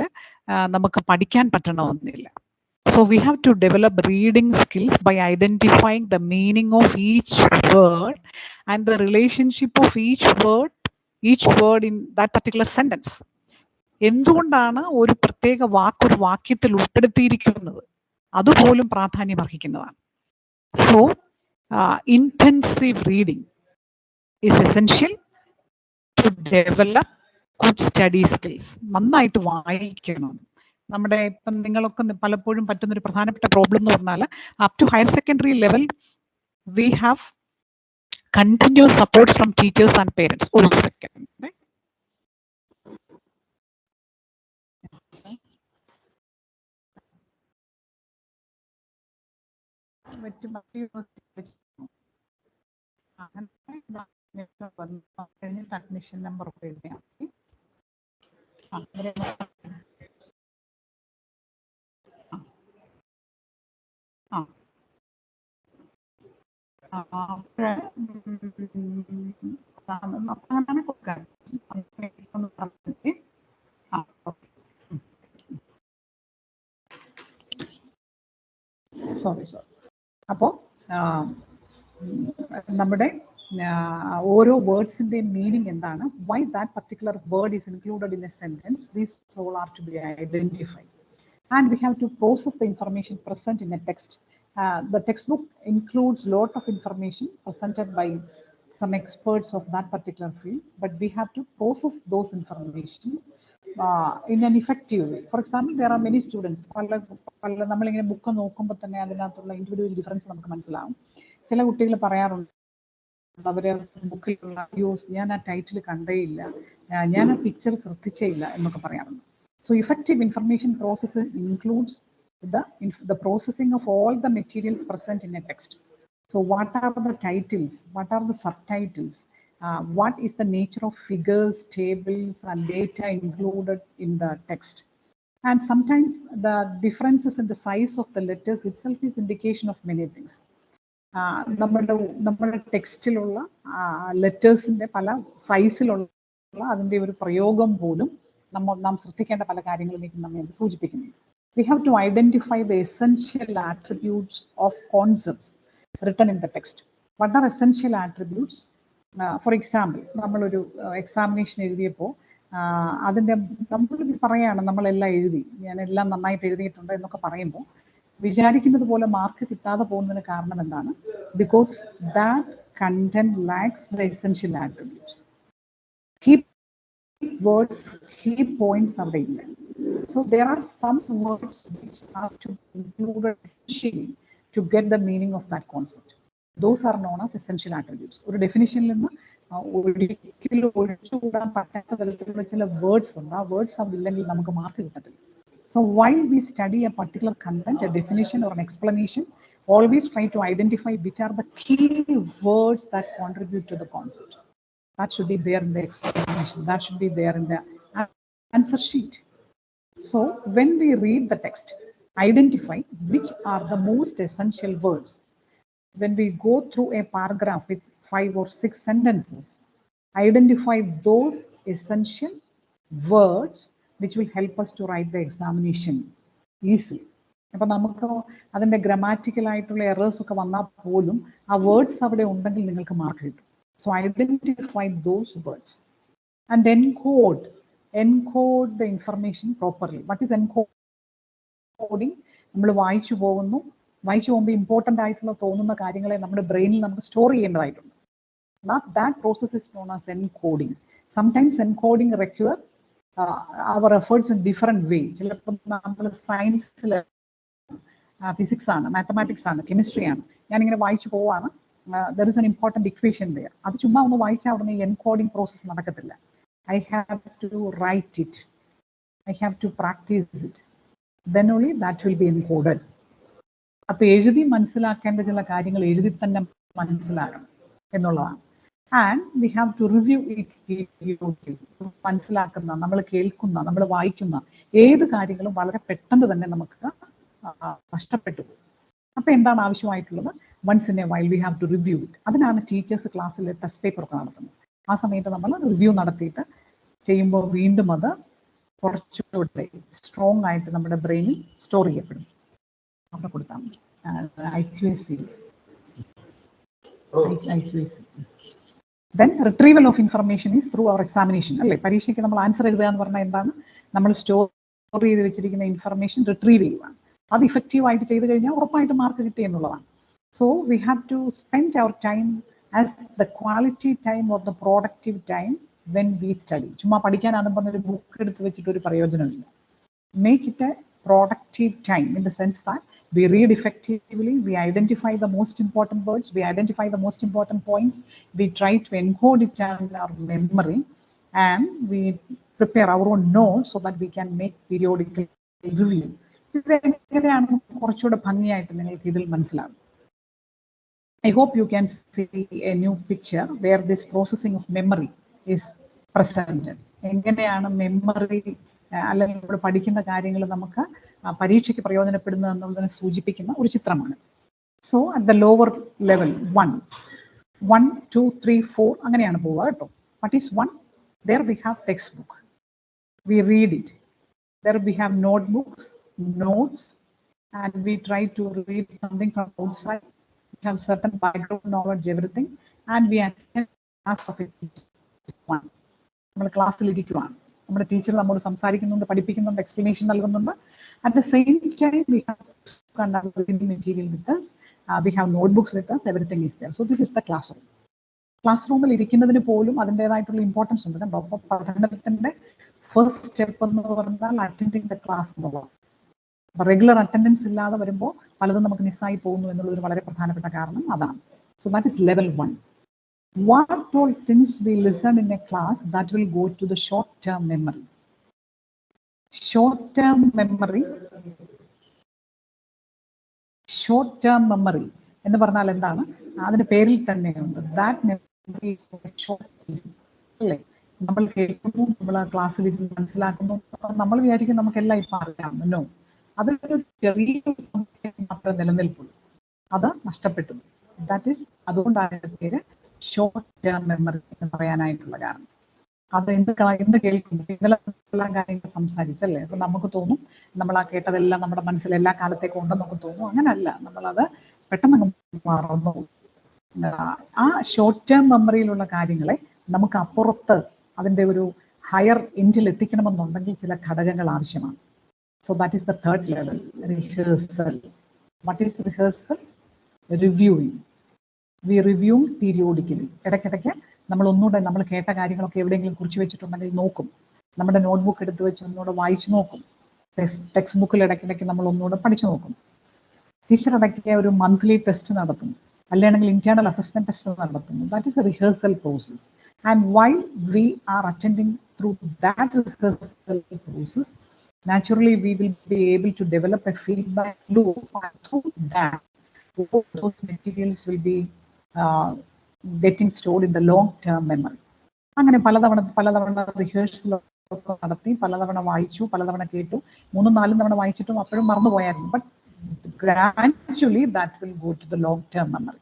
നമുക്ക് പഠിക്കാൻ പറ്റണമെന്നില്ല. So we have to develop reading skills by identifying the meaning of each word and the relationship of each word in that particular sentence. എന്തുകൊണ്ടാണ് ഒരു പ്രത്യേക വാക്ക് ഒരു വാക്യത്തിൽ ഉൾപ്പെടുത്തിയിരിക്കുന്നത് അതുപോലും പ്രാധാന്യം അർഹിക്കുന്നതാണ്. So intensive reading is essential to develop good study skills. നന്നായിട്ട് വായിക്കണം. നമ്മുടെ ഇപ്പം നിങ്ങളൊക്കെ പലപ്പോഴും പറ്റുന്നൊരു പ്രധാനപ്പെട്ട പ്രോബ്ലം എന്ന് പറഞ്ഞാൽ up to higher secondary level we have continuous support from teachers and parents. ഒരു സെക്കൻഡ്. അഡ്മിഷൻ നമ്പർ ഒക്കെ എഴുതിയാൽ അങ്ങനെ കൊടുക്കാൻ. സോറി. അപ്പോൾ നമ്മുടെ ഓരോ വേർഡ്സിൻ്റെയും മീനിങ് എന്താണ്, why that particular word is included in a sentence, these all are to be identified. And we have to process the information present in a text. The textbook includes a lot of information presented by some experts of that particular field, but we have to process those information in an effective way. For example, there are many students, നമ്മളിങ്ങനെ book നോക്കുമ്പോൾ തന്നെ അതിനകത്തുള്ള individual difference നമുക്ക് മനസ്സിലാവും. ചില കുട്ടികൾ പറയാറുണ്ട്, അവരെ ബുക്കിലുള്ള വ്യൂസ് ഞാൻ ആ ടൈറ്റിൽ കണ്ടേയില്ല, ഞാൻ ആ പിക്ചർ ശ്രദ്ധിച്ചേയില്ല എന്നൊക്കെ പറയാറുണ്ട്. So effective information processing includes the processing of all the materials present in a text. So what are the titles? What are the subtitles? What is the nature of figures, tables, and data included in the text? And sometimes the differences in the size of the letters itself is indication of many things. നമ്മുടെ ടെക്സ്റ്റിലുള്ള ലെറ്റേഴ്സിൻ്റെ പല സൈസിലുള്ള അതിൻ്റെ ഒരു പ്രയോഗം പോലും നാം ശ്രദ്ധിക്കേണ്ട പല കാര്യങ്ങളിലേക്കും നമ്മെ സൂചിപ്പിക്കുന്നു. We have to identify the essential attributes of concepts written in the text. What are essential attributes? For example, നമ്മളൊരു എക്സാമിനേഷൻ എഴുതിയപ്പോൾ അതിൻ്റെ നമ്മൾ പറയുകയാണ്, നമ്മളെല്ലാം എഴുതി, ഞാനെല്ലാം നന്നായിട്ട് എഴുതിയിട്ടുണ്ട് എന്നൊക്കെ പറയുമ്പോൾ വിചാരിക്കുന്നത് പോലെ മാർക്ക് കിട്ടാതെ പോകുന്നതിന് കാരണം എന്താണ്? Because that content lacks the essential attributes. Words, key points അവിടെ ഇല്ല. So there are some words which have to be included essentially to get the meaning of that concept. Those are known as essential attributes. ഒരു ഡെഫിനിഷനിൽ നിന്ന് ഒരിക്കലും ഒഴിച്ചുകൂടാൻ പറ്റാത്ത തരത്തിലുള്ള ചില words ഉണ്ട്. ആ വേർഡ്സ് അതില്ലെങ്കിൽ നമുക്ക് മാർക്ക് കിട്ടത്തില്ല. So while we study a particular content, a definition or an explanation, always try to identify which are the key words that contribute to the concept. That should be there in the explanation. That should be there in the answer sheet. So when we read the text, identify which are the most essential words. When we go through a paragraph with 5 or 6 sentences, identify those essential words which will help us to write the examination easily. അപ്പോൾ നമുക്ക് അതിൻ്റെ ഗ്രാമാറ്റിക്കലായിട്ടുള്ള errors ഒക്കെ വന്നാൽ പോലും ആ words അവിടെ ഉണ്ടെങ്കിൽ നിങ്ങൾക്ക് മാർക്ക് കിട്ടും. So identify those words and encode the information properly. What is encoding? നമ്മൾ വായിച്ചു പോകുമ്പോൾ ഇമ്പോർട്ടൻ്റ് ആയിട്ടുള്ള തോന്നുന്ന കാര്യങ്ങളെ നമ്മുടെ ബ്രെയിനിൽ നമുക്ക് സ്റ്റോർ ചെയ്യേണ്ടതായിട്ടുണ്ട്. That process is known as encoding. Sometimes encoding requires our efforts in different ways. ചിലപ്പോൾ നമ്മൾ സയൻസിൽ ഫിസിക്സ് ആണ്, മാത്തമാറ്റിക്സ് ആണ്, കെമിസ്ട്രി ആണ്, ഞാനിങ്ങനെ വായിച്ചു പോവാണ്, there is an important equation there. അത് ചുമ്മാ ഒന്ന് വായിച്ചാൽ ഉടനെ എൻകോഡിംഗ് പ്രോസസ് നടക്കത്തില്ല. I have to write it. I have to practice it. Then only that will be encoded. അപ്പോൾ എഴുതി മനസ്സിലാക്കേണ്ട ചില കാര്യങ്ങൾ എഴുതി തന്നെ മനസ്സിലാക്കണം എന്നുള്ളതാണ്. And we have to review it. മനസ്സിലാക്കുന്ന, നമ്മൾ കേൾക്കുന്ന, നമ്മൾ വായിക്കുന്ന ഏത് കാര്യങ്ങളും വളരെ പെട്ടെന്ന് തന്നെ നമുക്ക് നഷ്ടപ്പെട്ടു പോകും. അപ്പോൾ എന്താണ് ആവശ്യമായിട്ടുള്ളത്? Once in a while we have to review it. അതിനാണ് ടീച്ചേഴ്സ് ക്ലാസ്സിൽ ടെസ്റ്റ് പേപ്പർ ഒക്കെ നടത്തുന്നത്. ആ സമയത്ത് നമ്മൾ റിവ്യൂ നടത്തിയിട്ട് ചെയ്യുമ്പോൾ വീണ്ടും അത് കുറച്ചുകൂടെ സ്ട്രോങ് ആയിട്ട് നമ്മുടെ ബ്രെയിനിൽ സ്റ്റോർ ചെയ്യപ്പെടും. അവിടെ കൊടുത്താൽ മതി. IQAC. Then retrieval of information is through our examination. അല്ലേ, പരീക്ഷയ്ക്ക് നമ്മൾ ആൻസർ എഴുതുക എന്ന് പറഞ്ഞാൽ എന്താണ്? നമ്മൾ സ്റ്റോർ ചെയ്ത് വെച്ചിരിക്കുന്ന ഇൻഫർമേഷൻ റിട്രീവ് ചെയ്യുക. അത് ഇഫക്റ്റീവായിട്ട് ചെയ്ത് കഴിഞ്ഞാൽ ഉറപ്പായിട്ട് മാർക്ക് കിട്ടി എന്നുള്ളതാണ്. So we have to spend our time as the quality time of the productive time when we study. ചുമ്മാ പഠിക്കാനാണെന്ന് പറഞ്ഞൊരു ബുക്ക് എടുത്ത് വെച്ചിട്ട് ഒരു പ്രയോജനമില്ല. Make it a productive time in the sense that we read effectively, we identify the most important words, we identify the most important points, we try to encode it in our memory, and we prepare our own notes so that we can make periodical review. I hope you can see a new picture where this processing of memory is presented. എങ്ങനെയാണ് memory അല്ലെങ്കിൽ ഇവിടെ പഠിക്കുന്ന കാര്യങ്ങൾ നമുക്ക് പരീക്ഷയ്ക്ക് പ്രയോജനപ്പെടുന്നത് എന്നുള്ളതിനെ സൂചിപ്പിക്കുന്ന ഒരു ചിത്രമാണ്. So at the lower level 1, 2, 3, 4 അങ്ങനെയാണ് പോവുക കേട്ടോ. What is 1? There we have textbook. We read it. There we have notebooks, notes, and we try to read something from outside. We have certain background knowledge, everything, and we attend class of it. നമ്മൾ ക്ലാസ്സിലിരിക്കുവാണ്, നമ്മുടെ teacher നമ്മോട് സംസാരിക്കുന്നുണ്ട്, പഠിപ്പിക്കുന്നുണ്ട്, explanation നൽകുന്നുണ്ട്. At the same time, we have material with us, we have notebooks with us, everything is there. So this is the classroom. ക്ലാസ്റൂമിൽ ഇരിക്കുന്നതിന് പോലും അതിൻ്റെതായിട്ടുള്ള importance ഉണ്ട് കേട്ടോ. അപ്പോൾ പഠനത്തിൻ്റെ ഫസ്റ്റ് സ്റ്റെപ്പ് എന്ന് പറഞ്ഞാൽ അറ്റൻഡിങ് ദ ക്ലാസ് എന്നുള്ളതാണ്. അപ്പോൾ റെഗുലർ അറ്റൻഡൻസ് ഇല്ലാതെ വരുമ്പോൾ പലതും നമുക്ക് മിസ്സായി പോകുന്നു എന്നുള്ളൊരു വളരെ പ്രധാനപ്പെട്ട കാരണം അതാണ്. So that is level 1. What all things we listen in a class that will go to the short-term memory. Short-term memory എന്ന് പറഞ്ഞാൽ എന്താണ്? അതിന്റെ പേരിൽ തന്നെയുണ്ട്. ദാറ്റ് മെമ്മറി ഈസ് ഷോർട്ട് അല്ലേ. നമ്മൾ കേൾക്കുന്നു, നമ്മൾ ആ ക്ലാസ്സിൽ ഇരുന്ന് മനസ്സിലാക്കുന്നു, നമ്മൾ വിചാരിക്കും നമുക്കെല്ലാം ഇപ്പം അറിയാമെന്നോ. അതൊരു ചെറിയ സമയം മാത്രമേ നിലനിൽപ്പുള്ളൂ, അത് നഷ്ടപ്പെട്ടു. ദാറ്റ് ഈസ് അതുകൊണ്ടാണ് അതിന്റെ പേര് ഷോർട്ട് ടേം മെമ്മറി എന്ന് പറയാനായിട്ടുള്ള കാരണം. അത് എന്ത് കേൾക്കും, ഇന്നലെ കാര്യങ്ങൾ സംസാരിച്ചല്ലേ. അപ്പൊ നമുക്ക് തോന്നും നമ്മൾ ആ കേട്ടതെല്ലാം നമ്മുടെ മനസ്സിൽ എല്ലാ കാലത്തേക്കും ഉണ്ടെന്ന് നമുക്ക് തോന്നും. അങ്ങനല്ല, നമ്മളത് പെട്ടെന്ന് മറന്നു. ആ ഷോർട്ട് ടേം മെമ്മറിയിലുള്ള കാര്യങ്ങളെ നമുക്ക് അപ്പുറത്ത് അതിൻ്റെ ഒരു ഹയർ എൻഡിൽ എത്തിക്കണമെന്നുണ്ടെങ്കിൽ ചില ഘടകങ്ങൾ ആവശ്യമാണ്. So that is the third level, rehearsal. What is rehearsal? Reviewing. We review periodically. ഇടയ്ക്കിടയ്ക്ക് നമ്മൾ ഒന്നുകൂടെ നമ്മൾ കേട്ട കാര്യങ്ങളൊക്കെ എവിടെയെങ്കിലും കുറിച്ച് വെച്ചിട്ടുണ്ടെങ്കിൽ നോക്കും. നമ്മുടെ നോട്ട്ബുക്ക് എടുത്ത് വെച്ച് ഒന്നുകൂടെ വായിച്ചു നോക്കും. ടെക്സ്റ്റ് ബുക്കിൽ ഇടയ്ക്കിടയ്ക്ക് നമ്മൾ ഒന്നുകൂടെ പഠിച്ചു നോക്കും. ടീച്ചർ ഇടയ്ക്ക് ഒരു മന്ത്ലി ടെസ്റ്റ് നടത്തും, അല്ലെങ്കിൽ ഇന്റേണൽ അസസ്മെന്റ് ടെസ്റ്റ് നടത്തുന്നു. That is a rehearsal process. And why we are attending through that rehearsal process, naturally we will be able to develop a feedback loop, and through that those materials will be getting stored in the long term memory. അങ്ങനെ പലതവണ rehearsal നടത്തി, പലതവണ വായിച്ചു, പലതവണ കേട്ടു, 3-4 തവണ വായിച്ചിട്ടും അപ്പോഴും മറന്നുപോയായിരുന്നു. But gradually that will go to the long term memory.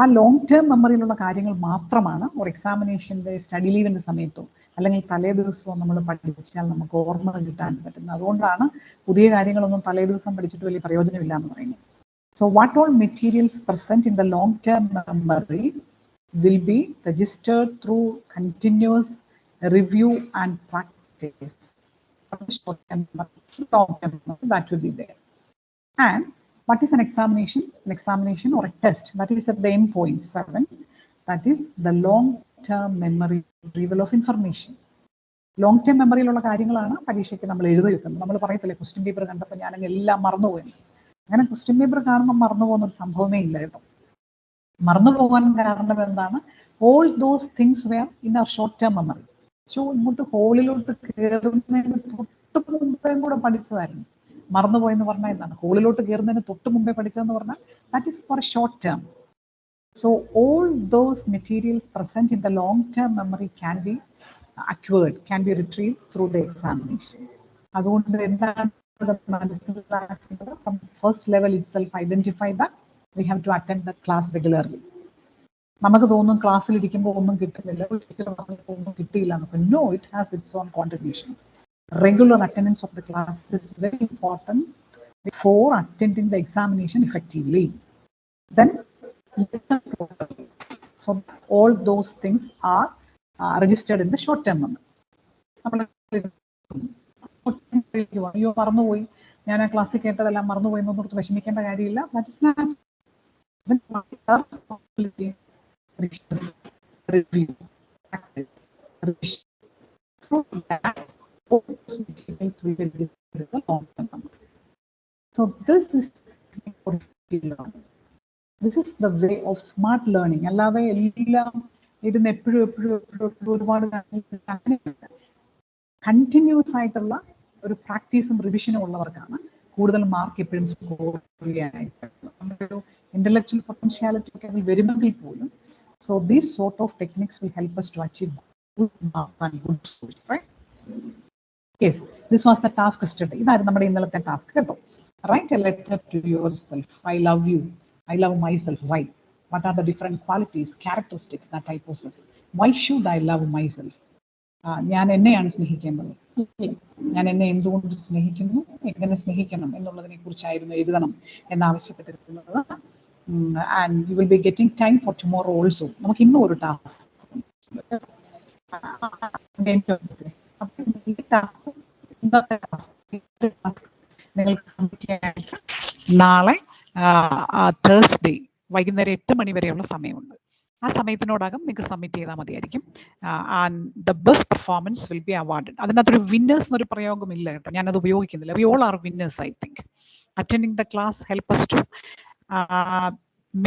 ആ ലോങ് ടേം മെമ്മറിയിലുള്ള കാര്യങ്ങൾ മാത്രമാണ് ഒരു എക്സാമിനേഷൻ്റെ സ്റ്റഡി ലീവിൻ്റെ സമയത്തോ അല്ലെങ്കിൽ തലേ ദിവസവും നമ്മൾ പഠിച്ചാൽ നമുക്ക് ഓർമ്മ കിട്ടാൻ പറ്റുന്നത്. അതുകൊണ്ടാണ് പുതിയ കാര്യങ്ങളൊന്നും തലേ ദിവസം പഠിച്ചിട്ട് വലിയ പ്രയോജനമില്ല എന്ന് പറയുന്നത്. So what all materials present in the long-term memory will be registered through continuous review and practice. Long-term memory, that will be there. And what is an examination? An examination or a test, that is at the end point 7, that is the long-term memory retrieval of information. Long term മെമ്മറിയിലുള്ള കാര്യങ്ങളാണ് പരീക്ഷയ്ക്ക് നമ്മൾ എഴുതി വെക്കുന്നത്. നമ്മൾ പറയത്തില്ലേ, question paper കണ്ടപ്പോൾ ഞാനങ്ങ് എല്ലാം മറന്നുപോയി. അങ്ങനെ ക്വസ്റ്റ്യൻ പേപ്പർ കാണുമ്പോൾ മറന്നു പോകുന്ന ഒരു സംഭവമേ ഇല്ല കേട്ടോ. മറന്നു പോകാൻ കാരണം എന്താണ്? All those things were in our short term memory. So ഇങ്ങോട്ട് ഹോളിലോട്ട് കയറുന്നതിന് തൊട്ട് മുമ്പേയും കൂടെ പഠിച്ചതായിരുന്നു. മറന്നുപോയെന്ന് പറഞ്ഞാൽ എന്താണ്? ഹോളിലോട്ട് കയറുന്നതിന് തൊട്ട് മുമ്പേ പഠിച്ചതെന്ന് പറഞ്ഞാൽ that is for short term. So all those materials present in the long term memory can be acquired, can be retrieved through the examination. അതുകൊണ്ട് എന്താണ് മനസ്സിലാക്കുന്നത്? From first level itself identify that we have to attend the class regularly. നമുക്ക് തോന്നും ക്ലാസ്സിലിരിക്കുമ്പോൾ ഒന്നും കിട്ടുന്നില്ല, ഒന്നും കിട്ടിയില്ല എന്നൊക്കെ. No, it has its own contribution. Regular attendance of the class is very important for attending the examination effectively. Then, so all those things are registered in the short term memory. അയ്യോ മറന്നുപോയി, ഞാൻ ആ ക്ലാസ്സിൽ കേട്ടതെല്ലാം മറന്നുപോയി എന്നോർത്ത് വിഷമിക്കേണ്ട കാര്യമില്ല. That is not review, practice, revision. So this is the way of smart learning. അല്ലാതെ എല്ലാം ഇരുന്ന് എപ്പോഴും ഒരുപാട് കണ്ടിന്യൂസ് ആയിട്ടുള്ള ഒരു പ്രാക്ടീസും റിവിഷനും ഉള്ളവർക്കാണ് കൂടുതൽ മാർക്ക് എപ്പോഴും സ്കോർ ചെയ്യാനായിട്ട്. നമ്മുടെ ഒരു ഇന്റലക്ച്വൽ പൊട്ടൻഷ്യാലിറ്റി ഒക്കെ അതിൽ വരുമെങ്കിൽ പോലും. So these sort of techniques will help us to achieve good marks and good scores, right? Yes, this was the task yesterday. ഇതായിരുന്നു നമ്മുടെ ഇന്നലത്തെ ടാസ്ക് കേട്ടോ. Write a letter to yourself. I love you. I love myself. Why? What are the different qualities, characteristics that I possess? Why should I love myself? ഞാൻ എന്നെയാണ് സ്നേഹിക്കേണ്ടത്. ഞാൻ എന്നെ എന്തുകൊണ്ട് സ്നേഹിക്കുന്നു, എങ്ങനെ സ്നേഹിക്കണം എന്നുള്ളതിനെ കുറിച്ചായിരുന്നു എഴുതണം എന്നാവശ്യപ്പെട്ടിരിക്കുന്നത്. And you will be getting time for tomorrow also. നമുക്ക് ഇന്നും ഒരു ടാസ്ക് നിങ്ങൾക്ക് സബ്മിറ്റ് ചെയ്യാനായിട്ട് നാളെ തേഴ്സ്ഡേ വൈകുന്നേരം 8 മണി വരെയുള്ള സമയമുണ്ട്. ആ സമയത്തിനോടകം നിങ്ങൾക്ക് സബ്മിറ്റ് ചെയ്താൽ മതിയായിരിക്കും. And the best performance will B awarded. അതിനകത്തൊരു വിന്നേഴ്സ് എന്നൊരു പ്രയോഗമില്ല കേട്ടോ, ഞാനത് ഉപയോഗിക്കുന്നില്ല. We all are winners. I think attending the class help us to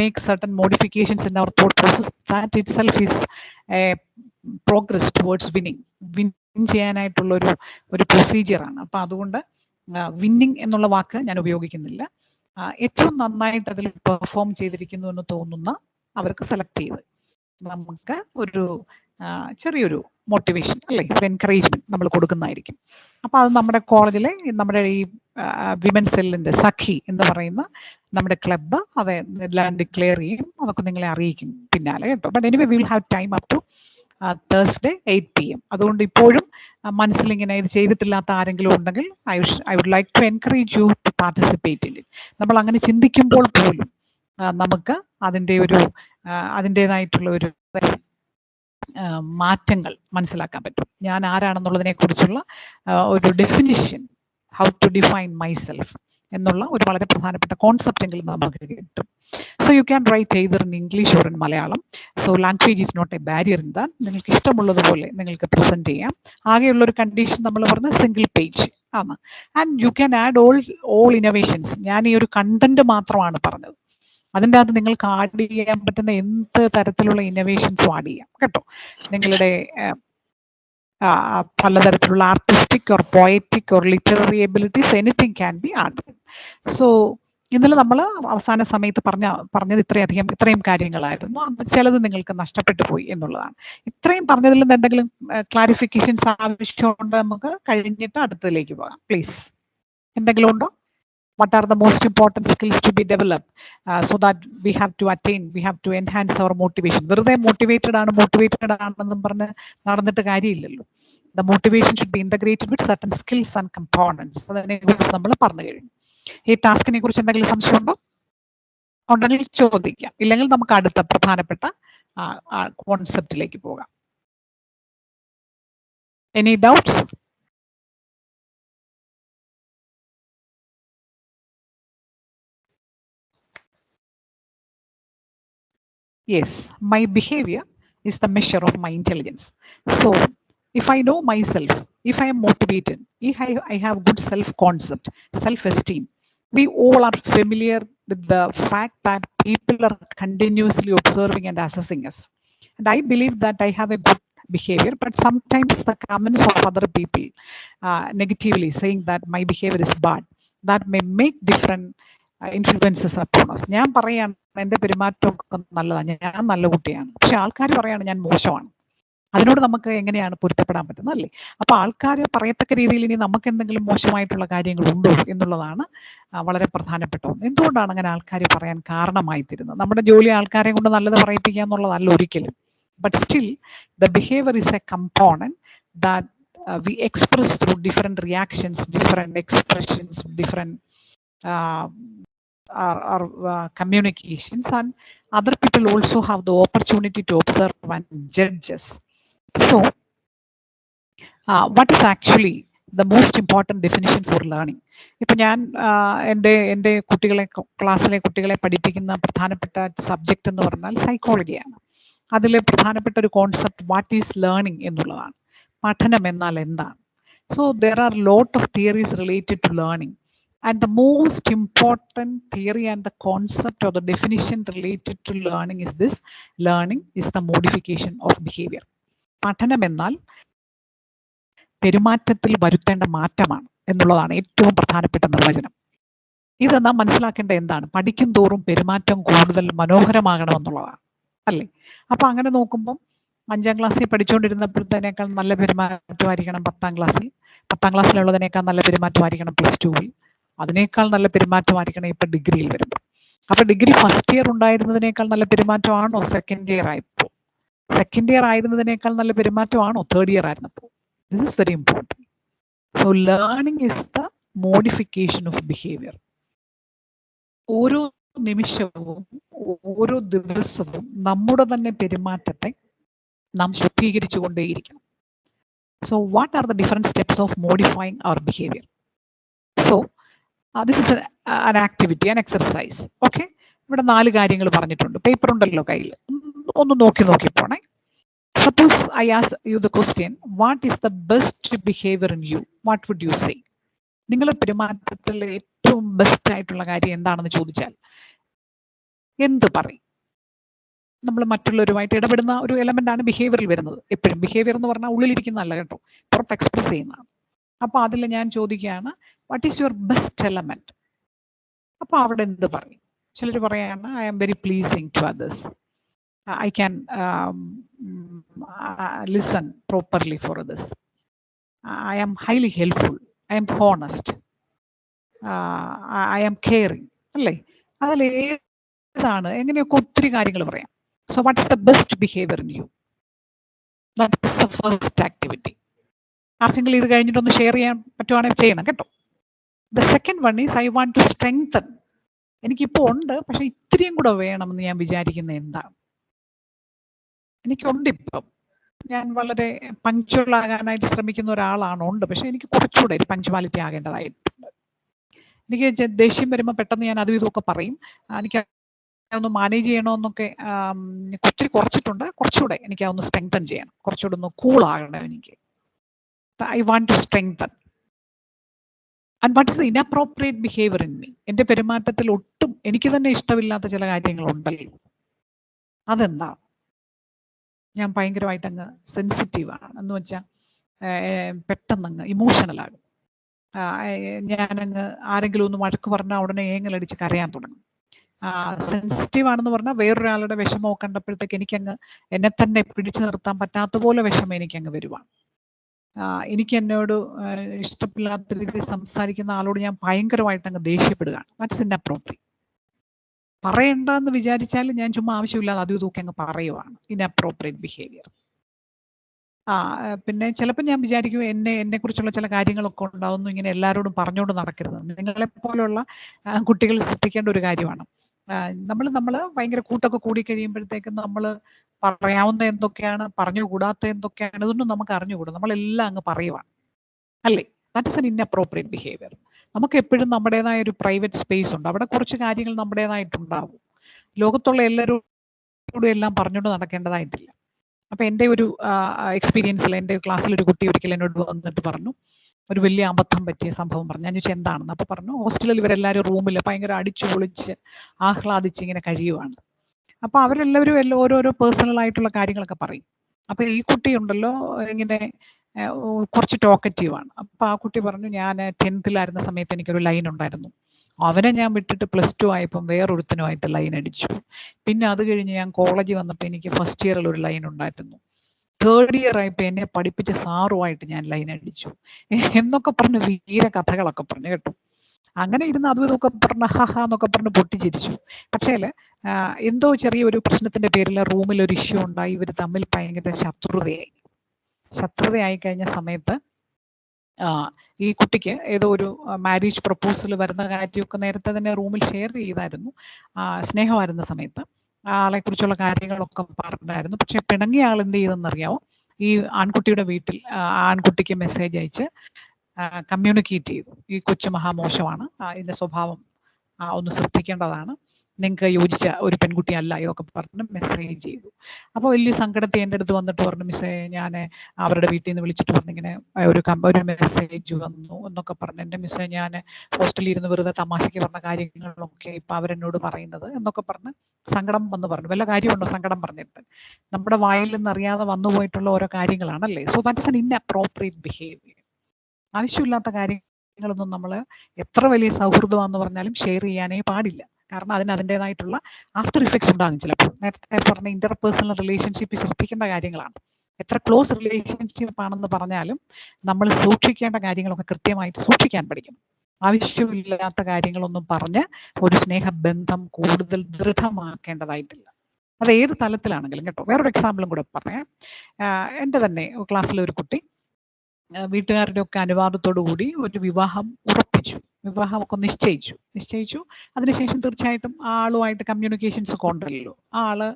make certain modifications in our thought process. That itself is a progress towards winning. Win ചെയ്യാനായിട്ടുള്ള ഒരു പ്രൊസീജിയറാണ്. അപ്പം അതുകൊണ്ട് winning എന്നുള്ള വാക്ക് ഞാൻ ഉപയോഗിക്കുന്നില്ല. ഏറ്റവും നന്നായിട്ട് അതിൽ പെർഫോം ചെയ്തിരിക്കുന്നു എന്ന് തോന്നുന്ന അവർക്ക് സെലക്ട് ചെയ്ത് നമുക്ക് ഒരു ചെറിയൊരു മോട്ടിവേഷൻ അല്ലെ, ഒരു എൻകറേജ്മെന്റ് നമ്മൾ കൊടുക്കുന്നതായിരിക്കും. അപ്പോൾ അത് നമ്മുടെ കോളേജിലെ നമ്മുടെ ഈ വിമൻ സെല്ലിന്റെ സഖി എന്ന് പറയുന്ന നമ്മുടെ ക്ലബ്ബ് അത് എല്ലാം ഡിക്ലെയർ ചെയ്യും. അതൊക്കെ നിങ്ങളെ അറിയിക്കും പിന്നാലെ കേട്ടോ. But anyway we will have time up to Thursday 8 PM. അതുകൊണ്ട് ഇപ്പോഴും മനസ്സിലിങ്ങനെ ഇത് ചെയ്തിട്ടില്ലാത്ത ആരെങ്കിലും ഉണ്ടെങ്കിൽ I would like to encourage you to participate in it. നമ്മൾ അങ്ങനെ ചിന്തിക്കുമ്പോൾ പോലും നമുക്ക് അതിൻ്റെതായിട്ടുള്ള ഒരു മാറ്റങ്ങൾ മനസ്സിലാക്കാൻ പറ്റും. ഞാൻ ആരാണെന്നുള്ളതിനെ കുറിച്ചുള്ള ഒരു definition, how to define myself എന്നുള്ള ഒരു വളരെ പ്രധാനപ്പെട്ട കോൺസെപ്റ്റ് എങ്കിലും നമുക്ക് കിട്ടും. So you can write either in English or in Malayalam. So language is not a barrier in that. നിങ്ങൾക്ക് ഇഷ്ടമുള്ളതുപോലെ നിങ്ങൾക്ക് പ്രസന്റ് ചെയ്യാം. ആകെയുള്ളൊരു കണ്ടീഷൻ നമ്മൾ പറഞ്ഞ സിംഗിൾ പേജ് ആണ്. And you can add all innovations. ഞാൻ ഈ ഒരു കണ്ടന്റ് മാത്രമാണ് പറഞ്ഞത്. അതിൻ്റെ അകത്ത് നിങ്ങൾക്ക് ആഡ് ചെയ്യാൻ പറ്റുന്ന എന്ത് തരത്തിലുള്ള ഇന്നോവേഷൻസും ആഡ് ചെയ്യാം കേട്ടോ. നിങ്ങളുടെ പലതരത്തിലുള്ള artistic or poetic or literary abilities, anything can be add. So ഇന്നലെ നമ്മൾ അവസാന സമയത്ത് പറഞ്ഞത് ഇത്രയും കാര്യങ്ങളായിരുന്നു. ചിലത് നിങ്ങൾക്ക് നഷ്ടപ്പെട്ടു പോയി എന്നുള്ളതാണ്. ഇത്രയും പറഞ്ഞതിൽ നിന്ന് എന്തെങ്കിലും ക്ലാരിഫിക്കേഷൻസ് ആവശ്യമുണ്ട് നമുക്ക് കഴിഞ്ഞിട്ട് അടുത്തതിലേക്ക് പോകാം. പ്ലീസ്, എന്തെങ്കിലും ഉണ്ടോ? What are the most important skills to be developed so that we have to enhance our motivation? വെറുതെ മോട്ടിവേറ്റഡ് ആണെന്നും പറഞ്ഞ് നടന്നിട്ട് കാര്യമില്ലല്ലോ. The motivation should be integrated with certain skills and components. അതിനെക്കുറിച്ച് നമ്മൾ പറഞ്ഞു കഴിഞ്ഞു. ഈ ടാസ്കിനെ കുറിച്ച് എന്തെങ്കിലും സംശയമുണ്ടോ? ഉണ്ടെങ്കിൽ ചോദിക്കാം, ഇല്ലെങ്കിൽ നമുക്ക് അടുത്ത പ്രധാനപ്പെട്ട കോൺസെപ്റ്റിലേക്ക് പോകാം. Any doubts? Yes, my behavior is the measure of my intelligence. So, if I know myself, if I am motivated, if I have good self-concept, self-esteem, we all are familiar with the fact that people are continuously observing and assessing us. And I believe that I have a good behavior, but sometimes the comments of other people negatively saying that my behavior is bad, that may make different influences upon us. ഞാൻ പറയാണ് എൻ്റെ പെരുമാറ്റമൊക്കെ നല്ലതാണ്, ഞാൻ നല്ല കുട്ടിയാണ്, പക്ഷെ ആൾക്കാർ പറയാണ് ഞാൻ മോശമാണ്. അതിനോട് നമുക്ക് എങ്ങനെയാണ് പൊരുത്തപ്പെടാൻ പറ്റുന്നത് അല്ലേ? അപ്പോൾ ആൾക്കാർ പറയത്തക്ക രീതിയിൽ ഇനി നമുക്ക് എന്തെങ്കിലും മോശമായിട്ടുള്ള കാര്യങ്ങളുണ്ടോ എന്നുള്ളതാണ് വളരെ പ്രധാനപ്പെട്ട ഒന്ന്. എന്തുകൊണ്ടാണ് അങ്ങനെ ആൾക്കാർ പറയാൻ കാരണമായി തീരുന്നത്? നമ്മുടെ ജോലി ആൾക്കാരെ കൊണ്ട് നല്ലത് പറയിപ്പിക്കുക എന്നുള്ളതല്ല ഒരിക്കലും. But still the behaviour is A component that we express through different reactions, different expressions, different our communications, and other people also have the opportunity to observe and judge us. So, what is actually the most important definition for learning? ഇപ്പം ഞാൻ എൻ്റെ കുട്ടികളെ ക്ലാസ്സിലെ കുട്ടികളെ പഠിപ്പിക്കുന്ന പ്രധാനപ്പെട്ട subject എന്ന് പറഞ്ഞാൽ സൈക്കോളജിയാണ്. അതിൽ പ്രധാനപ്പെട്ട ഒരു കോൺസെപ്റ്റ് വാട്ട് ഈസ് ലേണിംഗ് എന്നുള്ളതാണ്. പഠനം എന്നാൽ എന്താണ്? So there are lot of theories related to learning, and the most important theory and the concept or the definition related to learning is this: learning is the modification of behavior. പഠനം എന്നാൽ പെരുമാറ്റത്തിൽ വരുത്തേണ്ട മാറ്റമാണ് എന്നുള്ളതാണ് ഏറ്റവും പ്രധാനപ്പെട്ട നിർവചനം. ഇത് നാം മനസ്സിലാക്കേണ്ട എന്താണ്? പഠിക്കും തോറും പെരുമാറ്റം കൂടുതൽ മനോഹരമാകണമെന്നുള്ളതാണ് അല്ലേ? അപ്പോൾ അങ്ങനെ നോക്കുമ്പം 5ാം ക്ലാസ്സിൽ പഠിച്ചുകൊണ്ടിരുന്നപ്പോഴത്തേനേക്കാൾ നല്ല പെരുമാറ്റമായിരിക്കണം 10ാം ക്ലാസ്സിൽ, 10ാം ക്ലാസ്സിലുള്ളതിനേക്കാൾ നല്ല പെരുമാറ്റമായിരിക്കണം +2വിൽ, അതിനേക്കാൾ നല്ല പെരുമാറ്റമായിരിക്കണം ഇപ്പം ഡിഗ്രിയിൽ വരുമ്പോൾ. അപ്പോൾ ഡിഗ്രി ഫസ്റ്റ് ഇയർ ഉണ്ടായിരുന്നതിനേക്കാൾ നല്ല പെരുമാറ്റമാണോ സെക്കൻഡ് ഇയർ ആയപ്പോൾ? സെക്കൻഡ് ഇയർ ആയിരുന്നതിനേക്കാൾ നല്ല പെരുമാറ്റമാണോ തേർഡ് ഇയർ ആയിരുന്നപ്പോൾ? This is very important. So learning is the modification of behaviour. ഓരോ നിമിഷവും ഓരോ ദിവസവും നമ്മുടെ തന്നെ പെരുമാറ്റത്തെ നാം ശുദ്ധീകരിച്ചുകൊണ്ടേയിരിക്കണം. So what are the different steps of modifying our behaviour? So this is an activity, an exercise. Okay, ഇവിടെ 4 കാര്യങ്ങൾ പറഞ്ഞിട്ടുണ്ട്. പേപ്പർ ഉണ്ടല്ലോ കയ്യിൽ, ഒന്ന് നോക്കി പോണേ. Suppose I ask you the question what is the best behaviour in you, what would you say? നിങ്ങളുടെ പെരുമാറ്റത്തിൽ ഏറ്റവും ബെസ്റ്റ് ആയിട്ടുള്ള കാര്യം എന്താണെന്ന് ചോദിച്ചാൽ എന്ത് പറയും? നമ്മൾ മറ്റുള്ളവരുമായിട്ട് ഇടപെടുന്ന ഒരു എലമെന്റ് ആണ് ബിഹേവിയറിൽ വരുന്നത്. എപ്പോഴും ബിഹേവിയർ എന്ന് പറഞ്ഞാൽ ഉള്ളിലിരിക്കുന്നതല്ല കേട്ടോ, പുറത്ത് എക്സ്പ്രസ് ചെയ്യുന്നതാണ്. അപ്പോൾ അതിൽ ഞാൻ ചോദിക്കുകയാണ് what is your best element? അപ്പോൾ അവിടെ എന്ത് പറയും? ചിലർ പറയാണ് I am very pleasing to others, I can listen properly for others, I am highly helpful, I am honest, I am caring അല്ലേ? അതിലേതാണ്? എങ്ങനെയൊക്കെ ഒത്തിരി കാര്യങ്ങൾ പറയാം. So what is the best behavior in you? That is the first activity. ആർക്കെങ്കിലും ഇത് കഴിഞ്ഞിട്ടൊന്ന് share ചെയ്യാൻ പറ്റുവാണെങ്കിൽ ചെയ്യണം കേട്ടോ. The second one is I want to strengthen. എനിക്കിപ്പോൾ ഉണ്ട്, പക്ഷെ ഇത്രയും കൂടെ വേണമെന്ന് ഞാൻ വിചാരിക്കുന്നത് എന്താണ്? എനിക്കുണ്ട് ഇപ്പം, ഞാൻ വളരെ പങ്ക്ച്വൽ ആകാനായിട്ട് ശ്രമിക്കുന്ന ഒരാളാണ്, ഉണ്ട്, പക്ഷെ എനിക്ക് കുറച്ചുകൂടെ ഒരു പങ്ക്ച്വാലിറ്റി ആകേണ്ടതായിട്ടുണ്ട്. എനിക്ക് ദേഷ്യം വരുമ്പോൾ പെട്ടെന്ന് ഞാൻ അതും ഇതൊക്കെ പറയും. എനിക്ക് ഒന്ന് മാനേജ് ചെയ്യണമെന്നൊക്കെ ഒത്തിരി കുറച്ചിട്ടുണ്ട്. കുറച്ചുകൂടെ എനിക്ക് അതൊന്ന് സ്ട്രെങ്തൻ ചെയ്യണം, കുറച്ചുകൂടെ ഒന്ന് കൂളാകണം എനിക്ക്. I want to strengthen. And what is the inappropriate behaviour in me? എൻ്റെ പെരുമാറ്റത്തിൽ ഒട്ടും എനിക്ക് തന്നെ ഇഷ്ടമില്ലാത്ത ചില കാര്യങ്ങളുണ്ടല്ലോ, അതെന്താ? ഞാൻ ഭയങ്കരമായിട്ട് അങ്ങ് സെൻസിറ്റീവാണ് എന്ന് വെച്ചാൽ പെട്ടെന്നങ്ങ് ഇമോഷണലാകും. ഞാനങ്ങ് ആരെങ്കിലും ഒന്ന് വഴക്ക് പറഞ്ഞാൽ ഉടനെ ഏങ്ങലടിച്ച് കരയാൻ തുടങ്ങും. സെൻസിറ്റീവ് ആണെന്ന് പറഞ്ഞാൽ വേറൊരാളുടെ വിഷമം കണ്ടപ്പോഴത്തേക്ക് എനിക്കങ്ങ് എന്നെ തന്നെ പിടിച്ചു നിർത്താൻ പറ്റാത്ത പോലെ വിഷമം എനിക്കങ്ങ് വരുവാണ്. എനിക്ക് എന്നോട് ഇഷ്ടമില്ലാത്ത രീതിയിൽ സംസാരിക്കുന്ന ആളോട് ഞാൻ ഭയങ്കരമായിട്ട് അങ്ങ് ദേഷ്യപ്പെടുകയാണ്. That's inappropriate. പറയണ്ടെന്ന് വിചാരിച്ചാൽ ഞാൻ ചുമ്മാ ആവശ്യമില്ലാതെ അതും ഇതൊക്കെ അങ്ങ് പറയുവാണ്. Inappropriate behaviour. പിന്നെ ചിലപ്പോൾ ഞാൻ വിചാരിക്കും എന്നെക്കുറിച്ചുള്ള ചില കാര്യങ്ങളൊക്കെ ഉണ്ടാവുന്നു, ഇങ്ങനെ എല്ലാവരോടും പറഞ്ഞുകൊണ്ട് നടക്കരുത്. നിങ്ങളെപ്പോലുള്ള കുട്ടികൾ ശ്രദ്ധിക്കേണ്ട ഒരു കാര്യമാണ്. നമ്മൾ ഭയങ്കര കൂട്ടൊക്കെ കൂടി കഴിയുമ്പോഴത്തേക്കും നമ്മൾ പറയാവുന്ന എന്തൊക്കെയാണ്, പറഞ്ഞുകൂടാത്ത എന്തൊക്കെയാണ്, ഇതൊന്നും നമുക്ക് അറിഞ്ഞുകൂടാ. നമ്മളെല്ലാം അങ്ങ് പറയുവാണ് അല്ലേ? That is an inappropriate behaviour. നമുക്ക് എപ്പോഴും നമ്മുടേതായ ഒരു പ്രൈവറ്റ് സ്പേസ് ഉണ്ട്, അവിടെ കുറച്ച് കാര്യങ്ങൾ നമ്മുടേതായിട്ടുണ്ടാവും. ലോകത്തുള്ള എല്ലാവരോടും എല്ലാം പറഞ്ഞുകൊണ്ട് നടക്കേണ്ടതായിട്ടില്ല. അപ്പോൾ എൻ്റെ ഒരു എക്സ്പീരിയൻസിൽ എൻ്റെ ക്ലാസ്സിലൊരു കുട്ടി ഒരിക്കലും എന്നോട് വന്നിട്ട് പറഞ്ഞു, ഒരു വലിയ അബദ്ധം പറ്റിയ സംഭവം പറഞ്ഞു. ഞാൻ ചോദിച്ചാൽ എന്താണെന്ന്. അപ്പോൾ പറഞ്ഞു ഹോസ്റ്റലിൽ ഇവരെല്ലാവരും റൂമിൽ ഭയങ്കര അടിച്ചു പൊളിച്ച് ആഹ്ലാദിച്ച് ഇങ്ങനെ കഴിയുവാണ്. അപ്പോൾ അവരെല്ലാവരും ഓരോരോ പേഴ്സണൽ ആയിട്ടുള്ള കാര്യങ്ങളൊക്കെ പറയും. അപ്പോൾ ഈ കുട്ടി ഉണ്ടല്ലോ ഇങ്ങനെ കുറച്ച് ടോക്കറ്റീവാണ്. അപ്പോൾ ആ കുട്ടി പറഞ്ഞു ഞാൻ 10th സമയത്ത് എനിക്കൊരു ലൈൻ ഉണ്ടായിരുന്നു, അവനെ ഞാൻ വിട്ടിട്ട് +2 ആയപ്പം വേറൊരുത്തനുമായിട്ട് ലൈൻ അടിച്ചു. പിന്നെ അത് കഴിഞ്ഞ് ഞാൻ കോളേജിൽ വന്നപ്പോൾ എനിക്ക് ഫസ്റ്റ് ഇയറിൽ ഒരു ലൈൻ ഉണ്ടായിരുന്നു. തേർഡ് ഇയർ ആയപ്പോൾ എന്നെ പഠിപ്പിച്ച സാറുമായിട്ട് ഞാൻ ലൈൻ അടിച്ചു എന്നൊക്കെ പറഞ്ഞ് വീര കഥകളൊക്കെ പറഞ്ഞു കേട്ടോ. അങ്ങനെ ഇരുന്ന് അതും ഇതൊക്കെ പറഞ്ഞ് ഹഹ എന്നൊക്കെ പറഞ്ഞ് പൊട്ടിച്ചിരിച്ചു. പക്ഷേ എന്തോ ചെറിയൊരു പ്രശ്നത്തിന്റെ പേരിൽ റൂമിൽ ഒരു ഇഷ്യൂ ഉണ്ടായി. ഇവർ തമ്മിൽ ഭയങ്കര ശത്രുതയായി കഴിഞ്ഞ സമയത്ത് ഈ കുട്ടിക്ക് ഏതോ ഒരു മാരേജ് പ്രപ്പോസൽ വരുന്ന കാര്യമൊക്കെ നേരത്തെ തന്നെ റൂമിൽ ഷെയർ ചെയ്തായിരുന്നു. സ്നേഹമായിരുന്ന സമയത്ത് ആളെ കുറിച്ചുള്ള കാര്യങ്ങളൊക്കെ പറഞ്ഞായിരുന്നു. പക്ഷെ പിണങ്ങിയ ആൾ എന്ത് ചെയ്തെന്നറിയാമോ? ഈ ആൺകുട്ടിയുടെ വീട്ടിൽ ആൺകുട്ടിക്ക് മെസ്സേജ് അയച്ച് കമ്മ്യൂണിക്കേറ്റ് ചെയ്തു. ഈ കൊച്ചു മഹാമോശമാണ്, ഇതിന്റെ സ്വഭാവം ഒന്ന് ശ്രദ്ധിക്കേണ്ടതാണ്, നിങ്ങൾക്ക് യോജിച്ച ഒരു പെൺകുട്ടി അല്ല ഇതൊക്കെ പറഞ്ഞ് മെസ്സേജ് ചെയ്തു. അപ്പോൾ വലിയ സങ്കടത്തിൽ എൻ്റെ അടുത്ത് വന്നിട്ട് പറഞ്ഞു, മിസ്സേ ഞാൻ അവരുടെ വീട്ടിൽ നിന്ന് വിളിച്ചിട്ട് പറഞ്ഞു ഇങ്ങനെ ഒരു മെസ്സേജ് വന്നു എന്നൊക്കെ പറഞ്ഞു. എൻ്റെ മിസ്സേ ഞാൻ ഹോസ്റ്റലിൽ ഇരുന്ന് വെറുതെ തമാശയ്ക്ക് പറഞ്ഞ കാര്യങ്ങളൊക്കെ ഇപ്പം അവരെന്നോട് പറയുന്നത് എന്നൊക്കെ പറഞ്ഞ് സങ്കടം വന്ന് പറഞ്ഞു. വല്ല കാര്യമുണ്ടോ സങ്കടം പറഞ്ഞിട്ട്? നമ്മുടെ വായിൽ നിന്നറിയാതെ വന്നു പോയിട്ടുള്ള ഓരോ കാര്യങ്ങളാണല്ലേ. So that is an inappropriate behaviour. ആവശ്യമില്ലാത്ത കാര്യങ്ങളൊന്നും നമ്മൾ എത്ര വലിയ സൗഹൃദമാണെന്ന് പറഞ്ഞാലും ഷെയർ ചെയ്യാനേ പാടില്ല. കാരണം അതിന് അതിൻ്റെതായിട്ടുള്ള ആഫ്റ്റർ ഇഫക്ട്സ് ഉണ്ടാകും. ചിലപ്പോൾ നേരത്തെ പറഞ്ഞ ഇന്റർപേഴ്സണൽ റിലേഷൻഷിപ്പ് ശ്രദ്ധിക്കേണ്ട കാര്യങ്ങളാണ്. എത്ര ക്ലോസ് റിലേഷൻഷിപ്പ് ആണെന്ന് പറഞ്ഞാലും നമ്മൾ സൂക്ഷിക്കേണ്ട കാര്യങ്ങളൊക്കെ കൃത്യമായിട്ട് സൂക്ഷിക്കാൻ പഠിക്കണം. ആവശ്യമില്ലാത്ത കാര്യങ്ങളൊന്നും പറഞ്ഞ് ഒരു സ്നേഹബന്ധം കൂടുതൽ ദൃഢമാക്കേണ്ടതായിട്ടില്ല. അത് ഏത് തലത്തിലാണെങ്കിലും കേട്ടോ. വേറൊരു എക്സാമ്പിളും കൂടെ പറയാം. എൻ്റെ തന്നെ ക്ലാസ്സിലെ ഒരു കുട്ടി വീട്ടുകാരുടെ ഒക്കെ അനുവാദത്തോടു കൂടി ഒരു വിവാഹം ഉറപ്പിച്ചു, വിവാഹമൊക്കെ നിശ്ചയിച്ചു. അതിനുശേഷം തീർച്ചയായിട്ടും ആളുമായിട്ട് കമ്മ്യൂണിക്കേഷൻസ് ഒക്കെ ഉണ്ടല്ലോ. ആള്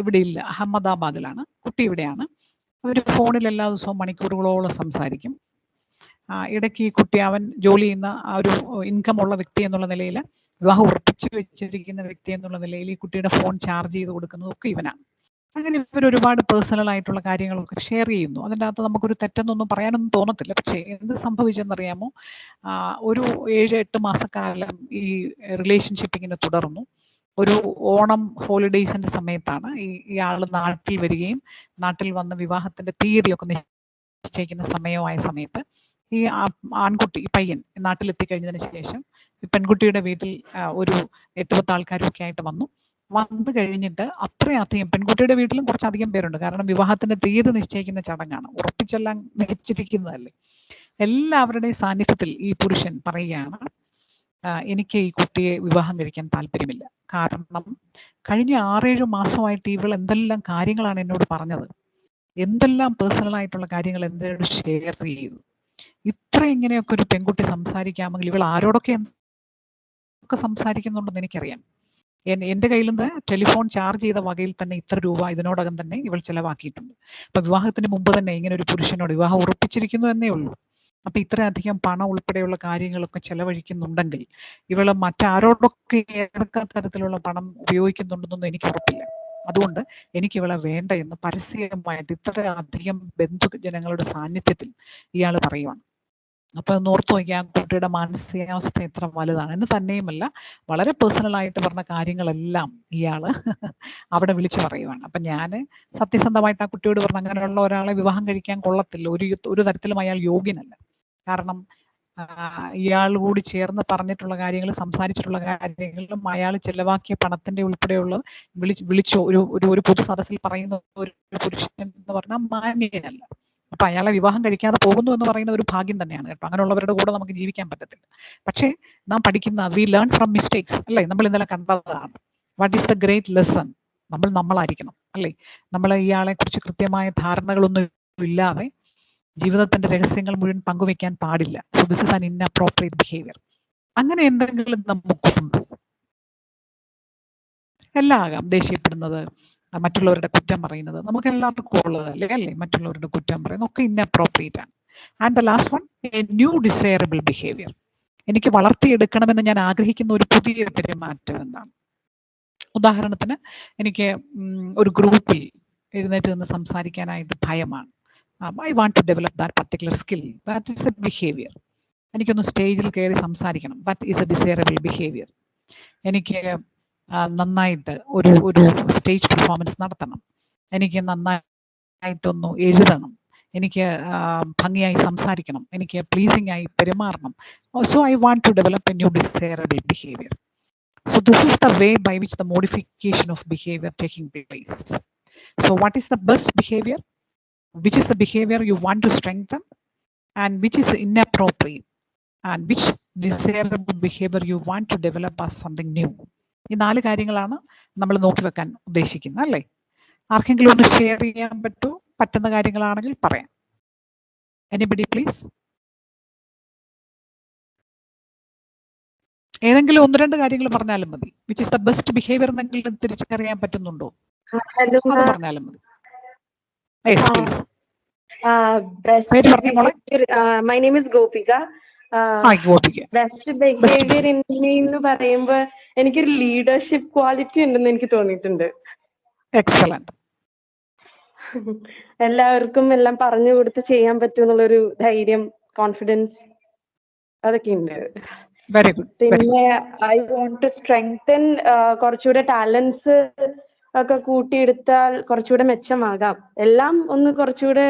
ഇവിടെ ഇല്ല, അഹമ്മദാബാദിലാണ്, കുട്ടി ഇവിടെയാണ്. അവർ ഫോണിൽ എല്ലാ ദിവസവും മണിക്കൂറുകളോളം സംസാരിക്കും. ഇടയ്ക്ക് ഈ കുട്ടി അവൻ ജോലി ചെയ്യുന്ന ആ ഒരു ഇൻകം ഉള്ള വ്യക്തി എന്നുള്ള നിലയിൽ, വിവാഹം ഉറപ്പിച്ചു വെച്ചിരിക്കുന്ന വ്യക്തി എന്നുള്ള നിലയിൽ ഈ കുട്ടിയുടെ ഫോൺ ചാർജ് ചെയ്ത് കൊടുക്കുന്നതൊക്കെ ഇവനാണ്. അങ്ങനെ ഇവർ ഒരുപാട് പേഴ്സണൽ ആയിട്ടുള്ള കാര്യങ്ങളൊക്കെ ഷെയർ ചെയ്യുന്നു. അതിൻ്റെ അകത്ത് നമുക്കൊരു തെറ്റെന്നൊന്നും പറയാനൊന്നും തോന്നത്തില്ല. പക്ഷേ എന്ത് സംഭവിച്ചെന്നറിയാമോ? ഒരു 7-8 മാസക്കാലം ഈ റിലേഷൻഷിപ്പ് ഇങ്ങനെ തുടർന്നു. ഒരു ഓണം ഹോളിഡേയ്സിന്റെ സമയത്താണ് ഇയാൾ നാട്ടിൽ വരികയും നാട്ടിൽ വന്ന് വിവാഹത്തിന്റെ തീയതിയൊക്കെ നിശ്ചയിക്കുന്ന സമയമായ സമയത്ത് ഈ ആൺകുട്ടി, ഈ പയ്യൻ നാട്ടിലെത്തിക്കഴിഞ്ഞതിന് ശേഷം പെൺകുട്ടിയുടെ വീട്ടിൽ ഒരു 8-10 ആൾക്കാരൊക്കെ ആയിട്ട് വന്നു കഴിഞ്ഞിട്ട് അത്രയധികം പെൺകുട്ടിയുടെ വീട്ടിലും കുറച്ചധികം പേരുണ്ട്. കാരണം വിവാഹത്തിന്റെ തീയതി നിശ്ചയിക്കുന്ന ചടങ്ങാണ്, ഉറപ്പിച്ചെല്ലാം നിശ്ചയിച്ചിരിക്കുന്നതല്ലേ. എല്ലാവരുടെയും സാന്നിധ്യത്തിൽ ഈ പുരുഷൻ പറയുകയാണ്, എനിക്ക് ഈ കുട്ടിയെ വിവാഹം കഴിക്കാൻ താല്പര്യമില്ല. കാരണം കഴിഞ്ഞ 6-7 മാസമായിട്ട് ഇവൾ എന്തെല്ലാം കാര്യങ്ങളാണ് എന്നോട് പറഞ്ഞത്, എന്തെല്ലാം പേഴ്സണൽ ആയിട്ടുള്ള കാര്യങ്ങൾ എന്നോട് ഷെയർ ചെയ്തു. ഇത്ര ഇങ്ങനെയൊക്കെ ഒരു പെൺകുട്ടി സംസാരിക്കാമെങ്കിൽ ഇവൾ ആരോടൊക്കെ സംസാരിക്കുന്നുണ്ടെന്ന് എനിക്കറിയാം. എൻ്റെ കയ്യിൽ നിന്ന് ടെലിഫോൺ ചാർജ് ചെയ്ത വകയിൽ തന്നെ ഇത്ര രൂപ ഇതിനോടകം തന്നെ ഇവൾ ചെലവാക്കിയിട്ടുണ്ട്. അപ്പൊ വിവാഹത്തിന് മുമ്പ് തന്നെ ഇങ്ങനെ ഒരു പുരുഷനോട് വിവാഹം ഉറപ്പിച്ചിരിക്കുന്നു എന്നേ ഉള്ളൂ. അപ്പൊ ഇത്രയധികം പണം ഉൾപ്പെടെയുള്ള കാര്യങ്ങളൊക്കെ ചെലവഴിക്കുന്നുണ്ടെങ്കിൽ ഇവള് മറ്റാരോടൊക്കെ ഏതൊക്കെ തരത്തിലുള്ള പണം ഉപയോഗിക്കുന്നുണ്ടെന്നൊന്നും എനിക്ക് ഉറപ്പില്ല. അതുകൊണ്ട് എനിക്ക് ഇവളെ വേണ്ട എന്ന് പരസ്യമായിട്ട് ഇത്രയധികം ബന്ധുജനങ്ങളുടെ സാന്നിധ്യത്തിൽ ഇയാൾ പറയുവാണ്. അപ്പൊ ഒന്ന് ഓർത്തു നോക്കിയാൽ കുട്ടിയുടെ മാനസികാവസ്ഥ എത്ര വലുതാണ് എന്ന്. തന്നെയുമല്ല, വളരെ പേഴ്സണൽ ആയിട്ട് പറഞ്ഞ കാര്യങ്ങളെല്ലാം ഇയാള് അവിടെ വിളിച്ചു പറയുവാണ്. അപ്പൊ ഞാൻ സത്യസന്ധമായിട്ട് ആ കുട്ടിയോട് പറഞ്ഞു, അങ്ങനെയുള്ള ഒരാളെ വിവാഹം കഴിക്കാൻ കൊള്ളത്തില്ല, ഒരു തരത്തിലും അയാൾ യോഗ്യനല്ല. കാരണം ഇയാൾ കൂടി ചേർന്ന് പറഞ്ഞിട്ടുള്ള കാര്യങ്ങൾ, സംസാരിച്ചിട്ടുള്ള കാര്യങ്ങളും അയാൾ ചെലവാക്കിയ പണത്തിന്റെ ഉൾപ്പെടെയുള്ള വിളിച്ചു ഒരു പൊതു സദസ്സിൽ പറയുന്ന ഒരു പുരുഷൻ എന്ന് പറഞ്ഞാൽ മാന്യനല്ല. അപ്പൊ അയാളെ വിവാഹം കഴിക്കാതെ പോകുന്നു എന്ന് പറയുന്ന ഒരു ഭാഗ്യം തന്നെയാണ് കേട്ടോ. അങ്ങനെയുള്ളവരുടെ കൂടെ നമുക്ക് ജീവിക്കാൻ പറ്റത്തില്ല. പക്ഷേ നാം പഠിക്കുന്ന വി ലേൺ ഫ്രം മിസ്റ്റേക്സ് അല്ലേ. നമ്മൾ ഇന്നലെ കണ്ടതാണ്. What is the great lesson? നമ്മളായിരിക്കണം അല്ലേ. നമ്മൾ ഇയാളെ കുറിച്ച് കൃത്യമായ ധാരണകളൊന്നും ഇല്ലാതെ ജീവിതത്തിന്റെ രഹസ്യങ്ങൾ മുഴുവൻ പങ്കുവെക്കാൻ പാടില്ല. So this is an inappropriate behaviour. അങ്ങനെ എന്തെങ്കിലും നമുക്കുണ്ടോ? എല്ലാം ആകാം. ദേഷ്യപ്പെടുന്നത്, മറ്റുള്ളവരുടെ കുറ്റം പറയുന്നത്, നമുക്ക് എല്ലാവർക്കും ഉള്ളതല്ലേ അല്ലേ. മറ്റുള്ളവരുടെ കുറ്റം പറയുന്നത് ഒക്കെ ഇൻഅപ്രോപ്രിയേറ്റ് ആണ്. And the last one, A new desirable behaviour. എനിക്ക് വളർത്തിയെടുക്കണമെന്ന് ഞാൻ ആഗ്രഹിക്കുന്ന ഒരു പുതിയ പെരുമാറ്റം എന്താണ്? ഉദാഹരണത്തിന്, എനിക്ക് ഒരു ഗ്രൂപ്പിൽ എഴുന്നേറ്റ് നിന്ന് സംസാരിക്കാനായിട്ട് ഭയമാണ്. I want to develop that particular skill. That is a behaviour. എനിക്കൊന്ന് സ്റ്റേജിൽ കയറി സംസാരിക്കണം. That is a desirable behaviour. എനിക്ക് നന്നായിട്ട് ഒരു സ്റ്റേജ് പെർഫോമൻസ് നടത്തണം. എനിക്ക് നന്നായിട്ടൊന്ന് എഴുതണം. എനിക്ക് ഭംഗിയായി സംസാരിക്കണം. എനിക്ക് പ്ലീസിംഗ് ആയി പെരുമാറണം. So I want to develop a new desirable behaviour. So this is the way by which the modification of behavior taking place. So what is the best behavior? which is the behavior you want to strengthen, and which is inappropriate, and which desirable behavior you want to develop as something new. ഈ 4 കാര്യങ്ങളാണ് നമ്മൾ നോക്കി വെക്കാൻ ഉദ്ദേശിക്കുന്നത്, അല്ലേ? ആർക്കെങ്കിലും ഒന്ന് share ചെയ്യാൻ പറ്റുന്ന കാര്യങ്ങളാണെങ്കിൽ പറയാം. Anybody please. ഏതെങ്കിലും 1-2 കാര്യങ്ങൾ പറഞ്ഞാലും മതി. Which is the best behaviour എന്നെങ്കിലും തിരിച്ചറിയാൻ പറ്റുന്നുണ്ടോ? അത് പറഞ്ഞാലും മതി. Yes please. Best behavior. My name is Gopika. Best behavior in me എന്ന് പറയുമ്പോൾ എനിക്കൊരു ലീഡർഷിപ്പ് ക്വാളിറ്റി ഉണ്ടെന്ന് എനിക്ക് തോന്നിയിട്ടുണ്ട്. എക്സലന്റ്. എല്ലാവർക്കും എല്ലാം പറഞ്ഞു കൊടുത്ത് ചെയ്യാൻ പറ്റും എന്നുള്ളൊരു ധൈര്യം, കോൺഫിഡൻസ്, അതൊക്കെ ഉണ്ട്. Very good. പിന്നെ ഐ വോണ്ട് ടു സ്ട്രെങ്തൻ, കുറച്ചുകൂടെ ടാലൻസ് ഒക്കെ കൂട്ടിയെടുത്താൽ കുറച്ചുകൂടെ മെച്ചമാകാം. എല്ലാം ഒന്ന് കുറച്ചുകൂടെ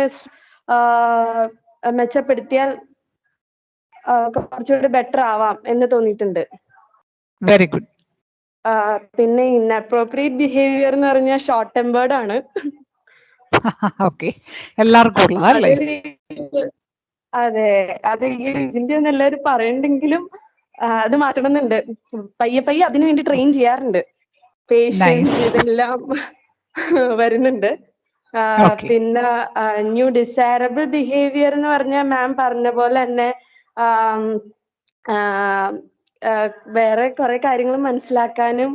മെച്ചപ്പെടുത്തിയാൽ കുറച്ചുകൂടെ ബെറ്റർ ആവാം എന്ന് തോന്നിയിട്ടുണ്ട്. Very good. പിന്നെ ഇൻഅപ്രോപ്രിയേറ്റ് ബിഹേവിയർ എന്ന് പറഞ്ഞാൽ ഷോർട്ട് ടെമ്പേർഡ് ആണ്. ഓക്കെ, എല്ലാവർക്കും അതെ, അത് ഈ ഇതിന്റെ ഒന്നും എല്ലാവരും പറയണ്ടെങ്കിലും അത് മാറ്റണമെന്നുണ്ട്. പയ്യെ പയ്യെ അതിനു വേണ്ടി ട്രെയിൻ ചെയ്യാറുണ്ട്. പേഷ്യൻസ് ഇതെല്ലാം വരുന്നുണ്ട്. പിന്നെ ന്യൂ ഡിസൈറബിൾ ബിഹേവിയർ എന്ന് പറഞ്ഞാൽ മാം പറഞ്ഞ പോലെ തന്നെ വേറെ കുറെ കാര്യങ്ങൾ മനസ്സിലാക്കാനും,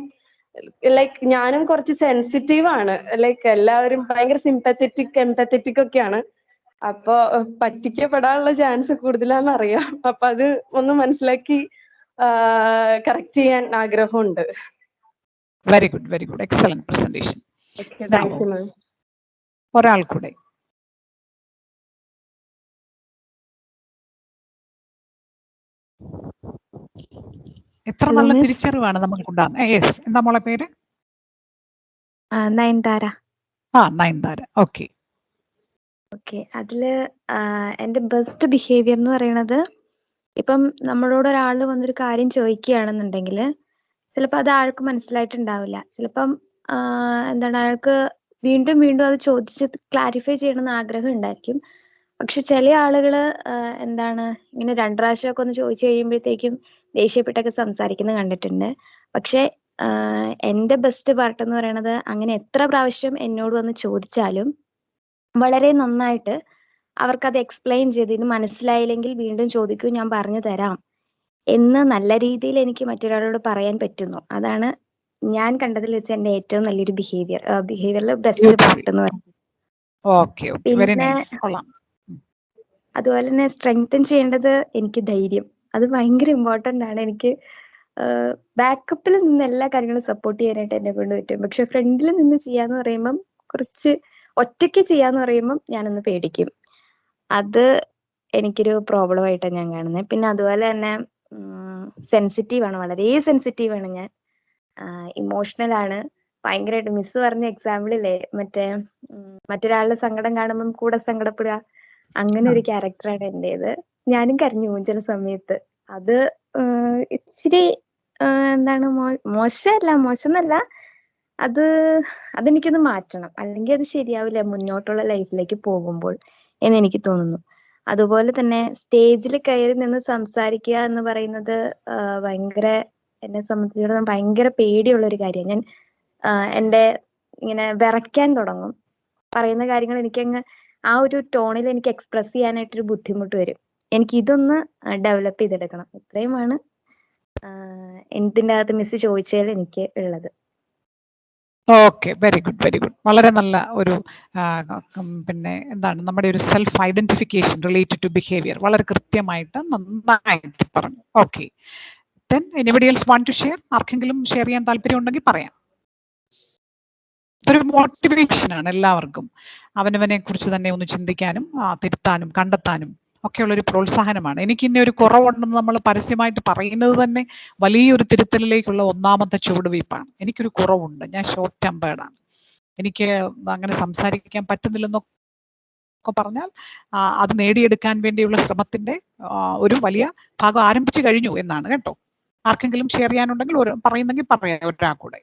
ലൈക്ക് ഞാനും കുറച്ച് സെൻസിറ്റീവ് ആണ്. ലൈക്ക് എല്ലാവരും ഭയങ്കര സിമ്പത്തറ്റിക്, എംപത്തറ്റിക് ഒക്കെയാണ്. അപ്പൊ പറ്റിക്കപ്പെടാനുള്ള ചാൻസ് കൂടുതലാന്ന് അറിയാം. അപ്പൊ അത് ഒന്ന് മനസ്സിലാക്കി കറക്റ്റ് ചെയ്യാൻ ആഗ്രഹമുണ്ട്. Very good, very good. Excellent presentation. Thank you ma'am. ഒരാൾ കൂടെ. എത്ര നല്ല തിരിച്ചറിവാണ് നമുക്കുണ്ടാകുന്നത്. യെസ്, എന്താ മോളെ പേര്? നയൻതാര. നയൻതാര. ഓക്കെ. ഓക്കെ, അതില് എൻ്റെ ബെസ്റ്റ് ബിഹേവിയർ എന്ന് പറയുന്നത്, ഇപ്പം നമ്മളോട് ഒരാൾ വന്നൊരു കാര്യം ചോദിക്കുകയാണെന്നുണ്ടെങ്കിൽ ചിലപ്പോൾ അത് ആൾക്ക് മനസ്സിലായിട്ടുണ്ടാവില്ല. ചിലപ്പം എന്താണ്, അയാൾക്ക് വീണ്ടും വീണ്ടും അത് ചോദിച്ച് ക്ലാരിഫൈ ചെയ്യണമെന്ന് ആഗ്രഹം ഉണ്ടായിരിക്കും. പക്ഷെ ചില ആളുകൾ എന്താണ്, ഇങ്ങനെ 2 പ്രാവശ്യമൊക്കെ ഒന്ന് ചോദിച്ചു കഴിയുമ്പോഴത്തേക്കും ദേഷ്യപ്പെട്ടൊക്കെ സംസാരിക്കുന്നത് കണ്ടിട്ടുണ്ട്. പക്ഷെ എൻ്റെ ബെസ്റ്റ് പാർട്ട് എന്ന് പറയുന്നത്, അങ്ങനെ എത്ര പ്രാവശ്യം എന്നോട് വന്ന് ചോദിച്ചാലും വളരെ നന്നായിട്ട് അവർക്കത് എക്സ്പ്ലെയിൻ ചെയ്ത്, ഇത് മനസ്സിലായില്ലെങ്കിൽ വീണ്ടും ചോദിക്കൂ, ഞാൻ പറഞ്ഞു തരാം എന്ന് നല്ല രീതിയിൽ എനിക്ക് മറ്റൊരാളോട് പറയാൻ പറ്റുന്നു. അതാണ് ഞാൻ കണ്ടതിൽ വെച്ച് എൻ്റെ ഏറ്റവും നല്ലൊരു ബിഹേവിയറിൽ ബെസ്റ്റ് പാർട്ട് എന്ന് പറയുന്നത്. പിന്നെ അതുപോലെ തന്നെ സ്ട്രെങ്തൻ ചെയ്യേണ്ടത് എനിക്ക് ധൈര്യം. അത് ഭയങ്കര ഇമ്പോർട്ടൻ്റ് ആണ്. എനിക്ക് ബാക്കപ്പിൽ നിന്ന് എല്ലാ കാര്യങ്ങളും സപ്പോർട്ട് ചെയ്യാനായിട്ട് എന്നെ കൊണ്ട് പറ്റും. പക്ഷെ ഫ്രണ്ടിൽ നിന്ന് ചെയ്യാന്ന് പറയുമ്പം, കുറച്ച് ഒറ്റയ്ക്ക് ചെയ്യാന്ന് പറയുമ്പം ഞാനൊന്ന് പേടിക്കും. അത് എനിക്കൊരു പ്രോബ്ലം ആയിട്ടാണ് ഞാൻ കാണുന്നത്. പിന്നെ അതുപോലെ തന്നെ സെൻസിറ്റീവ് ആണ്, വളരെ സെൻസിറ്റീവ് ആണ് ഞാൻ. ഇമോഷണൽ ആണ് ഭയങ്കരമായിട്ട്. മിസ് പറഞ്ഞ എക്സാമ്പിളില്ലേ, മറ്റൊരാളുടെ സങ്കടം കാണുമ്പം കൂടെ സങ്കടപ്പെടുക, അങ്ങനെ ഒരു ക്യാരക്ടറാണ് എൻ്റേത്. ഞാനും കരഞ്ഞു പോകും ചില സമയത്ത്. അത് ഇച്ചിരി എന്താണ്, മോശമെന്നല്ല, അതെനിക്കൊന്ന് മാറ്റണം, അല്ലെങ്കിൽ അത് ശരിയാവില്ല മുന്നോട്ടുള്ള ലൈഫിലേക്ക് പോകുമ്പോൾ എന്ന് എനിക്ക് തോന്നുന്നു. അതുപോലെ തന്നെ സ്റ്റേജിൽ കയറി നിന്ന് സംസാരിക്കുക എന്ന് പറയുന്നത് ഭയങ്കര, എന്നെ സംബന്ധിച്ചിടത്തോളം ഭയങ്കര പേടിയുള്ളൊരു കാര്യമാണ്. ഞാൻ എൻ്റെ ഇങ്ങനെ വിറയ്ക്കാൻ തുടങ്ങും. പറയുന്ന കാര്യങ്ങൾ എനിക്കങ്ങ് ആ ഒരു ടോണിൽ എനിക്ക് എക്സ്പ്രസ് ചെയ്യാനായിട്ടൊരു ബുദ്ധിമുട്ട് വരും. എനിക്ക് ഇതൊന്ന് ഡെവലപ്പ് ചെയ്തെടുക്കണം. ഇത്രയുമാണ് ഇതിൻ്റെ അകത്ത് മിസ് ചോദിച്ചതിൽ എനിക്ക് ഉള്ളത്. Okay, very good, very good. വളരെ നല്ല ഒരു പിന്നെ എന്താണ്, നമ്മുടെ ഒരു self identification related to behaviour വളരെ കൃത്യമായിട്ട് നന്നായിട്ട് പറഞ്ഞു. Okay, then anybody else want to share? ആർക്കെങ്കിലും ഷെയർ ചെയ്യാൻ താല്പര്യം ഉണ്ടെങ്കിൽ പറയാം. ഇതൊരു മോട്ടിവേഷൻ ആണ് എല്ലാവർക്കും, അവനവനെ കുറിച്ച് തന്നെ ഒന്ന് ചിന്തിക്കാനും തിരുത്താനും കണ്ടെത്താനും ഒക്കെയുള്ളൊരു പ്രോത്സാഹനമാണ്. എനിക്ക് ഇന്ന ഒരു കുറവുണ്ടെന്ന് നമ്മൾ പരസ്യമായിട്ട് പറയുന്നത് തന്നെ വലിയൊരു തിരുത്തലിലേക്കുള്ള ഒന്നാമത്തെ ചുവടുവയ്പ്പാണ്. എനിക്കൊരു കുറവുണ്ട്, ഞാൻ ഷോർട്ട് ടെമ്പേർഡാണ്, എനിക്ക് അങ്ങനെ സംസാരിക്കാൻ പറ്റുന്നില്ലെന്നൊക്കെ പറഞ്ഞാൽ അത് നേടിയെടുക്കാൻ വേണ്ടിയുള്ള ശ്രമത്തിന്റെ ഒരു വലിയ ഭാഗം ആരംഭിച്ചു കഴിഞ്ഞു എന്നാണ് കേട്ടോ. ആർക്കെങ്കിലും ഷെയർ ചെയ്യാനുണ്ടെങ്കിൽ പറയുന്നെങ്കിൽ പറയാം, ഒരാൾ കൂടെ.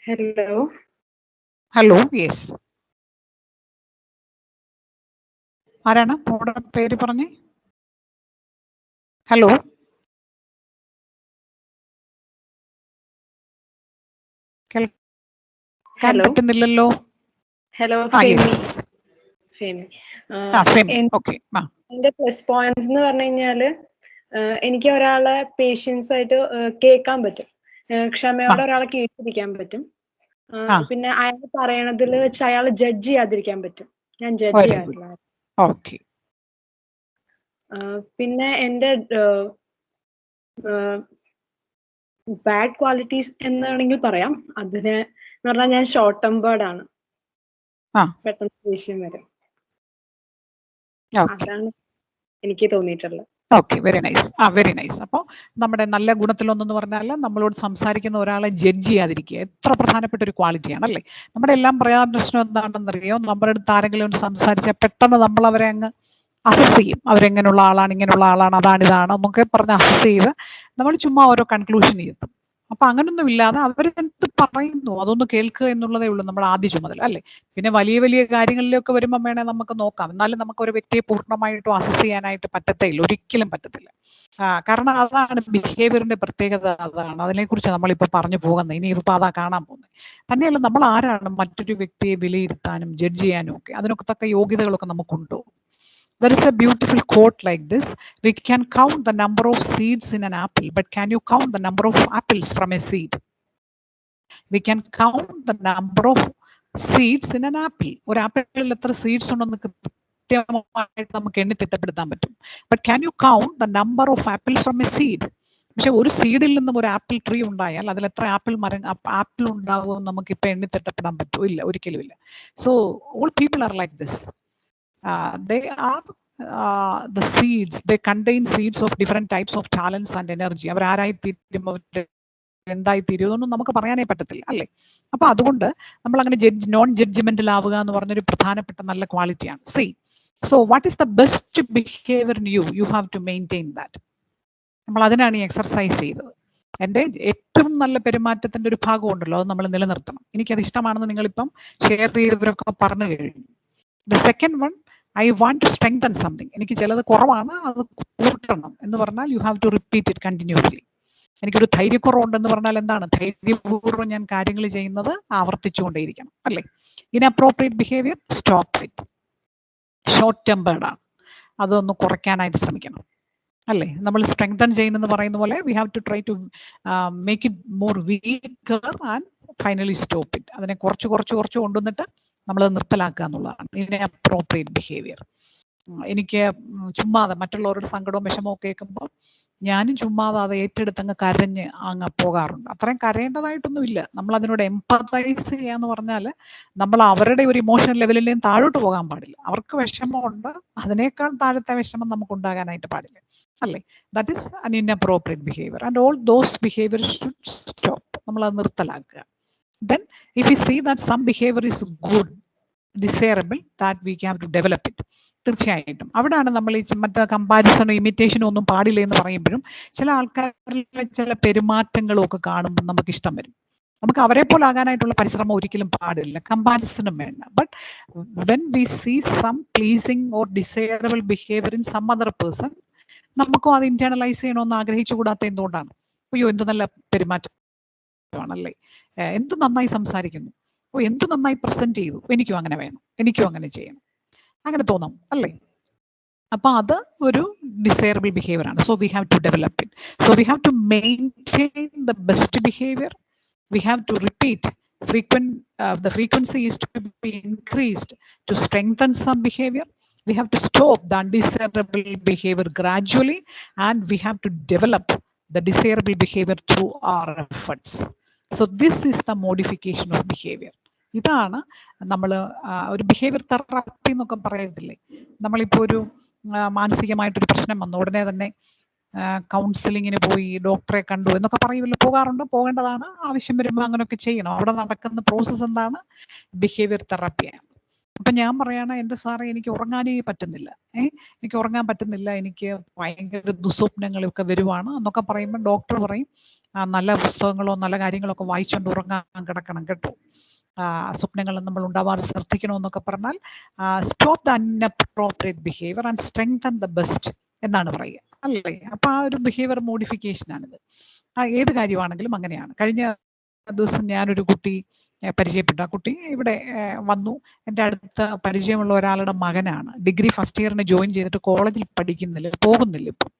Hello. Hello, yes. ആരാണ് മോടെ പേര് പറഞ്ഞേ? ഹലോ, കേൾക്കാൻ Hello. പറ്റുന്നില്ലല്ലോ. Hello, ആ, Femi. യെസ്. Femi. ആ, ഫെമി. ഓക്കെ. ആ, എന്റെ പ്ലസ് പോയിന്റ്സ് എന്ന് പറഞ്ഞു കഴിഞ്ഞാല് എനിക്ക് ഒരാളെ പേഷ്യൻസ് ആയിട്ട് കേൾക്കാൻ പറ്റും, ക്ഷമയോടെ ഒരാളെ കേട്ടിരിക്കാൻ പറ്റും. പിന്നെ അയാൾ പറയണതിൽ വെച്ച് അയാൾ ജഡ്ജ് ചെയ്യാതിരിക്കാൻ പറ്റും. ഞാൻ ജഡ്ജ് വെരി ഗുഡ്. ചെയ്യാറില്ല. ഓക്കെ. പിന്നെ എന്റെ ബാഡ് ക്വാളിറ്റീസ് എന്ന് വേണമെങ്കിൽ പറയാം. അതിന് എന്ന് പറഞ്ഞാൽ ഞാൻ ഷോർട്ട് ടെമ്പേർഡ് ആണ്, പെട്ടെന്ന് ദേഷ്യം വരും. അതാണ് എനിക്ക് തോന്നിയിട്ടുള്ളത്. Okay, very nice. Very nice. അപ്പോൾ നമ്മുടെ നല്ല ഗുണത്തിലൊന്നെന്ന് പറഞ്ഞാൽ നമ്മളോട് സംസാരിക്കുന്ന ഒരാളെ ജഡ്ജ് ചെയ്യാതിരിക്കുക എത്ര പ്രധാനപ്പെട്ട ഒരു ക്വാളിറ്റിയാണ്, അല്ലേ? നമ്മുടെ എല്ലാം പറയാൻ പ്രശ്നം എന്താണെന്നറിയോ, നമ്മുടെ അടുത്ത് ആരെങ്കിലും സംസാരിച്ചാൽ പെട്ടെന്ന് നമ്മൾ അവരെ അങ്ങ് അസസ് ചെയ്യും. അവരെങ്ങനെയുള്ള ആളാണ്, ഇങ്ങനെയുള്ള ആളാണ്, അതാണിതാണ് നമുക്ക് പറഞ്ഞ് അസസ് ചെയ്ത് നമ്മൾ ചുമ്മാ ഓരോ കൺക്ലൂഷൻ എത്തും. അപ്പൊ അങ്ങനൊന്നും ഇല്ലാതെ അവരെന്ത് പറയുന്നു അതൊന്ന് കേൾക്കുക എന്നുള്ളതേ ഉള്ളൂ നമ്മുടെ ആദ്യ ചുമതല, അല്ലേ? പിന്നെ വലിയ വലിയ കാര്യങ്ങളിലൊക്കെ വരുമ്പോൾ വേണേൽ നമുക്ക് നോക്കാം. എന്നാലും നമുക്ക് ഒരു വ്യക്തിയെ പൂർണ്ണമായിട്ടും അസസ് ചെയ്യാനായിട്ട് പറ്റത്തില്ല, ഒരിക്കലും പറ്റത്തില്ല. കാരണം അതാണ് ബിഹേവിയറിന്റെ പ്രത്യേകത, അതാണ്. അതിനെക്കുറിച്ച് നമ്മളിപ്പോൾ പറഞ്ഞു പോകുന്നത്. ഇനി ഇപ്പോൾ അതാ കാണാൻ പോകുന്നത്. തന്നെയല്ല, നമ്മൾ ആരാണ് മറ്റൊരു വ്യക്തിയെ വിലയിരുത്താനും ജഡ്ജ് ചെയ്യാനും ഒക്കെ? അതിനൊക്കെ തക്ക യോഗ്യതകളൊക്കെ നമുക്കുണ്ടോ? There is a beautiful quote like this: we can count the number of seeds in an apple, but can you count the number of apples from a seed? We can count the number of seeds in an apple. ഒരു ആപ്പിളിൽ എത്ര seeds ഉണ്ടെന്ന് കൃത്യമായിട്ട് നമുക്ക് എണ്ണി തിട്ടപ്പെടുത്താൻ പറ്റും. But can you count the number of apples from A seed? പക്ഷെ ഒരു സീഡിൽ നിന്നും ഒരു ആപ്പിൾ ട്രീ ഉണ്ടായാൽ അതിൽ എത്ര ആപ്പിൾ ഉണ്ടാകുമെന്ന് നമുക്ക് ഇപ്പൊ എണ്ണി തിട്ടപ്പെടാൻ പറ്റുമോ? ഇല്ല, ഒരിക്കലും ഇല്ല. So all people are like this. They are the seeds. They contain seeds of different types of talents and energy. അവർ ആരായിത്തീരും, എന്തായിത്തീരും, ഇതൊന്നും നമുക്ക് പറയാനേ പറ്റത്തില്ല, അല്ലേ? അപ്പൊ അതുകൊണ്ട് നമ്മൾ അങ്ങനെ നോൺ ജഡ്ജ്മെന്റൽ ആവുക എന്ന് പറഞ്ഞൊരു പ്രധാനപ്പെട്ട നല്ല ക്വാളിറ്റിയാണ്. So what is the best behaviour in you? You have to maintain that. നമ്മൾ അതിനാണ് ഈ എക്സർസൈസ് ചെയ്തത്. എൻ്റെ ഏറ്റവും നല്ല പെരുമാറ്റത്തിന്റെ ഒരു ഭാഗം ഉണ്ടല്ലോ, അത് നമ്മൾ നിലനിർത്തണം. എനിക്കത് ഇഷ്ടമാണെന്ന് നിങ്ങളിപ്പം ഷെയർ ചെയ്തവരൊക്കെ പറഞ്ഞു കഴിഞ്ഞു. The second one, I want to strengthen something. എനിക്ക് ചിലത് കുറവാണ്, അത് കൂട്ടണം എന്ന് പറഞ്ഞാൽ you have to repeat it continuously. എനിക്കൊരു ധൈര്യക്കുറവുണ്ടെന്ന് പറഞ്ഞാൽ എന്താണ്? ധൈര്യപൂർവ്വം ഞാൻ കാര്യങ്ങൾ ചെയ്യുന്നത് ആവർത്തിച്ചുകൊണ്ടേയിരിക്കണം, അല്ലേ? Inappropriate behaviour, stop it. Short tempered ആണ്, അതൊന്ന് കുറയ്ക്കാനായിട്ട് ശ്രമിക്കണം, അല്ലേ? നമ്മൾ സ്ട്രെങ്തൻ ചെയ്യുന്നെന്ന് പറയുന്ന പോലെ we have to try to make it more weaker and finally stop it. അതിനെ കുറച്ച് കുറച്ച് കുറച്ച് കൊണ്ടുവന്നിട്ട് നമ്മളത് നിർത്തലാക്കുക എന്നുള്ളതാണ് ഇൻഅപ്രോപ്രിയേറ്റ് ബിഹേവിയർ. എനിക്ക് ചുമ്മാതെ മറ്റുള്ളവരുടെ സങ്കടവും വിഷമവും കേൾക്കുമ്പോൾ ഞാനും ചുമ്മാതെ അത് ഏറ്റെടുത്തങ്ങ് കരഞ്ഞ് അങ്ങ് പോകാറുണ്ട്. അത്രയും കരയേണ്ടതായിട്ടൊന്നുമില്ല. നമ്മൾ അതിനോട് എംപതൈസ് ചെയ്യാന്ന് പറഞ്ഞാൽ നമ്മൾ അവരുടെ ഒരു ഇമോഷണൽ ലെവലിലേയും താഴോട്ട് പോകാൻ പാടില്ല. അവർക്ക് വിഷമമുണ്ട്, അതിനേക്കാൾ താഴത്തെ വിഷമം നമുക്ക് ഉണ്ടാകാനായിട്ട് പാടില്ല, അല്ലേ? That is an inappropriate behaviour and all those behaviour should stop. നമ്മളത് നിർത്തലാക്കുക. Then if we see that some behavior is good, desirable, that we have to develop it. തീർച്ചയായിട്ടും അവിടെയാണ് നമ്മൾ ഈ മറ്റേ കമ്പാരിസണോ ഇമിറ്റേഷനോ ഒന്നും പാടില്ല എന്ന് പറയുമ്പോഴും ചില ആൾക്കാരിലെ ചില പെരുമാറ്റങ്ങളും ഒക്കെ കാണുമ്പോൾ നമുക്ക് ഇഷ്ടം വരും. നമുക്ക് അവരെ പോലെ ആകാനായിട്ടുള്ള പരിശ്രമം ഒരിക്കലും പാടില്ല, കമ്പാരിസണും വേണ്ട. But when we see some pleasing or desirable behaviour in some other person, നമുക്കും അത് ഇന്റേണലൈസ് ചെയ്യണമെന്ന് ആഗ്രഹിച്ചുകൂടാത്ത എന്തുകൊണ്ടാണ്? അയ്യോ, എന്ത് നല്ല പെരുമാറ്റമാണല്ലേ, എന്ത് നന്നായി സംസാരിക്കുന്നു, എന്ത് നന്നായി പ്രസന്റ് ചെയ്തു, എനിക്കും അങ്ങനെ വേണം, എനിക്കും അങ്ങനെ ചെയ്യണം, അങ്ങനെ തോന്നും, അല്ലേ? അപ്പൊ അത് ഒരു ഡിസൈറബിൾ ബിഹേവിയർ ആണ്. So we have to develop it. So we have to maintain the best behaviour. We have to repeat the frequency is to be increased to strengthen some behavior. We have to stop the undesirable behavior gradually, and we have to develop the desirable behavior through our efforts. So this is the modification of behavior. ഇതാണ് നമ്മൾ ഒരു behaviour therapy എന്നൊക്കെ പറയത്തില്ലേ. നമ്മളിപ്പോൾ ഒരു മാനസികമായിട്ടൊരു പ്രശ്നം വന്നു ഉടനെ തന്നെ കൗൺസിലിങ്ങിന് പോയി ഡോക്ടറെ കണ്ടു എന്നൊക്കെ പറയുമല്ലോ. പോകാറുണ്ട്, പോകേണ്ടതാണ്, ആവശ്യം വരുമ്പോൾ അങ്ങനെയൊക്കെ ചെയ്യണം. അവിടെ നടക്കുന്ന പ്രോസസ്സ് എന്താണ്? ബിഹേവിയർ തെറാപ്പിയാണ്. അപ്പം ഞാൻ പറയാണ്, എൻ്റെ സാറേ എനിക്ക് ഉറങ്ങാനേ പറ്റുന്നില്ല, എനിക്ക് ഉറങ്ങാൻ പറ്റുന്നില്ല, എനിക്ക് ഭയങ്കര ദുസ്വപ്നങ്ങളൊക്കെ വരുവാണ് എന്നൊക്കെ പറയുമ്പോൾ ഡോക്ടർ പറയും, നല്ല പുസ്തകങ്ങളോ നല്ല കാര്യങ്ങളൊക്കെ വായിച്ചുകൊണ്ട് ഉറങ്ങാൻ കിടക്കണം കേട്ടോ, സ്വപ്നങ്ങൾ നമ്മൾ ഉണ്ടാവാതെ ശ്രദ്ധിക്കണമെന്നൊക്കെ പറഞ്ഞാൽ stop the unappropriate behaviour and strengthen the best എന്നാണ് പറയുക, അല്ലേ? അപ്പോൾ ആ ഒരു ബിഹേവിയർ മോഡിഫിക്കേഷനാണിത്. ഏത് കാര്യമാണെങ്കിലും അങ്ങനെയാണ്. കഴിഞ്ഞ ദിവസം ഞാനൊരു കുട്ടി പരിചയപ്പെട്ടു. ആ കുട്ടി ഇവിടെ വന്നു. എൻ്റെ അടുത്ത പരിചയമുള്ള ഒരാളുടെ മകനാണ്. ഡിഗ്രി ഫസ്റ്റ് ഇയറിന് ജോയിൻ ചെയ്തിട്ട് കോളേജിൽ പോകുന്നില്ല ഇപ്പം.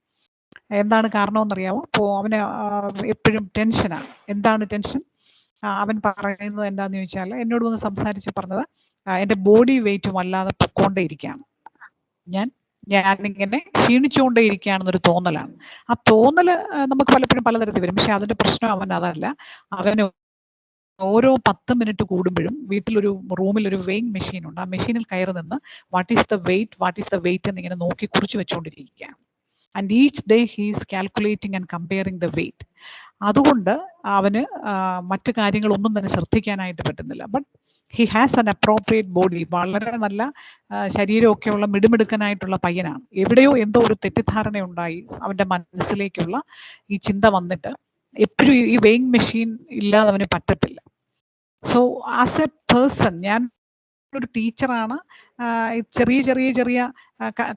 എന്താണ് കാരണമെന്നറിയാമോ? അപ്പോൾ അവന് എപ്പോഴും ടെൻഷനാണ്. എന്താണ് ടെൻഷൻ? അവൻ പറയുന്നത് എന്താണെന്ന് ചോദിച്ചാൽ, എന്നോട് വന്ന് സംസാരിച്ച് പറഞ്ഞത്, എൻ്റെ ബോഡി വെയിറ്റ് വല്ലാതെ പൊക്കോണ്ടേയിരിക്കുകയാണ്, ഞാനിങ്ങനെ ക്ഷീണിച്ചുകൊണ്ടേ ഇരിക്കുകയാണെന്നൊരു തോന്നലാണ്. ആ തോന്നൽ നമുക്ക് പലപ്പോഴും പലതരത്തിൽ വരും. പക്ഷെ അതിൻ്റെ പ്രശ്നം അവൻ അതല്ല. അവന് ഓരോ 10 മിനിറ്റ് കൂടുമ്പോഴും വീട്ടിലൊരു റൂമിൽ ഒരു വെയിങ് മെഷീൻ ഉണ്ട്. ആ മെഷീനിൽ കയറി നിന്ന് വാട്ട് ഈസ് ദ വെയിറ്റ് എന്നിങ്ങനെ നോക്കി കുറിച്ച് വെച്ചുകൊണ്ടിരിക്കുകയാണ്. And each day he's calculating and comparing the weight. അതുകൊണ്ട് അവന് മറ്റു കാര്യങ്ങളൊന്നും തന്നെ ശ്രദ്ധിക്കാനായിട്ട് പറ്റുന്നില്ല. But he has an appropriate body. വളരെ നല്ല ശരീരമൊക്കെയുള്ള മിടുമിടുക്കനായിട്ടുള്ള പയ്യനാണ്. എവിടെയോ എന്തോ ഒരു തെറ്റിദ്ധാരണ ഉണ്ടായി അവൻ്റെ മനസ്സിലേക്കുള്ള ഈ ചിന്ത വന്നിട്ട് എപ്പോഴും ഈ വെയിങ് മെഷീൻ ഇല്ലാതെ അവന് പറ്റത്തില്ല. സോ ആസ് എ പേഴ്സൺ, ഞാൻ ഒരു ടീച്ചറാണ്, ചെറിയ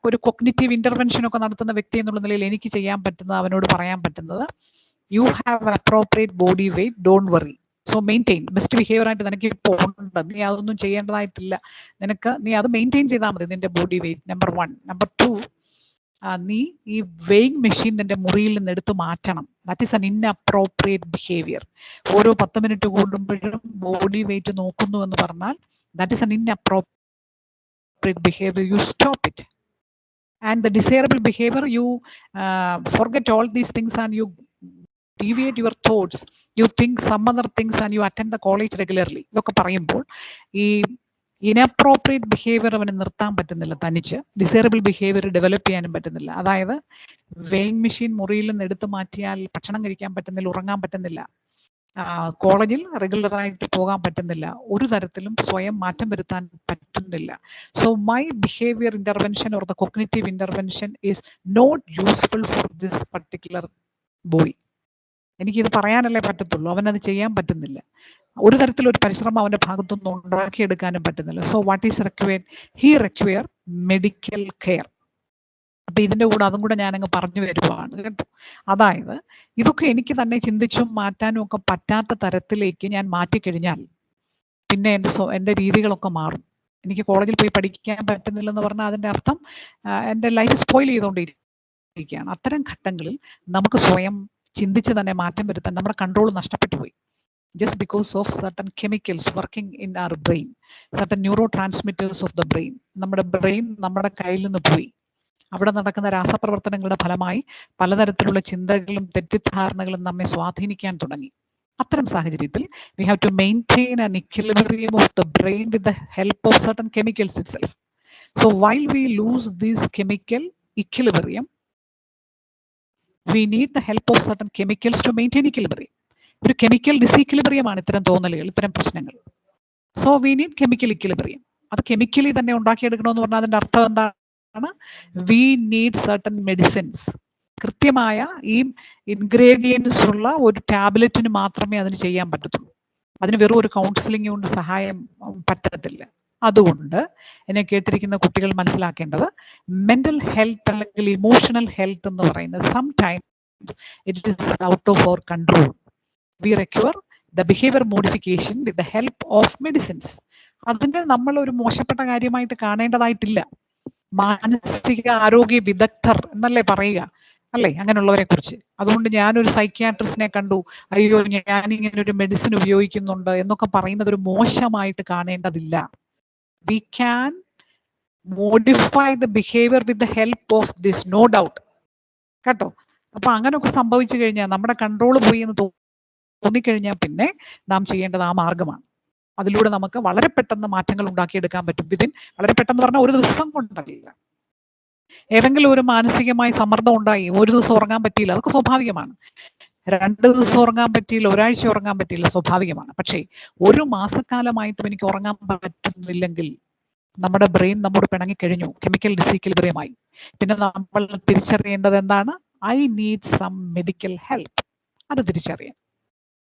ഒരു കൊഗ്നിറ്റീവ് ഇന്റർവെൻഷൻ ഒക്കെ നടത്തുന്ന വ്യക്തി എന്നുള്ള നിലയിൽ എനിക്ക് ചെയ്യാൻ പറ്റുന്നത്, അവനോട് പറയാൻ പറ്റുന്നത്, you have appropriate body weight, don't worry. So maintain best behaviour ആയിട്ട് നിനക്ക് പോകുന്നുണ്ട്, നീ അതൊന്നും ചെയ്യേണ്ടതായിട്ടില്ല, നീ അത് മെയിൻറ്റെയിൻ ചെയ്താൽ മതി, നിന്റെ ബോഡി വെയിറ്റ്. നമ്പർ 1. നമ്പർ 2, നീ ഈ വെയിങ് മെഷീൻ നിന്റെ മുറിയിൽ നിന്ന് എടുത്ത് മാറ്റണം. That is an inappropriate behaviour. ഓരോ 10 മിനിറ്റ് കൂടുമ്പോഴും ബോഡി വെയിറ്റ് നോക്കുന്നു എന്ന് പറഞ്ഞാൽ that is an inappropriate behaviour. You stop it. And the desirable behaviour, you forget all these things and you deviate your thoughts, you think some other things and you attend the college regularly. ഇതൊക്കെ പറയുമ്പോൾ ഈ inappropriate behaviour അവന് നിർത്താൻ പറ്റുന്നില്ല തനിച്ച്, desirable behaviour develop ചെയ്യാനും പറ്റുന്നില്ല. അതായത് വെയിങ് മെഷീൻ മുറിയിൽ നിന്ന് എടുത്തു മാറ്റിയാൽ ഭക്ഷണം കഴിക്കാൻ പറ്റുന്നില്ല, ഉറങ്ങാൻ പറ്റുന്നില്ല, കോളേജിൽ റെഗുലറായിട്ട് പോകാൻ പറ്റുന്നില്ല, ഒരു തരത്തിലും സ്വയം മാറ്റം വരുത്താൻ പറ്റുന്നില്ല. So my behaviour intervention or the cognitive intervention is not useful for this particular boy. എനിക്കിത് പറയാനല്ലേ പറ്റത്തുള്ളൂ, അവനത് ചെയ്യാൻ പറ്റുന്നില്ല. ഒരു തരത്തിലൊരു പരിശ്രമം അവൻ്റെ ഭാഗത്തുനിന്ന് ഉണ്ടാക്കിയെടുക്കാനും പറ്റുന്നില്ല. So what is required? He require medical care. അപ്പം ഇതിൻ്റെ കൂടെ അതും കൂടെ ഞാനങ്ങ് പറഞ്ഞു വരുവാണ് കേട്ടോ. അതായത് ഇതൊക്കെ എനിക്ക് തന്നെ ചിന്തിച്ചും മാറ്റാനും ഒക്കെ പറ്റാത്ത തരത്തിലേക്ക് ഞാൻ മാറ്റിക്കഴിഞ്ഞാൽ പിന്നെ എൻ്റെ രീതികളൊക്കെ മാറും. എനിക്ക് കോളേജിൽ പോയി പഠിക്കാൻ പറ്റുന്നില്ലെന്ന് പറഞ്ഞാൽ അതിൻ്റെ അർത്ഥം എൻ്റെ ലൈഫ് സ്പോയിൽ ചെയ്തുകൊണ്ടിരിക്കുകയാണ്. അത്തരം ഘട്ടങ്ങളിൽ നമുക്ക് സ്വയം ചിന്തിച്ച് തന്നെ മാറ്റം വരുത്താൻ നമ്മുടെ കൺട്രോൾ നഷ്ടപ്പെട്ടു പോയി. Just because of certain chemicals working in our brain, certain neurotransmitters of the brain. നമ്മുടെ ബ്രെയിൻ നമ്മുടെ കയ്യിൽ നിന്ന് പോയി. അവിടെ നടക്കുന്ന രാസപ്രവർത്തനങ്ങളുടെ ഫലമായി പലതരത്തിലുള്ള ചിന്തകളും തെറ്റിദ്ധാരണകളും നമ്മെ സ്വാധീനിക്കാൻ തുടങ്ങി. അത്തരം സാഹചര്യത്തിൽ we have to maintain an equilibrium of the brain with the help of certain chemicals itself. So while we lose this chemical equilibrium, we need the help of certain chemicals to maintain equilibrium. ഒരു chemical ഡിസീക്വിലിബ്രിയമാണ് ഇത്തരം തോന്നലുകൾ, ഇത്തരം പ്രശ്നങ്ങൾ. So we need chemical equilibrium. അത് chemically തന്നെ ഉണ്ടാക്കിയെടുക്കണമെന്ന് പറഞ്ഞാൽ അതിൻ്റെ അർത്ഥം എന്താണ്? We need certain medicines. കൃത്യമായ ഈ ഇൻഗ്രീഡിയൻസ് ഉള്ള ഒരു ടാബ്ലറ്റിന് മാത്രമേ അതിന് ചെയ്യാൻ പറ്റത്തുള്ളൂ. അതിന് വെറും ഒരു കൗൺസിലിംഗ് കൊണ്ട് സഹായം പറ്റത്തില്ല. അതുകൊണ്ട് എന്നെ കേട്ടിരിക്കുന്ന കുട്ടികൾ മനസ്സിലാക്കേണ്ടത്, മെന്റൽ ഹെൽത്ത് അല്ലെങ്കിൽ ഇമോഷണൽ ഹെൽത്ത് എന്ന് പറയുന്നത് sometimes it is out of our control. We require the behavior modification with the help of medicines. അതിന് നമ്മൾ ഒരു മോശപ്പെട്ട കാര്യമായിട്ട് കാണേണ്ടതായിട്ടില്ല. മാനസിക ആരോഗ്യ വിദഗ്ധർ എന്നല്ലേ പറയുക, അല്ലേ അങ്ങനെയുള്ളവരെ കുറിച്ച്? അതുകൊണ്ട് ഞാനൊരു സൈക്യാട്രിസ്റ്റിനെ കണ്ടു, അയ്യോ ഞാനിങ്ങനെ ഒരു മെഡിസിൻ ഉപയോഗിക്കുന്നുണ്ട് എന്നൊക്കെ പറയുന്നത് ഒരു മോശമായിട്ട് കാണേണ്ടതില്ല. We can modify the behavior with the help of this, no doubt. കേട്ടോ? അപ്പൊ അങ്ങനെയൊക്കെ സംഭവിച്ചു കഴിഞ്ഞാൽ നമ്മുടെ കൺട്രോൾ പോയി എന്ന് തോന്നിക്കഴിഞ്ഞാൽ പിന്നെ നാം ചെയ്യേണ്ടത് ആ മാർഗമാണ്. അതിലൂടെ നമുക്ക് വളരെ പെട്ടെന്ന് മാറ്റങ്ങൾ ഉണ്ടാക്കിയെടുക്കാൻ പറ്റും. വളരെ പെട്ടെന്ന് പറഞ്ഞാൽ ഒരു ദിവസം കൊണ്ടല്ല. ഏതെങ്കിലും ഒരു മാനസികമായി സമ്മർദ്ദം ഉണ്ടായി, ഒരു ദിവസം ഉറങ്ങാൻ പറ്റിയില്ല, അതൊക്കെ സ്വാഭാവികമാണ്. 2 ദിവസം ഉറങ്ങാൻ പറ്റിയില്ല, ഒരാഴ്ച ഉറങ്ങാൻ പറ്റിയില്ല, സ്വാഭാവികമാണ്. പക്ഷേ ഒരു മാസക്കാലമായിട്ടും എനിക്ക് ഉറങ്ങാൻ പറ്റുന്നില്ലെങ്കിൽ നമ്മുടെ ബ്രെയിൻ നമ്മോട് പിണങ്ങിക്കഴിഞ്ഞു, കെമിക്കൽ ഡിസീക്വിലിബ്രിയമായി. പിന്നെ നമ്മൾ തിരിച്ചറിയേണ്ടത് എന്താണ്? I need some medical help. അത് തിരിച്ചറിയാം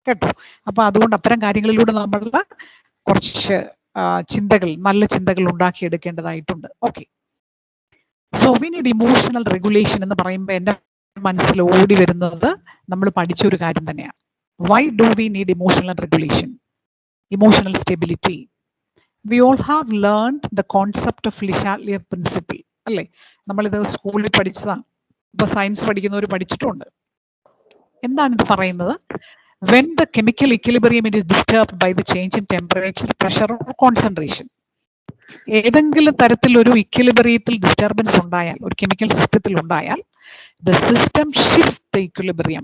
കേട്ടോ. അപ്പൊ അതുകൊണ്ട് അത്തരം കാര്യങ്ങളിലൂടെ നമ്മൾ കുറച്ച് ചിന്തകൾ, നല്ല ചിന്തകൾ ഉണ്ടാക്കിയെടുക്കേണ്ടതായിട്ടുണ്ട്. Okay, so we need emotional regulation എന്ന് പറയുമ്പോൾ എൻ്റെ മനസ്സിൽ ഓടി വരുന്നത് നമ്മൾ പഠിച്ചൊരു കാര്യം തന്നെയാണ്. Why do we need emotional regulation? Emotional stability. We all have learned the concept of Le Chatelier principle അല്ലേ? നമ്മളിത് സ്കൂളിൽ പഠിച്ചതാണ്, ഇപ്പൊ സയൻസ് പഠിക്കുന്നവർ പഠിച്ചിട്ടുണ്ട്. എന്താണ് ഇത് പറയുന്നത്? When the chemical equilibrium it is disturbed by the change in temperature, pressure or concentration. ഏതെങ്കിലും തരത്തിലൊരു ഇക്വിലിബ്രിയത്തിൽ ഡിസ്റ്റർബൻസ് ഉണ്ടായാൽ, ഒരു കെമിക്കൽ സിസ്റ്റത്തിൽ ഉണ്ടായാൽ, the system shift the equilibrium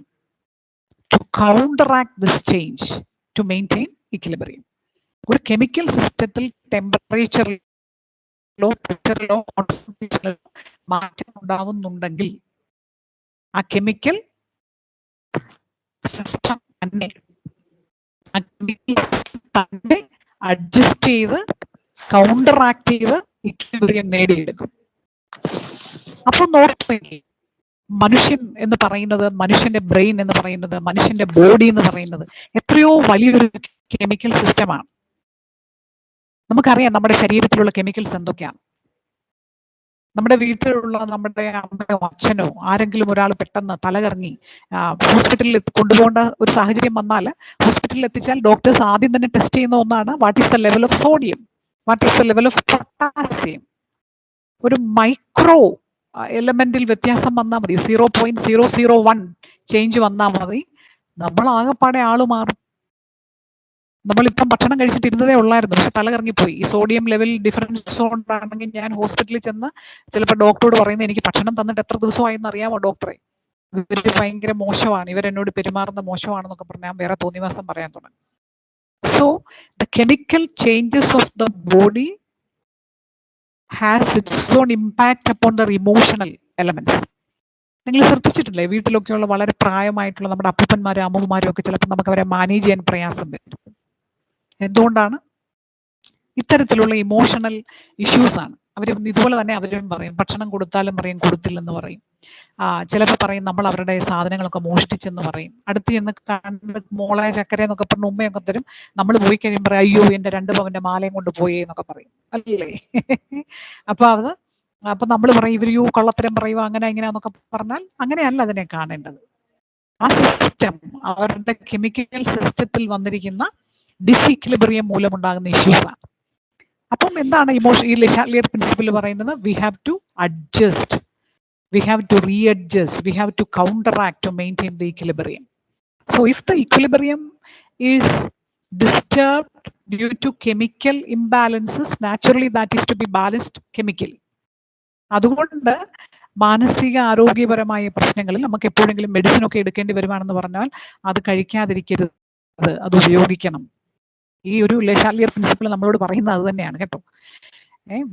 to counteract this change to maintain equilibrium. ഒരു കെമിക്കൽ സിസ്റ്റത്തിൽ ടെമ്പറേച്ചറിലോ പ്രഷറിലോ കോൺസെൻട്രേഷനിലോ മാറ്റം ഉണ്ടാവുന്നുണ്ടെങ്കിൽ ആ കെമിക്കൽ സിസ്റ്റം തന്നെ അഡ്ജസ്റ്റ് ചെയ്ത് കൗണ്ടറാക്ട് ചെയ്ത് ഇക്വിലിബ്രിയം നേടിയെടുക്കും. അപ്പൊ നോക്കില്ലേ, മനുഷ്യൻ എന്ന് പറയുന്നത്, മനുഷ്യന്റെ ബ്രെയിൻ എന്ന് പറയുന്നത്, മനുഷ്യന്റെ ബോഡി എന്ന് പറയുന്നത് എത്രയോ വലിയൊരു കെമിക്കൽ സിസ്റ്റമാണ്. നമുക്കറിയാം നമ്മുടെ ശരീരത്തിലുള്ള കെമിക്കൽസ് എന്തൊക്കെയാണ്. നമ്മുടെ വീട്ടിലുള്ള നമ്മുടെ അമ്മയോ അച്ഛനോ ആരെങ്കിലും ഒരാൾ പെട്ടെന്ന് തലകറങ്ങി ഹോസ്പിറ്റലിൽ കൊണ്ടുപോകേണ്ട ഒരു സാഹചര്യം വന്നാൽ, ഹോസ്പിറ്റലിൽ എത്തിച്ചാൽ ഡോക്ടേഴ്സ് ആദ്യം തന്നെ ടെസ്റ്റ് ചെയ്യുന്ന ഒന്നാണ് what is the level of sodium, what is the level of potassium. ഒരു മൈക്രോ എലമെന്റിൽ വ്യത്യാസം വന്നാൽ മതി, 0.001 ചേഞ്ച് വന്നാൽ മതി, നമ്മൾ ആകെപ്പാടെ ആള് മാറും. നമ്മളിപ്പം ഭക്ഷണം കഴിച്ചിട്ടിരുന്നതേ ഉള്ളായിരുന്നു, പക്ഷെ തല കറങ്ങിപ്പോയി. ഈ സോഡിയം ലെവൽ ഡിഫറൻസ് കൊണ്ടാണെങ്കിൽ ഞാൻ ഹോസ്പിറ്റലിൽ ചെന്ന് ചിലപ്പോൾ ഡോക്ടറോട് പറയുന്നത്, എനിക്ക് ഭക്ഷണം തന്നിട്ട് എത്ര ദിവസമായെന്ന് അറിയാമോ ഡോക്ടറെ, ഇവർ ഭയങ്കര മോശമാണ്, ഇവരെന്നോട് പെരുമാറുന്ന മോശമാണെന്നൊക്കെ പറഞ്ഞാൽ ഞാൻ വേറെ തോന്നിവാസം പറയാൻ തുടങ്ങി. So the chemical changes of the body has its on impact upon there emotional elements. നിങ്ങൾ ശ്രദ്ധിച്ചിട്ടില്ലേ, വീട്ടിലൊക്കെയുള്ള വളരെ പ്രായമായിട്ടുള്ള നമ്മുടെ അപ്പൂപ്പന്മാരും അമ്മൂമ്മമാരും ഒക്കെ ചിലപ്പോൾ നമുക്ക് അവരെ മാനേജ് ചെയ്യാൻ പ്രയാസം വരും. എന്തുകൊണ്ടാണ്? ഇത്തരത്തിലുള്ള ഇമോഷണൽ ഇഷ്യൂസ് ആണ്. അവർ ഇതുപോലെ തന്നെ അവരും പറയും, ഭക്ഷണം കൊടുത്താലും പറയും കൊടുത്തില്ലെന്ന് പറയും. ചിലപ്പോൾ പറയും നമ്മൾ അവരുടെ സാധനങ്ങളൊക്കെ മോഷ്ടിച്ചെന്ന് പറയും. അടുത്ത് ചെന്ന് കണ്ട് മോളെ ചക്കര എന്നൊക്കെ പറഞ്ഞ് ഉമ്മയൊക്കെ തരും. നമ്മൾ പോയി കഴിയുമ്പോൾ അയ്യോ എൻ്റെ 2 പവന്റെ മാലയും കൊണ്ട് പോയേ എന്നൊക്കെ പറയും അല്ലേ? അപ്പൊ നമ്മൾ പറയും ഇവർ കള്ളത്തരം പറയുക അങ്ങനെ ഇങ്ങനെയാന്നൊക്കെ പറഞ്ഞാൽ അങ്ങനെയല്ല അതിനെ കാണേണ്ടത്. ആ സിസ്റ്റം, അവരുടെ കെമിക്കൽ സിസ്റ്റത്തിൽ വന്നിരിക്കുന്ന ഡിസീക്വിലിബ്രിയം മൂലമുണ്ടാകുന്ന ഇഷ്യൂസാണ്. അപ്പം എന്താണ് ഈ ലിഷാർലിയർ പ്രിൻസിപ്പിൾ പറയുന്നത്? We have to adjust, we have to readjust, we have to counteract to maintain the equilibrium. So if the equilibrium is disturbed due to chemical imbalances, naturally that is to be balanced chemically. അതുകൊണ്ട് മാനസിക ആരോഗ്യപരമായ പ്രശ്നങ്ങളിൽ നമുക്ക് എപ്പോഴെങ്കിലും medicine ഒക്കെ എടുക്കേണ്ടി വരുവാണെന്ന് പറഞ്ഞാൽ അത് കഴിക്കാതിരിക്കരുത്, അത് ഉപയോഗിക്കണം. ഈ ഒരു ലിഷാർലിയർ പ്രിൻസിപ്പിൾ നമ്മളോട് പറയുന്നത് അത് തന്നെയാണ് കേട്ടോ.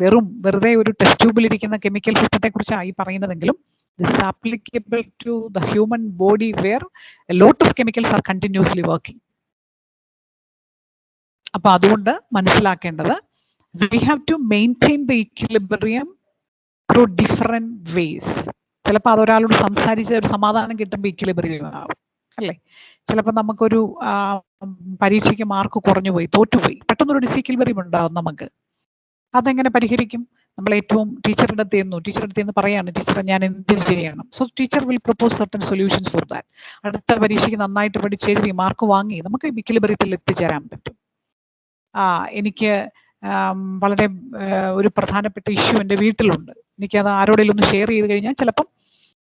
വെറുതെ ഒരു ടെസ്റ്റ് ട്യൂബിലിരിക്കുന്ന കെമിക്കൽ സിസ്റ്റത്തെ കുറിച്ചാണ് ഈ പറയുന്നതെങ്കിലും this is applicable to the human body where a lot of chemicals are continuously working. അപ്പൊ അതുകൊണ്ട് മനസ്സിലാക്കേണ്ടത് we have to maintain the equilibrium through different ways. ചിലപ്പോൾ അതൊരാളോട് സംസാരിച്ച് ഒരു സമാധാനം കിട്ടുമ്പോൾ ഇക്വിലിബ്രിയം ആവും അല്ലേ? ചിലപ്പോൾ നമുക്കൊരു പരീക്ഷയ്ക്ക് മാർക്ക് കുറഞ്ഞുപോയി, തോറ്റുപോയി, പെട്ടെന്നൊരു ഡിസീക്വിലിബ്രിയം ഉണ്ടാവും നമുക്ക്. അതെങ്ങനെ പരിഹരിക്കും? നമ്മൾ ഏറ്റവും ടീച്ചറുടെ അടുത്ത് പറയാണ്, ടീച്ചറെ ഞാൻ എന്ത് ചെയ്യണം? So teacher will propose certain solutions for that. അടുത്ത പരീക്ഷയ്ക്ക് നന്നായിട്ട് പഠിച്ചെഴുതി മാർക്ക് വാങ്ങി നമുക്ക് ഇക്വിലിബ്രിയത്തിൽ എത്തിച്ചേരാൻ പറ്റും. എനിക്ക് വളരെ ഒരു പ്രധാനപ്പെട്ട ഇഷ്യൂ എൻ്റെ വീട്ടിലുണ്ട്, എനിക്കത് ആരോടെങ്കിലും ഒന്ന് ഷെയർ ചെയ്ത് കഴിഞ്ഞാൽ ചിലപ്പം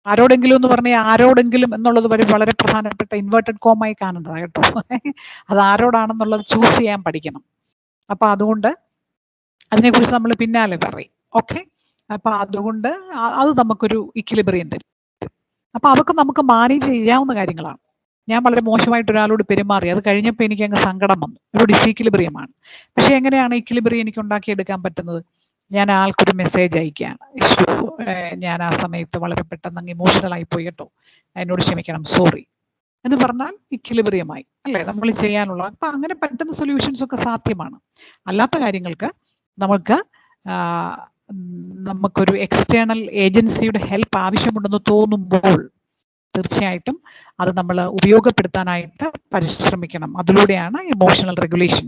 ആരോടെങ്കിലും എന്ന് പറഞ്ഞാൽ ആരോടെങ്കിലും എന്നുള്ളത് വളരെ പ്രധാനപ്പെട്ട ഇൻവേർട്ടഡ് കോമായി കാണേണ്ടതാണ് കേട്ടോ. അത് ആരോടാണെന്നുള്ളത് ചൂസ് ചെയ്യാൻ പഠിക്കണം. അപ്പൊ അതുകൊണ്ട് അതിനെക്കുറിച്ച് നമ്മൾ പിന്നാലെ പറയും. ഓക്കെ, അപ്പൊ അതുകൊണ്ട് അത് നമുക്കൊരു ഇക്വിലിബ്രിയം തരും. അപ്പൊ അതൊക്കെ നമുക്ക് മാനേജ് ചെയ്യാവുന്ന കാര്യങ്ങളാണ്. ഞാൻ വളരെ മോശമായിട്ട് ഒരാളോട് പെരുമാറി, അത് കഴിഞ്ഞപ്പോൾ എനിക്ക് അങ്ങ് സങ്കടം വന്നു, ഒരു ഡിസീക്വിലിബ്രിയമാണ്. പക്ഷെ എങ്ങനെയാണ് ഇക്വിലിബ്രിയം എനിക്ക് ഉണ്ടാക്കിയെടുക്കാൻ പറ്റുന്നത്? ഞാൻ ആൾക്കൊരു മെസ്സേജ് അയക്കുകയാണ്, ഞാൻ ആ സമയത്ത് വളരെ പെട്ടെന്ന് അങ്ങ് ഇമോഷണൽ ആയിപ്പോയി കേട്ടോ, എന്നോട് ക്ഷമിക്കണം, സോറി എന്ന് പറഞ്ഞാൽ ഇക്വിലിബ്രിയമായി അല്ലേ നമ്മൾ ചെയ്യാനുള്ള. അപ്പൊ അങ്ങനെ പറ്റുന്ന സൊല്യൂഷൻസ് ഒക്കെ സാധ്യമാണ്. അല്ലാത്ത കാര്യങ്ങൾക്ക് നമുക്ക് നമുക്കൊരു എക്സ്റ്റേണൽ ഏജൻസിയുടെ ഹെൽപ്പ് ആവശ്യമുണ്ടെന്ന് തോന്നുമ്പോൾ തീർച്ചയായിട്ടും അത് നമ്മൾ ഉപയോഗപ്പെടുത്താനായിട്ട് പരിശ്രമിക്കണം. അതിലൂടെയാണ് ഇമോഷണൽ റെഗുലേഷൻ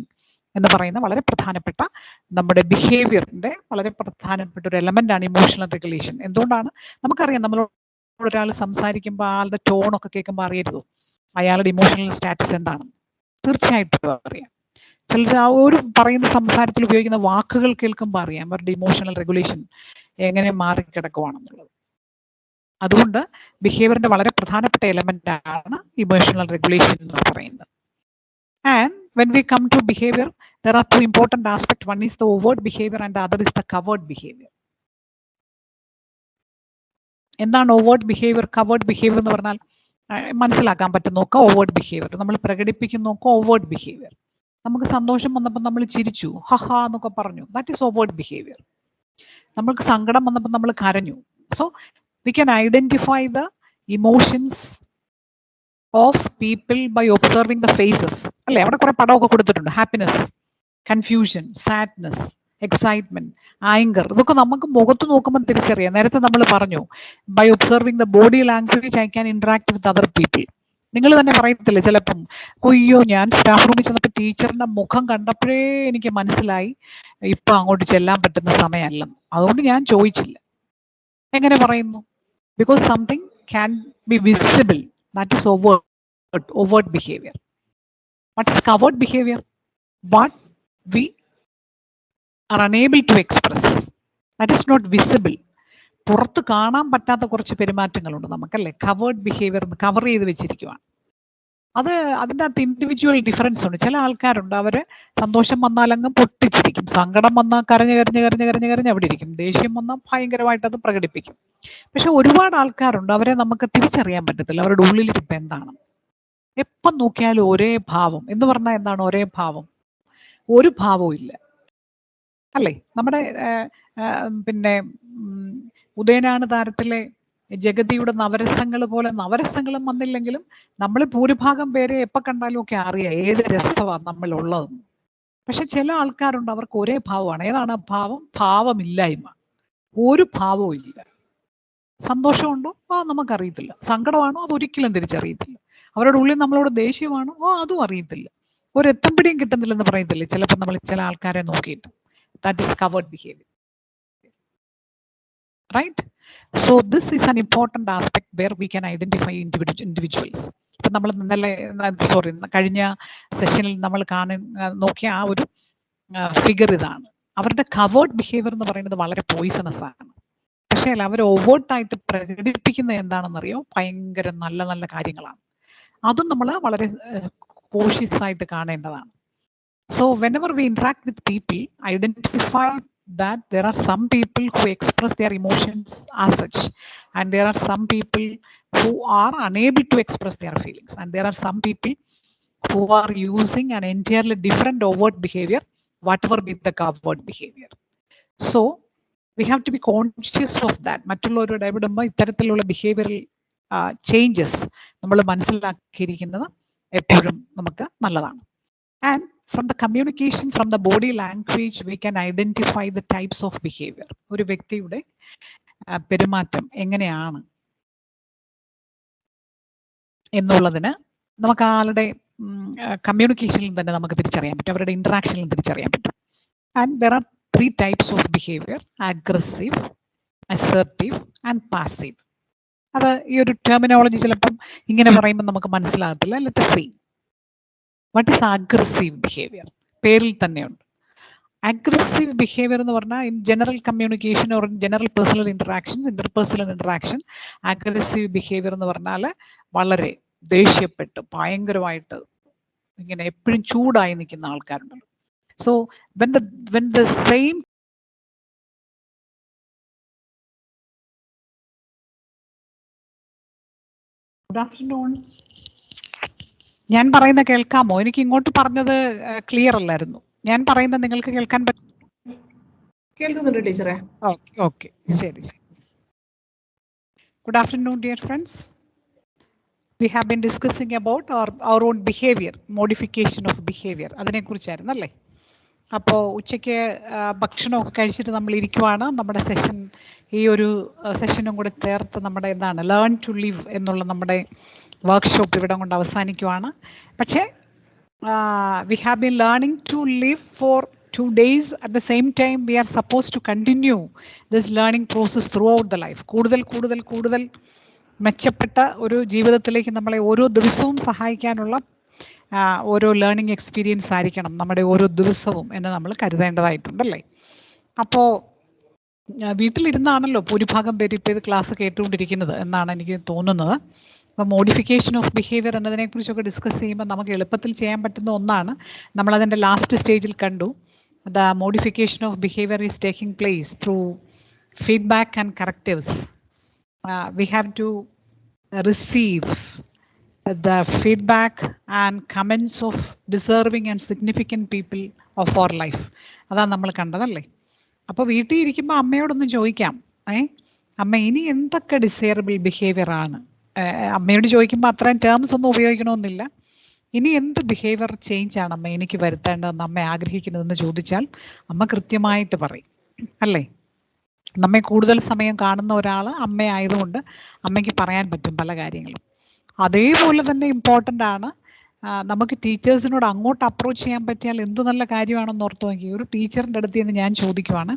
എന്ന് പറയുന്ന വളരെ പ്രധാനപ്പെട്ട നമ്മുടെ ബിഹേവിയറിന്റെ വളരെ പ്രധാനപ്പെട്ട ഒരു എലമെന്റ് ആണ് ഇമോഷണൽ റെഗുലേഷൻ. എന്തുകൊണ്ടാണ്? നമുക്കറിയാം, നമ്മളോട് ഒരാൾ സംസാരിക്കുമ്പോൾ ആളുടെ ടോണൊക്കെ കേൾക്കുമ്പോൾ അറിയരുതോ അയാളുടെ ഇമോഷണൽ സ്റ്റാറ്റസ് എന്താണ്? തീർച്ചയായിട്ടും അറിയാം. ചിലർ ആ ഒരു പറയുന്ന സംസാരത്തിൽ ഉപയോഗിക്കുന്ന വാക്കുകൾ കേൾക്കുമ്പോൾ അറിയാം അവരുടെ ഇമോഷണൽ റെഗുലേഷൻ എങ്ങനെ മാറിക്കിടക്കുവാണെന്നുള്ളത്. അതുകൊണ്ട് ബിഹേവിയറിന്റെ വളരെ പ്രധാനപ്പെട്ട എലമെന്റ് ആണ് ഇമോഷണൽ റെഗുലേഷൻ എന്ന് പറയുന്നത്. And when we come to behavior, there are two important aspects. One is the overt behavior and the other is the covert behavior. എന്താണ് overt behavior, covert behavior എന്ന് പറഞ്ഞാൽ മനസ്സിലാക്കാൻ പറ്റുന്നൊക്കെ overt behavior. നമ്മൾ പ്രകടിപ്പിക്കുന്നൊക്കെ overt behavior. നമുക്ക് സന്തോഷം വന്നപ്പോൾ നമ്മൾ ചിരിച്ചു, ഹഹ എന്നൊക്കെ പറഞ്ഞു, ദാറ്റ് ഈസ് overt behavior. നമ്മൾക്ക് സങ്കടം വന്നപ്പോൾ നമ്മൾ കരഞ്ഞു. So we can identify the emotions of people by observing the faces. അല്ലേ, അവിടെ കുറെ പടമൊക്കെ കൊടുത്തിട്ടുണ്ട്. Happiness, confusion, sadness, excitement, anger, ഇതൊക്കെ നമുക്ക് മുഖത്ത് നോക്കുമ്പോൾ തിരിച്ചറിയാം. നേരത്തെ നമ്മൾ പറഞ്ഞു, by observing the body language I can interact with other people. നിങ്ങൾ തന്നെ പറയത്തില്ലേ ചിലപ്പം, അയ്യോ ഞാൻ സ്റ്റാഫ് റൂമിൽ ചെന്നപ്പോൾ ടീച്ചറിന്റെ മുഖം കണ്ടപ്പോഴേ എനിക്ക് മനസ്സിലായി ഇപ്പൊ അങ്ങോട്ട് ചെല്ലാൻ പറ്റുന്ന സമയമല്ല, അതുകൊണ്ട് ഞാൻ ചോദിച്ചില്ല. എങ്ങനെ പറയുന്നു? Because something can be visible, that is overt behavior. What is covert behavior? What we are unable to express, that is not visible. പുറത്ത് കാണാൻ പറ്റാത്ത കുറച്ച് പെരുമാറ്റങ്ങളുണ്ട് നമുക്കല്ലേ, കവേർഡ് ബിഹേവിയർ കവർ ചെയ്ത് വെച്ചിരിക്കുവാണ്. അത് അതിൻ്റെ അകത്ത് ഇൻഡിവിജ്വൽ ഡിഫറൻസ് ഉണ്ട്. ചില ആൾക്കാരുണ്ട്, അവർ സന്തോഷം വന്നാലങ്ങ് പൊട്ടിച്ചിരിക്കും, സങ്കടം വന്നാൽ കരഞ്ഞ് അവിടെ ഇരിക്കും, ദേഷ്യം വന്നാൽ ഭയങ്കരമായിട്ട് അത് പ്രകടിപ്പിക്കും. പക്ഷെ ഒരുപാട് ആൾക്കാരുണ്ട്, അവരെ നമുക്ക് തിരിച്ചറിയാൻ പറ്റത്തില്ല അവരുടെ ഉള്ളിലിരിപ്പ് എന്താണ്. എപ്പം നോക്കിയാലും ഒരേ ഭാവം എന്ന് പറഞ്ഞാൽ എന്താണ് ഒരേ ഭാവം? ഒരു ഭാവവും ഇല്ല അല്ലേ. നമ്മുടെ പിന്നെ ഉദയനാണ് താരത്തിലെ ജഗതിയുടെ നവരസങ്ങൾ പോലെ നവരസങ്ങളും വന്നില്ലെങ്കിലും നമ്മൾ ഭൂരിഭാഗം പേരെ എപ്പോൾ കണ്ടാലും ഒക്കെ അറിയാം ഏത് രസമാണ് നമ്മളുള്ളതെന്ന്. പക്ഷെ ചില ആൾക്കാരുണ്ട്, അവർക്ക് ഒരേ ഭാവമാണ്. ഏതാണ് ഭാവം? ഭാവമില്ലായ്മ. ഒരു ഭാവവും ഇല്ല. സന്തോഷമുണ്ടോ? നമുക്കറിയത്തില്ല. സങ്കടമാണോ? അതൊരിക്കലും തിരിച്ചറിയത്തില്ല. അവരുടെ ഉള്ളിൽ നമ്മളോട് ദേഷ്യമാണോ? അതും അറിയത്തില്ല. ഒരു എത്തമ്പിടിയും കിട്ടുന്നില്ലെന്ന് പറയത്തില്ലേ ചിലപ്പോൾ നമ്മൾ ചില ആൾക്കാരെ നോക്കിയിട്ട്. That is covered behaviour, right? So this is an important aspect where we can identify individuals. ഇപ്പം നമ്മൾ കഴിഞ്ഞ സെഷനിൽ നമ്മൾ നോക്കിയ ആ ഒരു ഫിഗർ ഇതാണ്. അവരുടെ കവേർഡ് ബിഹേവിയർ എന്ന് പറയുന്നത് വളരെ പോയിസണസ് ആണ്. പക്ഷേ അവർ ഓവേർട്ടായിട്ട് പ്രകടിപ്പിക്കുന്നത് എന്താണെന്നറിയോ? ഭയങ്കര നല്ല നല്ല കാര്യങ്ങളാണ്. അതും നമ്മൾ വളരെ കോഷ്യസ് ആയിട്ട് കാണേണ്ടതാണ്. So whenever we interact with people, identify that there are some people who express their emotions as such, and there are some people who are unable to express their feelings, and there are some people who are using an entirely different overt behavior, whatever be the covert behavior. So we have to be conscious of that. മറ്റുള്ളവരോട് ഇടപെടുമ്പോൾ ഇത്തരത്തിലുള്ള behavioural changes നമ്മൾ മനസ്സിലാക്കിയിരിക്കുന്നത് എപ്പോഴും നമുക്ക് നല്ലതാണ്. And from the communication, from the body language, we can identify the types of behavior. ഒരു വ്യക്തിയുടെ പെരുമാറ്റം എങ്ങനെയാണ് എന്നുള്ളതിന് നമുക്ക് ആളുടെ കമ്മ്യൂണിക്കേഷനിൽ തന്നെ നമുക്ക് തിരിച്ചറിയാൻ പറ്റും, അവരുടെ ഇന്ററാക്ഷനിൽ തിരിച്ചറിയാൻ പറ്റും. And there are 3 types of behavior: aggressive, assertive and passive. അത് ഈ ഒരു ടെർമിനോളജി ചിലപ്പം ഇങ്ങനെ പറയുമ്പോൾ നമുക്ക് മനസ്സിലാകത്തില്ല. Let us see. What is aggressive behavior? പേരിൽ തന്നെയുണ്ട്. അഗ്രസീവ് ബിഹേവിയർ എന്ന് പറഞ്ഞാൽ in general communication or in general personal interactions, interpersonal interaction, aggressive behaviour എന്ന് പറഞ്ഞാൽ വളരെ ദേഷ്യപ്പെട്ട് ഭയങ്കരമായിട്ട് ഇങ്ങനെ എപ്പോഴും ചൂടായി നിൽക്കുന്ന ആൾക്കാരുണ്ടല്ലോ. So when the same Good afternoon. ഞാൻ പറയുന്ന കേൾക്കാമോ? എനിക്ക് ഇങ്ങോട്ട് പറഞ്ഞത് ക്ലിയർ അല്ലായിരുന്നു. ഞാൻ പറയുന്നത് നിങ്ങൾക്ക് കേൾക്കാൻ പറ്റും? കേൾക്കുന്നുണ്ട് ടീച്ചറെ. ഓക്കെ, ശരി. Good afternoon, dear friends. We have been discussing about our own behavior, modification of behavior. അതിനെ കുറിച്ചായിരുന്നു അല്ലേ? അപ്പോൾ ഉച്ചയ്ക്ക് ഭക്ഷണമൊക്കെ കഴിച്ചിട്ട് നമ്മൾ ഇരിക്കുവാണ്. നമ്മുടെ സെഷൻ, ഈ ഒരു സെഷനും കൂടെ ചേർത്ത് നമ്മുടെ എന്താണ് ലേൺ ടു ലിവ് എന്നുള്ള നമ്മുടെ വർക്ക്ഷോപ്പ് ഇവിടെ കൊണ്ട് അവസാനിക്കുവാണ്. പക്ഷേ we have been learning to live for 2 days. At the same time, we are supposed to continue this learning process throughout the life. കൂടുതൽ മെച്ചപ്പെട്ട ഒരു ജീവിതത്തിലേക്ക് നമ്മളെ ഓരോ ദിവസവും സഹായിക്കാനുള്ള ഓരോ ലേണിംഗ് എക്സ്പീരിയൻസ് ആയിരിക്കണം നമ്മുടെ ഓരോ ദിവസവും എന്ന് നമ്മൾ കരുതേണ്ടതായിട്ടുണ്ടല്ലേ. അപ്പോൾ വീട്ടിലിരുന്നാണല്ലോ ഭൂരിഭാഗം പേര് ഇപ്പോൾ ഇത് ക്ലാസ് കേട്ടുകൊണ്ടിരിക്കുന്നത് എന്നാണ് എനിക്ക് തോന്നുന്നത്. അപ്പോൾ മോഡിഫിക്കേഷൻ ഓഫ് ബിഹേവിയർ എന്നതിനെക്കുറിച്ചൊക്കെ ഡിസ്കസ് ചെയ്യുമ്പോൾ നമുക്ക് എളുപ്പത്തിൽ ചെയ്യാൻ പറ്റുന്ന ഒന്നാണ്. നമ്മളതിൻ്റെ ലാസ്റ്റ് സ്റ്റേജിൽ കണ്ടു. The modification of behaviour is taking place through feedback and correctives. We have to receive the feedback and comments of deserving and significant people of our life. അതാണ് നമ്മൾ കണ്ടതല്ലേ. അപ്പോൾ വീട്ടിൽ ഇരിക്കുമ്പോൾ അമ്മയോടൊന്ന് ചോദിക്കാം, അമ്മ ഇനി എന്തൊക്കെ ഡിസൈറബിൾ ബിഹേവിയർ ആണ്, അമ്മയോട് ചോദിക്കുമ്പോൾ അത്രയും ടേംസ് ഒന്നും ഉപയോഗിക്കണമെന്നില്ല, ഇനി എന്ത് ബിഹേവിയർ ചേഞ്ച് ആണ് അമ്മ എനിക്ക് വരുത്തേണ്ടതെന്ന് അമ്മ ആഗ്രഹിക്കുന്നതെന്ന് ചോദിച്ചാൽ അമ്മ കൃത്യമായിട്ട് പറയും അല്ലേ. നമ്മെ കൂടുതൽ സമയം കാണുന്ന ഒരാൾ അമ്മയായതുകൊണ്ട് അമ്മയ്ക്ക് പറയാൻ പറ്റും പല കാര്യങ്ങളും. അതേപോലെ തന്നെ ഇമ്പോർട്ടൻ്റ് ആണ് നമുക്ക് ടീച്ചേഴ്സിനോട് അങ്ങോട്ട് അപ്രോച്ച് ചെയ്യാൻ പറ്റിയാൽ എന്ത് നല്ല കാര്യമാണെന്ന് ഓർത്ത് നോക്കി. ഒരു ടീച്ചറിൻ്റെ അടുത്ത് നിന്ന് ഞാൻ ചോദിക്കുവാണ്,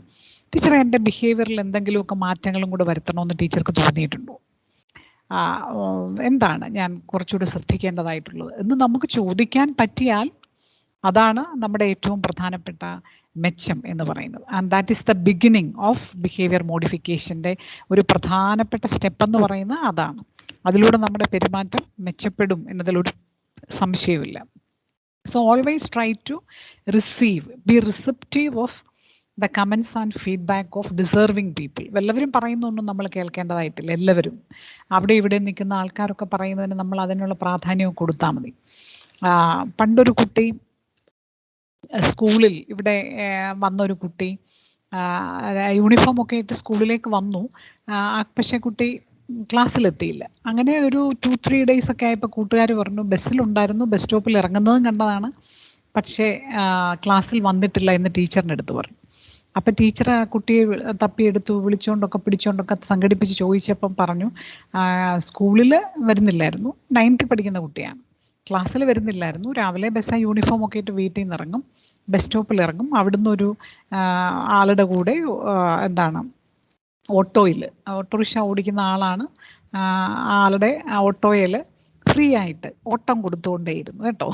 ടീച്ചറെ എൻ്റെ ബിഹേവിയറിൽ എന്തെങ്കിലുമൊക്കെ മാറ്റങ്ങളും കൂടെ വരുത്തണമെന്ന് ടീച്ചർക്ക് തോന്നിയിട്ടുണ്ടോ, എന്താണ് ഞാൻ കുറച്ചുകൂടി ശ്രദ്ധിക്കേണ്ടതായിട്ടുള്ളത് എന്ന് നമുക്ക് ചോദിക്കാൻ പറ്റിയാൽ അതാണ് നമ്മുടെ ഏറ്റവും പ്രധാനപ്പെട്ട മെച്ചം എന്ന് പറയുന്നത്. And that is the beginning of behaviour മോഡിഫിക്കേഷൻ്റെ ഒരു പ്രധാനപ്പെട്ട സ്റ്റെപ്പ് എന്ന് പറയുന്നത് അതാണ്. അതിലൂടെ നമ്മുടെ പെരുമാറ്റം മെച്ചപ്പെടും എന്നതിലൊരു സംശയവുമില്ല. So always try to receive, be receptive of the comments and feedback of deserving people. എല്ലാവരും പറയുന്നൊന്നും നമ്മൾ കേൾക്കേണ്ടതായിട്ടില്ല. എല്ലാവരും അവിടെ ഇവിടെ നിൽക്കുന്ന ആൾക്കാരൊക്കെ പറയുന്നതിന് നമ്മൾ അതിനുള്ള പ്രാധാന്യം കൊടുത്താൽ മതി. പണ്ടൊരു കുട്ടി സ്കൂളിൽ ഇവിടെ വന്നൊരു കുട്ടി യൂണിഫോം ഒക്കെ ഇട്ട് സ്കൂളിലേക്ക് വന്നു, പക്ഷേ കുട്ടി ക്ലാസ്സിലെത്തിയില്ല. അങ്ങനെ ഒരു 2-3 days ഒക്കെ ആയപ്പോൾ കൂട്ടുകാർ പറഞ്ഞു ബസ്സിലുണ്ടായിരുന്നു, ബസ് സ്റ്റോപ്പിൽ ഇറങ്ങുന്നതും കണ്ടതാണ്, പക്ഷേ ക്ലാസ്സിൽ വന്നിട്ടില്ല എന്ന് ടീച്ചറിൻ്റെ അടുത്ത് പറഞ്ഞു. അപ്പം ടീച്ചർ ആ കുട്ടിയെ തപ്പിയെടുത്തു, വിളിച്ചുകൊണ്ടൊക്കെ പിടിച്ചുകൊണ്ടൊക്കെ സംഘടിപ്പിച്ച് ചോദിച്ചപ്പം പറഞ്ഞു സ്കൂളിൽ വരുന്നില്ലായിരുന്നു, 9th പഠിക്കുന്ന കുട്ടിയാണ്, ക്ലാസ്സിൽ വരുന്നില്ലായിരുന്നു, രാവിലെ ബസ് യൂണിഫോം ഒക്കെ ഇട്ട് വീട്ടിൽ നിന്ന് ഇറങ്ങും, ബസ് സ്റ്റോപ്പിൽ ഇറങ്ങും, അവിടുന്ന് ഒരു ആളുടെ കൂടെ എന്താണ് ഓട്ടോറിക്ഷ ഓടിക്കുന്ന ആളാണ്, ആളുടെ ഓട്ടോയിൽ ഫ്രീ ആയിട്ട് ഓട്ടം കൊടുത്തുകൊണ്ടേയിരുന്നു കേട്ടോ.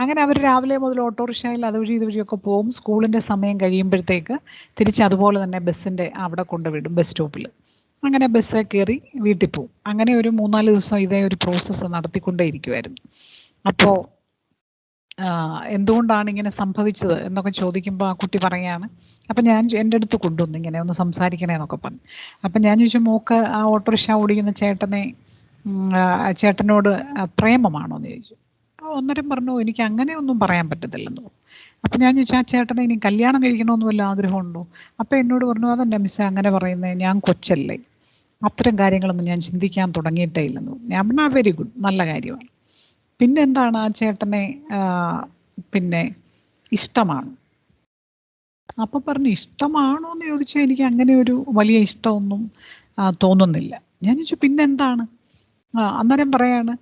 അങ്ങനെ അവർ രാവിലെ മുതൽ ഓട്ടോറിക്ഷയിൽ അതുവഴി ഇതുവഴിയൊക്കെ പോകും. സ്കൂളിൻ്റെ സമയം കഴിയുമ്പോഴത്തേക്ക് തിരിച്ച് അതുപോലെ തന്നെ ബസ്സിൻ്റെ അവിടെ കൊണ്ടുവിടും ബസ് സ്റ്റോപ്പിൽ. അങ്ങനെ ബസ്സിൽ കയറി വീട്ടിൽ പോകും. അങ്ങനെ ഒരു 3-4 ദിവസം ഇതേ ഒരു പ്രോസസ്സ് നടത്തിക്കൊണ്ടേ ഇരിക്കുമായിരുന്നു. അപ്പോൾ എന്തുകൊണ്ടാണ് ഇങ്ങനെ സംഭവിച്ചത് എന്നൊക്കെ ചോദിക്കുമ്പോൾ ആ കുട്ടി പറയുകയാണ്, അപ്പം ഞാൻ എൻ്റെ അടുത്ത് കൊണ്ടുവന്നു ഇങ്ങനെ ഒന്ന് സംസാരിക്കണേ എന്നൊക്കെ പറഞ്ഞു. അപ്പം ഞാൻ ചോദിച്ചു, മോക്ക് ആ ഓട്ടോറിക്ഷ ഓടിക്കുന്ന ചേട്ടനോട് പ്രേമമാണോ എന്ന് ചോദിച്ചു. അന്നേരം പറഞ്ഞു എനിക്ക് അങ്ങനെ ഒന്നും പറയാൻ പറ്റത്തില്ലെന്ന്. അപ്പം ഞാൻ ചോദിച്ചു, ആ ചേട്ടനെ ഇനി കല്യാണം കഴിക്കണമെന്ന് വല്ല ആഗ്രഹമുണ്ടോ? അപ്പം എന്നോട് പറഞ്ഞു, അതെന്നെ മിസ്സേ അങ്ങനെ പറയുന്നത്, ഞാൻ കൊച്ചല്ലേ, അത്തരം കാര്യങ്ങളൊന്നും ഞാൻ ചിന്തിക്കാൻ തുടങ്ങിയിട്ടേ ഇല്ലെന്ന്. ഞാൻ പറഞ്ഞാൽ വെരി ഗുഡ്, നല്ല കാര്യമാണ്. പിന്നെ എന്താണ് ആ ചേട്ടനെ പിന്നെ ഇഷ്ടമാണ്? അപ്പം പറഞ്ഞു ഇഷ്ടമാണോ എന്ന് ചോദിച്ചാൽ എനിക്ക് അങ്ങനെ ഒരു വലിയ ഇഷ്ടമൊന്നും തോന്നുന്നില്ല. ഞാൻ ചോദിച്ചു പിന്നെന്താണ്? അന്നേരം പറയാണ്,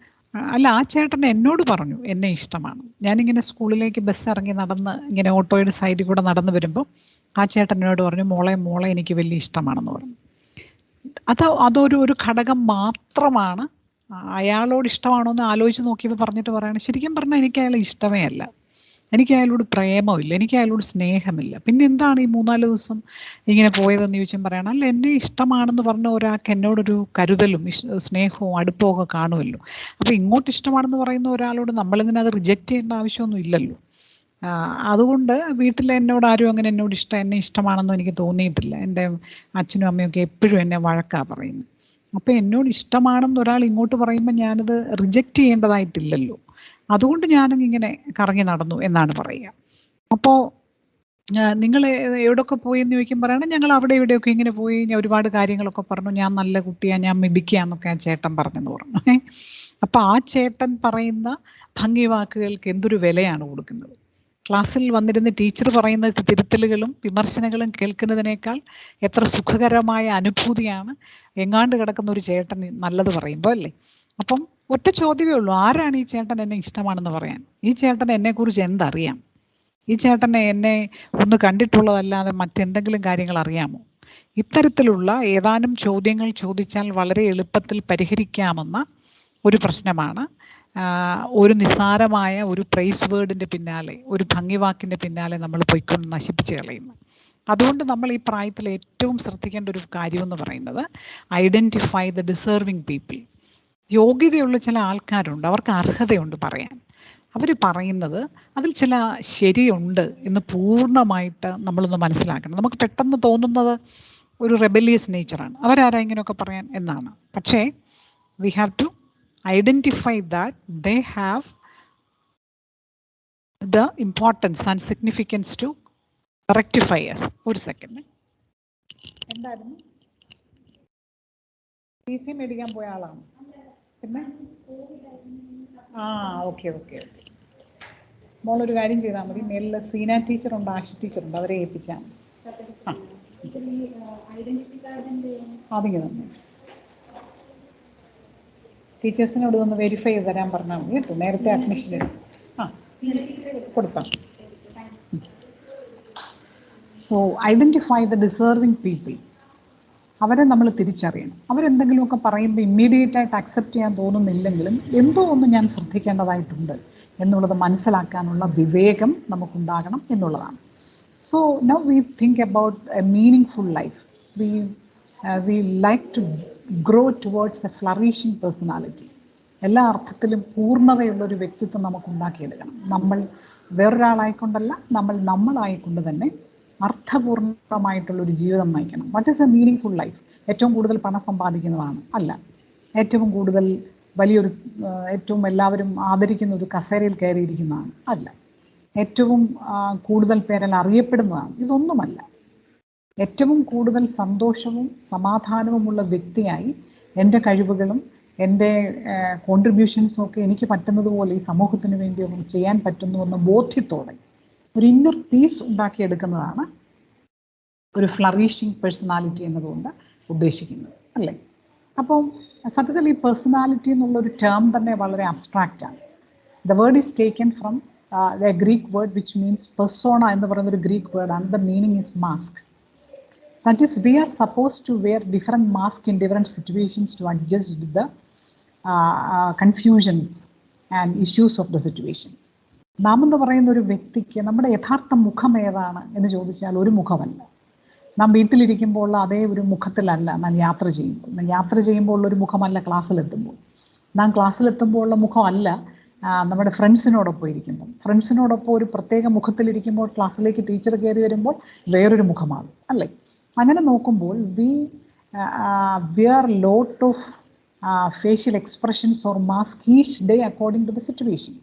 അല്ല ആ ചേട്ടൻ എന്നോട് പറഞ്ഞു എന്നെ ഇഷ്ടമാണ്. ഞാനിങ്ങനെ സ്കൂളിലേക്ക് ബസ് ഇറങ്ങി നടന്ന് ഇങ്ങനെ ഓട്ടോയുടെ സൈഡിൽ കൂടെ നടന്നു വരുമ്പോൾ ആ ചേട്ടൻ എന്നോട് പറഞ്ഞു മോളെ എനിക്ക് വലിയ ഇഷ്ടമാണെന്ന് പറഞ്ഞു. അതൊരു ഘടകം മാത്രമാണ്. അയാളോട് ഇഷ്ടമാണോ എന്ന് ആലോചിച്ച് നോക്കിയപ്പോൾ പറഞ്ഞിട്ട് പറയണം, ശരിക്കും പറഞ്ഞാൽ എനിക്ക് അയാളെ ഇഷ്ടമേ അല്ല, എനിക്ക് അയാളോട് പ്രേമമില്ല, എനിക്ക് അയാളോട് സ്നേഹമില്ല. പിന്നെ എന്താണ് ഈ 3-4 ദിവസം ഇങ്ങനെ പോയതെന്ന് ചോദിച്ചാൽ പറയണം, അല്ല എന്നെ ഇഷ്ടമാണെന്ന് പറഞ്ഞ ഒരാൾക്ക് എന്നോടൊരു കരുതലും സ്നേഹവും അടുപ്പവും ഒക്കെ കാണുമല്ലോ. അപ്പോൾ ഇങ്ങോട്ട് ഇഷ്ടമാണെന്ന് പറയുന്ന ഒരാളോട് നമ്മളിതിനത് റിജക്റ്റ് ചെയ്യേണ്ട ആവശ്യമൊന്നും ഇല്ലല്ലോ. അതുകൊണ്ട് വീട്ടിൽ എന്നോട് ആരും അങ്ങനെ എന്നെ ഇഷ്ടമാണെന്നും എനിക്ക് തോന്നിയിട്ടില്ല. എൻ്റെ അച്ഛനും അമ്മയൊക്കെ എപ്പോഴും എന്നെ വഴക്കാണ് പറയുന്നത്. അപ്പോൾ എന്നോട് ഇഷ്ടമാണെന്ന് ഒരാൾ ഇങ്ങോട്ട് പറയുമ്പോൾ ഞാനത് റിജക്റ്റ് ചെയ്യേണ്ടതായിട്ടില്ലല്ലോ. അതുകൊണ്ട് ഞാനിങ്ങനെ കറങ്ങി നടന്നു എന്നാണ് പറയുക. അപ്പോൾ നിങ്ങൾ എവിടെയൊക്കെ പോയി എന്ന് ചോദിക്കും പറയണം, ഞങ്ങൾ അവിടെ ഇവിടെയൊക്കെ ഇങ്ങനെ പോയി, ഞാൻ ഒരുപാട് കാര്യങ്ങളൊക്കെ പറഞ്ഞു, ഞാൻ നല്ല കുട്ടിയാണ്, ഞാൻ മിടുക്കിയാന്നൊക്കെ ആ ചേട്ടൻ പറഞ്ഞെന്ന് പറഞ്ഞു. അപ്പോൾ ആ ചേട്ടൻ പറയുന്ന ഭംഗി വാക്കുകൾക്ക് എന്തൊരു വിലയാണ് കൊടുക്കുന്നത്. ക്ലാസ്സിൽ വന്നിരുന്ന് ടീച്ചർ പറയുന്ന തിരുത്തലുകളും വിമർശനങ്ങളും കേൾക്കുന്നതിനേക്കാൾ എത്ര സുഖകരമായ അനുഭൂതിയാണ് എങ്ങാണ്ട് കിടക്കുന്ന ഒരു ചേട്ടൻ നല്ലത് പറയുമ്പോൾ അല്ലേ. അപ്പം ഒറ്റ ചോദ്യമേ ഉള്ളൂ, ആരാണ് ഈ ചേട്ടൻ എന്നെ ഇഷ്ടമാണെന്ന് പറയാൻ? ഈ ചേട്ടൻ എന്നെക്കുറിച്ച് എന്തറിയാം? ഈ ചേട്ടനെ എന്നെ ഒന്ന് കണ്ടിട്ടുള്ളതല്ലാതെ മറ്റെന്തെങ്കിലും കാര്യങ്ങൾ അറിയാമോ? ഇത്തരത്തിലുള്ള ഏതാനും ചോദ്യങ്ങൾ ചോദിച്ചാൽ വളരെ എളുപ്പത്തിൽ പരിഹരിക്കാമെന്ന ഒരു പ്രശ്നമാണ് ഒരു നിസ്സാരമായ ഒരു പ്രൈസ് വേർഡിൻ്റെ പിന്നാലെ, ഒരു ഭംഗിവാക്കിൻ്റെ പിന്നാലെ നമ്മൾ പോയിക്കൊണ്ട് നശിപ്പിച്ച് കളയുന്നു. അതുകൊണ്ട് നമ്മൾ ഈ പ്രായത്തിൽ ഏറ്റവും ശ്രദ്ധിക്കേണ്ട ഒരു കാര്യമെന്ന് പറയുന്നത് ഐഡൻറ്റിഫൈ ദ ഡിസേർവിങ് പീപ്പിൾ. യോഗ്യതയുള്ള ചില ആൾക്കാരുണ്ട്, അവർക്ക് അർഹതയുണ്ട് പറയാൻ. അവർ പറയുന്നത് അതിൽ ചില ശരിയുണ്ട് എന്ന് പൂർണ്ണമായിട്ട് നമ്മളൊന്ന് മനസ്സിലാക്കണം. നമുക്ക് പെട്ടെന്ന് തോന്നുന്നത് ഒരു റെബലിയസ് നേച്ചറാണ്, അവരാരാ ഇങ്ങനെയൊക്കെ പറയാൻ എന്നാണ്. പക്ഷേ we have to identify that they have the importance and significance to rectify us. ഒരു സെക്കൻഡ്, എന്തായിരുന്നു? PC മേടിക്കാൻ പോയ ആളാണ്. പിന്നെ ഓക്കെ ഓക്കെ ഓക്കെ. മോളൊരു കാര്യം ചെയ്താൽ മതി, മേലിൽ സീന ടീച്ചറുണ്ട്, ആശി ടീച്ചറുണ്ട്, അവരെ ഏൽപ്പിക്കാം. അതിങ്ങനെ തന്നെ ടീച്ചേഴ്സിനോട് ഒന്ന് വെരിഫൈ ചെയ്ത് തരാൻ പറഞ്ഞാൽ മതി കേട്ടോ, നേരത്തെ അഡ്മിഷൻ കൊടുക്കാം. So identify the deserving people. അവരെ നമ്മൾ തിരിച്ചറിയണം. അവരെന്തെങ്കിലുമൊക്കെ പറയുമ്പോൾ ഇമ്മീഡിയറ്റായിട്ട് അക്സെപ്റ്റ് ചെയ്യാൻ തോന്നുന്നില്ലെങ്കിലും എന്തോ ഒന്ന് ഞാൻ ശ്രദ്ധിക്കേണ്ടതായിട്ടുണ്ട് എന്നുള്ളത് മനസ്സിലാക്കാനുള്ള വിവേകം നമുക്കുണ്ടാകണം എന്നുള്ളതാണ്. So now we think about a meaningful life. We like to grow towards a flourishing personality. എല്ലാ അർത്ഥത്തിലും പൂർണ്ണതയുള്ളൊരു വ്യക്തിത്വം നമുക്ക് ഉണ്ടാക്കിയെടുക്കണം. നമ്മൾ വേറൊരാളായിക്കൊണ്ടല്ല, നമ്മളായിക്കൊണ്ട് തന്നെ അർത്ഥപൂർണ്ണമായിട്ടുള്ളൊരു ജീവിതം നയിക്കണം. What is a meaningful life? ഏറ്റവും കൂടുതൽ പണം സമ്പാദിക്കുന്നതാണ് അല്ല. ഏറ്റവും കൂടുതൽ വലിയൊരു ഏറ്റവും എല്ലാവരും ആദരിക്കുന്ന ഒരു കസേരയിൽ കയറിയിരിക്കുന്നതാണ് അല്ല. ഏറ്റവും കൂടുതൽ പേരിൽ അറിയപ്പെടുന്നതാണ്, ഇതൊന്നുമല്ല. ഏറ്റവും കൂടുതൽ സന്തോഷവും സമാധാനവുമുള്ള വ്യക്തിയായി എൻ്റെ കഴിവുകളും എൻ്റെ കോൺട്രിബ്യൂഷൻസും ഒക്കെ എനിക്ക് പറ്റുന്നതുപോലെ ഈ സമൂഹത്തിന് വേണ്ടി ഒന്നും ചെയ്യാൻ പറ്റുന്നുവെന്ന ബോധ്യത്തോടെ ഒരു ഇന്നർ പീസ് ഉണ്ടാക്കിയെടുക്കുന്നതാണ് ഒരു ഫ്ലറിഷിംഗ് പേഴ്സണാലിറ്റി എന്നതുകൊണ്ട് ഉദ്ദേശിക്കുന്നത് അല്ലേ. അപ്പം സത്യത്തിൽ ഈ പേഴ്സണാലിറ്റി എന്നുള്ളൊരു ടേം തന്നെ വളരെ അബ്സ്ട്രാക്റ്റാണ്. The word is taken from the Greek word which means persona എന്ന് പറയുന്നൊരു ഗ്രീക്ക് വേർഡാണ്. The meaning is mask. That is, we are supposed to wear different masks in different situations to adjust with the confusions and issues of the situation. നാം എന്ന് പറയുന്ന ഒരു വ്യക്തിക്ക് നമ്മുടെ യഥാർത്ഥ മുഖം ഏതാണ് എന്ന് ചോദിച്ചാൽ ഒരു മുഖമല്ല. നാം വീട്ടിലിരിക്കുമ്പോൾ അതേ ഒരു മുഖത്തിലല്ല നാം യാത്ര ചെയ്യുമ്പോൾ. യാത്ര ചെയ്യുമ്പോൾ ഉള്ളൊരു മുഖമല്ല ക്ലാസ്സിലെത്തുമ്പോൾ. നാം ക്ലാസ്സിലെത്തുമ്പോൾ ഉള്ള മുഖമല്ല നമ്മുടെ ഫ്രണ്ട്സിനോടൊപ്പം ഇരിക്കുമ്പോൾ. ഫ്രണ്ട്സിനോടൊപ്പം ഒരു പ്രത്യേക മുഖത്തിലിരിക്കുമ്പോൾ ക്ലാസ്സിലേക്ക് ടീച്ചർ കയറി വരുമ്പോൾ വേറൊരു മുഖമാണ് അല്ലേ. അങ്ങനെ നോക്കുമ്പോൾ we are lot of facial expressions or mask each day according to the situation.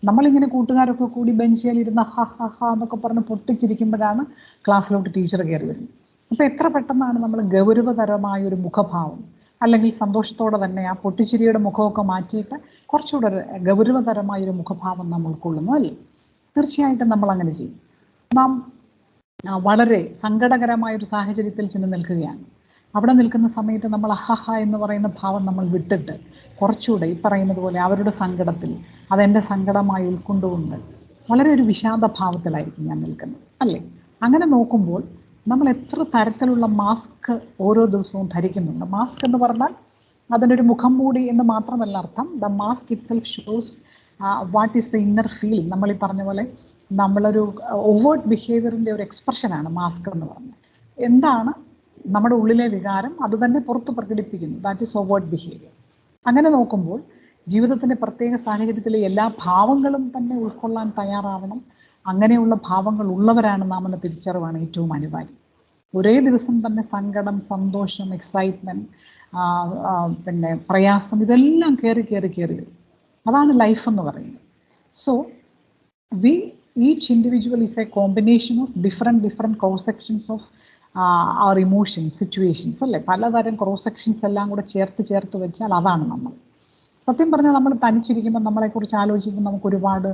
നമ്മളിങ്ങനെ കൂട്ടുകാരൊക്കെ കൂടി ബെഞ്ചിലിരുന്ന് ഹ ഹ ഹ എന്നൊക്കെ പറഞ്ഞ് പൊട്ടിച്ചിരിക്കുമ്പോഴാണ് ക്ലാസ്സിലോട്ട് ടീച്ചർ കയറി വരുന്നത്. അപ്പോൾ എത്ര പെട്ടെന്നാണ് നമ്മൾ ഗൗരവതരമായ ഒരു മുഖഭാവം അല്ലെങ്കിൽ സന്തോഷത്തോടെ തന്നെ ആ പൊട്ടിച്ചിരിയുടെ മുഖമൊക്കെ മാറ്റിയിട്ട് കുറച്ചുകൂടെ ഗൗരവതരമായൊരു മുഖഭാവം നമ്മൾ ഉൾക്കൊള്ളുന്നു അല്ലേ. തീർച്ചയായിട്ടും നമ്മൾ അങ്ങനെ ചെയ്യും. നാം വളരെ സങ്കടകരമായൊരു സാഹചര്യത്തിൽ ചെന്ന് നിൽക്കുകയാണ്. അവിടെ നിൽക്കുന്ന സമയത്ത് നമ്മൾ അഹഹ എന്ന് പറയുന്ന ഭാവം നമ്മൾ വിട്ടിട്ട് കുറച്ചുകൂടെ ഈ പറയുന്നത് പോലെ അവരുടെ സങ്കടത്തിൽ അതെൻ്റെ സങ്കടമായി ഉൾക്കൊണ്ടുകൊണ്ട് വളരെ ഒരു വിഷാദ ഭാവത്തിലായിരിക്കും ഞാൻ നിൽക്കുന്നത് അല്ലേ. അങ്ങനെ നോക്കുമ്പോൾ നമ്മൾ എത്ര തരത്തിലുള്ള മാസ്ക് ഓരോ ദിവസവും ധരിക്കുന്നുണ്ട്. മാസ്ക് എന്ന് പറഞ്ഞാൽ അതിനൊരു മുഖം മൂടി എന്ന് മാത്രമല്ല അർത്ഥം. The mask it self shows what is the inner feeling. നമ്മൾ ഈ പറഞ്ഞ പോലെ നമ്മളൊരു ഓവേർട്ട് ബിഹേവിയറിൻ്റെ ഒരു എക്സ്പ്രഷനാണ് മാസ്ക് എന്ന് പറഞ്ഞാൽ. എന്താണ് നമ്മുടെ ഉള്ളിലെ വികാരം അത് തന്നെ പുറത്ത് പ്രകടിപ്പിക്കുന്നു. That is overt behaviour. അങ്ങനെ നോക്കുമ്പോൾ ജീവിതത്തിൻ്റെ പ്രത്യേക സാഹചര്യത്തിലെ എല്ലാ ഭാവങ്ങളും തന്നെ ഉൾക്കൊള്ളാൻ തയ്യാറാവണം. അങ്ങനെയുള്ള ഭാവങ്ങൾ ഉള്ളവരാണ് നാം എന്ന തിരിച്ചറിവാണ് ഏറ്റവും അനിവാര്യം. ഒരേ ദിവസം തന്നെ സങ്കടം, സന്തോഷം, എക്സൈറ്റ്മെൻറ്റ്, പിന്നെ പ്രയാസം, ഇതെല്ലാം കയറി വരും. അതാണ് ലൈഫ് എന്ന് പറയുന്നത്. So each individual is a combination of different cross sections of our emotions, situations അല്ലേ. പലതരം ക്രോസ് സെക്ഷൻസ് എല്ലാം കൂടെ ചേർത്ത് വെച്ചാൽ അതാണ് നമ്മൾ. സത്യം പറഞ്ഞാൽ നമ്മൾ തനിച്ചിരിക്കുമ്പോൾ നമ്മളെക്കുറിച്ച് ആലോചിക്കുമ്പോൾ നമുക്ക് ഒരുപാട്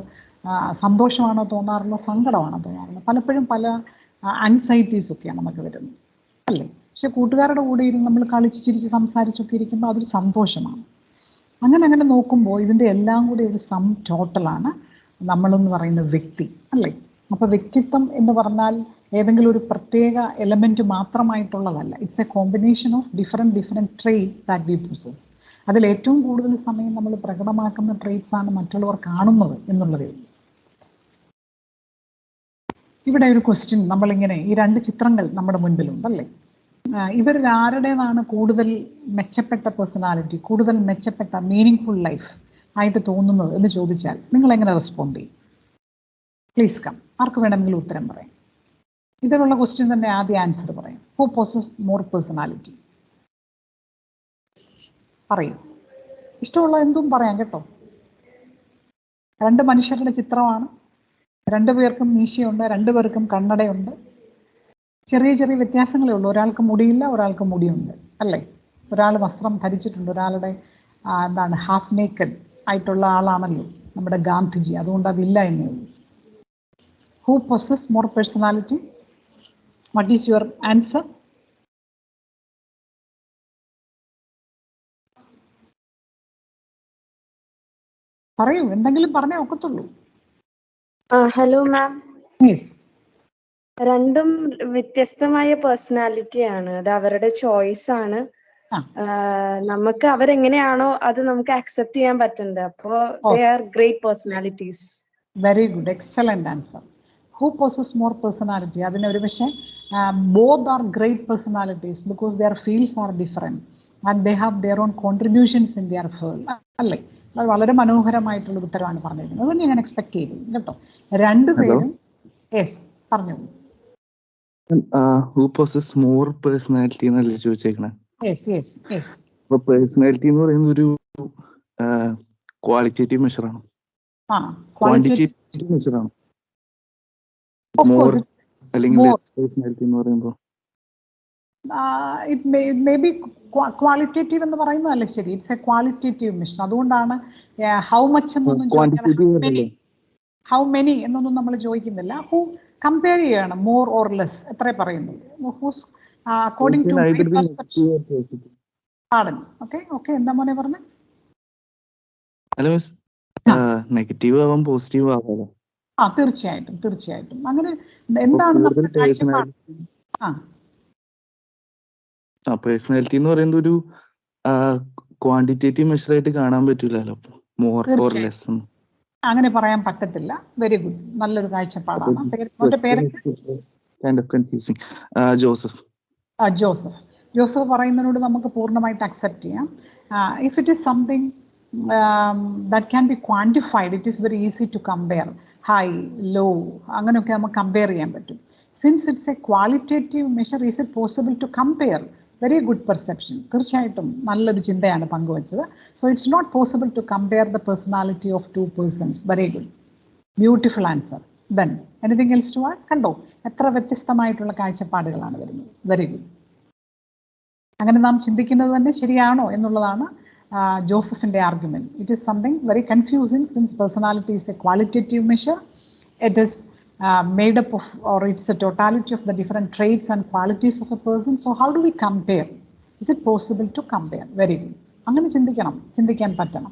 സന്തോഷമാണോ തോന്നാറുള്ളൂ, സങ്കടമാണോ തോന്നാറുള്ളൂ, പലപ്പോഴും പല ആങ്സൈറ്റീസ് ഒക്കെയാണ് നമുക്ക് വരുന്നത് അല്ലേ. പക്ഷെ കൂട്ടുകാരുടെ കൂടെ ഇരുന്ന് നമ്മൾ കളിച്ച് ചിരിച്ച് സംസാരിച്ചൊക്കെ ഇരിക്കുമ്പോൾ അതൊരു സന്തോഷമാണ്. അങ്ങനെ നോക്കുമ്പോൾ ഇതിൻ്റെ എല്ലാം കൂടി ഒരു സം ടോട്ടലാണ് നമ്മളെന്ന് പറയുന്ന വ്യക്തി അല്ലേ. അപ്പോൾ വ്യക്തിത്വം എന്ന് പറഞ്ഞാൽ ഏതെങ്കിലും ഒരു പ്രത്യേക എലമെൻറ്റ് മാത്രമായിട്ടുള്ളതല്ല. It's a combination of different traits that we possess. അതിൽ ഏറ്റവും കൂടുതൽ സമയം നമ്മൾ പ്രകടമാക്കുന്ന ട്രേറ്റ്സ് ആണ് മറ്റുള്ളവർ കാണുന്നത് എന്നുള്ളതേ ഉള്ളൂ. ഇവിടെ ഒരു ക്വസ്റ്റ്യൻ, നമ്മളിങ്ങനെ ഈ 2 ചിത്രങ്ങൾ നമ്മുടെ മുൻപിലുണ്ടല്ലേ. ഇവരിൽ ആരുടേതാണ് കൂടുതൽ മെച്ചപ്പെട്ട പേഴ്സണാലിറ്റി, കൂടുതൽ മെച്ചപ്പെട്ട മീനിങ് ലൈഫ് ആയിട്ട് തോന്നുന്നത് എന്ന് ചോദിച്ചാൽ നിങ്ങൾ എങ്ങനെ റെസ്പോണ്ട് ചെയ്യും? Please come. ആർക്ക് വേണമെങ്കിലും ഉത്തരം പറയാം. ഇതിലുള്ള ക്വസ്റ്റ്യൻ തന്നെ ആദ്യം ആൻസർ പറയാം. Who possess more personality? പറയൂ. ഇഷ്ടമുള്ള എന്തും പറയാം കേട്ടോ. 2 മനുഷ്യരുടെ ചിത്രമാണ്. 2 പേർക്കും മീശയുണ്ട്, 2 പേർക്കും കണ്ണടയുണ്ട്. ചെറിയ ചെറിയ വ്യത്യാസങ്ങളേ ഉള്ളൂ. ഒരാൾക്ക് മുടിയില്ല, ഒരാൾക്ക് മുടിയുണ്ട് അല്ലേ. ഒരാൾ വസ്ത്രം ധരിച്ചിട്ടുണ്ട്, ഒരാളുടെ എന്താണ് ഹാഫ് നേക്കഡ് ആയിട്ടുള്ള ആളാണല്ലോ നമ്മുടെ ഗാന്ധിജി. അതുകൊണ്ട് അതില്ല എന്നേ ഉള്ളൂ. Who possess more personality? What is your answer? പറയൂ, എന്തെങ്കിലും പറഞ്ഞേ ഒക്കത്തുള്ളൂ. Hello ma'am. യെസ്. രണ്ടും വ്യത്യസ്തമായ പേഴ്സണാലിറ്റിയാണ്. അത് അവരുടെ ചോയ്സ് ആണ്. നമുക്ക് അവരെങ്ങനെയാണോ അത് നമുക്ക് അക്സെപ്റ്റ് ചെയ്യാൻ പറ്റുന്നുണ്ട്. അപ്പോൾ they are great personalities. Very good, excellent answer. Who possess more personality? അതിന് ഒരു പക്ഷേ both are great personalities because their fields are different and they have their own contributions in their field അല്ലേ. അത് വളരെ മനോഹരമായിട്ടുള്ള ഉത്തരവാണ് പറഞ്ഞിരിക്കുന്നത്. അത് ഞാൻ എക്സ്പെക്ട് ചെയ്തു കേട്ടോ. 2 പേരും യെസ് പറഞ്ഞോളൂ. ഹു പൊസസ് മോർ പേഴ്സണാലിറ്റി എന്നല്ലേ ചോദിച്ചേക്കണേ? Yes yes yes. അപ്പൊ പേഴ്സണാലിറ്റി എന്ന് പറയുന്നത് ഒരു ക്വാളിറ്റേറ്റീവ് മെഷറാണ്, ക്വാണ്ടിറ്റേറ്റീവ് മെഷറാണ്. മോർ അല്ലെങ്കിൽ ലെസ് പേഴ്സണാലിറ്റി എന്ന് പറയുമ്പോൾ ഇറ്റ് മേ ബി ക്വാളിറ്റേറ്റീവ് എന്ന് പറയുന്നതല്ലേ ശരി. It's a qualitative measure. അതുകൊണ്ടാണ് ഹൗ മച്ച് എന്നൊന്നും ചോദിക്കുന്നത്, ഹൗ മെനി എന്നൊന്നും നമ്മൾ ചോദിക്കുന്നില്ല. ഹു കമ്പയർ ചെയ്യണം, മോർ ഓർ ലെസ് എത്ര പറയുന്നു. ഹൂസ് അക്കോർഡിംഗ് ടു പാടൻ. ഓക്കെ ഓക്കെ, എന്താ മോനെ പറഞ്ഞത്? അല്ല മിസ്, നെഗറ്റീവ് ആവാം പോസിറ്റീവ് ആവാം. തീർച്ചയായിട്ടും തീർച്ചയായിട്ടും. അങ്ങനെ എന്താണ് നമ്മുടെ കാഴ്ചപ്പാട്? പേഴ്സണാലിറ്റി എന്ന് പറയുന്നത് ഒരു ക്വാണ്ടിറ്റേറ്റീവ് മെഷർ ആയിട്ട് കാണാൻ പറ്റൂലല്ലോ. മോർ ഓർ ലെസ് അങ്ങനെ പറയാൻ പറ്റത്തില്ല. വെരി ഗുഡ്, നല്ലൊരു കാഴ്ചപ്പാടാണ്. ജോസഫ്. ജോസഫ്. ജോസഫ് പറയുന്നതിനോട് നമുക്ക് പൂർണ്ണമായിട്ട് അക്സെപ്റ്റ് ചെയ്യാം. If it is something that can be quantified, it is very easy to compare. High low അങ്ങനെയൊക്കെ നമുക്ക് കമ്പയർ ചെയ്യാൻ പറ്റും. Since it's a qualitative measure, is it possible to compare? Very good perception. തീർച്ചയായിട്ടും നല്ലൊരു ചിന്തയാണ് പങ്കുവച്ചത്. So it's not possible to compare the personality of 2 persons. Very good, beautiful answer. Then anything else to add? കണ്ടോ എത്ര വ്യത്യസ്തമായിട്ടുള്ള കാഴ്ചപ്പാടുകളാണ് വരുന്നത്. Very good. അങ്ങനെ നാം ചിന്തിക്കുന്നത് തന്നെ ശരിയാണോ എന്നുള്ളതാണ് ജോസഫിന്റെ argument. It is something very confusing since personality is A qualitative measure. It is made up of, or it's a totality of the different traits and qualities of a person. So how do we compare? Is it possible to compare? Very good. അങ്ങനെ ചിന്തിക്കാൻ പറ്റണം.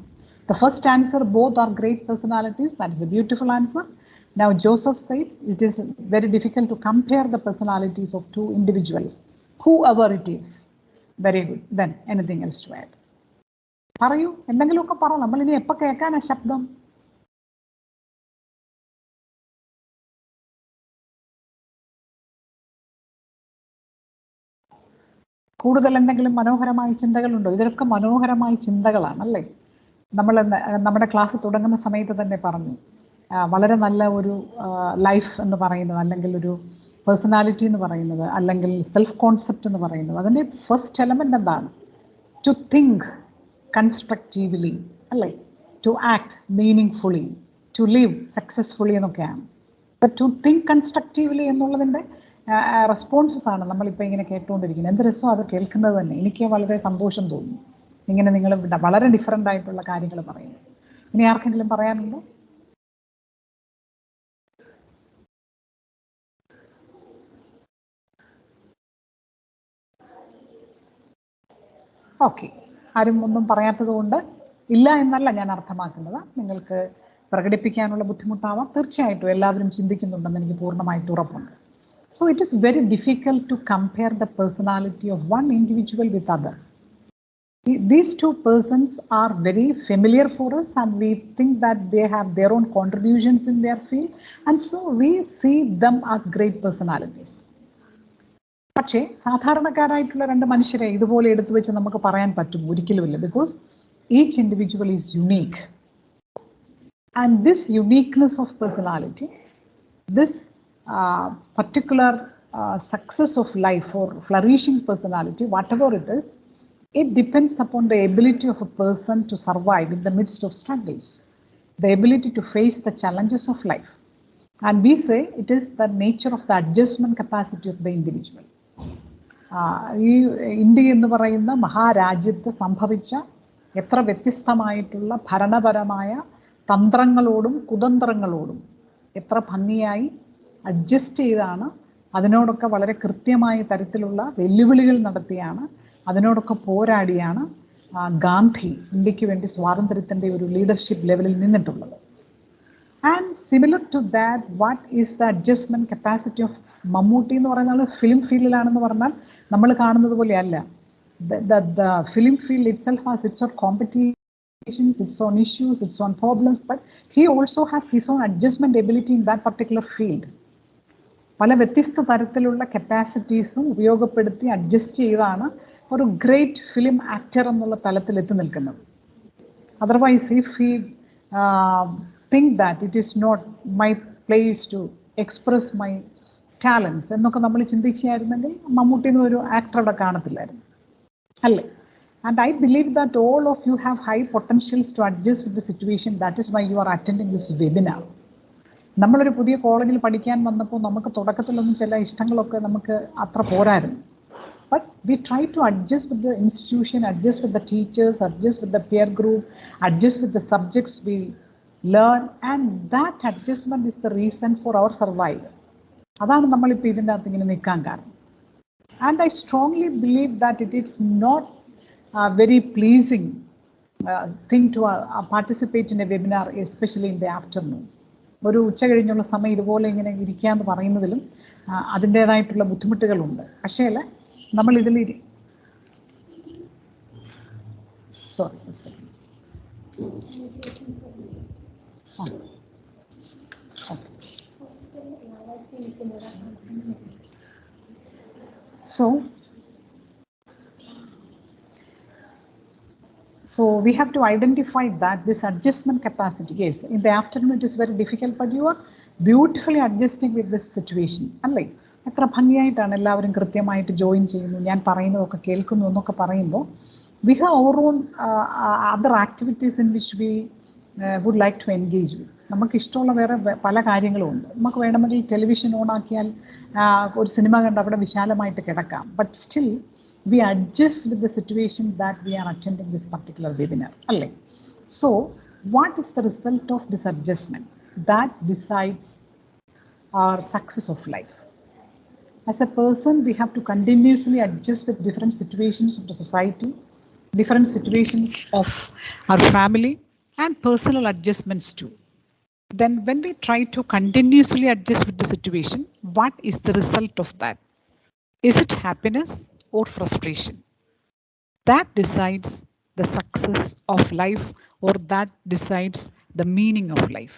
The first answer, both are great personalities. That is a beautiful answer. Now Joseph said it is very difficult to compare the personalities of 2 individuals, whoever it is. Very good. Then anything else to add? പറയൂ, എന്തെങ്കിലുമൊക്കെ പറ. നമ്മൾ ഇനി എപ്പോൾ കേൾക്കാനാ ശബ്ദം? കൂടുതൽ എന്തെങ്കിലും മനോഹരമായ ചിന്തകളുണ്ടോ? ഇതിലൊക്കെ മനോഹരമായ ചിന്തകളാണ് അല്ലേ. നമ്മൾ നമ്മുടെ ക്ലാസ് തുടങ്ങുന്ന സമയത്ത് തന്നെ പറഞ്ഞു, വളരെ നല്ല ഒരു ലൈഫ് എന്ന് പറയുന്നത്, അല്ലെങ്കിൽ ഒരു പേഴ്സണാലിറ്റി എന്ന് പറയുന്നത്, അല്ലെങ്കിൽ സെൽഫ് കോൺസെപ്റ്റ് എന്ന് പറയുന്നത്, അതിൻ്റെ ഫസ്റ്റ് എലമെൻ്റ് എന്താണ്? ടു തിങ്ക് കൺസ്ട്രക്റ്റീവ്ലി അല്ലേ, to act meaning to live successfully എന്നൊക്കെയാണ്. ടു തിങ്ക് കൺസ്ട്രക്റ്റീവ്ലി എന്നുള്ളതിൻ്റെ റെസ്പോൺസസ് ആണ് നമ്മളിപ്പോൾ ഇങ്ങനെ കേട്ടുകൊണ്ടിരിക്കുന്നത്. എന്ത് രസമാണ് അത് കേൾക്കുന്നത് തന്നെ. എനിക്ക് വളരെ സന്തോഷം തോന്നുന്നു. ഇങ്ങനെ നിങ്ങൾ വളരെ ഡിഫറെൻ്റ് ആയിട്ടുള്ള കാര്യങ്ങൾ പറയുന്നു. ഇനി ആർക്കെങ്കിലും പറയാനുണ്ടോ? ഓക്കെ, ആരും ഒന്നും പറയാത്തത് കൊണ്ട് ഇല്ല എന്നല്ല ഞാൻ അർത്ഥമാക്കുന്നത്. നിങ്ങൾക്ക് പ്രകടിപ്പിക്കാനുള്ള ബുദ്ധിമുട്ടാവാം. തീർച്ചയായിട്ടും എല്ലാവരും ചിന്തിക്കുന്നുണ്ടെന്ന് എനിക്ക് പൂർണ്ണമായിട്ട് ഉറപ്പുണ്ട്. So it is very difficult to compare the personality of one individual with other. These two persons are very familiar for us and we think that they have their own contributions in their field, and so we see them as great personalities. പക്ഷേ സാധാരണക്കാരായിട്ടുള്ള രണ്ട് മനുഷ്യരെ ഇതുപോലെ എടുത്തു വെച്ച് നമുക്ക് പറയാൻ പറ്റും? ഒരിക്കലുമില്ല. Because each individual is unique. And this uniqueness of personality, this particular success of life or flourishing personality, whatever it is, it depends upon the ability of a person to survive in the midst of struggles, the ability to face the challenges of life. And we say it is the nature of the adjustment capacity of the individual. ഈ India എന്ന് പറയുന്ന മഹാരാജ്യത്ത് സംഭവിച്ച എത്ര വ്യത്യസ്തമായിട്ടുള്ള ഭരണപരമായ തന്ത്രങ്ങളോടും കുതന്ത്രങ്ങളോടും എത്ര ഭംഗിയായി adjust ചെയ്താണ്, അതിനോടൊക്കെ വളരെ കൃത്യമായ തരത്തിലുള്ള വെല്ലുവിളികൾ നടത്തിയാണ്, അതിനോടൊക്കെ പോരാടിയാണ് ഗാന്ധി ഇന്ത്യക്ക് വേണ്ടി സ്വാതന്ത്ര്യത്തിൻ്റെ ഒരു ലീഡർഷിപ്പ് ലെവലിൽ നിന്നിട്ടുള്ളത്. And similar to that, what is the adjustment capacity of Mammootty എന്ന് പറയുന്ന ആൾ ഫിലിം ഫീൽഡിലാണെന്ന് പറഞ്ഞാൽ നമ്മൾ കാണുന്നത് പോലെയല്ല. The film field itself has its own competitions, its own issues, its own problems, but he also has his own adjustment ability in that particular field. പല വ്യത്യസ്ത തരത്തിലുള്ള കപ്പാസിറ്റീസും ഉപയോഗപ്പെടുത്തി അഡ്ജസ്റ്റ് ചെയ്താണ് ഒരു ഗ്രേറ്റ് ഫിലിം ആക്ടർ എന്നുള്ള തലത്തിൽ എത്തി നിൽക്കുന്നത്. Otherwise if he think that it is not my place to express my talents എന്നൊക്കെ നമ്മൾ ചിന്തിക്കുകയായിരുന്നെങ്കിൽ മമ്മൂട്ടി എന്നൊരു ആക്ടർ അവിടെ കാണത്തില്ലായിരുന്നു, അല്ലേ? And I believe that all of you have high potentials to adjust with the situation. That is why you are attending this webinar. നമ്മളൊരു പുതിയ കോളേജിൽ പഠിക്കാൻ വന്നപ്പോൾ നമുക്ക് തുടക്കത്തിലൊന്നും ചില ഇഷ്ടങ്ങളൊക്കെ നമുക്ക് അത്ര പോരായിരുന്നു. But we try to adjust with the institution, adjust with the teachers, adjust with the peer group, adjust with the subjects we learn, and that adjustment is the reason for our survival. അതാണ് നമ്മളിപ്പോൾ ഇതിൻ്റെ അകത്ത് ഇങ്ങനെ നിൽക്കാൻ കാരണം. And I strongly believe that it is not very pleasing thing to participate in a webinar, especially in the afternoon. ഒരു ഉച്ച കഴിഞ്ഞുള്ള സമയം ഇതുപോലെ ഇങ്ങനെ ഇരിക്കാന്ന് പറയുന്നതിലും അതിൻ്റേതായിട്ടുള്ള ബുദ്ധിമുട്ടുകളുണ്ട്. പക്ഷേ അല്ല, നമ്മൾ ഇതിൽ So we have to identify that this adjustment capacity, yes, in the afternoon it is very difficult, but you are beautifully adjusting with this situation. അല്ലേ? എത്ര ഭംഗിയായിട്ടാണ് എല്ലാവരും കൃത്യമായിട്ട് ജോയിൻ ചെയ്യുന്നു, ഞാൻ പറയുന്നതൊക്കെ കേൾക്കുന്നു എന്നൊക്കെ പറയുമ്പോൾ we have our own other activities in which we would like to engage with. നമുക്ക് ഇഷ്ടമുള്ള വേറെ പല കാര്യങ്ങളും ഉണ്ട്. നമുക്ക് വേണമെങ്കിൽ ടെലിവിഷൻ ഓണാക്കിയാൽ ഒരു സിനിമ കണ്ട് അവിടെ വിശാലമായിട്ട് കിടക്കാം. But still we adjust with the situation that we are attending this particular webinar. Alle. So what is the result of this adjustment? That decides our success of life. As a person, we have to continuously adjust with different situations of the society, different situations of our family, and personal adjustments too. Then when we try to continuously adjust with the situation, what is the result of that? Is it happiness or frustration? That decides the success of life, or that decides the meaning of life.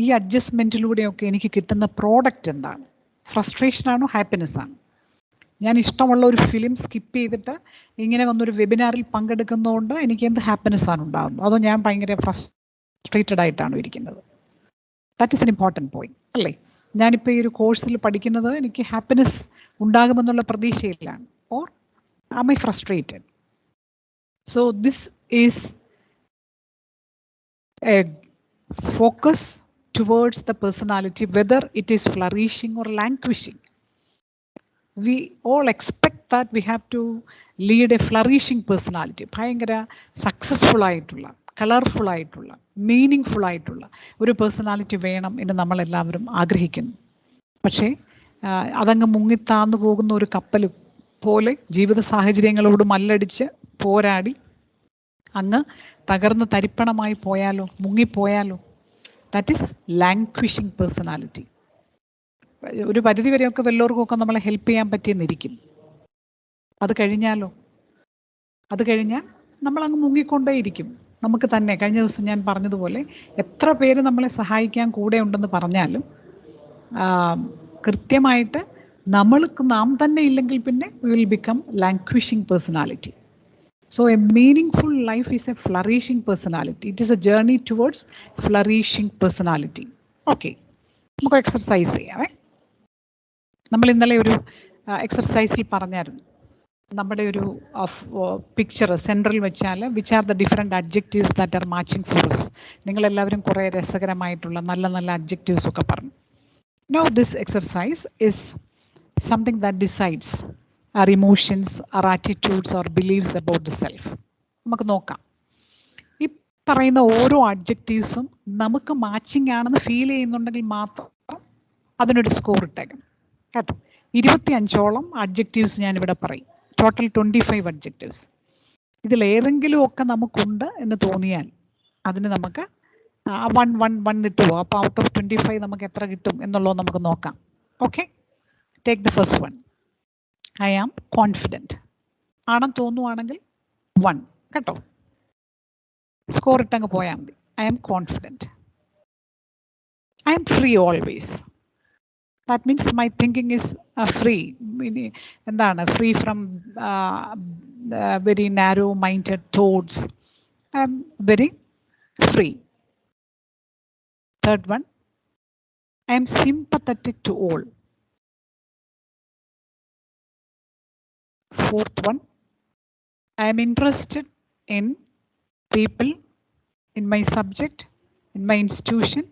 ഈ അഡ്ജസ്റ്റ്മെൻറ്റിലൂടെയൊക്കെ എനിക്ക് കിട്ടുന്ന product എന്താണ്? Frustration ആണോ happiness ആണോ? ഞാൻ ഇഷ്ടമുള്ള ഒരു film skip ചെയ്തിട്ട് ഇങ്ങനെ വന്നൊരു വെബിനാറിൽ പങ്കെടുക്കുന്നതുകൊണ്ട് എനിക്ക് എന്ത് ഹാപ്പിനെസ് ആണ് ഉണ്ടാകുന്നത്? അതോ ഞാൻ ഭയങ്കര ഫ്രസ്ട്രേറ്റഡ് ആയിട്ടാണോ ഇരിക്കുന്നത്? That is an important point, അല്ലേ? ഞാനിപ്പോൾ ഈ ഒരു കോഴ്സിൽ പഠിക്കുന്നത് എനിക്ക് ഹാപ്പിനെസ് ഉണ്ടാകുമെന്നുള്ള പ്രതീക്ഷയിലാണ്, or am I frustrated? So this is a focus towards the personality, whether it is flourishing or languishing. We all expect that we have to lead a flourishing personality. ഭയങ്കര successful ആയിട്ടുള്ള, colourful ആയിട്ടുള്ള, meaning ആയിട്ടുള്ള ഒരു personality വേണം എന്ന് നമ്മളെല്ലാവരും ആഗ്രഹിക്കുന്നു. പക്ഷേ അതങ്ങ് മുങ്ങിത്താന്നു പോകുന്ന ഒരു കപ്പൽ പോലെ ജീവിത സാഹചര്യങ്ങളോട് മല്ലടിച്ച് പോരാടി അങ്ങ് തകർന്ന് തരിപ്പണമായി പോയാലോ, മുങ്ങിപ്പോയാലോ? That is languishing personality. ഒരു പരിധി വരെയൊക്കെ വല്ലവർക്കുമൊക്കെ നമ്മളെ ഹെൽപ്പ് ചെയ്യാൻ പറ്റിയെന്നിരിക്കും. അത് കഴിഞ്ഞാലോ? അത് കഴിഞ്ഞാൽ നമ്മളങ്ങ് മുങ്ങിക്കൊണ്ടേയിരിക്കും. നമുക്ക് തന്നെ കഴിഞ്ഞ ദിവസം ഞാൻ പറഞ്ഞതുപോലെ എത്ര പേര് നമ്മളെ സഹായിക്കാൻ കൂടെ ഉണ്ടെന്ന് പറഞ്ഞാലും കൃത്യമായിട്ട് നാം തന്നെ ഇല്ലെങ്കിൽ പിന്നെ we will become languishing personality. So a meaningful life is a flourishing personality. It is a journey towards flourishing personality. Okay, നമുക്ക് എക്സർസൈസ് ചെയ്യാമേ. നമ്മൾ ഇന്നലെ ഒരു എക്സർസൈസിൽ പറഞ്ഞായിരുന്നു, നമ്മുടെ ഒരു പിക്ചർ സെൻട്രൽ വെച്ചാൽ which are the different adjectives that are matching for us. നിങ്ങളെല്ലാവരും കുറേ രസകരമായിട്ടുള്ള നല്ല നല്ല അഡ്ജക്റ്റീവ്സ് ഒക്കെ പറഞ്ഞു. Now this exercise is something that decides our emotions, our attitudes, or beliefs about the self. നമുക്ക് നോക്കാം. ഈ പറയുന്ന ഓരോ അഡ്ജക്റ്റീവ്സും നമുക്ക് മാച്ചിങ് ആണെന്ന് ഫീൽ ചെയ്യുന്നുണ്ടെങ്കിൽ മാത്രം അതിനൊരു സ്കോർ ഇട്ടേക്കണം കേട്ടോ. 25ഓളം അഡ്ജക്റ്റീവ്സ് ഞാനിവിടെ പറയും. Total 25 adjectives. ഇതിലേതെങ്കിലും ഒക്കെ നമുക്കുണ്ട് എന്ന് തോന്നിയാൽ അതിന് നമുക്ക് 1 ഇട്ട് പോവാം. അപ്പോൾ ഔട്ട് ഓഫ് 25 നമുക്ക് എത്ര കിട്ടും എന്നുള്ളത് നമുക്ക് നോക്കാം. Okay, take the first one. I am confident ആണെന്ന് തോന്നുവാണെങ്കിൽ 1 കേട്ടോ. സ്കോർ ഇട്ടങ്ങ് പോയാൽ മതി. I am confident. I am free always. That means my thinking is free. എന്താണ്? Free from very narrow-minded thoughts. I am very free. Third one, I am sympathetic to all. Fourth one, I am interested in people, in my subject, in my institution,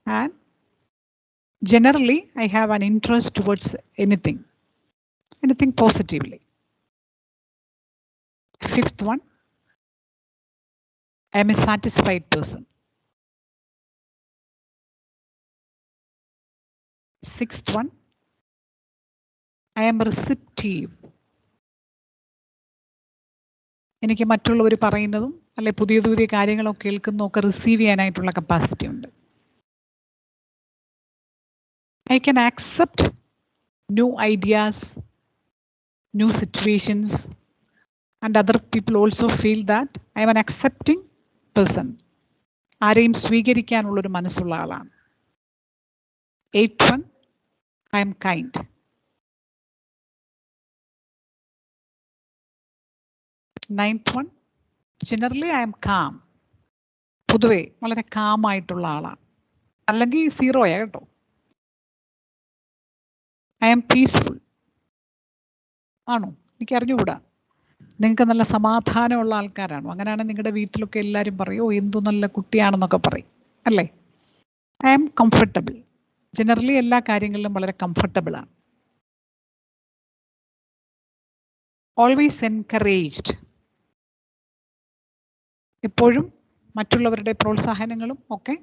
and generally, I have an interest towards anything positively. Fifth one, I am a satisfied person. Sixth one, I am receptive. എനിക്ക് മറ്റുള്ളവർ പറയുന്നതും അല്ലെ പുതിയ പുതിയ കാര്യങ്ങളൊക്കെ കേൾക്കുന്നതൊക്കെ receive ചെയ്യാനായിട്ടുള്ള capacity ഉണ്ട്. I can accept new ideas, new situations, and other people also feel that I am an accepting person. ആരെയും സ്വീകരിക്കാനുള്ളൊരു മനസ്സുള്ള ആളാണ്. 8th one, I am kind. 9th one, generally I am calm. പൊതുവെ വളരെ calm ആയിട്ടുള്ള ആളാണ്. അല്ലെങ്കിൽ 0 കേട്ടോ. I am peaceful. ആണോ? എനിക്ക് അറിഞ്ഞുകൂടാ. നിങ്ങൾക്ക് നല്ല സമാധാനമുള്ള ആൾക്കാരാണോ? അങ്ങനെയാണെങ്കിൽ നിങ്ങളുടെ വീട്ടിലൊക്കെ എല്ലാവരും പറയും, ഓ എന്തു നല്ല കുട്ടിയാണെന്നൊക്കെ പറയും അല്ലേ? I am comfortable. ജനറലി എല്ലാ കാര്യങ്ങളിലും വളരെ കംഫർട്ടബിളാണ്. Always encouraged. എപ്പോഴും മറ്റുള്ളവരുടെ പ്രോത്സാഹനങ്ങളും ഒക്കെ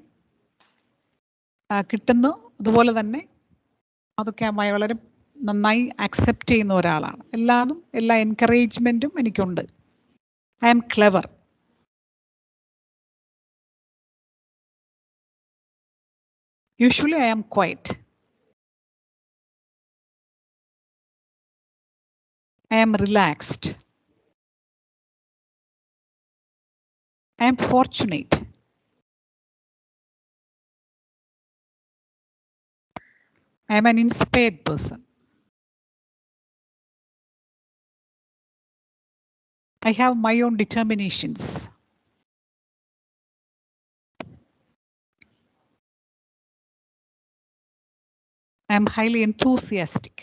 കിട്ടുന്നു. അതുപോലെ തന്നെ അതൊക്കെ വളരെ നന്നായി അക്സെപ്റ്റ് ചെയ്യുന്ന ഒരാളാണ്. എല്ലാ എൻകറേജ്മെൻറ്റും എനിക്കുണ്ട്. I am clever. Usually I am quiet. I am relaxed. I am fortunate. I am an inspired person. I have my own determinations. I am highly enthusiastic.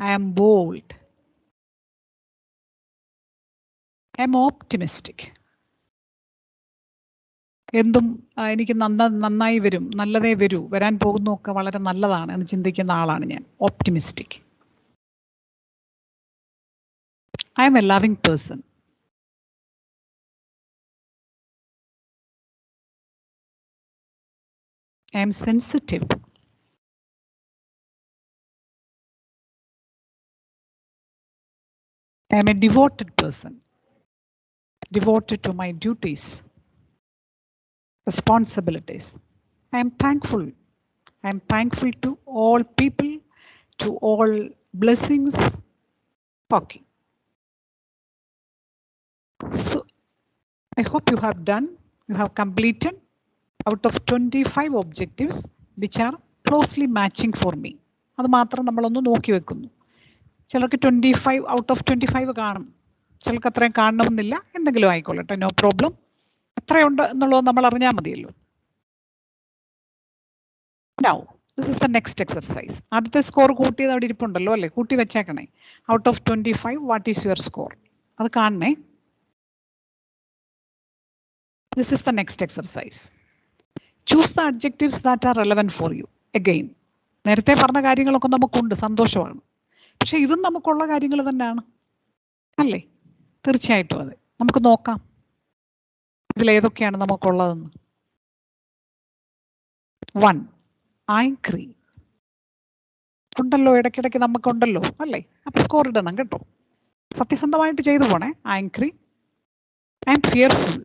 I am bold. I am optimistic. എന്തും എനിക്ക് നന്നായി വരും, നല്ലതേ വരൂ, വരാൻ പോകുന്നതൊക്കെ വളരെ നല്ലതാണ് എന്ന് ചിന്തിക്കുന്ന ആളാണ് ഞാൻ. Optimistic. I am a loving person. I am sensitive. I am a devoted person, devoted to my duties, responsibilities. I am thankful. I am thankful to all people, to all blessings. Okay. So I hope you have completed out of 25 objectives which are closely matching for me. അത് മാത്രം നമ്മളൊന്ന് നോക്കി വെക്കുന്നു. ചിലർക്ക് 25 out of 25 കാണും, ചിലർക്ക് അത്രയും കാണണമെന്നില്ല. എന്തെങ്കിലും ആയിക്കൊള്ളട്ടെ, നോ പ്രോബ്ലം. എത്രയുണ്ട് എന്നുള്ളത് നമ്മൾ അറിഞ്ഞാൽ മതിയല്ലോ. Now, this is the next exercise. ആദ്യത്തെ സ്കോർ കൂട്ടിയത് അവിടെ ഇരിപ്പുണ്ടല്ലോ അല്ലേ, കൂട്ടി വെച്ചേക്കണേ. Out of 25 what is your score? അത് കാണണേ. This is the next exercise. Choose the adjectives that are relevant for you. Again, നേരത്തെ പറഞ്ഞ കാര്യങ്ങളൊക്കെ നമുക്കുണ്ട്, സന്തോഷമാണ്. പക്ഷെ ഇതും നമുക്കുള്ള കാര്യങ്ങൾ തന്നെയാണ് അല്ലേ? തീർച്ചയായിട്ടും അതെ. നമുക്ക് നോക്കാം ഇതിലേതൊക്കെയാണ് നമുക്കുള്ളതെന്ന്. 1. Angry. ഉണ്ടല്ലോ, ഇടയ്ക്കിടയ്ക്ക് നമുക്കുണ്ടല്ലോ അല്ലേ? അപ്പൊ സ്കോർ ഇടണം കേട്ടോ. സത്യസന്ധമായിട്ട് ചെയ്തു പോണേ. Angry. I am fearful.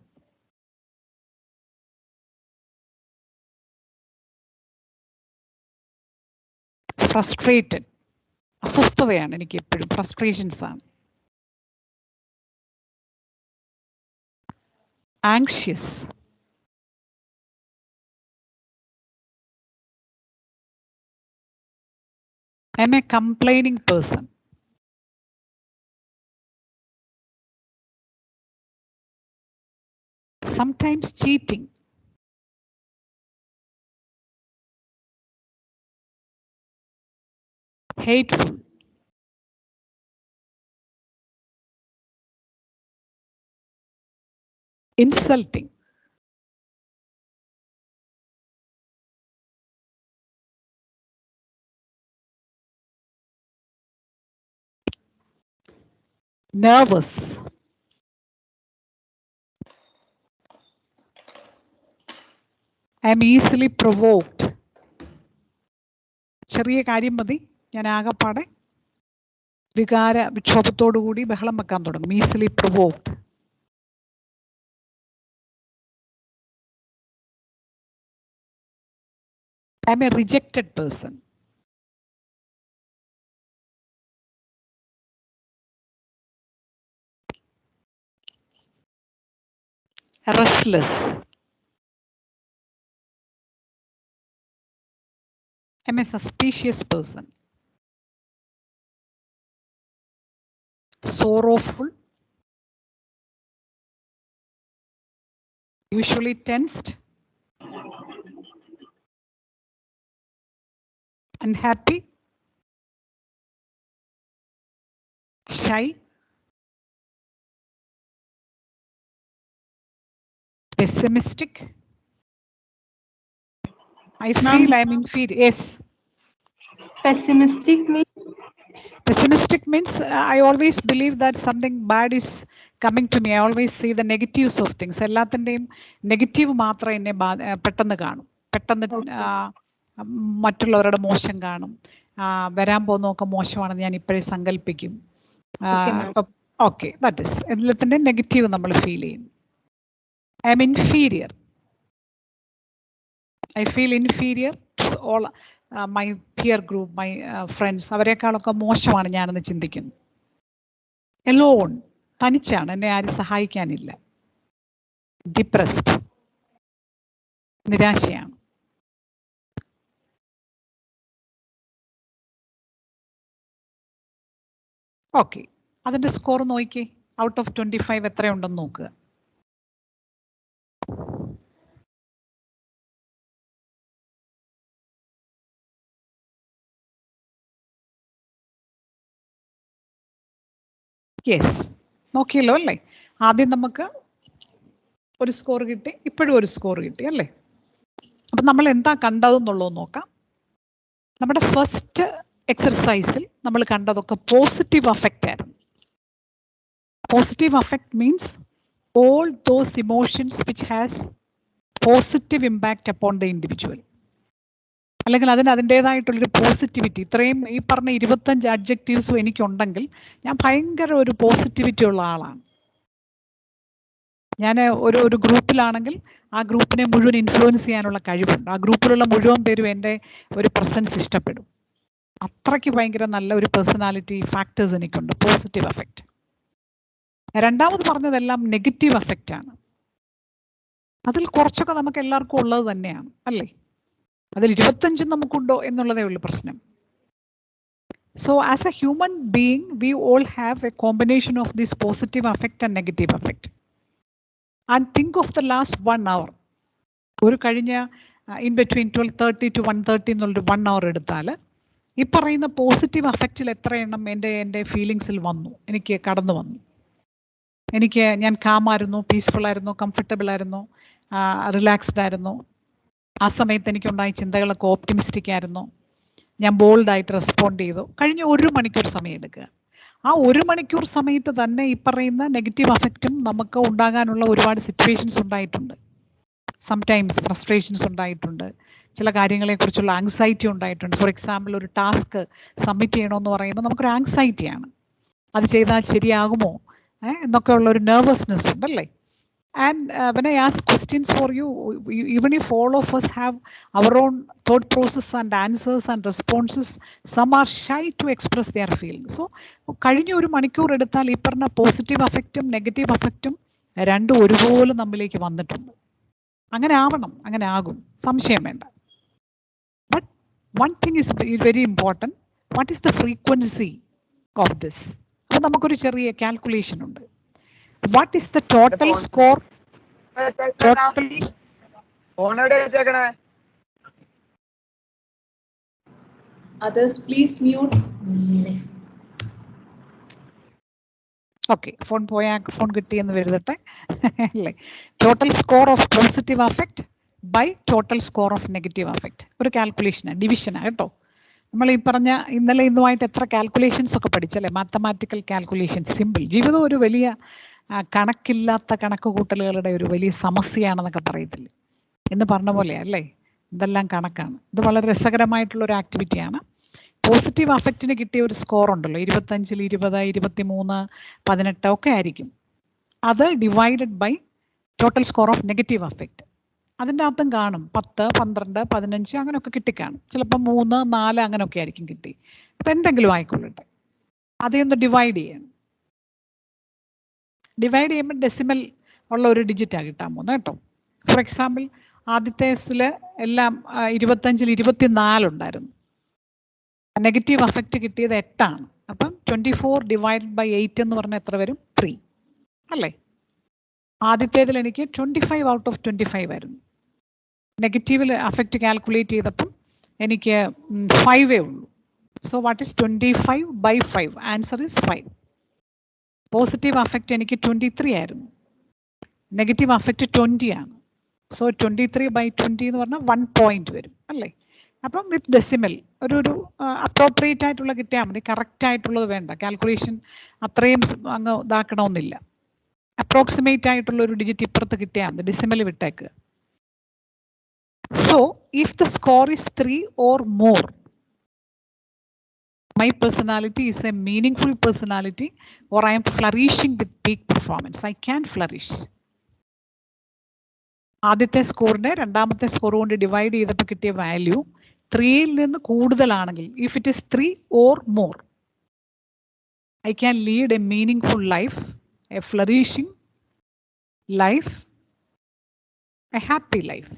Frustrated. അസ്വസ്ഥതയാണ് എനിക്ക് എപ്പോഴും, ഫ്രസ്ട്രേഷൻസ് ആണ്. Anxious. I am a complaining person. Sometimes cheating. Hateful. Insulting. Nervous. I am easily provoked. ചെറിയ കാര്യം മതി, ഞാൻ ആകെപ്പാടെ വികാര വിക്ഷോഭത്തോടു കൂടി ബഹളം വെക്കാൻ തുടങ്ങും. Easily provoked. I am a rejected person. Restless. I am a suspicious person. Sorrowful. Usually tensed. Unhappy. Shy. Pessimistic. I feel I am inferior. Yes. Pessimistic means? Pessimistic means I always believe that something bad is coming to me. I always see the negatives of things. എല്ലാത്തിൻ്റെയും negative മാത്രം എന്നെ പെട്ടെന്ന് കാണും. പെട്ടെന്ന് മറ്റുള്ളവരുടെ മോശം കാണും. വരാൻ പോകുന്നതൊക്കെ മോശമാണെന്ന് ഞാൻ ഇപ്പോഴേ സങ്കല്പിക്കും. ഓക്കെ, ദാറ്റ് ഇസ് എല്ലാത്തിൻ്റെ നെഗറ്റീവ് നമ്മൾ ഫീൽ ചെയ്യും. I am inferior. I feel inferior to all my peer group, my friends. അവരെക്കാളൊക്കെ മോശമാണ് ഞാനെന്ന് ചിന്തിക്കുന്നു. Alone. തനിച്ചാണ്, എന്നെ ആരും സഹായിക്കാനില്ല. Depressed. നിരാശയാണ്. ഓക്കെ, അതിൻ്റെ സ്കോർ നോക്കിക്കേ. ഔട്ട് ഓഫ് 25 എത്രയുണ്ടെന്ന് നോക്കുക. യെസ്, നോക്കിയല്ലോ അല്ലേ? ആദ്യം നമുക്ക് ഒരു സ്കോർ കിട്ടി, ഇപ്പോഴും ഒരു സ്കോർ കിട്ടി അല്ലേ? അപ്പം നമ്മൾ എന്താ കണ്ടതെന്നുള്ളത് നോക്കാം. നമ്മുടെ ഫസ്റ്റ് എക്സർസൈസിൽ നമ്മൾ കണ്ടതൊക്കെ പോസിറ്റീവ് അഫക്റ്റ് ആയിരുന്നു. Positive affect means all those emotions which has positive impact upon the individual. അല്ലെങ്കിൽ അതിന് അതിൻ്റേതായിട്ടുള്ളൊരു പോസിറ്റിവിറ്റി, ഇത്രയും ഈ പറഞ്ഞ 25 അഡ്ജക്റ്റീവ്സും എനിക്കുണ്ടെങ്കിൽ ഞാൻ ഭയങ്കര ഒരു പോസിറ്റിവിറ്റി ഉള്ള ആളാണ്. ഞാൻ ഒരു ഗ്രൂപ്പിലാണെങ്കിൽ ആ ഗ്രൂപ്പിനെ മുഴുവൻ ഇൻഫ്ലുവൻസ് ചെയ്യാനുള്ള കഴിവുണ്ട്. ആ ഗ്രൂപ്പിലുള്ള മുഴുവൻ പേരും എൻ്റെ ഒരു പ്രസൻസ് ഇഷ്ടപ്പെടും. അത്രയ്ക്ക് ഭയങ്കര നല്ല ഒരു പേഴ്സണാലിറ്റി ഫാക്ടേഴ്സ് എനിക്കുണ്ട്, പോസിറ്റീവ് അഫക്റ്റ്. രണ്ടാമത് പറഞ്ഞതെല്ലാം നെഗറ്റീവ് അഫക്റ്റ് ആണ്. അതിൽ കുറച്ചൊക്കെ നമുക്ക് എല്ലാവർക്കും ഉള്ളത് തന്നെയാണ് അല്ലേ? അതിൽ 25 നമുക്കുണ്ടോ എന്നുള്ളതേ ഉള്ളൂ പ്രശ്നം. So as A human being V all have A combination of this positive affect and negative affect. And think of the last 1 hour. ഒരു കഴിഞ്ഞ ഇൻ ബിറ്റ്വീൻ 12:30 to 1:30 എന്നുള്ളൊരു 1 hour എടുത്താൽ ഈ പറയുന്ന പോസിറ്റീവ് അഫക്റ്റിൽ എത്ര എണ്ണം എൻ്റെ ഫീലിങ്സിൽ വന്നു, എനിക്ക് കടന്നു വന്നു. ഞാൻ കാമായിരുന്നു, പീസ്ഫുൾ ആയിരുന്നു, കംഫർട്ടബിൾ ആയിരുന്നു, റിലാക്സ്ഡ് ആയിരുന്നു. ആ സമയത്ത് എനിക്കുണ്ടായ ചിന്തകളൊക്കെ ഓപ്റ്റിമിസ്റ്റിക് ആയിരുന്നു. ഞാൻ ബോൾഡായിട്ട് റെസ്പോണ്ട് ചെയ്തു. കഴിഞ്ഞ 1 മണിക്കൂർ സമയം എടുക്കുക. ആ 1 മണിക്കൂർ സമയത്ത് തന്നെ ഈ പറയുന്ന നെഗറ്റീവ് അഫക്റ്റും നമുക്ക് ഉണ്ടാകാനുള്ള ഒരുപാട് സിറ്റുവേഷൻസ് ഉണ്ടായിട്ടുണ്ട്. സംടൈംസ് ഫ്രസ്ട്രേഷൻസ് ഉണ്ടായിട്ടുണ്ട്, ചില കാര്യങ്ങളെക്കുറിച്ചുള്ള ആങ്സൈറ്റി ഉണ്ടായിട്ടുണ്ട്. ഫോർ എക്സാമ്പിൾ, ഒരു ടാസ്ക് സബ്മിറ്റ് ചെയ്യണമെന്ന് പറയുമ്പോൾ നമുക്കൊരു ആങ്സൈറ്റിയാണ്, അത് ചെയ്താൽ ശരിയാകുമോ എന്നൊക്കെ ഉള്ള ഒരു നെർവസ്നെസ് ഉണ്ടല്ലേ. And when I ask questions for you, even if all of us have our own thought process and answers and responses, some are shy to express their feelings. So കഴിഞ്ഞ 1 മണിക്കൂർ എടുത്താൽ ഈ പറഞ്ഞ പോസിറ്റീവ് അഫക്റ്റും നെഗറ്റീവ് അഫക്റ്റും രണ്ടും ഒരുപോലെ നമ്മിലേക്ക് വന്നിട്ടുണ്ട്. അങ്ങനെ ആവണം, അങ്ങനെ ആകും, സംശയം വേണ്ട. But one thing is very important. What is the frequency of this? അപ്പോൾ നമുക്കൊരു ചെറിയ കാൽക്കുലേഷൻ ഉണ്ട്. What is the total score? Others, please mute. Okay, phone കിട്ടിയെന്ന് വരുതട്ടെ അല്ലേ. Total score of positive affect by total score of negative affect. ഒരു കാൽക്കുലേഷനാണ്, ഡിവിഷനാണ് കേട്ടോ. നമ്മൾ ഈ പറഞ്ഞ ഇന്നലെ ഇന്നുമായിട്ട് എത്ര കാൽക്കുലേഷൻസ് ഒക്കെ പഠിച്ചല്ലേ, മാത്തമാറ്റിക്കൽ കാൽക്കുലേഷൻ. സിമ്പിൾ. ജീവിതം ഒരു വലിയ കണക്കില്ലാത്ത കണക്ക് കൂട്ടലുകളുടെ ഒരു വലിയ സമസ്യയാണെന്നൊക്കെ പറയത്തില്ലേ, എന്ന് പറഞ്ഞ പോലെയാണ് അല്ലേ. ഇതെല്ലാം കണക്കാണ്. ഇത് വളരെ രസകരമായിട്ടുള്ള ഒരു ആക്ടിവിറ്റിയാണ്. പോസിറ്റീവ് അഫക്റ്റിന് കിട്ടിയ ഒരു സ്കോർ ഉണ്ടല്ലോ, 25-ൽ 20, 23, 18 ഒക്കെ ആയിരിക്കും. അത് divided by total score of negative affect. അതിൻ്റെ അകത്തും കാണും 10, 12, 15 അങ്ങനെയൊക്കെ കിട്ടിക്കാണും. ചിലപ്പോൾ 3, 4 അങ്ങനെയൊക്കെ ആയിരിക്കും കിട്ടി. അപ്പം എന്തെങ്കിലും ആയിക്കൊള്ളട്ടെ, അതൊന്ന് ഡിവൈഡ് ചെയ്യണം. ഡിവൈഡ് ചെയ്യുമ്പോൾ ഡെസിമൽ ഉള്ള ഒരു ഡിജിറ്റാണ് കിട്ടാൻ പോകുന്നത് കേട്ടോ. ഫോർ എക്സാമ്പിൾ, ആദ്യത്തേസിൽ എല്ലാം 25-ൽ 24 ഉണ്ടായിരുന്നു. നെഗറ്റീവ് അഫക്റ്റ് കിട്ടിയത് 8 ആണ്. അപ്പം 24 ഡിവൈഡഡ് ബൈ 8 എന്ന് പറഞ്ഞാൽ എത്ര വരും? 3 അല്ലേ. ആദ്യത്തേതിൽ എനിക്ക് 25 ഔട്ട് ഓഫ് 25 ആയിരുന്നു. നെഗറ്റീവിൽ അഫക്റ്റ് കാൽക്കുലേറ്റ് ചെയ്തപ്പം എനിക്ക് 5 ഉള്ളൂ. So what is 25 by 5? Answer is 5. Positive affect എനിക്ക് 23 ആയിരുന്നു. നെഗറ്റീവ് അഫക്റ്റ് 20 ആണ്. സോ 23 by 20 എന്ന് പറഞ്ഞാൽ 1 point വരും അല്ലേ. അപ്പം വിത്ത് ഡെസിമൽ ഒരു അപ്രോപ്രിയേറ്റ് ആയിട്ടുള്ള കിട്ടിയാൽ മതി, കറക്റ്റ് ആയിട്ടുള്ളത് വേണ്ട. കാൽക്കുലേഷൻ അത്രയും അങ്ങ് ഇതാക്കണമെന്നില്ല. അപ്രോക്സിമേറ്റ് ആയിട്ടുള്ള ഒരു ഡിജിറ്റ് ഇപ്പുറത്ത് കിട്ടിയാൽ മതി, ഡെസിമൽ വിട്ടേക്കുക. So if the score is 3 or more, my personality is a meaningful personality, or I am flourishing with peak performance. I can flourish. ആദ്യത്തെ സ്കോറിനെ രണ്ടാമത്തെ സ്കോർ കൊണ്ട് ഡിവൈഡ് ചെയ്തപ്പോൾ കിട്ടിയ വാല്യൂ 3ൽ നിന്ന് കൂടുതലാണെങ്കിൽ, if it is 3 or more, I can lead a meaningful life, a flourishing life, a happy life.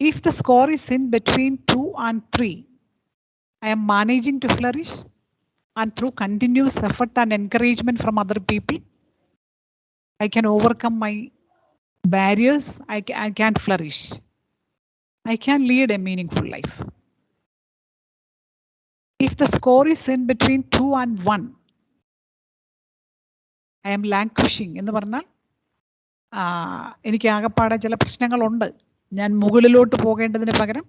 If the score is in between 2 and 3, I am managing to flourish, and through continuous effort and encouragement from other people, I can overcome my barriers. I can flourish. I can lead a meaningful life. If the score is in between 2 and 1, I am languishing. എന്ന് പറഞ്ഞാൽ എനിക്ക് ആകപ്പാടെ ചില പ്രശ്നങ്ങളുണ്ട്. ഞാൻ മുകളിലോട്ട് പോകേണ്ടതിന് പകരം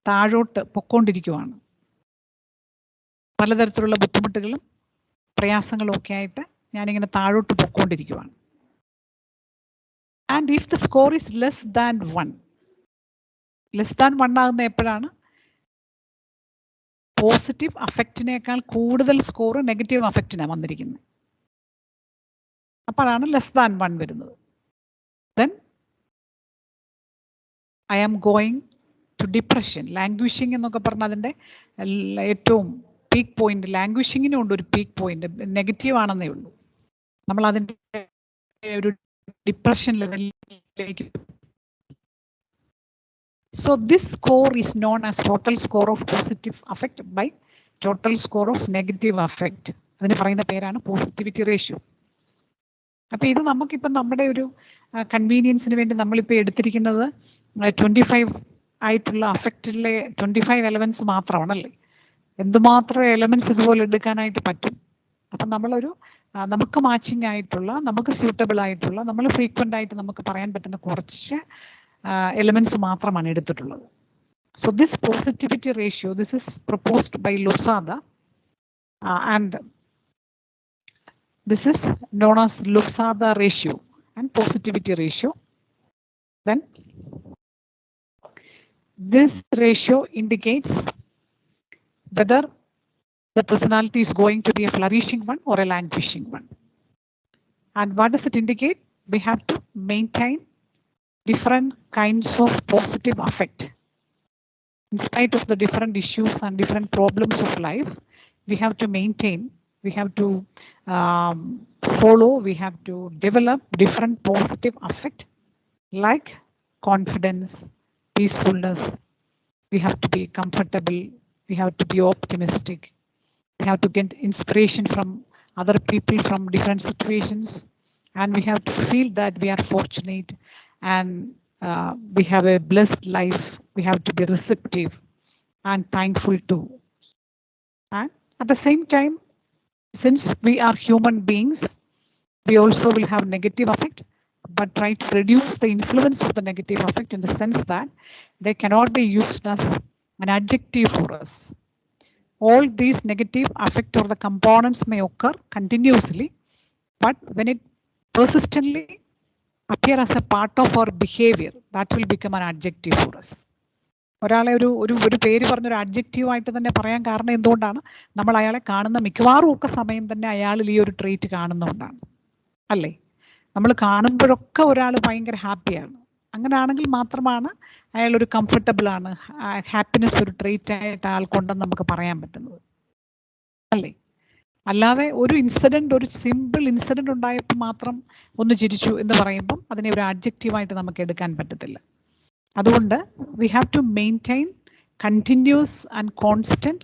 താഴോട്ട് പൊക്കോണ്ടിരിക്കുവാണ്. പലതരത്തിലുള്ള ബുദ്ധിമുട്ടുകളും പ്രയാസങ്ങളും ഒക്കെ ആയിട്ട് ഞാനിങ്ങനെ താഴോട്ട് പൊക്കോണ്ടിരിക്കുവാണ്. And if the score is less than 1 ആകുന്ന എപ്പോഴാണ്? പോസിറ്റീവ് അഫക്റ്റിനേക്കാൾ കൂടുതൽ സ്കോർ നെഗറ്റീവ് അഫക്റ്റിനാണ് വന്നിരിക്കുന്നത്. അപ്പോഴാണ് ലെസ് ദാൻ 1 വരുന്നത്. Then I am going to depression. Languishing എന്നൊക്കെ പറഞ്ഞാൽ അതിൻ്റെ ഏറ്റവും പീക്ക് പോയിന്റ്. ലാംഗ്വിഷിങ്ങിനും ഉണ്ട് ഒരു പീക്ക് പോയിന്റ്. നെഗറ്റീവ് ആണെന്നേ ഉള്ളൂ. നമ്മൾ അതിൻ്റെ ഒരു ഡിപ്രഷൻ ലെവലിലേക്ക്. So this score is known as total score of positive affect by total score of negative affect. അതിന് പറയുന്ന പേരാണ് പോസിറ്റിവിറ്റി റേഷ്യോ. അപ്പോൾ ഇത് നമുക്കിപ്പം നമ്മുടെ ഒരു കൺവീനിയൻസിന് വേണ്ടി നമ്മളിപ്പോൾ എടുത്തിരിക്കുന്നത് 25 ആയിട്ടുള്ള അഫക്റ്റിലെ 25 എലമെൻറ്റ്സ് മാത്രമാണല്ലേ. എന്തുമാത്രം എലമെൻറ്റ്സ് ഇതുപോലെ എടുക്കാനായിട്ട് പറ്റും. അപ്പം നമ്മളൊരു നമുക്ക് മാച്ചിങ് ആയിട്ടുള്ള, നമുക്ക് സ്യൂട്ടബിൾ ആയിട്ടുള്ള, നമ്മൾ ഫ്രീക്വൻ്റ് ആയിട്ട് നമുക്ക് പറയാൻ പറ്റുന്ന കുറച്ച് എലമെൻറ്റ്സ് മാത്രമാണ് എടുത്തിട്ടുള്ളത്. So this positivity ratio, this is proposed by Losada and this is known as Losada ratio and positivity ratio. Then this ratio indicates whether the personality is going to be a flourishing one or a languishing one. And what does it indicate? We have to maintain different kinds of positive affect. In spite of the different issues and different problems of life, we have to maintain, we have to follow, we have to develop different positive affect like confidence, peacefulness. We have to be comfortable, we have to be optimistic, we have to get inspiration from other people from different situations, and we have to feel that we are fortunate and we have a blessed life. We have to be receptive and thankful too. And at the same time, since we are human beings, we also will have negative affect, but try to reduce the influence of the negative affect in the sense that they cannot be used as an adjective for us. All these negative affect or the components may occur continuously, but when it persistently appear as a part of our behavior, that will become an adjective for us. ഒരാളെ ഒരു പേര് പറഞ്ഞൊരു അഡ്ജക്റ്റീവായിട്ട് തന്നെ പറയാൻ കാരണം എന്തുകൊണ്ടാണ്? നമ്മൾ അയാളെ കാണുന്ന മിക്കവാറും ഒക്കെ സമയം തന്നെ അയാളിൽ ഈ ഒരു ട്രേറ്റ് കാണുന്നതുകൊണ്ടാണ് അല്ലേ. നമ്മൾ കാണുമ്പോഴൊക്കെ ഒരാൾ ഭയങ്കര ഹാപ്പിയാണ്. അങ്ങനെയാണെങ്കിൽ മാത്രമാണ് അയാൾ ഒരു കംഫർട്ടബിൾ ആണ്, ഹാപ്പിനെസ് ഒരു ട്രേറ്റ് ആയിട്ട് ആൾക്കുണ്ടെന്ന് നമുക്ക് പറയാൻ പറ്റുന്നത് അല്ലേ. അല്ലാതെ ഒരു ഇൻസിഡൻറ്റ്, ഒരു സിമ്പിൾ ഇൻസിഡൻറ്റ് ഉണ്ടായപ്പോൾ മാത്രം ഒന്ന് ചിരിച്ചു എന്ന് പറയുമ്പം അതിനെ ഒരു അഡ്ജക്റ്റീവായിട്ട് നമുക്ക് എടുക്കാൻ പറ്റത്തില്ല. അതുകൊണ്ട് we have to maintain continuous and constant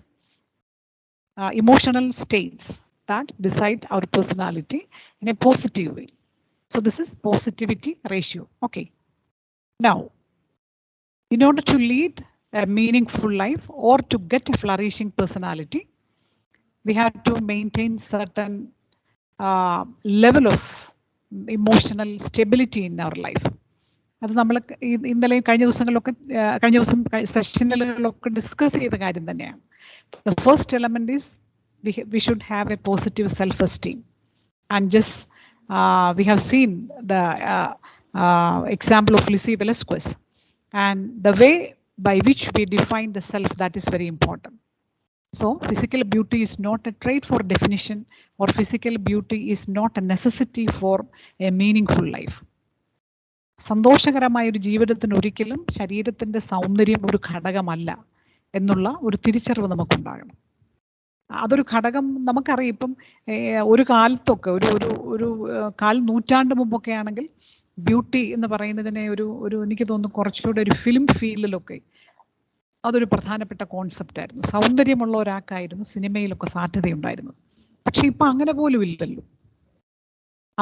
emotional states that decide our personality in a positive way. So this is positivity ratio. Okay. Now, in order to lead a meaningful life or to get a flourishing personality, we have to maintain certain level of emotional stability in our life. അത് നമ്മൾ ഇന്നലെ കഴിഞ്ഞ ദിവസം സെഷനുകളിലൊക്കെ discuss ചെയ്ത കാര്യം തന്നെയാണ്. The first element is we should have a positive self-esteem, and just we have seen the example of Lizzie Velasquez and the way by which we define the self, that is very important. So physical beauty is not a trait for definition, or physical beauty is not a necessity for a meaningful life. സന്തോഷകരമായ ഒരു ജീവിതത്തിന് ഒരിക്കലും ശരീരത്തിൻ്റെ സൗന്ദര്യം ഒരു ഘടകമല്ല എന്നുള്ള ഒരു തിരിച്ചറിവ് നമുക്കുണ്ടാകണം. അതൊരു ഘടകം നമുക്കറിയാം. ഇപ്പം ഒരു കാലത്തൊക്കെ ഒരു കാൽ നൂറ്റാണ്ട് മുമ്പൊക്കെ ആണെങ്കിൽ ബ്യൂട്ടി എന്ന് പറയുന്നതിനെ ഒരു എനിക്ക് തോന്നുന്നു കുറച്ചുകൂടെ ഒരു ഫിലിം ഫീൽഡിലൊക്കെ അതൊരു പ്രധാനപ്പെട്ട കോൺസെപ്റ്റ് ആയിരുന്നു. സൗന്ദര്യമുള്ള ഒരാൾക്കായിരുന്നു സിനിമയിലൊക്കെ സാധ്യതയുണ്ടായിരുന്നു. പക്ഷെ ഇപ്പം അങ്ങനെ പോലും ഇല്ലല്ലോ.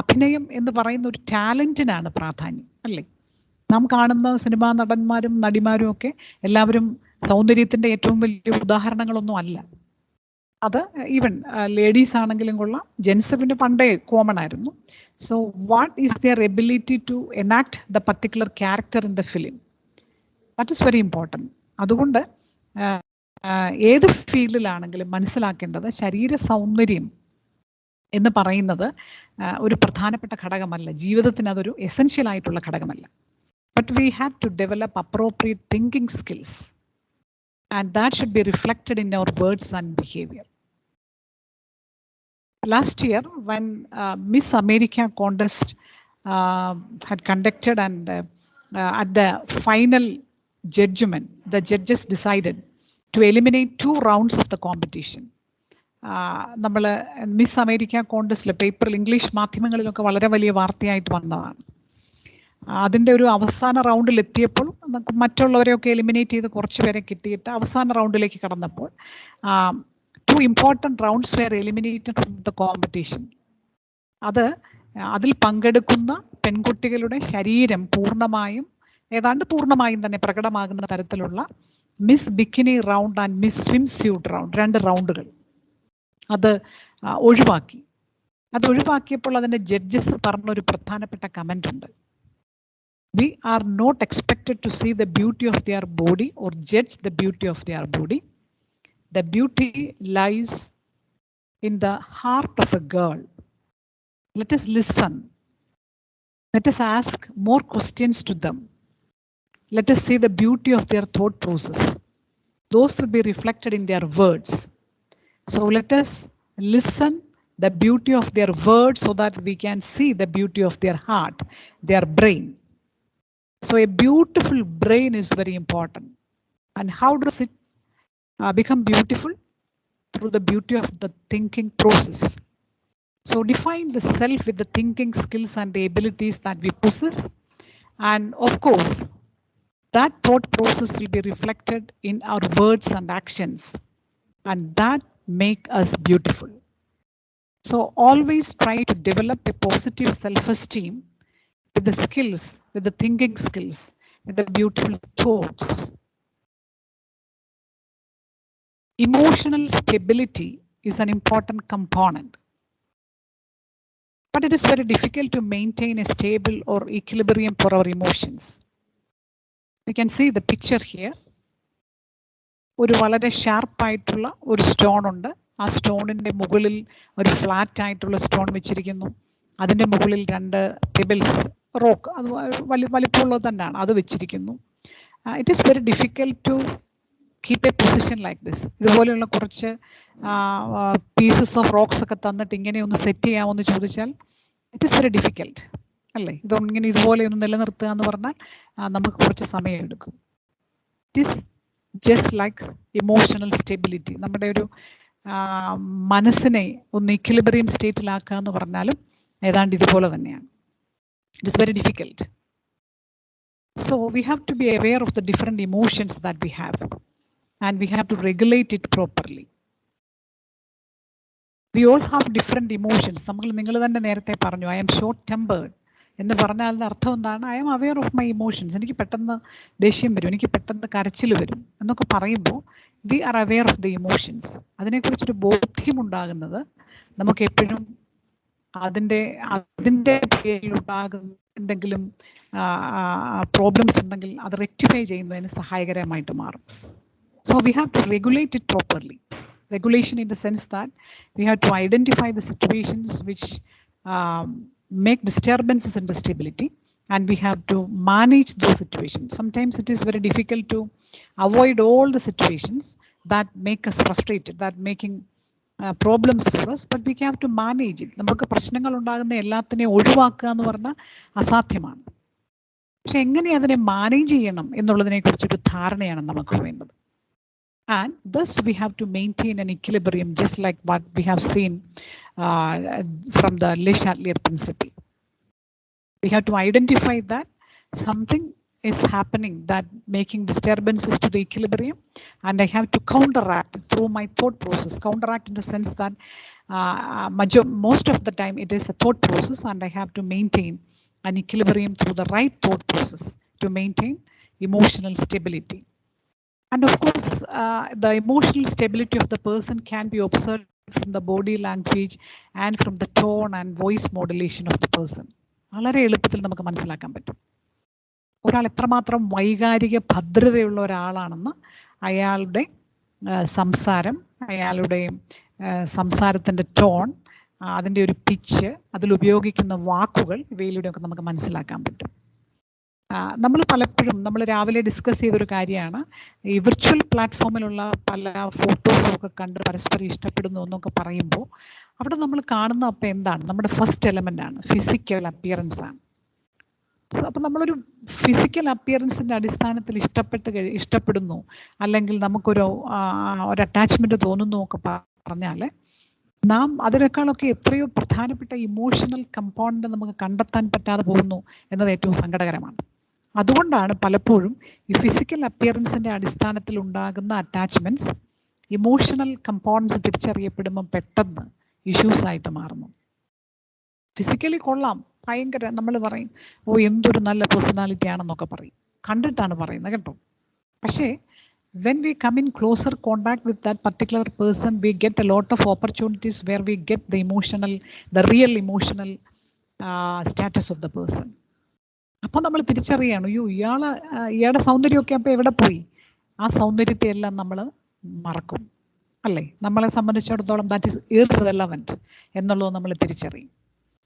അഭിനയം എന്ന് പറയുന്ന ഒരു ടാലൻറ്റിനാണ് പ്രാധാന്യം അല്ലേ. നാം കാണുന്ന സിനിമാ നടന്മാരും നടിമാരും ഒക്കെ എല്ലാവരും സൗന്ദര്യത്തിൻ്റെ ഏറ്റവും വലിയ ഉദാഹരണങ്ങളൊന്നും അല്ല. അത് ഈവൻ ലേഡീസ് ആണെങ്കിലും കൊള്ളാം, ജെൻസ് പിന്നെ പണ്ടേ കോമൺ ആയിരുന്നു. So what is their ability to enact the particular character in the film, that is very important. അതുകൊണ്ട് ഏത് ഫീൽഡിലാണെങ്കിലും മനസ്സിലാക്കേണ്ടത് ശരീര സൗന്ദര്യം എന്ന് പറയുന്നത് ഒരു പ്രധാനപ്പെട്ട ഘടകമല്ല, ജീവിതത്തിന് അതൊരു എസെൻഷ്യൽ ആയിട്ടുള്ള ഘടകമല്ല. But we have to develop appropriate thinking skills and that should be reflected in our words and behavior. Last year, when Miss America contest had conducted and at the final judgment, the judges decided to eliminate 2 rounds of the competition. നമ്മൾ miss America കോൺടെസ്റ്റിൽ പേപ്പറിൽ English മാധ്യമങ്ങളിലൊക്കെ വളരെ വലിയ വാർത്തയായിട്ട് വന്നതാണ്. അതിൻ്റെ ഒരു അവസാന റൗണ്ടിൽ എത്തിയപ്പോൾ നമുക്ക് മറ്റുള്ളവരെയൊക്കെ എലിമിനേറ്റ് ചെയ്ത് കുറച്ച് പേരെ കിട്ടിയിട്ട് അവസാന റൗണ്ടിലേക്ക് കടന്നപ്പോൾ 2 important rounds were eliminated from the competition. അതിൽ പങ്കെടുക്കുന്ന പെൺകുട്ടികളുടെ ശരീരം ഏതാണ്ട് പൂർണ്ണമായും തന്നെ പ്രകടമാകുന്ന തരത്തിലുള്ള Miss bikini round and Miss swimsuit round 2 റൗണ്ടുകൾ അത് ഒഴിവാക്കി. അത് ഒഴിവാക്കിയപ്പോൾ അതിൻ്റെ ജഡ്ജസ് പറഞ്ഞൊരു പ്രധാനപ്പെട്ട കമൻ്റ് ഉണ്ട്. We are not expected to see the beauty of their body or judge the beauty of their body. The beauty lies in the heart of a girl. Let us listen. Let us ask more questions to them. Let us see the beauty of their thought process. Those will be reflected in their words. So let us listen the beauty of their words so that we can see the beauty of their heart, their brain. So a beautiful brain is very important. And how does it become beautiful? Through the beauty of the thinking process. So define the self with the thinking skills and the abilities that we possess. And of course, that thought process will be reflected in our words and actions. And that make us beautiful. So always try to develop a positive self-esteem with the skills, with the thinking skills, with the beautiful thoughts. Emotional stability is an important component. But it is very difficult to maintain a stable or equilibrium for our emotions. You can see the picture here. ഒരു വളരെ ഷാർപ്പായിട്ടുള്ള ഒരു stone ഉണ്ട്. ആ സ്റ്റോണിൻ്റെ മുകളിൽ ഒരു flat ആയിട്ടുള്ള stone വെച്ചിരിക്കുന്നു. അതിൻ്റെ മുകളിൽ 2 പെബിൾസ് റോക്ക്, അത് വലിപ്പമുള്ളത് തന്നെയാണ്, അത് വെച്ചിരിക്കുന്നു. It is very difficult to keep a position like this. ഇതുപോലെയുള്ള കുറച്ച് പീസസ് ഓഫ് റോക്സ് ഒക്കെ തന്നിട്ട് ഇങ്ങനെ ഒന്ന് സെറ്റ് ചെയ്യാമെന്ന് ചോദിച്ചാൽ ഇറ്റ് ഈസ് വെരി ഡിഫിക്കൽട്ട് അല്ലേ. ഇതൊന്നിങ്ങനെ ഇതുപോലെ ഒന്ന് നിലനിർത്തുക എന്ന് പറഞ്ഞാൽ നമുക്ക് കുറച്ച് സമയം എടുക്കും. It is just like emotional stability. നമ്മുടെ ഒരു മനസ്സിനെ ഒന്ന് ഇക്വിലിബ്രിയം സ്റ്റേറ്റിലാക്കുക എന്ന് പറഞ്ഞാലും ഏതാണ്ട് ഇതുപോലെ തന്നെയാണ്. It is very difficult. So we have to be aware of the different emotions that we have and we have to regulate it properly. We all have different emotions. നിങ്ങൾ തന്നെ നേരത്തെ പറഞ്ഞു I am short tempered എന്ന് പറഞ്ഞാൽ അതിൻ്റെ അർത്ഥം എന്താണ്? I am aware of my emotions. എനിക്ക് പെട്ടെന്ന് ദേഷ്യം വരും, എനിക്ക് പെട്ടെന്ന് കരച്ചിൽ വരും എന്നൊക്കെ പറയുമ്പോൾ we are aware of the emotions. അതിനെക്കുറിച്ചൊരു ബോധ്യമുണ്ടാകുന്നത് നമുക്ക് എപ്പോഴും അതിൻ്റെ പേരിലുണ്ടാകുന്ന എന്തെങ്കിലും പ്രോബ്ലംസ് ഉണ്ടെങ്കിൽ അത് റെക്ടിഫൈ ചെയ്യുന്നതിന് സഹായകരമായിട്ട് മാറും. So we have to regulate it properly. Regulation in the sense that we have to identify the situations which make disturbances in the stability and we have to manage those situations. Sometimes it is very difficult to avoid all the situations that make us frustrated, that making problems for us, but we have to manage it. നമുക്ക് പ്രശ്നങ്ങൾ ഉണ്ടാകുന്ന എല്ലാത്തിനെയും ഒഴിവാക്കുക എന്ന് പറഞ്ഞാൽ അസാധ്യമാണ്. പക്ഷെ എങ്ങനെ അതിനെ മാനേജ് ചെയ്യണം എന്നുള്ളതിനെ കുറിച്ചൊരു ധാരണയാണ് നമുക്ക് വേണ്ടത്. And thus we have to maintain an equilibrium, just like what we have seen from the Le Chatelier principle. We have to identify that something is happening that making disturbances to the equilibrium, and I have to counteract through my thought process. Counteract in the sense that most of the time it is a thought process, and I have to maintain an equilibrium through the right thought process to maintain emotional stability. And of course, the emotional stability of the person can be observed from the body language and from the tone and voice modulation of the person. വളരെ എളുപ്പത്തിൽ നമുക്ക് മനസ്സിലാക്കാൻ പറ്റും ഒരാൾ എത്രമാത്രം വൈകാരിക ഭദ്രതയുള്ള ഒരാളാണെന്ന് അയാളുടെ സംസാരം, അയാളുടെ സംസാരത്തിൻ്റെ ടോൺ, അതിൻ്റെ ഒരു പിച്ച്, അതിലുപയോഗിക്കുന്ന വാക്കുകൾ, ഇവയിലൂടെയൊക്കെ നമുക്ക് മനസ്സിലാക്കാൻ പറ്റും. നമ്മൾ പലപ്പോഴും നമ്മൾ രാവിലെ ഡിസ്കസ് ചെയ്തൊരു കാര്യമാണ് ഈ വിർച്വൽ പ്ലാറ്റ്ഫോമിലുള്ള പല ഫോട്ടോസും ഒക്കെ കണ്ട് പരസ്പരം ഇഷ്ടപ്പെടുന്നു എന്നൊക്കെ പറയുമ്പോൾ അവിടെ നമ്മൾ കാണുന്ന അപ്പം എന്താണ്? നമ്മുടെ ഫസ്റ്റ് എലമെൻ്റ് ആണ് ഫിസിക്കൽ അപ്പിയറൻസ് ആണ്. അപ്പം നമ്മളൊരു ഫിസിക്കൽ അപ്പിയറൻസിൻ്റെ അടിസ്ഥാനത്തിൽ ഇഷ്ടപ്പെടുന്നു അല്ലെങ്കിൽ നമുക്കൊരു അറ്റാച്ച്മെൻറ്റ് തോന്നുന്നു ഒക്കെ പറഞ്ഞാൽ നാം അതിനേക്കാളൊക്കെ എത്രയോ പ്രധാനപ്പെട്ട ഇമോഷണൽ കമ്പോണൻ്റ് നമുക്ക് കണ്ടെത്താൻ പറ്റാതെ പോകുന്നു എന്നത് ഏറ്റവും സങ്കടകരമാണ്. അതുകൊണ്ടാണ് പലപ്പോഴും ഈ ഫിസിക്കൽ അപ്പിയറൻസിൻ്റെ അടിസ്ഥാനത്തിൽ ഉണ്ടാകുന്ന അറ്റാച്ച്മെൻറ്റ്സ് ഇമോഷണൽ കമ്പോണൻസ് തിരിച്ചറിയപ്പെടുമ്പോൾ പെട്ടെന്ന് ഇഷ്യൂസ് ആയിട്ട് മാറുന്നു. ഫിസിക്കലി കൊള്ളാം, ഭയങ്കര, നമ്മൾ പറയും ഓ എന്തൊരു നല്ല പേഴ്സണാലിറ്റി ആണെന്നൊക്കെ പറയും, കണ്ടിട്ടാണ് പറയുന്നത് കേട്ടോ. പക്ഷേ when we come in closer contact with that particular person, we get a lot of opportunities where we get the real emotional status of the person. അപ്പോൾ നമ്മൾ തിരിച്ചറിയാണ് അയ്യോ ഇയാളുടെ സൗന്ദര്യമൊക്കെ അപ്പോൾ എവിടെ പോയി? ആ സൗന്ദര്യത്തെ എല്ലാം നമ്മൾ മറക്കും അല്ലേ? നമ്മളെ സംബന്ധിച്ചിടത്തോളം ദാറ്റ് ഈസ് ഇർറെലവൻറ്റ് എന്നുള്ളത് നമ്മൾ തിരിച്ചറിയും.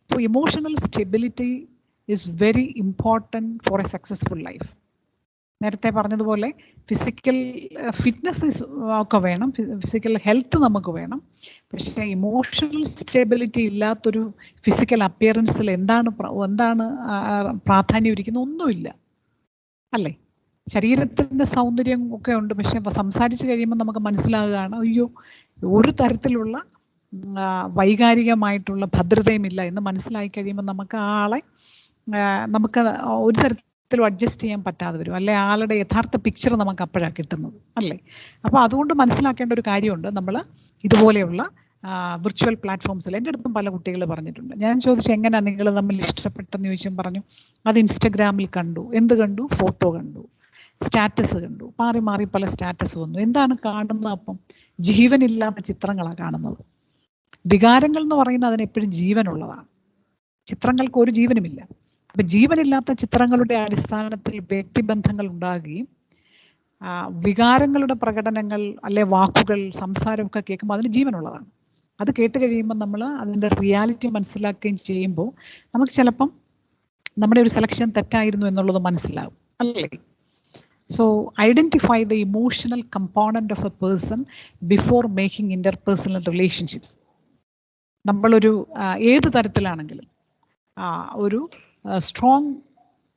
So emotional stability is very important four A successful life. നേരത്തെ പറഞ്ഞതുപോലെ ഫിസിക്കൽ ഫിറ്റ്നസ് ഒക്കെ വേണം, ഫിസിക്കൽ ഹെൽത്ത് നമുക്ക് വേണം. പക്ഷേ ഇമോഷണൽ സ്റ്റെബിലിറ്റി ഇല്ലാത്തൊരു ഫിസിക്കൽ അപ്പിയറൻസിൽ എന്താണ് പ്രാധാന്യം ഇരിക്കുന്നത്? ഒന്നുമില്ല അല്ലേ? ശരീരത്തിൻ്റെ സൗന്ദര്യം ഒക്കെ ഉണ്ട്, പക്ഷെ സംസാരിച്ച് കഴിയുമ്പോൾ നമുക്ക് മനസ്സിലാകുകയാണ് അയ്യോ ഒരു തരത്തിലുള്ള വൈകാരികമായിട്ടുള്ള ഭദ്രതയുമില്ല എന്ന് മനസ്സിലായി കഴിയുമ്പോൾ നമുക്ക് ആളെ നമുക്ക് ഒരു തരത്തിൽ അഡ്ജസ്റ്റ് ചെയ്യാൻ പറ്റാതെ വരും, അല്ലെ ആളുടെ യഥാർത്ഥ പിക്ചർ നമുക്ക് അപ്പോഴാണ് കിട്ടുന്നത് അല്ലേ? അപ്പോൾ അതുകൊണ്ട് മനസ്സിലാക്കേണ്ട ഒരു കാര്യമുണ്ട്. നമ്മൾ ഇതുപോലെയുള്ള വിർച്വൽ പ്ലാറ്റ്ഫോംസിൽ എൻ്റെ അടുത്തും പല കുട്ടികൾ പറഞ്ഞിട്ടുണ്ട്. ഞാൻ ചോദിച്ചു എങ്ങനെയാണ് നിങ്ങൾ തമ്മിൽ ഇഷ്ടപ്പെട്ടെന്ന് ചോദിച്ചും പറഞ്ഞു അത് ഇൻസ്റ്റഗ്രാമിൽ കണ്ടു. എന്ത് കണ്ടു? ഫോട്ടോ കണ്ടു, സ്റ്റാറ്റസ് കണ്ടു, മാറി മാറി പല സ്റ്റാറ്റസ് വന്നു. എന്താണ് കാണുന്നത്? അപ്പം ജീവനില്ലാത്ത ചിത്രങ്ങളാണ് കാണുന്നത്. വികാരങ്ങൾ എന്ന് പറയുന്നത് അതിനെപ്പോഴും ജീവനുള്ളതാണ്, ചിത്രങ്ങൾക്ക് ഒരു ജീവനുമില്ല. അപ്പം ജീവനില്ലാത്ത ചിത്രങ്ങളുടെ അടിസ്ഥാനത്തിൽ വ്യക്തിബന്ധങ്ങൾ ഉണ്ടാകുകയും വികാരങ്ങളുടെ പ്രകടനങ്ങൾ അല്ലെ വാക്കുകൾ സംസാരമൊക്കെ കേൾക്കുമ്പോൾ അതിന് ജീവനുള്ളതാണ്. അത് കേട്ട് കഴിയുമ്പോൾ നമ്മൾ അതിൻ്റെ റിയാലിറ്റി മനസ്സിലാക്കുകയും ചെയ്യുമ്പോൾ നമുക്ക് ചിലപ്പം നമ്മുടെ ഒരു സെലക്ഷൻ തെറ്റായിരുന്നു എന്നുള്ളത് മനസ്സിലാവും അല്ലേ? So identify the emotional component of a person before making interpersonal relationships. നമ്മളൊരു ഏത് തരത്തിലാണെങ്കിലും ഒരു സ്ട്രോങ്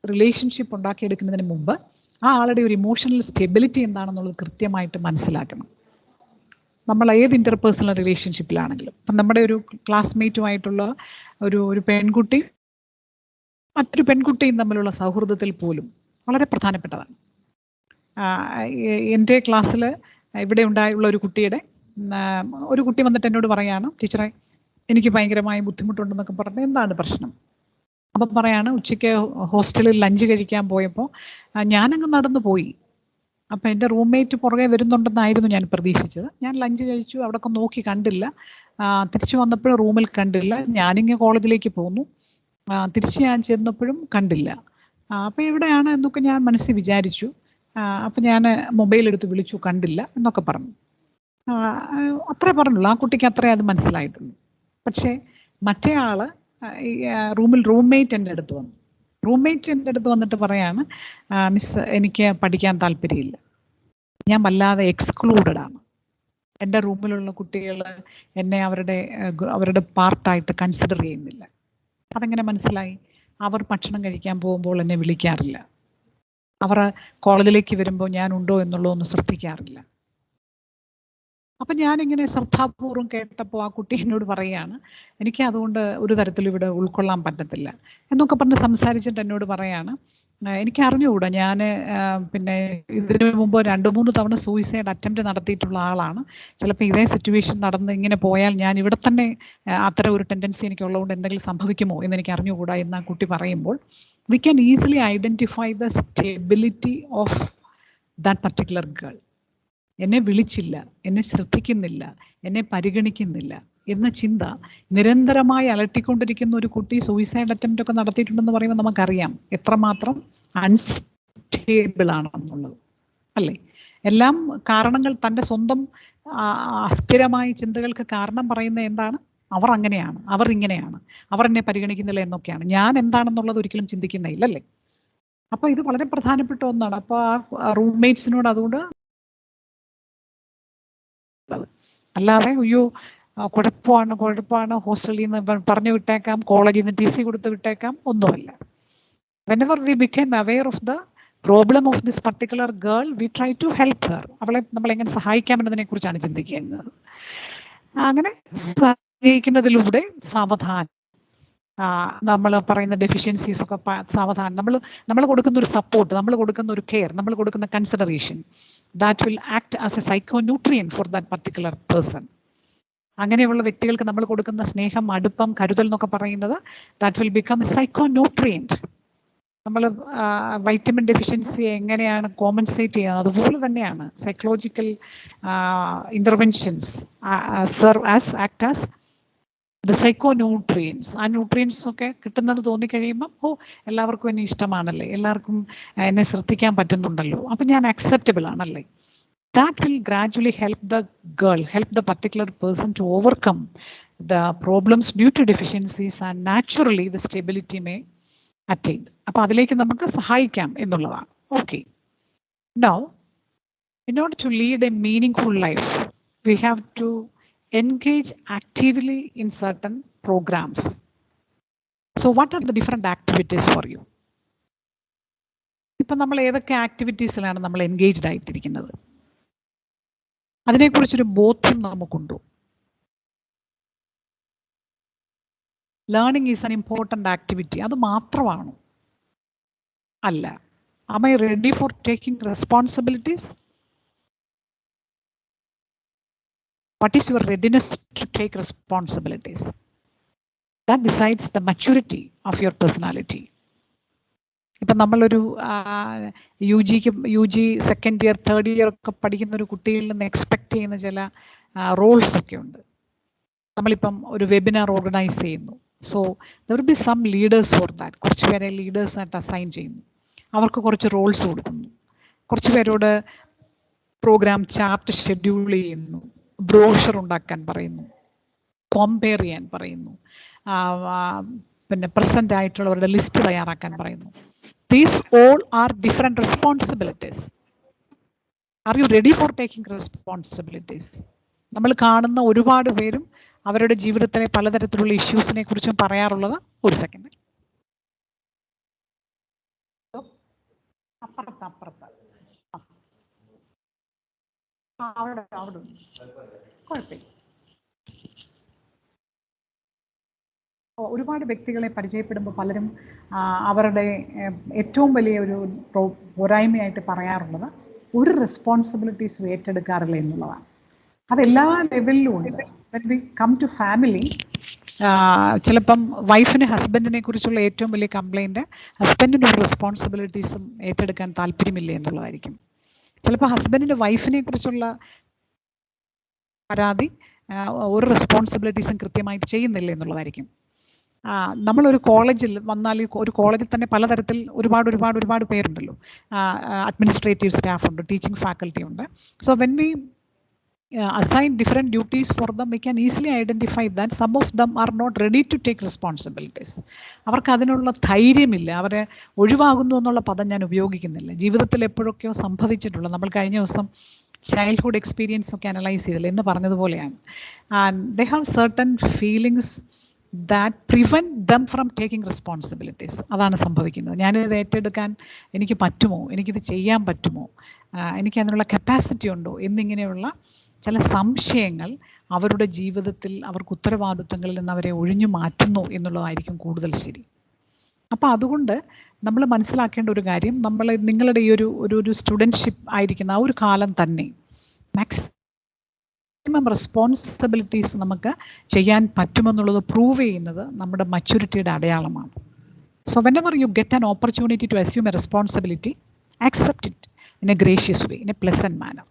റിലേഷൻഷിപ്പ് ഉണ്ടാക്കിയെടുക്കുന്നതിന് മുമ്പ് ആ ആളുടെ ഒരു ഇമോഷണൽ സ്റ്റെബിലിറ്റി എന്താണെന്നുള്ളത് കൃത്യമായിട്ട് മനസ്സിലാക്കണം. നമ്മൾ ഏത് ഇൻ്റർപേഴ്സണൽ റിലേഷൻഷിപ്പിലാണെങ്കിലും, ഇപ്പം നമ്മുടെ ഒരു ക്ലാസ്മേറ്റുമായിട്ടുള്ള ഒരു പെൺകുട്ടി മറ്റൊരു പെൺകുട്ടിയും തമ്മിലുള്ള സൗഹൃദത്തിൽ പോലും വളരെ പ്രധാനപ്പെട്ടതാണ്. എൻ്റെ ക്ലാസ്സിൽ ഇവിടെ ഉണ്ടായുള്ള ഒരു കുട്ടി വന്നിട്ട് എന്നോട് പറയാണ് ടീച്ചറെ എനിക്ക് ഭയങ്കരമായ ബുദ്ധിമുട്ടുണ്ടെന്നൊക്കെ പറഞ്ഞിട്ട് എന്താണ് പ്രശ്നം? അപ്പം പറയാണ് ഉച്ചയ്ക്ക് ഹോസ്റ്റലിൽ ലഞ്ച് കഴിക്കാൻ പോയപ്പോൾ ഞാനങ്ങ് നടന്നു പോയി. അപ്പം എൻ്റെ റൂംമേറ്റ് പുറകെ വരുന്നുണ്ടെന്നായിരുന്നു ഞാൻ പ്രതീക്ഷിച്ചത്. ഞാൻ ലഞ്ച് കഴിച്ചു, അവിടെയൊക്കെ നോക്കി കണ്ടില്ല. തിരിച്ചു വന്നപ്പോഴും റൂമിൽ കണ്ടില്ല. ഞാനിങ്ങനെ കോളേജിലേക്ക് പോന്നു, തിരിച്ച് ഞാൻ ചെന്നപ്പോഴും കണ്ടില്ല. അപ്പോൾ എവിടെയാണ് എന്നൊക്കെ ഞാൻ മനസ്സിൽ വിചാരിച്ചു. അപ്പം ഞാൻ മൊബൈൽ എടുത്ത് വിളിച്ചു, കണ്ടില്ല എന്നൊക്കെ പറഞ്ഞു. അത്രേ പറഞ്ഞുള്ളൂ, ആ കുട്ടിക്ക് അത്രേ അത് മനസ്സിലായിട്ടുള്ളൂ. പക്ഷേ മറ്റേ ആൾ റൂംമേറ്റ് എൻ്റെ അടുത്ത് വന്നു. റൂംമേറ്റ് എൻ്റെ അടുത്ത് വന്നിട്ട് പറയാണ് മിസ് എനിക്ക് പഠിക്കാൻ താല്പര്യമില്ല, ഞാൻ വല്ലാതെ എക്സ്ക്ലൂഡഡ് ആണ്, എൻ്റെ റൂമിലുള്ള കുട്ടികൾ എന്നെ അവരുടെ പാർട്ടായിട്ട് കൺസിഡർ ചെയ്യുന്നില്ല. അതെങ്ങനെ മനസ്സിലായി? അവർ ഭക്ഷണം കഴിക്കാൻ പോകുമ്പോൾ എന്നെ വിളിക്കാറില്ല, അവർ കോളേജിലേക്ക് വരുമ്പോൾ ഞാനുണ്ടോ എന്നുള്ളതൊന്നും ശ്രദ്ധിക്കാറില്ല. അപ്പം ഞാനിങ്ങനെ ശ്രദ്ധാപൂർവ്വം കേട്ടപ്പോൾ ആ കുട്ടി എന്നോട് പറയുകയാണ് എനിക്ക് അതുകൊണ്ട് ഒരു തരത്തിലും ഇവിടെ ഉൾക്കൊള്ളാൻ പറ്റത്തില്ല എന്നൊക്കെ പറഞ്ഞ് സംസാരിച്ചിട്ട് എന്നോട് പറയാണ് എനിക്ക് അറിഞ്ഞുകൂടാ, ഞാൻ പിന്നെ ഇതിനു മുമ്പ് 2-3 തവണ സൂയിസൈഡ് അറ്റംപ്റ്റ് നടത്തിയിട്ടുള്ള ആളാണ്. ചിലപ്പോൾ ഇതേ സിറ്റുവേഷൻ നടന്ന് ഇങ്ങനെ പോയാൽ ഞാൻ ഇവിടെ തന്നെ അത്തരം ഒരു ടെൻഡൻസി എനിക്കുള്ളതുകൊണ്ട് എന്തെങ്കിലും സംഭവിക്കുമോ എന്ന് എനിക്ക് അറിഞ്ഞുകൂടാ എന്ന് ആ കുട്ടി പറയുമ്പോൾ we can easily identify the stability of that particular girl. എന്നെ വിളിച്ചില്ല, എന്നെ ശ്രദ്ധിക്കുന്നില്ല, എന്നെ പരിഗണിക്കുന്നില്ല എന്ന ചിന്ത നിരന്തരമായി അലട്ടിക്കൊണ്ടിരിക്കുന്ന ഒരു കുട്ടി സൂയിസൈഡ് അറ്റംപ്റ്റ് ഒക്കെ നടത്തിയിട്ടുണ്ടെന്ന് പറയുമ്പോൾ നമുക്കറിയാം എത്രമാത്രം അൺസ്റ്റേബിൾ ആണെന്നുള്ളത്, അല്ലേ? എല്ലാം കാരണങ്ങൾ തൻ്റെ സ്വന്തം അസ്ഥിരമായ ചിന്തകൾക്ക് കാരണം പറയുന്ന എന്താണ്? അവർ അങ്ങനെയാണ്, അവർ ഇങ്ങനെയാണ്, അവർ എന്നെ പരിഗണിക്കുന്നില്ല എന്നൊക്കെയാണ്. ഞാൻ എന്താണെന്നുള്ളത് ഒരിക്കലും ചിന്തിക്കുന്നില്ല, അല്ലേ? അപ്പോൾ ഇത് വളരെ പ്രധാനപ്പെട്ട ഒന്നാണ്. അപ്പോൾ ആ റൂംമേറ്റ്സിനോട് അതുകൊണ്ട് അല്ലാതെ അയ്യോ കുഴപ്പമാണ് ഹോസ്റ്റലിൽ നിന്ന് പറഞ്ഞു വിട്ടേക്കാം, കോളേജിൽ നിന്ന് TC കൊടുത്ത് വിട്ടേക്കാം, ഒന്നുമല്ല. whenever we became aware of the problem of this particular girl, we try to help her. അവളെ നമ്മൾ എങ്ങനെ സഹായിക്കാമെന്നതിനെ കുറിച്ചാണ് ചിന്തിക്കുന്നത്. അങ്ങനെ സഹായിക്കുന്നതിലൂടെ സാവധാനം നമ്മൾ പറയുന്ന ഡെഫിഷ്യൻസീസ് ഒക്കെ സാവധാനം നമ്മൾ കൊടുക്കുന്ന ഒരു സപ്പോർട്ട്, നമ്മൾ കൊടുക്കുന്ന ഒരു കെയർ, നമ്മൾ കൊടുക്കുന്ന consideration, that will act as a psychonutrient for that particular person. അങ്ങനെയുള്ള വ്യക്തികൾക്ക് നമ്മൾ കൊടുക്കുന്ന സ്നേഹം, അടുപ്പം, കരുതൽ എന്നൊക്കെ പറയുന്നത് that will become a psychonutrient. നമ്മൾ വൈറ്റമിൻ ഡെഫിഷ്യൻസി എങ്ങനെയാണ് കോമ്പൻസേറ്റ് ചെയ്യുന്നത്, അതുപോലെ തന്നെയാണ് psychological interventions act as the psychonutrients. ആ ന്യൂട്രിയൻസ് ഒക്കെ കിട്ടുന്നത് തോന്നിക്കഴിയുമ്പം എല്ലാവർക്കും എന്നെ ഇഷ്ടമാണല്ലേ, എല്ലാവർക്കും എന്നെ ശ്രദ്ധിക്കാൻ പറ്റുന്നുണ്ടല്ലോ, അപ്പം ഞാൻ അക്സെപ്റ്റബിൾ ആണല്ലേ. That will gradually help the girl, help the particular person to overcome the problems due to deficiencies, and naturally the stability may attain. അപ്പോൾ അതിലേക്ക് നമുക്ക് സഹായിക്കാം എന്നുള്ളതാണ്. Okay. Now, in order to lead a meaningful life, we have to engage actively in certain programs. So what are the different activities for you? ഇപ്പം നമ്മൾ ഏതൊക്കെ ആക്ടിവിറ്റീസിലാണ് നമ്മൾ engaged ആയിട്ടിരിക്കുന്നത്? അതിനെക്കുറിച്ചൊരു ബോധ്യം നമുക്കുണ്ടോ? Learning is an important activity. അത് മാത്രമാണോ? അല്ല. Am I ready for taking responsibilities? What is your readiness to take responsibilities? That decides the maturity of your personality. ഇപ്പം നമ്മളൊരു U G second year, third year ഒക്കെ പഠിക്കുന്ന ഒരു കുട്ടിയിൽ നിന്ന് എക്സ്പെക്റ്റ് ചെയ്യുന്ന ചില റോൾസ് ഒക്കെ ഉണ്ട്. നമ്മളിപ്പം ഒരു വെബിനാർ ഓർഗനൈസ് ചെയ്യുന്നു. So there will be some leaders for that. കുറച്ച് പേരെ ലീഡേഴ്സായിട്ട് അസൈൻ ചെയ്യുന്നു, അവർക്ക് കുറച്ച് റോൾസ് കൊടുക്കുന്നു, കുറച്ച് പേരോട് പ്രോഗ്രാം ചാർട്ട് ഷെഡ്യൂൾ ചെയ്യുന്നു, ബ്രോഷർ ഉണ്ടാക്കാൻ പറയുന്നു, കമ്പയർ ചെയ്യാൻ പറയുന്നു, പിന്നെ പ്രസൻ്റ് ആയിട്ടുള്ളവരുടെ ലിസ്റ്റ് തയ്യാറാക്കാൻ പറയുന്നു. These all are different responsibilities. Are you ready for taking responsibilities? നമ്മൾ കാണുന്ന ഒരുപാട് പേരും അവരുടെ ജീവിതത്തിലെ പലതരത്തിലുള്ള ഇഷ്യൂസിനെ കുറിച്ചും പറയാറുള്ളത്. ഒരു സെക്കൻഡ്, അപ്പുറത്ത് അവിടെ കുഴപ്പമില്ല. ഒരുപാട് വ്യക്തികളെ പരിചയപ്പെടുമ്പോൾ പലരും അവരുടെ ഏറ്റവും വലിയ ഒരു പോരായ്മയായിട്ട് പറയാറുള്ളത് ഒരു റെസ്പോൺസിബിലിറ്റീസ് ഏറ്റെടുക്കാറില്ല എന്നുള്ളതാണ്. അതെല്ലാ ലെവലിലും ഉണ്ട്. When we come to family, ചിലപ്പം വൈഫിന് ഹസ്ബൻഡിനെ കുറിച്ചുള്ള ഏറ്റവും വലിയ കംപ്ലൈൻറ്റ് ഹസ്ബൻഡിന് ഒരു റെസ്പോൺസിബിലിറ്റീസും ഏറ്റെടുക്കാൻ താല്പര്യമില്ല എന്നുള്ളതായിരിക്കും. ചിലപ്പോൾ ഹസ്ബൻഡിൻ്റെ വൈഫിനെ കുറിച്ചുള്ള പരാതി ഒരു റെസ്പോൺസിബിലിറ്റീസും കൃത്യമായിട്ട് ചെയ്യുന്നില്ല എന്നുള്ളതായിരിക്കും. നമ്മളൊരു കോളേജിൽ വന്നാൽ ഒരു കോളേജിൽ തന്നെ പലതരത്തിൽ ഒരുപാട് പേരുണ്ടല്ലോ. അഡ്മിനിസ്ട്രേറ്റീവ് സ്റ്റാഫ് ഉണ്ട്, ടീച്ചിങ് ഫാക്കൽറ്റി ഉണ്ട്. So when V assign different duties for them, we can easily identify that some of them are not ready to take responsibilities. അവർക്ക് അതിനുള്ള ധൈര്യമില്ല. അവരെ ഒഴിവാകുന്നു എന്നുള്ള പദം ഞാൻ ഉപയോഗിക്കുന്നില്ല. ജീവിതത്തിൽ എപ്പോഴൊക്കെയോ സംഭവിച്ചിട്ടുള്ള, നമ്മൾ കഴിഞ്ഞ ദിവസം ചൈൽഡ്ഹുഡ് എക്സ്പീരിയൻസ് ഒക്കെ അനലൈസ് ചെയ്തില്ല എന്ന് പറഞ്ഞതുപോലെയാണ്. And they have certain feelings that prevent them from taking responsibilities. അതാണ് സംഭവിക്കുന്നത്. ഞാനിത് ഏറ്റെടുക്കാൻ എനിക്ക് പറ്റുമോ, എനിക്കിത് ചെയ്യാൻ പറ്റുമോ, എനിക്ക് അതിനുള്ള കപ്പാസിറ്റി ഉണ്ടോ എന്നിങ്ങനെയുള്ള ചില സംശയങ്ങൾ അവരുടെ ജീവിതത്തിൽ അവർക്ക് ഉത്തരവാദിത്വങ്ങളിൽ നിന്ന് അവരെ ഒഴിഞ്ഞു മാറ്റുന്നു എന്നുള്ളതായിരിക്കും കൂടുതൽ ശരി. അപ്പോൾ അതുകൊണ്ട് നമ്മൾ മനസ്സിലാക്കേണ്ട ഒരു കാര്യം, നിങ്ങളുടെ ഈ ഒരു സ്റ്റുഡൻഷിപ്പ് ആയിരിക്കുന്ന ആ ഒരു കാലം തന്നെ മാക്സിമം റെസ്പോൺസിബിലിറ്റീസ് നമുക്ക് ചെയ്യാൻ പറ്റുമെന്നുള്ളത് പ്രൂവ് ചെയ്യുന്നത് നമ്മുടെ മച്യൂരിറ്റിയുടെ അടയാളമാണ്. So whenever you get an opportunity to assume a responsibility, accept it in a gracious way, in a pleasant manner.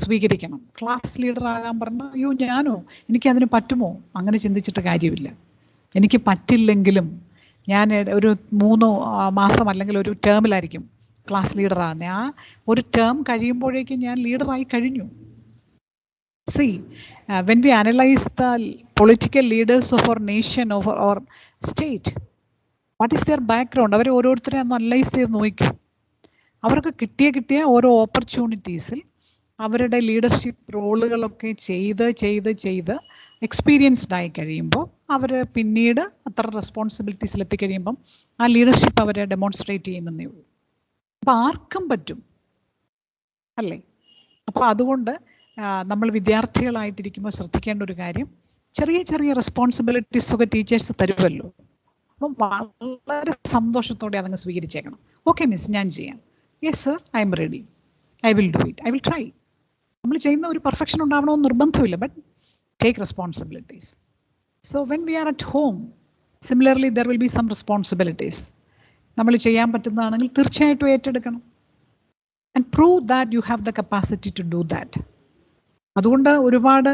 സ്വീകരിക്കണം. ക്ലാസ് ലീഡർ ആകാൻ പറഞ്ഞാൽ അയ്യോ ഞാനോ, എനിക്കതിന് പറ്റുമോ? അങ്ങനെ ചിന്തിച്ചിട്ട് കാര്യമില്ല. എനിക്ക് പറ്റില്ലെങ്കിലും ഞാൻ ഒരു 3 മാസം അല്ലെങ്കിൽ ഒരു ടേമിലായിരിക്കും ക്ലാസ് ലീഡറാകുന്നത്. ആ ഒരു ടേം കഴിയുമ്പോഴേക്കും ഞാൻ ലീഡറായി കഴിഞ്ഞു. See, when we analyze the political leaders of our nation, of our state, what is their background? അവർ ഓരോരുത്തരെ ഒന്ന് അനലൈസ് ചെയ്ത് നോക്കും. അവർക്ക് കിട്ടിയ ഓരോ ഓപ്പർച്യൂണിറ്റീസിൽ അവരുടെ ലീഡർഷിപ്പ് റോളുകളൊക്കെ ചെയ്ത് എക്സ്പീരിയൻസ്ഡ് ആയി കഴിയുമ്പോൾ അവർ പിന്നീട് അത്ര റെസ്പോൺസിബിലിറ്റീസിൽ എത്തിക്കഴിയുമ്പം ആ ലീഡർഷിപ്പ് അവരെ ഡെമോൺസ്ട്രേറ്റ് ചെയ്യുന്നതേ ഉള്ളൂ. അപ്പോൾ ആർക്കും പറ്റും അല്ലേ? അപ്പോൾ അതുകൊണ്ട് നമ്മൾ വിദ്യാർത്ഥികളായിട്ടിരിക്കുമ്പോൾ ശ്രദ്ധിക്കേണ്ട ഒരു കാര്യം, ചെറിയ റെസ്പോൺസിബിലിറ്റീസ് ഒക്കെ ടീച്ചേഴ്സ് തരുമല്ലോ. അപ്പം വളരെ സന്തോഷത്തോടെ അതങ്ങ് സ്വീകരിച്ചേക്കണം. ഓക്കെ മിസ്, ഞാൻ ചെയ്യാം. Yes sir, I am ready, I will do it, I will try. നമ്മൾ ചെയ്യുന്ന ഒരു പെർഫെക്ഷൻ ഉണ്ടാവണമെന്ന് നിർബന്ധമില്ല, but take responsibilities. So when we are at home, similarly there will be some responsibilities. നമ്മൾ ചെയ്യാൻ പറ്റുന്നതാണെങ്കിൽ തീർച്ചയായിട്ടും ഏറ്റെടുക്കണം. And prove that you have the capacity to do that. അതുകൊണ്ട് ഒരുപാട്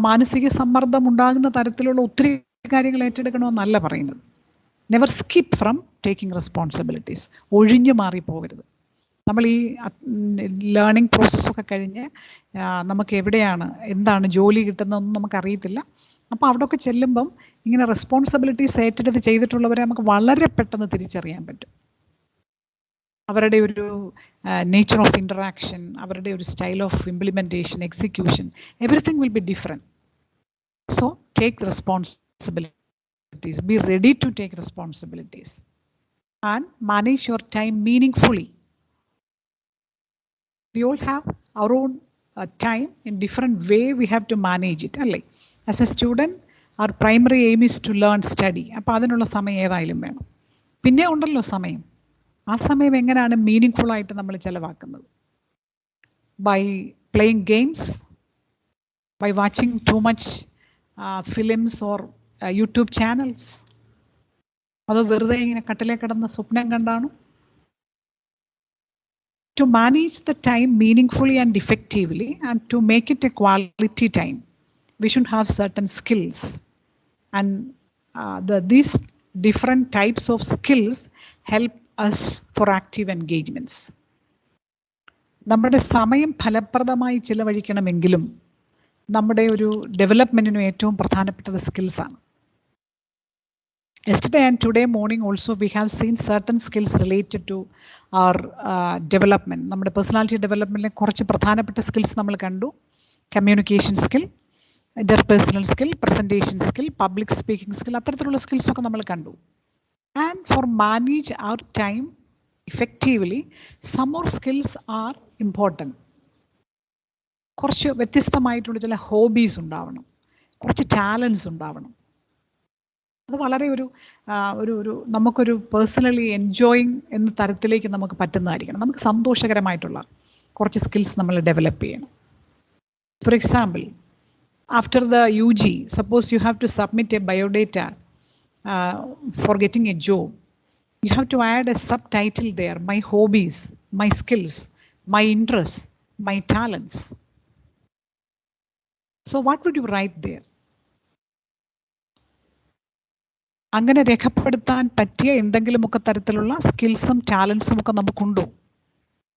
മാനസിക സമ്മർദ്ദം ഉണ്ടാകുന്ന തരത്തിലുള്ള ഒത്തിരി കാര്യങ്ങൾ ഏറ്റെടുക്കണമെന്നല്ല പറയുന്നത്. Never skip from taking responsibilities. ഒഴിഞ്ഞു മാറിപ്പോകരുത്. നമ്മൾ ഈ ലേണിംഗ് പ്രോസസ്സൊക്കെ കഴിഞ്ഞ് നമുക്ക് എവിടെയാണ് എന്താണ് ജോലി കിട്ടുന്നതെന്നും നമുക്കറിയത്തില്ല. അപ്പോൾ അവിടെയൊക്കെ ചെല്ലുമ്പം ഇങ്ങനെ റെസ്പോൺസിബിലിറ്റീസ് ഏറ്റെടുത്ത് ചെയ്തിട്ടുള്ളവരെ നമുക്ക് വളരെ പെട്ടെന്ന് തിരിച്ചറിയാൻ പറ്റും. അവരുടെ ഒരു നേച്ചർ ഓഫ് ഇൻറ്ററാക്ഷൻ, അവരുടെ ഒരു style of implementation, execution, everything will be different. So take responsibilities, be ready to take responsibilities and manage your time meaningfully. We all have our own time in different way. We have to manage it. Alle, as a student, our primary aim is to learn, study. അപ്പോൾ അതിനുള്ള സമയം ഏതായാലും വേണം. പിന്നെ ഉണ്ടല്ലോ സമയം. ആ സമയം എങ്ങനെയാണ് മീനിങ് ഫുൾ ആയിട്ട് നമ്മൾ ചിലവാക്കുന്നത്? By playing games, by watching too much films or YouTube channels, അതോ വെറുതെ ഇങ്ങനെ കട്ടിലേ കിടന്ന സ്വപ്നം കണ്ടാണോ? To manage the time meaningfully and effectively and to make it a quality time, we should have certain skills. And these different types of skills help us for active engagements. നമ്മുടെ സമയം ഫലപ്രദമായി ചിലവഴിക്കണമെങ്കിലും നമ്മുടെ ഒരു ഡെവലപ്മെൻറ്റിനും ഏറ്റവും പ്രധാനപ്പെട്ടത് സ്കിൽസാണ്. Yesterday and today morning also we have seen certain skills related to our development. നമ്മുടെ personality ഡെവലപ്മെൻറ്റിലെ കുറച്ച് പ്രധാനപ്പെട്ട സ്കിൽസ് നമ്മൾ കണ്ടു. Communication skill, interpersonal skill, presentation skill, public speaking skill, അത്തരത്തിലുള്ള സ്കിൽസൊക്കെ നമ്മൾ കണ്ടു. And for manage our time effectively some more skills are important. കുറച്ച് വ്യത്യസ്തമായിട്ടുള്ള ചില ഹോബീസ് ഉണ്ടാവണം, കുറച്ച് ടാലൻസ് ഉണ്ടാവണം. അത് വളരെ ഒരു നമുക്കൊരു പേഴ്സണലി എൻജോയിങ് എന്ന തരത്തിലേക്ക് നമുക്ക് പറ്റുന്നതായിരിക്കണം. നമുക്ക് സന്തോഷകരമായിട്ടുള്ള കുറച്ച് സ്കിൽസ് നമ്മൾ ഡെവലപ്പ് ചെയ്യണം. For example, after the UG, suppose you have to submit a biodata for getting a job, you have to add a subtitle there, my hobbies, my skills, my interest, my talents. So what would you write there? അങ്ങനെ രേഖപ്പെടുത്താൻ പറ്റിയ എന്തെങ്കിലുമൊക്കെ തരത്തിലുള്ള സ്കിൽസും ടാലൻസും ഒക്കെ നമുക്കുണ്ടോ?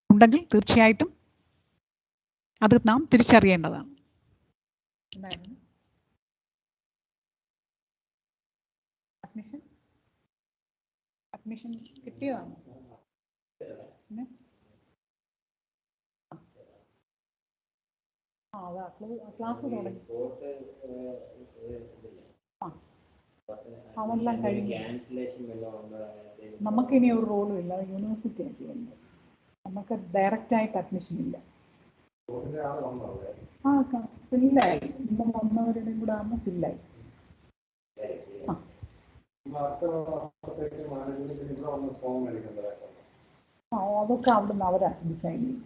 ഉണ്ടെങ്കിൽ തീർച്ചയായിട്ടും അത് നാം തിരിച്ചറിയേണ്ടതാണ്. അഡ്മിഷൻ കിട്ടിയതാണ്. ക്ലാസ് തുടങ്ങി. അതെല്ലാം കഴിഞ്ഞു. നമുക്കിനി ഒരു റോളും ഇല്ല, യൂണിവേഴ്സിറ്റിയാണ് ചെയ്യുന്നത്. നമുക്ക് ഡയറക്റ്റായിട്ട് അഡ്മിഷൻ ഇല്ല. ഫില്ലായി. ഇന്ന് വന്നവരുടെയും കൂടെ ആകുമ്പോൾ ഫില്ലായി. അതൊക്കെ അവിടുന്ന് അവരാ ഡിസൈൻ ചെയ്യും.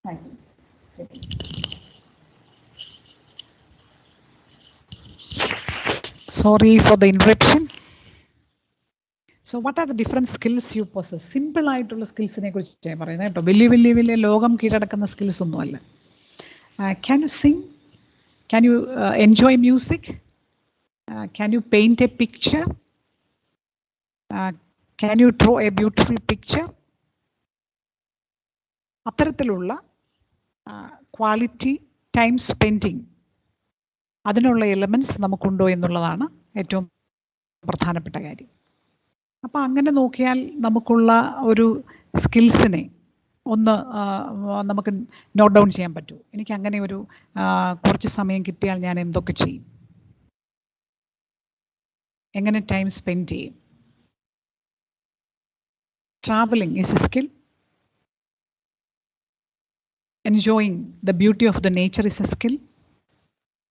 Thank you. ശരി. Sorry for the interruption. So what are the different skills you possess? Simple ആയിട്ടുള്ള സ്കിൽസിനെ കുറിച്ച് ഞാൻ പറയുന്നത് കേട്ടോ. വലിയ ലോകം കീഴടക്കുന്ന സ്കിൽസ് ഒന്നുമല്ല. Can you sing? Can you enjoy music? Can you paint a picture? Can you draw a beautiful picture? അത്തരത്തിലുള്ള ക്വാളിറ്റി ടൈം സ്പെൻഡിങ്, അതിനുള്ള എലമെൻറ്റ്സ് നമുക്കുണ്ടോ എന്നുള്ളതാണ് ഏറ്റവും പ്രധാനപ്പെട്ട കാര്യം. അപ്പോൾ അങ്ങനെ നോക്കിയാൽ നമുക്കുള്ള ഒരു സ്കിൽസിനെ ഒന്ന് നമുക്ക് നോട്ട് ഡൗൺ ചെയ്യാൻ പറ്റും. എനിക്ക് അങ്ങനെ ഒരു കുറച്ച് സമയം കിട്ടിയാൽ ഞാൻ എന്തൊക്കെ ചെയ്യും, എങ്ങനെ ടൈം സ്പെൻഡ് ചെയ്യും. Travelling is A skill. Enjoying the beauty of the nature is a skill.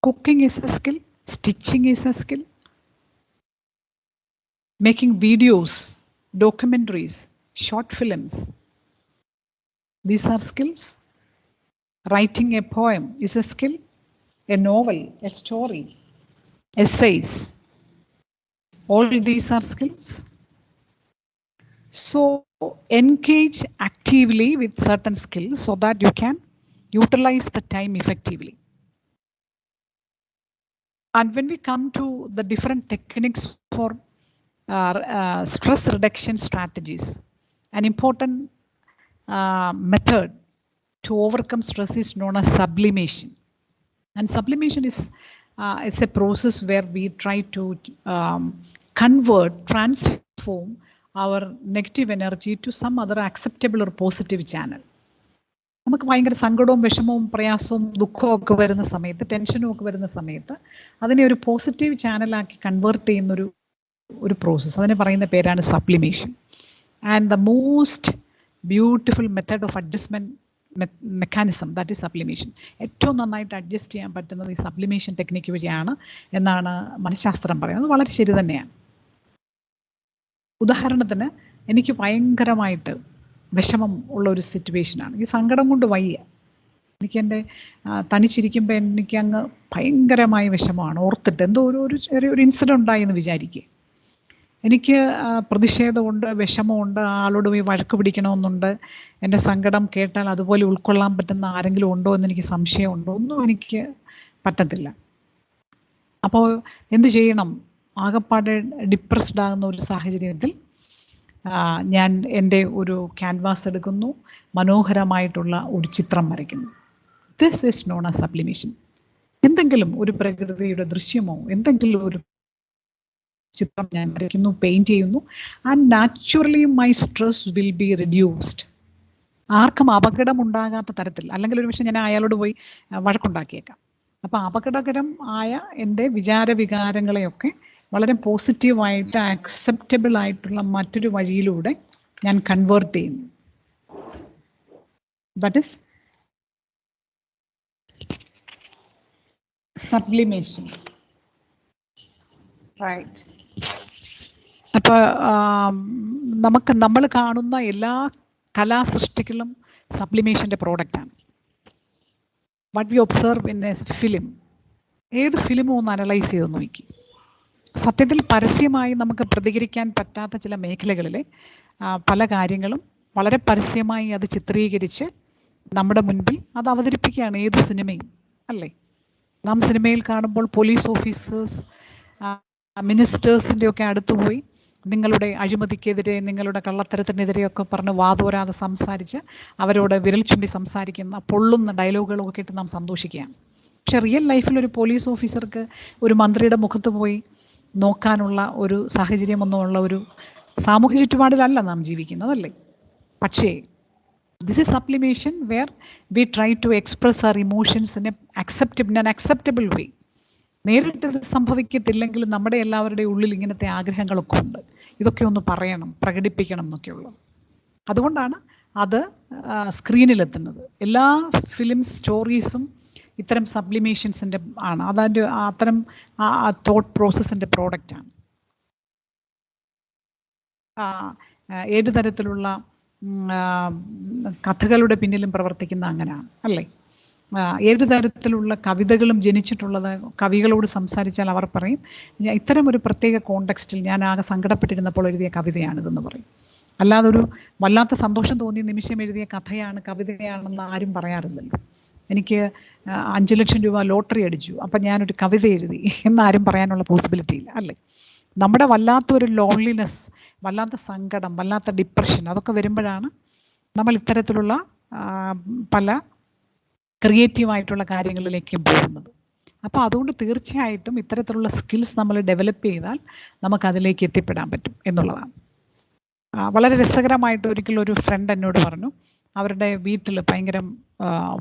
Cooking is a skill. Stitching is a skill. Making videos, documentaries, short films, these are skills. Writing a poem is a skill. A novel, a story, essays, all these are skills. So engage actively with certain skills so that you can utilize the time effectively. And when we come to the different techniques for stress reduction strategies, an important method to overcome stress is known as sublimation. And sublimation is it's a process where we try to transform our negative energy to some other acceptable or positive channel. നമുക്ക് ഭയങ്കര സങ്കടവും വിഷമവും പ്രയാസവും ദുഃഖവും ഒക്കെ വരുന്ന സമയത്ത്, ടെൻഷനും ഒക്കെ വരുന്ന സമയത്ത് അതിനെ ഒരു പോസിറ്റീവ് ചാനലാക്കി കൺവേർട്ട് ചെയ്യുന്നൊരു പ്രോസസ്സ്, അതിനെ പറയുന്ന പേരാണ് sublimation. And the most beautiful method of adjustment mechanism that is sublimation. ഏറ്റവും നന്നായിട്ട് അഡ്ജസ്റ്റ് ചെയ്യാൻ പറ്റുന്നത് ഈ സബ്ലിമേഷൻ ടെക്നിക്ക് വഴിയാണ് എന്നാണ് മനഃശാസ്ത്രം പറയുന്നത്. വളരെ ശരി തന്നെയാണ്. ഉദാഹരണത്തിന്, എനിക്ക് ഭയങ്കരമായിട്ട് വിഷമം ഉള്ള ഒരു സിറ്റുവേഷനാണ്. ഈ സങ്കടം കൊണ്ട് വയ്യ, എനിക്ക് എൻ്റെ തനിച്ചിരിക്കുമ്പോൾ എനിക്ക് അങ്ങ് ഭയങ്കരമായ വിഷമമാണ്. ഓർത്തിട്ട് എന്തോ ഒരു ഇൻസിഡൻ്റ് ഉണ്ടായി എന്ന് വിചാരിക്കുക. എനിക്ക് പ്രതിഷേധമുണ്ട്, വിഷമമുണ്ട്, ആളോട് പോയി വഴക്ക് പിടിക്കണമെന്നുണ്ട്. എൻ്റെ സങ്കടം കേട്ടാൽ അതുപോലെ ഉൾക്കൊള്ളാൻ പറ്റുന്ന ആരെങ്കിലും ഉണ്ടോ എന്നെനിക്ക് സംശയമുണ്ടോ, ഒന്നും എനിക്ക് പറ്റത്തില്ല. അപ്പോൾ എന്ത് ചെയ്യണം? ആകപ്പാടെ ഡിപ്രസ്ഡ് ആകുന്ന ഒരു സാഹചര്യത്തിൽ ഞാൻ എൻ്റെ ഒരു ക്യാൻവാസ് എടുക്കുന്നു, മനോഹരമായിട്ടുള്ള ഒരു ചിത്രം വരയ്ക്കുന്നു. This is known as sublimation. എന്തെങ്കിലും ഒരു പ്രകൃതിയുടെ ദൃശ്യമോ എന്തെങ്കിലും ഒരു ചിത്രം ഞാൻ വരയ്ക്കുന്നു, പെയിൻറ്റ് ചെയ്യുന്നു, and naturally my stress will be reduced. ആർക്കും അപകടം ഉണ്ടാകാത്ത തരത്തിൽ, അല്ലെങ്കിൽ ഒരു പക്ഷേ ഞാൻ അയാളോട് പോയി വഴക്കുണ്ടാക്കിയേക്കാം. അപ്പോൾ അപകടകരം ആയ എൻ്റെ വികാരങ്ങളെയൊക്കെ വളരെ പോസിറ്റീവായിട്ട് ആക്സെപ്റ്റബിൾ ആയിട്ടുള്ള മറ്റൊരു വഴിയിലൂടെ ഞാൻ കൺവേർട്ട് ചെയ്യുന്നു. That is sublimation. റൈറ്റ്. അപ്പോൾ നമ്മൾ കാണുന്ന എല്ലാ കലാസൃഷ്ടികളും സബ്ലിമേഷൻ്റെ പ്രോഡക്റ്റാണ്. What we observe in A film, ഏത് ഫിലിമും ഒന്ന് അനലൈസ് ചെയ്ത് നോക്കി. സത്യത്തിൽ പരസ്യമായി നമുക്ക് പ്രതികരിക്കാൻ പറ്റാത്ത ചില മേഖലകളിലെ പല കാര്യങ്ങളും വളരെ പരസ്യമായി അത് ചിത്രീകരിച്ച് നമ്മുടെ മുൻപിൽ അത് അവതരിപ്പിക്കുകയാണ് ഏത് സിനിമയും, അല്ലേ? നാം സിനിമയിൽ കാണുമ്പോൾ പോലീസ് ഓഫീസേഴ്സ് മിനിസ്റ്റേഴ്സിൻ്റെ ഒക്കെ അടുത്ത് പോയി നിങ്ങളുടെ അഴിമതിക്കെതിരെ, നിങ്ങളുടെ കള്ളത്തരത്തിനെതിരെയൊക്കെ പറഞ്ഞ് വാതോരാതെ സംസാരിച്ച് അവരോട് വിരൽ ചൂണ്ടി സംസാരിക്കുന്ന പൊള്ളുന്ന ഡയലോഗുകളൊക്കെ ഇട്ട് നാം സന്തോഷിക്കുകയാണ്. പക്ഷെ റിയൽ ലൈഫിൽ ഒരു പോലീസ് ഓഫീസർക്ക് ഒരു മന്ത്രിയുടെ മുഖത്ത് പോയി നോക്കാനുള്ള ഒരു സാഹചര്യമൊന്നുമുള്ള ഒരു സാമൂഹ്യ ചുറ്റുപാടിലല്ല നാം ജീവിക്കുന്നതല്ലേ? പക്ഷേ this is sublimation where we try to express our emotions in an acceptable way. നേരിട്ട് സംഭവിക്കത്തില്ലെങ്കിലും നമ്മുടെ എല്ലാവരുടെയും ഉള്ളിൽ ഇങ്ങനത്തെ ആഗ്രഹങ്ങളൊക്കെ ഉണ്ട്, ഇതൊക്കെ ഒന്ന് പറയണം, പ്രകടിപ്പിക്കണം എന്നൊക്കെയുള്ളത്. അതുകൊണ്ടാണ് അത് സ്ക്രീനിലെത്തുന്നത്. എല്ലാ ഫിലിം സ്റ്റോറീസും ഇത്തരം സബ്ലിമേഷൻസിൻ്റെ ആണ്, അതിൻ്റെ അത്തരം തോട്ട് പ്രോസസ്സിൻ്റെ പ്രോഡക്റ്റാണ്. ഏത് തരത്തിലുള്ള കഥകളുടെ പിന്നിലും പ്രവർത്തിക്കുന്ന അങ്ങനെയാണ്, അല്ലേ? ഏത് തരത്തിലുള്ള കവിതകളും ജനിച്ചിട്ടുള്ളത് കവികളോട് സംസാരിച്ചാൽ അവർ പറയും ഇത്തരം ഒരു പ്രത്യേക കോണ്ടെക്സ്റ്റിൽ ഞാൻ ആകെ സങ്കടപ്പെട്ടിരുന്നപ്പോൾ എഴുതിയ കവിതയാണിതെന്ന് പറയും. അല്ലാതെ ഒരു വല്ലാത്ത സന്തോഷം തോന്നിയ നിമിഷം എഴുതിയ കഥയാണ് കവിതയാണെന്ന് ആരും പറയാറില്ലല്ലോ. എനിക്ക് 5 ലക്ഷം രൂപ ലോട്ടറി അടിച്ചു അപ്പം ഞാനൊരു കവിത എഴുതി എന്നാരും പറയാനുള്ള പോസിബിലിറ്റി ഇല്ല അല്ലേ. നമ്മുടെ വല്ലാത്തൊരു ലോൺലിനെസ്, വല്ലാത്ത സങ്കടം, വല്ലാത്ത ഡിപ്രഷൻ അതൊക്കെ വരുമ്പോഴാണ് നമ്മൾ ഇത്തരത്തിലുള്ള പല ക്രിയേറ്റീവായിട്ടുള്ള കാര്യങ്ങളിലേക്കും പോകുന്നത്. അപ്പോൾ അതുകൊണ്ട് തീർച്ചയായിട്ടും ഇത്തരത്തിലുള്ള സ്കിൽസ് നമ്മൾ ഡെവലപ്പ് ചെയ്താൽ നമുക്കതിലേക്ക് എത്തിപ്പെടാൻ പറ്റും എന്നുള്ളതാണ്. വളരെ രസകരമായിട്ട് ഒരിക്കലും ഒരു ഫ്രണ്ട് എന്നോട് പറഞ്ഞു, അവരുടെ വീട്ടിൽ ഭയങ്കര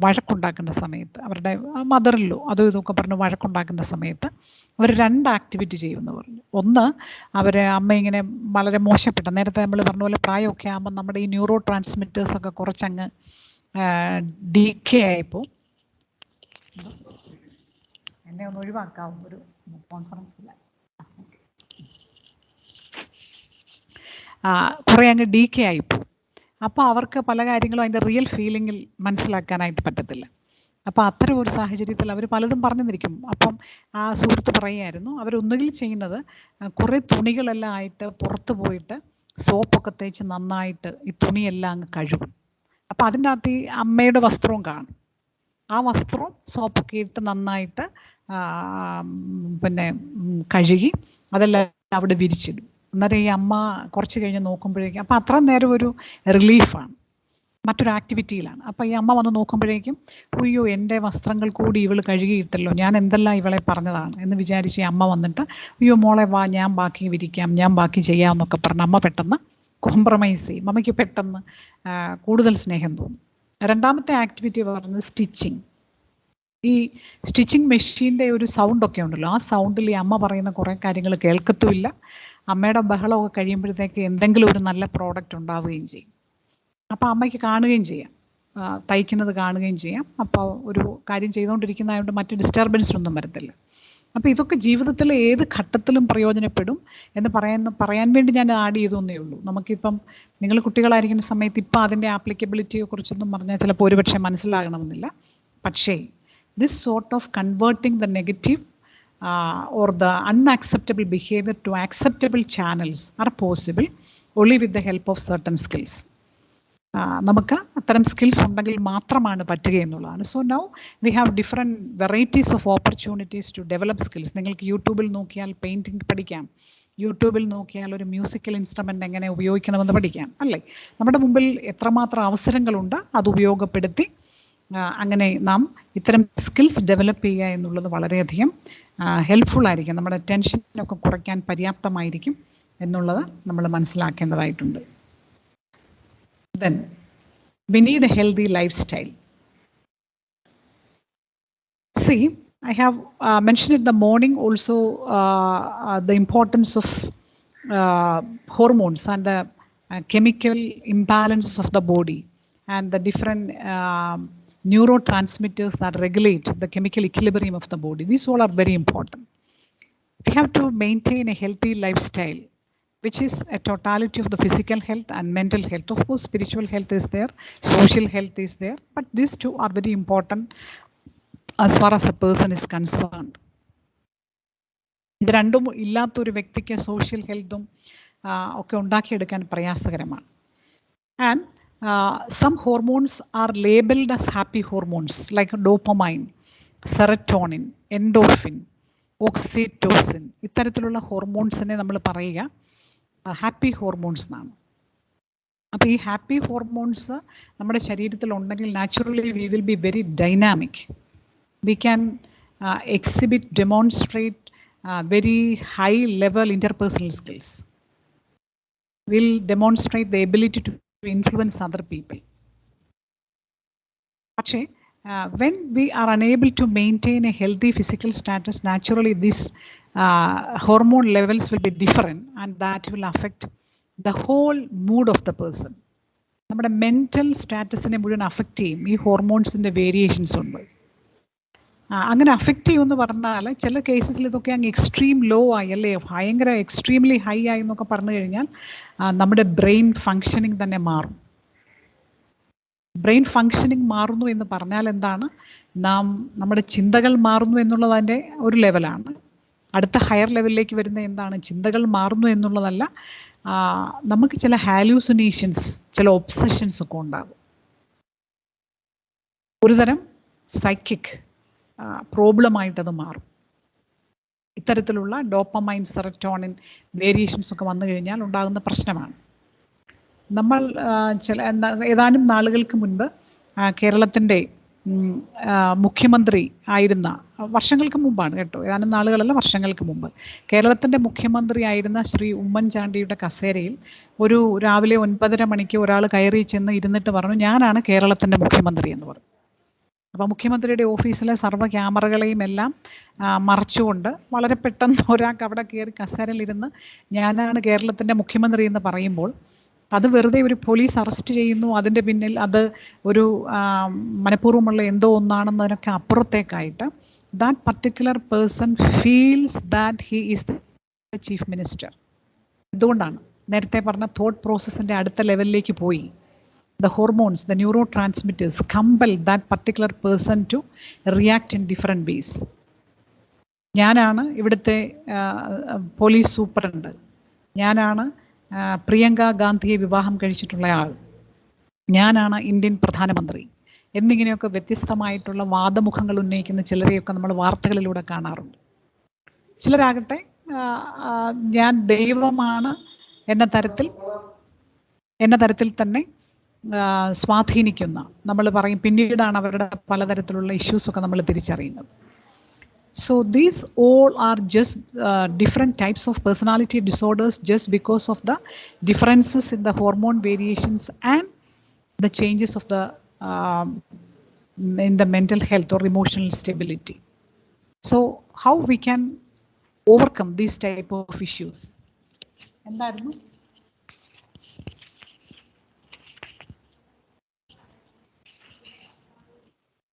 വഴക്കുണ്ടാക്കുന്ന സമയത്ത്, അവരുടെ മദറിലോ അതും ഇതൊക്കെ പറഞ്ഞ് വഴക്കുണ്ടാക്കുന്ന സമയത്ത് അവർ 2 ആക്ടിവിറ്റി ചെയ്യുമെന്ന് പറഞ്ഞു. ഒന്ന്, അമ്മ ഇങ്ങനെ വളരെ മോശപ്പെട്ട, നേരത്തെ നമ്മൾ പറഞ്ഞ പോലെ പ്രായമൊക്കെ ആകുമ്പോൾ നമ്മുടെ ഈ ന്യൂറോ ട്രാൻസ്മിറ്റേഴ്സൊക്കെ കുറച്ചങ്ങ് ഡീക്കേ ആയപ്പോൾ, എന്നെ ഒന്ന് ഒഴിവാക്കാവും ഒരു കോൺഫറൻസില്ല, കുറേ അങ്ങ് ഡീക്കേ ആയിപ്പോവും. അപ്പോൾ അവർക്ക് പല കാര്യങ്ങളും അതിൻ്റെ റിയൽ ഫീലിങ്ങിൽ മനസ്സിലാക്കാനായിട്ട് പറ്റത്തില്ല. അപ്പോൾ അത്തരം ഒരു സാഹചര്യത്തിൽ അവർ പലതും പറഞ്ഞു തന്നിരിക്കും. അപ്പം ആ സുഹൃത്ത് പറയുമായിരുന്നു, അവരൊന്നുകിൽ ചെയ്യുന്നത് കുറേ തുണികളെല്ലാം ആയിട്ട് പുറത്ത് പോയിട്ട് സോപ്പൊക്കെ തേച്ച് നന്നായിട്ട് ഈ തുണിയെല്ലാം അങ്ങ് കഴുകും. അപ്പോൾ അതിൻ്റെ അകത്ത് ഈ അമ്മയുടെ വസ്ത്രവും കാണും. ആ വസ്ത്രവും സോപ്പൊക്കെ ഇട്ട് നന്നായിട്ട് പിന്നെ കഴുകി അതെല്ലാം അവിടെ വിരിച്ചിടും. അന്നേരം ഈ അമ്മ കുറച്ച് കഴിഞ്ഞ് നോക്കുമ്പോഴേക്കും, അപ്പോൾ അത്ര നേരം ഒരു റിലീഫാണ്, മറ്റൊരു ആക്ടിവിറ്റിയിലാണ്. അപ്പോൾ ഈ അമ്മ വന്ന് നോക്കുമ്പോഴേക്കും അയ്യോ എൻ്റെ വസ്ത്രങ്ങൾ കൂടി ഇവൾ കഴുകിയിട്ടല്ലോ, ഞാൻ എന്തെല്ലാം ഇവളെ പറഞ്ഞതാണ് എന്ന് വിചാരിച്ച് ഈ അമ്മ വന്നിട്ട് അയ്യോ മോളെ വാ ഞാൻ ബാക്കി വിരിക്കാം, ഞാൻ ബാക്കി ചെയ്യാം എന്നൊക്കെ പറഞ്ഞ് അമ്മ പെട്ടെന്ന് കോംപ്രമൈസ് ചെയ്യും. അമ്മയ്ക്ക് പെട്ടെന്ന് കൂടുതൽ സ്നേഹം തോന്നും. രണ്ടാമത്തെ ആക്ടിവിറ്റി പറയുന്നത് സ്റ്റിച്ചിങ്. ഈ സ്റ്റിച്ചിങ് മെഷീൻ്റെ ഒരു സൗണ്ടൊക്കെ ഉണ്ടല്ലോ, ആ സൗണ്ടിൽ ഈ അമ്മ പറയുന്ന കുറേ കാര്യങ്ങൾ കേൾക്കത്തുമില്ല. അമ്മയുടെ ബഹളമൊക്കെ കഴിയുമ്പോഴത്തേക്ക് എന്തെങ്കിലും ഒരു നല്ല പ്രോഡക്റ്റ് ഉണ്ടാവുകയും ചെയ്യും. അപ്പോൾ അമ്മയ്ക്ക് കാണുകയും ചെയ്യാം, തയ്ക്കുന്നത് കാണുകയും ചെയ്യാം. അപ്പോൾ ഒരു കാര്യം ചെയ്തുകൊണ്ടിരിക്കുന്നതായതുകൊണ്ട് മറ്റ് ഡിസ്റ്റർബൻസിനൊന്നും വരത്തില്ല. അപ്പോൾ ഇതൊക്കെ ജീവിതത്തിൽ ഏത് ഘട്ടത്തിലും പ്രയോജനപ്പെടും എന്ന് പറയാൻ വേണ്ടി ഞാൻ ആഡ് ചെയ്തോന്നേ ഉള്ളൂ. നമുക്കിപ്പം നിങ്ങൾ കുട്ടികളായിരിക്കുന്ന സമയത്ത് ഇപ്പം അതിൻ്റെ ആപ്ലിക്കബിലിറ്റിയെ കുറിച്ചൊന്നും പറഞ്ഞാൽ ചിലപ്പോൾ ഒരുപക്ഷെ മനസ്സിലാകണമെന്നില്ല. പക്ഷേ this sort of converting the negative or the unacceptable behavior to acceptable channels are possible only with the help of certain skills. നമുക്ക് അത്തരം സ്കിൽസ് ഉണ്ടെങ്കിൽ മാത്രമാണ് പറ്റുകയെന്നുള്ളതാണ്. So now we have different varieties of opportunities to develop skills. നിങ്ങൾക്ക് യൂട്യൂബിൽ നോക്കിയാൽ painting പഠിക്കാം, യൂട്യൂബിൽ നോക്കിയാൽ ഒരു മ്യൂസിക്കൽ ഇൻസ്ട്രുമെൻ്റ് എങ്ങനെ ഉപയോഗിക്കണമെന്ന് പഠിക്കാം അല്ലേ. നമ്മുടെ മുമ്പിൽ എത്രമാത്രം അവസരങ്ങളുണ്ട്, അത് ഉപയോഗപ്പെടുത്തി അങ്ങനെ നാം ഇത്തരം സ്കിൽസ് ഡെവലപ്പ് ചെയ്യുക എന്നുള്ളത് വളരെയധികം ഹെൽപ്ഫുൾ ആയിരിക്കും, നമ്മുടെ ടെൻഷനൊക്കെ കുറയ്ക്കാൻ പര്യാപ്തമായിരിക്കും എന്നുള്ളത് നമ്മൾ മനസ്സിലാക്കേണ്ടതായിട്ടുണ്ട്. Then we need a healthy lifestyle. See, I have mentioned in the morning also the importance of hormones and the chemical imbalances of the body and the different neurotransmitters that regulate the chemical equilibrium of the body. These all are very important. We have to maintain a healthy lifestyle, which is a totality of the physical health and mental health. Of course, spiritual health is there, social health is there, but these two are very important as far as a person is concerned. ഇത് രണ്ടും ഇല്ലാത്തൊരു വ്യക്തിക്ക് social ഹെൽത്തും ഒക്കെ ഉണ്ടാക്കിയെടുക്കാൻ പ്രയാസകരമാണ്. And some hormones are labeled as happy hormones like dopamine, serotonin, endorphin, oxytocin. ഇത്തരത്തിലുള്ള ഹോർമോൺസിനെ നമ്മൾ പറയുക ഹാപ്പി ഹോർമോൺസ് എന്നാണ്. അപ്പോൾ ഈ ഹാപ്പി ഹോർമോൺസ് നമ്മുടെ ശരീരത്തിൽ ഉണ്ടെങ്കിൽ naturally we will be very dynamic. We can exhibit, demonstrate very high level interpersonal skills. Will demonstrate the ability to influence other people. Actually, when we are unable to maintain a healthy physical status, naturally these hormone levels will be different, and that will affect the whole mood of the person. നമ്മുടെ mental സ്റ്റാറ്റസിനെ മുഴുവൻ affect ചെയ്യും ഈ ഹോർമോൺസിൻ്റെ variations ഉണ്ട്. അങ്ങനെ affect ചെയ്യുമെന്ന് പറഞ്ഞാൽ ചില കേസസിൽ ഇതൊക്കെ അങ്ങ് എക്സ്ട്രീം ലോ ആയി അല്ലേ, ഭയങ്കര എക്സ്ട്രീംലി ഹൈ ആയി എന്നൊക്കെ പറഞ്ഞു കഴിഞ്ഞാൽ നമ്മുടെ ബ്രെയിൻ ഫങ്ഷനിങ് തന്നെ മാറും. ബ്രെയിൻ ഫങ്ഷനിങ് മാറുന്നു എന്ന് പറഞ്ഞാൽ എന്താണ്? നമ്മുടെ ചിന്തകൾ മാറുന്നു എന്നുള്ളതിൻ്റെ ഒരു ലെവലാണ്. അടുത്ത ഹയർ ലെവലിലേക്ക് വരുന്ന എന്താണ്? ചിന്തകൾ മാറുന്നു എന്നുള്ളതല്ല, നമുക്ക് ചില ഹാലൂസിനേഷൻസ്, ചില ഒബ്സഷൻസ് ഒക്കെ ഉണ്ടാകും. ഒരുതരം സൈക്കിക് പ്രോബ്ലമായിട്ടത് മാറും. ഇത്തരത്തിലുള്ള ഡോപ്പമൈൻ, സെറട്ടോണിൻ വേരിയേഷൻസ് ഒക്കെ വന്നു കഴിഞ്ഞാൽ ഉണ്ടാകുന്ന പ്രശ്നമാണ്. നമ്മൾ ഏതാനും നാളുകൾക്ക് മുൻപ് കേരളത്തിൻ്റെ മുഖ്യമന്ത്രി ആയിരുന്ന, വർഷങ്ങൾക്ക് മുമ്പാണ് കേട്ടോ, ഏതാനും നാളുകളല്ല, വർഷങ്ങൾക്ക് മുമ്പ് കേരളത്തിൻ്റെ മുഖ്യമന്ത്രി ആയിരുന്ന ശ്രീ ഉമ്മൻചാണ്ടിയുടെ കസേരയിൽ ഒരു രാവിലെ 9:30 മണിക്ക് ഒരാൾ കയറി ചെന്ന് ഇരുന്നിട്ട് പറഞ്ഞു, ഞാനാണ് കേരളത്തിൻ്റെ മുഖ്യമന്ത്രി എന്ന് പറഞ്ഞു. അപ്പോൾ മുഖ്യമന്ത്രിയുടെ ഓഫീസിലെ സർവ്വ ക്യാമറകളെയും എല്ലാം മറച്ചുകൊണ്ട് വളരെ പെട്ടെന്ന് ഒരാൾക്ക് അവിടെ കയറി കസേരയിലിരുന്ന് ഞാനാണ് കേരളത്തിൻ്റെ മുഖ്യമന്ത്രി എന്ന് പറയുമ്പോൾ അത് വെറുതെ ഒരു പോലീസ് അറസ്റ്റ് ചെയ്യുന്നു, അതിൻ്റെ പിന്നിൽ അത് ഒരു മനഃപൂർവ്വമുള്ള എന്തോ ഒന്നാണെന്നതിനൊക്കെ അപ്പുറത്തേക്കായിട്ട് that particular person feels that he is the chief minister. ഇതുകൊണ്ടാണ് നേരത്തെ പറഞ്ഞ തോട്ട് പ്രോസസ്സിൻ്റെ അടുത്ത ലെവലിലേക്ക് പോയി. The hormones, the neurotransmitters compel that particular person to react in different ways. ഞാനാണ് ഇവിടുത്തെ പോലീസ് സൂപ്രണ്ട്, ഞാനാണ് പ്രിയങ്ക ഗാന്ധിയെ വിവാഹം കഴിച്ചിട്ടുള്ള ആൾ, ഞാനാണ് ഇന്ത്യൻ പ്രധാനമന്ത്രി എന്നിങ്ങനെയൊക്കെ വ്യത്യസ്തമായിട്ടുള്ള വാദമുഖങ്ങൾ ഉന്നയിക്കുന്ന ചിലരെയൊക്കെ നമ്മൾ വാർത്തകളിലൂടെ കാണാറുണ്ട്. ചിലരാകട്ടെ ഞാൻ ദൈവമാണ് എന്ന തരത്തിൽ തന്നെ സ്വാധീനിക്കുന്ന, നമ്മൾ പറയും, പിന്നീടാണ് അവരുടെ പലതരത്തിലുള്ള ഇഷ്യൂസൊക്കെ നമ്മൾ തിരിച്ചറിയുന്നത്. So these all are just different types of personality disorders just because of the differences in the hormone variations and the changes of the in the mental health or emotional stability. So how we can overcome these type of issues? എന്തായിരുന്നു?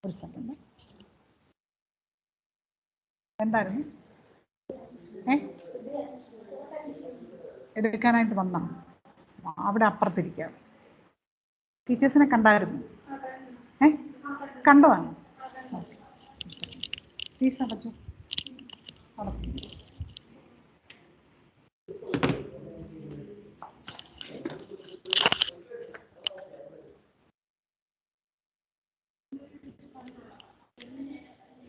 ഒരു second, എന്തായിരുന്നു എടുക്കാനായിട്ട് വന്നാ അവിടെ അപ്പുറത്തിരിക്കാം. ടീച്ചേഴ്സിനെ കണ്ടായിരുന്നു? കണ്ടതാണ്. Fees അടച്ചു.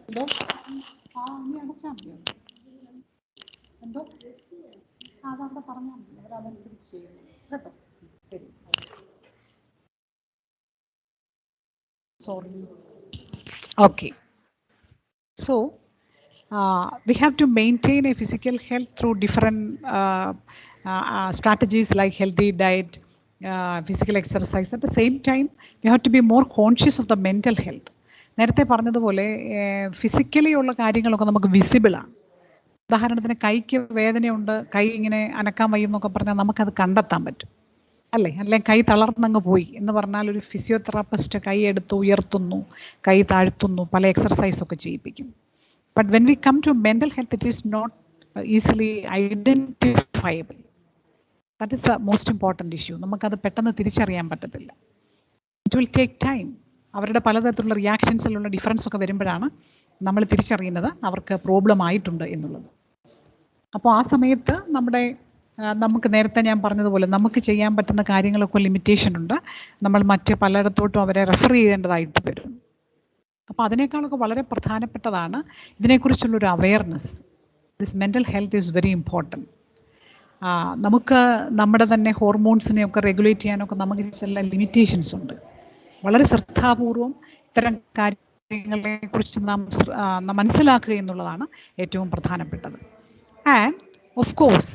എന്തോ നീ അടച്ചാൽ മതിയോ? എന്തോ അതവിടെ പറഞ്ഞാൽ മതി, അവരതനുസരിച്ച് ചെയ്യുന്നു കേട്ടോ. ശരി, sorry. Okay, so we have to maintain a physical health through different strategies like healthy diet, physical exercise. At the same time, we have to be more conscious of the mental health. നേരത്തെ പറഞ്ഞതുപോലെ physically ഉള്ള കാര്യങ്ങളൊക്കെ നമുക്ക് വിസിബിളാണ്. ഉദാഹരണത്തിന് കൈക്ക് വേദനയുണ്ട്, കൈ ഇങ്ങനെ അനക്കാൻ വയ്യെന്നൊക്കെ പറഞ്ഞാൽ നമുക്കത് കണ്ടെത്താൻ പറ്റും, അല്ലേ? അല്ലെങ്കിൽ കൈ തളർന്നങ്ങ് പോയി എന്ന് പറഞ്ഞാൽ ഒരു ഫിസിയോതെറാപ്പിസ്റ്റ് കൈ എടുത്ത് ഉയർത്തുന്നു, കൈ താഴ്ത്തുന്നു, പല എക്സർസൈസൊക്കെ ചെയ്യിപ്പിക്കും. But when we come to mental health, it is not easily identifiable. That is the most important issue. നമുക്കത് പെട്ടെന്ന് തിരിച്ചറിയാൻ പറ്റത്തില്ല. It will take time. അവരുടെ പലതരത്തിലുള്ള റിയാക്ഷൻസിലുള്ള ഡിഫറൻസ് ഒക്കെ വരുമ്പോഴാണ് നമ്മൾ തിരിച്ചറിയുന്നത് അവർക്ക് പ്രോബ്ലം ആയിട്ടുണ്ട് എന്നുള്ളത്. അപ്പോൾ ആ സമയത്ത് നമുക്ക് നേരത്തെ ഞാൻ പറഞ്ഞതുപോലെ നമുക്ക് ചെയ്യാൻ പറ്റുന്ന കാര്യങ്ങളൊക്കെ ലിമിറ്റേഷൻ ഉണ്ട്. നമ്മൾ മറ്റ് പലയിടത്തോട്ടും അവരെ റെഫർ ചെയ്യേണ്ടതായിട്ട് വരും. അപ്പോൾ അതിനേക്കാളൊക്കെ വളരെ പ്രധാനപ്പെട്ടതാണ് ഇതിനെക്കുറിച്ചുള്ളൊരു awareness. This mental health is very important. നമുക്ക് നമ്മുടെ തന്നെ ഹോർമോൺസിനെയൊക്കെ റെഗുലേറ്റ് ചെയ്യാനൊക്കെ നമുക്ക് ചില ലിമിറ്റേഷൻസ് ഉണ്ട്. വളരെ ശ്രദ്ധാപൂർവം ഇത്തരം കാര്യങ്ങളെക്കുറിച്ച് നാം മനസ്സിലാക്കുക എന്നുള്ളതാണ് ഏറ്റവും പ്രധാനപ്പെട്ടത്. And of course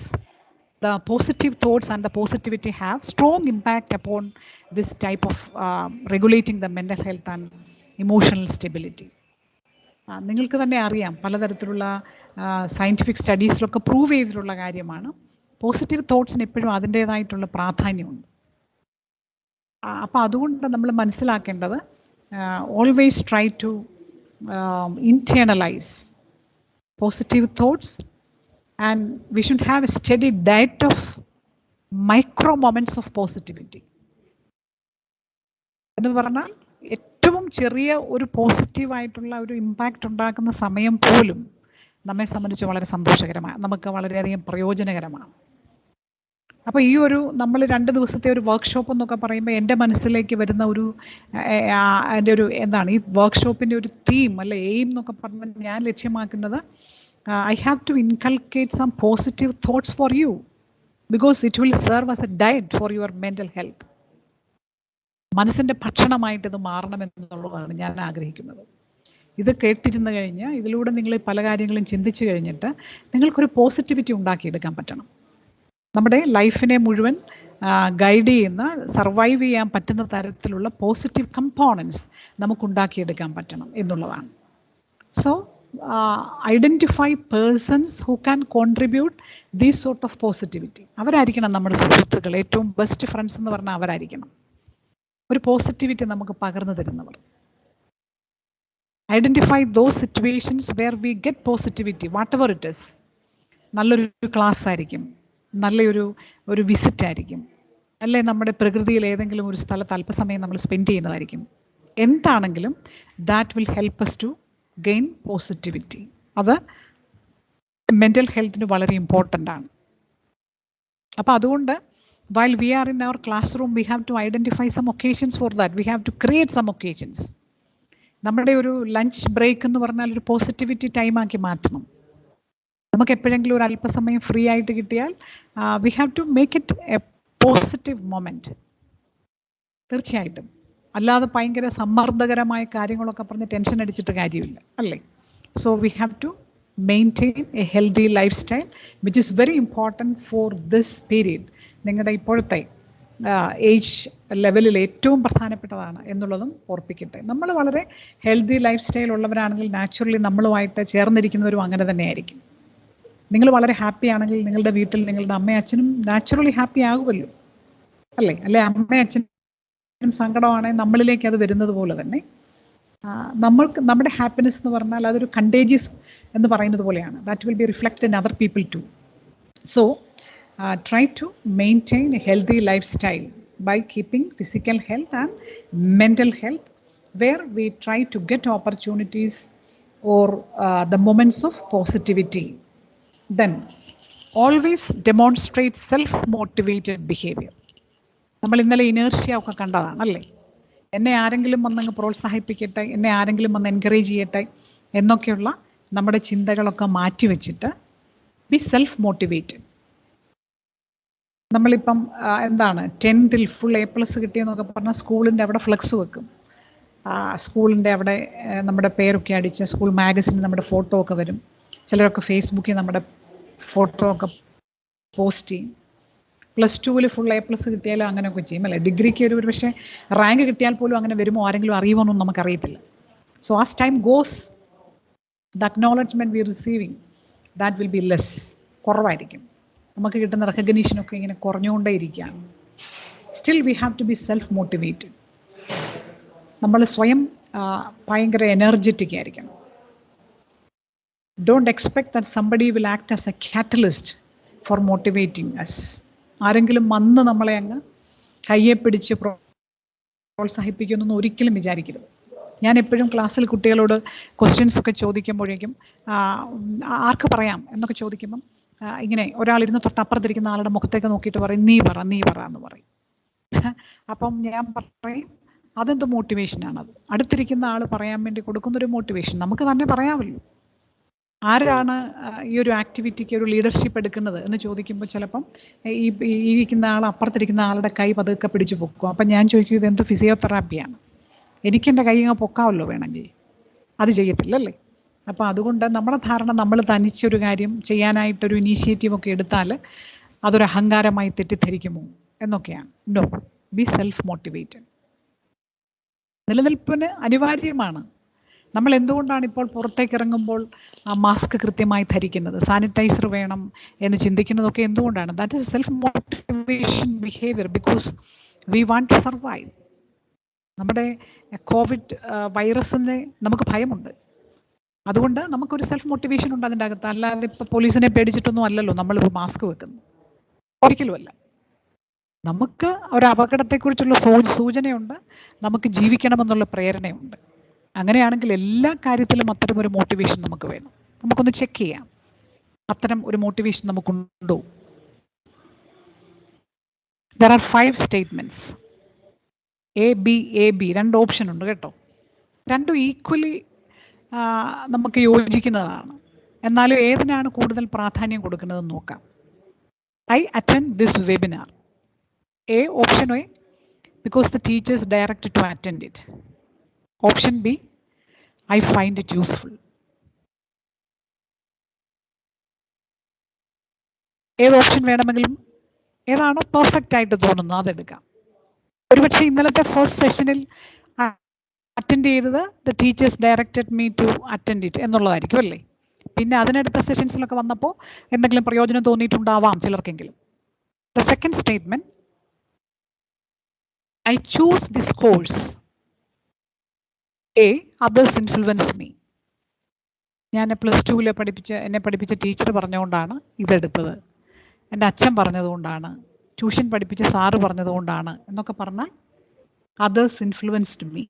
the positive thoughts and the positivity have strong impact upon this type of regulating the mental health and emotional stability. നിങ്ങൾക്ക് തന്നെ അറിയാം, പലതരത്തിലുള്ള സയൻറ്റിഫിക് സ്റ്റഡീസിലൊക്കെ പ്രൂവ് ചെയ്തിട്ടുള്ള കാര്യമാണ്. പോസിറ്റീവ് തോട്ട്സിന് എപ്പോഴും അതിൻ്റേതായിട്ടുള്ള പ്രാധാന്യമുണ്ട്. അപ്പോൾ അതുകൊണ്ട് നമ്മൾ മനസ്സിലാക്കേണ്ടത് always try to internalize positive thoughts, and we should have a steady diet of micro moments of positivity. എന്ന് പറഞ്ഞാൽ ഏറ്റവും ചെറിയ ഒരു പോസിറ്റീവായിട്ടുള്ള ഒരു ഇമ്പാക്റ്റ് ഉണ്ടാക്കുന്ന സമയം പോലും നമ്മെ സംബന്ധിച്ച് വളരെ സന്തോഷകരമാണ്, നമുക്ക് വളരെയധികം പ്രയോജനകരമാണ്. അപ്പോൾ ഈ ഒരു നമ്മൾ 2 ദിവസത്തെ ഒരു വർക്ക്ഷോപ്പ് എന്നൊക്കെ പറയുമ്പോൾ എൻ്റെ മനസ്സിലേക്ക് വരുന്ന ഒരു അതിൻ്റെ ഒരു എന്താണ് ഈ വർക്ക്ഷോപ്പിൻ്റെ ഒരു തീം അല്ലെ എയിം എന്നൊക്കെ പറഞ്ഞാൽ ഞാൻ ലക്ഷ്യമാക്കുന്നത് I have to inculcate some positive thoughts for you because it will serve as a diet for your mental health. മനസ്സിൻ്റെ ഭക്ഷണമായിട്ട് ഇത് മാറണമെന്നുള്ളതാണ് ഞാൻ ആഗ്രഹിക്കുന്നത്. ഇത് കേട്ടിരുന്നു കഴിഞ്ഞാൽ ഇതിലൂടെ നിങ്ങൾ പല കാര്യങ്ങളും ചിന്തിച്ചു കഴിഞ്ഞിട്ട് നിങ്ങൾക്കൊരു പോസിറ്റിവിറ്റി ഉണ്ടാക്കിയെടുക്കാൻ പറ്റണം. നമ്മുടെ ലൈഫിനെ മുഴുവൻ ഗൈഡ് ചെയ്യുന്ന സർവൈവ് ചെയ്യാൻ പറ്റുന്ന തരത്തിലുള്ള പോസിറ്റീവ് കമ്പോണൻസ് നമുക്കുണ്ടാക്കിയെടുക്കാൻ പറ്റണം എന്നുള്ളതാണ്. So identify persons who can contribute these sort of positivity. അവരായിരിക്കണം നമ്മുടെ സുഹൃത്തുക്കൾ, ഏറ്റവും ബെസ്റ്റ് ഫ്രണ്ട്സ് എന്ന് പറഞ്ഞാൽ അവരായിരിക്കണം. ഒരു പോസിറ്റിവിറ്റി നമുക്ക് പകർന്നു തരുന്നവർ. Identify those situations where we get positivity whatever it is. നല്ലൊരു ക്ലാസ് ആയിരിക്കും, നല്ലൊരു വിസിറ്റ് ആയിരിക്കും, അല്ലെ നമ്മുടെ പ്രകൃതിയിൽ ഏതെങ്കിലും ഒരു സ്ഥലത്ത് അല്പസമയം നമ്മൾ സ്പെൻഡ് ചെയ്യുന്നതായിരിക്കും. എന്താണെങ്കിലും that will help us to gain positivity. അത് മെൻ്റൽ ഹെൽത്തിന് വളരെ ഇമ്പോർട്ടൻ്റ് ആണ്. അപ്പോൾ അതുകൊണ്ട് while we are in our classroom we have to identify some occasions for that. We have to create some occasions. നമ്മുടെ ഒരു ലഞ്ച് ബ്രേക്ക് എന്ന് പറഞ്ഞാൽ ഒരു പോസിറ്റിവിറ്റി ടൈമാക്കി മാറ്റണം. നമുക്ക് എപ്പോഴെങ്കിലും ഒരു അല്പസമയം ഫ്രീ ആയിട്ട് കിട്ടിയാൽ we have to make it a positive moment. തീർച്ചയായിട്ടും. അല്ലാതെ ഭയങ്കര സമ്മർദ്ദകരമായ കാര്യങ്ങളൊക്കെ പറഞ്ഞ് ടെൻഷൻ അടിച്ചിട്ട് കാര്യമില്ല, അല്ലേ? So we have to maintain a healthy lifestyle which is very important for this period. നിങ്ങളുടെ ഇപ്പോഴത്തെ ഏജ് ലെവലിൽ ഏറ്റവും പ്രധാനപ്പെട്ടതാണ് എന്നുള്ളതും ഓർപ്പിക്കട്ടെ. നമ്മൾ വളരെ ഹെൽത്തി ലൈഫ് സ്റ്റൈൽ ഉള്ളവരാണെങ്കിൽ നാച്ചുറലി നമ്മളുമായിട്ട് ചേർന്നിരിക്കുന്നവരും അങ്ങനെ തന്നെയായിരിക്കും. നിങ്ങൾ വളരെ ഹാപ്പി ആണെങ്കിൽ നിങ്ങളുടെ വീട്ടിൽ നിങ്ങളുടെ അമ്മയും അച്ഛനും നാച്ചുറലി ഹാപ്പി ആകുമല്ലോ, അല്ലേ? അമ്മയും അച്ഛനും സങ്കടമാണെങ്കിൽ നമ്മളിലേക്ക് അത് വരുന്നത് പോലെ തന്നെ നമ്മുടെ ഹാപ്പിനെസ് എന്ന് പറഞ്ഞാൽ അതൊരു കണ്ടേജിയസ് എന്ന് പറയുന്നത് പോലെയാണ്. That will be reflect in other people too. So try to maintain a healthy lifestyle by keeping physical health and mental health, where we try to get opportunities or the moments of positivity. Then always demonstrate self-motivated behavior. നമ്മൾ ഇന്നലെ inertia ഒക്കെ കണ്ടതാണ്, അല്ലേ? എന്നെ ആരെങ്കിലും വന്നങ്ങ് പ്രോത്സാഹിപ്പിക്കട്ടെ, എന്നെ ആരെങ്കിലും വന്ന് എൻകറേജ് ചെയ്യട്ടെ എന്നൊക്കെയുള്ള നമ്മുടെ ചിന്തകളൊക്കെ മാറ്റി വെച്ചിട്ട് ബി സെൽഫ് മോട്ടിവേറ്റഡ്. നമ്മളിപ്പം എന്താണ് 10th ഫുൾ A+ കിട്ടിയെന്നൊക്കെ പറഞ്ഞാൽ സ്കൂളിൻ്റെ അവിടെ ഫ്ലെക്സ് വെക്കും. സ്കൂളിൻ്റെ അവിടെ നമ്മുടെ പേരൊക്കെ അടിച്ച് സ്കൂൾ മാഗസിനിൽ നമ്മുടെ ഫോട്ടോ ഒക്കെ വരും. ചിലരൊക്കെ ഫേസ്ബുക്കിൽ നമ്മുടെ ഫോട്ടോ ഒക്കെ പോസ്റ്റ് ചെയ്യും. +2 ഫുൾ A+ കിട്ടിയാലും അങ്ങനെയൊക്കെ ചെയ്യും, അല്ലേ? ഡിഗ്രിക്ക് ഒരു പക്ഷേ റാങ്ക് കിട്ടിയാൽ പോലും അങ്ങനെ വരുമോ, ആരെങ്കിലും അറിയുമോ എന്നൊന്നും നമുക്കറിയത്തില്ല. So as time goes the acknowledgement we receiving that will be less, കുറവായിരിക്കും. നമുക്ക് കിട്ടുന്ന റെക്കഗ്നീഷനൊക്കെ ഇങ്ങനെ കുറഞ്ഞുകൊണ്ടേ ഇരിക്കുകയാണ്. Still we have to be self motivated. നമ്മൾ സ്വയം ഭയങ്കര എനർജറ്റിക് ആയിരിക്കണം. Don't expect that somebody will act as a catalyst for motivating us. ആരെങ്കിലും വന്ന് നമ്മളെ അങ്ങ് കയ്യെ പിടിച്ച് പ്രോത്സാഹിപ്പിക്കുമെന്നൊന്നും ഒരിക്കലും വിചാരിക്കരുത്. ഞാൻ എപ്പോഴും ക്ലാസ്സിൽ കുട്ടികളോട് ക്വസ്റ്റ്യൻസ് ഒക്കെ ചോദിക്കുമ്പോഴേക്കും ആർക്ക് പറയാം എന്നൊക്കെ ചോദിക്കുമ്പം ഇങ്ങനെ ഒരാളിരുന്ന് തൊട്ടപ്പുറത്തിരിക്കുന്ന ആളുടെ മുഖത്തേക്ക് നോക്കിയിട്ട് പറയും നീ പറ എന്ന് പറയും. അപ്പം ഞാൻ പറയും അതെന്ത് മോട്ടിവേഷനാണത്? അടുത്തിരിക്കുന്ന ആൾ പറയാൻ വേണ്ടി കൊടുക്കുന്നൊരു മോട്ടിവേഷൻ നമുക്ക് തന്നെ പറയാമല്ലോ. ആരാണ് ഈ ഒരു ആക്ടിവിറ്റിക്ക് ഒരു ലീഡർഷിപ്പ് എടുക്കുന്നത് എന്ന് ചോദിക്കുമ്പോൾ ചിലപ്പം ഈ ഇരിക്കുന്ന ആൾ അപ്പുറത്തിരിക്കുന്ന ആളുടെ കൈ പതുക്കെ പിടിച്ച് പൊക്കും. അപ്പം ഞാൻ ചോദിക്കും ഇതെന്ത് ഫിസിയോതെറാപ്പിയാണ്? എനിക്കെൻ്റെ കൈ അങ്ങ് പൊക്കാമല്ലോ വേണമെങ്കിൽ. അത് ചെയ്യത്തില്ലല്ലേ? അപ്പോൾ അതുകൊണ്ട് നമ്മുടെ ധാരണ നമ്മൾ തനിച്ചൊരു കാര്യം ചെയ്യാനായിട്ടൊരു ഇനീഷ്യേറ്റീവൊക്കെ എടുത്താൽ അതൊരു അഹങ്കാരമായി തെറ്റിദ്ധരിക്കുമോ എന്നൊക്കെയാണ്. No, be self motivated. നിലനിൽപ്പിന് അനിവാര്യമാണ്. നമ്മൾ എന്തുകൊണ്ടാണ് ഇപ്പോൾ പുറത്തേക്ക് ഇറങ്ങുമ്പോൾ മാസ്ക് കൃത്യമായി ധരിക്കുന്നത്, സാനിറ്റൈസർ വേണം എന്ന് ചിന്തിക്കുന്നതൊക്കെ എന്തുകൊണ്ടാണ്? That is self motivation behaviour because we want to survive. നമ്മുടെ കോവിഡ് വൈറസിനെ നമുക്ക് ഭയമുണ്ട്. അതുകൊണ്ട് നമുക്കൊരു സെൽഫ് മോട്ടിവേഷൻ ഉണ്ട് അതിൻ്റെ അകത്ത്. അല്ലാതെ ഇപ്പോൾ പോലീസിനെ പേടിച്ചിട്ടൊന്നും അല്ലല്ലോ നമ്മളിപ്പോൾ മാസ്ക് വെക്കുന്നത്, ഒരിക്കലുമല്ല. നമുക്ക് ഒരു അപകടത്തെക്കുറിച്ചുള്ള സൂചനയുണ്ട്, നമുക്ക് ജീവിക്കണമെന്നുള്ള പ്രേരണയുണ്ട്. അങ്ങനെയാണെങ്കിൽ എല്ലാ കാര്യത്തിലും അത്തരം ഒരു മോട്ടിവേഷൻ നമുക്ക് വേണം. നമുക്കൊന്ന് ചെക്ക് ചെയ്യാം, അത്തരം ഒരു മോട്ടിവേഷൻ നമുക്കുണ്ടോ. There are 5 statements. A, B. 2 option ഉണ്ട് കേട്ടോ. രണ്ടും ഈക്വലി നമുക്ക് യോജിക്കുന്നതാണ്. എന്നാലും ഏതിനാണ് കൂടുതൽ പ്രാധാന്യം കൊടുക്കുന്നതെന്ന് നോക്കാം. I attend this webinar. A, option A, because the teacher is directed to attend it. Option B, I find it useful. ഏത് ഓപ്ഷൻ വേണമെങ്കിലും, ഏതാണോ പെർഫെക്റ്റ് ആയിട്ട് തോന്നുന്നത് അതെടുക്കാം. ഒരുപക്ഷെ ഇന്നലത്തെ ഫസ്റ്റ് സെഷനിൽ അറ്റൻഡ് ചെയ്തത് the teachers directed me to attend it എന്നുള്ളതായിരിക്കും അല്ലേ. പിന്നെ അതിനടുത്ത സെഷൻസിലൊക്കെ വന്നപ്പോൾ എന്തെങ്കിലും പ്രയോജനം തോന്നിയിട്ടുണ്ടാവാം ചിലർക്കെങ്കിലും. The second statement, I choose this course. A, others influence me. ഞാൻ +2 എന്നെ പഠിപ്പിച്ച ടീച്ചർ പറഞ്ഞുകൊണ്ടാണ് ഇതെടുത്തത്, എൻ്റെ അച്ഛൻ പറഞ്ഞതുകൊണ്ടാണ്, ട്യൂഷൻ പഠിപ്പിച്ച സാറ് പറഞ്ഞതുകൊണ്ടാണ് എന്നൊക്കെ പറഞ്ഞാൽ others influenced me.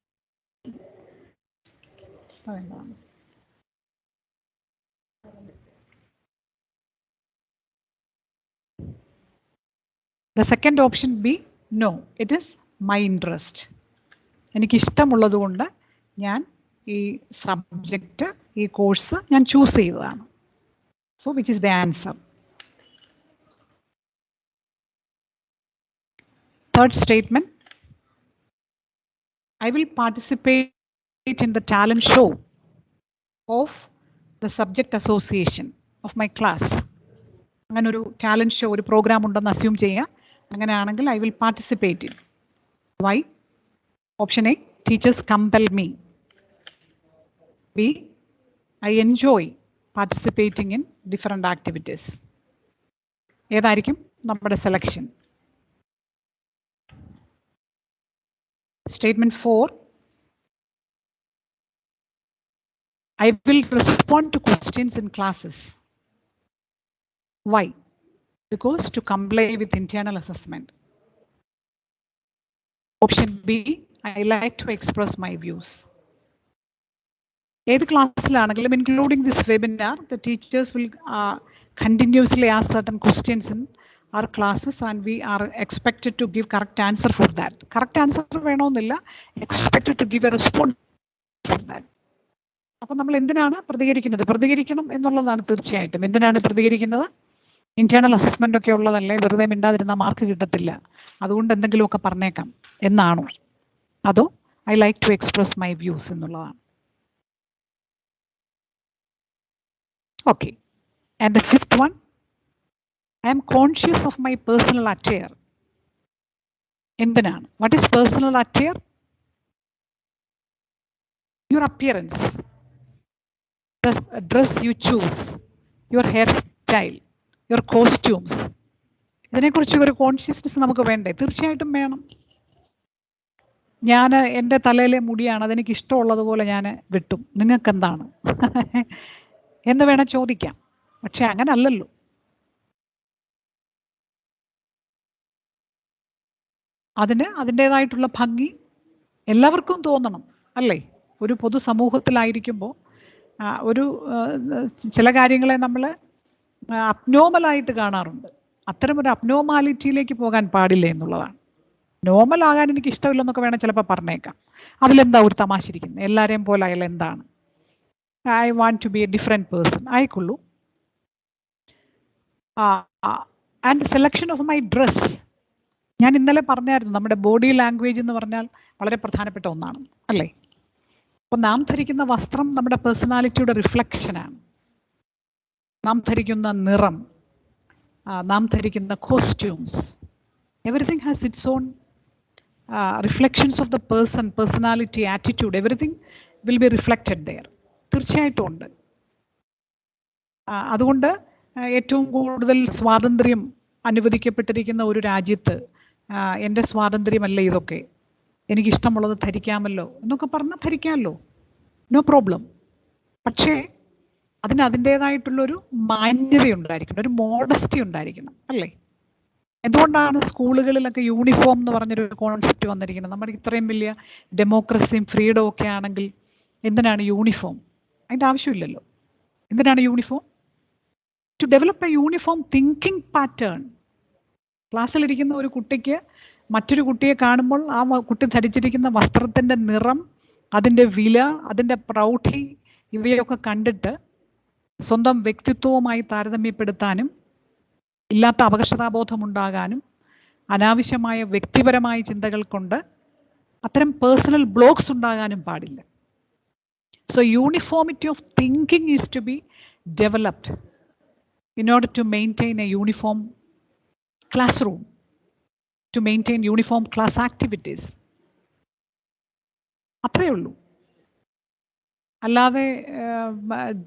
The second option B, no, it is my interest. എനിക്കിഷ്ടമുള്ളത് കൊണ്ട് ഞാൻ ഈ സബ്ജക്റ്റ്, ഈ കോഴ്സ് ഞാൻ ചൂസ് ചെയ്തതാണ്. So which is the answer. Third statement, I will participate in the talent show of the subject association of my class. അങ്ങനെ ഒരു talent show, ഒരു programme ഉണ്ടെന്ന് അസ്യൂം ചെയ്യുക. അങ്ങനെയാണെങ്കിൽ I will participate in. Why? Option A, teachers compel me. B, I enjoy participating in different activities. ഏതായിരിക്കും നമ്മുടെ selection? Statement 4, I will respond to questions in classes. Why? Because to comply with internal assessment. Option B, I like to express my views. ഏത് ക്ലാസ്സിലാണെങ്കിലും, including this webinar, the teachers will continuously ask certain questions in our classes and we are expected to give correct answer for that. Correct answer വേണമെന്നില്ല, expected to give a response for that. അപ്പം നമ്മൾ എന്തിനാണ് പ്രതികരിക്കുന്നത്? പ്രതികരിക്കണം എന്നുള്ളതാണ് തീർച്ചയായിട്ടും. എന്തിനാണ് പ്രതികരിക്കുന്നത്? ഇന്റേണൽ അസസ്മെന്റ് ഒക്കെ ഉള്ളതല്ലേ, വെറുതെ മിണ്ടാതിരുന്ന മാർക്ക് കിട്ടത്തില്ല, അതുകൊണ്ട് എന്തെങ്കിലുമൊക്കെ പറഞ്ഞേക്കാം എന്നാണോ? അതോ I like to express my views എന്നുള്ളതാണ്? Okay. And the fifth one, I am conscious of my personal attire. എന്തിനാണ്? What is personal attire? Your appearance, the dress you choose, your hairstyle, your costumes. ഇതിനെക്കുറിച്ച് ഒരു consciousness നമുക്ക് വേണ്ടേ? തീർച്ചയായിട്ടും വേണം. ഞാൻ എൻ്റെ തലയിലെ മുടിയാണ്, അതെനിക്ക് ഇഷ്ടമുള്ളതുപോലെ ഞാൻ വെട്ടും, നിങ്ങൾക്ക് എന്താണ് എന്ന് വേണം ചോദിക്കാം. പക്ഷെ അങ്ങനെ അല്ലല്ലോ. അതിന് അതിൻ്റേതായിട്ടുള്ള ഭംഗി എല്ലാവർക്കും തോന്നണം അല്ലേ? ഒരു പൊതുസമൂഹത്തിലായിരിക്കുമ്പോൾ ഒരു ചില കാര്യങ്ങളെ നമ്മൾ അബ്നോർമലായിട്ട് കാണാറുണ്ട്. അത്തരം ഒരു അബ്നോർമാലിറ്റിയിലേക്ക് പോകാൻ പാടില്ല എന്നുള്ളതാണ്. നോർമൽ ആകാൻ എനിക്ക് ഇഷ്ടമില്ലെന്നൊക്കെ വേണം ചിലപ്പോൾ പറഞ്ഞേക്കാം. അതിലെന്താ ഒരു തമാശ ഇരിക്കുന്നത്? എല്ലാവരെയും പോലെ അയാൾ എന്താണ്? I want to be a different person. ആയിക്കൊള്ളൂ. And selection of my dress, ഞാൻ ഇന്നലെ പറഞ്ഞായിരുന്നു നമ്മുടെ ബോഡി ലാംഗ്വേജ് എന്ന് പറഞ്ഞാൽ വളരെ പ്രധാനപ്പെട്ട ഒന്നാണ് അല്ലേ? അപ്പോൾ നാം ധരിക്കുന്ന വസ്ത്രം നമ്മുടെ പേഴ്സണാലിറ്റിയുടെ റിഫ്ലക്ഷനാണ്. നാം ധരിക്കുന്ന നിറം, നാം ധരിക്കുന്ന costumes, everything has its own reflections of the person, personality, attitude, everything will be reflected there. തീർച്ചയായിട്ടും ഉണ്ട്. അതുകൊണ്ട് ഏറ്റവും കൂടുതൽ സ്വാതന്ത്ര്യം അനുവദിക്കപ്പെട്ടിരിക്കുന്ന ഒരു രാജ്യത്ത് എൻ്റെ സ്വാതന്ത്ര്യമല്ല ഇതൊക്കെ, എനിക്കിഷ്ടമുള്ളത് ധരിക്കാമല്ലോ എന്നൊക്കെ പറഞ്ഞാൽ ധരിക്കാമല്ലോ, നോ പ്രോബ്ലം. പക്ഷേ അതിന് അതിൻ്റേതായിട്ടുള്ളൊരു മാന്യത ഉണ്ടായിരിക്കണം, ഒരു മോഡസ്റ്റി ഉണ്ടായിരിക്കണം അല്ലേ? എന്തുകൊണ്ടാണ് സ്കൂളുകളിലൊക്കെ യൂണിഫോം എന്ന് പറഞ്ഞൊരു കോൺസെപ്റ്റ് വന്നിരിക്കുന്നത്? നമ്മുടെ ഇത്രയും വലിയ ഡെമോക്രസിയും ഫ്രീഡവും ഒക്കെ ആണെങ്കിൽ എന്തിനാണ് യൂണിഫോം? അതിൻ്റെ ആവശ്യമില്ലല്ലോ. എന്തിനാണ് uniform? To develop a uniform thinking pattern. ക്ലാസ്സിലിരിക്കുന്ന ഒരു കുട്ടിക്ക് മറ്റൊരു കുട്ടിയെ കാണുമ്പോൾ ആ കുട്ടി ധരിച്ചിരിക്കുന്ന വസ്ത്രത്തിൻ്റെ നിറം, അതിൻ്റെ വില, അതിൻ്റെ പ്രൗഢി ഇവയൊക്കെ കണ്ടിട്ട് സ്വന്തം വ്യക്തിത്വവുമായി താരതമ്യപ്പെടുത്താനും ഇല്ലാത്ത അപകർഷതാബോധമുണ്ടാകാനും അനാവശ്യമായ വ്യക്തിപരമായ ചിന്തകൾ കൊണ്ട് അത്തരം പേഴ്സണൽ ബ്ലോക്സ് ഉണ്ടാകാനും പാടില്ല. So uniformity of thinking is to be developed in order to maintain a uniform classroom, to maintain uniform class activities. അത്രയേ ഉള്ളൂ. അല്ലാതെ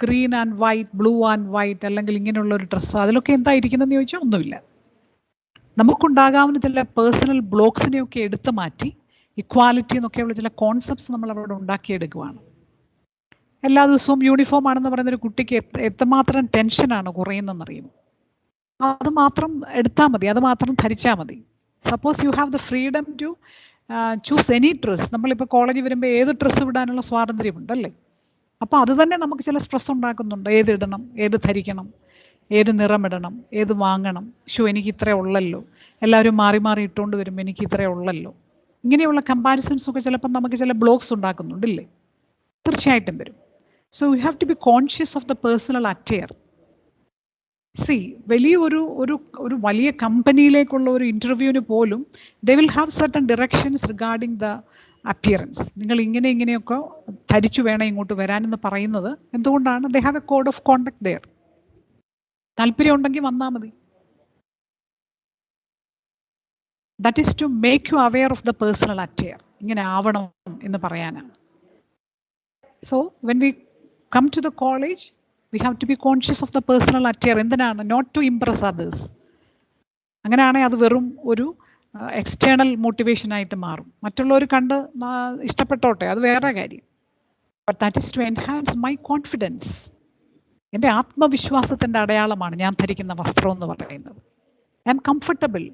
green and white, blue and white അല്ലെങ്കിൽ ഇങ്ങനെയുള്ള ഒരു ഡ്രസ്സ് അതിലൊക്കെ എന്തായിരിക്കുന്നതെന്ന് ചോദിച്ചാൽ ഒന്നുമില്ല. നമുക്കുണ്ടാകാവുന്ന ചില പേഴ്സണൽ ബ്ലോക്സിനെയൊക്കെ എടുത്തു മാറ്റി ഇക്വാലിറ്റി എന്നൊക്കെയുള്ള ചില കോൺസെപ്റ്റ്സ് നമ്മൾ അവിടെ ഉണ്ടാക്കിയെടുക്കുകയാണ്. എല്ലാ ദിവസവും യൂണിഫോം ആണെന്ന് പറയുന്നൊരു കുട്ടിക്ക് എത്രമാത്രം ടെൻഷനാണ് കുറയുന്നതെന്നറിയും. അത് മാത്രം എടുത്താൽ മതി, അത് മാത്രം ധരിച്ചാൽ മതി. Suppose you have the freedom to choose any dress. നമ്മളിപ്പോൾ കോളേജിൽ വരുമ്പോൾ ഏത് ഡ്രസ്സ് വിടാനുള്ള സ്വാതന്ത്ര്യമുണ്ടല്ലേ? അപ്പോൾ അത് തന്നെ നമുക്ക് ചില സ്ട്രെസ് ഉണ്ടാക്കുന്നുണ്ട്. ഏത് ഇടണം, ഏത് ധരിക്കണം, ഏത് നിറമിടണം, ഏത് വാങ്ങണം. എനിക്ക് ഇത്രേ ഉള്ളല്ലോ, എല്ലാവരും മാറി മാറി ഇട്ടുകൊണ്ട് വരുമ്പോൾ എനിക്ക് ഇത്രേ ഉള്ളല്ലോ. ഇങ്ങനെയുള്ള കമ്പാരിസൺസൊക്കെ ചിലപ്പോൾ നമുക്ക് ചില ബ്ലോക്സ് ഉണ്ടാക്കുന്നുണ്ടല്ലേ? തീർച്ചയായിട്ടും വരും. So you have to be conscious of the personal attire. See, ഒരു വലിയ കമ്പനിയിലേക്കുള്ള ഒരു ഇൻ്റർവ്യൂവിന് പോലും they will have certain directions regarding the appearance. നിങ്ങൾ ഇങ്ങനെയൊക്കെ ധരിച്ചു വേണം ഇങ്ങോട്ട് വരാനെന്ന് പറയുന്നത് എന്തുകൊണ്ടാണ്? they have a code of conduct there. താല്പര്യം ഉണ്ടെങ്കിൽ വന്നാൽ മതി. That is to make you aware of the personal attire. ഇങ്ങനെ ആവണം എന്ന് പറയാനാണ്. So when we come to the college, we have to be conscious of the personal attire. എന്തിനാണ്? not to impress others. അങ്ങനെയാണെങ്കിൽ അത് വെറും ഒരു എക്സ്റ്റേണൽ മോട്ടിവേഷനായിട്ട് മാറും. മറ്റുള്ളവർ കണ്ട് ഇഷ്ടപ്പെട്ടോട്ടെ, അത് വേറെ കാര്യം. But that is to enhance my confidence. എൻ്റെ ആത്മവിശ്വാസത്തിൻ്റെ അടയാളമാണ് ഞാൻ ധരിക്കുന്ന വസ്ത്രം എന്ന് പറയുന്നത്. I am comfortable.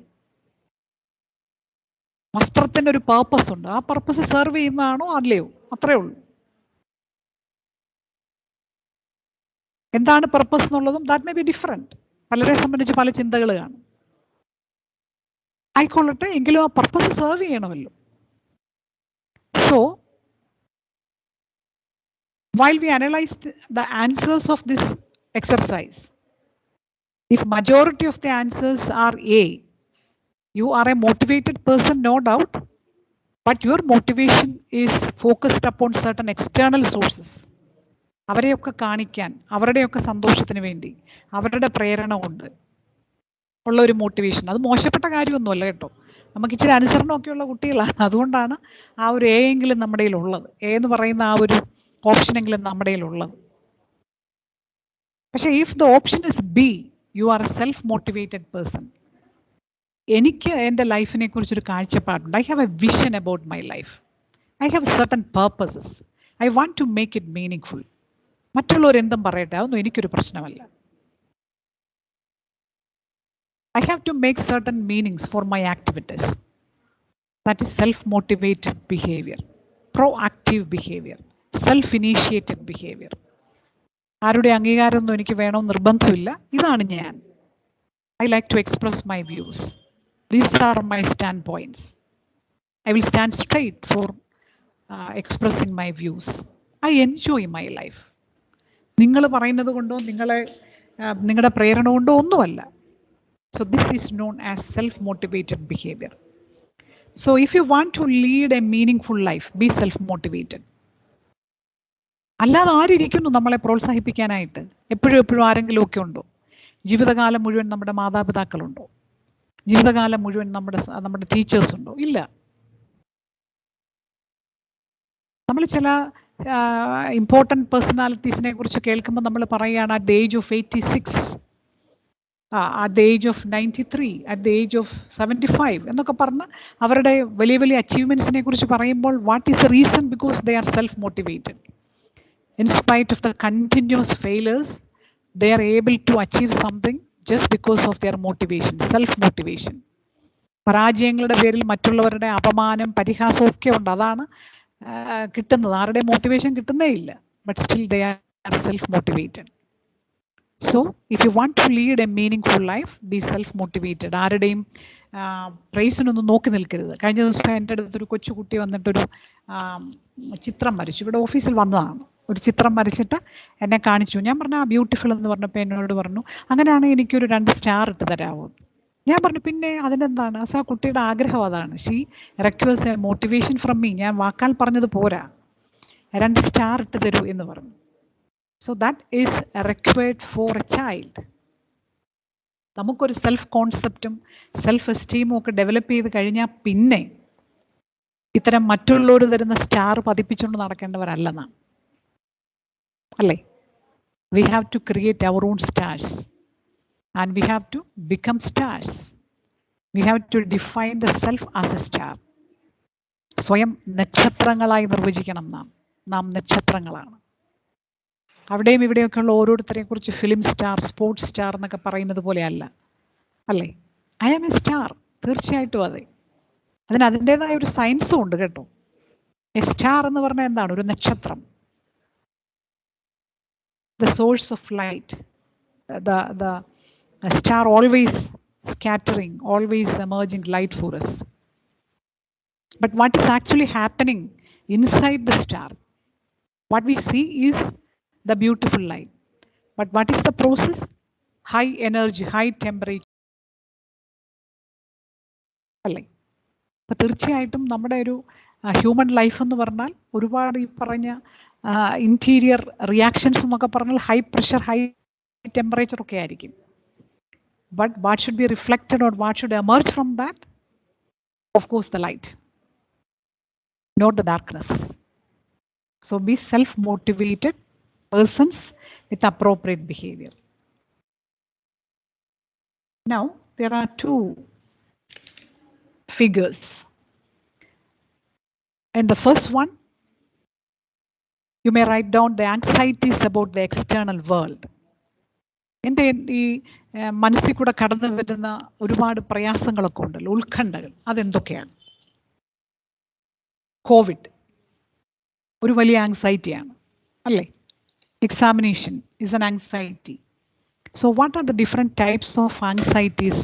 വസ്ത്രത്തിൻ്റെ ഒരു പർപ്പസ് ഉണ്ട്. ആ പർപ്പസ് സെർവ് ചെയ്യുന്നതാണോ അല്ലയോ? അത്രേ ഉള്ളൂ. എന്താണ് പർപ്പസ് എന്നുള്ളതും ദാറ്റ് മേ ബി ഡിഫറെൻറ്റ്. പലരെ സംബന്ധിച്ച് പല ചിന്തകൾ കാണും. ആയിക്കൊള്ളട്ടെ, എങ്കിലും ആ പർപ്പസ് സെർവ് ചെയ്യണമല്ലോ. So while we analyze the answers of this exercise, if majority of the answers are A, you are a motivated person, no doubt, but your motivation is focused upon certain external sources. അവരെയൊക്കെ കാണിക്കാൻ, അവരുടെയൊക്കെ സന്തോഷത്തിന് വേണ്ടി, അവരുടെ പ്രേരണ കൊണ്ട് ഉള്ള ഒരു മോട്ടിവേഷൻ. അത് മോശപ്പെട്ട കാര്യമൊന്നുമല്ല കേട്ടോ. നമുക്ക് ഇച്ചിരി അനുസരണമൊക്കെയുള്ള കുട്ടികളാണ്. അതുകൊണ്ടാണ് ആ ഒരു എ എങ്കിലും നമ്മുടെ ഉള്ളത്, എ എന്ന് പറയുന്ന ആ ഒരു ഓപ്ഷനെങ്കിലും നമ്മുടെ ഉള്ളത്. പക്ഷേ if the option is B, you are a self motivated person. എനിക്ക് എൻ്റെ ലൈഫിനെ കുറിച്ചൊരു കാഴ്ചപ്പാടുണ്ട്. I have a vision about my life. I have certain purposes. I want to make it meaningful. മറ്റുള്ളവർ എന്തും പറയട്ടെ, അതൊന്നും എനിക്കൊരു പ്രശ്നമല്ല. I have to make certain meanings for my activities. That is self-motivated behavior, proactive behavior, self-initiated behavior. ആരുടെ അംഗീകാരമൊന്നും എനിക്ക് വേണമെന്ന് നിർബന്ധമില്ല. ഇതാണ് ഞാൻ. I like to express my views. These are my standpoints. I will stand straight for expressing my views. I enjoy my life. നിങ്ങൾ പറയുന്നത് കൊണ്ടോ നിങ്ങളുടെ പ്രേരണ കൊണ്ടോ ഒന്നുമല്ല. So this is known as self-motivated behavior. So if you want to lead a meaningful life, be self-motivated. അല്ലാതെ ആരിയ്ക്കുന്നു നമ്മളെ പ്രോത്സാഹിപ്പിക്കാനായിട്ട്? എപ്പോഴും ആരെങ്കിലും ഒക്കെ ഉണ്ടോ? ജീവിതകാലം മുഴുവൻ നമ്മുടെ മാതാപിതാക്കളുണ്ടോ? ജീവിതകാലം മുഴുവൻ നമ്മുടെ ടീച്ചേഴ്സ് ഉണ്ടോ? ഇല്ല. നമ്മൾ ചില ഇമ്പോർട്ടൻറ്റ് പേഴ്സണാലിറ്റീസിനെ കുറിച്ച് കേൾക്കുമ്പോൾ നമ്മൾ പറയുകയാണ് at the age of 86, at the age of 93, at the age of 75 എന്നൊക്കെ പറഞ്ഞ് അവരുടെ വലിയ വലിയ അച്ചീവ്മെൻറ്റ്സിനെ കുറിച്ച് പറയുമ്പോൾ what is the reason? Because they are self motivated. In spite of the continuous failures, they are able to achieve something just because of their motivation, self-motivation. പരാജയങ്ങളുടെ പേരിൽ മറ്റുള്ളവരുടെ അപമാനം പരിഹാസം ഒക്കെ ഉണ്ട്. അതാണ് കിട്ടുന്നത്. ആരുടെയും മോട്ടിവേഷൻ കിട്ടുന്നേ ഇല്ല. But still they are self motivated. So if you want to lead a meaningful life, be self motivated. ആരുടെയും പ്രൈസിനൊന്നും നോക്കി നിൽക്കരുത്. കഴിഞ്ഞ ദിവസം എൻ്റെ അടുത്തൊരു കൊച്ചുകുട്ടി വന്നിട്ടൊരു ചിത്രം വരച്ചു. ഇവിടെ ഓഫീസിൽ വന്നതാണ്. ഒരു ചിത്രം വരച്ചിട്ട് എന്നെ കാണിച്ചു. ഞാൻ പറഞ്ഞു ആ ബ്യൂട്ടിഫുൾ എന്ന് പറഞ്ഞപ്പോൾ എന്നോട് പറഞ്ഞു, അങ്ങനെയാണെങ്കിൽ എനിക്കൊരു 2 സ്റ്റാർ ഇട്ട് തരാമോ? ഞാൻ പറഞ്ഞു പിന്നെ അതിനെന്താണ്. ആ കുട്ടിയുടെ ആഗ്രഹം അതാണ്. She request A motivation from me. ഞാൻ വാക്കാൽ പറഞ്ഞത് പോരാ, 2 സ്റ്റാർ ഇട്ട് തരൂ എന്ന് പറഞ്ഞു. So that is required for A child. നമുക്കൊരു സെൽഫ് കോൺസെപ്റ്റും സെൽഫ് എസ്റ്റീമും ഒക്കെ ഡെവലപ്പ് ചെയ്ത് കഴിഞ്ഞാൽ പിന്നെ ഇത്തരം മറ്റുള്ളവർ തരുന്ന സ്റ്റാർ പതിപ്പിച്ചുകൊണ്ട് നടക്കേണ്ടവരല്ലെന്നാണ്. അല്ലേ? We have to create our own stars and we have to become stars. We have to define the self as a star. സ്വയം നക്ഷത്രങ്ങളായി നിർവചിക്കണം. നാം നക്ഷത്രങ്ങളാണ്. അവിടെയും ഇവിടെയൊക്കെയുള്ള ഓരോരുത്തരെ കുറിച്ച് ഫിലിം സ്റ്റാർ, സ്പോർട്സ് സ്റ്റാർ എന്നൊക്കെ പറയുന്നത് പോലെയല്ല. അല്ലേ? I am a star. തീർച്ചയായിട്ടും അതെ. അതിന് അതിൻ്റെതായ ഒരു സയൻസും ഉണ്ട് കേട്ടോ. എ സ്റ്റാർ എന്ന് പറഞ്ഞാൽ എന്താണ്? ഒരു നക്ഷത്രം. The source of light. The star always scattering, always emerging light for us. But what is actually happening inside the star? What we see is the beautiful light. But what is the process? High energy, high temperature. അല്ലേ? അപ്പോൾ തീർച്ചയായിട്ടും നമ്മുടെ ഒരു human life എന്ന് പറഞ്ഞാൽ ഒരുപാട് ഈ പറഞ്ഞ ഇൻറ്റീരിയർ റിയാക്ഷൻസ് എന്നൊക്കെ പറഞ്ഞാൽ ഹൈ പ്രഷർ, ഹൈ ടെമ്പറേച്ചർ ഒക്കെ ആയിരിക്കും. But what should be reflected or what should emerge from that? Of course, the light, not the darkness. So be self-motivated persons with appropriate behavior. Now, there are 2 figures. And the first one, you may write down the anxieties about the external world. എൻ്റെ ഈ മനസ്സിൽ കൂടെ കടന്നു വരുന്ന ഒരുപാട് പ്രയാസങ്ങളൊക്കെ ഉണ്ടല്ലോ, ഉത്കണ്ഠകൾ. അതെന്തൊക്കെയാണ്? Covid ഒരു വലിയ ആങ്സൈറ്റിയാണ്, അല്ലേ? Examination is an anxiety. So what are the different types of anxieties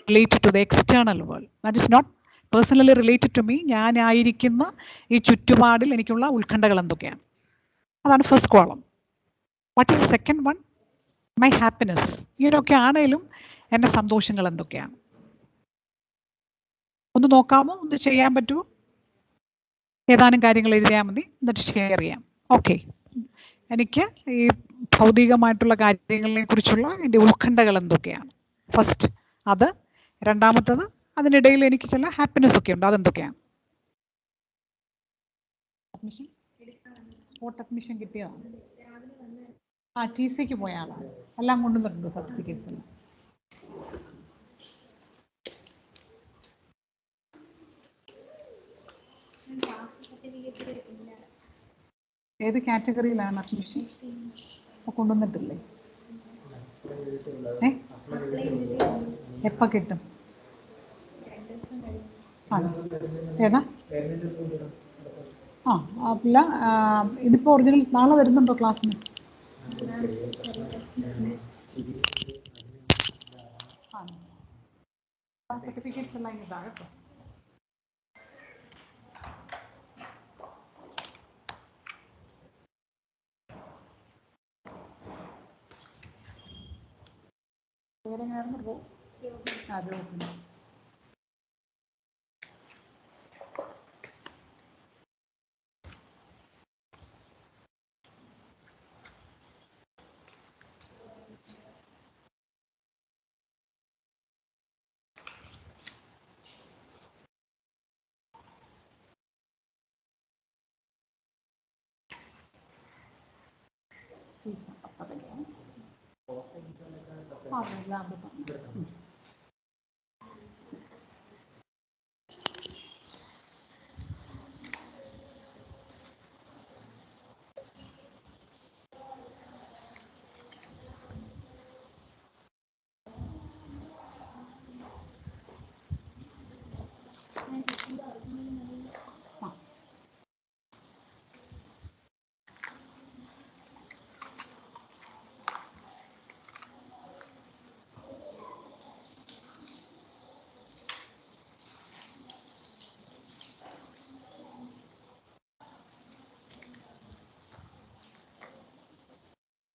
related to the external world? That is not personally related to me. ഞാനായിരിക്കുന്ന ഈ ചുറ്റുപാടിൽ എനിക്കുള്ള ഉത്കണ്ഠകൾ എന്തൊക്കെയാണ്? അതാണ് first column. What is the second one? My happiness. ഇങ്ങനെയൊക്കെ ആണെങ്കിലും എൻ്റെ സന്തോഷങ്ങൾ എന്തൊക്കെയാണ്? ഒന്ന് നോക്കാമോ? ഒന്ന് ചെയ്യാൻ പറ്റുമോ? ഏതാനും കാര്യങ്ങൾ എഴുതിയാൽ മതി, എന്നിട്ട് ഷെയർ ചെയ്യാം. ഓക്കെ. എനിക്ക് ഈ ഭൗതികമായിട്ടുള്ള കാര്യങ്ങളെ കുറിച്ചുള്ള എൻ്റെ ഉത്കണ്ഠകൾ എന്തൊക്കെയാണ്? ഫസ്റ്റ് അത്. രണ്ടാമത്തത്, അതിനിടയിൽ എനിക്ക് ചില ഹാപ്പിനെസ് ഒക്കെ ഉണ്ട്, അതെന്തൊക്കെയാണ്? സ്പോട്ട് അഡ്മിഷൻ കിട്ടിയതാണ്. TC പോയ ആളാണ്. എല്ലാം കൊണ്ടുവന്നിട്ടുണ്ടോ സർട്ടിഫിക്കറ്റ്സ്? ഏത് കാറ്റഗറിയിലാണ് അഡ്മിഷൻ? കൊണ്ടുവന്നിട്ടില്ലേ? എപ്പോൾ കിട്ടും? ഏതാ? അല്ല, ഇതിപ്പോൾ ഒറിജിനൽ നാളെ വരുന്നുണ്ടോ ക്ലാസ്സിന്? സർട്ടിഫിക്കറ്റ്സ് എല്ലാം ഇതാ കേട്ടോ. പേരെങ്ങനെയായിരുന്നു? രോഹിണി.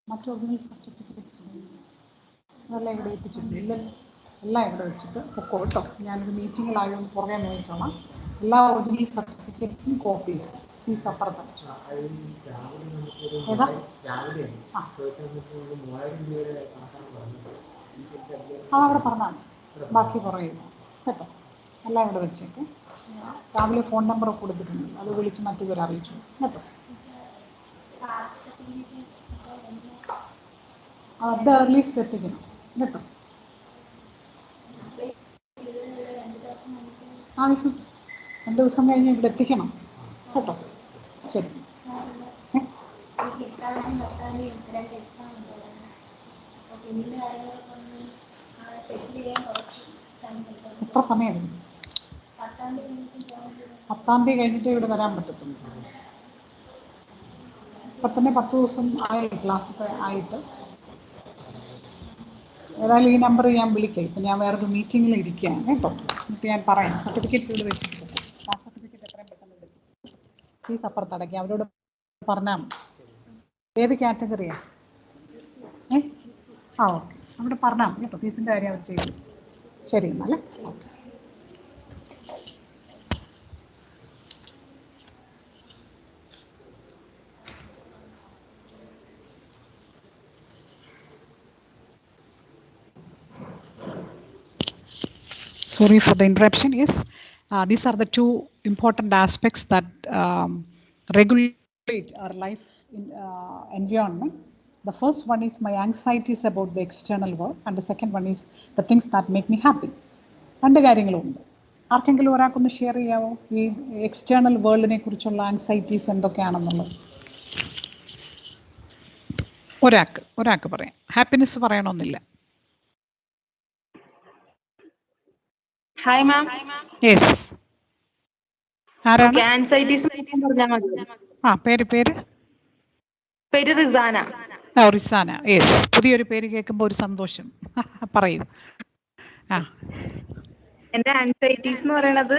മറ്റു ഒറിജിനൽ സർട്ടിഫിക്കറ്റ്സ് അതെല്ലാം ഇവിടെ എത്തിച്ചിട്ടുണ്ട്. ഇല്ലല്ലോ, എല്ലാം ഇവിടെ വെച്ചിട്ട് പൊക്കോ കേട്ടോ. ഞാനൊരു മീറ്റിങ്ങിലായതുകൊണ്ട് പുറകെ നോക്കിക്കോളാം. എല്ലാ ഒറിജിനൽ സർട്ടിഫിക്കറ്റ്സും കോപ്പീസ് ഫീസ് അപ്പുറത്ത് ഏതാ അതവിടെ പറഞ്ഞാൽ ബാക്കി പുറകെ കേട്ടോ. എല്ലാം ഇവിടെ വെച്ചേക്കും. രാവിലെ ഫോൺ നമ്പർ കൊടുത്തിട്ടുണ്ട്, അത് വിളിച്ച് മറ്റു അറിയിച്ചു കേട്ടോ. അത് ഏർലിസ്റ്റ് എത്തിക്കണം കേട്ടോ. ആവശ്യം 2 ദിവസം കഴിഞ്ഞ് ഇവിടെ എത്തിക്കണം കേട്ടോ. ശരി. എത്ര സമയം എടുക്കും? 10-ാം തീയതി കഴിഞ്ഞിട്ട് ഇവിടെ വരാൻ പറ്റത്തുള്ളൂ. ഇപ്പം തന്നെ 10 ദിവസം ആയി ക്ലാസ്സൊക്കെ ആയിട്ട്. ഏതായാലും ഈ നമ്പർ ഞാൻ വിളിക്കാം. ഇപ്പം ഞാൻ വേറൊരു മീറ്റിങ്ങിൽ ഇരിക്കുകയാണ് കേട്ടോ. എന്നിട്ട് ഞാൻ പറയാം. സർട്ടിഫിക്കറ്റ് ഇവിടെ വെച്ചിട്ട് ക്ലാസ് സർട്ടിഫിക്കറ്റ് എത്രയും പെട്ടെന്ന് എടുക്കും. ഫീസ് അപ്പുറത്ത് അടയ്ക്കാം. അവരോട് പറഞ്ഞാൽ ഏത് കാറ്റഗറിയാ? ഓക്കെ, അവിടെ പറഞ്ഞാൽ കേട്ടോ. ഫീസിൻ്റെ കാര്യം അവർ ചെയ്തു. ശരി എന്നാലേ. Okay. Sorry for the interruption. Yes, these are the two important aspects that regulate our life environment. The first one is my anxieties about the external world, and the second one is the things that make me happy. രണ്ട് കാര്യങ്ങളുണ്ട്. ആർക്കെങ്കിലും ഒരാൾക്കൊന്ന് share ചെയ്യാമോ ഈ external വേൾഡിനെ കുറിച്ചുള്ള anxieties എന്തൊക്കെയാണെന്നുള്ളത്? ഒരാൾക്ക് പറയാം. Happiness പറയണമെന്നില്ല. Hi ma'am. യെസ്, ആരാണ്? ആൻസൈറ്റീസ് പറഞ്ഞാൽ മതി. പേര് റിസാന. റിസാന. യെസ്, പുതിയൊരു പേര് കേൾക്കുമ്പോൾ ഒരു സന്തോഷം. പറയൂ. എന്റെ ആൻസൈറ്റീസ് എന്ന് പറയുന്നത്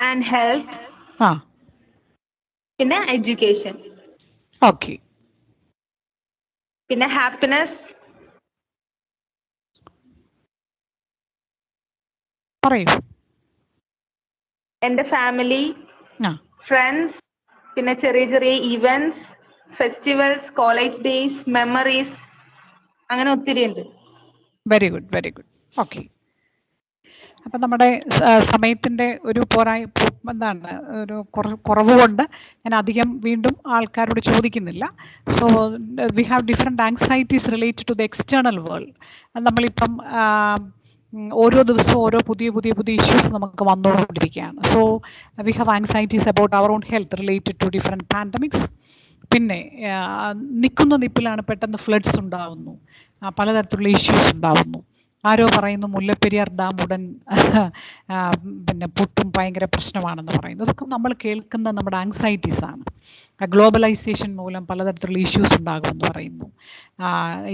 ആൻഡ് ഹെൽത്ത്, പിന്നെ എഡ്യൂക്കേഷൻ, ഓക്കെ, പിന്നെ ഹാപ്പിനെസ്, പറയൂ, എന്റെ ഫാമിലി, ഫ്രണ്ട്സ്, പിന്നെ ചെറിയ ചെറിയ events, festivals, college days, memories, അങ്ങനെ ഒത്തിരി ഉണ്ട്. Very good, very good. Okay. അപ്പം നമ്മുടെ സമയത്തിൻ്റെ ഒരു എന്താണ് ഒരു കുറവ് കൊണ്ട് ഞാൻ അധികം വീണ്ടും ആൾക്കാരോട് ചോദിക്കുന്നില്ല. So we have different anxieties related to the external world. നമ്മളിപ്പം ഓരോ ദിവസവും ഓരോ പുതിയ പുതിയ പുതിയ ഇഷ്യൂസ് നമുക്ക് വന്നുകൊണ്ടിരിക്കുകയാണ്. So we have anxieties about our own health related to different pandemics. പിന്നെ നിൽക്കുന്ന നിപ്പിലാണ് പെട്ടെന്ന് ഫ്ലഡ്സ് ഉണ്ടാവുന്നു, പലതരത്തിലുള്ള ഇഷ്യൂസ് ഉണ്ടാവുന്നു. ആരോ പറയുന്നു മുല്ലപ്പെരിയാർ ഡാം ഉടൻ പിന്നെ പൊട്ടും, ഭയങ്കര പ്രശ്നമാണെന്ന് പറയുന്നു. ഇതൊക്കെ നമ്മൾ കേൾക്കുന്ന നമ്മുടെ ആങ്സൈറ്റീസാണ്. ഗ്ലോബലൈസേഷൻ മൂലം പലതരത്തിലുള്ള ഇഷ്യൂസ് ഉണ്ടാകുമെന്ന് പറയുന്നു.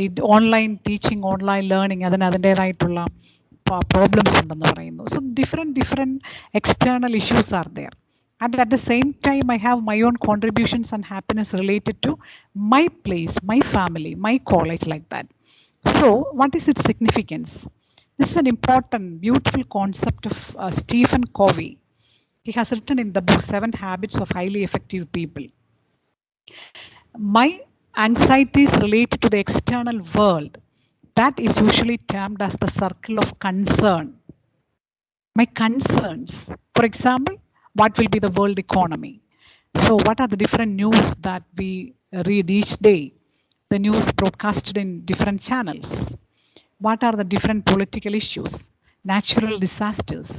ഈ ഓൺലൈൻ ടീച്ചിങ്, ഓൺലൈൻ ലേണിംഗ്, അതിൻ്റേതായിട്ടുള്ള പ്രോബ്ലംസ് ഉണ്ടെന്ന് പറയുന്നു. So different external issues are there. And at the same time, I have my own contributions and happiness related to my place, my family, my college, like that. So, what is its significance? This is an important, beautiful concept of Stephen Covey. He has written in the book 7 Habits of Highly Effective People. My anxieties related to the external world, that is usually termed as the circle of concern. My concerns, for example, what will be the world economy? So what are the different news that we read each day? The news broadcasted in different channels. What are the different political issues? Natural disasters.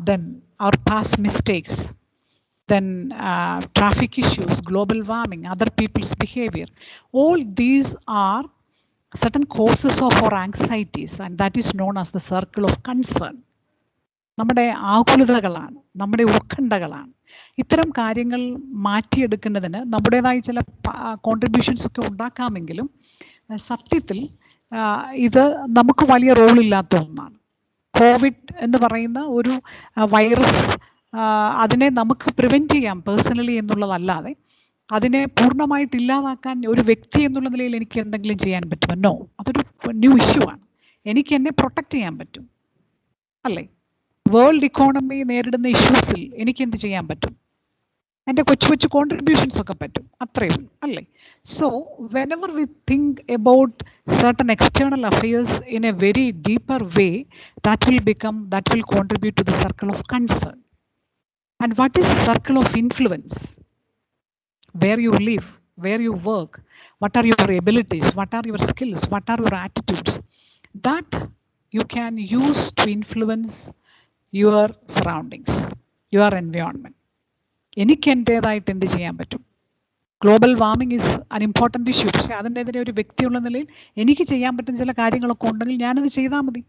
Then our past mistakes. Then traffic issues, global warming, other people's behavior. All these are certain causes of our anxieties, and that is known as the circle of concern. നമ്മുടെ ആകുലതകളാണ്, നമ്മുടെ ഉത്കണ്ഠകളാണ്. ഇത്തരം കാര്യങ്ങൾ മാറ്റിയെടുക്കുന്നതിന് നമ്മുടേതായ ചില contributions ഒക്കെ ഉണ്ടാക്കാമെങ്കിലും സത്യത്തിൽ ഇത് നമുക്ക് വലിയ റോളില്ലാത്ത ഒന്നാണ്. കോവിഡ് എന്ന് പറയുന്ന ഒരു വൈറസ് അതിനെ നമുക്ക് പ്രിവെൻറ്റ് ചെയ്യാം പേഴ്സണലി എന്നുള്ളതല്ലാതെ അതിനെ പൂർണ്ണമായിട്ട് ഇല്ലാതാക്കാൻ ഒരു വ്യക്തി എന്നുള്ള നിലയിൽ എനിക്ക് എന്തെങ്കിലും ചെയ്യാൻ പറ്റുമോ? നോ, അതൊരു ന്യൂ ഇഷ്യൂ ആണ്. എനിക്ക് എന്നെ പ്രൊട്ടക്റ്റ് ചെയ്യാൻ പറ്റും അല്ലേ? വേൾഡ് ഇക്കോണമി നേരിടുന്ന ഇഷ്യൂസിൽ എനിക്ക് എന്ത് ചെയ്യാൻ പറ്റും? എൻ്റെ കൊച്ചു കൊച്ചു കോൺട്രിബ്യൂഷൻസ് ഒക്കെ പറ്റും, അത്രയും അല്ലേ? So whenever V think about certain external affairs in a very deeper way, that will contribute to the circle of concern. And what is circle of influence? Where you live, where you work, what are your abilities, what are your skills, what are your attitudes, that you can use to influence your surroundings, your environment. എനിക്ക് എൻ്റേതായിട്ട് എന്ത് ചെയ്യാൻ പറ്റും? Global warming is അൻ important issue. പക്ഷേ അതിൻ്റെതിരെ ഒരു വ്യക്തിയുള്ള നിലയിൽ എനിക്ക് ചെയ്യാൻ പറ്റുന്ന ചില കാര്യങ്ങളൊക്കെ ഉണ്ടെങ്കിൽ ഞാനത് ചെയ്താൽ മതി.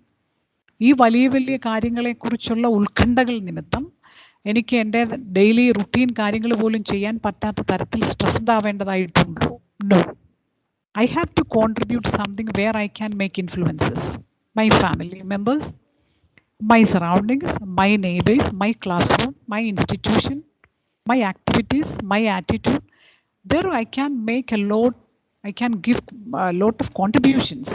ഈ വലിയ വലിയ കാര്യങ്ങളെക്കുറിച്ചുള്ള ഉത്കണ്ഠകൾ നിമിത്തം എനിക്ക് എൻ്റെ ഡെയിലി റുട്ടീൻ കാര്യങ്ങൾ പോലും ചെയ്യാൻ പറ്റാത്ത തരത്തിൽ സ്ട്രെസ്ഡ് ആവേണ്ടതായിട്ടുണ്ടോ? No. I have to contribute something where I can make influences. My family members, my surroundings, my neighbors, my classroom, my institution, my activities, my attitude. There I can make a lot, I can give a lot of contributions.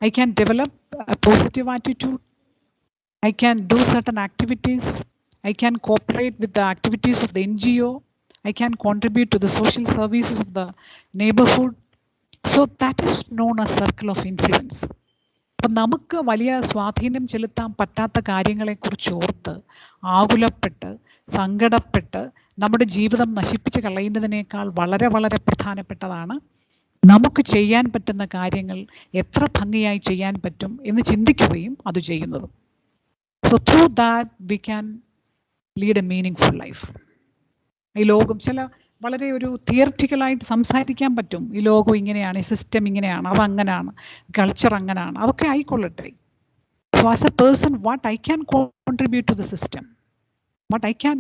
I can develop a positive attitude. I can do certain activities. I can cooperate with the activities of the NGO. I can contribute to the social services of the neighborhood. So that is known as circle of influence. അപ്പം നമുക്ക് വലിയ സ്വാധീനം ചെലുത്താൻ പറ്റാത്ത കാര്യങ്ങളെക്കുറിച്ച് ഓർത്ത് ആകുലപ്പെട്ട് സങ്കടപ്പെട്ട് നമ്മുടെ ജീവിതം നശിപ്പിച്ച് കളയുന്നതിനേക്കാൾ വളരെ വളരെ പ്രധാനപ്പെട്ടതാണ് നമുക്ക് ചെയ്യാൻ പറ്റുന്ന കാര്യങ്ങൾ എത്ര ഭംഗിയായി ചെയ്യാൻ പറ്റും എന്ന് ചിന്തിക്കുകയും അത് ചെയ്യുന്നതും. So through that we can lead a meaningful life. ഈ ലോകം ചില വളരെ ഒരു തിയറിറ്റിക്കലായിട്ട് സംസാരിക്കാൻ പറ്റും. ഈ ലോകം ഇങ്ങനെയാണ്, ഈ സിസ്റ്റം ഇങ്ങനെയാണ്, അതങ്ങനെയാണ്, കൾച്ചർ അങ്ങനെയാണ്, അതൊക്കെ ആയിക്കൊള്ളട്ടെ. So as a person what I can contribute to the system, what I can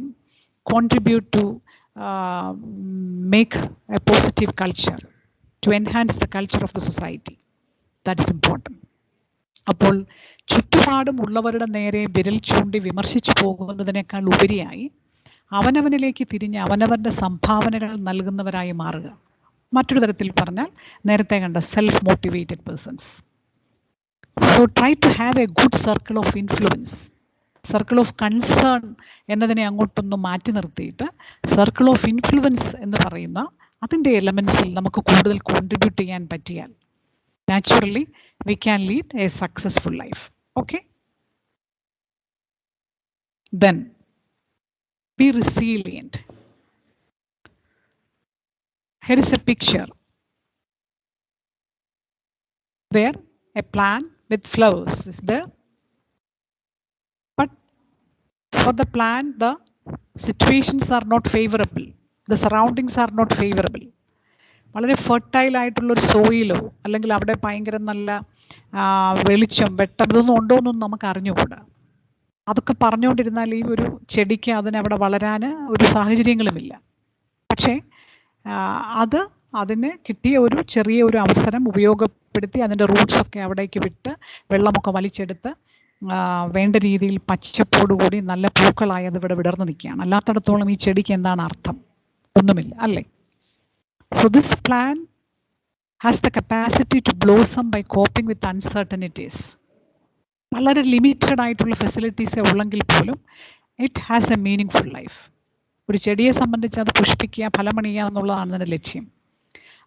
contribute to make a positive culture, to enhance the culture of the society, that is important. അപ്പോൾ ചുറ്റുപാടും ഉള്ളവരുടെ നേരെ വിരൽ ചൂണ്ടി വിമർശിച്ചു പോകുന്നതിനേക്കാൾ ഉപരിയായി അവനവനിലേക്ക് തിരിഞ്ഞ് അവനവൻ്റെ സംഭാവനകൾ നൽകുന്നവരായി മാറുക. മറ്റൊരു തരത്തിൽ പറഞ്ഞാൽ നേരത്തെ കണ്ട self motivated persons. So try to have a good circle of influence. Circle of concern എന്നതിനെ അങ്ങോട്ടൊന്ന് മാറ്റി നിർത്തിയിട്ട് സർക്കിൾ ഓഫ് ഇൻഫ്ലുവൻസ് എന്ന് പറയുന്ന അതിൻ്റെ എലമെൻസിൽ നമുക്ക് കൂടുതൽ കോൺട്രിബ്യൂട്ട് ചെയ്യാൻ പറ്റിയാൽ naturally we can lead A successful life. Okay, then be resilient. Here is a picture where a plant with flowers is there, but for the plant the situations are not favorable, the surroundings are not favorable. വളരെ fertile ആയിട്ടുള്ളൊരു സോയിലോ അല്ലെങ്കിൽ അവിടെ ഭയങ്കര നല്ല വെളിച്ചം വെട്ടം ഇതൊന്നും ഉണ്ടോ എന്നൊന്നും നമുക്ക് അറിഞ്ഞുകൂടാ. അതൊക്കെ പറഞ്ഞുകൊണ്ടിരുന്നാൽ ഈ ഒരു ചെടിക്ക് അതിനവിടെ വളരാൻ ഒരു സാഹചര്യങ്ങളുമില്ല. പക്ഷേ അതിന് കിട്ടിയ ഒരു ചെറിയ ഒരു അവസരം ഉപയോഗപ്പെടുത്തി അതിൻ്റെ റൂട്ട്സൊക്കെ അവിടേക്ക് വിട്ട് വെള്ളമൊക്കെ വലിച്ചെടുത്ത് വേണ്ട രീതിയിൽ പച്ചപ്പോടുകൂടി നല്ല പൂക്കളായി അത് ഇവിടെ വിടർന്ന് നിൽക്കുകയാണ്. അല്ലാത്തടത്തോളം ഈ ചെടിക്ക് എന്താണ് അർത്ഥം? ഒന്നുമില്ല അല്ലേ? So this plant has the capacity to blossom by coping with uncertainties. വളരെ ലിമിറ്റഡ് ആയിട്ടുള്ള ഫെസിലിറ്റീസേ ഉള്ളെങ്കിൽ പോലും it has a meaningful life. ഒരു ചെടിയെ സംബന്ധിച്ച് അത് പുഷ്പിക്കുക, ഫലമണിയുക എന്നുള്ളതാണ് അതിൻ്റെ ലക്ഷ്യം.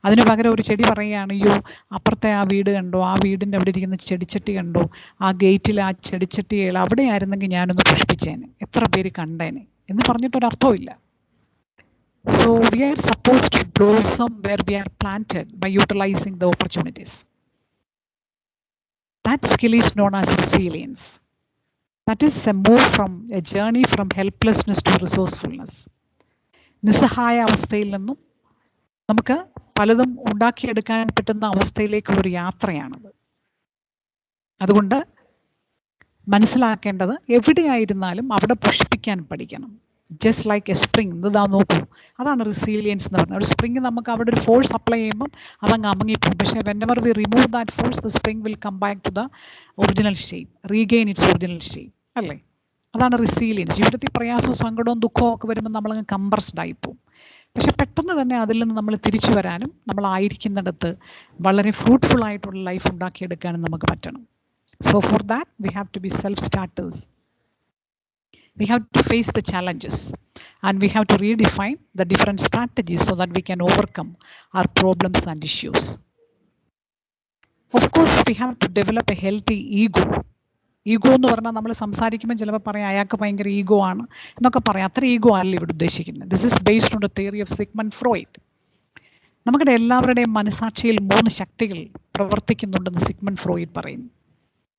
അതിന് പകരം ഒരു ചെടി പറയുകയാണ്, അയ്യോ അപ്പുറത്തെ ആ വീട് കണ്ടോ, ആ വീടിൻ്റെ അവിടെ ഇരിക്കുന്ന ചെടിച്ചട്ടി കണ്ടോ, ആ ഗേറ്റിൽ ആ ചെടിച്ചട്ടികൾ അവിടെ ആയിരുന്നെങ്കിൽ ഞാനൊന്ന് പുഷ്പിച്ചേനെ, എത്ര പേര് കണ്ടേനെ എന്ന് പറഞ്ഞിട്ടൊരർത്ഥമില്ല. So we are suppose to blossom where we are planted by utilising the opportunities. That skill is known as resilience. That is a move from a journey from helplessness to resourcefulness. നിസ്സഹായ അവസ്ഥയിൽ നിന്നും നമുക്ക് പലതും ഉണ്ടാക്കിയെടുക്കാൻ പറ്റുന്ന അവസ്ഥയിലേക്കുള്ളൊരു യാത്രയാണത്. അതുകൊണ്ട് മനസ്സിലാക്കേണ്ടത് എവിടെയായിരുന്നാലും അവിടെ പുഷ്പിക്കാൻ പഠിക്കണം. Just like A spring. ഇതാ നോക്കൂ, അതാണ് റെസീലിയൻസ് എന്ന് പറഞ്ഞാൽ. ഒരു സ്പ്രിങ് നമുക്ക് അവിടെ ഒരു ഫോഴ്സ് അപ്ലൈ ചെയ്യുമ്പം അതങ്ങ് അമങ്ങിപ്പോകും. പക്ഷേ whenever we remove that force the spring will come back to the original shape, regain its original shape അല്ലേ? അതാണ് റെസീലിയൻസ്. ജീവിതത്തിൽ പ്രയാസവും സങ്കടവും ദുഃഖവും ഒക്കെ വരുമ്പോൾ നമ്മളങ്ങ് കംപ്രസ്ഡ് ആയിപ്പോവും. പക്ഷെ പെട്ടെന്ന് തന്നെ അതിൽ നിന്ന് നമ്മൾ തിരിച്ചു വരാനും നമ്മളായിരിക്കുന്നിടത്ത് വളരെ ഫ്രൂട്ട്ഫുൾ ആയിട്ടുള്ള ലൈഫ് ഉണ്ടാക്കിയെടുക്കാനും നമുക്ക് പറ്റണം. So for that we have to be self starters. We have to face the challenges and we have to redefine the different strategies so that we can overcome our problems and issues. Of course, we have to develop a healthy ego. Ego എന്ന് പറഞ്ഞാൽ നമ്മൾ സംസാരിക്കുമ്പോൾ ചിലപ്പോൾ പറയാം അയാൾക്ക് ഭയങ്കര ego ആണ് എന്നൊക്കെ പറയാം. അത്ര ഈഗോ അല്ല ഇവിടെ ഉദ്ദേശിക്കുന്നത്. This is based on the theory of Sigmund Freud. നമ്മുടെ എല്ലാവരുടെയും മനസാക്ഷിയിൽ 3 ശക്തികൾ പ്രവർത്തിക്കുന്നുണ്ടെന്ന് സിഗ്മണ്ട് ഫ്രോയിഡ് പറയുന്നു.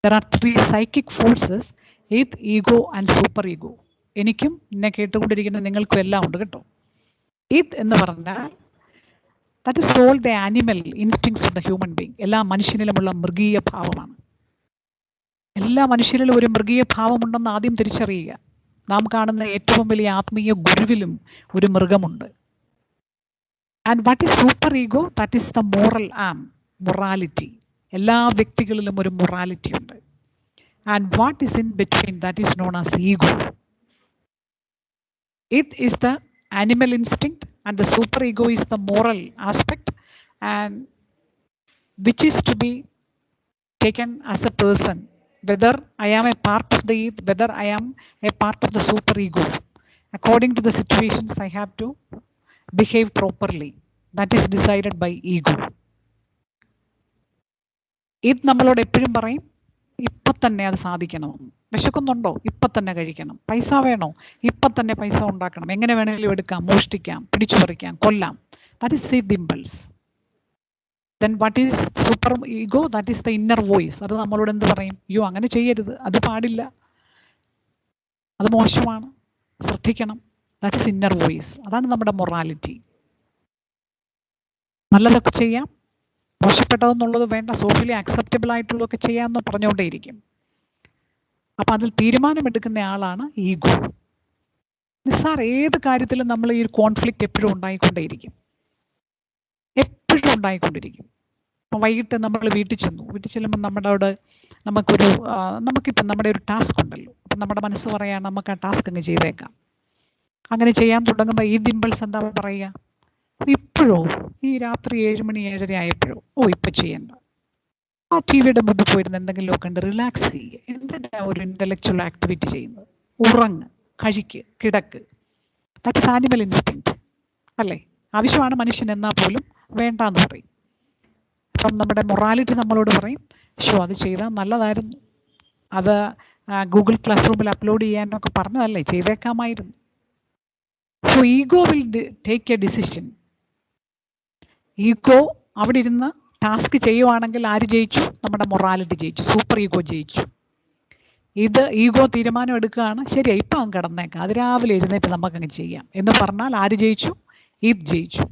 There are 3 psychic forces, ഇത്, ഈഗോ ആൻഡ് സൂപ്പർ ഈഗോ. എനിക്കും എന്നെ കേട്ടുകൊണ്ടിരിക്കുന്ന നിങ്ങൾക്കും എല്ലാം ഉണ്ട് കേട്ടോ. ഇത് എന്ന് പറഞ്ഞാൽ that is all the animal instincts of the human being. എല്ലാ മനുഷ്യനിലുമുള്ള മൃഗീയ ഭാവമാണ്. എല്ലാ മനുഷ്യരിലും ഒരു മൃഗീയ ഭാവമുണ്ടെന്ന് ആദ്യം തിരിച്ചറിയുക. നാം കാണുന്ന ഏറ്റവും വലിയ ആത്മീയ ഗുരുവിലും ഒരു മൃഗമുണ്ട്. And what is super ego? That is the moral arm, morality. എല്ലാ വ്യക്തികളിലും ഒരു മൊറാലിറ്റി ഉണ്ട്. And what is in between, that is known as ego. It is the animal instinct and the super ego is the moral aspect, and which is to be taken as a person, whether I am a part of the id, whether I am a part of the super ego. According to the situations I have to behave properly. That is decided by ego. ഇത് നമ്മളോട് എപ്പോഴും പറയും ഇപ്പം തന്നെ അത് സാധിക്കണം. വിശക്കുന്നുണ്ടോ? ഇപ്പം തന്നെ കഴിക്കണം. പൈസ വേണോ? ഇപ്പം തന്നെ പൈസ ഉണ്ടാക്കണം. എങ്ങനെ വേണമെങ്കിലും എടുക്കാം, മോഷ്ടിക്കാം, പിടിച്ചു പറിക്കാം, കൊല്ലാം. That is the impulse. Then what is super ego? That is the inner voice. അത് നമ്മളോട് എന്ത് പറയും? അയ്യോ അങ്ങനെ ചെയ്യരുത്, അത് പാടില്ല, അത് മോശമാണ്, ശ്രദ്ധിക്കണം. That is inner voice. അതാണ് നമ്മുടെ മൊറാലിറ്റി. നല്ലതൊക്കെ ചെയ്യാം, മോശപ്പെട്ടതെന്നുള്ളത് വേണ്ട, സോഷ്യലി അക്സെപ്റ്റബിൾ ആയിട്ടുള്ളതൊക്കെ ചെയ്യാമെന്ന് പറഞ്ഞുകൊണ്ടേയിരിക്കും. അപ്പം അതിൽ തീരുമാനമെടുക്കുന്ന ആളാണ് ഈഗോ. നിസ്സാർ ഏത് കാര്യത്തിലും നമ്മൾ ഈ ഒരു കോൺഫ്ലിക്റ്റ് എപ്പോഴും ഉണ്ടായിക്കൊണ്ടേയിരിക്കും, എപ്പോഴും ഉണ്ടായിക്കൊണ്ടിരിക്കും. അപ്പം വൈകിട്ട് നമ്മൾ വീട്ടിൽ ചെല്ലുമ്പോൾ നമുക്കിപ്പം നമ്മുടെ ഒരു ടാസ്ക് ഉണ്ടല്ലോ. അപ്പം നമ്മുടെ മനസ്സ് പറയുകയാണ് നമുക്ക് ആ ടാസ്ക് അങ്ങ് ചെയ്തേക്കാം. അങ്ങനെ ചെയ്യാൻ തുടങ്ങുമ്പോൾ ഈ ഇമ്പൾസ് എന്താ പറയുക? ഇപ്പോഴോ? ഈ രാത്രി 7 മണി 7:30 ആയപ്പോഴോ? ഓ ഇപ്പം ചെയ്യണ്ട. ആ ടി വിയുടെ മുന്നിൽ പോയിരുന്ന് എന്തെങ്കിലുമൊക്കെ ഉണ്ട്, റിലാക്സ് ചെയ്യുക. എന്തിനാ ഒരു ഇൻ്റലക്ച്വൽ ആക്ടിവിറ്റി ചെയ്യുന്നത്? ഉറങ്ങ്, കഴിക്ക്, കിടക്ക്. ദാറ്റ് ഇസ് ആനിമൽ ഇൻസ്റ്റിങ്ക്റ്റ് അല്ലേ? ആവശ്യമാണ് മനുഷ്യൻ എന്നാൽ പോലും വേണ്ടാന്ന് പറയും. അപ്പം നമ്മുടെ മൊറാലിറ്റി നമ്മളോട് പറയും അത് ചെയ്താൽ നല്ലതായിരുന്നു, അത് ഗൂഗിൾ ക്ലാസ് റൂമിൽ അപ്ലോഡ് ചെയ്യാനൊക്കെ പറഞ്ഞതല്ലേ, ചെയ്തേക്കാമായിരുന്നു. So ego will take a decision. Ego അവിടെ ഇരുന്ന് ടാസ്ക് ചെയ്യുവാണെങ്കിൽ ആര് ജയിച്ചു? നമ്മുടെ മൊറാലിറ്റി ജയിച്ചു, സൂപ്പർ ഈഗോ ജയിച്ചു. ഇത് ഈഗോ തീരുമാനം എടുക്കുകയാണ്, ശരിയാ ഇപ്പം അങ്ങ് കിടന്നേക്കാം, അത് രാവിലെ എഴുന്നേറ്റ് നമുക്കങ്ങ് ചെയ്യാം എന്ന് പറഞ്ഞാൽ ആര് ജയിച്ചു? ഇത് ജയിച്ചു.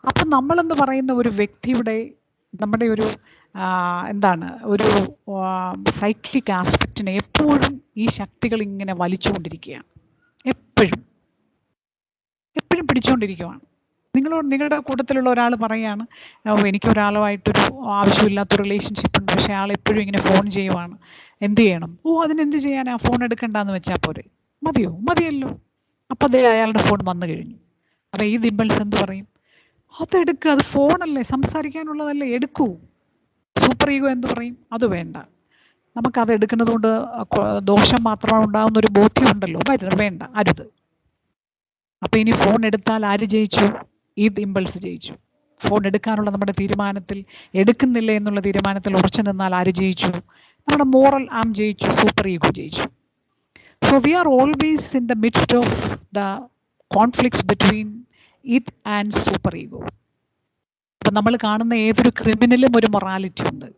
അപ്പം നമ്മളെന്ന് പറയുന്ന ഒരു വ്യക്തിയുടെ നമ്മുടെ ഒരു ഒരു സൈക്ലിക് ആസ്പെക്റ്റിനെ എപ്പോഴും ഈ ശക്തികൾ ഇങ്ങനെ വലിച്ചുകൊണ്ടിരിക്കുകയാണ്, എപ്പോഴും പിടിച്ചുകൊണ്ടിരിക്കുകയാണ്. നിങ്ങളുടെ കൂട്ടത്തിലുള്ള ഒരാൾ പറയുകയാണ് എനിക്ക് ഒരാളുമായിട്ടൊരു ആവശ്യമില്ലാത്ത റിലേഷൻഷിപ്പ് ഉണ്ട്, പക്ഷേ ആൾ എപ്പോഴും ഇങ്ങനെ ഫോൺ ചെയ്യുവാണ്, എന്ത് ചെയ്യണം? അതിനെന്ത് ചെയ്യാനാ, ഫോൺ എടുക്കണ്ടെന്ന് വെച്ചാൽ പോരെ? മതിയല്ലോ. അപ്പോൾ അതേ അയാളുടെ ഫോൺ വന്നു കഴിഞ്ഞു. അപ്പോൾ ഈ ഇമ്പൾസ് എന്ത് പറയും? അതെടുക്കുക, അത് ഫോണല്ലേ, സംസാരിക്കാനുള്ളതല്ലേ, എടുക്കൂ. സൂപ്പർ ഈഗോ എന്ത് പറയും? അത് വേണ്ട, നമുക്കത് എടുക്കുന്നത് കൊണ്ട് ദോഷം മാത്രമാണ് ഉണ്ടാകുന്ന ഒരു ബോധ്യമുണ്ടല്ലോ, വേണ്ട, അരുത്. അപ്പോൾ ഇനി ഫോൺ എടുത്താൽ ആര് ജയിച്ചു? ഈ ഇമ്പൾസ് ജയിച്ചു. ഫോൺ എടുക്കാനുള്ള നമ്മുടെ തീരുമാനത്തിൽ, എടുക്കുന്നില്ല എന്നുള്ള തീരുമാനത്തിൽ ഉറച്ചു നിന്നാൽ ആര് ജയിച്ചു? നമ്മുടെ മോറൽ ആം ജയിച്ചു, സൂപ്പർ ഈഗോ ജയിച്ചു. So we are always in the midst of the conflicts between ഇത് ആൻഡ് സൂപ്പർ ഈഗോ. അപ്പം നമ്മൾ കാണുന്ന ഏതൊരു ക്രിമിനലും ഒരു മൊറാലിറ്റി ഉണ്ട്,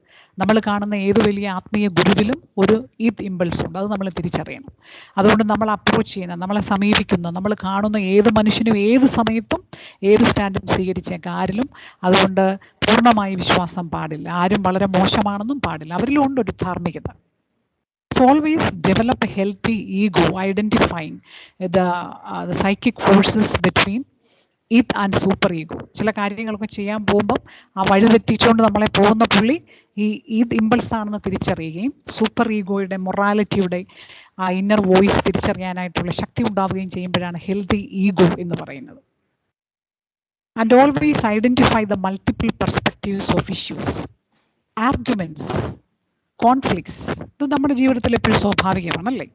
നമ്മൾ കാണുന്ന ഏത് വലിയ ആത്മീയ ഗുരുവിലും ഒരു ഇത് ഇമ്പൾസ് ഉണ്ട്. അത് നമ്മൾ തിരിച്ചറിയണം. അതുകൊണ്ട് നമ്മൾ അപ്രോച്ച് ചെയ്യുന്ന, നമ്മളെ സമീപിക്കുന്ന, നമ്മൾ കാണുന്ന ഏത് മനുഷ്യനും ഏത് സമയത്തും ഏത് സ്റ്റാൻഡും സ്വീകരിച്ചേക്കാം ആരിലും. അതുകൊണ്ട് പൂർണ്ണമായി വിശ്വാസം പാടില്ല, ആരും വളരെ മോശമാണെന്നും പാടില്ല, അവരിലും ഉണ്ട് ഒരു ധാർമ്മികത. So always develop a healthy ego, identifying the psychic forces between ഇത് ആൻഡ് സൂപ്പർ ഈഗോ. ചില കാര്യങ്ങളൊക്കെ ചെയ്യാൻ പോകുമ്പം ആ വഴി തെറ്റിച്ചുകൊണ്ട് നമ്മളെ പോകുന്ന പുള്ളി ഈ ഇത് ഇമ്പൾസ് ആണെന്ന് തിരിച്ചറിയുകയും സൂപ്പർ ഈഗോയുടെ മൊറാലിറ്റിയുടെ ആ ഇന്നർ വോയിസ് തിരിച്ചറിയാനായിട്ടുള്ള ശക്തി ഉണ്ടാവുകയും ചെയ്യുമ്പോഴാണ് ഹെൽത്തി ഈഗോ എന്ന് പറയുന്നത്. And always identify the multiple perspectives of issues, arguments, conflicts. ഇത് നമ്മുടെ ജീവിതത്തിൽ എപ്പോഴും സ്വാഭാവികമാണല്ലേ.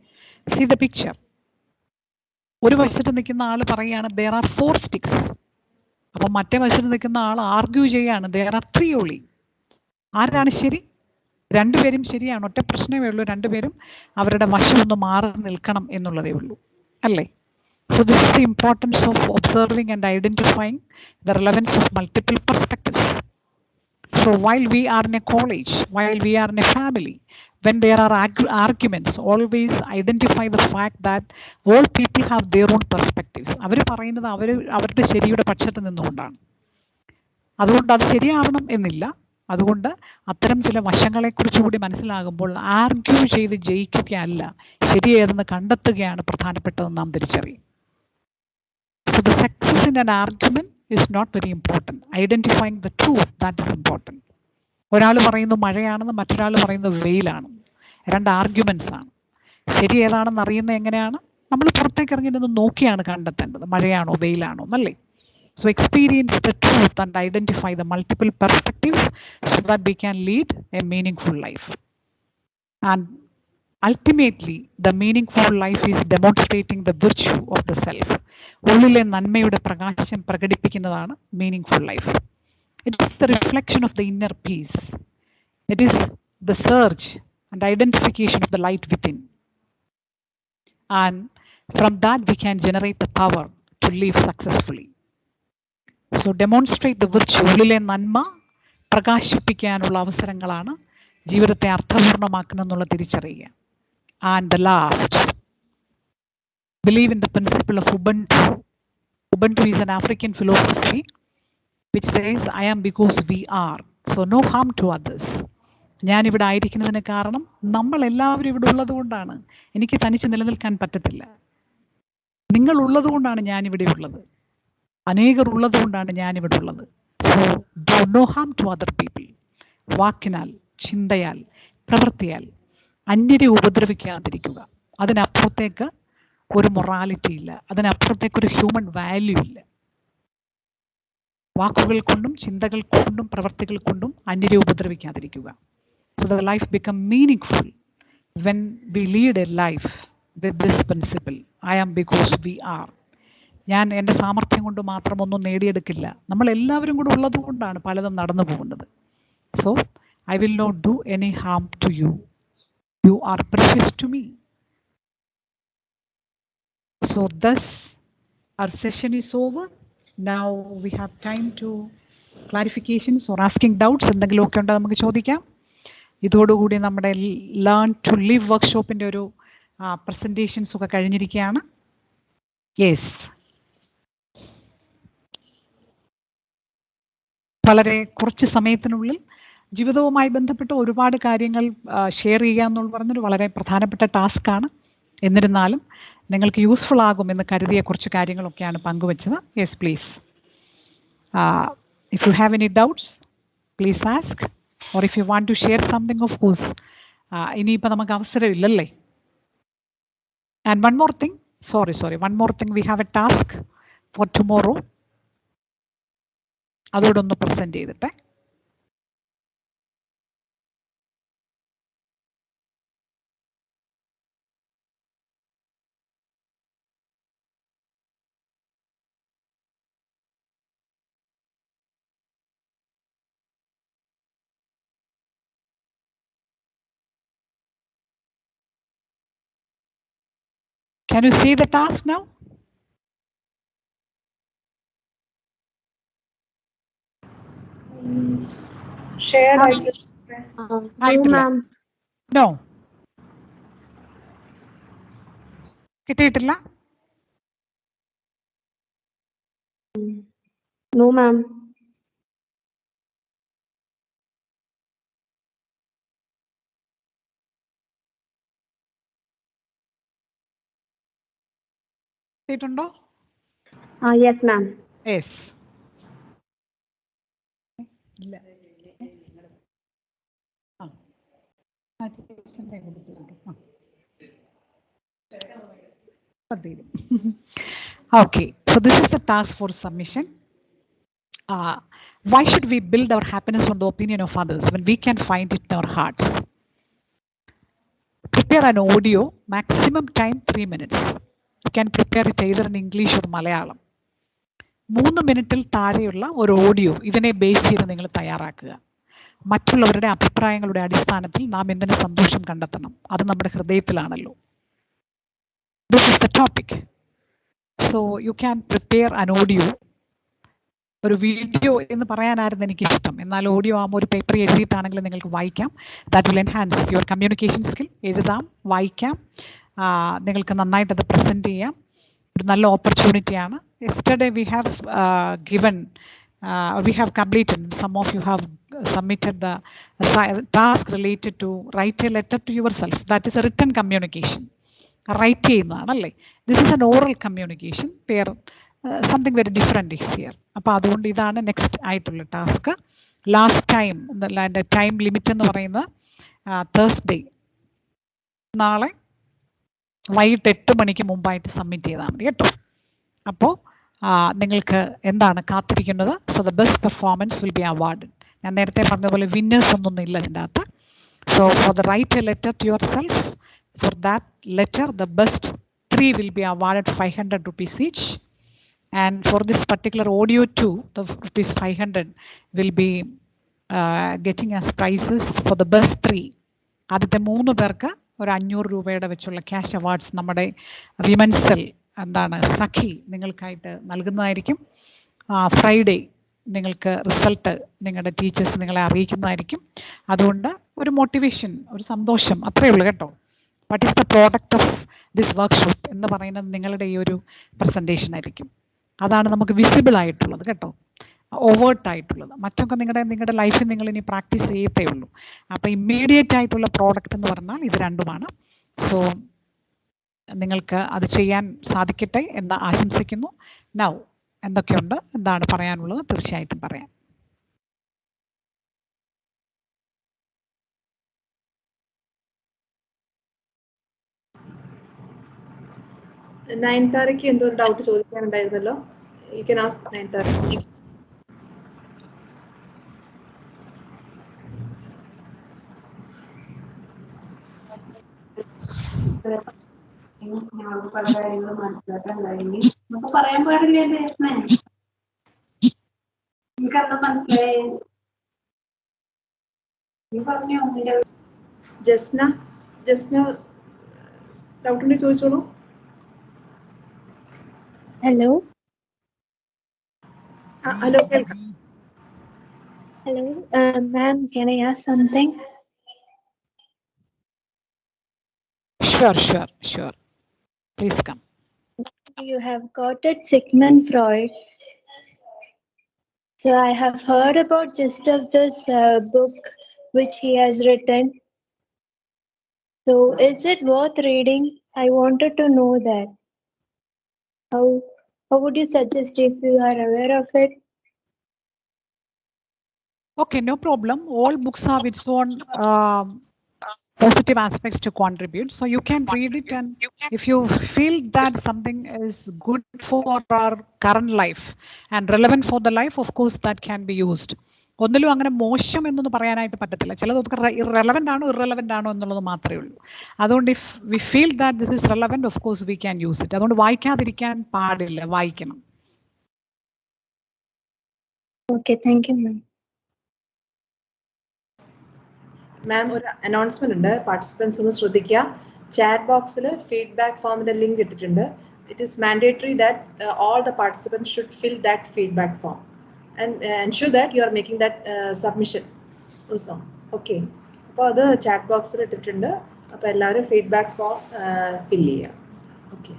See the picture. ഒരു വശത്ത് നിൽക്കുന്ന ആൾ പറയുകയാണ് there are 4 sticks. അപ്പം മറ്റേ വശത്ത് നിൽക്കുന്ന ആൾ ആർഗ്യൂ ചെയ്യാണ് there are 3 only. ആരാണ് ശരി? രണ്ടുപേരും ശരിയാണ്. ഒറ്റ പ്രശ്നമേ ഉള്ളൂ, രണ്ടുപേരും അവരുടെ വശം ഒന്ന് മാറി നിൽക്കണം എന്നുള്ളതേ ഉള്ളൂ അല്ലേ. So this is the importance of observing and identifying the relevance of multiple perspectives. So while we are in a college, while we are in a family, when there are arguments, always identify the fact that all people have their own perspectives. അവർ പറയുന്നത് അവരുടെ ശരിയുടെ പക്ഷത്ത് നിന്നുകൊണ്ടാണ്. അതുകൊണ്ട് അത് ശരിയാവണം എന്നില്ല. അതുകൊണ്ട് അത്തരം ചില വശങ്ങളെക്കുറിച്ച് കൂടി മനസ്സിലാകുമ്പോൾ ആർഗ്യൂ ചെയ്ത് ജയിക്കുകയല്ല, ശരിയേതെന്ന് കണ്ടെത്തുകയാണ് പ്രധാനപ്പെട്ടതെന്ന് നാം തിരിച്ചറിയും. So the success in an argument is not very important. Identifying the truth, that is important. ഒരാൾ പറയുന്നു മഴയാണെന്ന്, മറ്റൊരാൾ പറയുന്നത് വെയിലാണെന്ന്. രണ്ട് ആർഗ്യുമെന്റ്സ് ആണ്. ശരി ഏതാണെന്ന് അറിയുന്നത് എങ്ങനെയാണ്? നമ്മൾ പുറത്തേക്ക് ഇറങ്ങി നിന്ന് നോക്കിയാണ് കണ്ടെത്തേണ്ടത്, മഴയാണോ വെയിലാണോ എന്നല്ലേ. So experience the truth and identify the multiple perspectives so that we can lead a meaningful life. And ultimately, the meaningful life is demonstrating the virtue of the self. ഉള്ളിലെ നന്മയുടെ പ്രകാശം പ്രകടിപ്പിക്കുന്നതാണ് meaningful life. It is the reflection of the inner peace. It is the search and identification of the light within. And from that we can generate the power to live successfully. So demonstrate the virtue. ഉള്ളിലെ നന്മ പ്രകാശിപ്പിക്കാനുള്ള അവസരങ്ങളാണ് ജീവിതത്തെ അർത്ഥപൂർണ്ണമാക്കുന്നതെന്നുള്ള തിരിച്ചറിയുക. And the last, believe in the principle of Ubuntu. Ubuntu is an African philosophy which says, I am because we are. So no harm to others. ഞാനിവിടെ ആയിരിക്കുന്നതിന് കാരണം നമ്മൾ എല്ലാവരും ഇവിടെ ഉള്ളത് കൊണ്ടാണ്. എനിക്ക് തനിച്ച് നിലനിൽക്കാൻ പറ്റത്തില്ല. നിങ്ങൾ ഉള്ളത് കൊണ്ടാണ് ഞാനിവിടെ ഉള്ളത്. അനേകർ ഉള്ളത് കൊണ്ടാണ് ഞാനിവിടെ ഉള്ളത്. So do no harm to other people. വാക്കിനാൽ, ചിന്തയാൽ, പ്രവൃത്തിയാൽ അന്യരെ ഉപദ്രവിക്കാതിരിക്കുക. അതിനപ്പുറത്തേക്ക് ഒരു മൊറാലിറ്റി ഇല്ല, അതിനപ്പുറത്തേക്കൊരു ഹ്യൂമൻ വാല്യൂ ഇല്ല. വാക്കുകൾ കൊണ്ടും ചിന്തകൾ കൊണ്ടും പ്രവൃത്തികൾ കൊണ്ടും അന്യരെ ഉപദ്രവിക്കാതിരിക്കുക. So the life become meaningful when we lead a life with this principle. I am because we are. ഞാൻ എൻ്റെ സാമർഥ്യം കൊണ്ട് മാത്രം ഒന്നും നേടിയെടുക്കില്ല, നമ്മൾ എല്ലാവരും കൂടെ ഉള്ളത് കൊണ്ടാണ് പലതും നടന്നു പോകുന്നത്. So I will not do any harm to you. You are precious to me. So thus our session is over. Now we have time to clarifications or asking doubts. എന്തെങ്കിലുമൊക്കെ ഉണ്ടോ നമുക്ക് ചോദിക്കാം. ഇതോടുകൂടി നമ്മുടെ ലേൺ ടു ലിവ് വർക്ക്ഷോപ്പിൻ്റെ ഒരു presentations ഒക്കെ കഴിഞ്ഞിരിക്കുകയാണ്. Yes, വളരെ കുറച്ച് സമയത്തിനുള്ളിൽ ജീവിതവുമായി ബന്ധപ്പെട്ട ഒരുപാട് കാര്യങ്ങൾ ഷെയർ ചെയ്യുക എന്നുള്ള പറഞ്ഞൊരു വളരെ പ്രധാനപ്പെട്ട ടാസ്ക്കാണ്. എന്നിരുന്നാലും നിങ്ങൾക്ക് യൂസ്ഫുൾ ആകുമെന്ന് കരുതിയ കുറച്ച് കാര്യങ്ങളൊക്കെയാണ് പങ്കുവച്ചത്. Yes please, if you have any doubts please ask, or if you want to share something, of course. ഇനിയിപ്പോൾ നമുക്ക് അവസരമില്ലല്ലേ. And one more thing, one more thing, we have a task for tomorrow. അതോടൊന്ന് present ചെയ്തിട്ടെ. Can you see the task now? Shared ആയിട്ടില്ല. No. കിട്ടിയിട്ടില്ല? No ma'am. കിട്ടിയിട്ടുണ്ടോ? Yes ma'am. Yes. ഇല്ല. Okay, so this is the task for submission. Why should we build our happiness on the opinion of others when we can find it in our hearts? Prepare an audio, maximum time 3 minutes. You can prepare it either in English or Malayalam. 3 മിനിറ്റിൽ താഴെയുള്ള ഒരു audio ഇതിനെ base ചെയ്ത് നിങ്ങൾ തയ്യാറാക്കുക. മറ്റുള്ളവരുടെ അഭിപ്രായങ്ങളുടെ അടിസ്ഥാനത്തിൽ നാം എന്തിന് സന്തോഷം കണ്ടെത്തണം? അത് നമ്മുടെ ഹൃദയത്തിലാണല്ലോ. This is the topic. So you can prepare an audio. ഒരു വീഡിയോ എന്ന് പറയാനായിരുന്നു എനിക്ക് ഇഷ്ടം. എന്നാൽ ഓഡിയോ ആകുമ്പോൾ ഒരു പേപ്പർ എഴുതിയിട്ടാണെങ്കിൽ നിങ്ങൾക്ക് വായിക്കാം. That will enhance your communication skill. എഴുതാം, വായിക്കാം, നിങ്ങൾക്ക് നന്നായിട്ട് അത് പ്രസൻറ്റ് ചെയ്യാം. ഒരു നല്ല ഓപ്പർച്യൂണിറ്റിയാണ്. Yesterday we have given we have completed, some of you have submitted the task related to write a letter to yourself. That is a written communication. Write ചെയ്യുന്നതാണല്ലേ. This is an oral communication where something very different is here. അപ്പോൾ അതുകൊണ്ട് ഇതാണ് next ആയിട്ടുള്ള task. Last time എൻ്റെ time limit എന്ന് പറയുന്നത് Thursday, നാളെ വൈകിട്ട് 8 മണിക്ക് മുമ്പായിട്ട് സബ്മിറ്റ് ചെയ്താൽ മതി കേട്ടോ. അപ്പോൾ നിങ്ങൾക്ക് എന്താണ് കാത്തിരിക്കുന്നത്? So the best performance will be award. ഞാൻ നേരത്തെ പറഞ്ഞതുപോലെ വിന്നേഴ്സ് ഒന്നും ഇല്ല ഇതിൻ്റെ അകത്ത്. So for the write a letter to yourself, for that letter the best 3 will be awarded 500 rupees each. And for this particular audio too, the rupees 500 will be getting as prizes for the best 3. ആദ്യത്തെ 3 പേർക്ക് ഒരു 500 രൂപയുടെ വെച്ചുള്ള cash awards നമ്മുടെ women's cell എന്താണ് സഖി നിങ്ങൾക്കായിട്ട് നൽകുന്നതായിരിക്കും. Friday നിങ്ങൾക്ക് result നിങ്ങളുടെ ടീച്ചേഴ്സ് നിങ്ങളെ അറിയിക്കുന്നതായിരിക്കും. അതുകൊണ്ട് ഒരു മോട്ടിവേഷൻ, ഒരു സന്തോഷം അത്രയേ ഉള്ളൂ കേട്ടോ. What is the product of this workshop എന്ന് പറയുന്നത് നിങ്ങളുടെ ഈ ഒരു പ്രസൻറ്റേഷൻ ആയിരിക്കും. അതാണ് നമുക്ക് വിസിബിൾ ആയിട്ടുള്ളത് കേട്ടോ, ഓവേർട്ട് ആയിട്ടുള്ളത്. മറ്റൊക്കെ നിങ്ങളുടെ ലൈഫിൽ നിങ്ങൾ ഇനി പ്രാക്ടീസ് ചെയ്യത്തേ ഉള്ളൂ. അപ്പോൾ ഇമ്മീഡിയറ്റ് ആയിട്ടുള്ള പ്രോഡക്റ്റ് എന്ന് പറഞ്ഞാൽ ഇത് രണ്ടുമാണ്. സോ നിങ്ങൾക്ക് അത് ചെയ്യാൻ സാധിക്കട്ടെ എന്ന് ആശംസിക്കുന്നു. നൗ എന്തൊക്കെയുണ്ട്, എന്താണ് പറയാനുള്ളത്? തീർച്ചയായിട്ടും പറയാം. നയൻതാരയ്ക്ക് എന്തോ ഒരു ഡൗട്ട് ചോദിക്കാനുണ്ടായിരുന്നല്ലോ. You can ask Nayanthara. പല കാര്യങ്ങളും മനസ്സിലാക്കാൻ കഴിഞ്ഞു. നമുക്ക് പറയാൻ പാടില്ലേ? എനിക്കത് മനസ്സിലായി. നീ പറഞ്ഞോ. ജസ്ന ഡൗട്ട് ഉണ്ടെങ്കിൽ ചോദിച്ചോളൂ. ഹലോ ഹലോ കേൾക്കാം. Hello ma'am, can I ask something? Sure. Please come. You have quoted Sigmund Freud. So I have heard about gist of this book which he has written. So is it worth reading? I wanted to know that. How would you suggest if you are aware of it? Okay, no problem. All books have its own positive aspects to contribute. So you can read it, and if you feel that something is good for our current life and relevant for the life, of course that can be used. ഒന്നിലും അങ്ങനെ മോശം എന്നൊന്നും പറയാനായിട്ട് പറ്റത്തില്ല. ചിലതൊക്കെ relevant ആണോ irrelevant ആണോ എന്നുള്ളത് മാത്രമേ ഉള്ളൂ. അതുകൊണ്ട് if we feel that this is relevant, of course we can use it. അതുകൊണ്ട് വായിക്കാതിരിക്കാൻ പാടില്ല, വായിക്കണം. Okay, thank you, ma'am. മാം, ഒരു അനൗൺസ്മെന്റ് ഉണ്ട്. പാർട്ടിസിപ്പൻസ് ഒന്ന് ശ്രദ്ധിക്കുക. ചാറ്റ് ബോക്സിൽ ഫീഡ്ബാക്ക് ഫോമിന്റെ ലിങ്ക് ഇട്ടിട്ടുണ്ട്. It is mandatory that all the participants should fill that feedback form and ensure that you are making that submission also. Okay, അപ്പോൾ അത് chat ബോക്സിൽ ഇട്ടിട്ടുണ്ട്. അപ്പോൾ എല്ലാവരും ഫീഡ്ബാക്ക് ഫോം ഫിൽ ചെയ്യുക. Okay,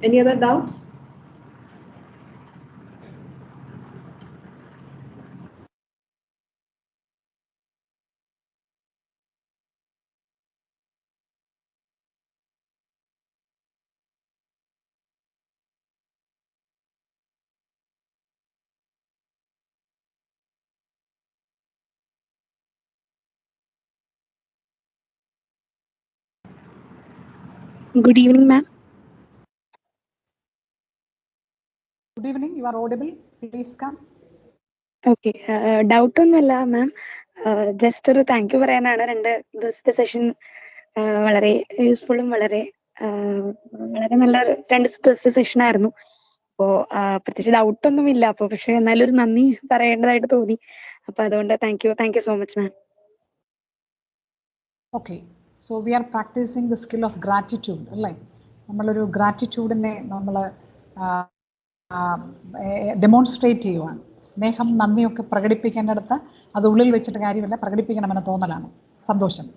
any other doubts? Good evening, ma'am. Good evening. You are audible. Please come. Okay. Doubt ഒന്നുമില്ല മാം. Just ഒരു thank you പറയാനാണ്. 2 ദിവസത്തെ സെഷൻ വളരെ യൂസ്ഫുള്ളും വളരെ നല്ല 2 ദിവസത്തെ സെഷൻ ആയിരുന്നു. അപ്പോ പ്രത്യേകിച്ച് ഡൗട്ട് ഒന്നുമില്ല. അപ്പൊ പക്ഷെ എന്നാലും ഒരു നന്ദി പറയേണ്ടതായിട്ട് തോന്നി. അപ്പൊ അതുകൊണ്ട് thank you so much ma'am. Okay. So we are practising the skill of gratitude അല്ലേ? നമ്മളൊരു ഗ്രാറ്റിറ്റ്യൂഡിനെ നമ്മൾ ഡെമോൺസ്ട്രേറ്റ് ചെയ്യുവാണ്. സ്നേഹം നന്ദിയൊക്കെ പ്രകടിപ്പിക്കേണ്ടടുത്ത് അത് ഉള്ളിൽ വെച്ചിട്ട് കാര്യമില്ല, പ്രകടിപ്പിക്കണമെന്ന് തോന്നലാണ്. സന്തോഷം.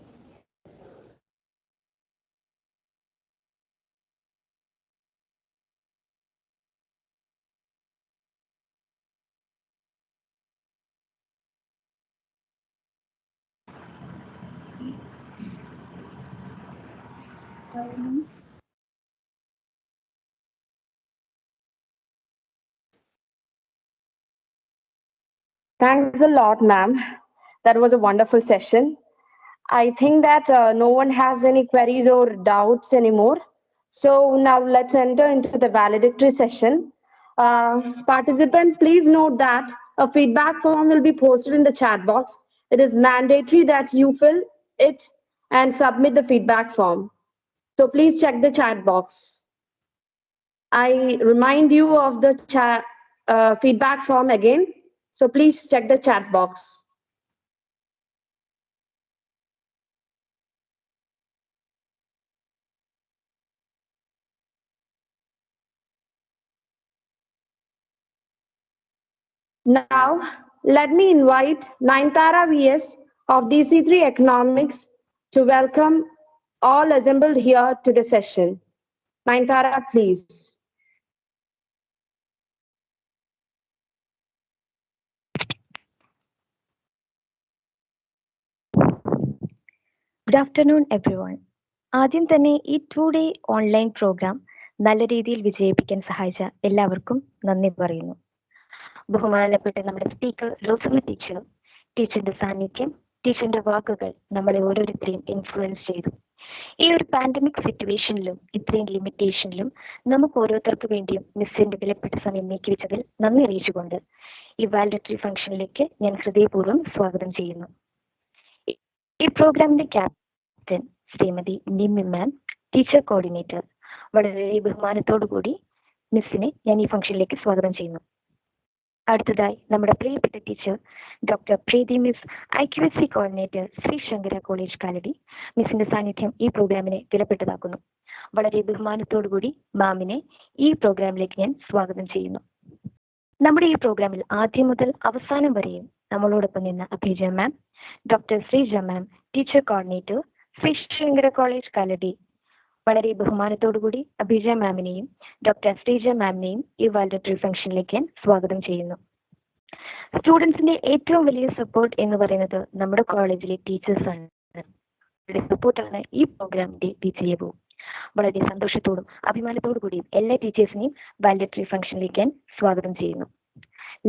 Thanks a lot, ma'am. That was a wonderful session. I think that no one has any queries or doubts anymore. So now let's enter into the valedictory session. Participants, please note that a feedback form will be posted in the chat box. It is mandatory that you fill it and submit the feedback form. So please check the chat box. I remind you of the feedback form again. So please check the chat box. Now, let me invite Naintara VS of DC3 Economics to welcome all assembled here to the session. Naintara, please. Good afternoon, everyone. ആദ്യം തന്നെ ഈ 2-day online programme നല്ല രീതിയിൽ വിജയിപ്പിക്കാൻ സഹായിച്ച എല്ലാവർക്കും നന്ദി പറയുന്നു. ബഹുമാനപ്പെട്ട നമ്മുടെ സ്പീക്കർ റോസമ്മ ടീച്ചറും ടീച്ചറിന്റെ സാന്നിധ്യം, ടീച്ചറിന്റെ വാക്കുകൾ നമ്മളെ ഓരോരുത്തരെയും ഇൻഫ്ലുവൻസ് ചെയ്തു. ഈ ഒരു പാൻഡമിക് സിറ്റുവേഷനിലും ഇത്രയും ലിമിറ്റേഷനിലും നമുക്ക് ഓരോരുത്തർക്ക് വേണ്ടിയും മിസ്സിന്റെ വിലപ്പെട്ട സമയം നീക്കിവെച്ചതിൽ നന്ദി അറിയിച്ചുകൊണ്ട് ഈ വാലഡറ്ററി ഫംഗ്ഷനിലേക്ക് ഞാൻ ഹൃദയപൂർവ്വം സ്വാഗതം ചെയ്യുന്നു. ഈ പ്രോഗ്രാമിന്റെ ക്യാപ്റ്റൻ ശ്രീമതി നിമ്മി മാം, ടീച്ചർ കോർഡിനേറ്റർ, വളരെ ബഹുമാനത്തോടു കൂടി മിസ്സിനെ ഞാൻ ഈ ഫംഗ്ഷനിലേക്ക് സ്വാഗതം ചെയ്യുന്നു. അടുത്തതായി നമ്മുടെ പ്രിയപ്പെട്ട teacher doctor Preethi miss, IQAC coordinator, Shri Shankara college Kalady. മിസ്സിന്റെ സാന്നിധ്യം ഈ പ്രോഗ്രാമിനെ വിലപ്പെട്ടതാക്കുന്നു. വളരെ ബഹുമാനത്തോടു കൂടി മാമിനെ ഈ പ്രോഗ്രാമിലേക്ക് ഞാൻ സ്വാഗതം ചെയ്യുന്നു. നമ്മുടെ ഈ പ്രോഗ്രാമിൽ ആദ്യം മുതൽ അവസാനം വരെയും നമ്മളോടൊപ്പം നിന്ന Abhija ma'am, doctor Sreeja ma'am, teacher coordinator, Shri Shankara college Kalady. വളരെ ബഹുമാനത്തോടു കൂടി അഭിജ മാമിനെയും ഡോക്ടർ ശ്രീജ മാമിനെയും ഈ വാലഡറ്ററി ഫംഗ്ഷനിലേക്ക് ഞാൻ സ്വാഗതം ചെയ്യുന്നു. സ്റ്റുഡൻസിന്റെ ഏറ്റവും വലിയ സപ്പോർട്ട് എന്ന് പറയുന്നത് നമ്മുടെ കോളേജിലെ ടീച്ചേഴ്സാണ്. അവരുടെ സപ്പോർട്ടാണ് ഈ പ്രോഗ്രാമിന്റെ വിജയവും. വളരെ സന്തോഷത്തോടും അഭിമാനത്തോടു കൂടിയും എല്ലാ ടീച്ചേഴ്സിനെയും വാലഡറ്ററി ഫംഗ്ഷനിലേക്ക് ഞാൻ സ്വാഗതം ചെയ്യുന്നു.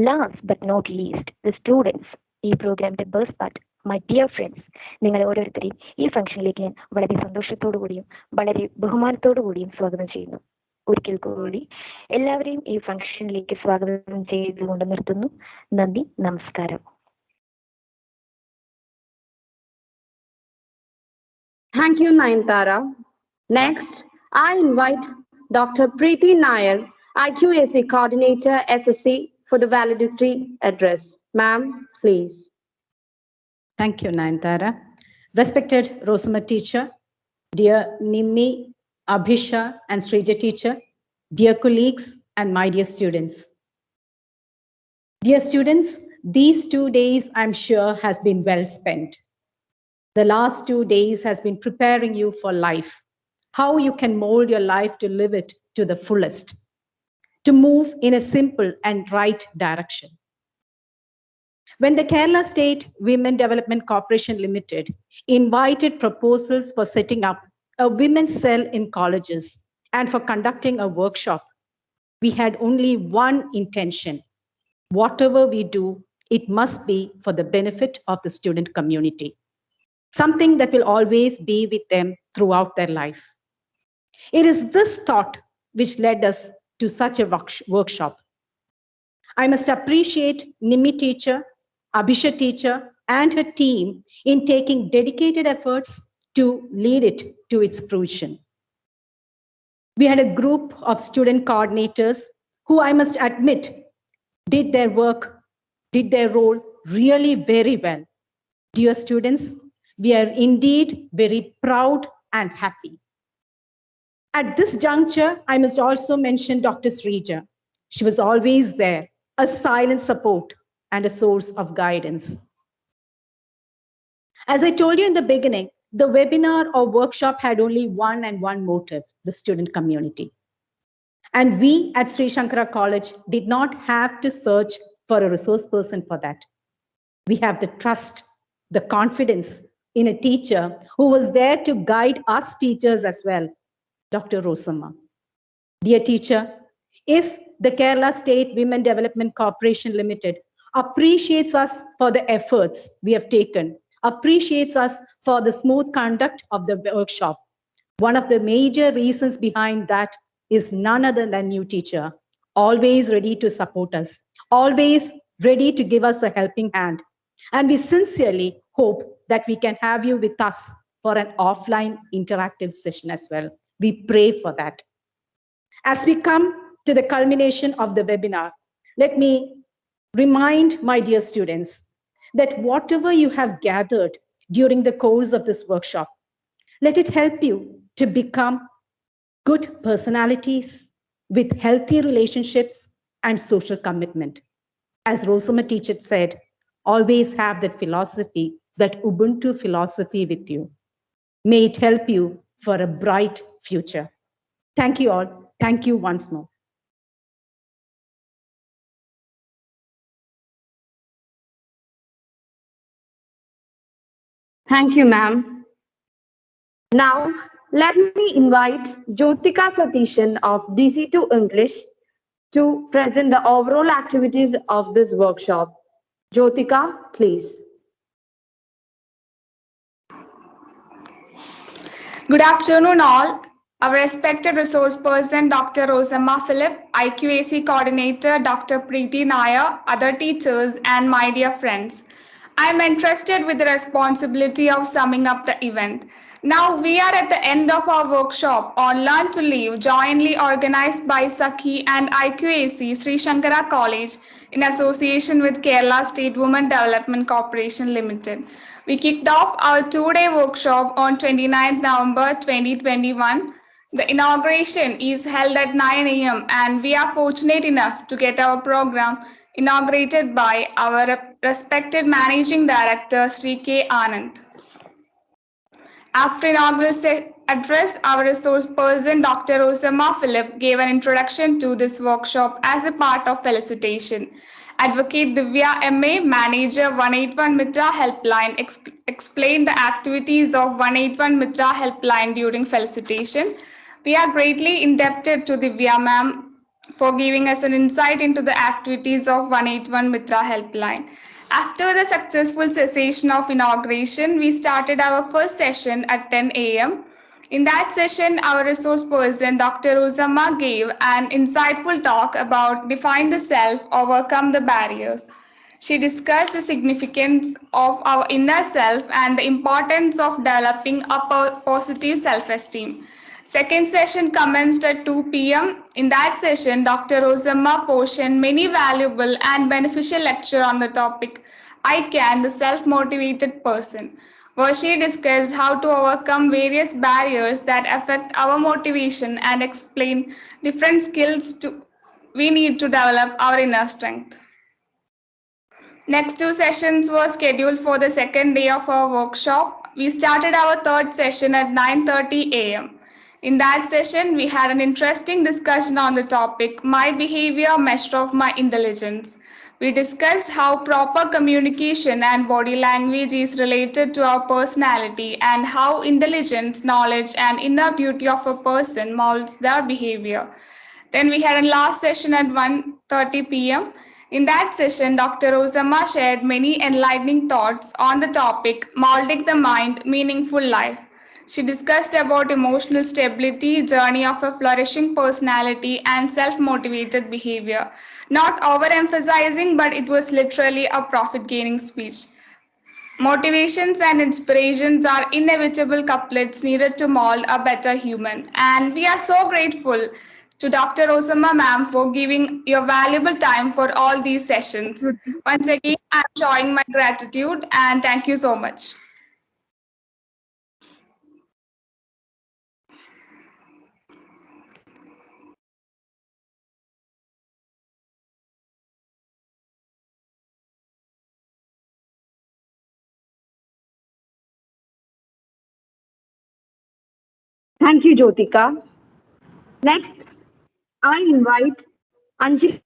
Last but not least, the students, ഈ പ്രോഗ്രാമിന്റെ best part, my dear friends, നിങ്ങളെ ഓരോരുത്തരെയും ഈ ഫംഗ്ഷനിലേക്ക് ഞാൻ വളരെ സന്തോഷത്തോടു കൂടിയും വളരെ ബഹുമാനത്തോടു കൂടിയും സ്വാഗതം ചെയ്യുന്നു. ഒരിക്കൽ കൂടി എല്ലാവരെയും ഈ ഫംഗ്ഷനിലേക്ക് സ്വാഗതം ചെയ്തുകൊണ്ട് നിർത്തുന്നു. നന്ദി, നമസ്കാരം. Thank you, Naintara. Next, I invite Dr. Preeti Nair, IQAC Coordinator, SSC, for the valedictory address. Ma'am, please. Thank you, Naintara. Respected Rosamma teacher, dear Nimmi, Abhisha, and Srija teacher, dear colleagues, and my dear students. Dear students, these 2 days, I'm sure, has been well spent. The last 2 days has been preparing you for life, how you can mold your life to live it to the fullest, to move in a simple and right direction. When the Kerala State Women Development Corporation Limited invited proposals for setting up a women's cell in colleges and for conducting a workshop, we had only one intention. Whatever we do, it must be for the benefit of the student community, something that will always be with them throughout their life. It is this thought which led us to such a workshop. I must appreciate Nimi teacher, Abhisha teacher, and her team in taking dedicated efforts to lead it to its fruition. We had a group of student coordinators who, I must admit, did their work, did their role really very well. Dear students, we are indeed very proud and happy. At this juncture, I must also mention Dr. Srija. She was always there, a silent support and a source of guidance. As I told you in the beginning, the webinar or workshop had only one motive, the student community. And we at Sri Shankara College did not have to search for a resource person for that. We have the trust, the confidence in a teacher who was there to guide us teachers as well, Dr. Rosamma. Dear teacher, if the Kerala State Women Development Corporation Limited appreciates us for the efforts we have taken, appreciates us for the smooth conduct of the workshop, one of the major reasons behind that is none other than you, teacher, always ready to support us, always ready to give us a helping hand. And we sincerely hope that we can have you with us for an offline interactive session as well. We pray for that. As we come to the culmination of the webinar, let me remind my dear students that whatever you have gathered during the course of this workshop, let it help you to become good personalities with healthy relationships and social commitment. As Rosamma teacher said, always have that philosophy, that Ubuntu philosophy with you. May it help you for a bright future. Thank you all. Thank you once more. Thank you, ma'am. Now, let me invite Jyotika Satishan of DC2 English to present the overall activities of this workshop. Jyotika, please. Good afternoon, all. Our respected resource person, Dr. Rosamma Philip, IQAC coordinator, Dr. Preeti Nair, other teachers, and my dear friends. I am entrusted with the responsibility of summing up the event. Now we are at the end of our workshop on Learn to Live, jointly organized by Sakhi and IQAC Sri Shankara College in association with Kerala State Women Development Corporation Limited. We kicked off our two-day workshop on 29th November 2021. The inauguration is held at 9 a.m. and we are fortunate enough to get our program inaugurated by our respected Managing Director, Sri K. Anand. After inaugural address, our resource person, Dr. Rosamma Philip, gave an introduction to this workshop as a part of felicitation. Advocate Divya MA, Manager 181 Mitra Helpline, explained the activities of 181 Mitra Helpline during felicitation. We are greatly indebted to Divya ma'am for giving us an insight into the activities of 181 Mitra Helpline. After the successful cessation of inauguration, we started our first session at 10 a.m. In that session, our resource person, Dr. Rosamma, gave an insightful talk about define the self, overcome the barriers. She discussed the significance of our inner self and the importance of developing a positive self-esteem. Second session commenced at 2 p.m. In that session, Dr. Rosamma portioned many valuable and beneficial lecture on the topic, I Can, the Self-Motivated Person, where she discussed how to overcome various barriers that affect our motivation and explain different skills we need to develop our inner strength. Next two sessions were scheduled for the second day of our workshop. We started our third session at 9:30 a.m. In that session, we had an interesting discussion on the topic, My Behavior, Measure of My Intelligence. We discussed how proper communication and body language is related to our personality and how intelligence, knowledge, and inner beauty of a person molds their behavior. Then we had a last session at 1:30 p.m. In that session, Dr. Rosamma shared many enlightening thoughts on the topic, Molding the Mind, Meaningful Life. She discussed about emotional stability, journey of a flourishing personality, and self-motivated behavior. Not overemphasizing, but it was literally a profit-gaining speech. Motivations and inspirations are inevitable couplets needed to mold a better human. And we are so grateful to Dr. Rosamma ma'am for giving your valuable time for all these sessions. Once again, I'm showing my gratitude and thank you so much. Thank you, Jyotika. Next, I invite Anjali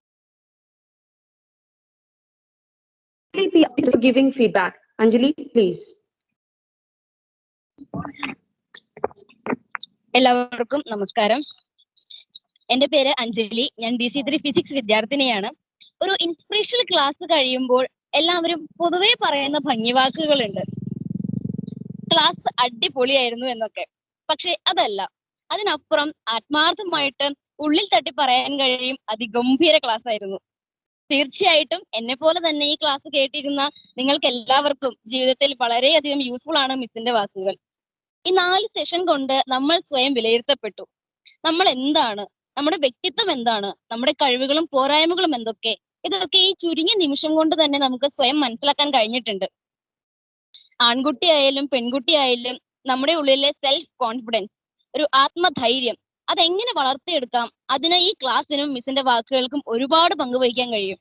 to giving feedback. Anjali, please. എല്ലാവർക്കും നമസ്കാരം. എൻ്റെ പേര് അഞ്ജലി. ഞാൻ BC3 physics വിദ്യാർത്ഥിനിയാണ്. ഒരു inspirational class കഴിയുമ്പോൾ എല്ലാവരും പൊതുവെ പറയുന്ന ഭംഗിവാക്കുകളുണ്ട്. ക്ലാസ് അടിപൊളിയായിരുന്നു എന്നൊക്കെ. പക്ഷെ അതല്ല, അതിനപ്പുറം ആത്മാർത്ഥമായിട്ട് ഉള്ളിൽ തട്ടി പറയാൻ കഴിയും അതിഗംഭീര ക്ലാസ് ആയിരുന്നു. തീർച്ചയായിട്ടും എന്നെ പോലെ തന്നെ ഈ ക്ലാസ് കേട്ടിരുന്ന നിങ്ങൾക്ക് എല്ലാവർക്കും ജീവിതത്തിൽ വളരെയധികം യൂസ്ഫുൾ ആണ് മിസ്സിന്റെ വാക്കുകൾ. ഈ 4 സെഷൻ കൊണ്ട് നമ്മൾ സ്വയം വിലയിരുത്തപ്പെട്ടു. നമ്മൾ എന്താണ്, നമ്മുടെ വ്യക്തിത്വം എന്താണ്, നമ്മുടെ കഴിവുകളും പോരായ്മകളും എന്തൊക്കെ, ഇതൊക്കെ ഈ ചുരുങ്ങിയ നിമിഷം കൊണ്ട് തന്നെ നമുക്ക് സ്വയം മനസ്സിലാക്കാൻ കഴിഞ്ഞിട്ടുണ്ട്. ആൺകുട്ടിയായാലും പെൺകുട്ടിയായാലും നമ്മുടെ ഉള്ളിലെ സെൽഫ് കോൺഫിഡൻസ്, ഒരു ആത്മധൈര്യം, അതെങ്ങനെ വളർത്തിയെടുക്കാം, അതിന് ഈ ക്ലാസ്സിനും മിസ്സിന്റെ വാക്കുകൾക്കും ഒരുപാട് പങ്കുവഹിക്കാൻ കഴിയും.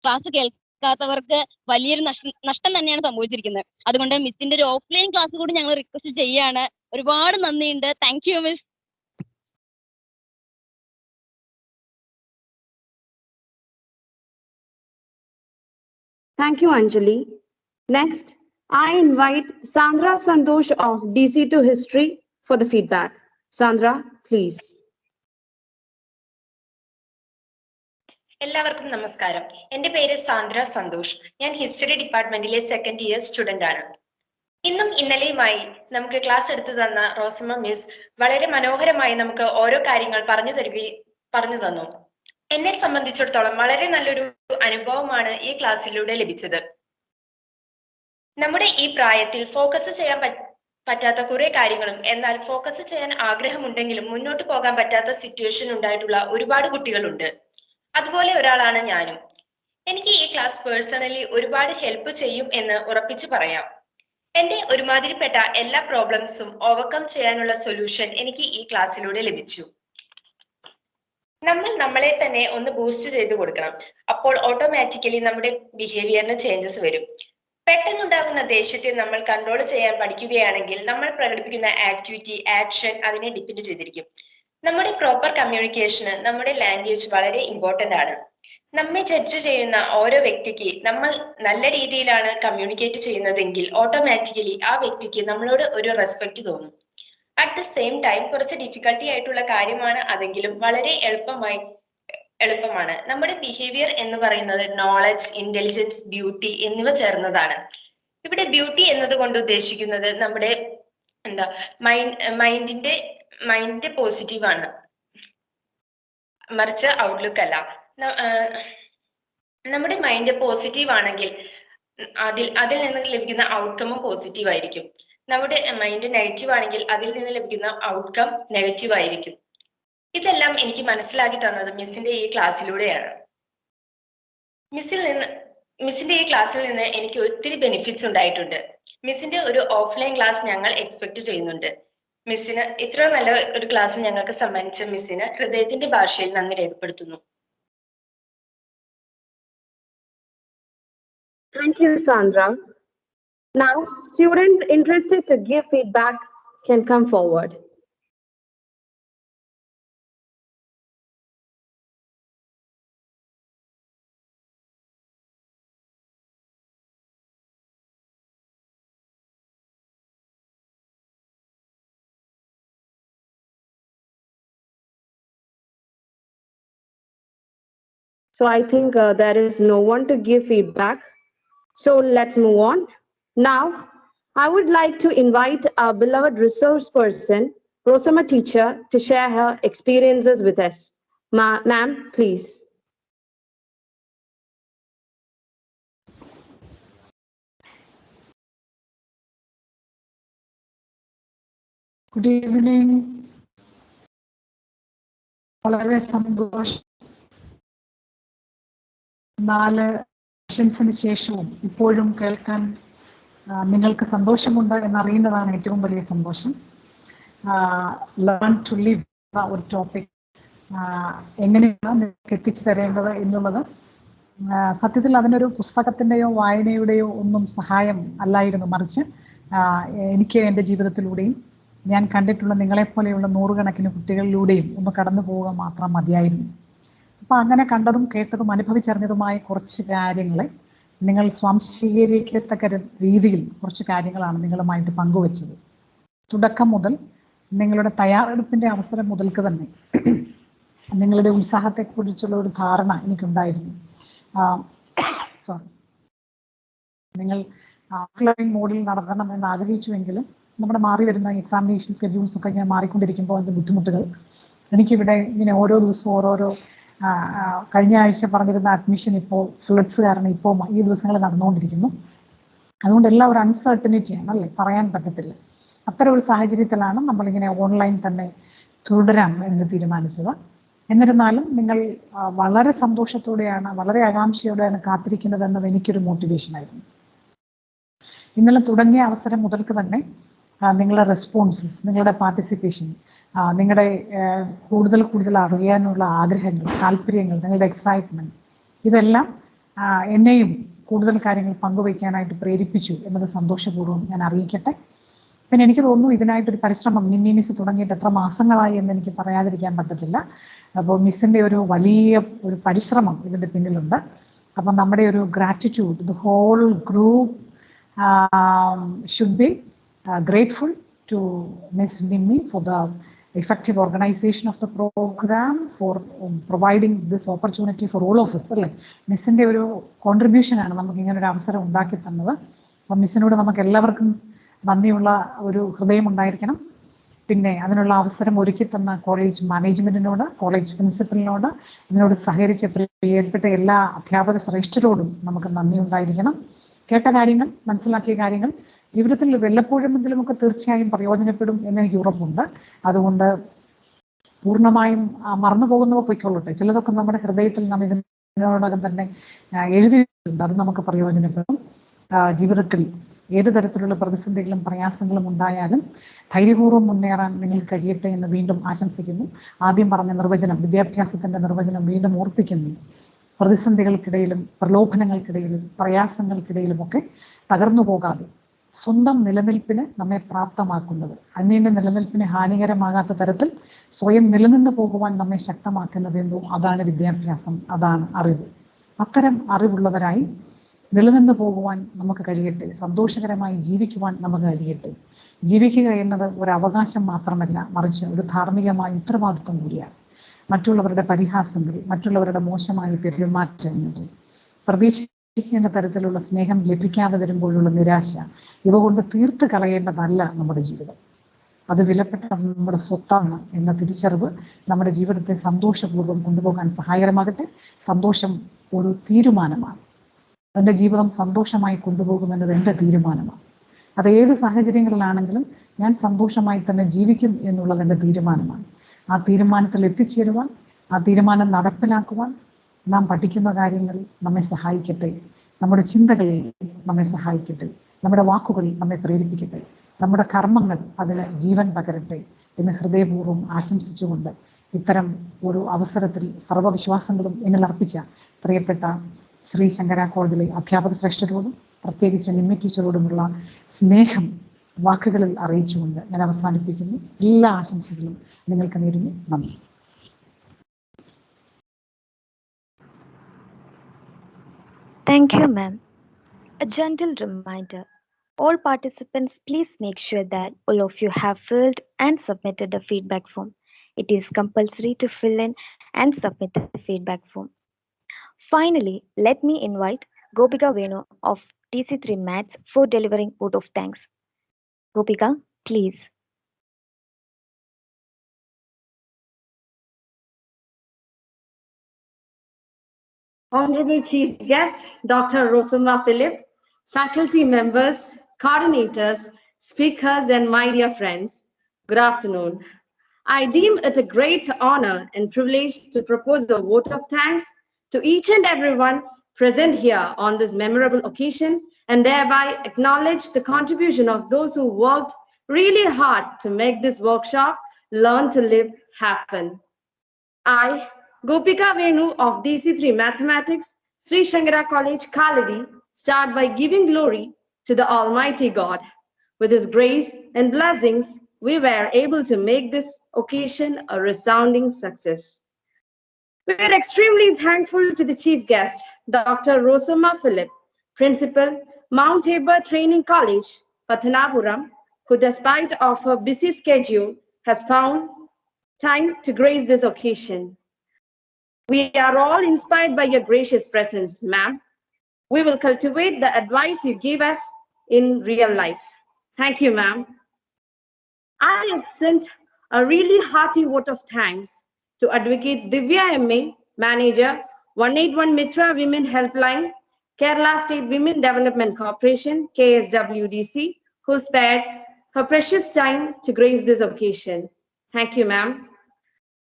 ക്ലാസ് കേൾക്കാത്തവർക്ക് വലിയൊരു നഷ്ടം തന്നെയാണ് സംഭവിച്ചിരിക്കുന്നത്. അതുകൊണ്ട് മിസ്സിന്റെ ഒരു ഓഫ്ലൈൻ ക്ലാസ് കൂടി ഞങ്ങൾ റിക്വസ്റ്റ് ചെയ്യാണ്. ഒരുപാട് നന്ദിയുണ്ട്. Thank you miss. Thank you, Anjali. Next, I invite Sandra Santosh of DC2 History for the feedback. Sandra, please. എല്ലാവർക്കും നമസ്കാരം. എൻ്റെ പേര് സാന്ദ്ര സന്തോഷ്. ഞാൻ ഹിസ്റ്ററി ഡിപ്പാർട്ട്മെന്റിലെ സെക്കൻഡ് ഇയർ സ്റ്റുഡന്റ് ആണ്. ഇന്നും ഇന്നലെയുമായി നമുക്ക് ക്ലാസ് എടുത്തു തന്ന റോസമ്മ മിസ് വളരെ മനോഹരമായി നമുക്ക് ഓരോ കാര്യങ്ങൾ പറഞ്ഞു തന്നു. എന്നെ സംബന്ധിച്ചിടത്തോളം വളരെ നല്ലൊരു അനുഭവമാണ് ഈ ക്ലാസ്സിലൂടെ ലഭിച്ചത്. നമ്മുടെ ഈ പ്രായത്തിൽ ഫോക്കസ് ചെയ്യാൻ പറ്റാത്ത കുറെ കാര്യങ്ങളും, എന്നാൽ ഫോക്കസ് ചെയ്യാൻ ആഗ്രഹമുണ്ടെങ്കിലും മുന്നോട്ട് പോകാൻ പറ്റാത്ത സിറ്റുവേഷൻ ഉണ്ടായിട്ടുള്ള ഒരുപാട് കുട്ടികളുണ്ട്. അതുപോലെ ഒരാളാണ് ഞാനും. എനിക്ക് ഈ ക്ലാസ് പേഴ്സണലി ഒരുപാട് ഹെൽപ്പ് ചെയ്യും എന്ന് ഉറപ്പിച്ചു പറയാം. എന്റെ ഒരുമാതിരിപ്പെട്ട എല്ലാ പ്രോബ്ലംസും ഓവർകം ചെയ്യാനുള്ള സൊല്യൂഷൻ എനിക്ക് ഈ ക്ലാസ്സിലൂടെ ലഭിച്ചു. നമ്മൾ നമ്മളെ തന്നെ ഒന്ന് ബൂസ്റ്റ് ചെയ്ത് കൊടുക്കണം. അപ്പോൾ ഓട്ടോമാറ്റിക്കലി നമ്മുടെ ബിഹേവിയറിന് ചേഞ്ചസ് വരും. പെട്ടെന്നുണ്ടാകുന്ന ദേഷ്യത്തെ നമ്മൾ കൺട്രോൾ ചെയ്യാൻ പഠിക്കുകയാണെങ്കിൽ നമ്മൾ പ്രകടിപ്പിക്കുന്ന ആക്ടിവിറ്റി, ആക്ഷൻ അതിനെ ഡിപ്പെൻഡ് ചെയ്തിരിക്കും. നമ്മുടെ പ്രോപ്പർ കമ്മ്യൂണിക്കേഷന് നമ്മുടെ ലാംഗ്വേജ് വളരെ ഇമ്പോർട്ടന്റ് ആണ്. നമ്മെ ജഡ്ജ് ചെയ്യുന്ന ഓരോ വ്യക്തിക്ക് നമ്മൾ നല്ല രീതിയിലാണ് കമ്മ്യൂണിക്കേറ്റ് ചെയ്യുന്നതെങ്കിൽ ഓട്ടോമാറ്റിക്കലി ആ വ്യക്തിക്ക് നമ്മളോട് ഒരു റെസ്പെക്ട് തോന്നും. അറ്റ് ദ സെയിം ടൈം കുറച്ച് ഡിഫിക്കൽട്ടി ആയിട്ടുള്ള കാര്യമാണ് അതെങ്കിലും വളരെ എളുപ്പമാണ്. നമ്മുടെ ബിഹേവിയർ എന്ന് പറയുന്നത് നോളജ്, ഇന്റലിജൻസ്, ബ്യൂട്ടി എന്നിവ ചേർന്നതാണ്. ഇവിടെ ബ്യൂട്ടി എന്നതുകൊണ്ട് ഉദ്ദേശിക്കുന്നത് നമ്മുടെ മൈൻഡിന്റെ പോസിറ്റീവ് ആണ്, മറിച്ച് ഔട്ട്ലുക്ക് അല്ല. നമ്മുടെ മൈൻഡ് പോസിറ്റീവ് ആണെങ്കിൽ അതിൽ നിന്ന് ലഭിക്കുന്ന ഔട്ട്കമും പോസിറ്റീവ് ആയിരിക്കും. നമ്മുടെ മൈൻഡ് നെഗറ്റീവ് ആണെങ്കിൽ അതിൽ നിന്ന് ലഭിക്കുന്ന ഔട്ട്കം നെഗറ്റീവ് ആയിരിക്കും. ഇതെല്ലാം എനിക്ക് മനസ്സിലാക്കി തന്നത് മിസ്സിന്റെ ഈ ക്ലാസ്സിലൂടെയാണ്. മിസ്സിന്റെ ഈ ക്ലാസ്സിൽ നിന്ന് എനിക്ക് ഒത്തിരി ബെനിഫിറ്റ്സ് ഉണ്ടായിട്ടുണ്ട്. മിസ്സിന്റെ ഒരു ഓഫ്ലൈൻ ക്ലാസ് ഞങ്ങൾ എക്സ്പെക്ട് ചെയ്യുന്നുണ്ട്. മിസ്സിന് ഇത്ര നല്ല ഒരു ക്ലാസ് ഞങ്ങൾക്ക് സമ്മാനിച്ച മിസ്സിന് ഹൃദയത്തിന്റെ ഭാഷയിൽ നന്ദി രേഖപ്പെടുത്തുന്നു. Thank you, Sandra. Now, students interested to give feedback can come forward. So I think there is no one to give feedback. So let's move on. Now, I would like to invite our beloved resource person, Rosamma teacher, to share her experiences with us. Ma'am, please. Good evening. വളരെ സന്തോഷം 4 സെഷൻസിന് ശേഷവും ഇപ്പോഴും കേൾക്കാൻ നിങ്ങൾക്ക് സന്തോഷമുണ്ട് എന്നറിയുന്നതാണ് ഏറ്റവും വലിയ സന്തോഷം. ലേൺ ടു ലിവ് ഒരു ടോപ്പിക് എങ്ങനെയാണ് നിങ്ങൾക്ക് എത്തിച്ചു തരേണ്ടത് എന്നുള്ളത് സത്യത്തിൽ അതിനൊരു പുസ്തകത്തിൻ്റെയോ വായനയുടെയോ ഒന്നും സഹായം അല്ലായിരുന്നു, മറിച്ച് എനിക്ക് എൻ്റെ ജീവിതത്തിലൂടെയും ഞാൻ കണ്ടിട്ടുള്ള നിങ്ങളെപ്പോലെയുള്ള നൂറുകണക്കിന് കുട്ടികളിലൂടെയും ഒന്ന് കടന്നു പോവുക മാത്രം മതിയായിരുന്നു. അപ്പം അങ്ങനെ കണ്ടതും കേട്ടതും അനുഭവിച്ചറിഞ്ഞതുമായ കുറച്ച് കാര്യങ്ങളെ നിങ്ങൾ സ്വാംശീകരിക്കത്തക്ക രീതിയിൽ കുറച്ച് കാര്യങ്ങളാണ് നിങ്ങളുമായിട്ട് പങ്കുവച്ചത്. തുടക്കം മുതൽ നിങ്ങളുടെ തയ്യാറെടുപ്പിൻ്റെ അവസരം മുതൽക്ക് തന്നെ നിങ്ങളുടെ ഉത്സാഹത്തെക്കുറിച്ചുള്ള ഒരു ധാരണ എനിക്കുണ്ടായിരുന്നു. നിങ്ങൾ ഓഫ്ലൈൻ മോഡിൽ നടത്തണം എന്ന് ആഗ്രഹിച്ചുവെങ്കിലും നമ്മുടെ മാറി വരുന്ന എക്സാമിനേഷൻ സ്കെഡ്യൂൾസ് ഒക്കെ ഇങ്ങനെ മാറിക്കൊണ്ടിരിക്കുമ്പോൾ അതിൻ്റെ ബുദ്ധിമുട്ടുകൾ എനിക്കിവിടെ ഇങ്ങനെ ഓരോ ദിവസവും ഓരോരോ കഴിഞ്ഞ ആഴ്ച പറഞ്ഞിരുന്ന അഡ്മിഷൻ ഇപ്പോൾ ഫ്ലഡ്സ് കാരണം ഇപ്പോൾ ഈ ദിവസങ്ങൾ നടന്നുകൊണ്ടിരിക്കുന്നു. അതുകൊണ്ട് എല്ലാം ഒരു അൺസർട്ടനിറ്റിയാണ് അല്ലേ, പറയാൻ പറ്റത്തില്ല. അത്തരം ഒരു സാഹചര്യത്തിലാണ് നമ്മളിങ്ങനെ ഓൺലൈൻ തന്നെ തുടരാം എന്ന് തീരുമാനിച്ചത്. എന്നിരുന്നാലും നിങ്ങൾ വളരെ സന്തോഷത്തോടെയാണ്, വളരെ ആകാംക്ഷയോടെയാണ് കാത്തിരിക്കുന്നതെന്നത് എനിക്കൊരു മോട്ടിവേഷനായിരുന്നു. ഇന്നലെ തുടങ്ങിയ അവസരം മുതൽക്ക് തന്നെ നിങ്ങളുടെ റെസ്പോൺസസ്, നിങ്ങളുടെ പാർട്ടിസിപ്പേഷൻ, നിങ്ങളുടെ കൂടുതൽ അറിയാനുള്ള ആഗ്രഹങ്ങൾ, താല്പര്യങ്ങൾ, നിങ്ങളുടെ എക്സൈറ്റ്മെൻറ്റ്, ഇതെല്ലാം എന്നെയും കൂടുതൽ കാര്യങ്ങൾ പങ്കുവയ്ക്കാനായിട്ട് പ്രേരിപ്പിച്ചു എന്നത് സന്തോഷപൂർവ്വം ഞാൻ അറിയിക്കട്ടെ. പിന്നെ എനിക്ക് തോന്നുന്നു ഇതിനായിട്ടൊരു പരിശ്രമം മിസ് തുടങ്ങിയിട്ട് എത്ര മാസങ്ങളായി എന്ന് എനിക്ക് പറയാതിരിക്കാൻ പറ്റത്തില്ല. അപ്പോൾ മിസ്സിൻ്റെ ഒരു വലിയ ഒരു പരിശ്രമം ഇതിൻ്റെ പിന്നിലുണ്ട്. അപ്പം നമ്മുടെ ഒരു gratitude, the whole group should be grateful to Ms. Nimmi for the effective organization of the program, for providing this opportunity for all of us. അല്ലേ, മിസ്സിൻ്റെ ഒരു കോൺട്രിബ്യൂഷനാണ് നമുക്ക് ഇങ്ങനെ ഒരു അവസരം ഉണ്ടാക്കി തന്നത്. അപ്പം മിസ്സിനോട് നമുക്ക് എല്ലാവർക്കും നന്ദിയുള്ള ഒരു ഹൃദയം ഉണ്ടായിരിക്കണം. പിന്നെ അതിനുള്ള അവസരം ഒരുക്കി തന്ന കോളേജ് മാനേജ്മെൻറ്റിനോട്, കോളേജ് പ്രിൻസിപ്പലിനോട്, ഇതിനോട് സഹകരിച്ച പ്രിയപ്പെട്ട എല്ലാ അധ്യാപക ശ്രേഷ്ഠരോടും നമുക്ക് നന്ദി ഉണ്ടായിരിക്കണം. കേട്ട കാര്യങ്ങൾ, മനസ്സിലാക്കിയ കാര്യങ്ങൾ ജീവിതത്തിൽ വല്ലപ്പോഴുമെങ്കിലുമൊക്കെ തീർച്ചയായും പ്രയോജനപ്പെടും എന്നെനിക്ക് ഉറപ്പുണ്ട്. അതുകൊണ്ട് പൂർണ്ണമായും മറന്നു പോകുന്നവ പൊയ്ക്കൊള്ളട്ടെ. ചിലതൊക്കെ നമ്മുടെ ഹൃദയത്തിൽ നാം ഇതിനോടകം തന്നെ എഴുതിയിട്ടുണ്ട്, അത് നമുക്ക് പ്രയോജനപ്പെടും. ജീവിതത്തിൽ ഏത് തരത്തിലുള്ള പ്രതിസന്ധികളും പ്രയാസങ്ങളും ഉണ്ടായാലും ധൈര്യപൂർവ്വം മുന്നേറാൻ നിങ്ങൾക്ക് കഴിയട്ടെ എന്ന് വീണ്ടും ആശംസിക്കുന്നു. ആദ്യം പറഞ്ഞ നിർവചനം, വിദ്യാഭ്യാസത്തിൻ്റെ നിർവചനം വീണ്ടും ഓർപ്പിക്കുന്നു. പ്രതിസന്ധികൾക്കിടയിലും പ്രലോഭനങ്ങൾക്കിടയിലും പ്രയാസങ്ങൾക്കിടയിലുമൊക്കെ തകർന്നു പോകാതെ സ്വന്തം നിലനിൽപ്പിന് നമ്മെ പ്രാപ്തമാക്കുന്നത്, അന്യൻ്റെ നിലനിൽപ്പിന് ഹാനികരമാകാത്ത തരത്തിൽ സ്വയം നിലനിന്ന് പോകുവാൻ നമ്മെ ശക്തമാക്കുന്നത് എന്തോ അതാണ് വിദ്യാഭ്യാസം, അതാണ് അറിവ്. അത്തരം അറിവുള്ളവരായി നിലനിന്ന് പോകുവാൻ നമുക്ക് കഴിയട്ടെ. സന്തോഷകരമായി ജീവിക്കുവാൻ നമുക്ക് കഴിയട്ടെ. ജീവിക്കുക എന്നത് ഒരു അവകാശം മാത്രമല്ല, മറിച്ച് ഒരു ധാർമ്മികമായ ഉത്തരവാദിത്വം കൂടിയാണ്. മറ്റുള്ളവരുടെ പരിഹാസങ്ങൾ, മറ്റുള്ളവരുടെ മോശമായ പെരുമാറ്റങ്ങൾ, പ്രതീക്ഷിക്കുന്ന തരത്തിലുള്ള സ്നേഹം ലഭിക്കാതെ വരുമ്പോഴുള്ള നിരാശ, ഇവ കൊണ്ട് തീർത്ത് കളയേണ്ടതല്ല നമ്മുടെ ജീവിതം. അത് വിലപ്പെട്ട നമ്മുടെ സ്വത്താണ് എന്ന തിരിച്ചറിവ് നമ്മുടെ ജീവിതത്തെ സന്തോഷപൂർവ്വം കൊണ്ടുപോകാൻ സഹായകരമാകട്ടെ. സന്തോഷം ഒരു തീരുമാനമാണ്. എൻ്റെ ജീവിതം സന്തോഷമായി കൊണ്ടുപോകുമെന്നത് എൻ്റെ തീരുമാനമാണ്. അത് ഏത് സാഹചര്യങ്ങളിലാണെങ്കിലും ഞാൻ സന്തോഷമായി തന്നെ ജീവിക്കും എന്നുള്ളത് എൻ്റെ തീരുമാനമാണ്. ആ തീരുമാനത്തിൽ എത്തിച്ചേരുവാൻ, ആ തീരുമാനം നടപ്പിലാക്കുവാൻ നാം പഠിക്കുന്ന കാര്യങ്ങൾ നമ്മെ സഹായിക്കട്ടെ. നമ്മുടെ ചിന്തകൾ നമ്മെ സഹായിക്കട്ടെ. നമ്മുടെ വാക്കുകൾ നമ്മെ പ്രേരിപ്പിക്കട്ടെ. നമ്മുടെ കർമ്മങ്ങൾ അതിന് ജീവൻ പകരട്ടെ എന്ന് ഹൃദയപൂർവ്വം ആശംസിച്ചുകൊണ്ട് ഇത്തരം ഒരു അവസരത്തിൽ സർവ്വവിശ്വാസങ്ങളും എന്നിൽ അർപ്പിച്ച പ്രിയപ്പെട്ട ശ്രീ ശങ്കര കോളേജിലെ അധ്യാപക ശ്രേഷ്ഠരോടും പ്രത്യേകിച്ച് നിമ്മി ടീച്ചറോടുമുള്ള സ്നേഹം വാക്കുകളിൽ അറിയിച്ചുകൊണ്ട് ഞാൻ അവസാനിപ്പിക്കുന്നു. എല്ലാ ആശംസകളും നിങ്ങൾക്ക് നേരുന്നു. നന്ദി. Thank you, ma'am. A gentle reminder. All participants, please make sure that all of you have filled and submitted the feedback form. It is compulsory to fill in and submit the feedback form. Finally, let me invite Gopika Venu of TC3 Maths for delivering vote of thanks. Gopika, please. Honorable Chief Guest, Dr. Rosamma Philip, faculty members, coordinators, speakers, and my dear friends, good afternoon. I deem it a great honor and privilege to propose a vote of thanks to each and everyone present here on this memorable occasion and thereby acknowledge the contribution of those who worked really hard to make this workshop Learn to Live happen. I, Gopika Venu of DC3 Mathematics, Sri Shankara College, Kaladi, start by giving glory to the Almighty God. With His grace and blessings, we were able to make this occasion a resounding success. We are extremely thankful to the Chief Guest, Dr. Rosamma Philip, Principal, Mount Tabor Training College, Pathanapuram, who despite of her busy schedule has found time to grace this occasion. We are all inspired by your gracious presence, ma'am. We will cultivate the advice you give us in real life. Thank you, ma'am. I extend a really hearty vote of thanks to Advocate Divya MA, Manager, 181 Mitra Women Helpline, Kerala State Women Development Corporation, KSWDC, who spared her precious time to grace this occasion. Thank you, ma'am.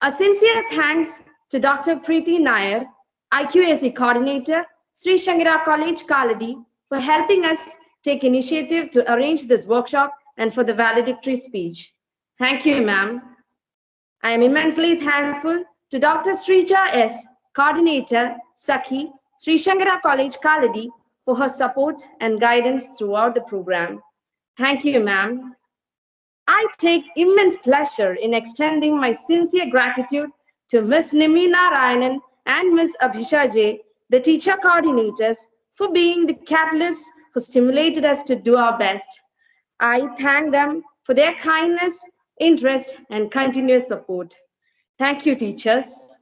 A sincere thanks to Dr. Preeti Nair, IQAC Coordinator, Sri Shankara College, Kaladi, for helping us take initiative to arrange this workshop and for the valedictory speech. Thank you, ma'am. I am immensely thankful to Dr. Srija S., Coordinator, Sakhi, Sri Shankara College, Kaladi, for her support and guidance throughout the program. Thank you, ma'am. I take immense pleasure in extending my sincere gratitude to Ms. Nimina Rayanan and Ms. Abhisha J., the teacher coordinators, for being the catalysts who stimulated us to do our best. I thank them for their kindness, interest, and continuous support. Thank you, teachers.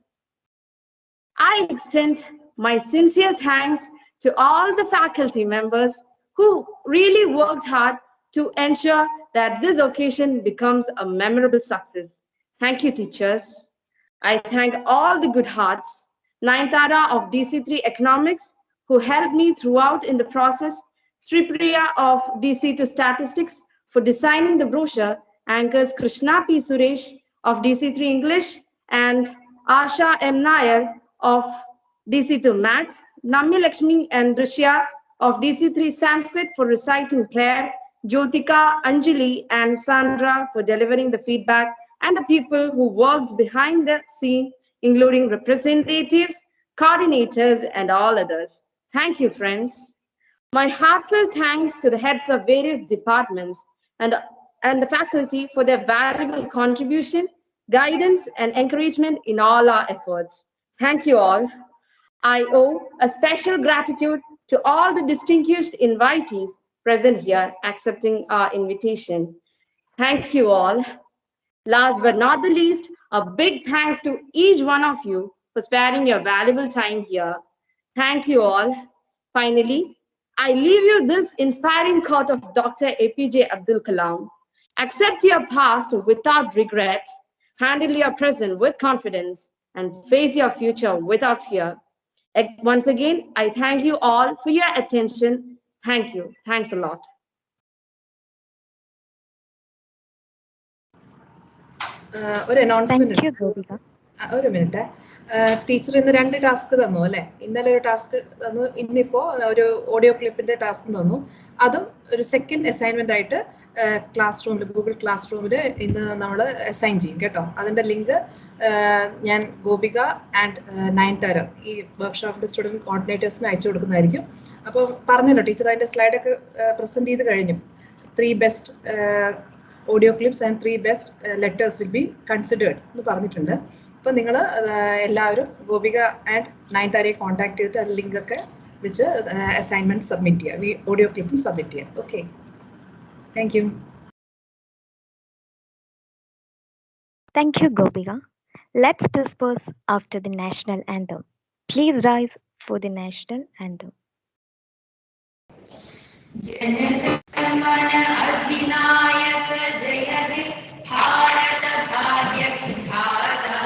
I extend my sincere thanks to all the faculty members who really worked hard to ensure that this occasion becomes a memorable success. Thank you, teachers. I thank all the good hearts, Naintara of DC3 Economics, who helped me throughout in the process, Sri Priya of DC2 Statistics for designing the brochure, anchors Krishna P. Suresh of DC3 English, and Asha M. Nair of DC2 Maths, Nammi Lakshmi and Rishya of DC3 Sanskrit for reciting prayer, Jyotika, Anjali, and Sandra for delivering the feedback, and the people who worked behind the scene, including representatives, coordinators, and all others. Thank you, friends. My heartfelt thanks to the heads of various departments and the faculty for their valuable contribution, guidance, and encouragement in all our efforts. Thank you all. I owe a special gratitude to all the distinguished invitees present here accepting our invitation. Thank you all. Last but not the least, a big thanks to each one of you for sparing your valuable time here. Thank you all. Finally, I leave you this inspiring quote of Dr. APJ Abdul Kalam. Accept your past without regret, handle your present with confidence, and face your future without fear. Once again, I thank you all for your attention. Thank you. Thanks a lot. ഒരു announcement Thank you, Gopika. ഒരു minute. Teacher ഇന്ന് 2 task തന്നു അല്ലേ? ഇന്നലെ ഒരു task തന്നു, ഇന്നിപ്പോൾ ഒരു ഓഡിയോ ക്ലിപ്പിന്റെ ടാസ്ക് തന്നു. അതും ഒരു സെക്കൻഡ് അസൈൻമെന്റ് ആയിട്ട് ക്ലാസ് റൂമിൽ, ഗൂഗിൾ ക്ലാസ് റൂമിൽ ഇന്ന് നമ്മൾ അസൈൻ ചെയ്യും കേട്ടോ. അതിന്റെ ലിങ്ക് ഞാൻ ഗോപിക ആൻഡ് നയൻതാര ഈ വർക്ക്ഷോപ്പിന്റെ സ്റ്റുഡൻറ് കോർഡിനേറ്റേഴ്സിന് അയച്ചു കൊടുക്കുന്നതായിരിക്കും. അപ്പോൾ പറഞ്ഞല്ലോ ടീച്ചർ അതിന്റെ സ്ലൈഡൊക്കെ പ്രസന്റ് ചെയ്ത് കഴിഞ്ഞു. 3 best audio clips and 3 best letters will be considered എന്ന് പറഞ്ഞിട്ടുണ്ട്. അപ്പോൾ നിങ്ങൾ എല്ലാവരും ഗോപിക ആൻഡ് നയൻതാരയെ കോൺടാക്ട് ചെയ്തിട്ട് ലിങ്ക് ഒക്കെ വെച്ച് അസൈൻമെന്റ് സബ്മിറ്റ് ചെയ്യുക, ഓഡിയോ ക്ലിപ്പും സബ്മിറ്റ് ചെയ്യാം. Okay, thank U. Thank you, Gopika. Let's disperse after the national anthem. Please rise for the national anthem. जनगणमन अधिनायक जय हे भारत भाग्य विधाता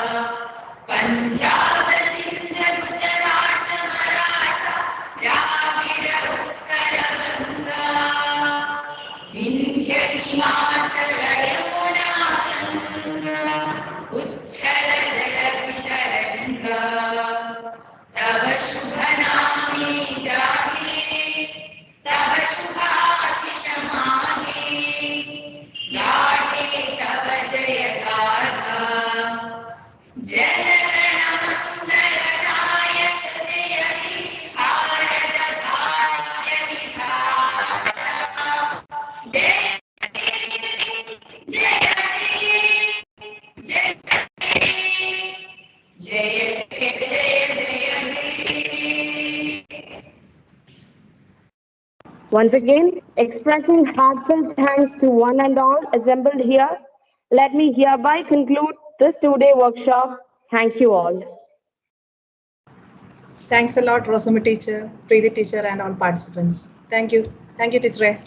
पंजाब सिंध गुजरात मराठा द्राविड़ उत्कल गंगा विंध्य हिमाचल यमुना गंगा उच्छल जलधि तरंगा तब शुभ नामे जागे तब शुभाशिष मागे गाहे तब जय गाथा जनगण मंगलदायक जय हे भारत भाग्य विधाता जय हे जय हे जय हे जय जय जय Once again, expressing heartfelt thanks to one and all assembled here, let me hereby conclude this two-day workshop. Thank you all. Thanks a lot, Rosamma teacher, Preeti teacher, and all participants. Thank you. Thank you, teacher.